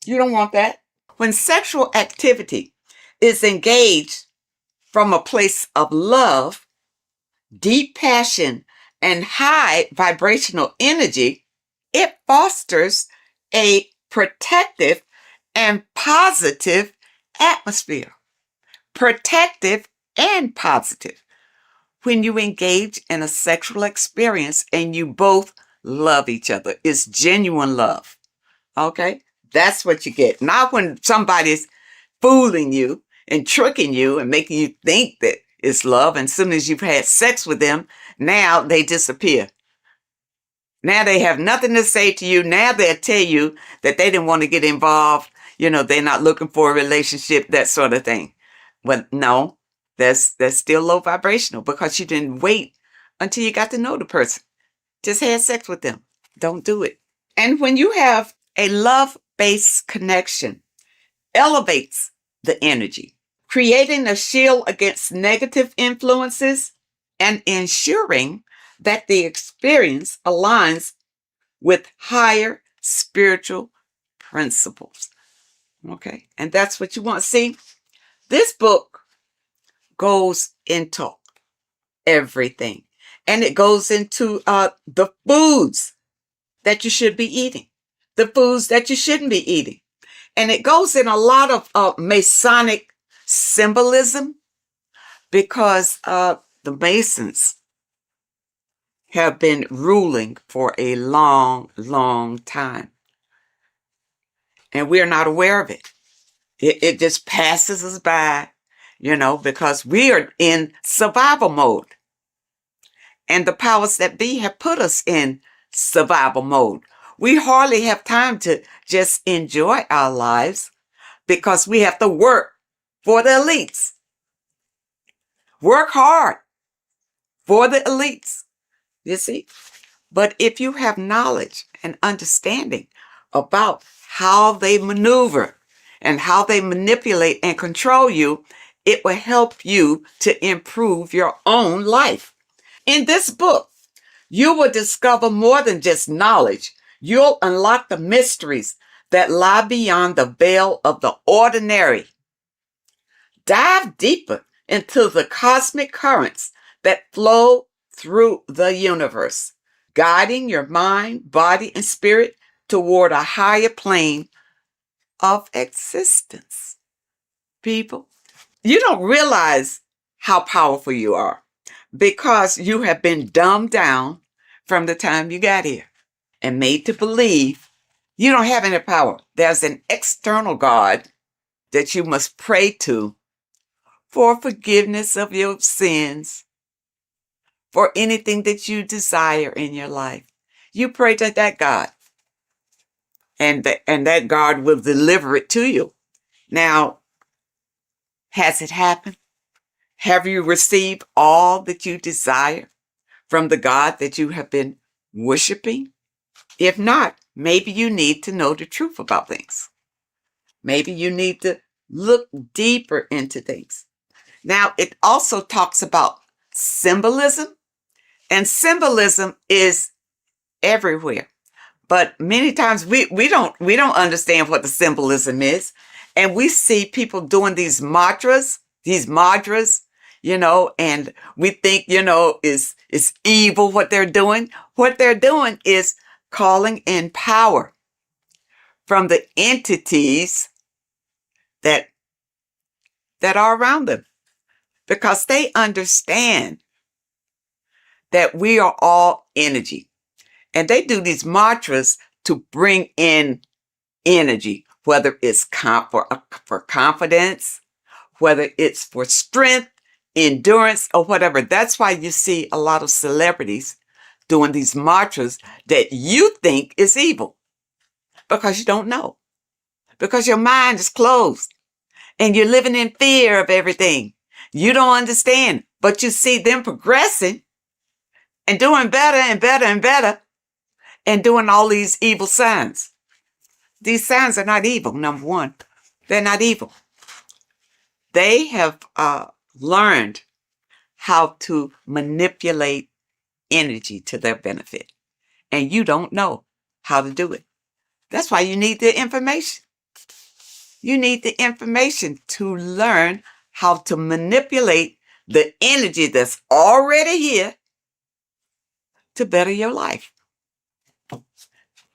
You don't want that. When sexual activity is engaged from a place of love, deep passion, and high vibrational energy, it fosters a protective and positive atmosphere. Protective and positive. When you engage in a sexual experience and you both love each other, it's genuine love. Okay? That's what you get. Not when somebody's fooling you and tricking you and making you think that it's love. And as soon as you've had sex with them, now they disappear. Now they have nothing to say to you. Now they'll tell you that they didn't want to get involved. You know, they're not looking for a relationship, that sort of thing. But no, that's still low vibrational, because you didn't wait until you got to know the person. Just had sex with them. Don't do it. And when you have a love-based connection, elevates the energy, creating a shield against negative influences and ensuring that the experience aligns with higher spiritual principles. Okay? And that's what you want to see. This book goes into everything. And it goes into the foods that you should be eating, the foods that you shouldn't be eating. And it goes in a lot of Masonic symbolism, because the Masons have been ruling for a long, long time. And we're not aware of it. It just passes us by, because we are in survival mode. And the powers that be have put us in survival mode. We hardly have time to just enjoy our lives because we have to work for the elites. Work hard for the elites, you see. But if you have knowledge and understanding about how they maneuver and how they manipulate and control you, it will help you to improve your own life. In this book, you will discover more than just knowledge. You'll unlock the mysteries that lie beyond the veil of the ordinary. Dive deeper into the cosmic currents that flow through the universe, guiding your mind, body, and spirit toward a higher plane of existence. People, you don't realize how powerful you are because you have been dumbed down from the time you got here and made to believe you don't have any power. There's an external God that you must pray to for forgiveness of your sins, for anything that you desire in your life. You pray to that God, and that God will deliver it to you. Now, has it happened? Have you received all that you desire from the God that you have been worshiping? If not, maybe you need to know the truth about things. Maybe you need to look deeper into things. Now, it also talks about symbolism, and symbolism is everywhere. But many times we don't understand what the symbolism is. And we see people doing these mantras, and we think, it's evil what they're doing. What they're doing is calling in power from the entities that are around them, because they understand that we are all energy. And they do these mantras to bring in energy, whether it's for confidence, whether it's for strength, endurance, or whatever. That's why you see a lot of celebrities doing these mantras that you think is evil, because you don't know, because your mind is closed and you're living in fear of everything. You don't understand, but you see them progressing and doing better and better and better and doing all these evil signs. These signs are not evil, number one. They're not evil. They have learned how to manipulate energy to their benefit. And you don't know how to do it. That's why you need the information. You need the information to learn how to manipulate the energy that's already here to better your life.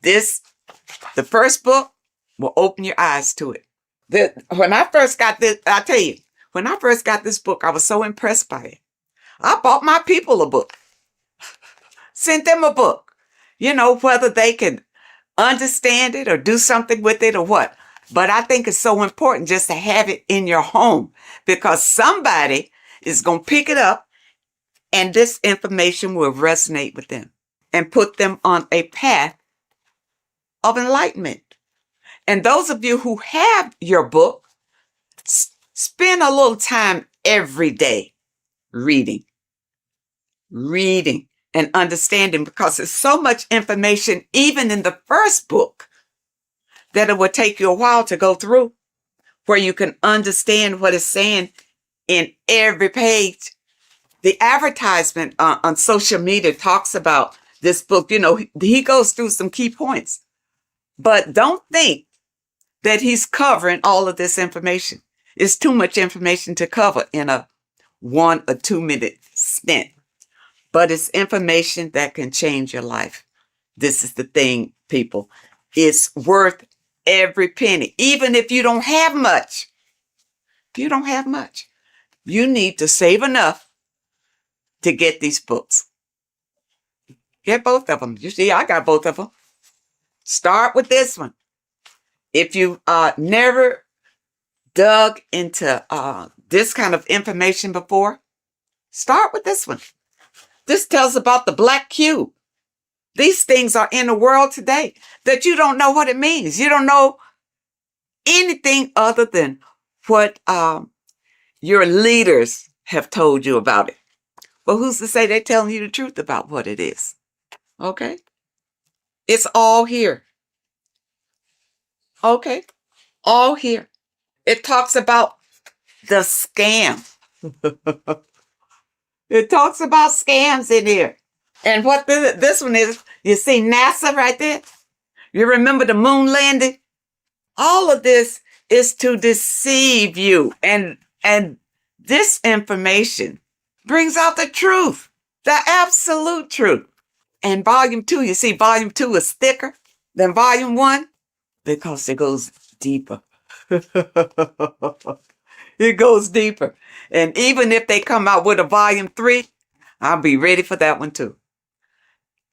The first book will open your eyes to it. When I first got this, I tell you, when I first got this book, I was so impressed by it. I bought my people a book, sent them a book, whether they can understand it or do something with it or what. But I think it's so important just to have it in your home, because somebody is going to pick it up and this information will resonate with them and put them on a path of enlightenment. And those of you who have your book, spend a little time every day reading and understanding, because there's so much information, even in the first book, that it will take you a while to go through, where you can understand what it's saying in every page. The advertisement on social media talks about this book. He goes through some key points, but don't think that he's covering all of this information. It's too much information to cover in a 1 or 2 minute stint, but it's information that can change your life. This is the thing, people. It's worth every penny, even if you don't have much. You don't have much. You need to save enough to get these books. Get both of them. You see, I got both of them. Start with this one. If you never dug into this kind of information before, start with this one. This tells about the black cube. These things are in the world today that you don't know what it means. You don't know anything other than what your leaders have told you about it. But who's to say they're telling you the truth about what it is? Okay? It's all here. Okay? All here. It talks about the scam. It talks about scams in here. And what this one is, you see NASA right there? You remember the moon landing? All of this is to deceive you. And this information brings out the truth, the absolute truth. And volume 2, you see volume 2 is thicker than volume 1 because it goes deeper. It goes deeper. And even if they come out with a volume 3, I'll be ready for that one too.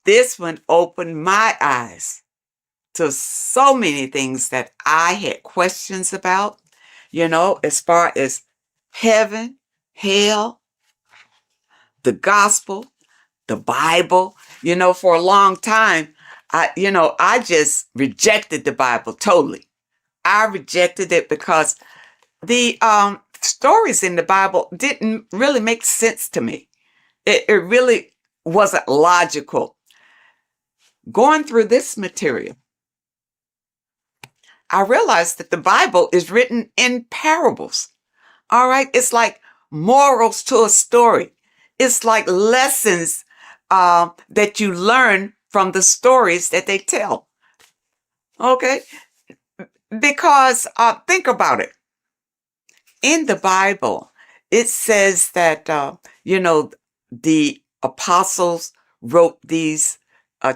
This one opened my eyes to so many things that I had questions about, as far as heaven, hell, the gospel, the Bible. For a long time, I just rejected the Bible totally. I rejected it because the stories in the Bible didn't really make sense to me. It really wasn't logical. Going through this material, I realized that the Bible is written in parables. All right. It's like morals to a story. It's like lessons that you learn from the stories that they tell. Okay. Because think about it. In the Bible, it says that, the apostles wrote these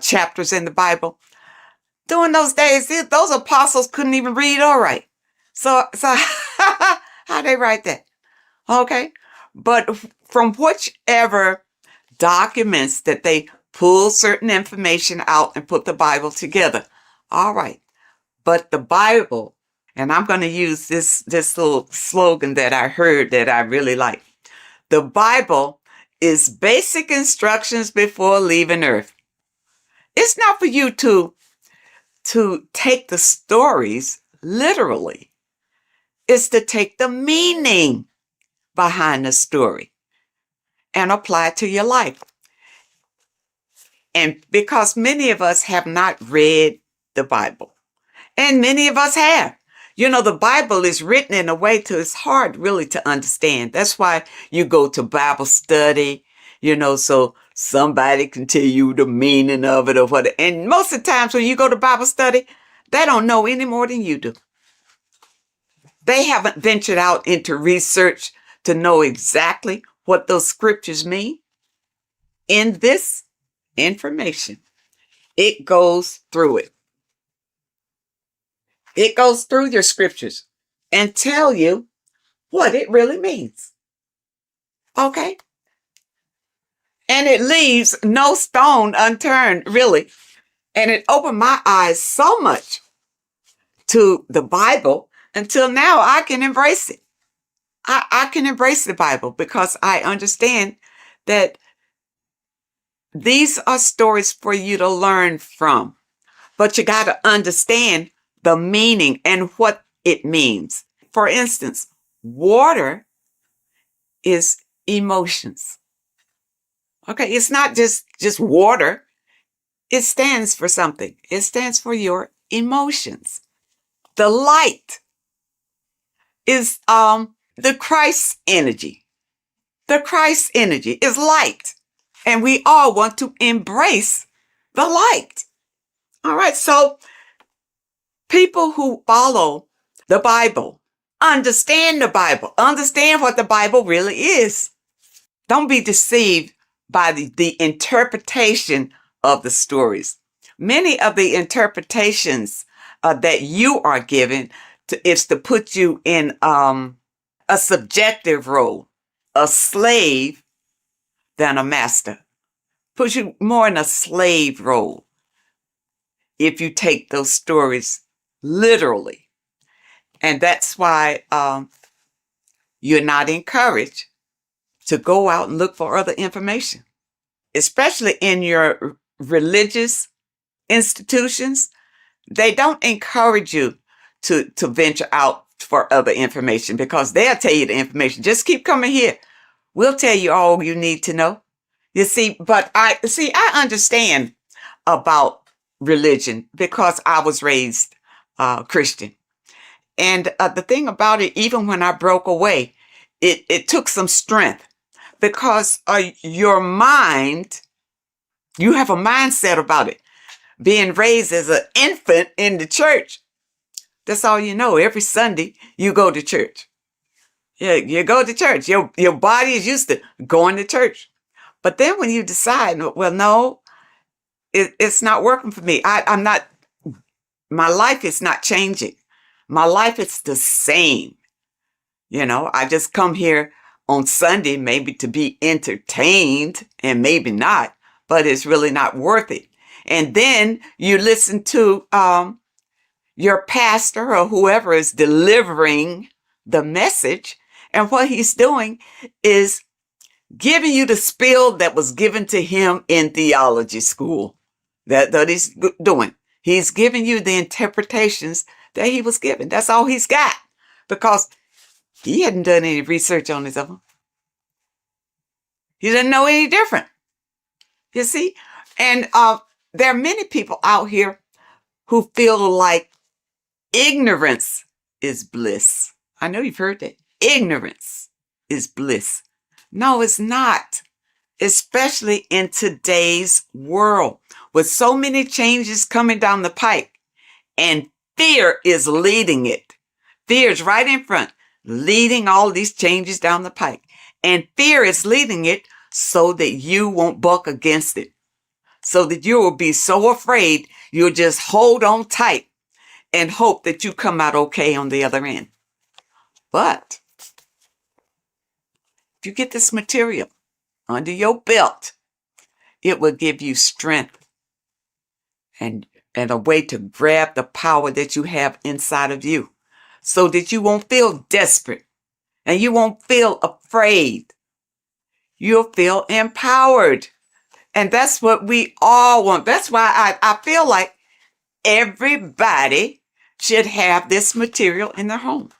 chapters in the Bible. During those days, those apostles couldn't even read or write. So how they write that? Okay. But from whichever documents that they pull certain information out and put the Bible together. All right. But the Bible, and I'm going to use this little slogan that I heard that I really like. The Bible is basic instructions before leaving Earth. It's not for you to take the stories literally. It's to take the meaning behind the story and apply it to your life. And because many of us have not read the Bible, and many of us have. The Bible is written in a way to it's hard really to understand. That's why you go to Bible study, so somebody can tell you the meaning of it or what. And most of the times when you go to Bible study, they don't know any more than you do. They haven't ventured out into research to know exactly what those scriptures mean. In this information, it goes through it. It goes through your scriptures and tell you what it really means. Okay? And it leaves no stone unturned, really. And it opened my eyes so much to the Bible until now I can embrace it. I can embrace the Bible because I understand that these are stories for you to learn from. But you got to understand the meaning and what it means. For instance, water is emotions. Okay, it's not just water. It stands for something. It stands for your emotions. The light is the Christ energy. The Christ energy is light. And we all want to embrace the light. All right, so people who follow the Bible, understand the Bible, understand what the Bible really is. Don't be deceived by the interpretation of the stories. Many of the interpretations that you are given is to put you in a subjective role, a slave than a master. puts you more in a slave role if you take those stories literally. And that's why you're not encouraged to go out and look for other information, especially in your religious institutions. They don't encourage you to venture out for other information, because they'll tell you the information. Just keep coming here. We'll tell you all you need to know. You see, but I understand about religion because I was raised Christian. And the thing about it, even when I broke away, it took some strength, because your mind, you have a mindset about it. Being raised as an infant in the church, that's all you know. Every Sunday, you go to church. Yeah, you go to church. Your body is used to going to church. But then when you decide, well, no, it's not working for me. I'm not, my life is not changing. My life is the same. You know, I just come here on Sunday maybe to be entertained, and maybe not, but it's really not worth it. And then you listen to your pastor or whoever is delivering the message, and what he's doing is giving you the spiel that was given to him in theology school. That he's doing. He's giving you the interpretations that he was given. That's all he's got, because he hadn't done any research on his own. He didn't know any different. You see? And there are many people out here who feel like ignorance is bliss. I know you've heard that. Ignorance is bliss. No, it's not. Especially in today's world, with so many changes coming down the pike, and fear is leading it. Fear is right in front, leading all these changes down the pike. And fear is leading it so that you won't buck against it, so that you will be so afraid you'll just hold on tight and hope that you come out okay on the other end. But if you get this material under your belt, it will give you strength and a way to grab the power that you have inside of you, so that you won't feel desperate and you won't feel afraid. You'll feel empowered. And that's what we all want. That's why I feel like everybody should have this material in their home.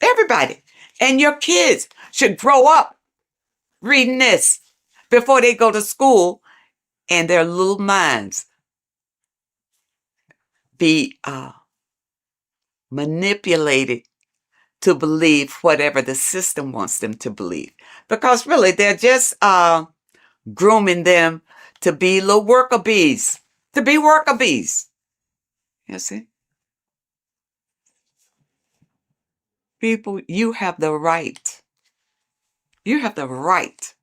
Everybody. And your kids should grow up reading this before they go to school, and their little minds be manipulated to believe whatever the system wants them to believe. Because really, they're just grooming them to be little worker bees, to be worker bees. You see? People, you have the right. You have the right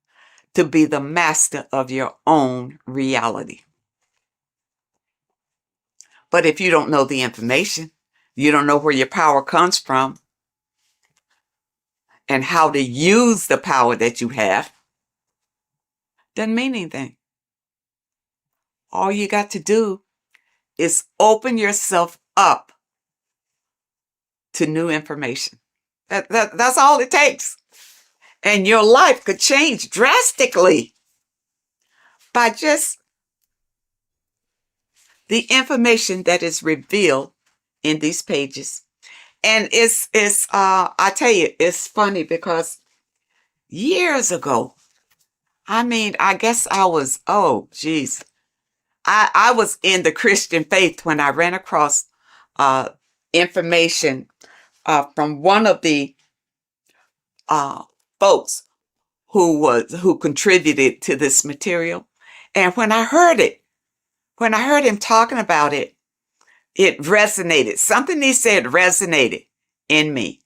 to be the master of your own reality. But if you don't know the information, you don't know where your power comes from and how to use the power that you have, doesn't mean anything. All you got to do is open yourself up to new information. That's all it takes. And your life could change drastically by just the information that is revealed in these pages. And it's I tell you, it's funny because years ago, I guess I was, I was in the Christian faith when I ran across information from one of the folks who contributed to this material. And when I heard him talking about it, it resonated. Something he said resonated in me,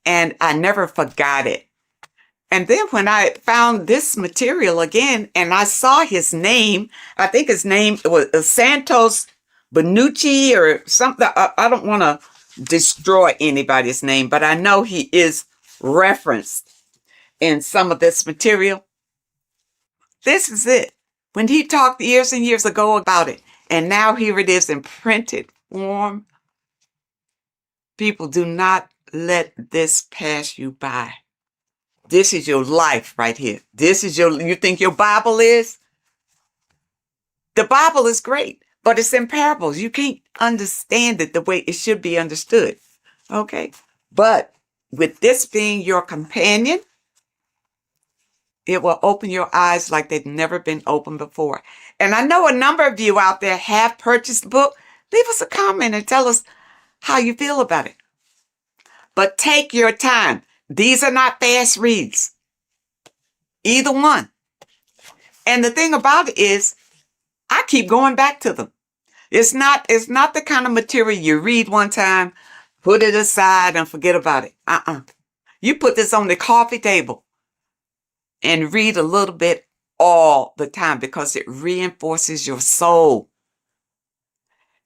and I never forgot it. And then when I found this material again, and I saw his name, I think his name was Santos Benucci or something. I don't want to destroy anybody's name, but I know he is referenced in some of this material. This is it. When he talked years and years ago about it, and now here it is in printed form. People, do not let this pass you by. This is your life right here. You think your Bible is? The Bible is great, but it's in parables. You can't understand it the way it should be understood. Okay? But with this being your companion, it will open your eyes like they've never been opened before. And I know a number of you out there have purchased the book. Leave us a comment and tell us how you feel about it. But take your time. These are not fast reads. Either one. And the thing about it is, I keep going back to them. It's not the kind of material you read one time, put it aside and forget about it. You put this on the coffee table and read a little bit all the time because it reinforces your soul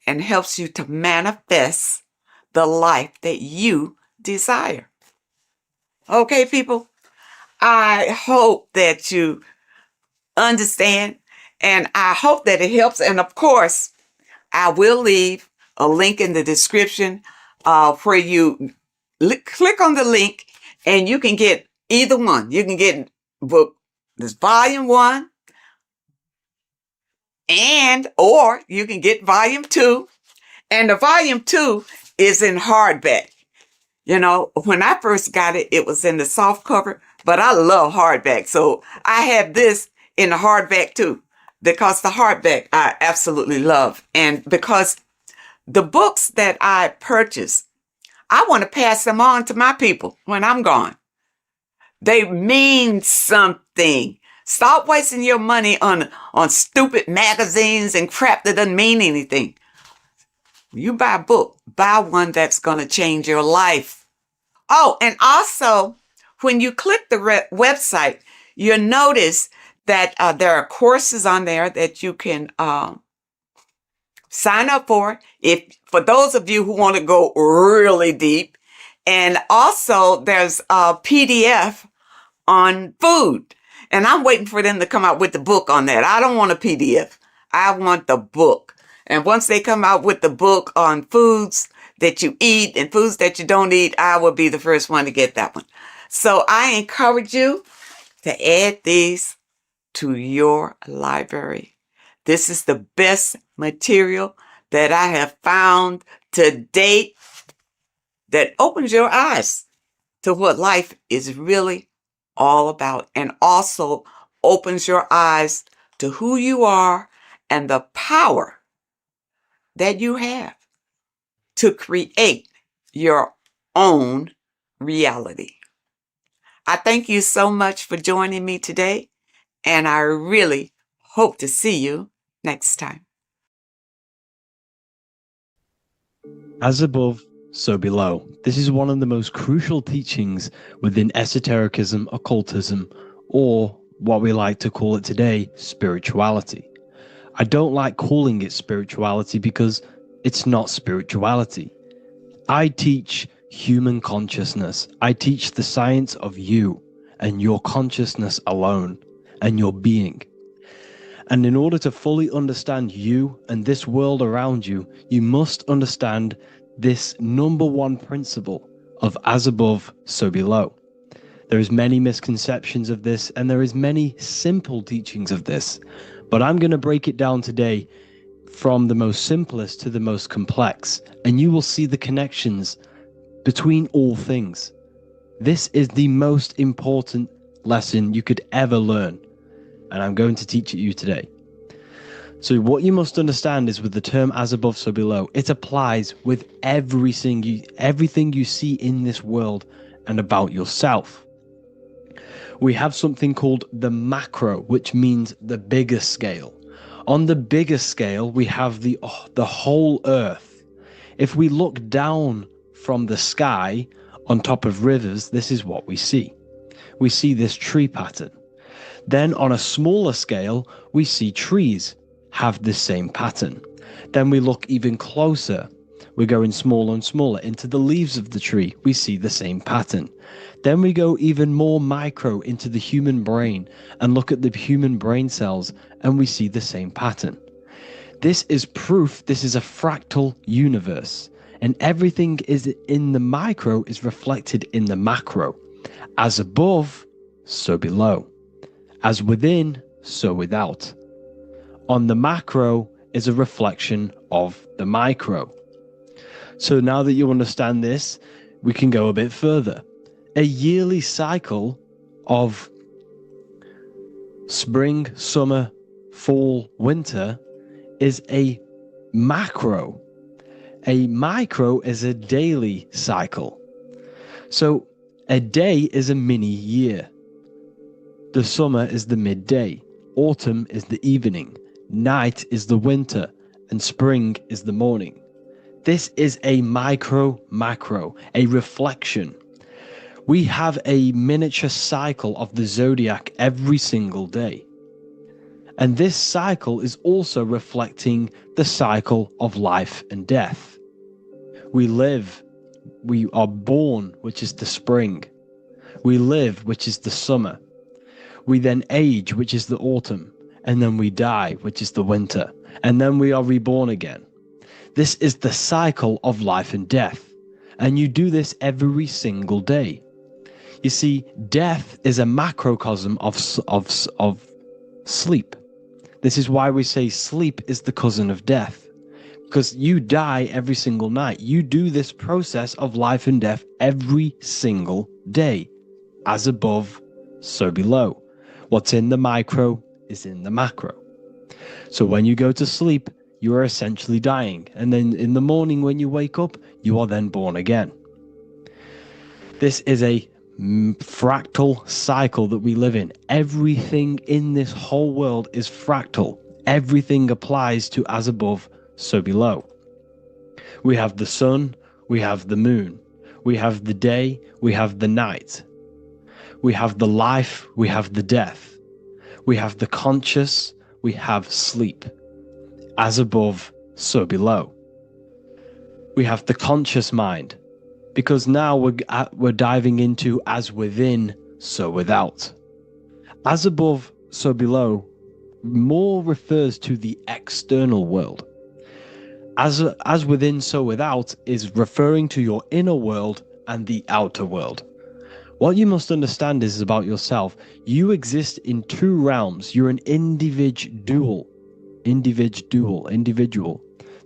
and helps you to manifest the life that you desire. Okay, people? I hope that you understand, and I hope that it helps. And of course, I will leave a link in the description where you click on the link and you can get either one. You can get book, this volume 1, or you can get volume 2. And the volume 2 is in hardback. You know, when I first got it, it was in the soft cover, but I love hardback. So I have this in the hardback too, because the hardback I absolutely love. And because the books that I purchase, I want to pass them on to my people when I'm gone. They mean something. Stop wasting your money on stupid magazines and crap that doesn't mean anything. You buy a book, buy one that's going to change your life. Oh, and also, when you click the website, you'll notice that there are courses on there that you can sign up for for those of you who want to go really deep. And also, there's a PDF on food. And I'm waiting for them to come out with the book on that. I don't want a PDF. I want the book. And once they come out with the book on foods that you eat and foods that you don't eat, I will be the first one to get that one. So I encourage you to add these to your library. This is the best material that I have found to date that opens your eyes to what life is really all about, and also opens your eyes to who you are and the power that you have to create your own reality. I thank you so much for joining me today, and I really hope to see you next time. As above, so below. This is one of the most crucial teachings within esotericism, occultism, or what we like to call it today, spirituality. I don't like calling it spirituality because it's not spirituality. I teach human consciousness. I teach the science of you and your consciousness alone and your being. And in order to fully understand you and this world around you, you must understand this number one principle of as above, so below. There is many misconceptions of this, and there is many simple teachings of this, but I'm going to break it down today from the most simplest to the most complex, and you will see the connections between all things. This is the most important lesson you could ever learn, and I'm going to teach it you today. So what you must understand is, with the term as above, so below, it applies with everything you see in this world and about yourself. We have something called the macro, which means the bigger scale. On the bigger scale, we have the whole earth. If we look down from the sky on top of rivers, this is what we see. We see this tree pattern. Then on a smaller scale, we see trees have the same pattern. Then we look even closer. We're going smaller and smaller into the leaves of the tree. We see the same pattern. Then we go even more micro into the human brain and look at the human brain cells, and we see the same pattern. This is proof this is a fractal universe, and everything is in the micro is reflected in the macro. As above, so below. As within, so without. On the macro is a reflection of the micro. So now that you understand this, we can go a bit further. A yearly cycle of spring, summer, fall, winter is a macro. A micro is a daily cycle. So a day is a mini year. The summer is the midday. Autumn is the evening. Night is the winter. And spring is the morning. This is a macro, a reflection. We have a miniature cycle of the zodiac every single day. And this cycle is also reflecting the cycle of life and death. We live, we are born, which is the spring. We live, which is the summer. We then age, which is the autumn. And then we die, which is the winter. And then we are reborn again. This is the cycle of life and death. And you do this every single day. You see, death is a macrocosm of sleep. This is why we say sleep is the cousin of death. Because you die every single night. You do this process of life and death every single day. As above, so below. What's in the micro is in the macro. So when you go to sleep, you are essentially dying. And then in the morning when you wake up, you are then born again. This is a fractal cycle that we live in. Everything in this whole world is fractal. Everything applies to as above, so below. We have the sun, we have the moon, we have the day, we have the night. We have the life, we have the death. We have the conscious, we have sleep. As above, so below. We have the conscious mind, because now we're diving into as within, so without. As above, so below more refers to the external world. As within, so without is referring to your inner world and the outer world. What you must understand is about yourself. You exist in two realms. You're an individual.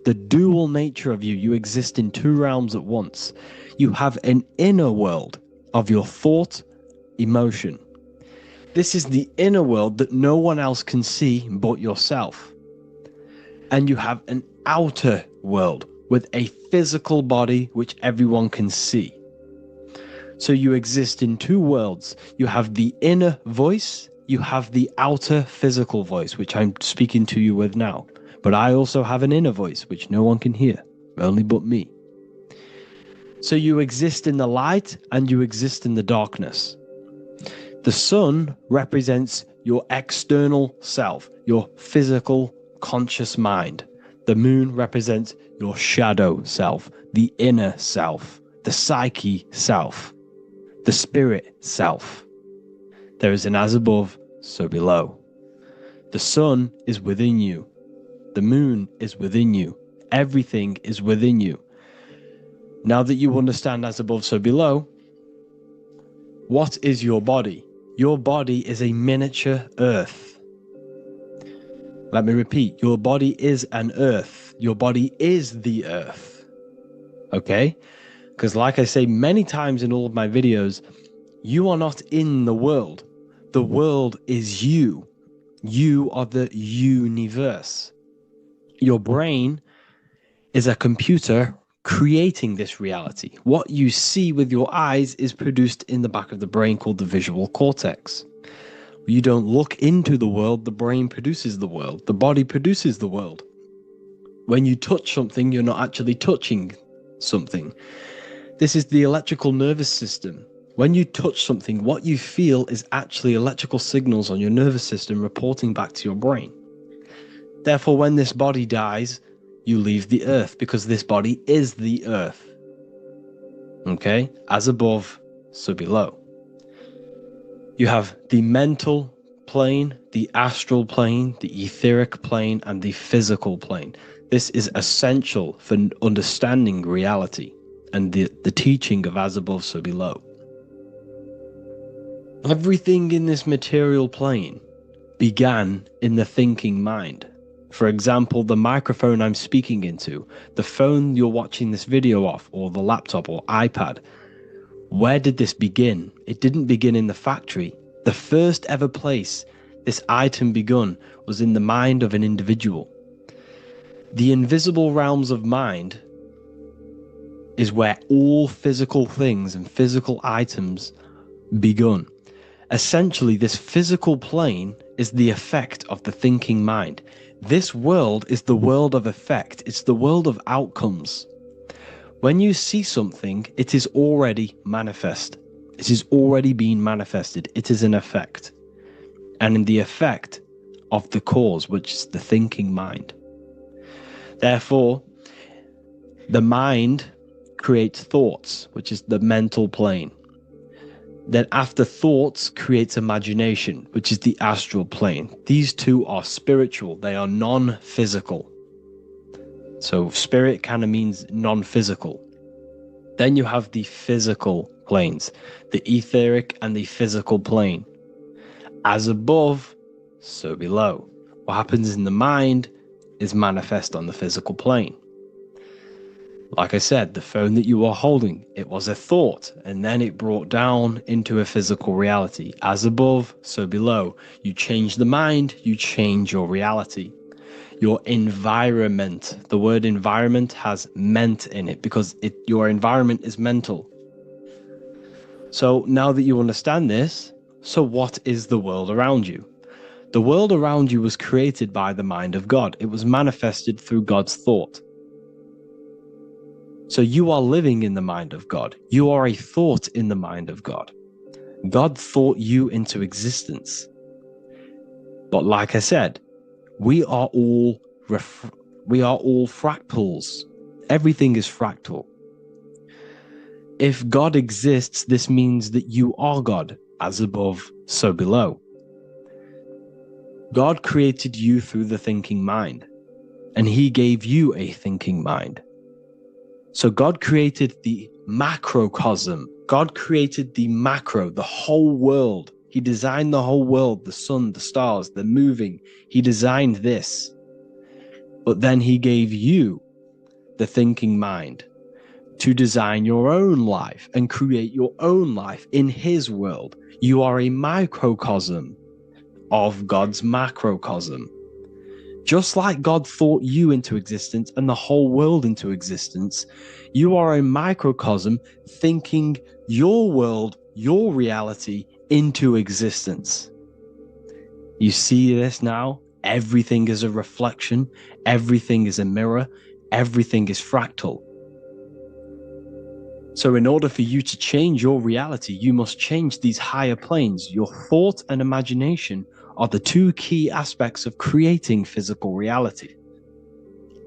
The dual nature of you. You exist in two realms at once. You have an inner world of your thought, emotion. This is the inner world that no one else can see but yourself. And you have an outer world with a physical body which everyone can see. So you exist in two worlds. You have the inner voice, you have the outer physical voice, which I'm speaking to you with now. But I also have an inner voice, which no one can hear, only but me. So you exist in the light and you exist in the darkness. The sun represents your external self, your physical, conscious mind. The moon represents your shadow self, the inner self, the psyche self, the spirit self. There is an as above, so below. The sun is within you. The moon is within you. Everything is within you. Now that you understand as above, so below, what is your body? Your body is a miniature earth. Let me repeat, your body is an earth. Your body is the earth. Okay? Because like I say many times in all of my videos, you are not in the world. The world is you. You are the universe. Your brain is a computer creating this reality. What you see with your eyes is produced in the back of the brain called the visual cortex. You don't look into the world, the brain produces the world. The body produces the world. When you touch something, you're not actually touching something. This is the electrical nervous system. When you touch something, what you feel is actually electrical signals on your nervous system reporting back to your brain. Therefore, when this body dies, you leave the earth, because this body is the earth. Okay? As above, so below. You have the mental plane, the astral plane, the etheric plane, and the physical plane. This is essential for understanding reality and the teaching of as above, so below. Everything in this material plane began in the thinking mind. For example, the microphone I'm speaking into, the phone you're watching this video off, or the laptop or iPad. Where did this begin? It didn't begin in the factory. The first ever place this item begun was in the mind of an individual. The invisible realms of mind is where all physical things and physical items begun. Essentially, this physical plane is the effect of the thinking mind. This world is the world of effect. It's the world of outcomes. When you see something, it is already manifest. It is already being manifested. It is an effect. And in the effect of the cause, which is the thinking mind. Therefore, the mind creates thoughts, which is the mental plane. Then after thoughts creates imagination, which is the astral plane. These two are spiritual. They are non-physical. So spirit kind of means non-physical. Then you have the physical planes, the etheric and the physical plane. As above, so below. What happens in the mind is manifest on the physical plane. Like I said, the phone that you are holding, it was a thought, and then it brought down into a physical reality. As above, so below. You change the mind, you change your reality. Your environment, the word environment has ment in it because your environment is mental. So now that you understand this, so what is the world around you? The world around you was created by the mind of God. It was manifested through God's thought. So you are living in the mind of God. You are a thought in the mind of God. God thought you into existence. But like I said, we are all fractals. Everything is fractal. If God exists, this means that you are God. As above, so below. God created you through the thinking mind, and he gave you a thinking mind. So God created the macrocosm. God created the macro, the whole world. He designed the whole world, the sun, the stars, the moving. He designed this. But then he gave you the thinking mind to design your own life and create your own life in his world. You are a microcosm of God's macrocosm. Just like God thought you into existence and the whole world into existence, you are a microcosm thinking your world, your reality into existence. You see this now? Everything is a reflection. Everything is a mirror. Everything is fractal. So in order for you to change your reality, you must change these higher planes. Your thought and imagination are the two key aspects of creating physical reality.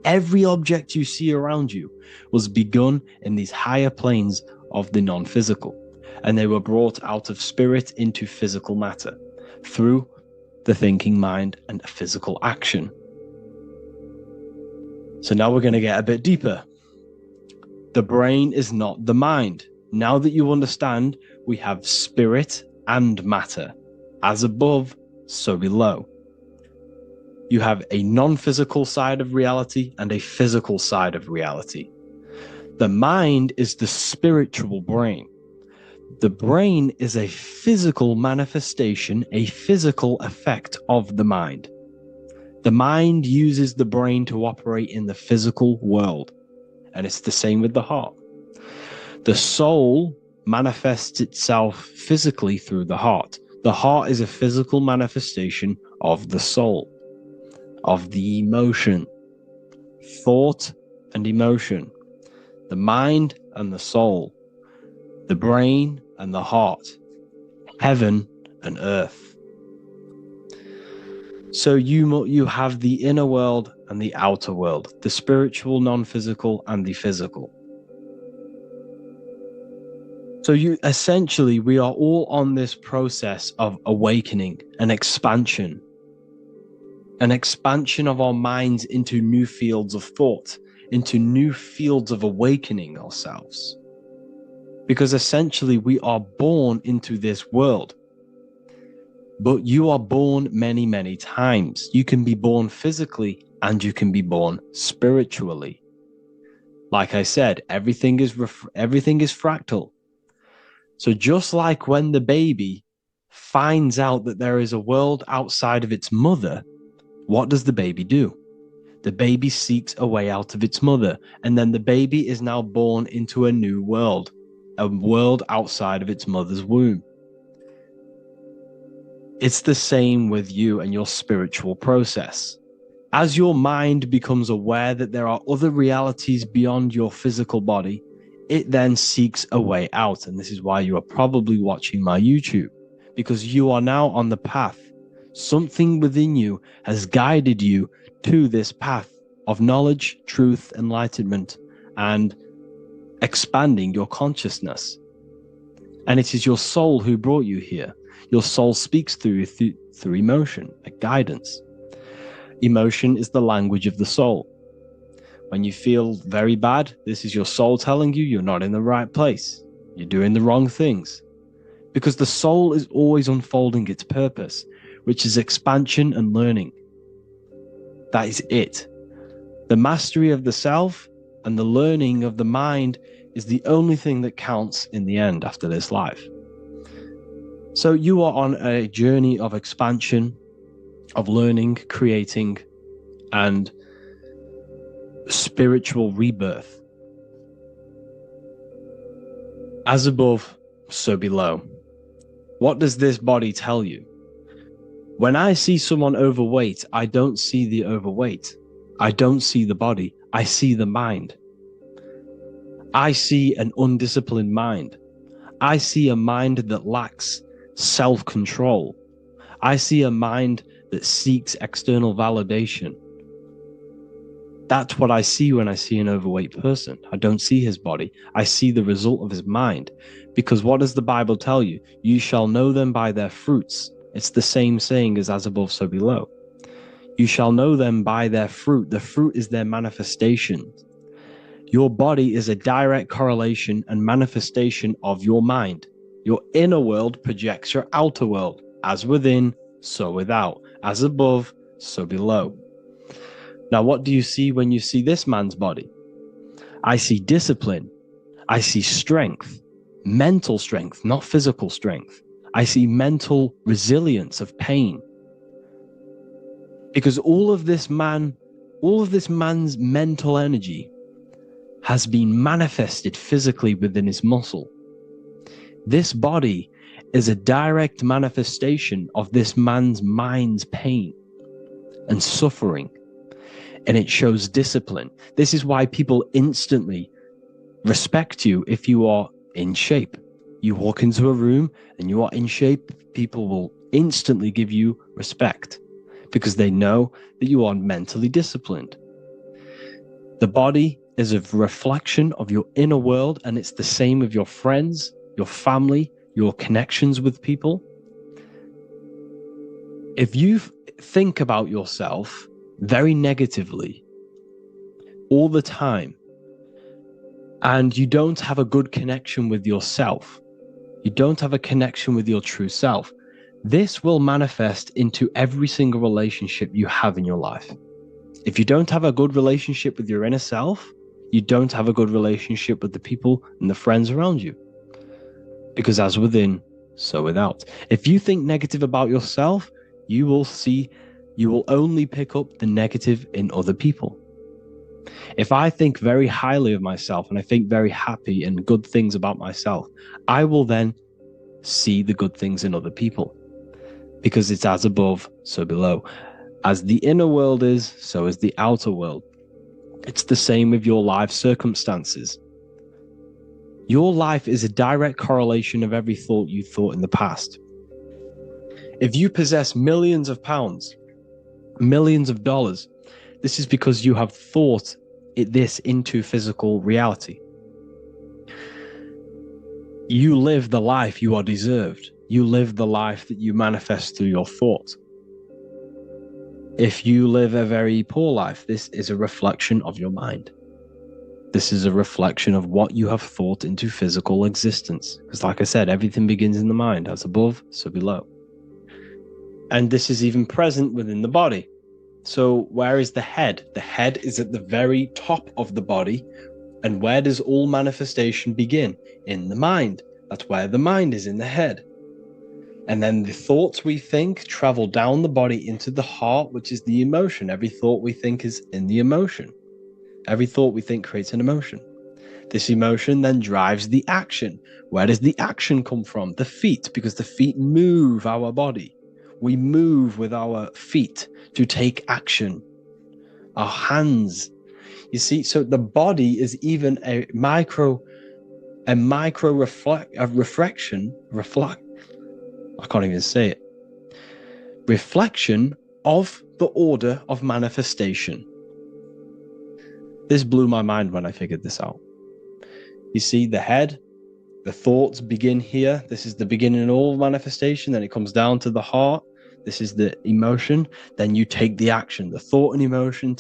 Every object you see around you was begun in these higher planes of the non-physical, and they were brought out of spirit into physical matter through the thinking mind and physical action. So now we're going to get a bit deeper. The brain is not the mind. Now that you understand, we have spirit and matter. As above, so below. You have a non-physical side of reality and a physical side of reality. The mind is the spiritual brain. The brain is a physical manifestation, a physical effect of the mind. The mind uses the brain to operate in the physical world, and it's the same with the heart. The soul manifests itself physically through the heart. The heart is a physical manifestation of the soul, of the emotion, thought and emotion, the mind and the soul, the brain and the heart, heaven and earth. So you have the inner world and the outer world, the spiritual, non-physical, and the physical. So we are all on this process of awakening, an expansion of our minds into new fields of thought, into new fields of awakening ourselves. Because essentially we are born into this world, but you are born many, many times. You can be born physically and you can be born spiritually. Like I said, everything is fractal. So just like when the baby finds out that there is a world outside of its mother, what does the baby do? The baby seeks a way out of its mother, and then the baby is now born into a new world, a world outside of its mother's womb. It's the same with you and your spiritual process. As your mind becomes aware that there are other realities beyond your physical body, it then seeks a way out. And this is why you are probably watching my YouTube, because you are now on the path. Something within you has guided you to this path of knowledge, truth, enlightenment, and expanding your consciousness. And it is your soul who brought you here. Your soul speaks through emotion, a guidance. Emotion is the language of the soul. When you feel very bad, this is your soul telling you you're not in the right place. You're doing the wrong things. Because the soul is always unfolding its purpose, which is expansion and learning. That is it. The mastery of the self and the learning of the mind is the only thing that counts in the end after this life. So you are on a journey of expansion, of learning, creating, and spiritual rebirth. As above, so below. What does this body tell you? When I see someone overweight, I don't see the overweight. I don't see the body. I see the mind. I see an undisciplined mind. I see a mind that lacks self-control. I see a mind that seeks external validation. That's what I see when I see an overweight person. I don't see his body. I see the result of his mind. Because what does the Bible tell you? You shall know them by their fruits. It's the same saying as above, so below. You shall know them by their fruit. The fruit is their manifestation. Your body is a direct correlation and manifestation of your mind. Your inner world projects your outer world. As within, so without. As above, so below. Now, what do you see when you see this man's body? I see discipline. I see strength. Mental strength, not physical strength. I see mental resilience of pain. Because all of this man's mental energy has been manifested physically within his muscle. This body is a direct manifestation of this man's mind's pain and suffering, and it shows discipline. This is why people instantly respect you if you are in shape. You walk into a room and you are in shape, people will instantly give you respect because they know that you are mentally disciplined. The body is a reflection of your inner world, and it's the same with your friends, your family, your connections with people. If you think about yourself very negatively all the time, and you don't have a good connection with yourself, you don't have a connection with your true self, this will manifest into every single relationship you have in your life. If you don't have a good relationship with your inner self, you don't have a good relationship with the people and the friends around you. Because as within, so without. If you think negative about yourself, you will only pick up the negative in other people. If I think very highly of myself and I think very happy and good things about myself, I will then see the good things in other people. Because it's as above, so below. As the inner world is, so is the outer world. It's the same with your life circumstances. Your life is a direct correlation of every thought you thought in the past. If you possess millions of pounds, millions of dollars, This is because you have thought this into physical reality. You live the life you are deserved. You live the life that you manifest through your thought. If you live a very poor life, this is a reflection of your mind. This is a reflection of what you have thought into physical existence. Because like I said, everything begins in the mind, as above, so below. And this is even present within the body. So where is the head? The head is at the very top of the body. And where does all manifestation begin? In the mind. That's where the mind is, in the head. And then the thoughts we think travel down the body into the heart, which is the emotion. Every thought we think is in the emotion. Every thought we think creates an emotion. This emotion then drives the action. Where does the action come from? The feet, because the feet move our body. We move with our feet to take action. Our hands. You see, so the body is even a micro reflection. I can't even say it. Reflection of the order of manifestation. This blew my mind when I figured this out. You see, the head, the thoughts begin here. This is the beginning of all manifestation. Then it comes down to the heart. This is the emotion. Then you take the action. The thought and emotion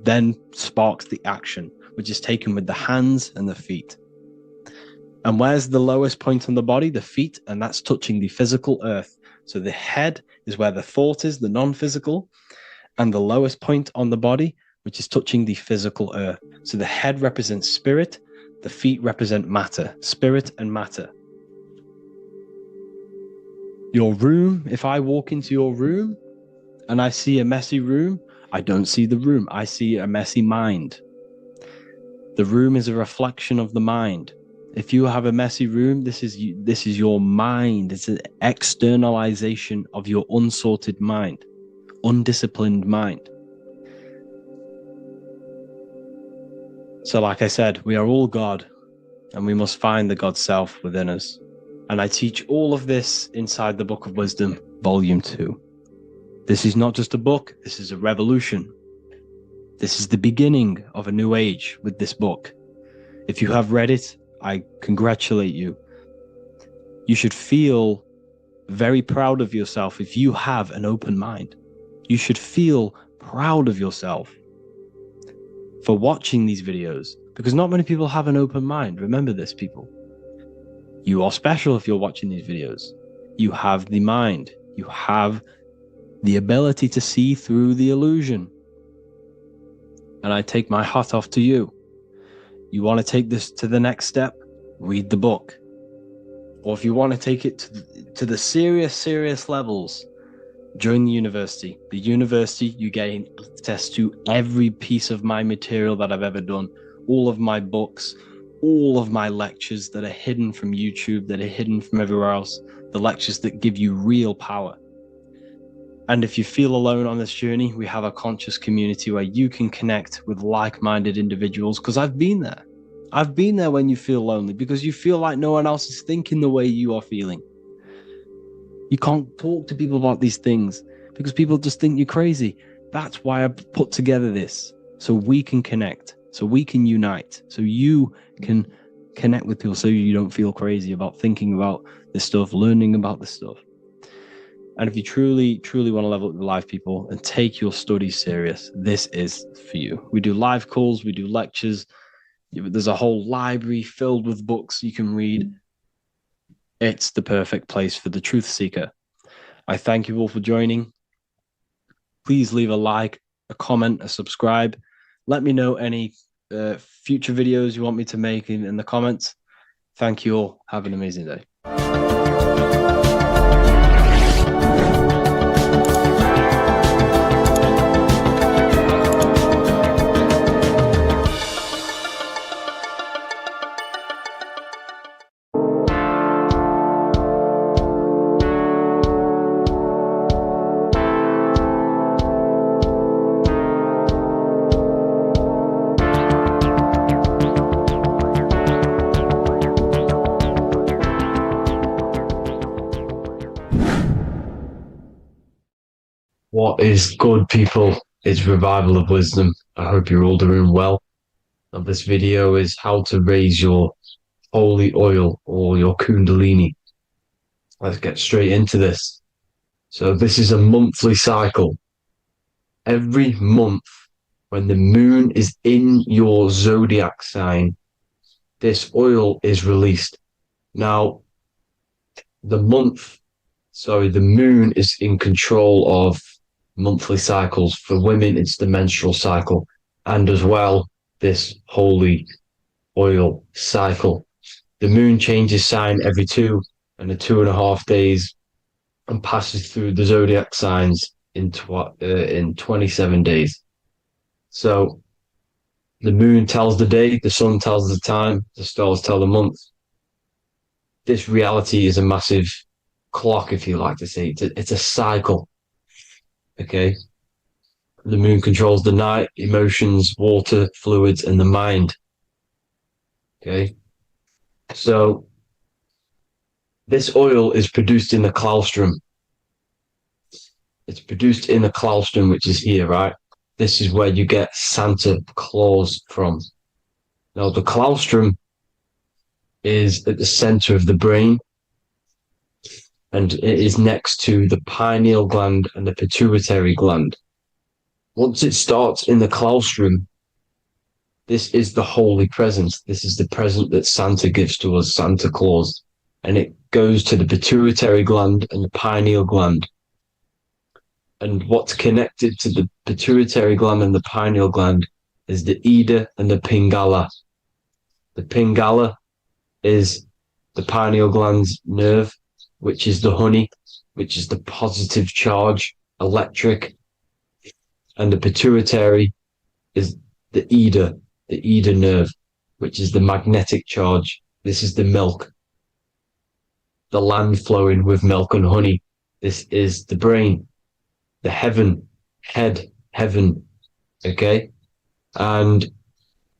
then sparks the action, which is taken with the hands and the feet. And where's the lowest point on the body? The feet, and that's touching the physical earth. So the head is where the thought is, the non-physical, and the lowest point on the body, which is touching the physical earth. So the head represents spirit, the feet represent matter, spirit and matter. Your room, if I walk into your room and I see a messy room, I don't see the room, I see a messy mind. The room is a reflection of the mind. If you have a messy room, this is your mind. It's an externalization of your unsorted mind, undisciplined mind. So like I said, we are all God, and we must find the God self within us. And I teach all of this inside the Book of Wisdom, Volume 2. This is not just a book, this is a revolution. This is the beginning of a new age with this book. If you have read it, I congratulate you. You should feel very proud of yourself if you have an open mind. You should feel proud of yourself for watching these videos, because not many people have an open mind. Remember this, people. You are special if you're watching these videos. You have the mind. You have the ability to see through the illusion. And I take my hat off to you. You want to take this to the next step? Read the book. Or if you want to take it to the serious levels, join the university. The university, you gain access to every piece of my material that I've ever done. All of my books, all of my lectures that are hidden from YouTube, that are hidden from everywhere else. The lectures that give you real power. And if you feel alone on this journey, we have a conscious community where you can connect with like-minded individuals, because I've been there. I've been there when you feel lonely, because you feel like no one else is thinking the way you are feeling. You can't talk to people about these things because people just think you're crazy. That's why I put together this, so we can connect, so we can unite, so you can connect with people, so you don't feel crazy about thinking about this stuff, learning about this stuff. And if you truly want to level up your life, people, and take your studies serious, this is for you. We do live calls, we do lectures. There's a whole library filled with books you can read. It's the perfect place for the truth seeker. I thank you all for joining. Please leave a like, a comment, a subscribe. Let me know any future videos you want me to make in the comments. Thank you all. Have an amazing day. What is good, people? It's Revival of Wisdom. I hope you're all doing well. And this video is how to raise your holy oil or your kundalini. Let's get straight into this. So this is a monthly cycle. Every month, when the moon is in your zodiac sign, this oil is released. Now, the moon is in control of monthly cycles. For women, it's the menstrual cycle, and as well, this holy oil cycle. The moon changes sign every 2.5 days and passes through the zodiac signs in 27 days. So the moon tells the day, the sun tells the time, the stars tell the month. This reality is a massive clock, if you like to say. It's a cycle. Okay. The moon controls the night, emotions, water, fluids, and the mind. Okay. So this oil is produced in the claustrum. It's produced in the claustrum, which is here, right? This is where you get Santa Claus from. Now, the claustrum is at the center of the brain, and it is next to the pineal gland and the pituitary gland. Once it starts in the claustrum, this is the holy presence. This is the present that Santa gives to us, Santa Claus. And it goes to the pituitary gland and the pineal gland. And what's connected to the pituitary gland and the pineal gland is the Ida and the Pingala. The Pingala is the pineal gland's nerve, which is the honey, which is the positive charge, electric. And the pituitary is the Ida nerve, which is the magnetic charge. This is the milk, the land flowing with milk and honey. This is the brain, the heaven, okay? And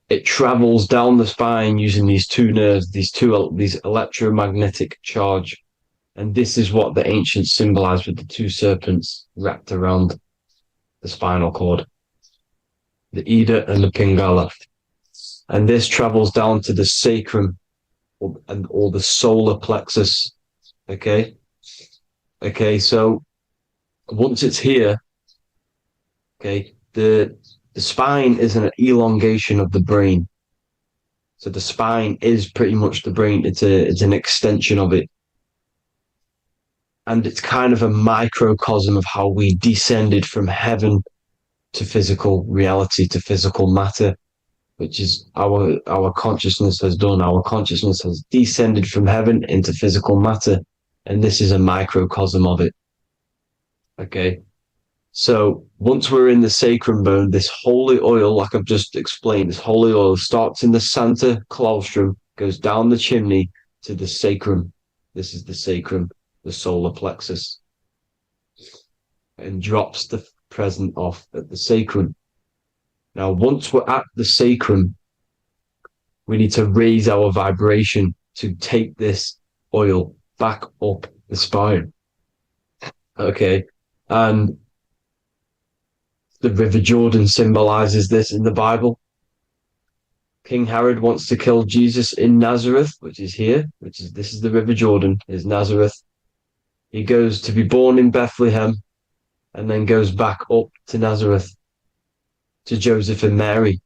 it travels down the spine using these two nerves, these electromagnetic charge. And this is what the ancients symbolized with the two serpents wrapped around the spinal cord, the Ida and the Pingala. And this travels down to the sacrum or the solar plexus. Okay. So once it's here, okay, the spine is an elongation of the brain. So the spine is pretty much the brain. It's an extension of it. And it's kind of a microcosm of how we descended from heaven to physical reality, to physical matter, which is our consciousness has done. Our consciousness has descended from heaven into physical matter, and this is a microcosm of it. Okay. So once we're in the sacrum bone, this holy oil, like I've just explained, this holy oil starts in the Santa claustrum, goes down the chimney to the sacrum. This is the sacrum, the solar plexus, and drops the present off at the sacrum. Now, once we're at the sacrum, we need to raise our vibration to take this oil back up the spine. Okay. And the River Jordan symbolizes this in the Bible. King Herod wants to kill Jesus in Nazareth, which is here, this is the River Jordan, is Nazareth. He goes to be born in Bethlehem and then goes back up to Nazareth to Joseph and Mary.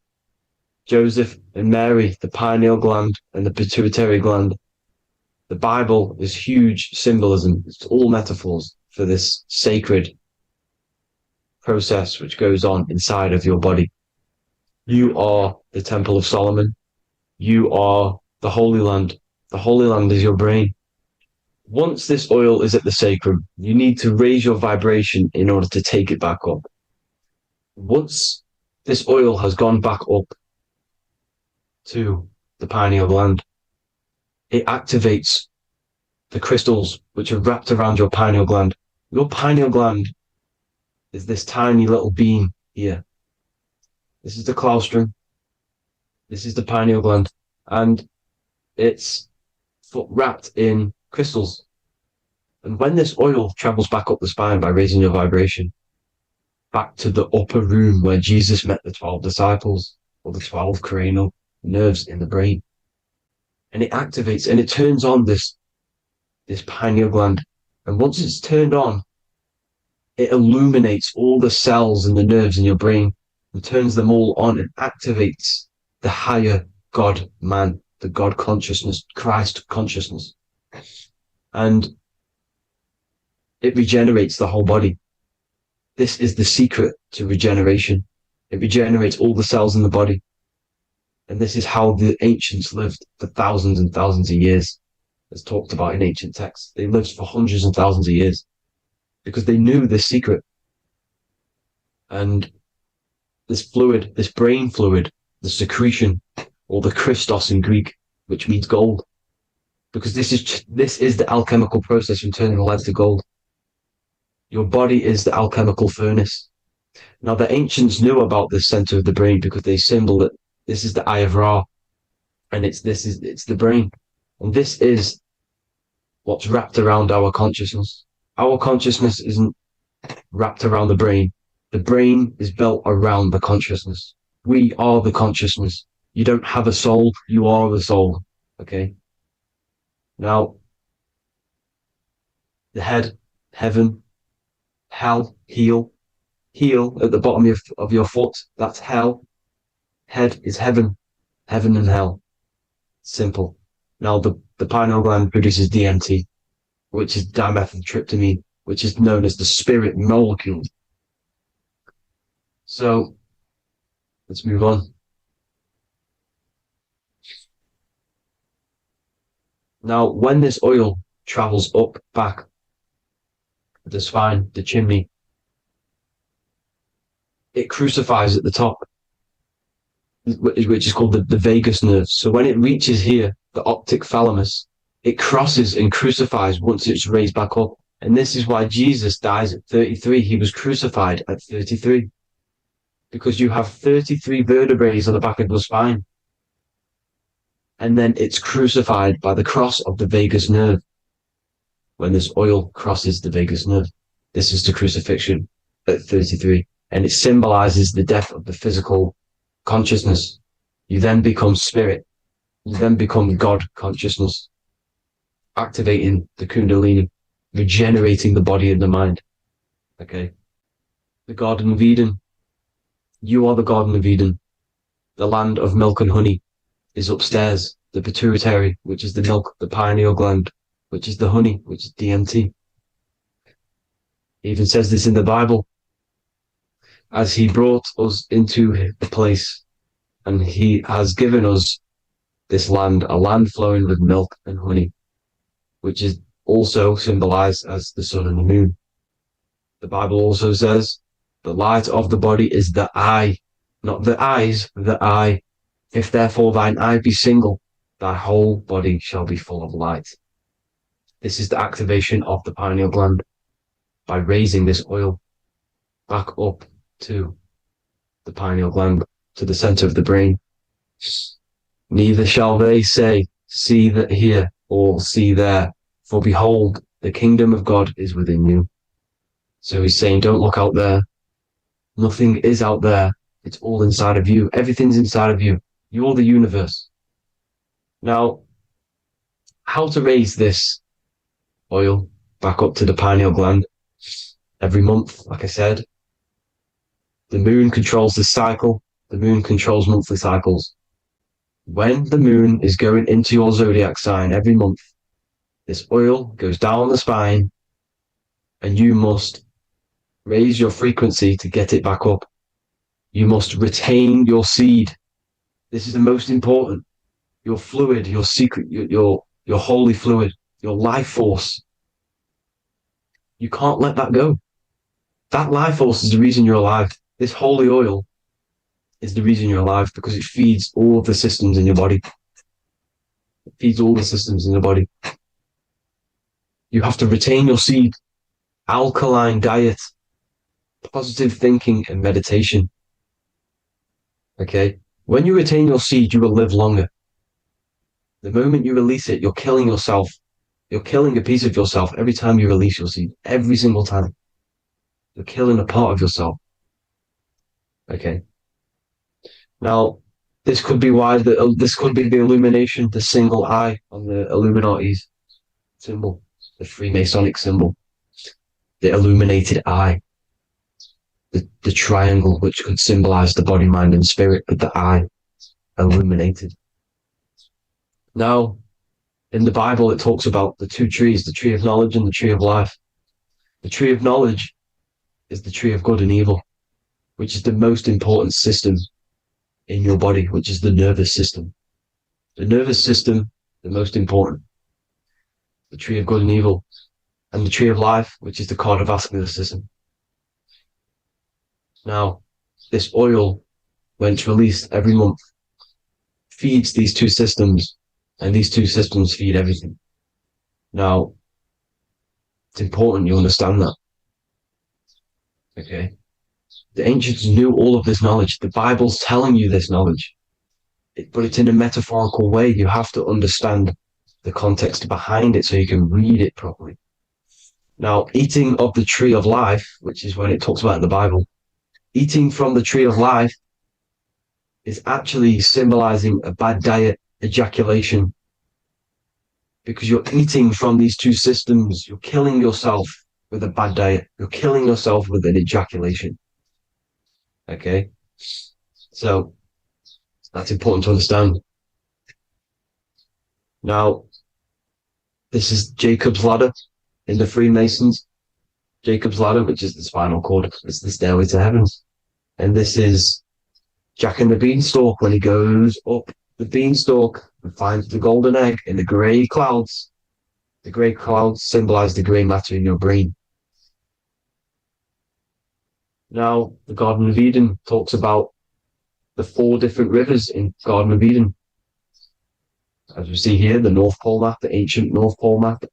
Joseph and Mary, the pineal gland and the pituitary gland. The Bible is huge symbolism. It's all metaphors for this sacred process which goes on inside of your body. You are the Temple of Solomon. You are the Holy Land. The Holy Land is your brain. Once this oil is at the sacrum, you need to raise your vibration in order to take it back up. Once this oil has gone back up to the pineal gland, it activates the crystals which are wrapped around your pineal gland. Your pineal gland is this tiny little beam here. This is the claustrum. This is the pineal gland. And it's wrapped in crystals. And when this oil travels back up the spine by raising your vibration, back to the upper room where Jesus met the 12 disciples, or the 12 cranial nerves in the brain. And it activates and it turns on this pineal gland. And once it's turned on, it illuminates all the cells and the nerves in your brain and turns them all on and activates the higher God man, the God consciousness, Christ consciousness. And it regenerates the whole body. This is the secret to regeneration. It regenerates all the cells in the body. And this is how the ancients lived for thousands and thousands of years, as talked about in ancient texts. They lived for hundreds and thousands of years because they knew this secret. And this fluid, this brain fluid, the secretion, or the Christos in Greek, which means gold, because this is the alchemical process from turning lead to gold. Your body is the alchemical furnace. Now, the ancients knew about this center of the brain because they symboled it. This is the Eye of Ra, and it's the brain, and this is what's wrapped around our consciousness. Our consciousness isn't wrapped around the brain. The brain is built around the consciousness. We are the consciousness. You don't have a soul. You are the soul. Okay. Now, the head, heaven, hell, heel at the bottom of your foot. That's hell. Head is heaven and hell. Simple. Now, the pineal gland produces DMT, which is dimethyltryptamine, which is known as the spirit molecule. So, let's move on. Now, when this oil travels up, back, the spine, the chimney, it crucifies at the top, which is called the vagus nerve. So when it reaches here, the optic thalamus, it crosses and crucifies once it's raised back up. And this is why Jesus dies at 33. He was crucified at 33. Because you have 33 vertebrae on the back of your spine. And then it's crucified by the cross of the vagus nerve. When this oil crosses the vagus nerve, this is the crucifixion at 33. And it symbolizes the death of the physical consciousness. You then become spirit. You then become God consciousness, activating the Kundalini, regenerating the body and the mind. Okay. The Garden of Eden. You are the Garden of Eden. The land of milk and honey is upstairs. The pituitary, which is the milk, the pineal gland, which is the honey, which is DMT. It even says this in the Bible. As he brought us into the place, and he has given us this land, a land flowing with milk and honey, which is also symbolized as the sun and the moon. The Bible also says, the light of the body is the eye, not the eyes, the eye. If therefore thine eye be single, thy whole body shall be full of light. This is the activation of the pineal gland by raising this oil back up to the pineal gland, to the center of the brain. Neither shall they say, see that here, or see there, for behold, the kingdom of God is within you. So he's saying, don't look out there. Nothing is out there. It's all inside of you. Everything's inside of you. You're the universe. Now, how to raise this oil back up to the pineal gland? Every month, like I said. The moon controls the cycle. The moon controls monthly cycles. When the moon is going into your zodiac sign every month, this oil goes down the spine and you must raise your frequency to get it back up. You must retain your seed. This is the most important. Your fluid, your secret, your holy fluid, your life force. You can't let that go. That life force is the reason you're alive. This holy oil is the reason you're alive because it feeds all of the systems in your body. It feeds all the systems in your body. You have to retain your seed, alkaline diet, positive thinking and meditation. Okay? When you retain your seed, you will live longer. The moment you release it, you're killing yourself. You're killing a piece of yourself every time you release your seed. Every single time. You're killing a part of yourself. Okay. Now, this could be why this could be the illumination, the single eye on the Illuminati's symbol, the Freemasonic symbol, the illuminated eye, the triangle, which could symbolize the body, mind, and spirit, but the eye illuminated. Now, in the Bible, it talks about the two trees, the tree of knowledge and the tree of life. The tree of knowledge is the tree of good and evil, which is the most important system in your body, which is the nervous system. The nervous system, the most important. The tree of good and evil, and the tree of life, which is the cardiovascular system. Now, this oil, when it's released every month, feeds these two systems, and these two systems feed everything. Now, it's important you understand that. Okay? The ancients knew all of this knowledge. The Bible's telling you this knowledge. But it's in a metaphorical way. You have to understand the context behind it so you can read it properly. Now, eating of the tree of life, which is when it talks about in the Bible, eating from the tree of life is actually symbolizing a bad diet, ejaculation, because you're eating from these two systems. You're killing yourself with a bad diet. You're killing yourself with an ejaculation. Okay? So, that's important to understand. Now, this is Jacob's ladder in the Freemasons. Jacob's ladder, which is the spinal cord. It's the stairway to heaven. And this is Jack and the Beanstalk when he goes up the beanstalk and finds the golden egg in the grey clouds. The grey clouds symbolize the grey matter in your brain. Now, the Garden of Eden talks about the 4 different rivers in Garden of Eden. As we see here, the North Pole map, the ancient North Pole map,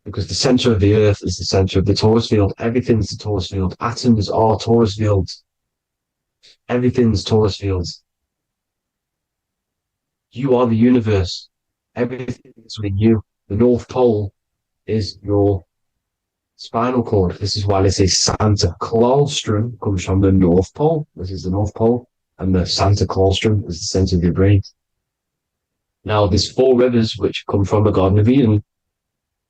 because the center of the earth is the center of the torus field. Everything's the torus field. Atoms are torus fields. Everything's torus fields. You are the universe. Everything is within you. The North Pole is your spinal cord. This is why they say Santa Claustrum comes from the North Pole. This is the North Pole. And the Santa Claustrum is the center of your brain. Now, there's 4 rivers which come from the Garden of Eden.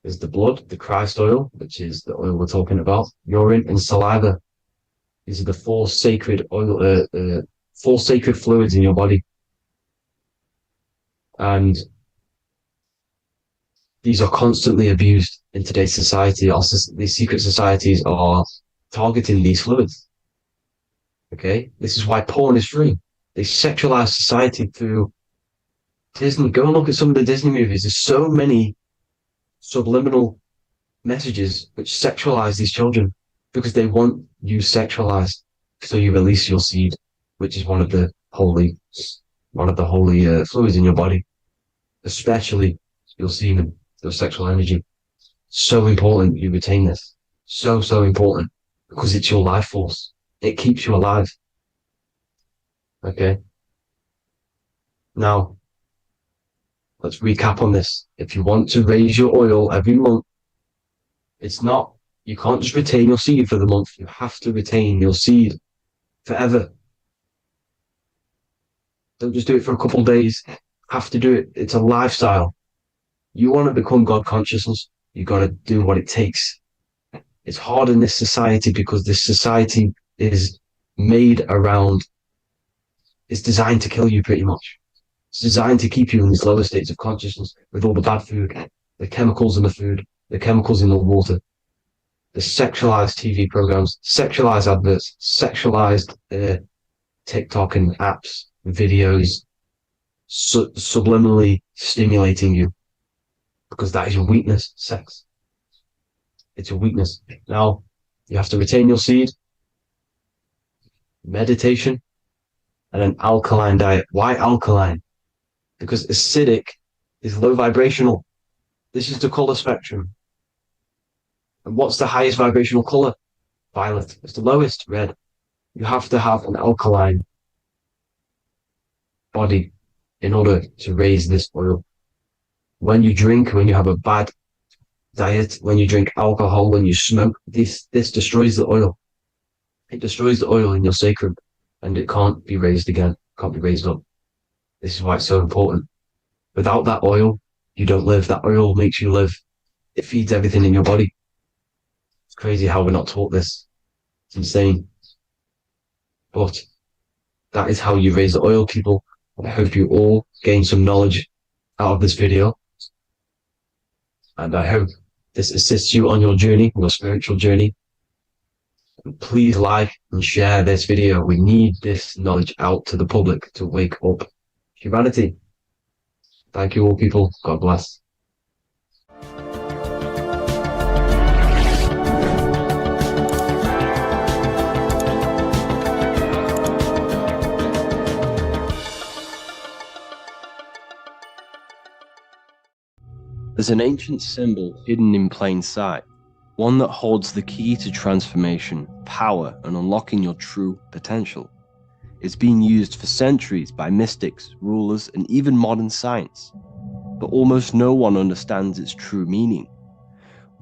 There's the blood, the Christ oil, which is the oil we're talking about, urine, and saliva. These are the 4 sacred oil, 4 sacred fluids in your body. And these are constantly abused in today's society. Also, these secret societies are targeting these fluids. Okay? This is why porn is free. They sexualize society through Disney. Go and look at some of the Disney movies. There's so many subliminal messages which sexualize these children because they want you sexualized. So you release your seed, which is one of the holy fluids in your body, especially your semen, your sexual energy. So important you retain this. So important because it's your life force. It keeps you alive. Okay. Now, let's recap on this. If you want to raise your oil every month, you can't just retain your seed for the month. You have to retain your seed forever. Don't just do it for a couple of days. You have to do it. It's a lifestyle. You want to become God consciousness, you got to do what it takes. It's hard in this society because this society is made around, it's designed to kill you pretty much. It's designed to keep you in these lower states of consciousness with all the bad food, the chemicals in the food, the chemicals in the water, the sexualized TV programs, sexualized adverts, sexualized TikTok and apps, videos, subliminally stimulating you because that is your weakness, sex. It's your weakness. Now, you have to retain your seed, meditation, and an alkaline diet. Why alkaline? Because acidic is low vibrational. This is the color spectrum. And what's the highest vibrational color? Violet. It's the lowest, red. You have to have an alkaline body in order to raise this oil. When you drink, when you have a bad diet, when you drink alcohol, when you smoke, this destroys the oil. It destroys the oil in your sacrum. and it can't be raised again, can't be raised up. This is why it's so important. Without that oil, you don't live. That oil makes you live. It feeds everything in your body. It's crazy how we're not taught this. It's insane. But that is how you raise the oil, people. I hope you all gain some knowledge out of this video. And I hope this assists you on your journey, your spiritual journey. And please like and share this video. We need this knowledge out to the public to wake up humanity. Thank you all, people. God bless. There's an ancient symbol hidden in plain sight, one that holds the key to transformation, power, and unlocking your true potential. It's been used for centuries by mystics, rulers, and even modern science, but almost no one understands its true meaning.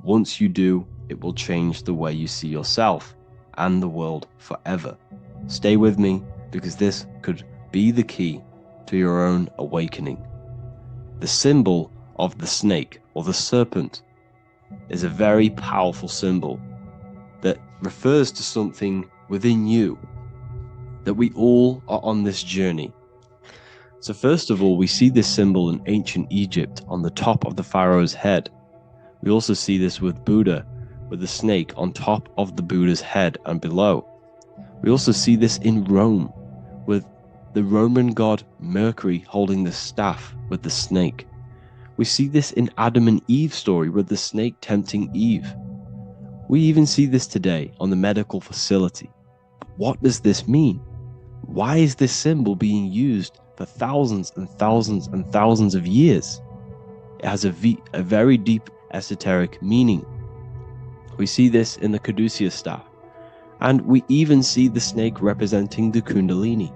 Once you do, it will change the way you see yourself and the world forever. Stay with me, because this could be the key to your own awakening. The symbol of the snake, or the serpent, is a very powerful symbol that refers to something within you, that we all are on this journey. So first of all, we see this symbol in ancient Egypt on the top of the pharaoh's head. We also see this with Buddha, with the snake on top of the Buddha's head and below. We also see this in Rome, with the Roman god Mercury holding the staff with the snake. We see this in Adam and Eve story with the snake tempting Eve. We even see this today on the medical facility. But what does this mean? Why is this symbol being used for thousands and thousands and thousands of years? It has a very deep esoteric meaning. We see this in the caduceus staff, and we even see the snake representing the Kundalini.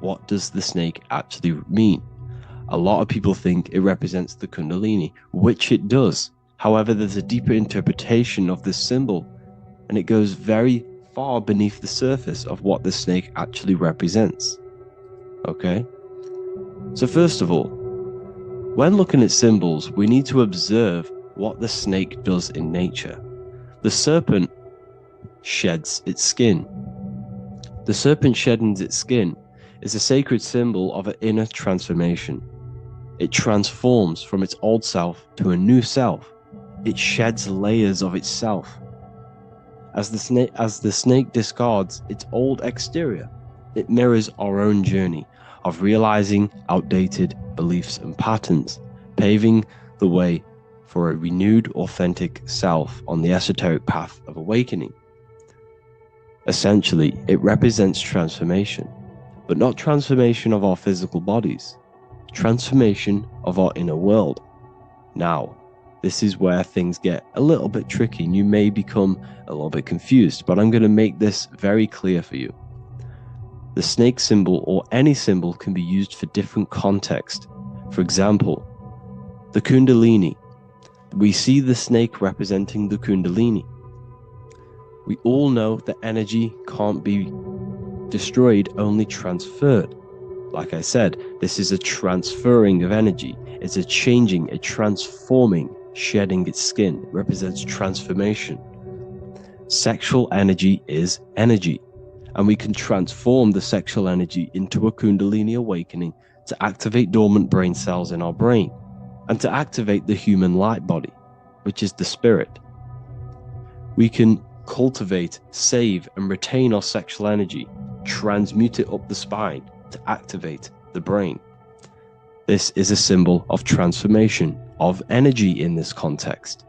What does the snake actually mean? A lot of people think it represents the Kundalini, which it does. However, there's a deeper interpretation of this symbol, and it goes very far beneath the surface of what the snake actually represents. Okay? So first of all, when looking at symbols, we need to observe what the snake does in nature. The serpent sheds its skin. The serpent shedding its skin is a sacred symbol of an inner transformation. It transforms from its old self to a new self. It sheds layers of itself. As the snake discards its old exterior, it mirrors our own journey of realizing outdated beliefs and patterns, paving the way for a renewed, authentic self on the esoteric path of awakening. Essentially, it represents transformation, but not transformation of our physical bodies, transformation of our inner world. Now, this is where things get a little bit tricky and you may become a little bit confused, but I'm going to make this very clear for you. The snake symbol, or any symbol, can be used for different contexts. For example, the Kundalini. We see the snake representing the Kundalini. We all know that energy can't be destroyed, only transferred. Like I said, this is a transferring of energy. It's a changing, a transforming, shedding its skin. It represents transformation. Sexual energy is energy, and we can transform the sexual energy into a Kundalini awakening to activate dormant brain cells in our brain, and to activate the human light body, which is the spirit. We can cultivate, save, and retain our sexual energy, transmute it up the spine to activate the brain. This is a symbol of transformation, of energy in this context.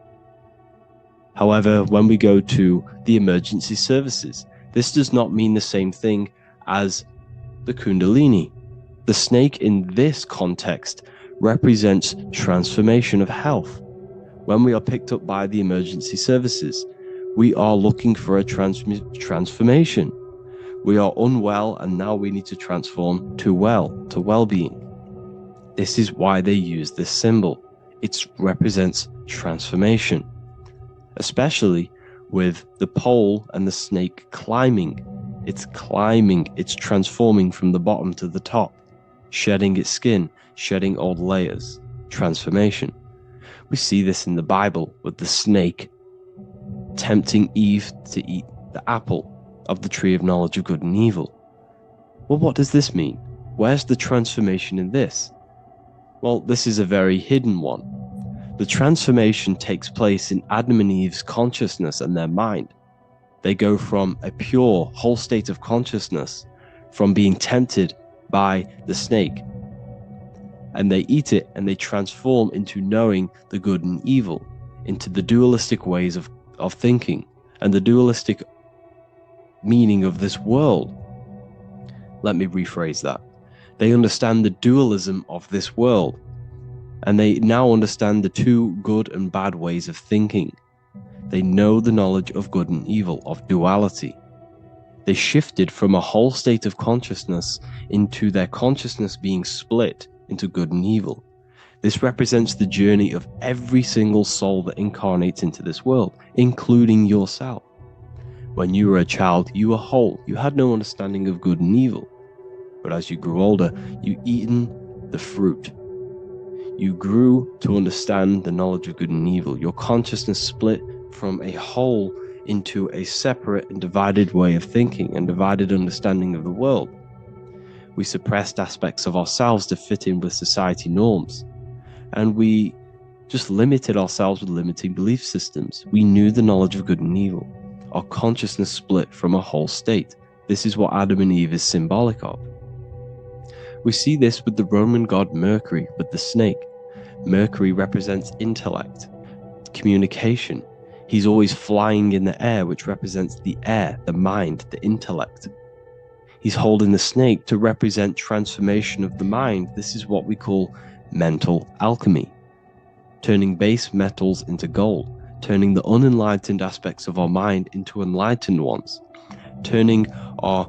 However, when we go to the emergency services, this does not mean the same thing as the Kundalini. The snake in this context represents transformation of health. When we are picked up by the emergency services, we are looking for a transformation. We are unwell, and now we need to transform to well-being. This is why they use this symbol. It represents transformation, especially with the pole and the snake climbing. It's climbing, it's transforming from the bottom to the top, shedding its skin, shedding old layers. Transformation. We see this in the Bible with the snake tempting Eve to eat the apple of the tree of knowledge of good and evil. Well, what does this mean? Where's the transformation in this? Well, this is a very hidden one. The transformation takes place in Adam and Eve's consciousness and their mind. They go from a pure, whole state of consciousness, from being tempted by the snake, and they eat it and they transform into knowing the good and evil, into the dualistic ways of thinking and the dualistic meaning of this world. Let me rephrase that. They understand the dualism of this world, and they now understand the two good and bad ways of thinking. They know the knowledge of good and evil, of duality. They shifted from a whole state of consciousness into their consciousness being split into good and evil. This represents the journey of every single soul that incarnates into this world, including yourself. When you were a child, you were whole. You had no understanding of good and evil. But as you grew older, you eaten the fruit. You grew to understand the knowledge of good and evil. Your consciousness split from a whole into a separate and divided way of thinking and divided understanding of the world. We suppressed aspects of ourselves to fit in with society norms. And we just limited ourselves with limiting belief systems. We knew the knowledge of good and evil. Our consciousness split from a whole state. This is what Adam and Eve is symbolic of. We see this with the Roman god Mercury, with the snake. Mercury represents intellect, communication. He's always flying in the air, which represents the air, the mind, the intellect. He's holding the snake to represent transformation of the mind. This is what we call mental alchemy, turning base metals into gold, turning the unenlightened aspects of our mind into enlightened ones, turning our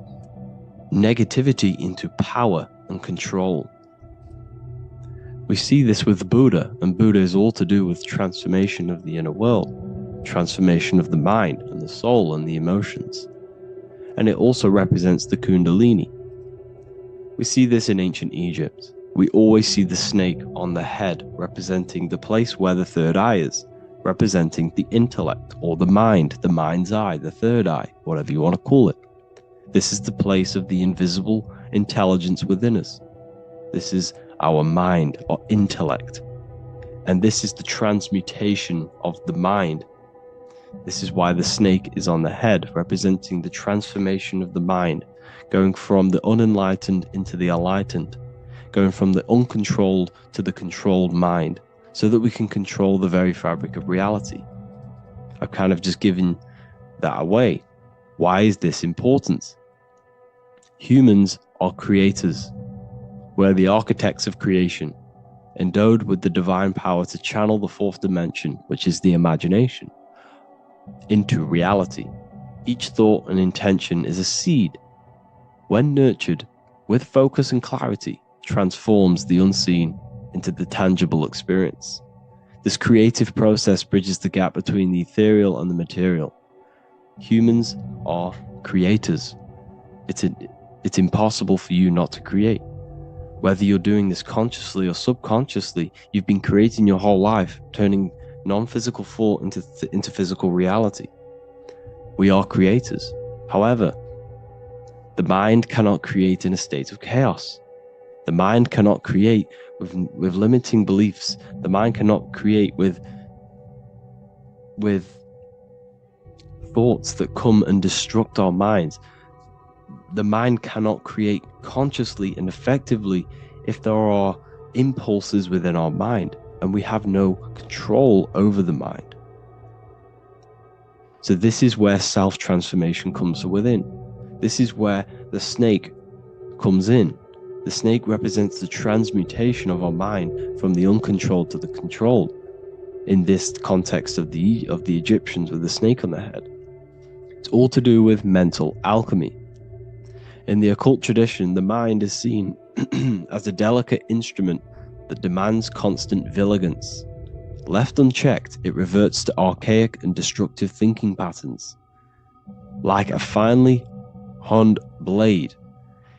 negativity into power and control. We see this with Buddha, and Buddha is all to do with transformation of the inner world, transformation of the mind and the soul and the emotions. And it also represents the Kundalini. We see this in ancient Egypt. We always see the snake on the head, representing the place where the third eye is, representing the intellect or the mind, the mind's eye, the third eye, whatever you want to call it. This is the place of the invisible intelligence within us. This is our mind or intellect. And this is the transmutation of the mind. This is why the snake is on the head, representing the transformation of the mind, going from the unenlightened into the enlightened, going from the uncontrolled to the controlled mind, so that we can control the very fabric of reality. I've kind of just given that away. Why is this important? Humans are creators. We're the architects of creation, endowed with the divine power to channel the fourth dimension, which is the imagination, into reality. Each thought and intention is a seed. When nurtured with focus and clarity, transforms the unseen into the tangible experience. This creative process bridges the gap between the ethereal and the material. Humans are creators. It's impossible for you not to create. Whether you're doing this consciously or subconsciously, you've been creating your whole life, turning non-physical thought into physical reality. We are creators. However, the mind cannot create in a state of chaos. The mind cannot create with limiting beliefs. The mind cannot create with thoughts that come and destruct our minds. The mind cannot create consciously and effectively if there are impulses within our mind and we have no control over the mind. So this is where self-transformation comes within. This is where the snake comes in. The snake represents the transmutation of our mind from the uncontrolled to the controlled. In this context of the Egyptians with the snake on their head, it's all to do with mental alchemy. In the occult tradition, the mind is seen as a delicate instrument that demands constant vigilance. Left unchecked, it reverts to archaic and destructive thinking patterns. Like a finely two-honed blade.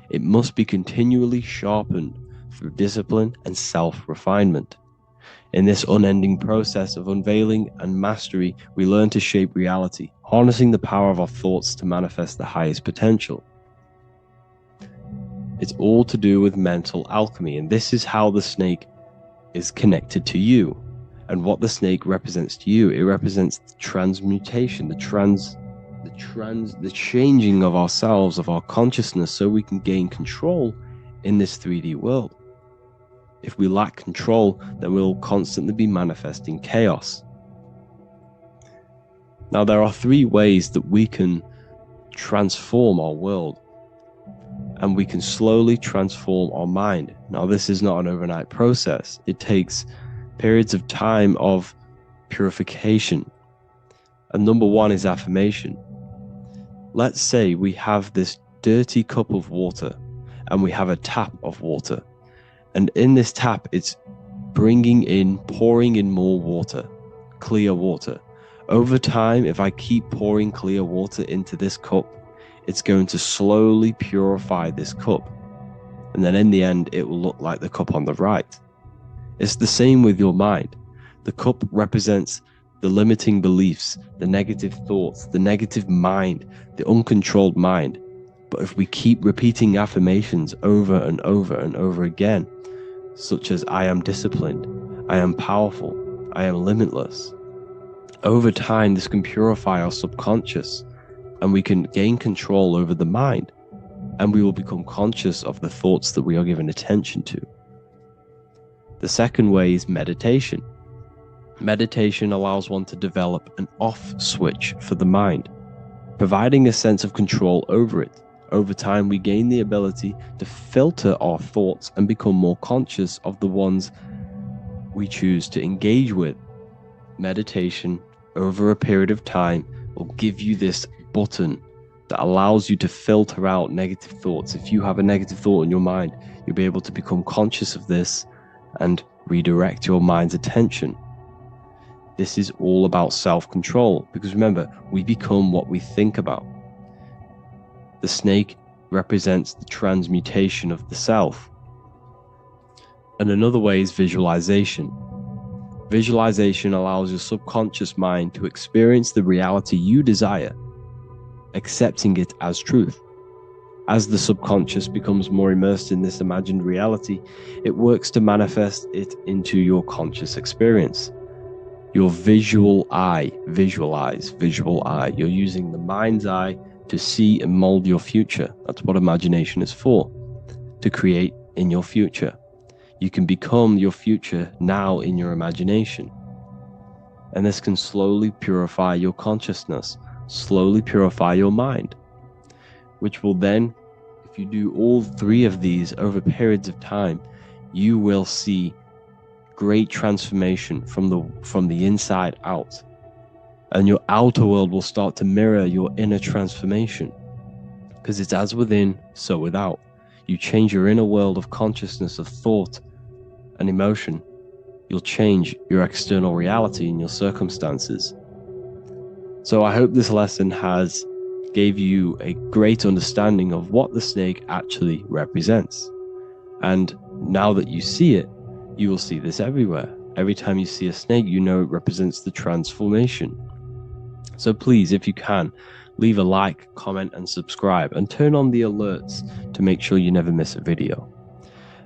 It must be continually sharpened through discipline and self-refinement. In this unending process of unveiling and mastery, we learn to shape reality, harnessing the power of our thoughts to manifest the highest potential. It's all to do with mental alchemy, and this is how the snake is connected to you. And what the snake represents to you, it represents the transmutation, the changing of ourselves, of our consciousness, so we can gain control in this 3D world. If we lack control, then we'll constantly be manifesting chaos. Now, there are 3 ways that we can transform our world, and we can slowly transform our mind. Now, this is not an overnight process. It takes periods of time of purification. And number 1 is affirmation. Let's say we have this dirty cup of water, and we have a tap of water. And in this tap, it's pouring in more water, clear water. Over time, if I keep pouring clear water into this cup, it's going to slowly purify this cup. And then in the end, it will look like the cup on the right. It's the same with your mind. The cup represents the limiting beliefs, the negative thoughts, the negative mind, the uncontrolled mind. But if we keep repeating affirmations over and over and over again, such as I am disciplined, I am powerful, I am limitless, over time this can purify our subconscious, and we can gain control over the mind, and we will become conscious of the thoughts that we are giving attention to. The second way is meditation. Meditation allows one to develop an off switch for the mind, providing a sense of control over it. Over time, we gain the ability to filter our thoughts and become more conscious of the ones we choose to engage with. Meditation, over a period of time, will give you this button that allows you to filter out negative thoughts. If you have a negative thought in your mind, you'll be able to become conscious of this and redirect your mind's attention. This is all about self-control, because remember, we become what we think about. The snake represents the transmutation of the self. And another way is visualization. Visualization allows your subconscious mind to experience the reality you desire, accepting it as truth. As the subconscious becomes more immersed in this imagined reality, it works to manifest it into your conscious experience. Your visual eye, visual eye. You're using the mind's eye to see and mold your future. That's what imagination is for, to create in your future. You can become your future now in your imagination. And this can slowly purify your consciousness, slowly purify your mind, which will then, if you do all 3 of these over periods of time, you will see great transformation from the inside out. And your outer world will start to mirror your inner transformation, because it's as within, so without. You change your inner world of consciousness, of thought and emotion, you'll change your external reality and your circumstances. So I hope this lesson has gave you a great understanding of what the snake actually represents. And now that you see it, you will see this everywhere. Every time you see a snake, you know it represents the transformation. So please, if you can, leave a like, comment, and subscribe, and turn on the alerts to make sure you never miss a video.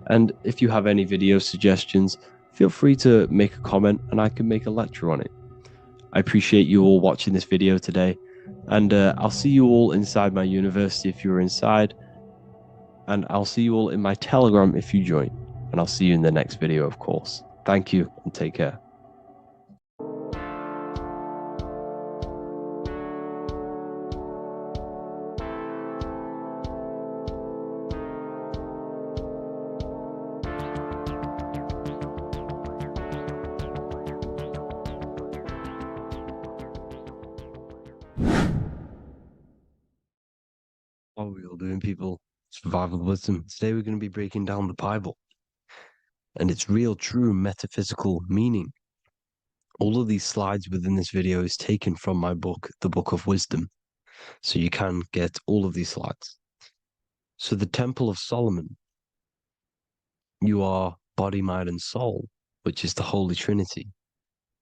And if you have any video suggestions, feel free to make a comment and I can make a lecture on it. I appreciate you all watching this video today, and I'll see you all inside my university if you're inside, and I'll see you all in my Telegram if you join, and I'll see you in the next video, of course. Thank you and take care. What are we all doing, people? Survival wisdom. Today we're going to be breaking down the Bible and its real, true metaphysical meaning. All of these slides within this video is taken from my book, The Book of Wisdom. So you can get all of these slides. So the Temple of Solomon, you are body, mind, and soul, which is the Holy Trinity,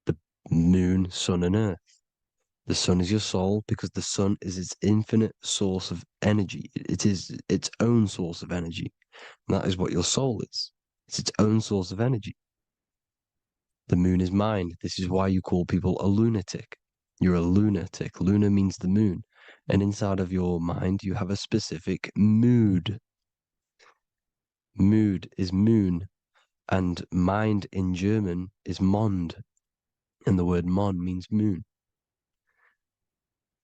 the moon, sun, and earth. The sun is your soul because the sun is its infinite source of energy. It is its own source of energy. And that is what your soul is. It's its own source of energy. The moon is mind. This is why you call people a lunatic. You're a lunatic. Luna means the moon. And inside of your mind, you have a specific mood. Mood is moon. And mind in German is Mond. And the word Mond means moon.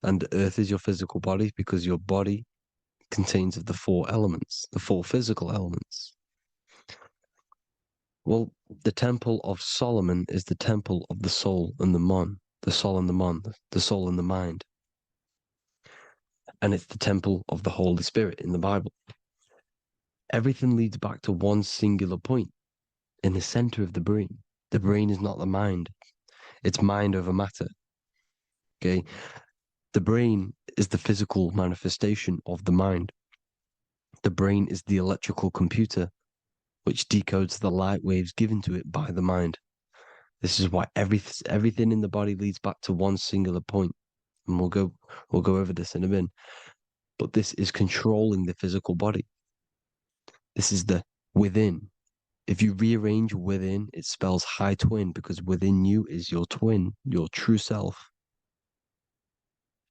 And earth is your physical body because your body contains of the four elements, the four physical elements. Well, the Temple of Solomon is the temple of the soul and the mon, the soul and the mon, the soul and the mind. And it's the temple of the Holy Spirit in the Bible. Everything leads back to one singular point in the center of the brain. The brain is not the mind. It's mind over matter. Okay? The brain is the physical manifestation of the mind. The brain is the electrical computer which decodes the light waves given to it by the mind. This is why everything in the body leads back to one singular point. And we'll go over this in a minute. But this is controlling the physical body. This is the within. If you rearrange within, it spells high twin because within you is your twin, your true self.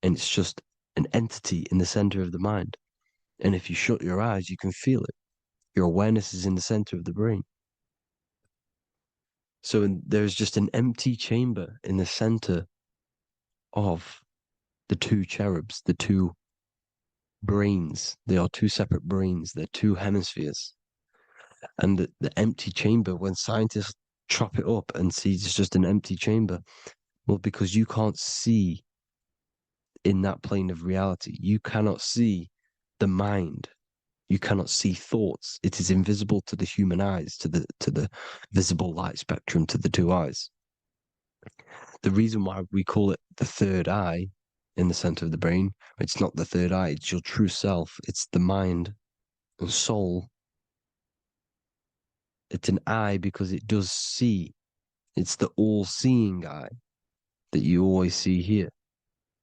And it's just an entity in the center of the mind. And if you shut your eyes, you can feel it. Your awareness is in the center of the brain. So there's just an empty chamber in the center of the two cherubs, the two brains. They are two separate brains. They're two hemispheres. And the empty chamber, when scientists chop it up and see it's just an empty chamber, well, because you can't see in that plane of reality, you cannot see the mind. You cannot see thoughts. It is invisible to the human eyes, to the visible light spectrum, to the two eyes. The reason why we call it the third eye in the center of the brain, it's not the third eye, it's your true self. It's the mind and soul. It's an eye because it does see. It's the all-seeing eye that you always see here.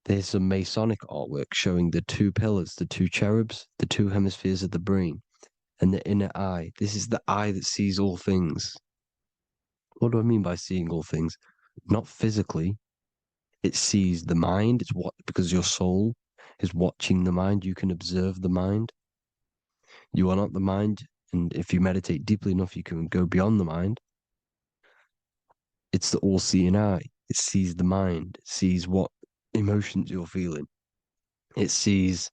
There's some Masonic artwork showing the two pillars, the two cherubs, the two hemispheres of the brain, and the inner eye. This is the eye that sees all things. What do I mean by seeing all things? Not physically. It sees the mind. It's what, because your soul is watching the mind. You can observe the mind. You are not the mind. And if you meditate deeply enough, you can go beyond the mind. It's the all-seeing eye. It sees the mind. It sees what emotions you're feeling. It sees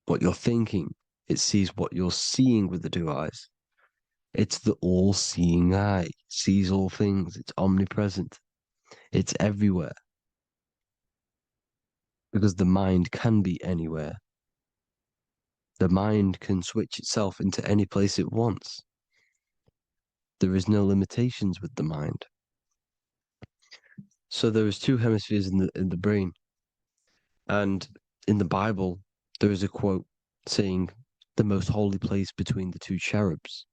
what you're thinking. It sees what you're seeing with the two eyes. It's the all-seeing eye. It sees all things. It's omnipresent. It's everywhere. Because the mind can be anywhere. The mind can switch itself into any place it wants. There is no limitations with the mind. So there is two hemispheres in the brain. And in the Bible, there is a quote saying the most holy place between the two cherubs.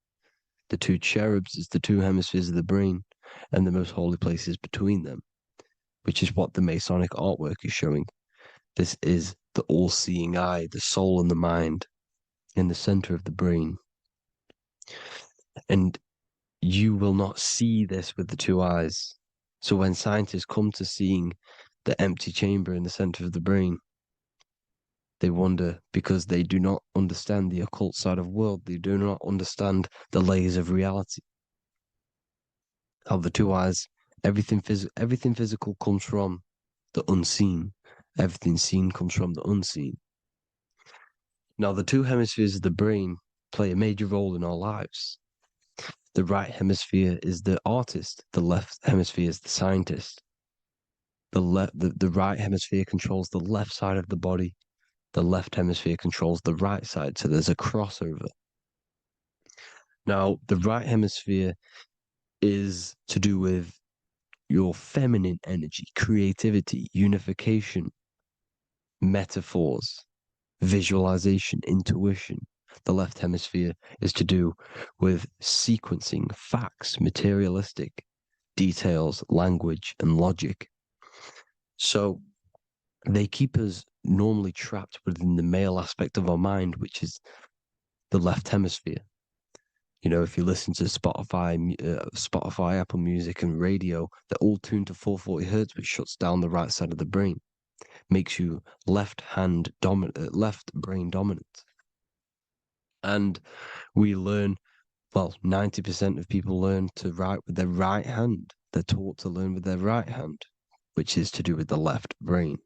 The two cherubs is the two hemispheres of the brain, and the most holy place is between them, which is what the Masonic artwork is showing. This is the all-seeing eye, the soul and the mind in the center of the brain. And you will not see this with the two eyes. So when scientists come to seeing the empty chamber in the center of the brain, they wonder because they do not understand the occult side of the world. They do not understand the layers of reality. How the two eyes, everything physical comes from the unseen. Everything seen comes from the unseen. Now, the two hemispheres of the brain play a major role in our lives. The right hemisphere is the artist. The left hemisphere is the scientist. The right hemisphere controls the left side of the body. The left hemisphere controls the right side. So there's a crossover. Now, the right hemisphere is to do with your feminine energy, creativity, unification, metaphors, visualization, intuition. The left hemisphere is to do with sequencing, facts, materialistic details, language, and logic. So they keep us normally trapped within the male aspect of our mind, which is the left hemisphere. You know, if you listen to Spotify, Apple Music, and radio, they're all tuned to 440 hertz, which shuts down the right side of the brain, makes you left brain dominant. And we learn, well, 90% of people learn to write with their right hand. They're taught to learn with their right hand, which is to do with the left brain.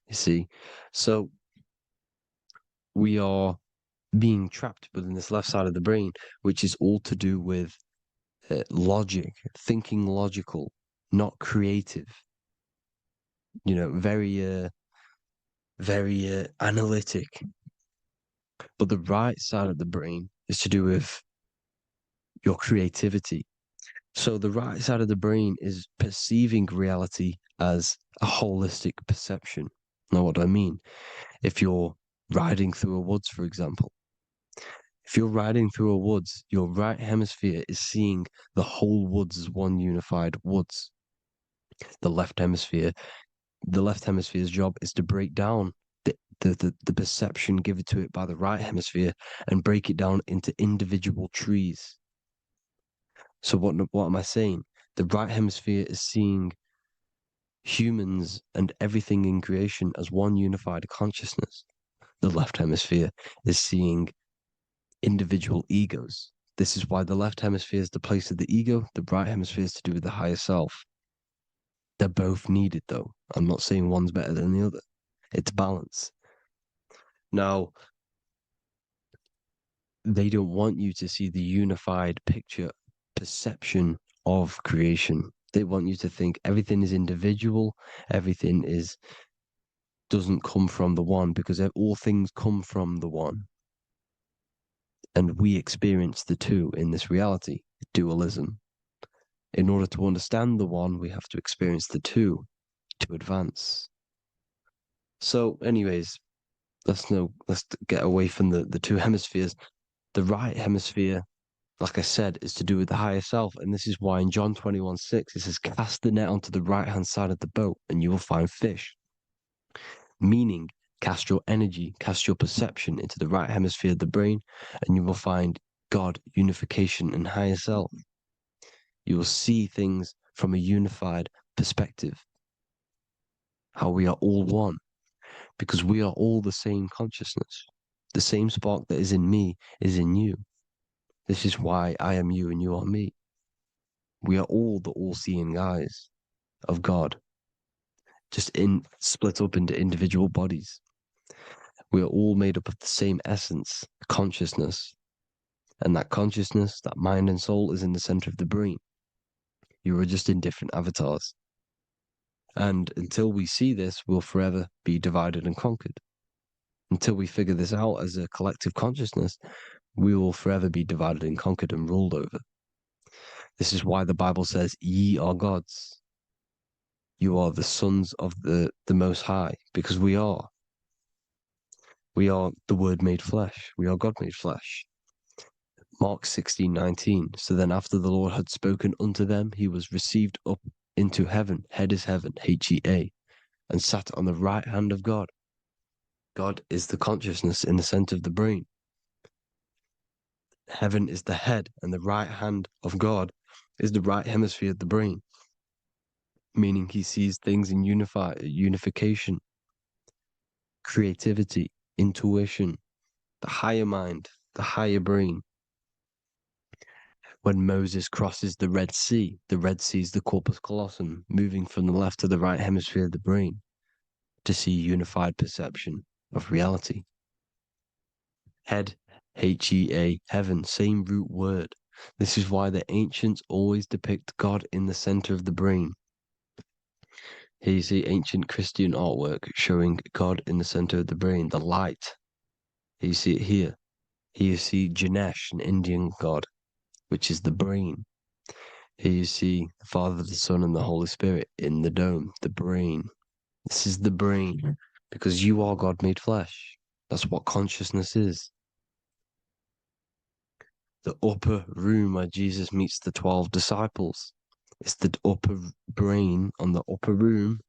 You see, so we are being trapped within this left side of the brain, which is all to do with logic, thinking logical, not creative. You know, very analytic. But the right side of the brain is to do with your creativity. So the right side of the brain is perceiving reality as a holistic perception. Now, what do I mean? If you're riding through a woods, for example, if you're riding through a woods, your right hemisphere is seeing the whole woods as one unified woods. The left hemisphere's job is to break down the perception given to it by the right hemisphere and break it down into individual trees. So what am I saying? The right hemisphere is seeing humans and everything in creation as one unified consciousness. The left hemisphere is seeing individual egos. This is why the left hemisphere is the place of the ego, the right hemisphere is to do with the higher self. They're both needed, though. I'm not saying one's better than the other. It's balance. Now, they don't want you to see the unified picture, perception of creation. They want you to think everything is individual, everything doesn't come from the one, because all things come from the one. And we experience the two in this reality, dualism. In order to understand the one, we have to experience the two to advance. So, anyways, let's get away from the two hemispheres. The right hemisphere, like I said, is to do with the higher self. And this is why in John 21:6, it says, cast the net onto the right-hand side of the boat and you will find fish. Meaning, cast your energy, cast your perception into the right hemisphere of the brain, and you will find God, unification, and higher self. You will see things from a unified perspective. How we are all one, because we are all the same consciousness. The same spark that is in me is in you. This is why I am you and you are me. We are all the all-seeing eyes of God, just split up into individual bodies. We are all made up of the same essence, consciousness. And that consciousness, that mind and soul, is in the center of the brain. You are just in different avatars. And until we see this, we'll forever be divided and conquered. Until we figure this out as a collective consciousness, we will forever be divided and conquered and ruled over. This is why the Bible says, ye are gods. You are the sons of the Most High, because we are. We are the Word made flesh. We are God made flesh. Mark 16:19. So then after the Lord had spoken unto them, he was received up into heaven, head is heaven, H-E-A, and sat on the right hand of God. God is the consciousness in the center of the brain. Heaven is the head, and the right hand of God is the right hemisphere of the brain, meaning he sees things in unification, creativity, intuition, the higher mind, the higher brain. When Moses crosses the Red Sea is the corpus callosum, moving from the left to the right hemisphere of the brain to see unified perception of reality. Head, H-E-A, heaven, same root word. This is why the ancients always depict God in the center of the brain. Here you see ancient Christian artwork showing God in the center of the brain, the light. Here you see it here. Here you see Ganesh, an Indian god, which is the brain. Here you see the Father, the Son, and the Holy Spirit in the dome, the brain. This is the brain. because you are God made flesh. That's what consciousness is. The upper room where Jesus meets the 12 disciples. It's the upper brain on the upper room.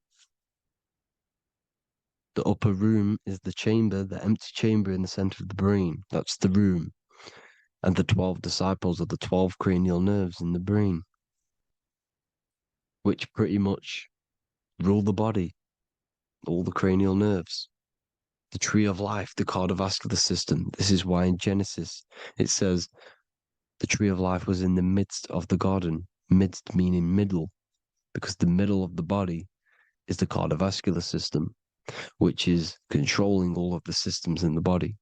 The upper room is the chamber, the empty chamber in the center of the brain. That's the room. And the 12 disciples are the 12 cranial nerves in the brain, which pretty much rule the body, all the cranial nerves. The tree of life, the cardiovascular system. This is why in Genesis it says the tree of life was in the midst of the garden. Midst meaning middle, because the middle of the body is the cardiovascular system, which is controlling all of the systems in the body.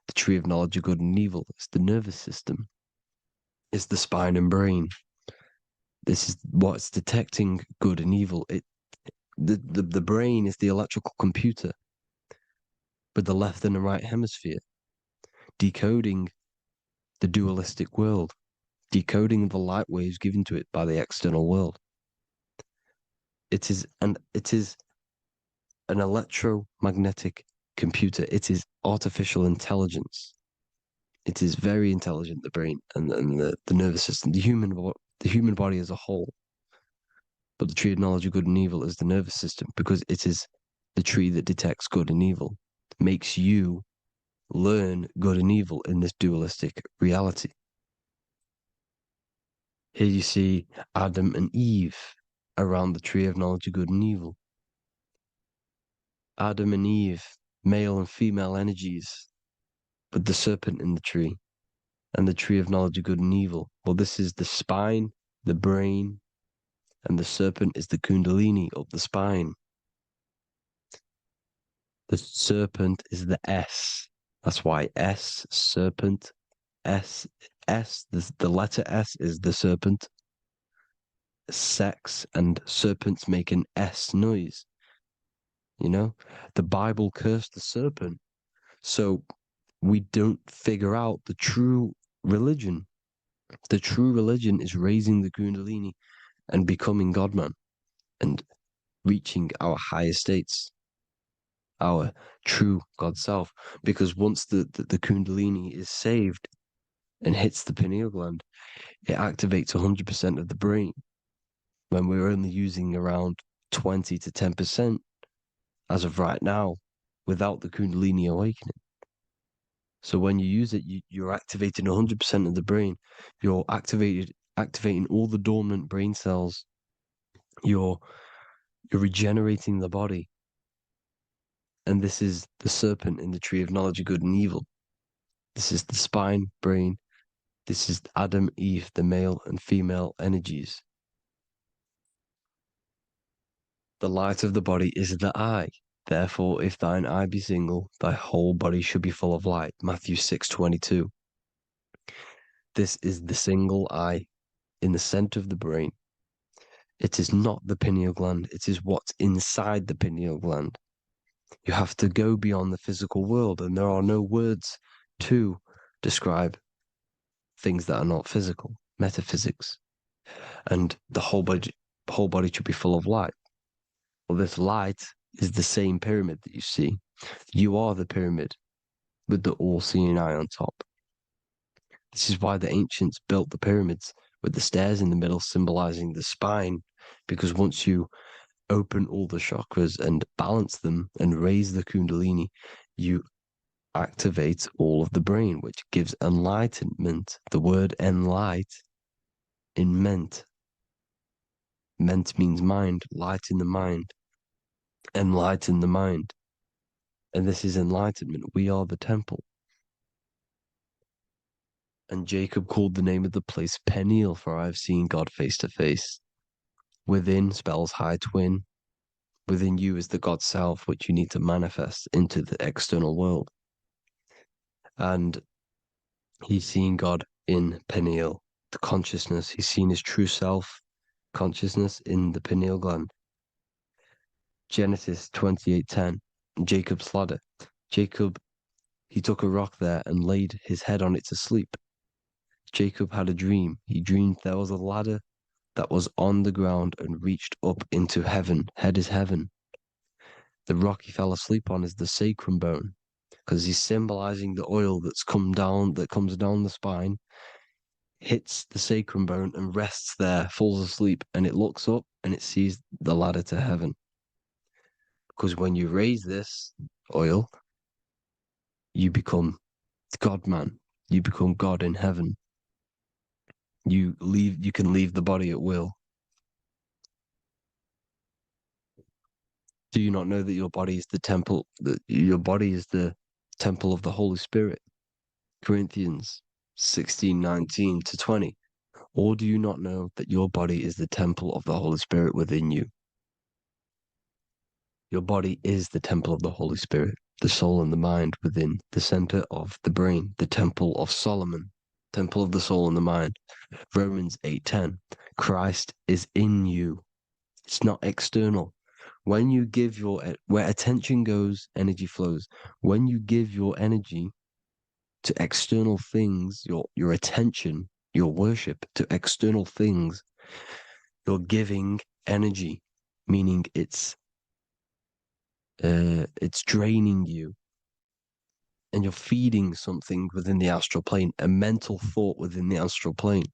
The tree of knowledge of good and evil is the nervous system, is the spine and brain. This is what's detecting good and evil. The brain is the electrical computer with the left and the right hemisphere, decoding the dualistic world, decoding the light waves given to it by the external world. It is an electromagnetic computer. It is artificial intelligence. It is very intelligent, the brain and the nervous system, the human body as a whole. But the tree of knowledge of good and evil is the nervous system, because it is the tree that detects good and evil, makes you learn good and evil in this dualistic reality. Here you see Adam and Eve around the tree of knowledge of good and evil. Adam and Eve, male and female energies, with the serpent in the tree, and the tree of knowledge of good and evil. Well, this is the spine, the brain, and the serpent is the kundalini of the spine. The serpent is the S. That's why S, serpent, S, the letter S is the serpent. Sex and serpents make an S noise. You know, the Bible cursed the serpent. So we don't figure out the true religion. The true religion is raising the kundalini and becoming God-man and reaching our higher states, our true God self. Because once the kundalini is saved and hits the pineal gland, it activates 100% of the brain, when we're only using around 20 to 10% as of right now, without the kundalini awakening. So when you use it, you're activating 100% of the brain. You're activating all the dormant brain cells. You're regenerating the body. And this is the serpent in the tree of knowledge of good and evil. This is the spine, brain. This is Adam, Eve, the male and female energies. The light of the body is the eye. Therefore, if thine eye be single, thy whole body should be full of light. Matthew 6:22. This is the single eye in the center of the brain. It is not the pineal gland. It is what's inside the pineal gland. You have to go beyond the physical world, and there are no words to describe things that are not physical, metaphysics. And the whole body should be full of light. Well, this light is the same pyramid that you see. You are the pyramid with the all-seeing eye on top. This is why the ancients built the pyramids with the stairs in the middle symbolizing the spine, because once you open all the chakras and balance them and raise the kundalini, you activate all of the brain, which gives enlightenment. The word enlight in ment. Ment means mind, light in the mind. Enlighten the mind. And this is enlightenment. We are the temple. And Jacob called the name of the place Peniel, for I have seen God face to face. Within spells high twin. Within you is the God self, which you need to manifest into the external world. And he's seen God in Peniel, the consciousness. He's seen his true self, consciousness, in the pineal gland. Genesis 28:10, Jacob's ladder. Jacob, he took a rock there and laid his head on it to sleep. Jacob had a dream. He dreamed there was a ladder that was on the ground and reached up into heaven. Head is heaven. The rock he fell asleep on is the sacrum bone, because he's symbolizing the oil that comes down the spine, hits the sacrum bone and rests there, falls asleep, and it looks up and it sees the ladder to heaven. Because when you raise this oil, you become God man. You become God in heaven. You can leave the body at will. Do you not know that your body is the temple, that your body is the temple of the Holy Spirit? Corinthians 16:19-20. Or do you not know that your body is the temple of the Holy Spirit within you? Your body is the temple of the Holy Spirit, the soul and the mind within the center of the brain, the temple of Solomon, temple of the soul and the mind. Romans 8:10. Christ is in you. It's not external. When you give where attention goes, energy flows. When you give your energy to external things, your attention, your worship to external things, you're giving energy, meaning it's draining you, and you're feeding something within the astral plane, a mental thought within the astral plane.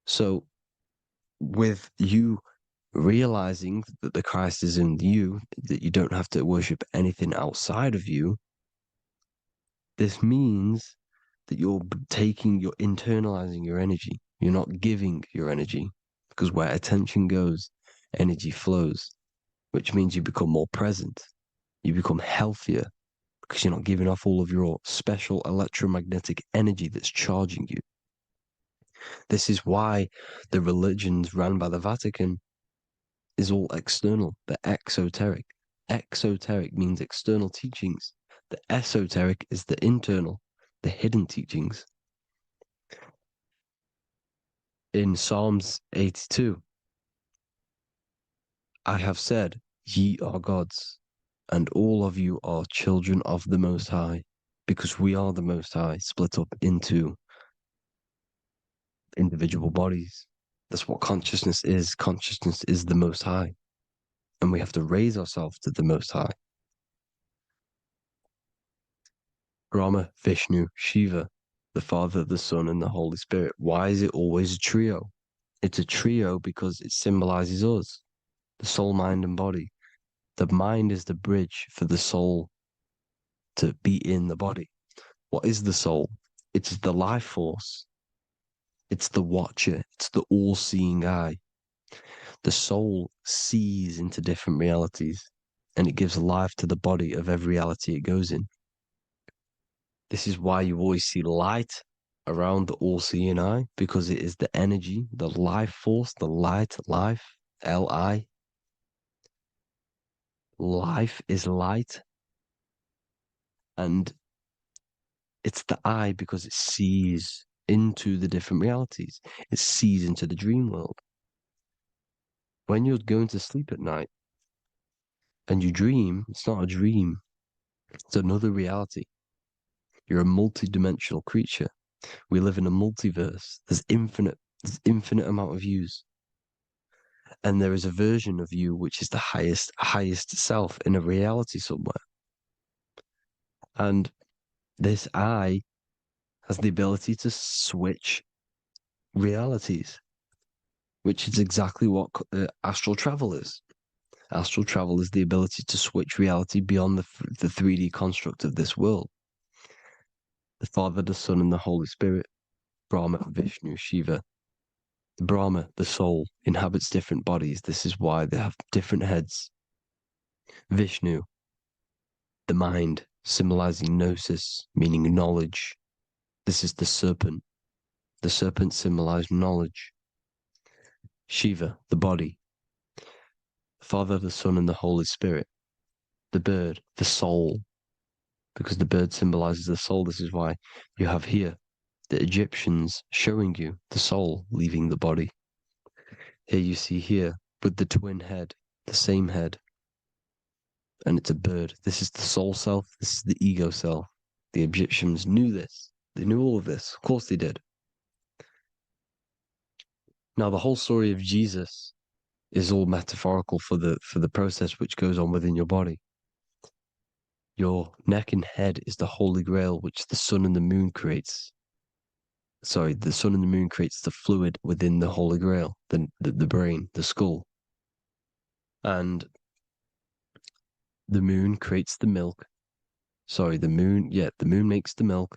So with you realizing that the Christ is in you, that you don't have to worship anything outside of you, this means that you're internalizing your energy. You're not giving your energy, because where attention goes, energy flows, which means you become more present. You become healthier, because you're not giving off all of your special electromagnetic energy that's charging you. This is why the religions run by the Vatican is all external. They're exoteric. Exoteric means external teachings. The esoteric is the internal, the hidden teachings. In Psalms 82, I have said, ye are gods, and all of you are children of the Most High, because we are the Most High, split up into individual bodies. That's what consciousness is. Consciousness is the Most High, and we have to raise ourselves to the Most High. Brahma, Vishnu, Shiva, the Father, the Son, and the Holy Spirit. Why is it always a trio? It's a trio because it symbolizes us, the soul, mind, and body. The mind is the bridge for the soul to be in the body. What is the soul? It's the life force. It's the watcher. It's the all-seeing eye. The soul sees into different realities, and it gives life to the body of every reality it goes in. This is why you always see light around the all-seeing eye, because it is the energy, the life force, the light, life, L-I. Life is light. And it's the eye because it sees into the different realities. It sees into the dream world. When you're going to sleep at night and you dream, it's not a dream. It's another reality. You're a multi-dimensional creature. We live in a multiverse. There's infinite amount of views. And there is a version of you which is the highest self in a reality somewhere. And this eye has the ability to switch realities, which is exactly what astral travel is. Astral travel is the ability to switch reality beyond the 3D construct of this world. The Father, the Son, and the Holy Spirit, Brahma, Vishnu, Shiva. The Brahma, the soul, inhabits different bodies. This is why they have different heads. Vishnu, the mind, symbolizing gnosis, meaning knowledge. This is the serpent. The serpent symbolized knowledge. Shiva, the body. The Father, the Son, and the Holy Spirit. The bird, the soul, because the bird symbolizes the soul. This is why you have here the Egyptians showing you the soul leaving the body. Here you see here with the twin head, the same head, and it's a bird. This is the soul self. This is the ego self. The Egyptians knew this. They knew all of this. Of course they did. Now, the whole story of Jesus is all metaphorical for the process which goes on within your body. Your neck and head is the holy grail which the sun and the moon creates. Sorry, the sun and the moon creates the fluid within the holy grail, the brain, the skull. And the moon creates the milk. Sorry, the moon makes the milk.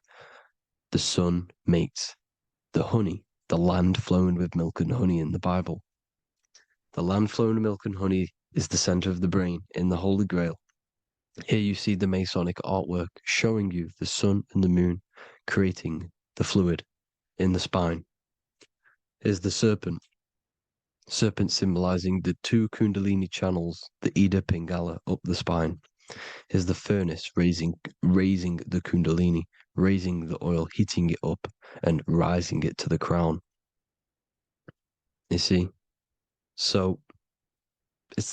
The sun makes the honey, the land flowing with milk and honey in the Bible. The land flowing with milk and honey is the center of the brain in the Holy Grail. Here you see the Masonic artwork showing you the sun and the moon creating the fluid in the spine. Here's the serpent. Serpent symbolizing the two Kundalini channels, the Ida Pingala up the spine. Here's the furnace raising the Kundalini, raising the oil, heating it up, and rising it to the crown. You see? So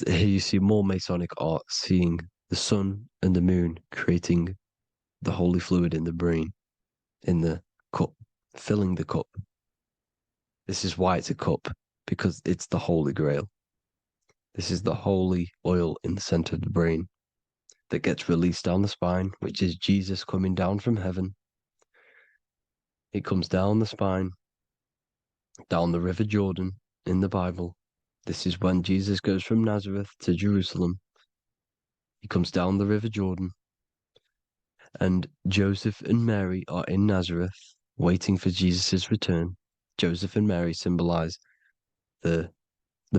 here you see more Masonic art, seeing the sun and the moon creating the holy fluid in the brain, in the cup, filling the cup. This is why it's a cup, because it's the Holy Grail. This is the holy oil in the center of the brain that gets released down the spine, which is Jesus coming down from heaven. It comes down the spine, down the River Jordan in the Bible. This is when Jesus goes from Nazareth to Jerusalem. He comes down the River Jordan, and Joseph and Mary are in Nazareth, waiting for Jesus' return. Joseph and Mary symbolize the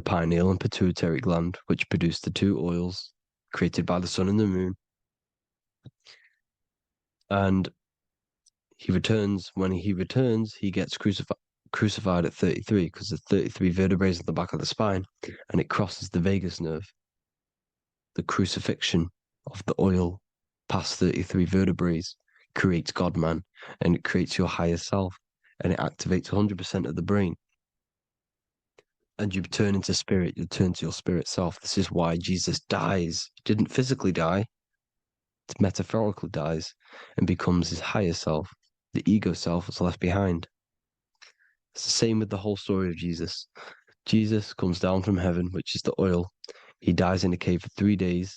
pineal and pituitary gland, which produce the two oils created by the sun and the moon. And he returns. When he returns, he gets crucified at 33, because the 33 vertebrae at the back of the spine, and it crosses the vagus nerve. The crucifixion of the oil past 33 vertebrae creates God-man, and it creates your higher self, and it activates 100% of the brain. And you turn into spirit, you turn to your spirit self. This is why Jesus dies. He didn't physically die, it metaphorically dies, and becomes his higher self. The ego self is left behind. It's the same with the whole story of Jesus. Jesus comes down from heaven, which is the oil. He dies in a cave for 3 days,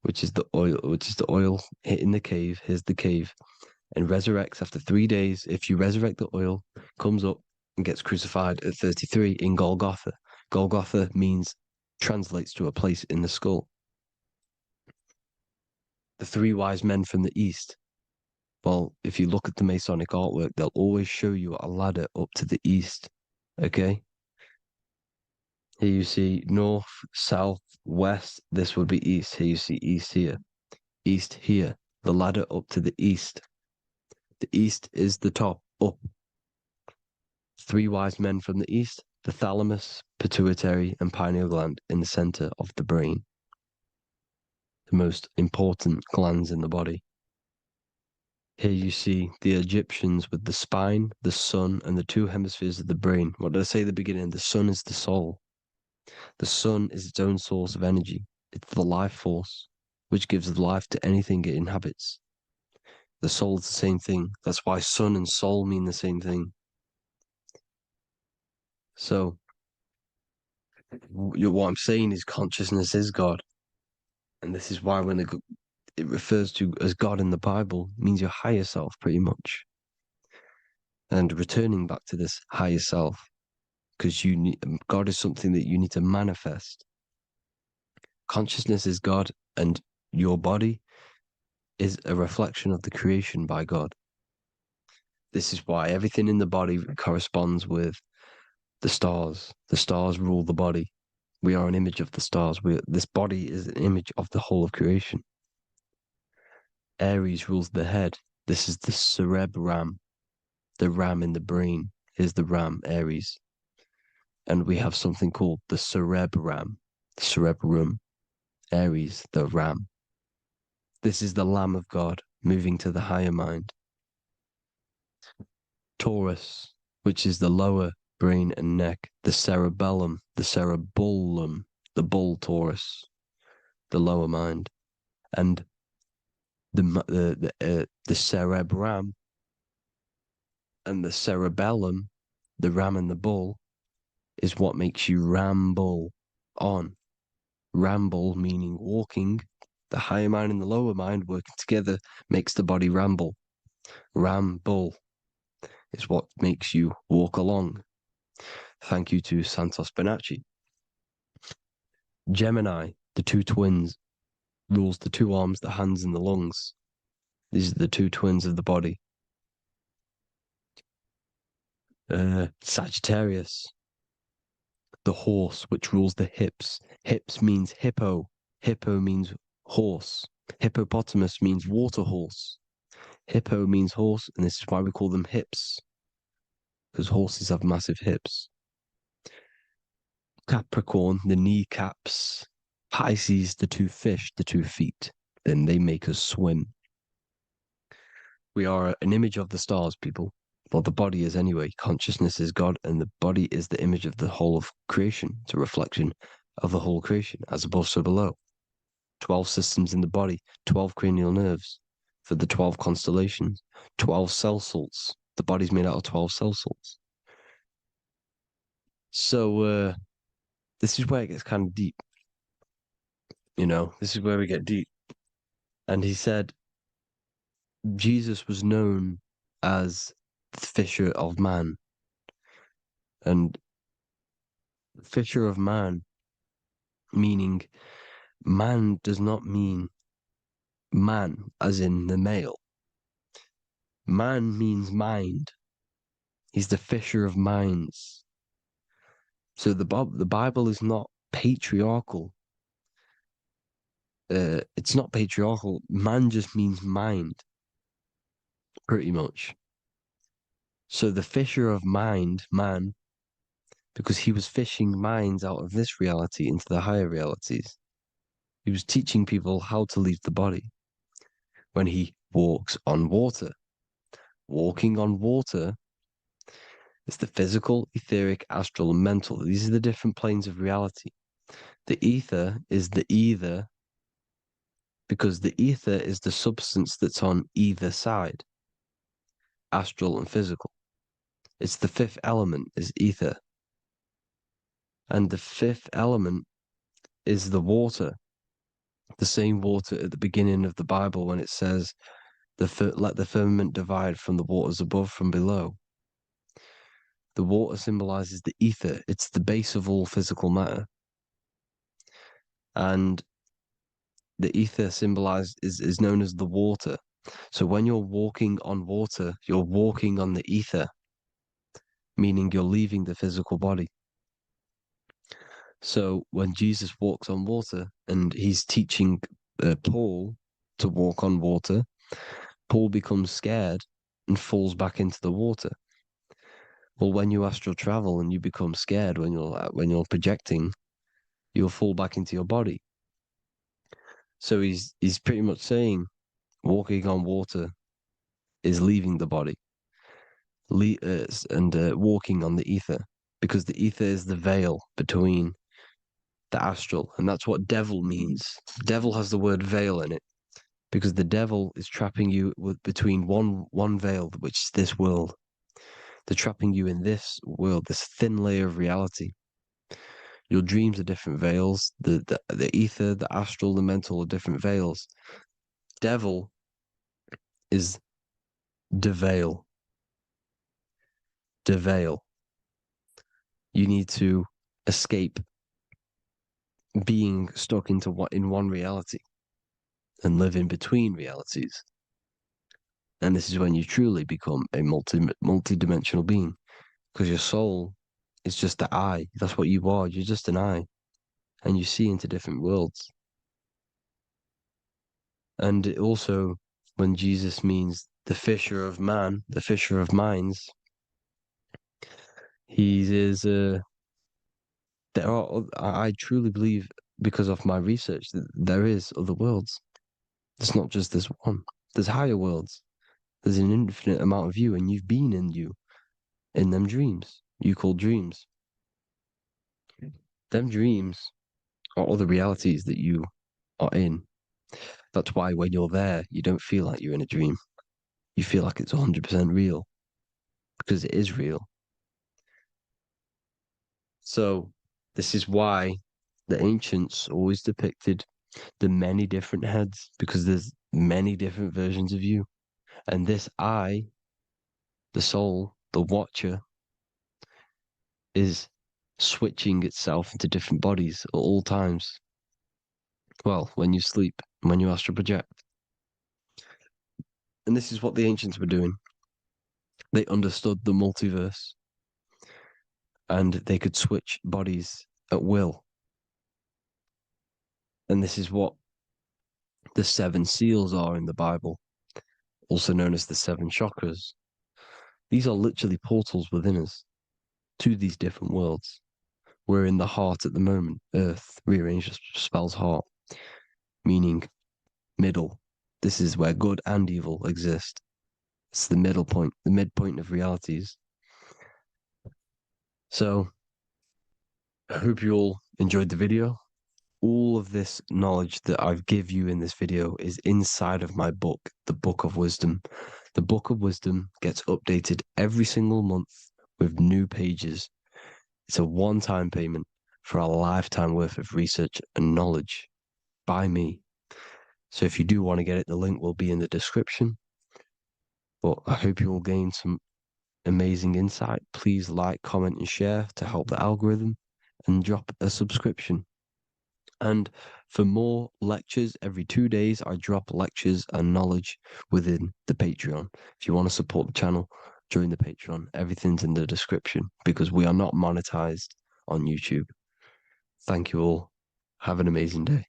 which is the oil hitting the cave. Here's the cave. And resurrects after 3 days. If you resurrect the oil, comes up and gets crucified at 33 in Golgotha. Golgotha translates to a place in the skull. The three wise men from the east. Well, if you look at the Masonic artwork, they'll always show you a ladder up to the east. Okay? Here you see north, south, west. This would be east. Here you see east here. East here. The ladder up to the east. The east is the top, up. Three wise men from the east, the thalamus, pituitary, and pineal gland in the center of the brain. The most important glands in the body. Here you see the Egyptians with the spine, the sun, and the two hemispheres of the brain. What did I say at the beginning? The sun is the soul. The sun is its own source of energy. It's the life force, which gives life to anything it inhabits. The soul is the same thing. That's why sun and soul mean the same thing. So, what I'm saying is consciousness is God. And this is why when it refers to as God in the Bible, it means your higher self, pretty much. And returning back to this higher self, because God is something that you need to manifest. Consciousness is God, and your body is a reflection of the creation by God. This is why everything in the body corresponds with the stars. The stars rule the body. We are an image of the stars. This body is an image of the whole of creation. Aries rules the head. This is the cerebrum, the ram in the brain. Here's the ram, Aries. And we have something called the cerebrum, Aries, the ram. This is the Lamb of God moving to the higher mind. Taurus, which is the lower brain and neck, the cerebellum, the bull Taurus, the lower mind, and the cerebrum and the cerebellum, the ram and the bull, is what makes you ramble. on. Ramble, meaning walking. The higher mind and the lower mind working together makes the body ramble. Ramble is what makes you walk along. Thank you to Santos Bonacci. Gemini, the two twins, rules the two arms, the hands, and the lungs. These are the two twins of the body. Sagittarius, the horse, which rules the hips. Hips means hippo. Hippo means horse. Hippopotamus means water horse. Hippo means horse, and this is why we call them hips, because horses have massive hips. Capricorn, the kneecaps. Pisces, the two fish, the 2 feet. Then they make us swim. We are an image of the stars, people. Well, the body is anyway. Consciousness is God, and the body is the image of the whole of creation. It's a reflection of the whole creation, as above, so below. 12 systems in the body, 12 cranial nerves for the 12 constellations, 12 cell salts. The body's made out of 12 cell salts. So, this is where it gets kind of deep. You know, this is where we get deep. And he said Jesus was known as the fisher of man. And fisher of man, meaning man does not mean man as in the male. Man means mind. He's the fisher of minds. So the Bible is not patriarchal. It's not patriarchal. Man just means mind, pretty much. So the fisher of mind, man, because he was fishing minds out of this reality into the higher realities. He was teaching people how to leave the body when he walks on water. Walking on water is the physical, etheric, astral, and mental. These are the different planes of reality. The ether is the either, because the ether is the substance that's on either side, astral and physical. It's the 5th element is ether. And the 5th element is the water. The same water at the beginning of the Bible when it says, let the firmament divide from the waters above from below. The water symbolizes the ether. It's the base of all physical matter. And the ether is known as the water. So when you're walking on water, you're walking on the ether, meaning you're leaving the physical body. So when Jesus walks on water and he's teaching Paul to walk on water, Paul becomes scared and falls back into the water. Well, when you astral travel and you become scared when you're projecting, you'll fall back into your body. So he's pretty much saying walking on water is leaving the body, and walking on the ether, because the ether is the veil between the astral, and that's what devil means. Devil has the word veil in it, because the devil is trapping you between one veil, which is this world. They're trapping you in this world, this thin layer of reality. Your dreams are different veils. The ether, the astral, the mental are different veils. Devil is the veil. The veil. You need to escape being stuck in one reality and live in between realities. And this is when you truly become a multi-dimensional being, because your soul is just the eye. That's what you are. You're just an eye, and you see into different worlds. And it also, when Jesus means the fisher of man, the fisher of minds, he is. I truly believe, because of my research, that there is other worlds. It's not just this one. There's higher worlds. There's an infinite amount of you, and you've been in them dreams. You call dreams. Them dreams are other realities that you are in. That's why when you're there, you don't feel like you're in a dream. You feel like it's 100% real, because it is real. So this is why the ancients always depicted the many different heads because there's many different versions of you. And this I, the soul, the watcher, is switching itself into different bodies at all times. Well, when you sleep, when you astral project. And this is what the ancients were doing. They understood the multiverse and they could switch bodies at will. And this is what the 7 seals are in the Bible, also known as the 7 chakras. These are literally portals within us to these different worlds. We're in the heart at the moment. Earth, rearranged spells heart, meaning middle. This is where good and evil exist. It's the middle point, the midpoint of realities. So, I hope you all enjoyed the video. All of this knowledge that I've give you in this video is inside of my book, the Book of Wisdom. The Book of Wisdom gets updated every single month with new pages. It's a one-time payment for a lifetime worth of research and knowledge by me. So if you do want to get it, the link will be in the description. But I hope you will gain some amazing insight. Please like, comment, and share to help the algorithm, and drop a subscription. And for more lectures, every 2 days, I drop lectures and knowledge within the Patreon. If you want to support the channel, join the Patreon. Everything's in the description because we are not monetized on YouTube. Thank you all. Have an amazing day.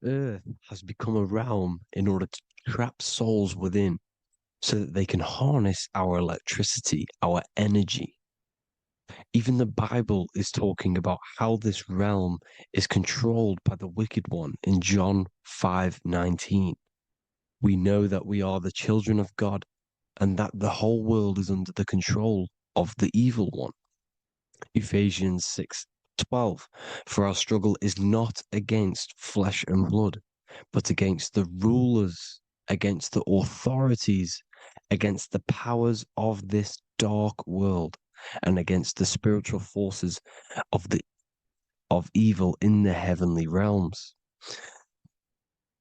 Earth has become a realm in order to trap souls within so that they can harness our electricity, our energy. Even the Bible is talking about how this realm is controlled by the wicked one in John 5:19. We know that we are the children of God and that the whole world is under the control of the evil one. Ephesians 6:12. For our struggle is not against flesh and blood, but against the rulers, against the authorities, against the powers of this dark world, and against the spiritual forces of evil in the heavenly realms.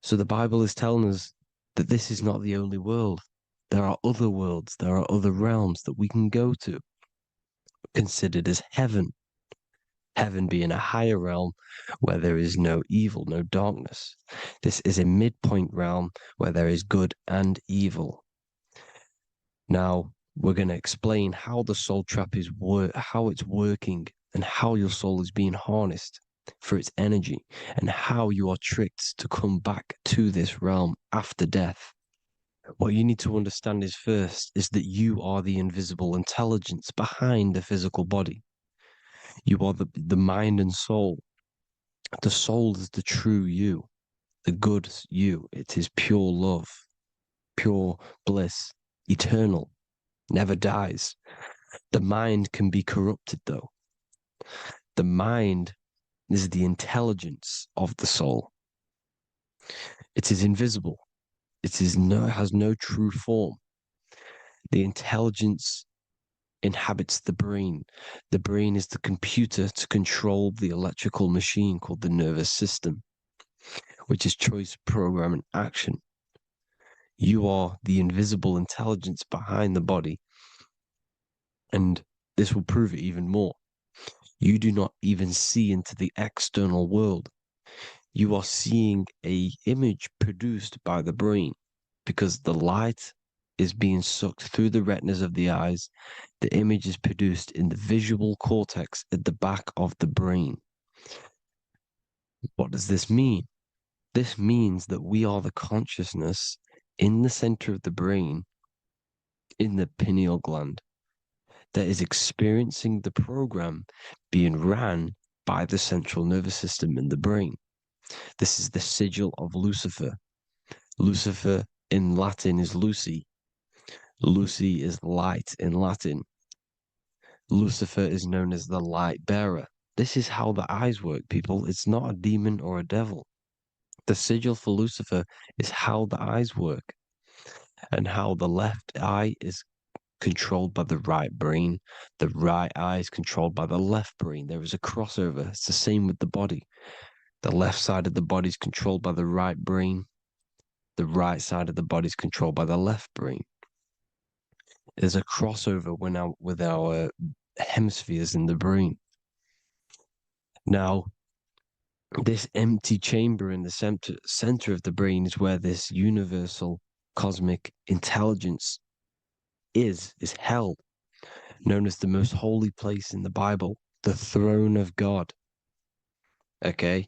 So the Bible is telling us that this is not the only world. There are other worlds, there are other realms that we can go to, considered as heaven. Heaven being a higher realm where there is no evil, no darkness. This is a midpoint realm where there is good and evil. Now, we're going to explain how the soul trap is how it's working and how your soul is being harnessed for its energy and how you are tricked to come back to this realm after death. What you need to understand is first is that you are the invisible intelligence behind the physical body. You are the mind and soul. The soul is the true you, the good you. It is pure love, pure bliss, eternal, never dies. The mind can be corrupted, though. The mind is the intelligence of the soul. It is invisible. It has no true form. The intelligence inhabits the brain. The brain is the computer to control the electrical machine called the nervous system, which is choice, program, and action. You are the invisible intelligence behind the body, and this will prove it even more. You do not even see into the external world. You are seeing an image produced by the brain because the light is being sucked through the retinas of the eyes. The image is produced in the visual cortex at the back of the brain. What does this mean? This means that we are the consciousness in the center of the brain, in the pineal gland. that is experiencing the program being ran by the central nervous system in the brain. This is the sigil of Lucifer. Lucifer in Latin is Lucy. Lucy is light in Latin. Lucifer is known as the light bearer. This is how the eyes work, people. It's not a demon or a devil. The sigil for Lucifer is how the eyes work, and how the left eye is controlled by the right brain. The right eye is controlled by the left brain. There is a crossover. It's the same with the body. The left side of the body is controlled by the right brain. The right side of the body is controlled by the left brain. There's a crossover with our hemispheres in the brain. Now, this empty chamber in the center of the brain is where this universal cosmic intelligence is held, known as the most holy place in the Bible, the throne of God. Okay?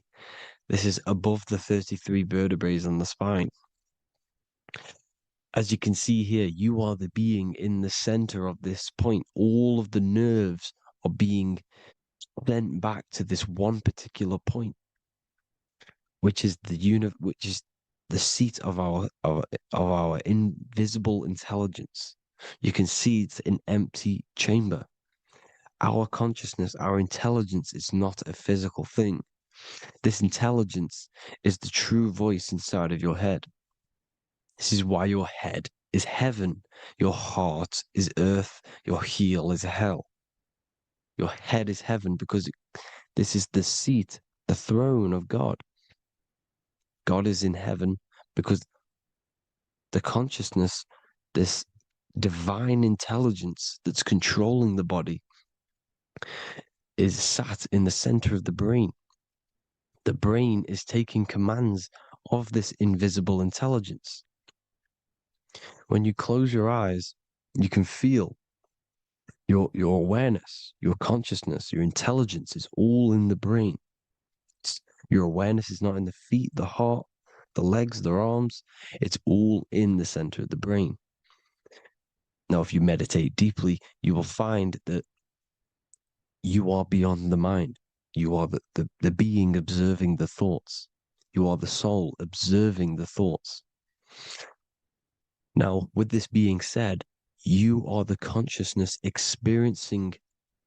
This is above the 33 vertebrae on the spine. As you can see here, you are the being in the center of this point. All of the nerves are being sent back to this one particular point, which is the seat of our invisible intelligence. You can see it's an empty chamber. Our consciousness, our intelligence is not a physical thing. This intelligence is the true voice inside of your head. This is why your head is heaven, your heart is earth, your heel is hell. Your head is heaven because this is the seat, the throne of God. God is in heaven because the consciousness, this divine intelligence that's controlling the body, is sat in the center of the brain. The brain is taking commands of this invisible intelligence. When you close your eyes, you can feel your awareness, your consciousness, your intelligence is all in the brain. Your awareness is not in the feet, the heart, the legs, the arms. It's all in the center of the brain. Now, if you meditate deeply, you will find that you are beyond the mind. You are the being observing the thoughts. You are the soul observing the thoughts. Now, with this being said, you are the consciousness experiencing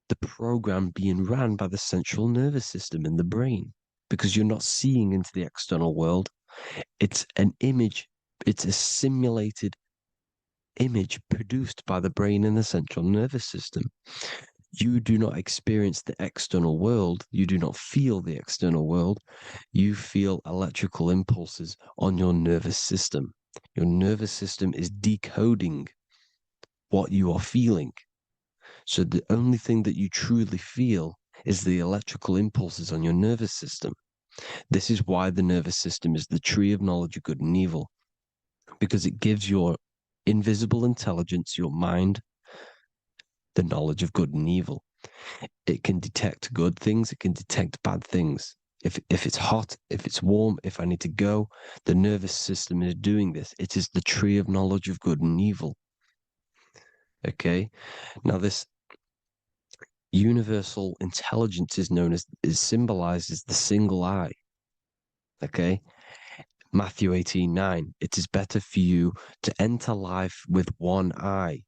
the program being ran by the central nervous system in the brain, because you're not seeing into the external world. It's an image, it's a simulated image produced by the brain and the central nervous system. You do not experience the external world. You do not feel the external world. You feel electrical impulses on your nervous system. Your nervous system is decoding what you are feeling. So the only thing that you truly feel is the electrical impulses on your nervous system. This is why the nervous system is the tree of knowledge of good and evil, because it gives your invisible intelligence, your mind, the knowledge of good and evil. It can detect good things, it can detect bad things. If it's hot, if it's warm, if I need to go, the nervous system is doing this. It is the tree of knowledge of good and evil. Okay? Now this universal intelligence is symbolized as the single eye. Okay? Matthew 18:9. It is better for you to enter life with one eye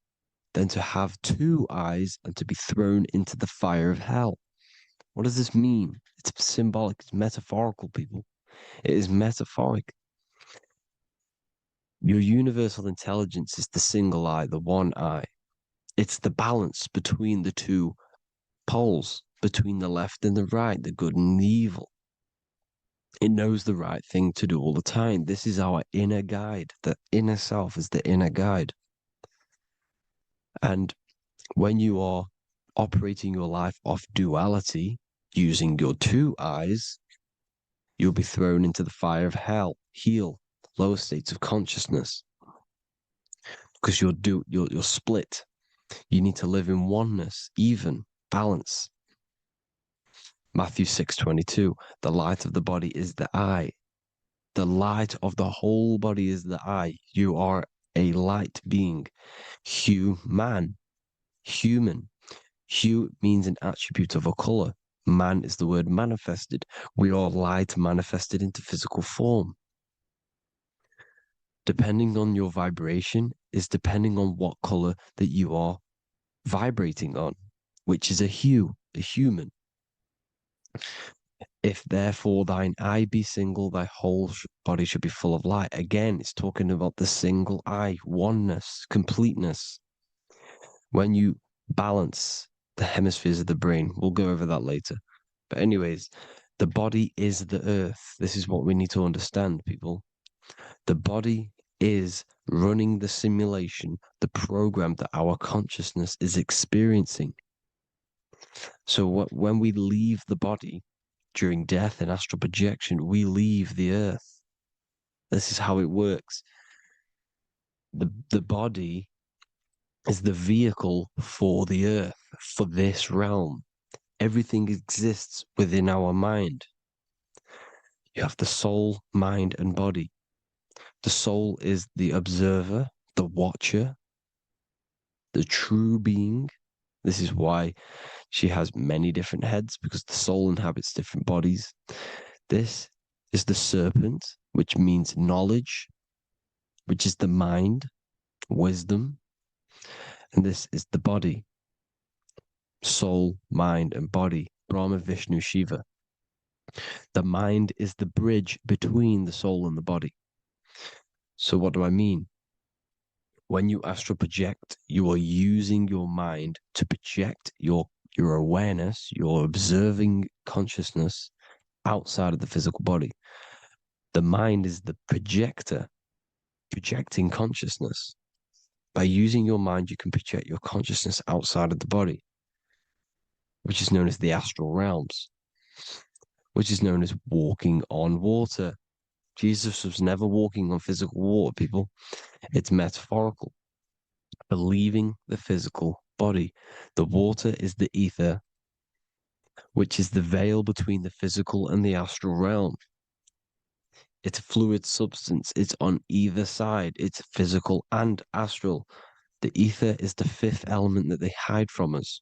than to have two eyes and to be thrown into the fire of hell. What does this mean? It's symbolic, it's metaphorical, people. It is metaphoric. Your universal intelligence is the single eye, the one eye. It's the balance between the two poles, between the left and the right, the good and the evil. It knows the right thing to do all the time. This is our inner guide. The inner self is the inner guide. And when you are operating your life off duality, using your two eyes, you'll be thrown into the fire of hell, lower states of consciousness. Because you're split. You need to live in oneness, even, balance. Matthew 6:22, the light of the body is the eye. The light of the whole body is the eye. You are a light being. Human. Hue means an attribute of a color. Man is the word manifested. We all lie to manifest it into physical form. Depending on your vibration is depending on what color that you are vibrating on, which is a hue, a human. If therefore thine eye be single, thy whole body should be full of light. Again, it's talking about the single eye, oneness, completeness. When you balance the hemispheres of the brain, we'll go over that later. But anyways, the body is the earth. This is what we need to understand, people. The body is running the simulation, the program that our consciousness is experiencing. So when we leave the body during death and astral projection, we leave the earth. This is how it works. The body is the vehicle for the earth, for this realm. Everything exists within our mind. You have the soul, mind, and body. The soul is the observer, the watcher, the true being. This is why she has many different heads, because the soul inhabits different bodies. This is the serpent, which means knowledge, which is the mind, wisdom. And this is the body, soul, mind, and body, Brahma, Vishnu, Shiva. The mind is the bridge between the soul and the body. So what do I mean? When you astral project, you are using your mind to project your awareness, your observing consciousness outside of the physical body. The mind is the projector, projecting consciousness. By using your mind, you can project your consciousness outside of the body, which is known as the astral realms, which is known as walking on water. Jesus was never walking on physical water, people. It's metaphorical. Believing the physical body. The water is the ether, which is the veil between the physical and the astral realm. It's a fluid substance. It's on either side. It's physical and astral. The ether is the fifth element that they hide from us.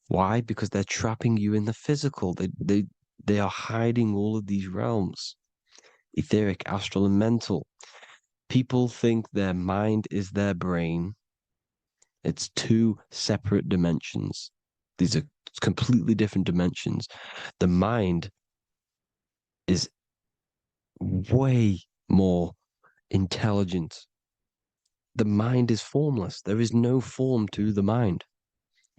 Why? Because they're trapping you in the physical. They are hiding all of these realms. Etheric, astral, and mental. People think their mind is their brain. It's two separate dimensions. These are completely different dimensions. The mind is way more intelligent. The mind is formless. There is no form to the mind.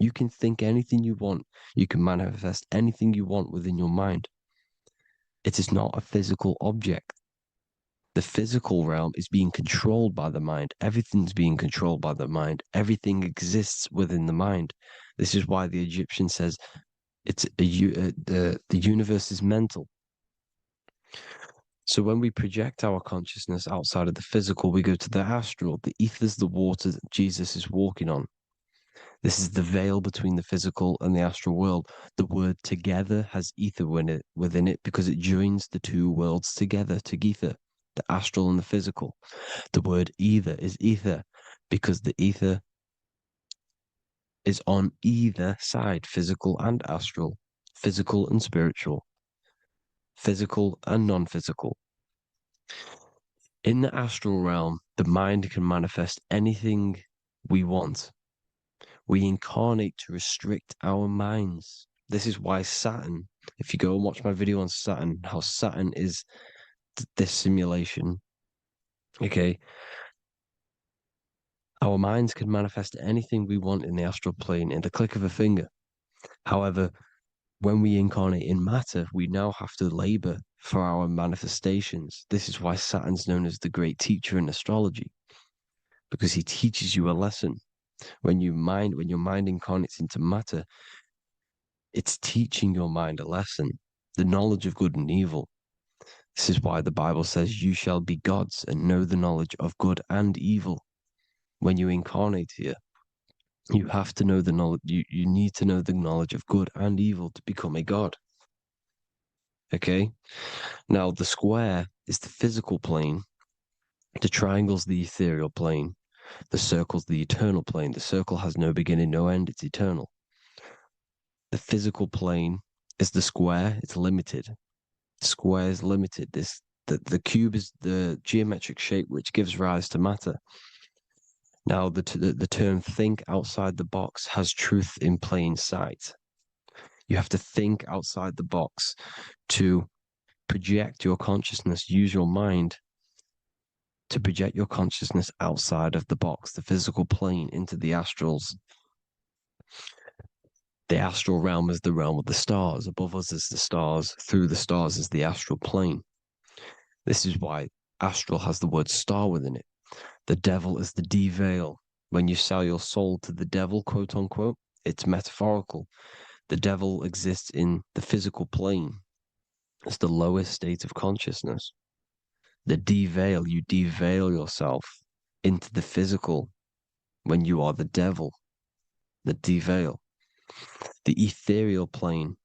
You can think anything you want. You can manifest anything you want within your mind. It is not a physical object. The physical realm is being controlled by the mind. Everything's being controlled by the mind. Everything exists within the mind. This is why the Egyptian says the universe is mental. So when we project our consciousness outside of the physical, we go to the astral. The ether is the water that Jesus is walking on. This is the veil between the physical and the astral world. The word together has ether within it because it joins the two worlds together, together, the astral and the physical. The word either is ether because the ether is on either side, physical and astral, physical and spiritual, physical and non-physical. In the astral realm, the mind can manifest anything we want. We incarnate to restrict our minds. This is why Saturn, if you go and watch my video on Saturn, how Saturn is this simulation, okay? Our minds can manifest anything we want in the astral plane in the click of a finger. However, when we incarnate in matter, we now have to labor for our manifestations. This is why Saturn's known as the great teacher in astrology, because he teaches you a lesson. When your mind incarnates into matter, it's teaching your mind a lesson, the knowledge of good and evil. This is why the Bible says, you shall be gods and know the knowledge of good and evil. When you incarnate here, you have to know the knowledge, you need to know the knowledge of good and evil to become a god. Okay? Now, the square is the physical plane, the triangle's the ethereal plane, the circle's the eternal plane. The circle has no beginning, no end, it's eternal. The physical plane is the square. It's limited. The square is limited. The cube is the geometric shape which gives rise to matter. Now, the term think outside the box has truth in plain sight. You have to think outside the box to project your consciousness, use your mind to project your consciousness outside of the box, the physical plane, into the astrals. The astral realm is the realm of the stars. Above us is the stars. Through the stars is the astral plane. This is why astral has the word star within it. The devil is the de-veil. When you sell your soul to the devil, quote unquote, it's metaphorical. The devil exists in the physical plane. It's the lowest state of consciousness. The de-veil, you de-veil yourself into the physical when you are the devil. The de-veil. The ethereal plane.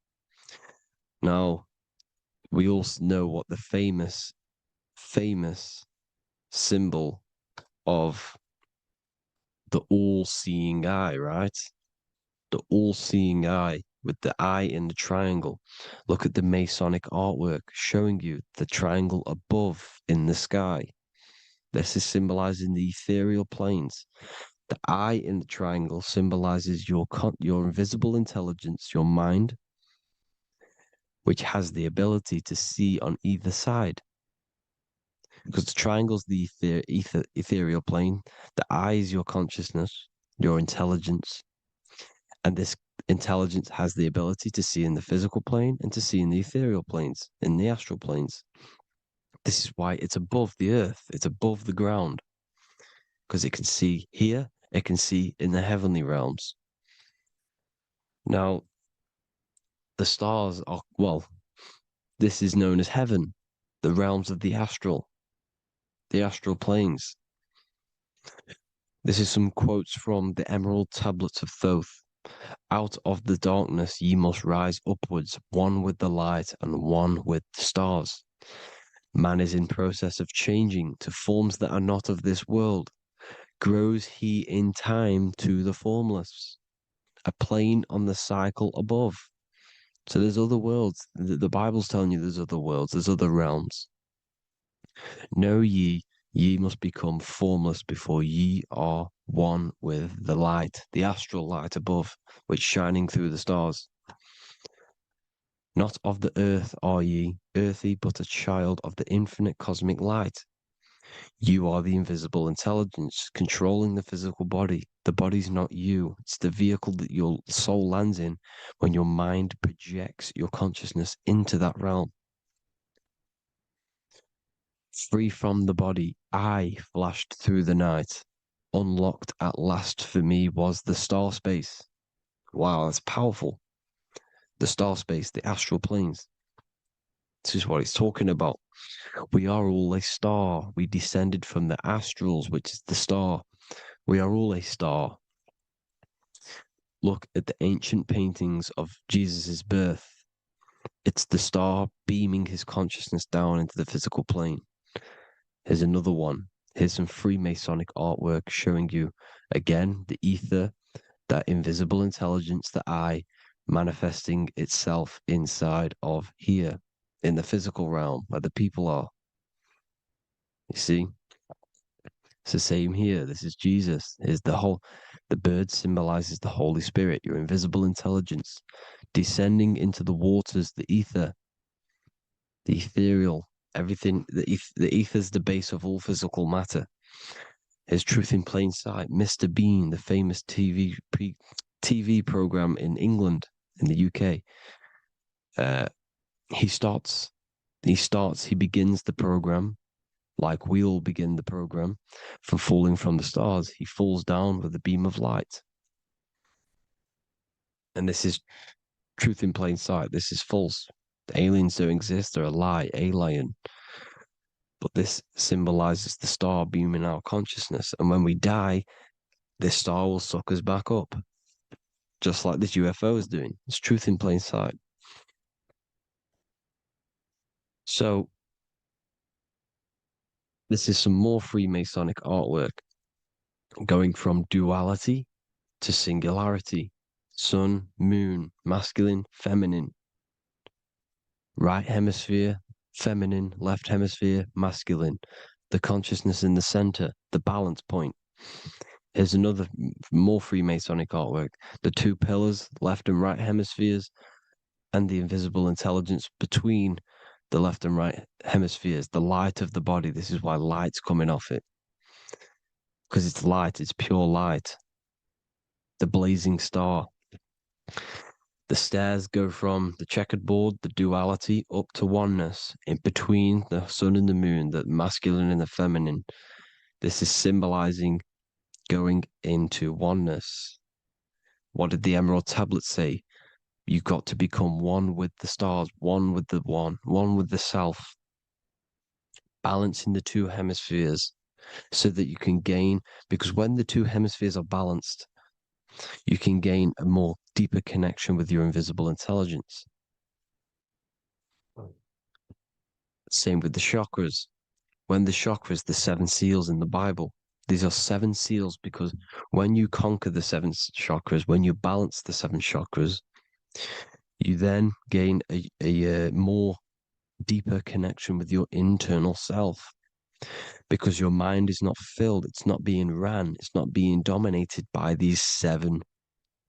Now, we all know what the famous symbol of the all-seeing eye, right? The all-seeing eye with the eye in the triangle. Look at the Masonic artwork showing you the triangle above in the sky. This is symbolizing the ethereal planes. The eye in the triangle symbolizes your invisible intelligence, your mind, which has the ability to see on either side. Because the triangle's the ethereal plane. The eye is your consciousness, your intelligence. And this intelligence has the ability to see in the physical plane and to see in the ethereal planes, in the astral planes. This is why it's above the earth. It's above the ground. Because it can see here, it can see in the heavenly realms. Now, the stars are, well, this is known as heaven, the realms of the astral planes. This is some quotes from the Emerald Tablets of Thoth. Out of the darkness ye must rise upwards, one with the light and one with the stars. Man is in process of changing to forms that are not of this world. Grows he in time to the formless, a plane on the cycle above. So there's other worlds. The Bible's telling you there's other worlds, there's other realms. Know ye must become formless before ye are one with the light, the astral light above, which shining through the stars. Not of the earth are ye, earthy, but a child of the infinite cosmic light. You are the invisible intelligence controlling the physical body. The body's not you. It's the vehicle that your soul lands in when your mind projects your consciousness into that realm. Free from the body, I flashed through the night. Unlocked at last for me was the star space. Wow, that's powerful. The star space, the astral planes. This is what it's talking about. We are all a star. We descended from the astrals, which is the star. We are all a star. Look at the ancient paintings of Jesus' birth. It's the star beaming his consciousness down into the physical plane. Here's another one. Here's some Freemasonic artwork showing you, again, the ether, that invisible intelligence, the eye, manifesting itself inside of here, in the physical realm, where the people are. You see? It's the same here. This is Jesus. Here's the bird symbolizes the Holy Spirit, your invisible intelligence, descending into the waters, the ether, the ethereal, everything. The ether's the base of all physical matter. Here's Truth in Plain Sight. Mr. Bean, the famous TV program in England, in the UK. He begins the program like we all begin the program from falling from the stars. He falls down with a beam of light. And this is truth in plain sight. This is false. The aliens don't exist. They're a lie, alien. But this symbolizes the star beaming our consciousness. And when we die, this star will suck us back up. Just like this UFO is doing. It's truth in plain sight. So, this is some more Freemasonic artwork going from duality to singularity. sun, moon, masculine, feminine, right hemisphere, feminine, left hemisphere, masculine, the consciousness in the center, the balance point. Here's another more Freemasonic artwork. The two pillars, left and right hemispheres, and the invisible intelligence between the left and right hemispheres, the light of the body. This is why light's coming off it. Because it's light, it's pure light. The blazing star. The stairs go from the checkered board, the duality, up to oneness, in between the sun and the moon, the masculine and the feminine. This is symbolizing going into oneness. What did the Emerald Tablet say? You've got to become one with the stars, one with the one with the self. Balancing the two hemispheres so that you can gain, because when the two hemispheres are balanced, you can gain a more deeper connection with your invisible intelligence. Same with the chakras. When the chakras, the seven seals in the Bible, these are seven seals because when you conquer the seven chakras, when you balance the seven chakras, you then gain a more deeper connection with your internal self because your mind is not filled, it's not being ran, it's not being dominated by these seven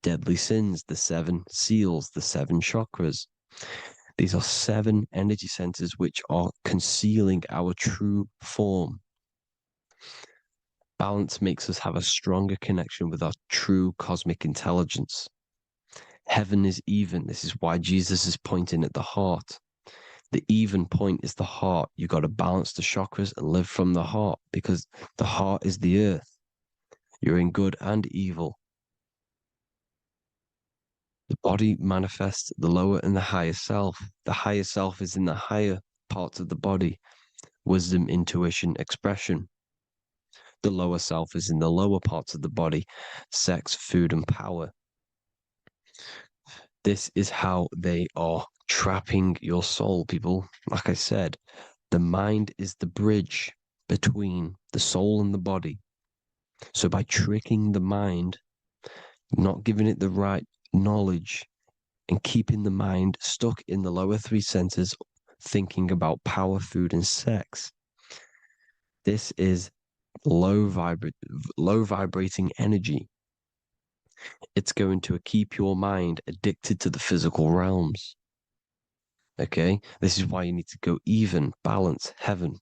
deadly sins, the seven seals, the seven chakras. These are seven energy centers which are concealing our true form. Balance makes us have a stronger connection with our true cosmic intelligence. Heaven is even. This is why Jesus is pointing at the heart. The even point is the heart. You got to balance the chakras and live from the heart because the heart is the earth. You're in good and evil. The body manifests the lower and the higher self. The higher self is in the higher parts of the body. Wisdom, intuition, expression. The lower self is in the lower parts of the body. Sex, food, and power. This is how they are trapping your soul, people. Like I said, the mind is the bridge between the soul and the body. So by tricking the mind, not giving it the right knowledge, and keeping the mind stuck in the lower three centers, thinking about power, food, and sex, this is low vibrating energy. It's going to keep your mind addicted to the physical realms. Okay, this is why you need to go even, balance, heaven.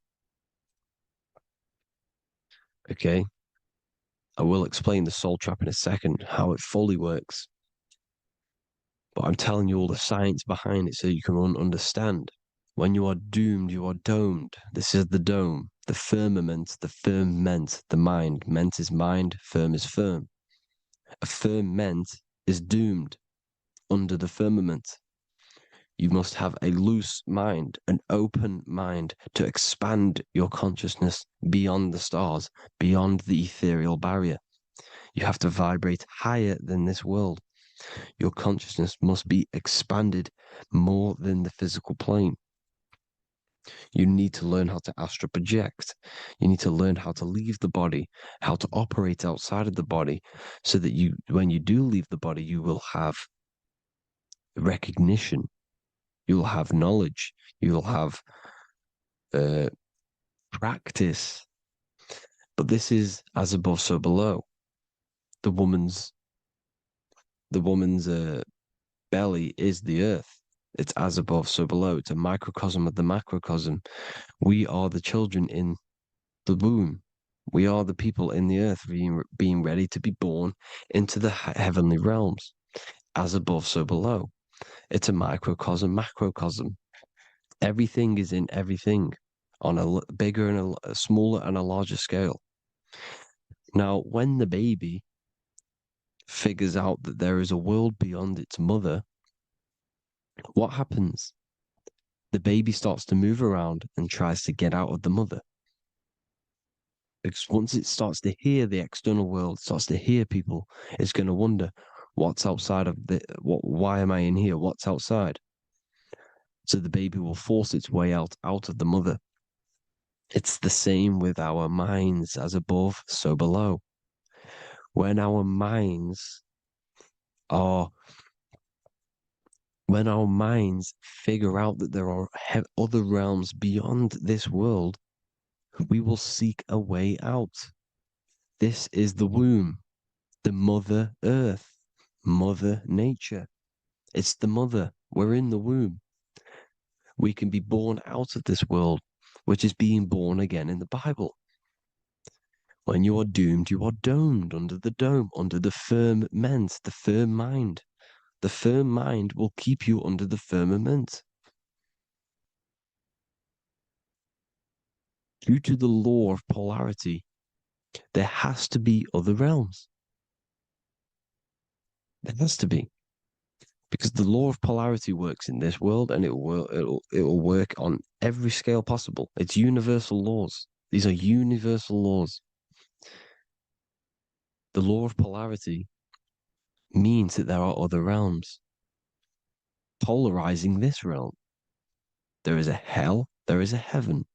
Okay, I will explain the soul trap in a second, how it fully works. But I'm telling you all the science behind it so you can understand. When you are doomed, you are domed. This is the dome, the firmament, the firmament, the mind. Ment is mind, firm is firm. A firmament is doomed under the firmament. You must have a loose mind, an open mind to expand your consciousness beyond the stars, beyond the ethereal barrier. You have to vibrate higher than this world. Your consciousness must be expanded more than the physical plane. You need to learn how to astral project. You need to learn how to leave the body, how to operate outside of the body, so that you, when you do leave the body, you will have recognition. You'll have knowledge. You'll have practice. But this is as above, so below. The woman's belly is the earth. It's as above, so below. It's a microcosm of the macrocosm. We are the children in the womb. We are the people in the earth being ready to be born into the heavenly realms. As above, so below. It's a microcosm, macrocosm. Everything is in everything on a bigger and a smaller and a larger scale. Now, when the baby figures out that there is a world beyond its mother, what happens? The baby starts to move around and tries to get out of the mother. Because once it starts to hear the external world, starts to hear people, it's going to wonder, what's outside of why am I in here? What's outside? So the baby will force its way out of the mother. It's the same with our minds, as above, so below. When our minds our minds figure out that there are other realms beyond this world, we will seek a way out. This is the womb, the Mother Earth, Mother Nature. It's the mother. We're in the womb. We can be born out of this world, which is being born again in the Bible. When you are doomed, you are domed under the dome, under the firmament, the firm mind. The firm mind will keep you under the firmament. Due to the law of polarity, there has to be other realms. There has to be. Because the law of polarity works in this world, and it will work on every scale possible. It's universal laws. These are universal laws. The law of polarity means that there are other realms polarizing this realm. There is a hell, there is a heaven.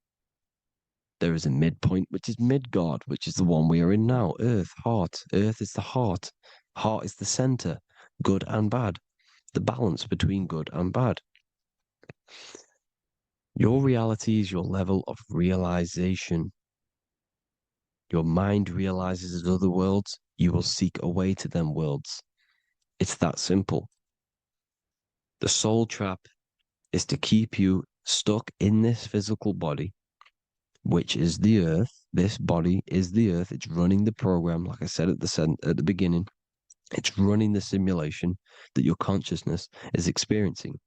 There is a midpoint, which is Midgard, which is the one we are in now. Earth, heart. Earth is the heart. Heart is the center, good and bad. The balance between good and bad. Your reality is your level of realization. Your mind realizes other worlds, you will seek a way to them worlds. It's that simple. The soul trap is to keep you stuck in this physical body, which is the earth. This body is the earth. It's running the program, like I said at the beginning. It's running the simulation that your consciousness is experiencing.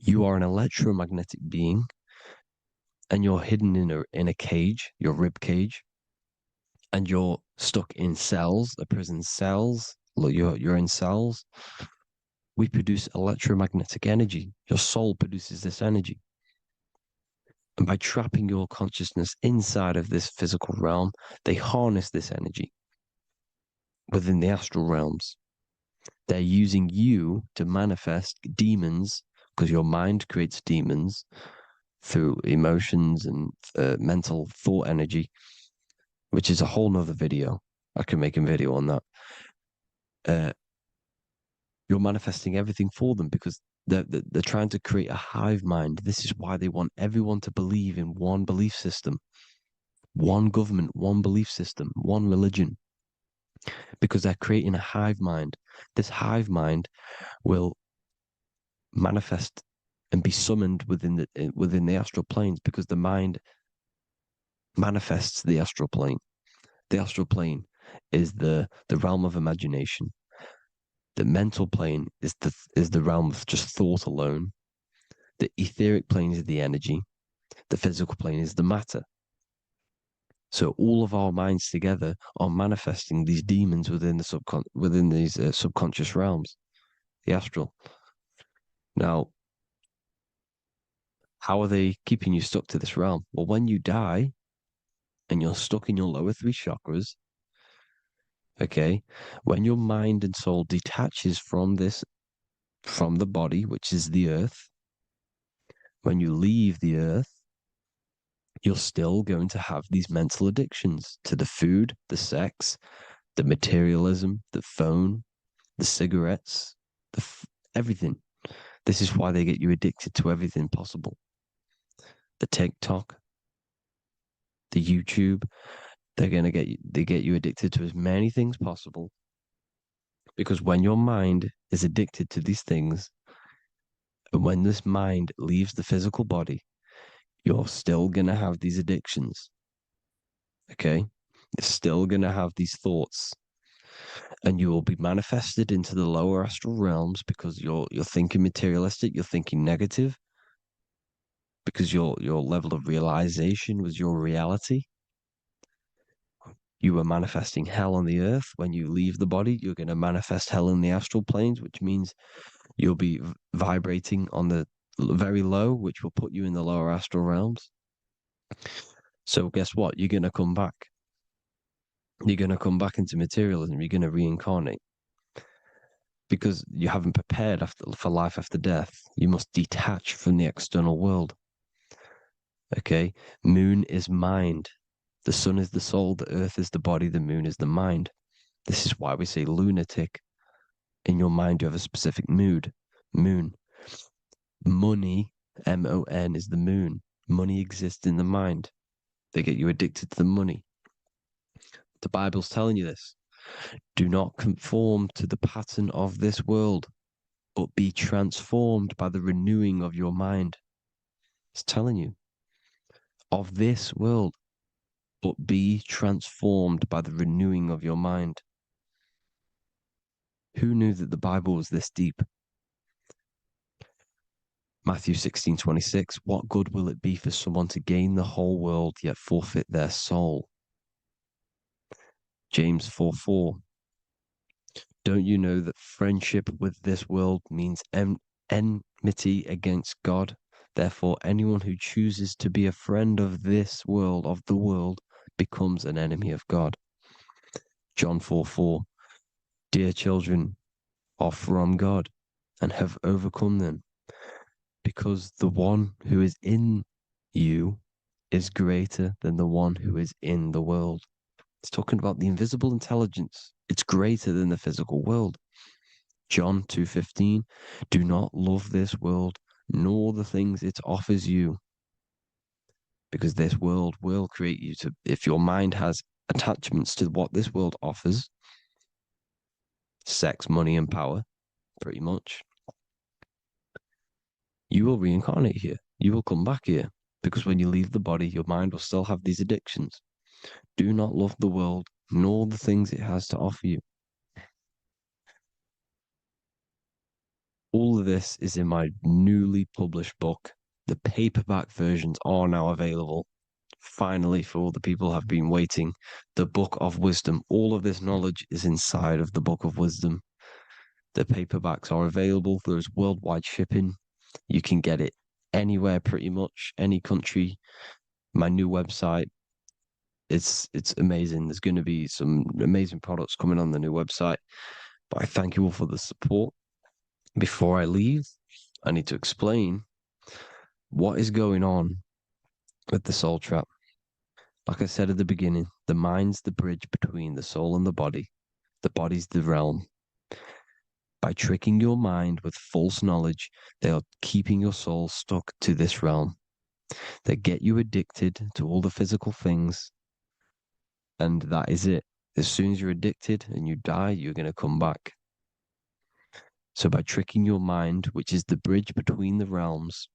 You are an electromagnetic being, and you're hidden in a cage, your rib cage, and you're stuck in cells, a prison cells. Look, you're in cells. We produce electromagnetic energy. Your soul produces this energy. And by trapping your consciousness inside of this physical realm, they harness this energy within the astral realms. They're using you to manifest demons, because your mind creates demons through emotions and mental thought energy, which is a whole nother video. I can make a video on that. You're manifesting everything for them because they're trying to create a hive mind. This is why they want everyone to believe in one belief system, one government, one belief system, one religion, because they're creating a hive mind. This hive mind will manifest and be summoned within the astral planes, because the mind manifests the astral plane. The astral plane is the realm of imagination. The mental plane is the realm of just thought alone. The etheric plane is the energy. The physical plane is the matter. So all of our minds together are manifesting these demons within these subconscious realms, the astral. Now, how are they keeping you stuck to this realm? Well, when you die and you're stuck in your lower three chakras, okay, when your mind and soul detaches from the body, which is the earth, when you leave the earth, you're still going to have these mental addictions to the food, the sex, the materialism, the phone, the cigarettes, everything. This is why they get you addicted to everything possible. The TikTok, the YouTube, they get you addicted to as many things possible. Because when your mind is addicted to these things, and when this mind leaves the physical body, you're still going to have these addictions. Okay? You're still going to have these thoughts. And you will be manifested into the lower astral realms because you're thinking materialistic, you're thinking negative, because your level of realization was your reality. You were manifesting hell on the earth. When you leave the body, you're going to manifest hell in the astral planes, which means you'll be vibrating on the very low, which will put you in the lower astral realms. So guess what? You're going to come back. You're going to come back into materialism. You're going to reincarnate. Because you haven't prepared for life after death. You must detach from the external world. Okay? Moon is mind. The sun is the soul. The earth is the body. The moon is the mind. This is why we say lunatic, In your mind, you have a specific moon. Money, M-O-N, is the moon. Money exists in the mind. They get you addicted to the money. The Bible's telling you this. Do not conform to the pattern of this world, but be transformed by the renewing of your mind. It's telling you. Of this world, but be transformed by the renewing of your mind. Who knew that the Bible was this deep? Matthew 16:26, what good will it be for someone to gain the whole world yet forfeit their soul? James 4:4, don't you know that friendship with this world means enmity against God? Therefore, anyone who chooses to be a friend of this world, of the world, becomes an enemy of God. John 4:4, dear children, are from God and have overcome them, because the one who is in you is greater than the one who is in the world. It's talking about the invisible intelligence. It's greater than the physical world. John 2:15, do not love this world, nor the things it offers you, because this world will create you to, if your mind has attachments to what this world offers, sex, money, and power, pretty much, you will reincarnate here. You will come back here, because when you leave the body, your mind will still have these addictions. Do not love the world, nor the things it has to offer you. All of this is in my newly published book. The paperback versions are now available. Finally, for all the people who have been waiting, the Book of Wisdom. All of this knowledge is inside of the Book of Wisdom. The paperbacks are available. There is worldwide shipping. You can get it anywhere, pretty much, any country. My new website, it's amazing. There's going to be some amazing products coming on the new website. But I thank you all for the support. Before I leave, I need to explain what is going on with the soul trap. Like I said at the beginning, the mind's the bridge between the soul and the body. The body's the realm. By tricking your mind with false knowledge, they are keeping your soul stuck to this realm. They get you addicted to all the physical things, and that is it. As soon as you're addicted and you die, you're going to come back. So by tricking your mind, which is the bridge between the realms,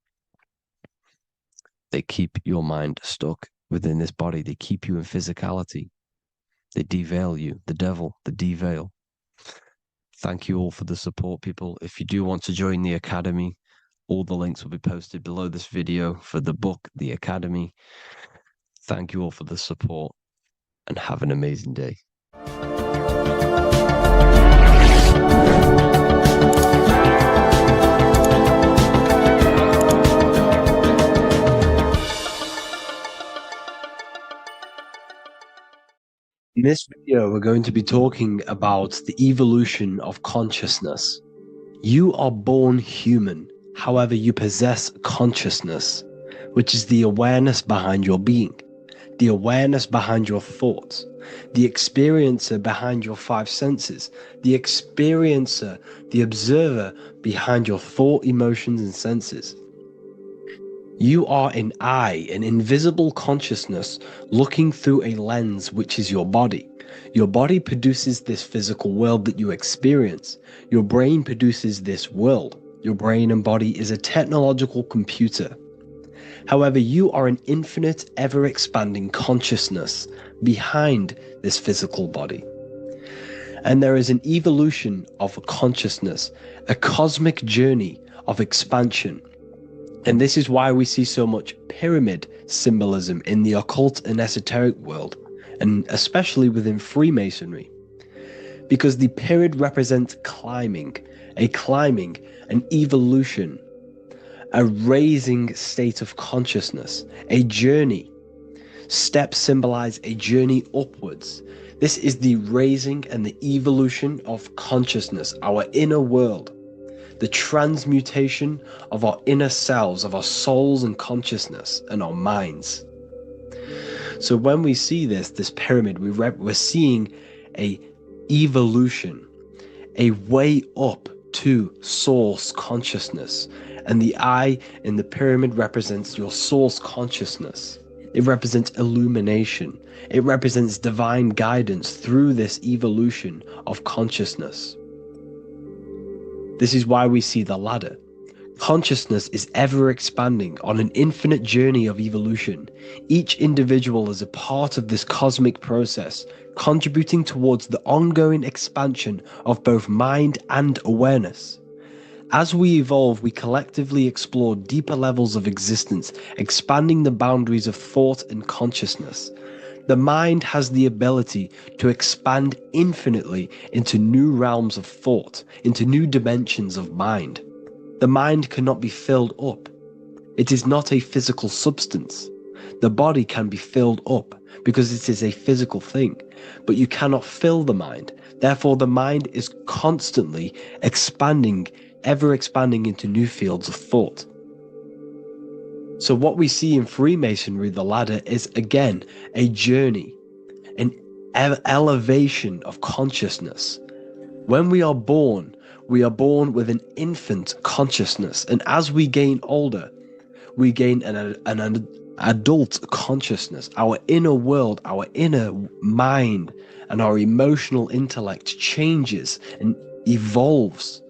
they keep your mind stuck within this body. They keep you in physicality. They deveil you, the devil, the deveil. Thank you all for the support, people. If you do want to join the Academy, all the links will be posted below this video for the book, The Academy. Thank you all for the support and have an amazing day. In this video, we're going to be talking about the evolution of consciousness. You are born human, however, you possess consciousness, which is the awareness behind your being, the awareness behind your thoughts, the experiencer behind your five senses, the experiencer, the observer behind your thought, emotions, and senses. You are an eye, an invisible consciousness looking through a lens, which is your body. Your body produces this physical world that you experience. Your brain produces this world. Your brain and body is a technological computer. However, you are an infinite, ever-expanding consciousness behind this physical body. And there is an evolution of a consciousness, a cosmic journey of expansion. And this is why we see so much pyramid symbolism in the occult and esoteric world, and especially within Freemasonry. Because the pyramid represents climbing, an evolution, a raising state of consciousness, a journey. Steps symbolize a journey upwards. This is the raising and the evolution of consciousness, our inner world. The transmutation of our inner selves, of our souls and consciousness and our minds. So when we see this pyramid, we're seeing a evolution, a way up to source consciousness. And the eye in the pyramid represents your source consciousness. It represents illumination. It represents divine guidance through this evolution of consciousness. This is why we see the ladder. Consciousness is ever expanding on an infinite journey of evolution. Each individual is a part of this cosmic process, contributing towards the ongoing expansion of both mind and awareness. As we evolve, we collectively explore deeper levels of existence, expanding the boundaries of thought and consciousness. The mind has the ability to expand infinitely into new realms of thought, into new dimensions of mind. The mind cannot be filled up. It is not a physical substance. The body can be filled up because it is a physical thing, but you cannot fill the mind. Therefore, the mind is constantly expanding, ever expanding into new fields of thought. So what we see in Freemasonry, the ladder, is again a journey, an elevation of consciousness. When we are born with an infant consciousness, and as we gain older, we gain an adult consciousness. Our inner world, our inner mind, and our emotional intellect changes and evolves.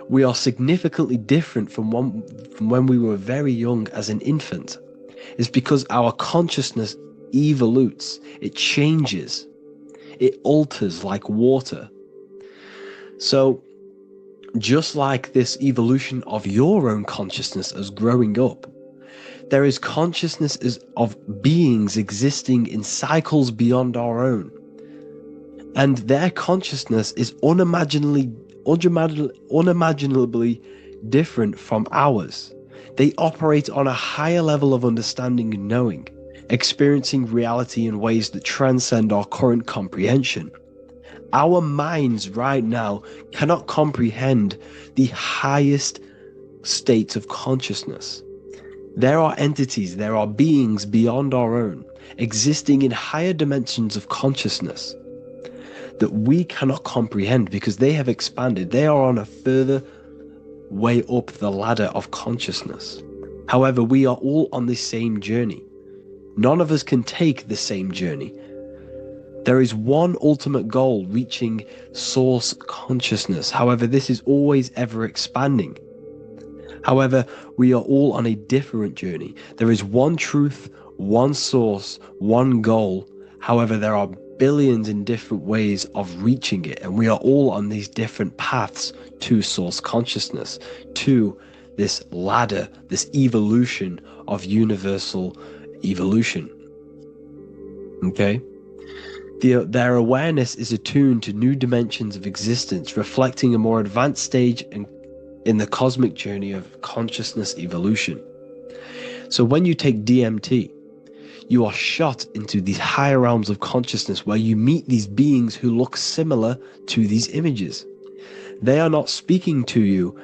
We are significantly different from when we were very young as an infant. It's because our consciousness evolutes, it changes, it alters like water. So, just like this evolution of your own consciousness as growing up, there is consciousness of beings existing in cycles beyond our own. And their consciousness is unimaginably different from ours. They operate on a higher level of understanding and knowing, experiencing reality in ways that transcend our current comprehension. Our minds right now cannot comprehend the highest states of consciousness. There are entities, there are beings beyond our own, existing in higher dimensions of consciousness that we cannot comprehend because they have expanded. They are on a further way up the ladder of consciousness. However, we are all on this same journey. None of us can take the same journey. There is one ultimate goal, reaching source consciousness. However, this is always ever expanding. However, we are all on a different journey. There is one truth, one source, one goal. However, there are billions in different ways of reaching it, and we are all on these different paths to source consciousness, to this ladder, this evolution of universal evolution. Okay? Their awareness is attuned to new dimensions of existence, reflecting a more advanced stage in the cosmic journey of consciousness evolution. So when you take DMT, you are shot into these higher realms of consciousness where you meet these beings who look similar to these images. They are not speaking to you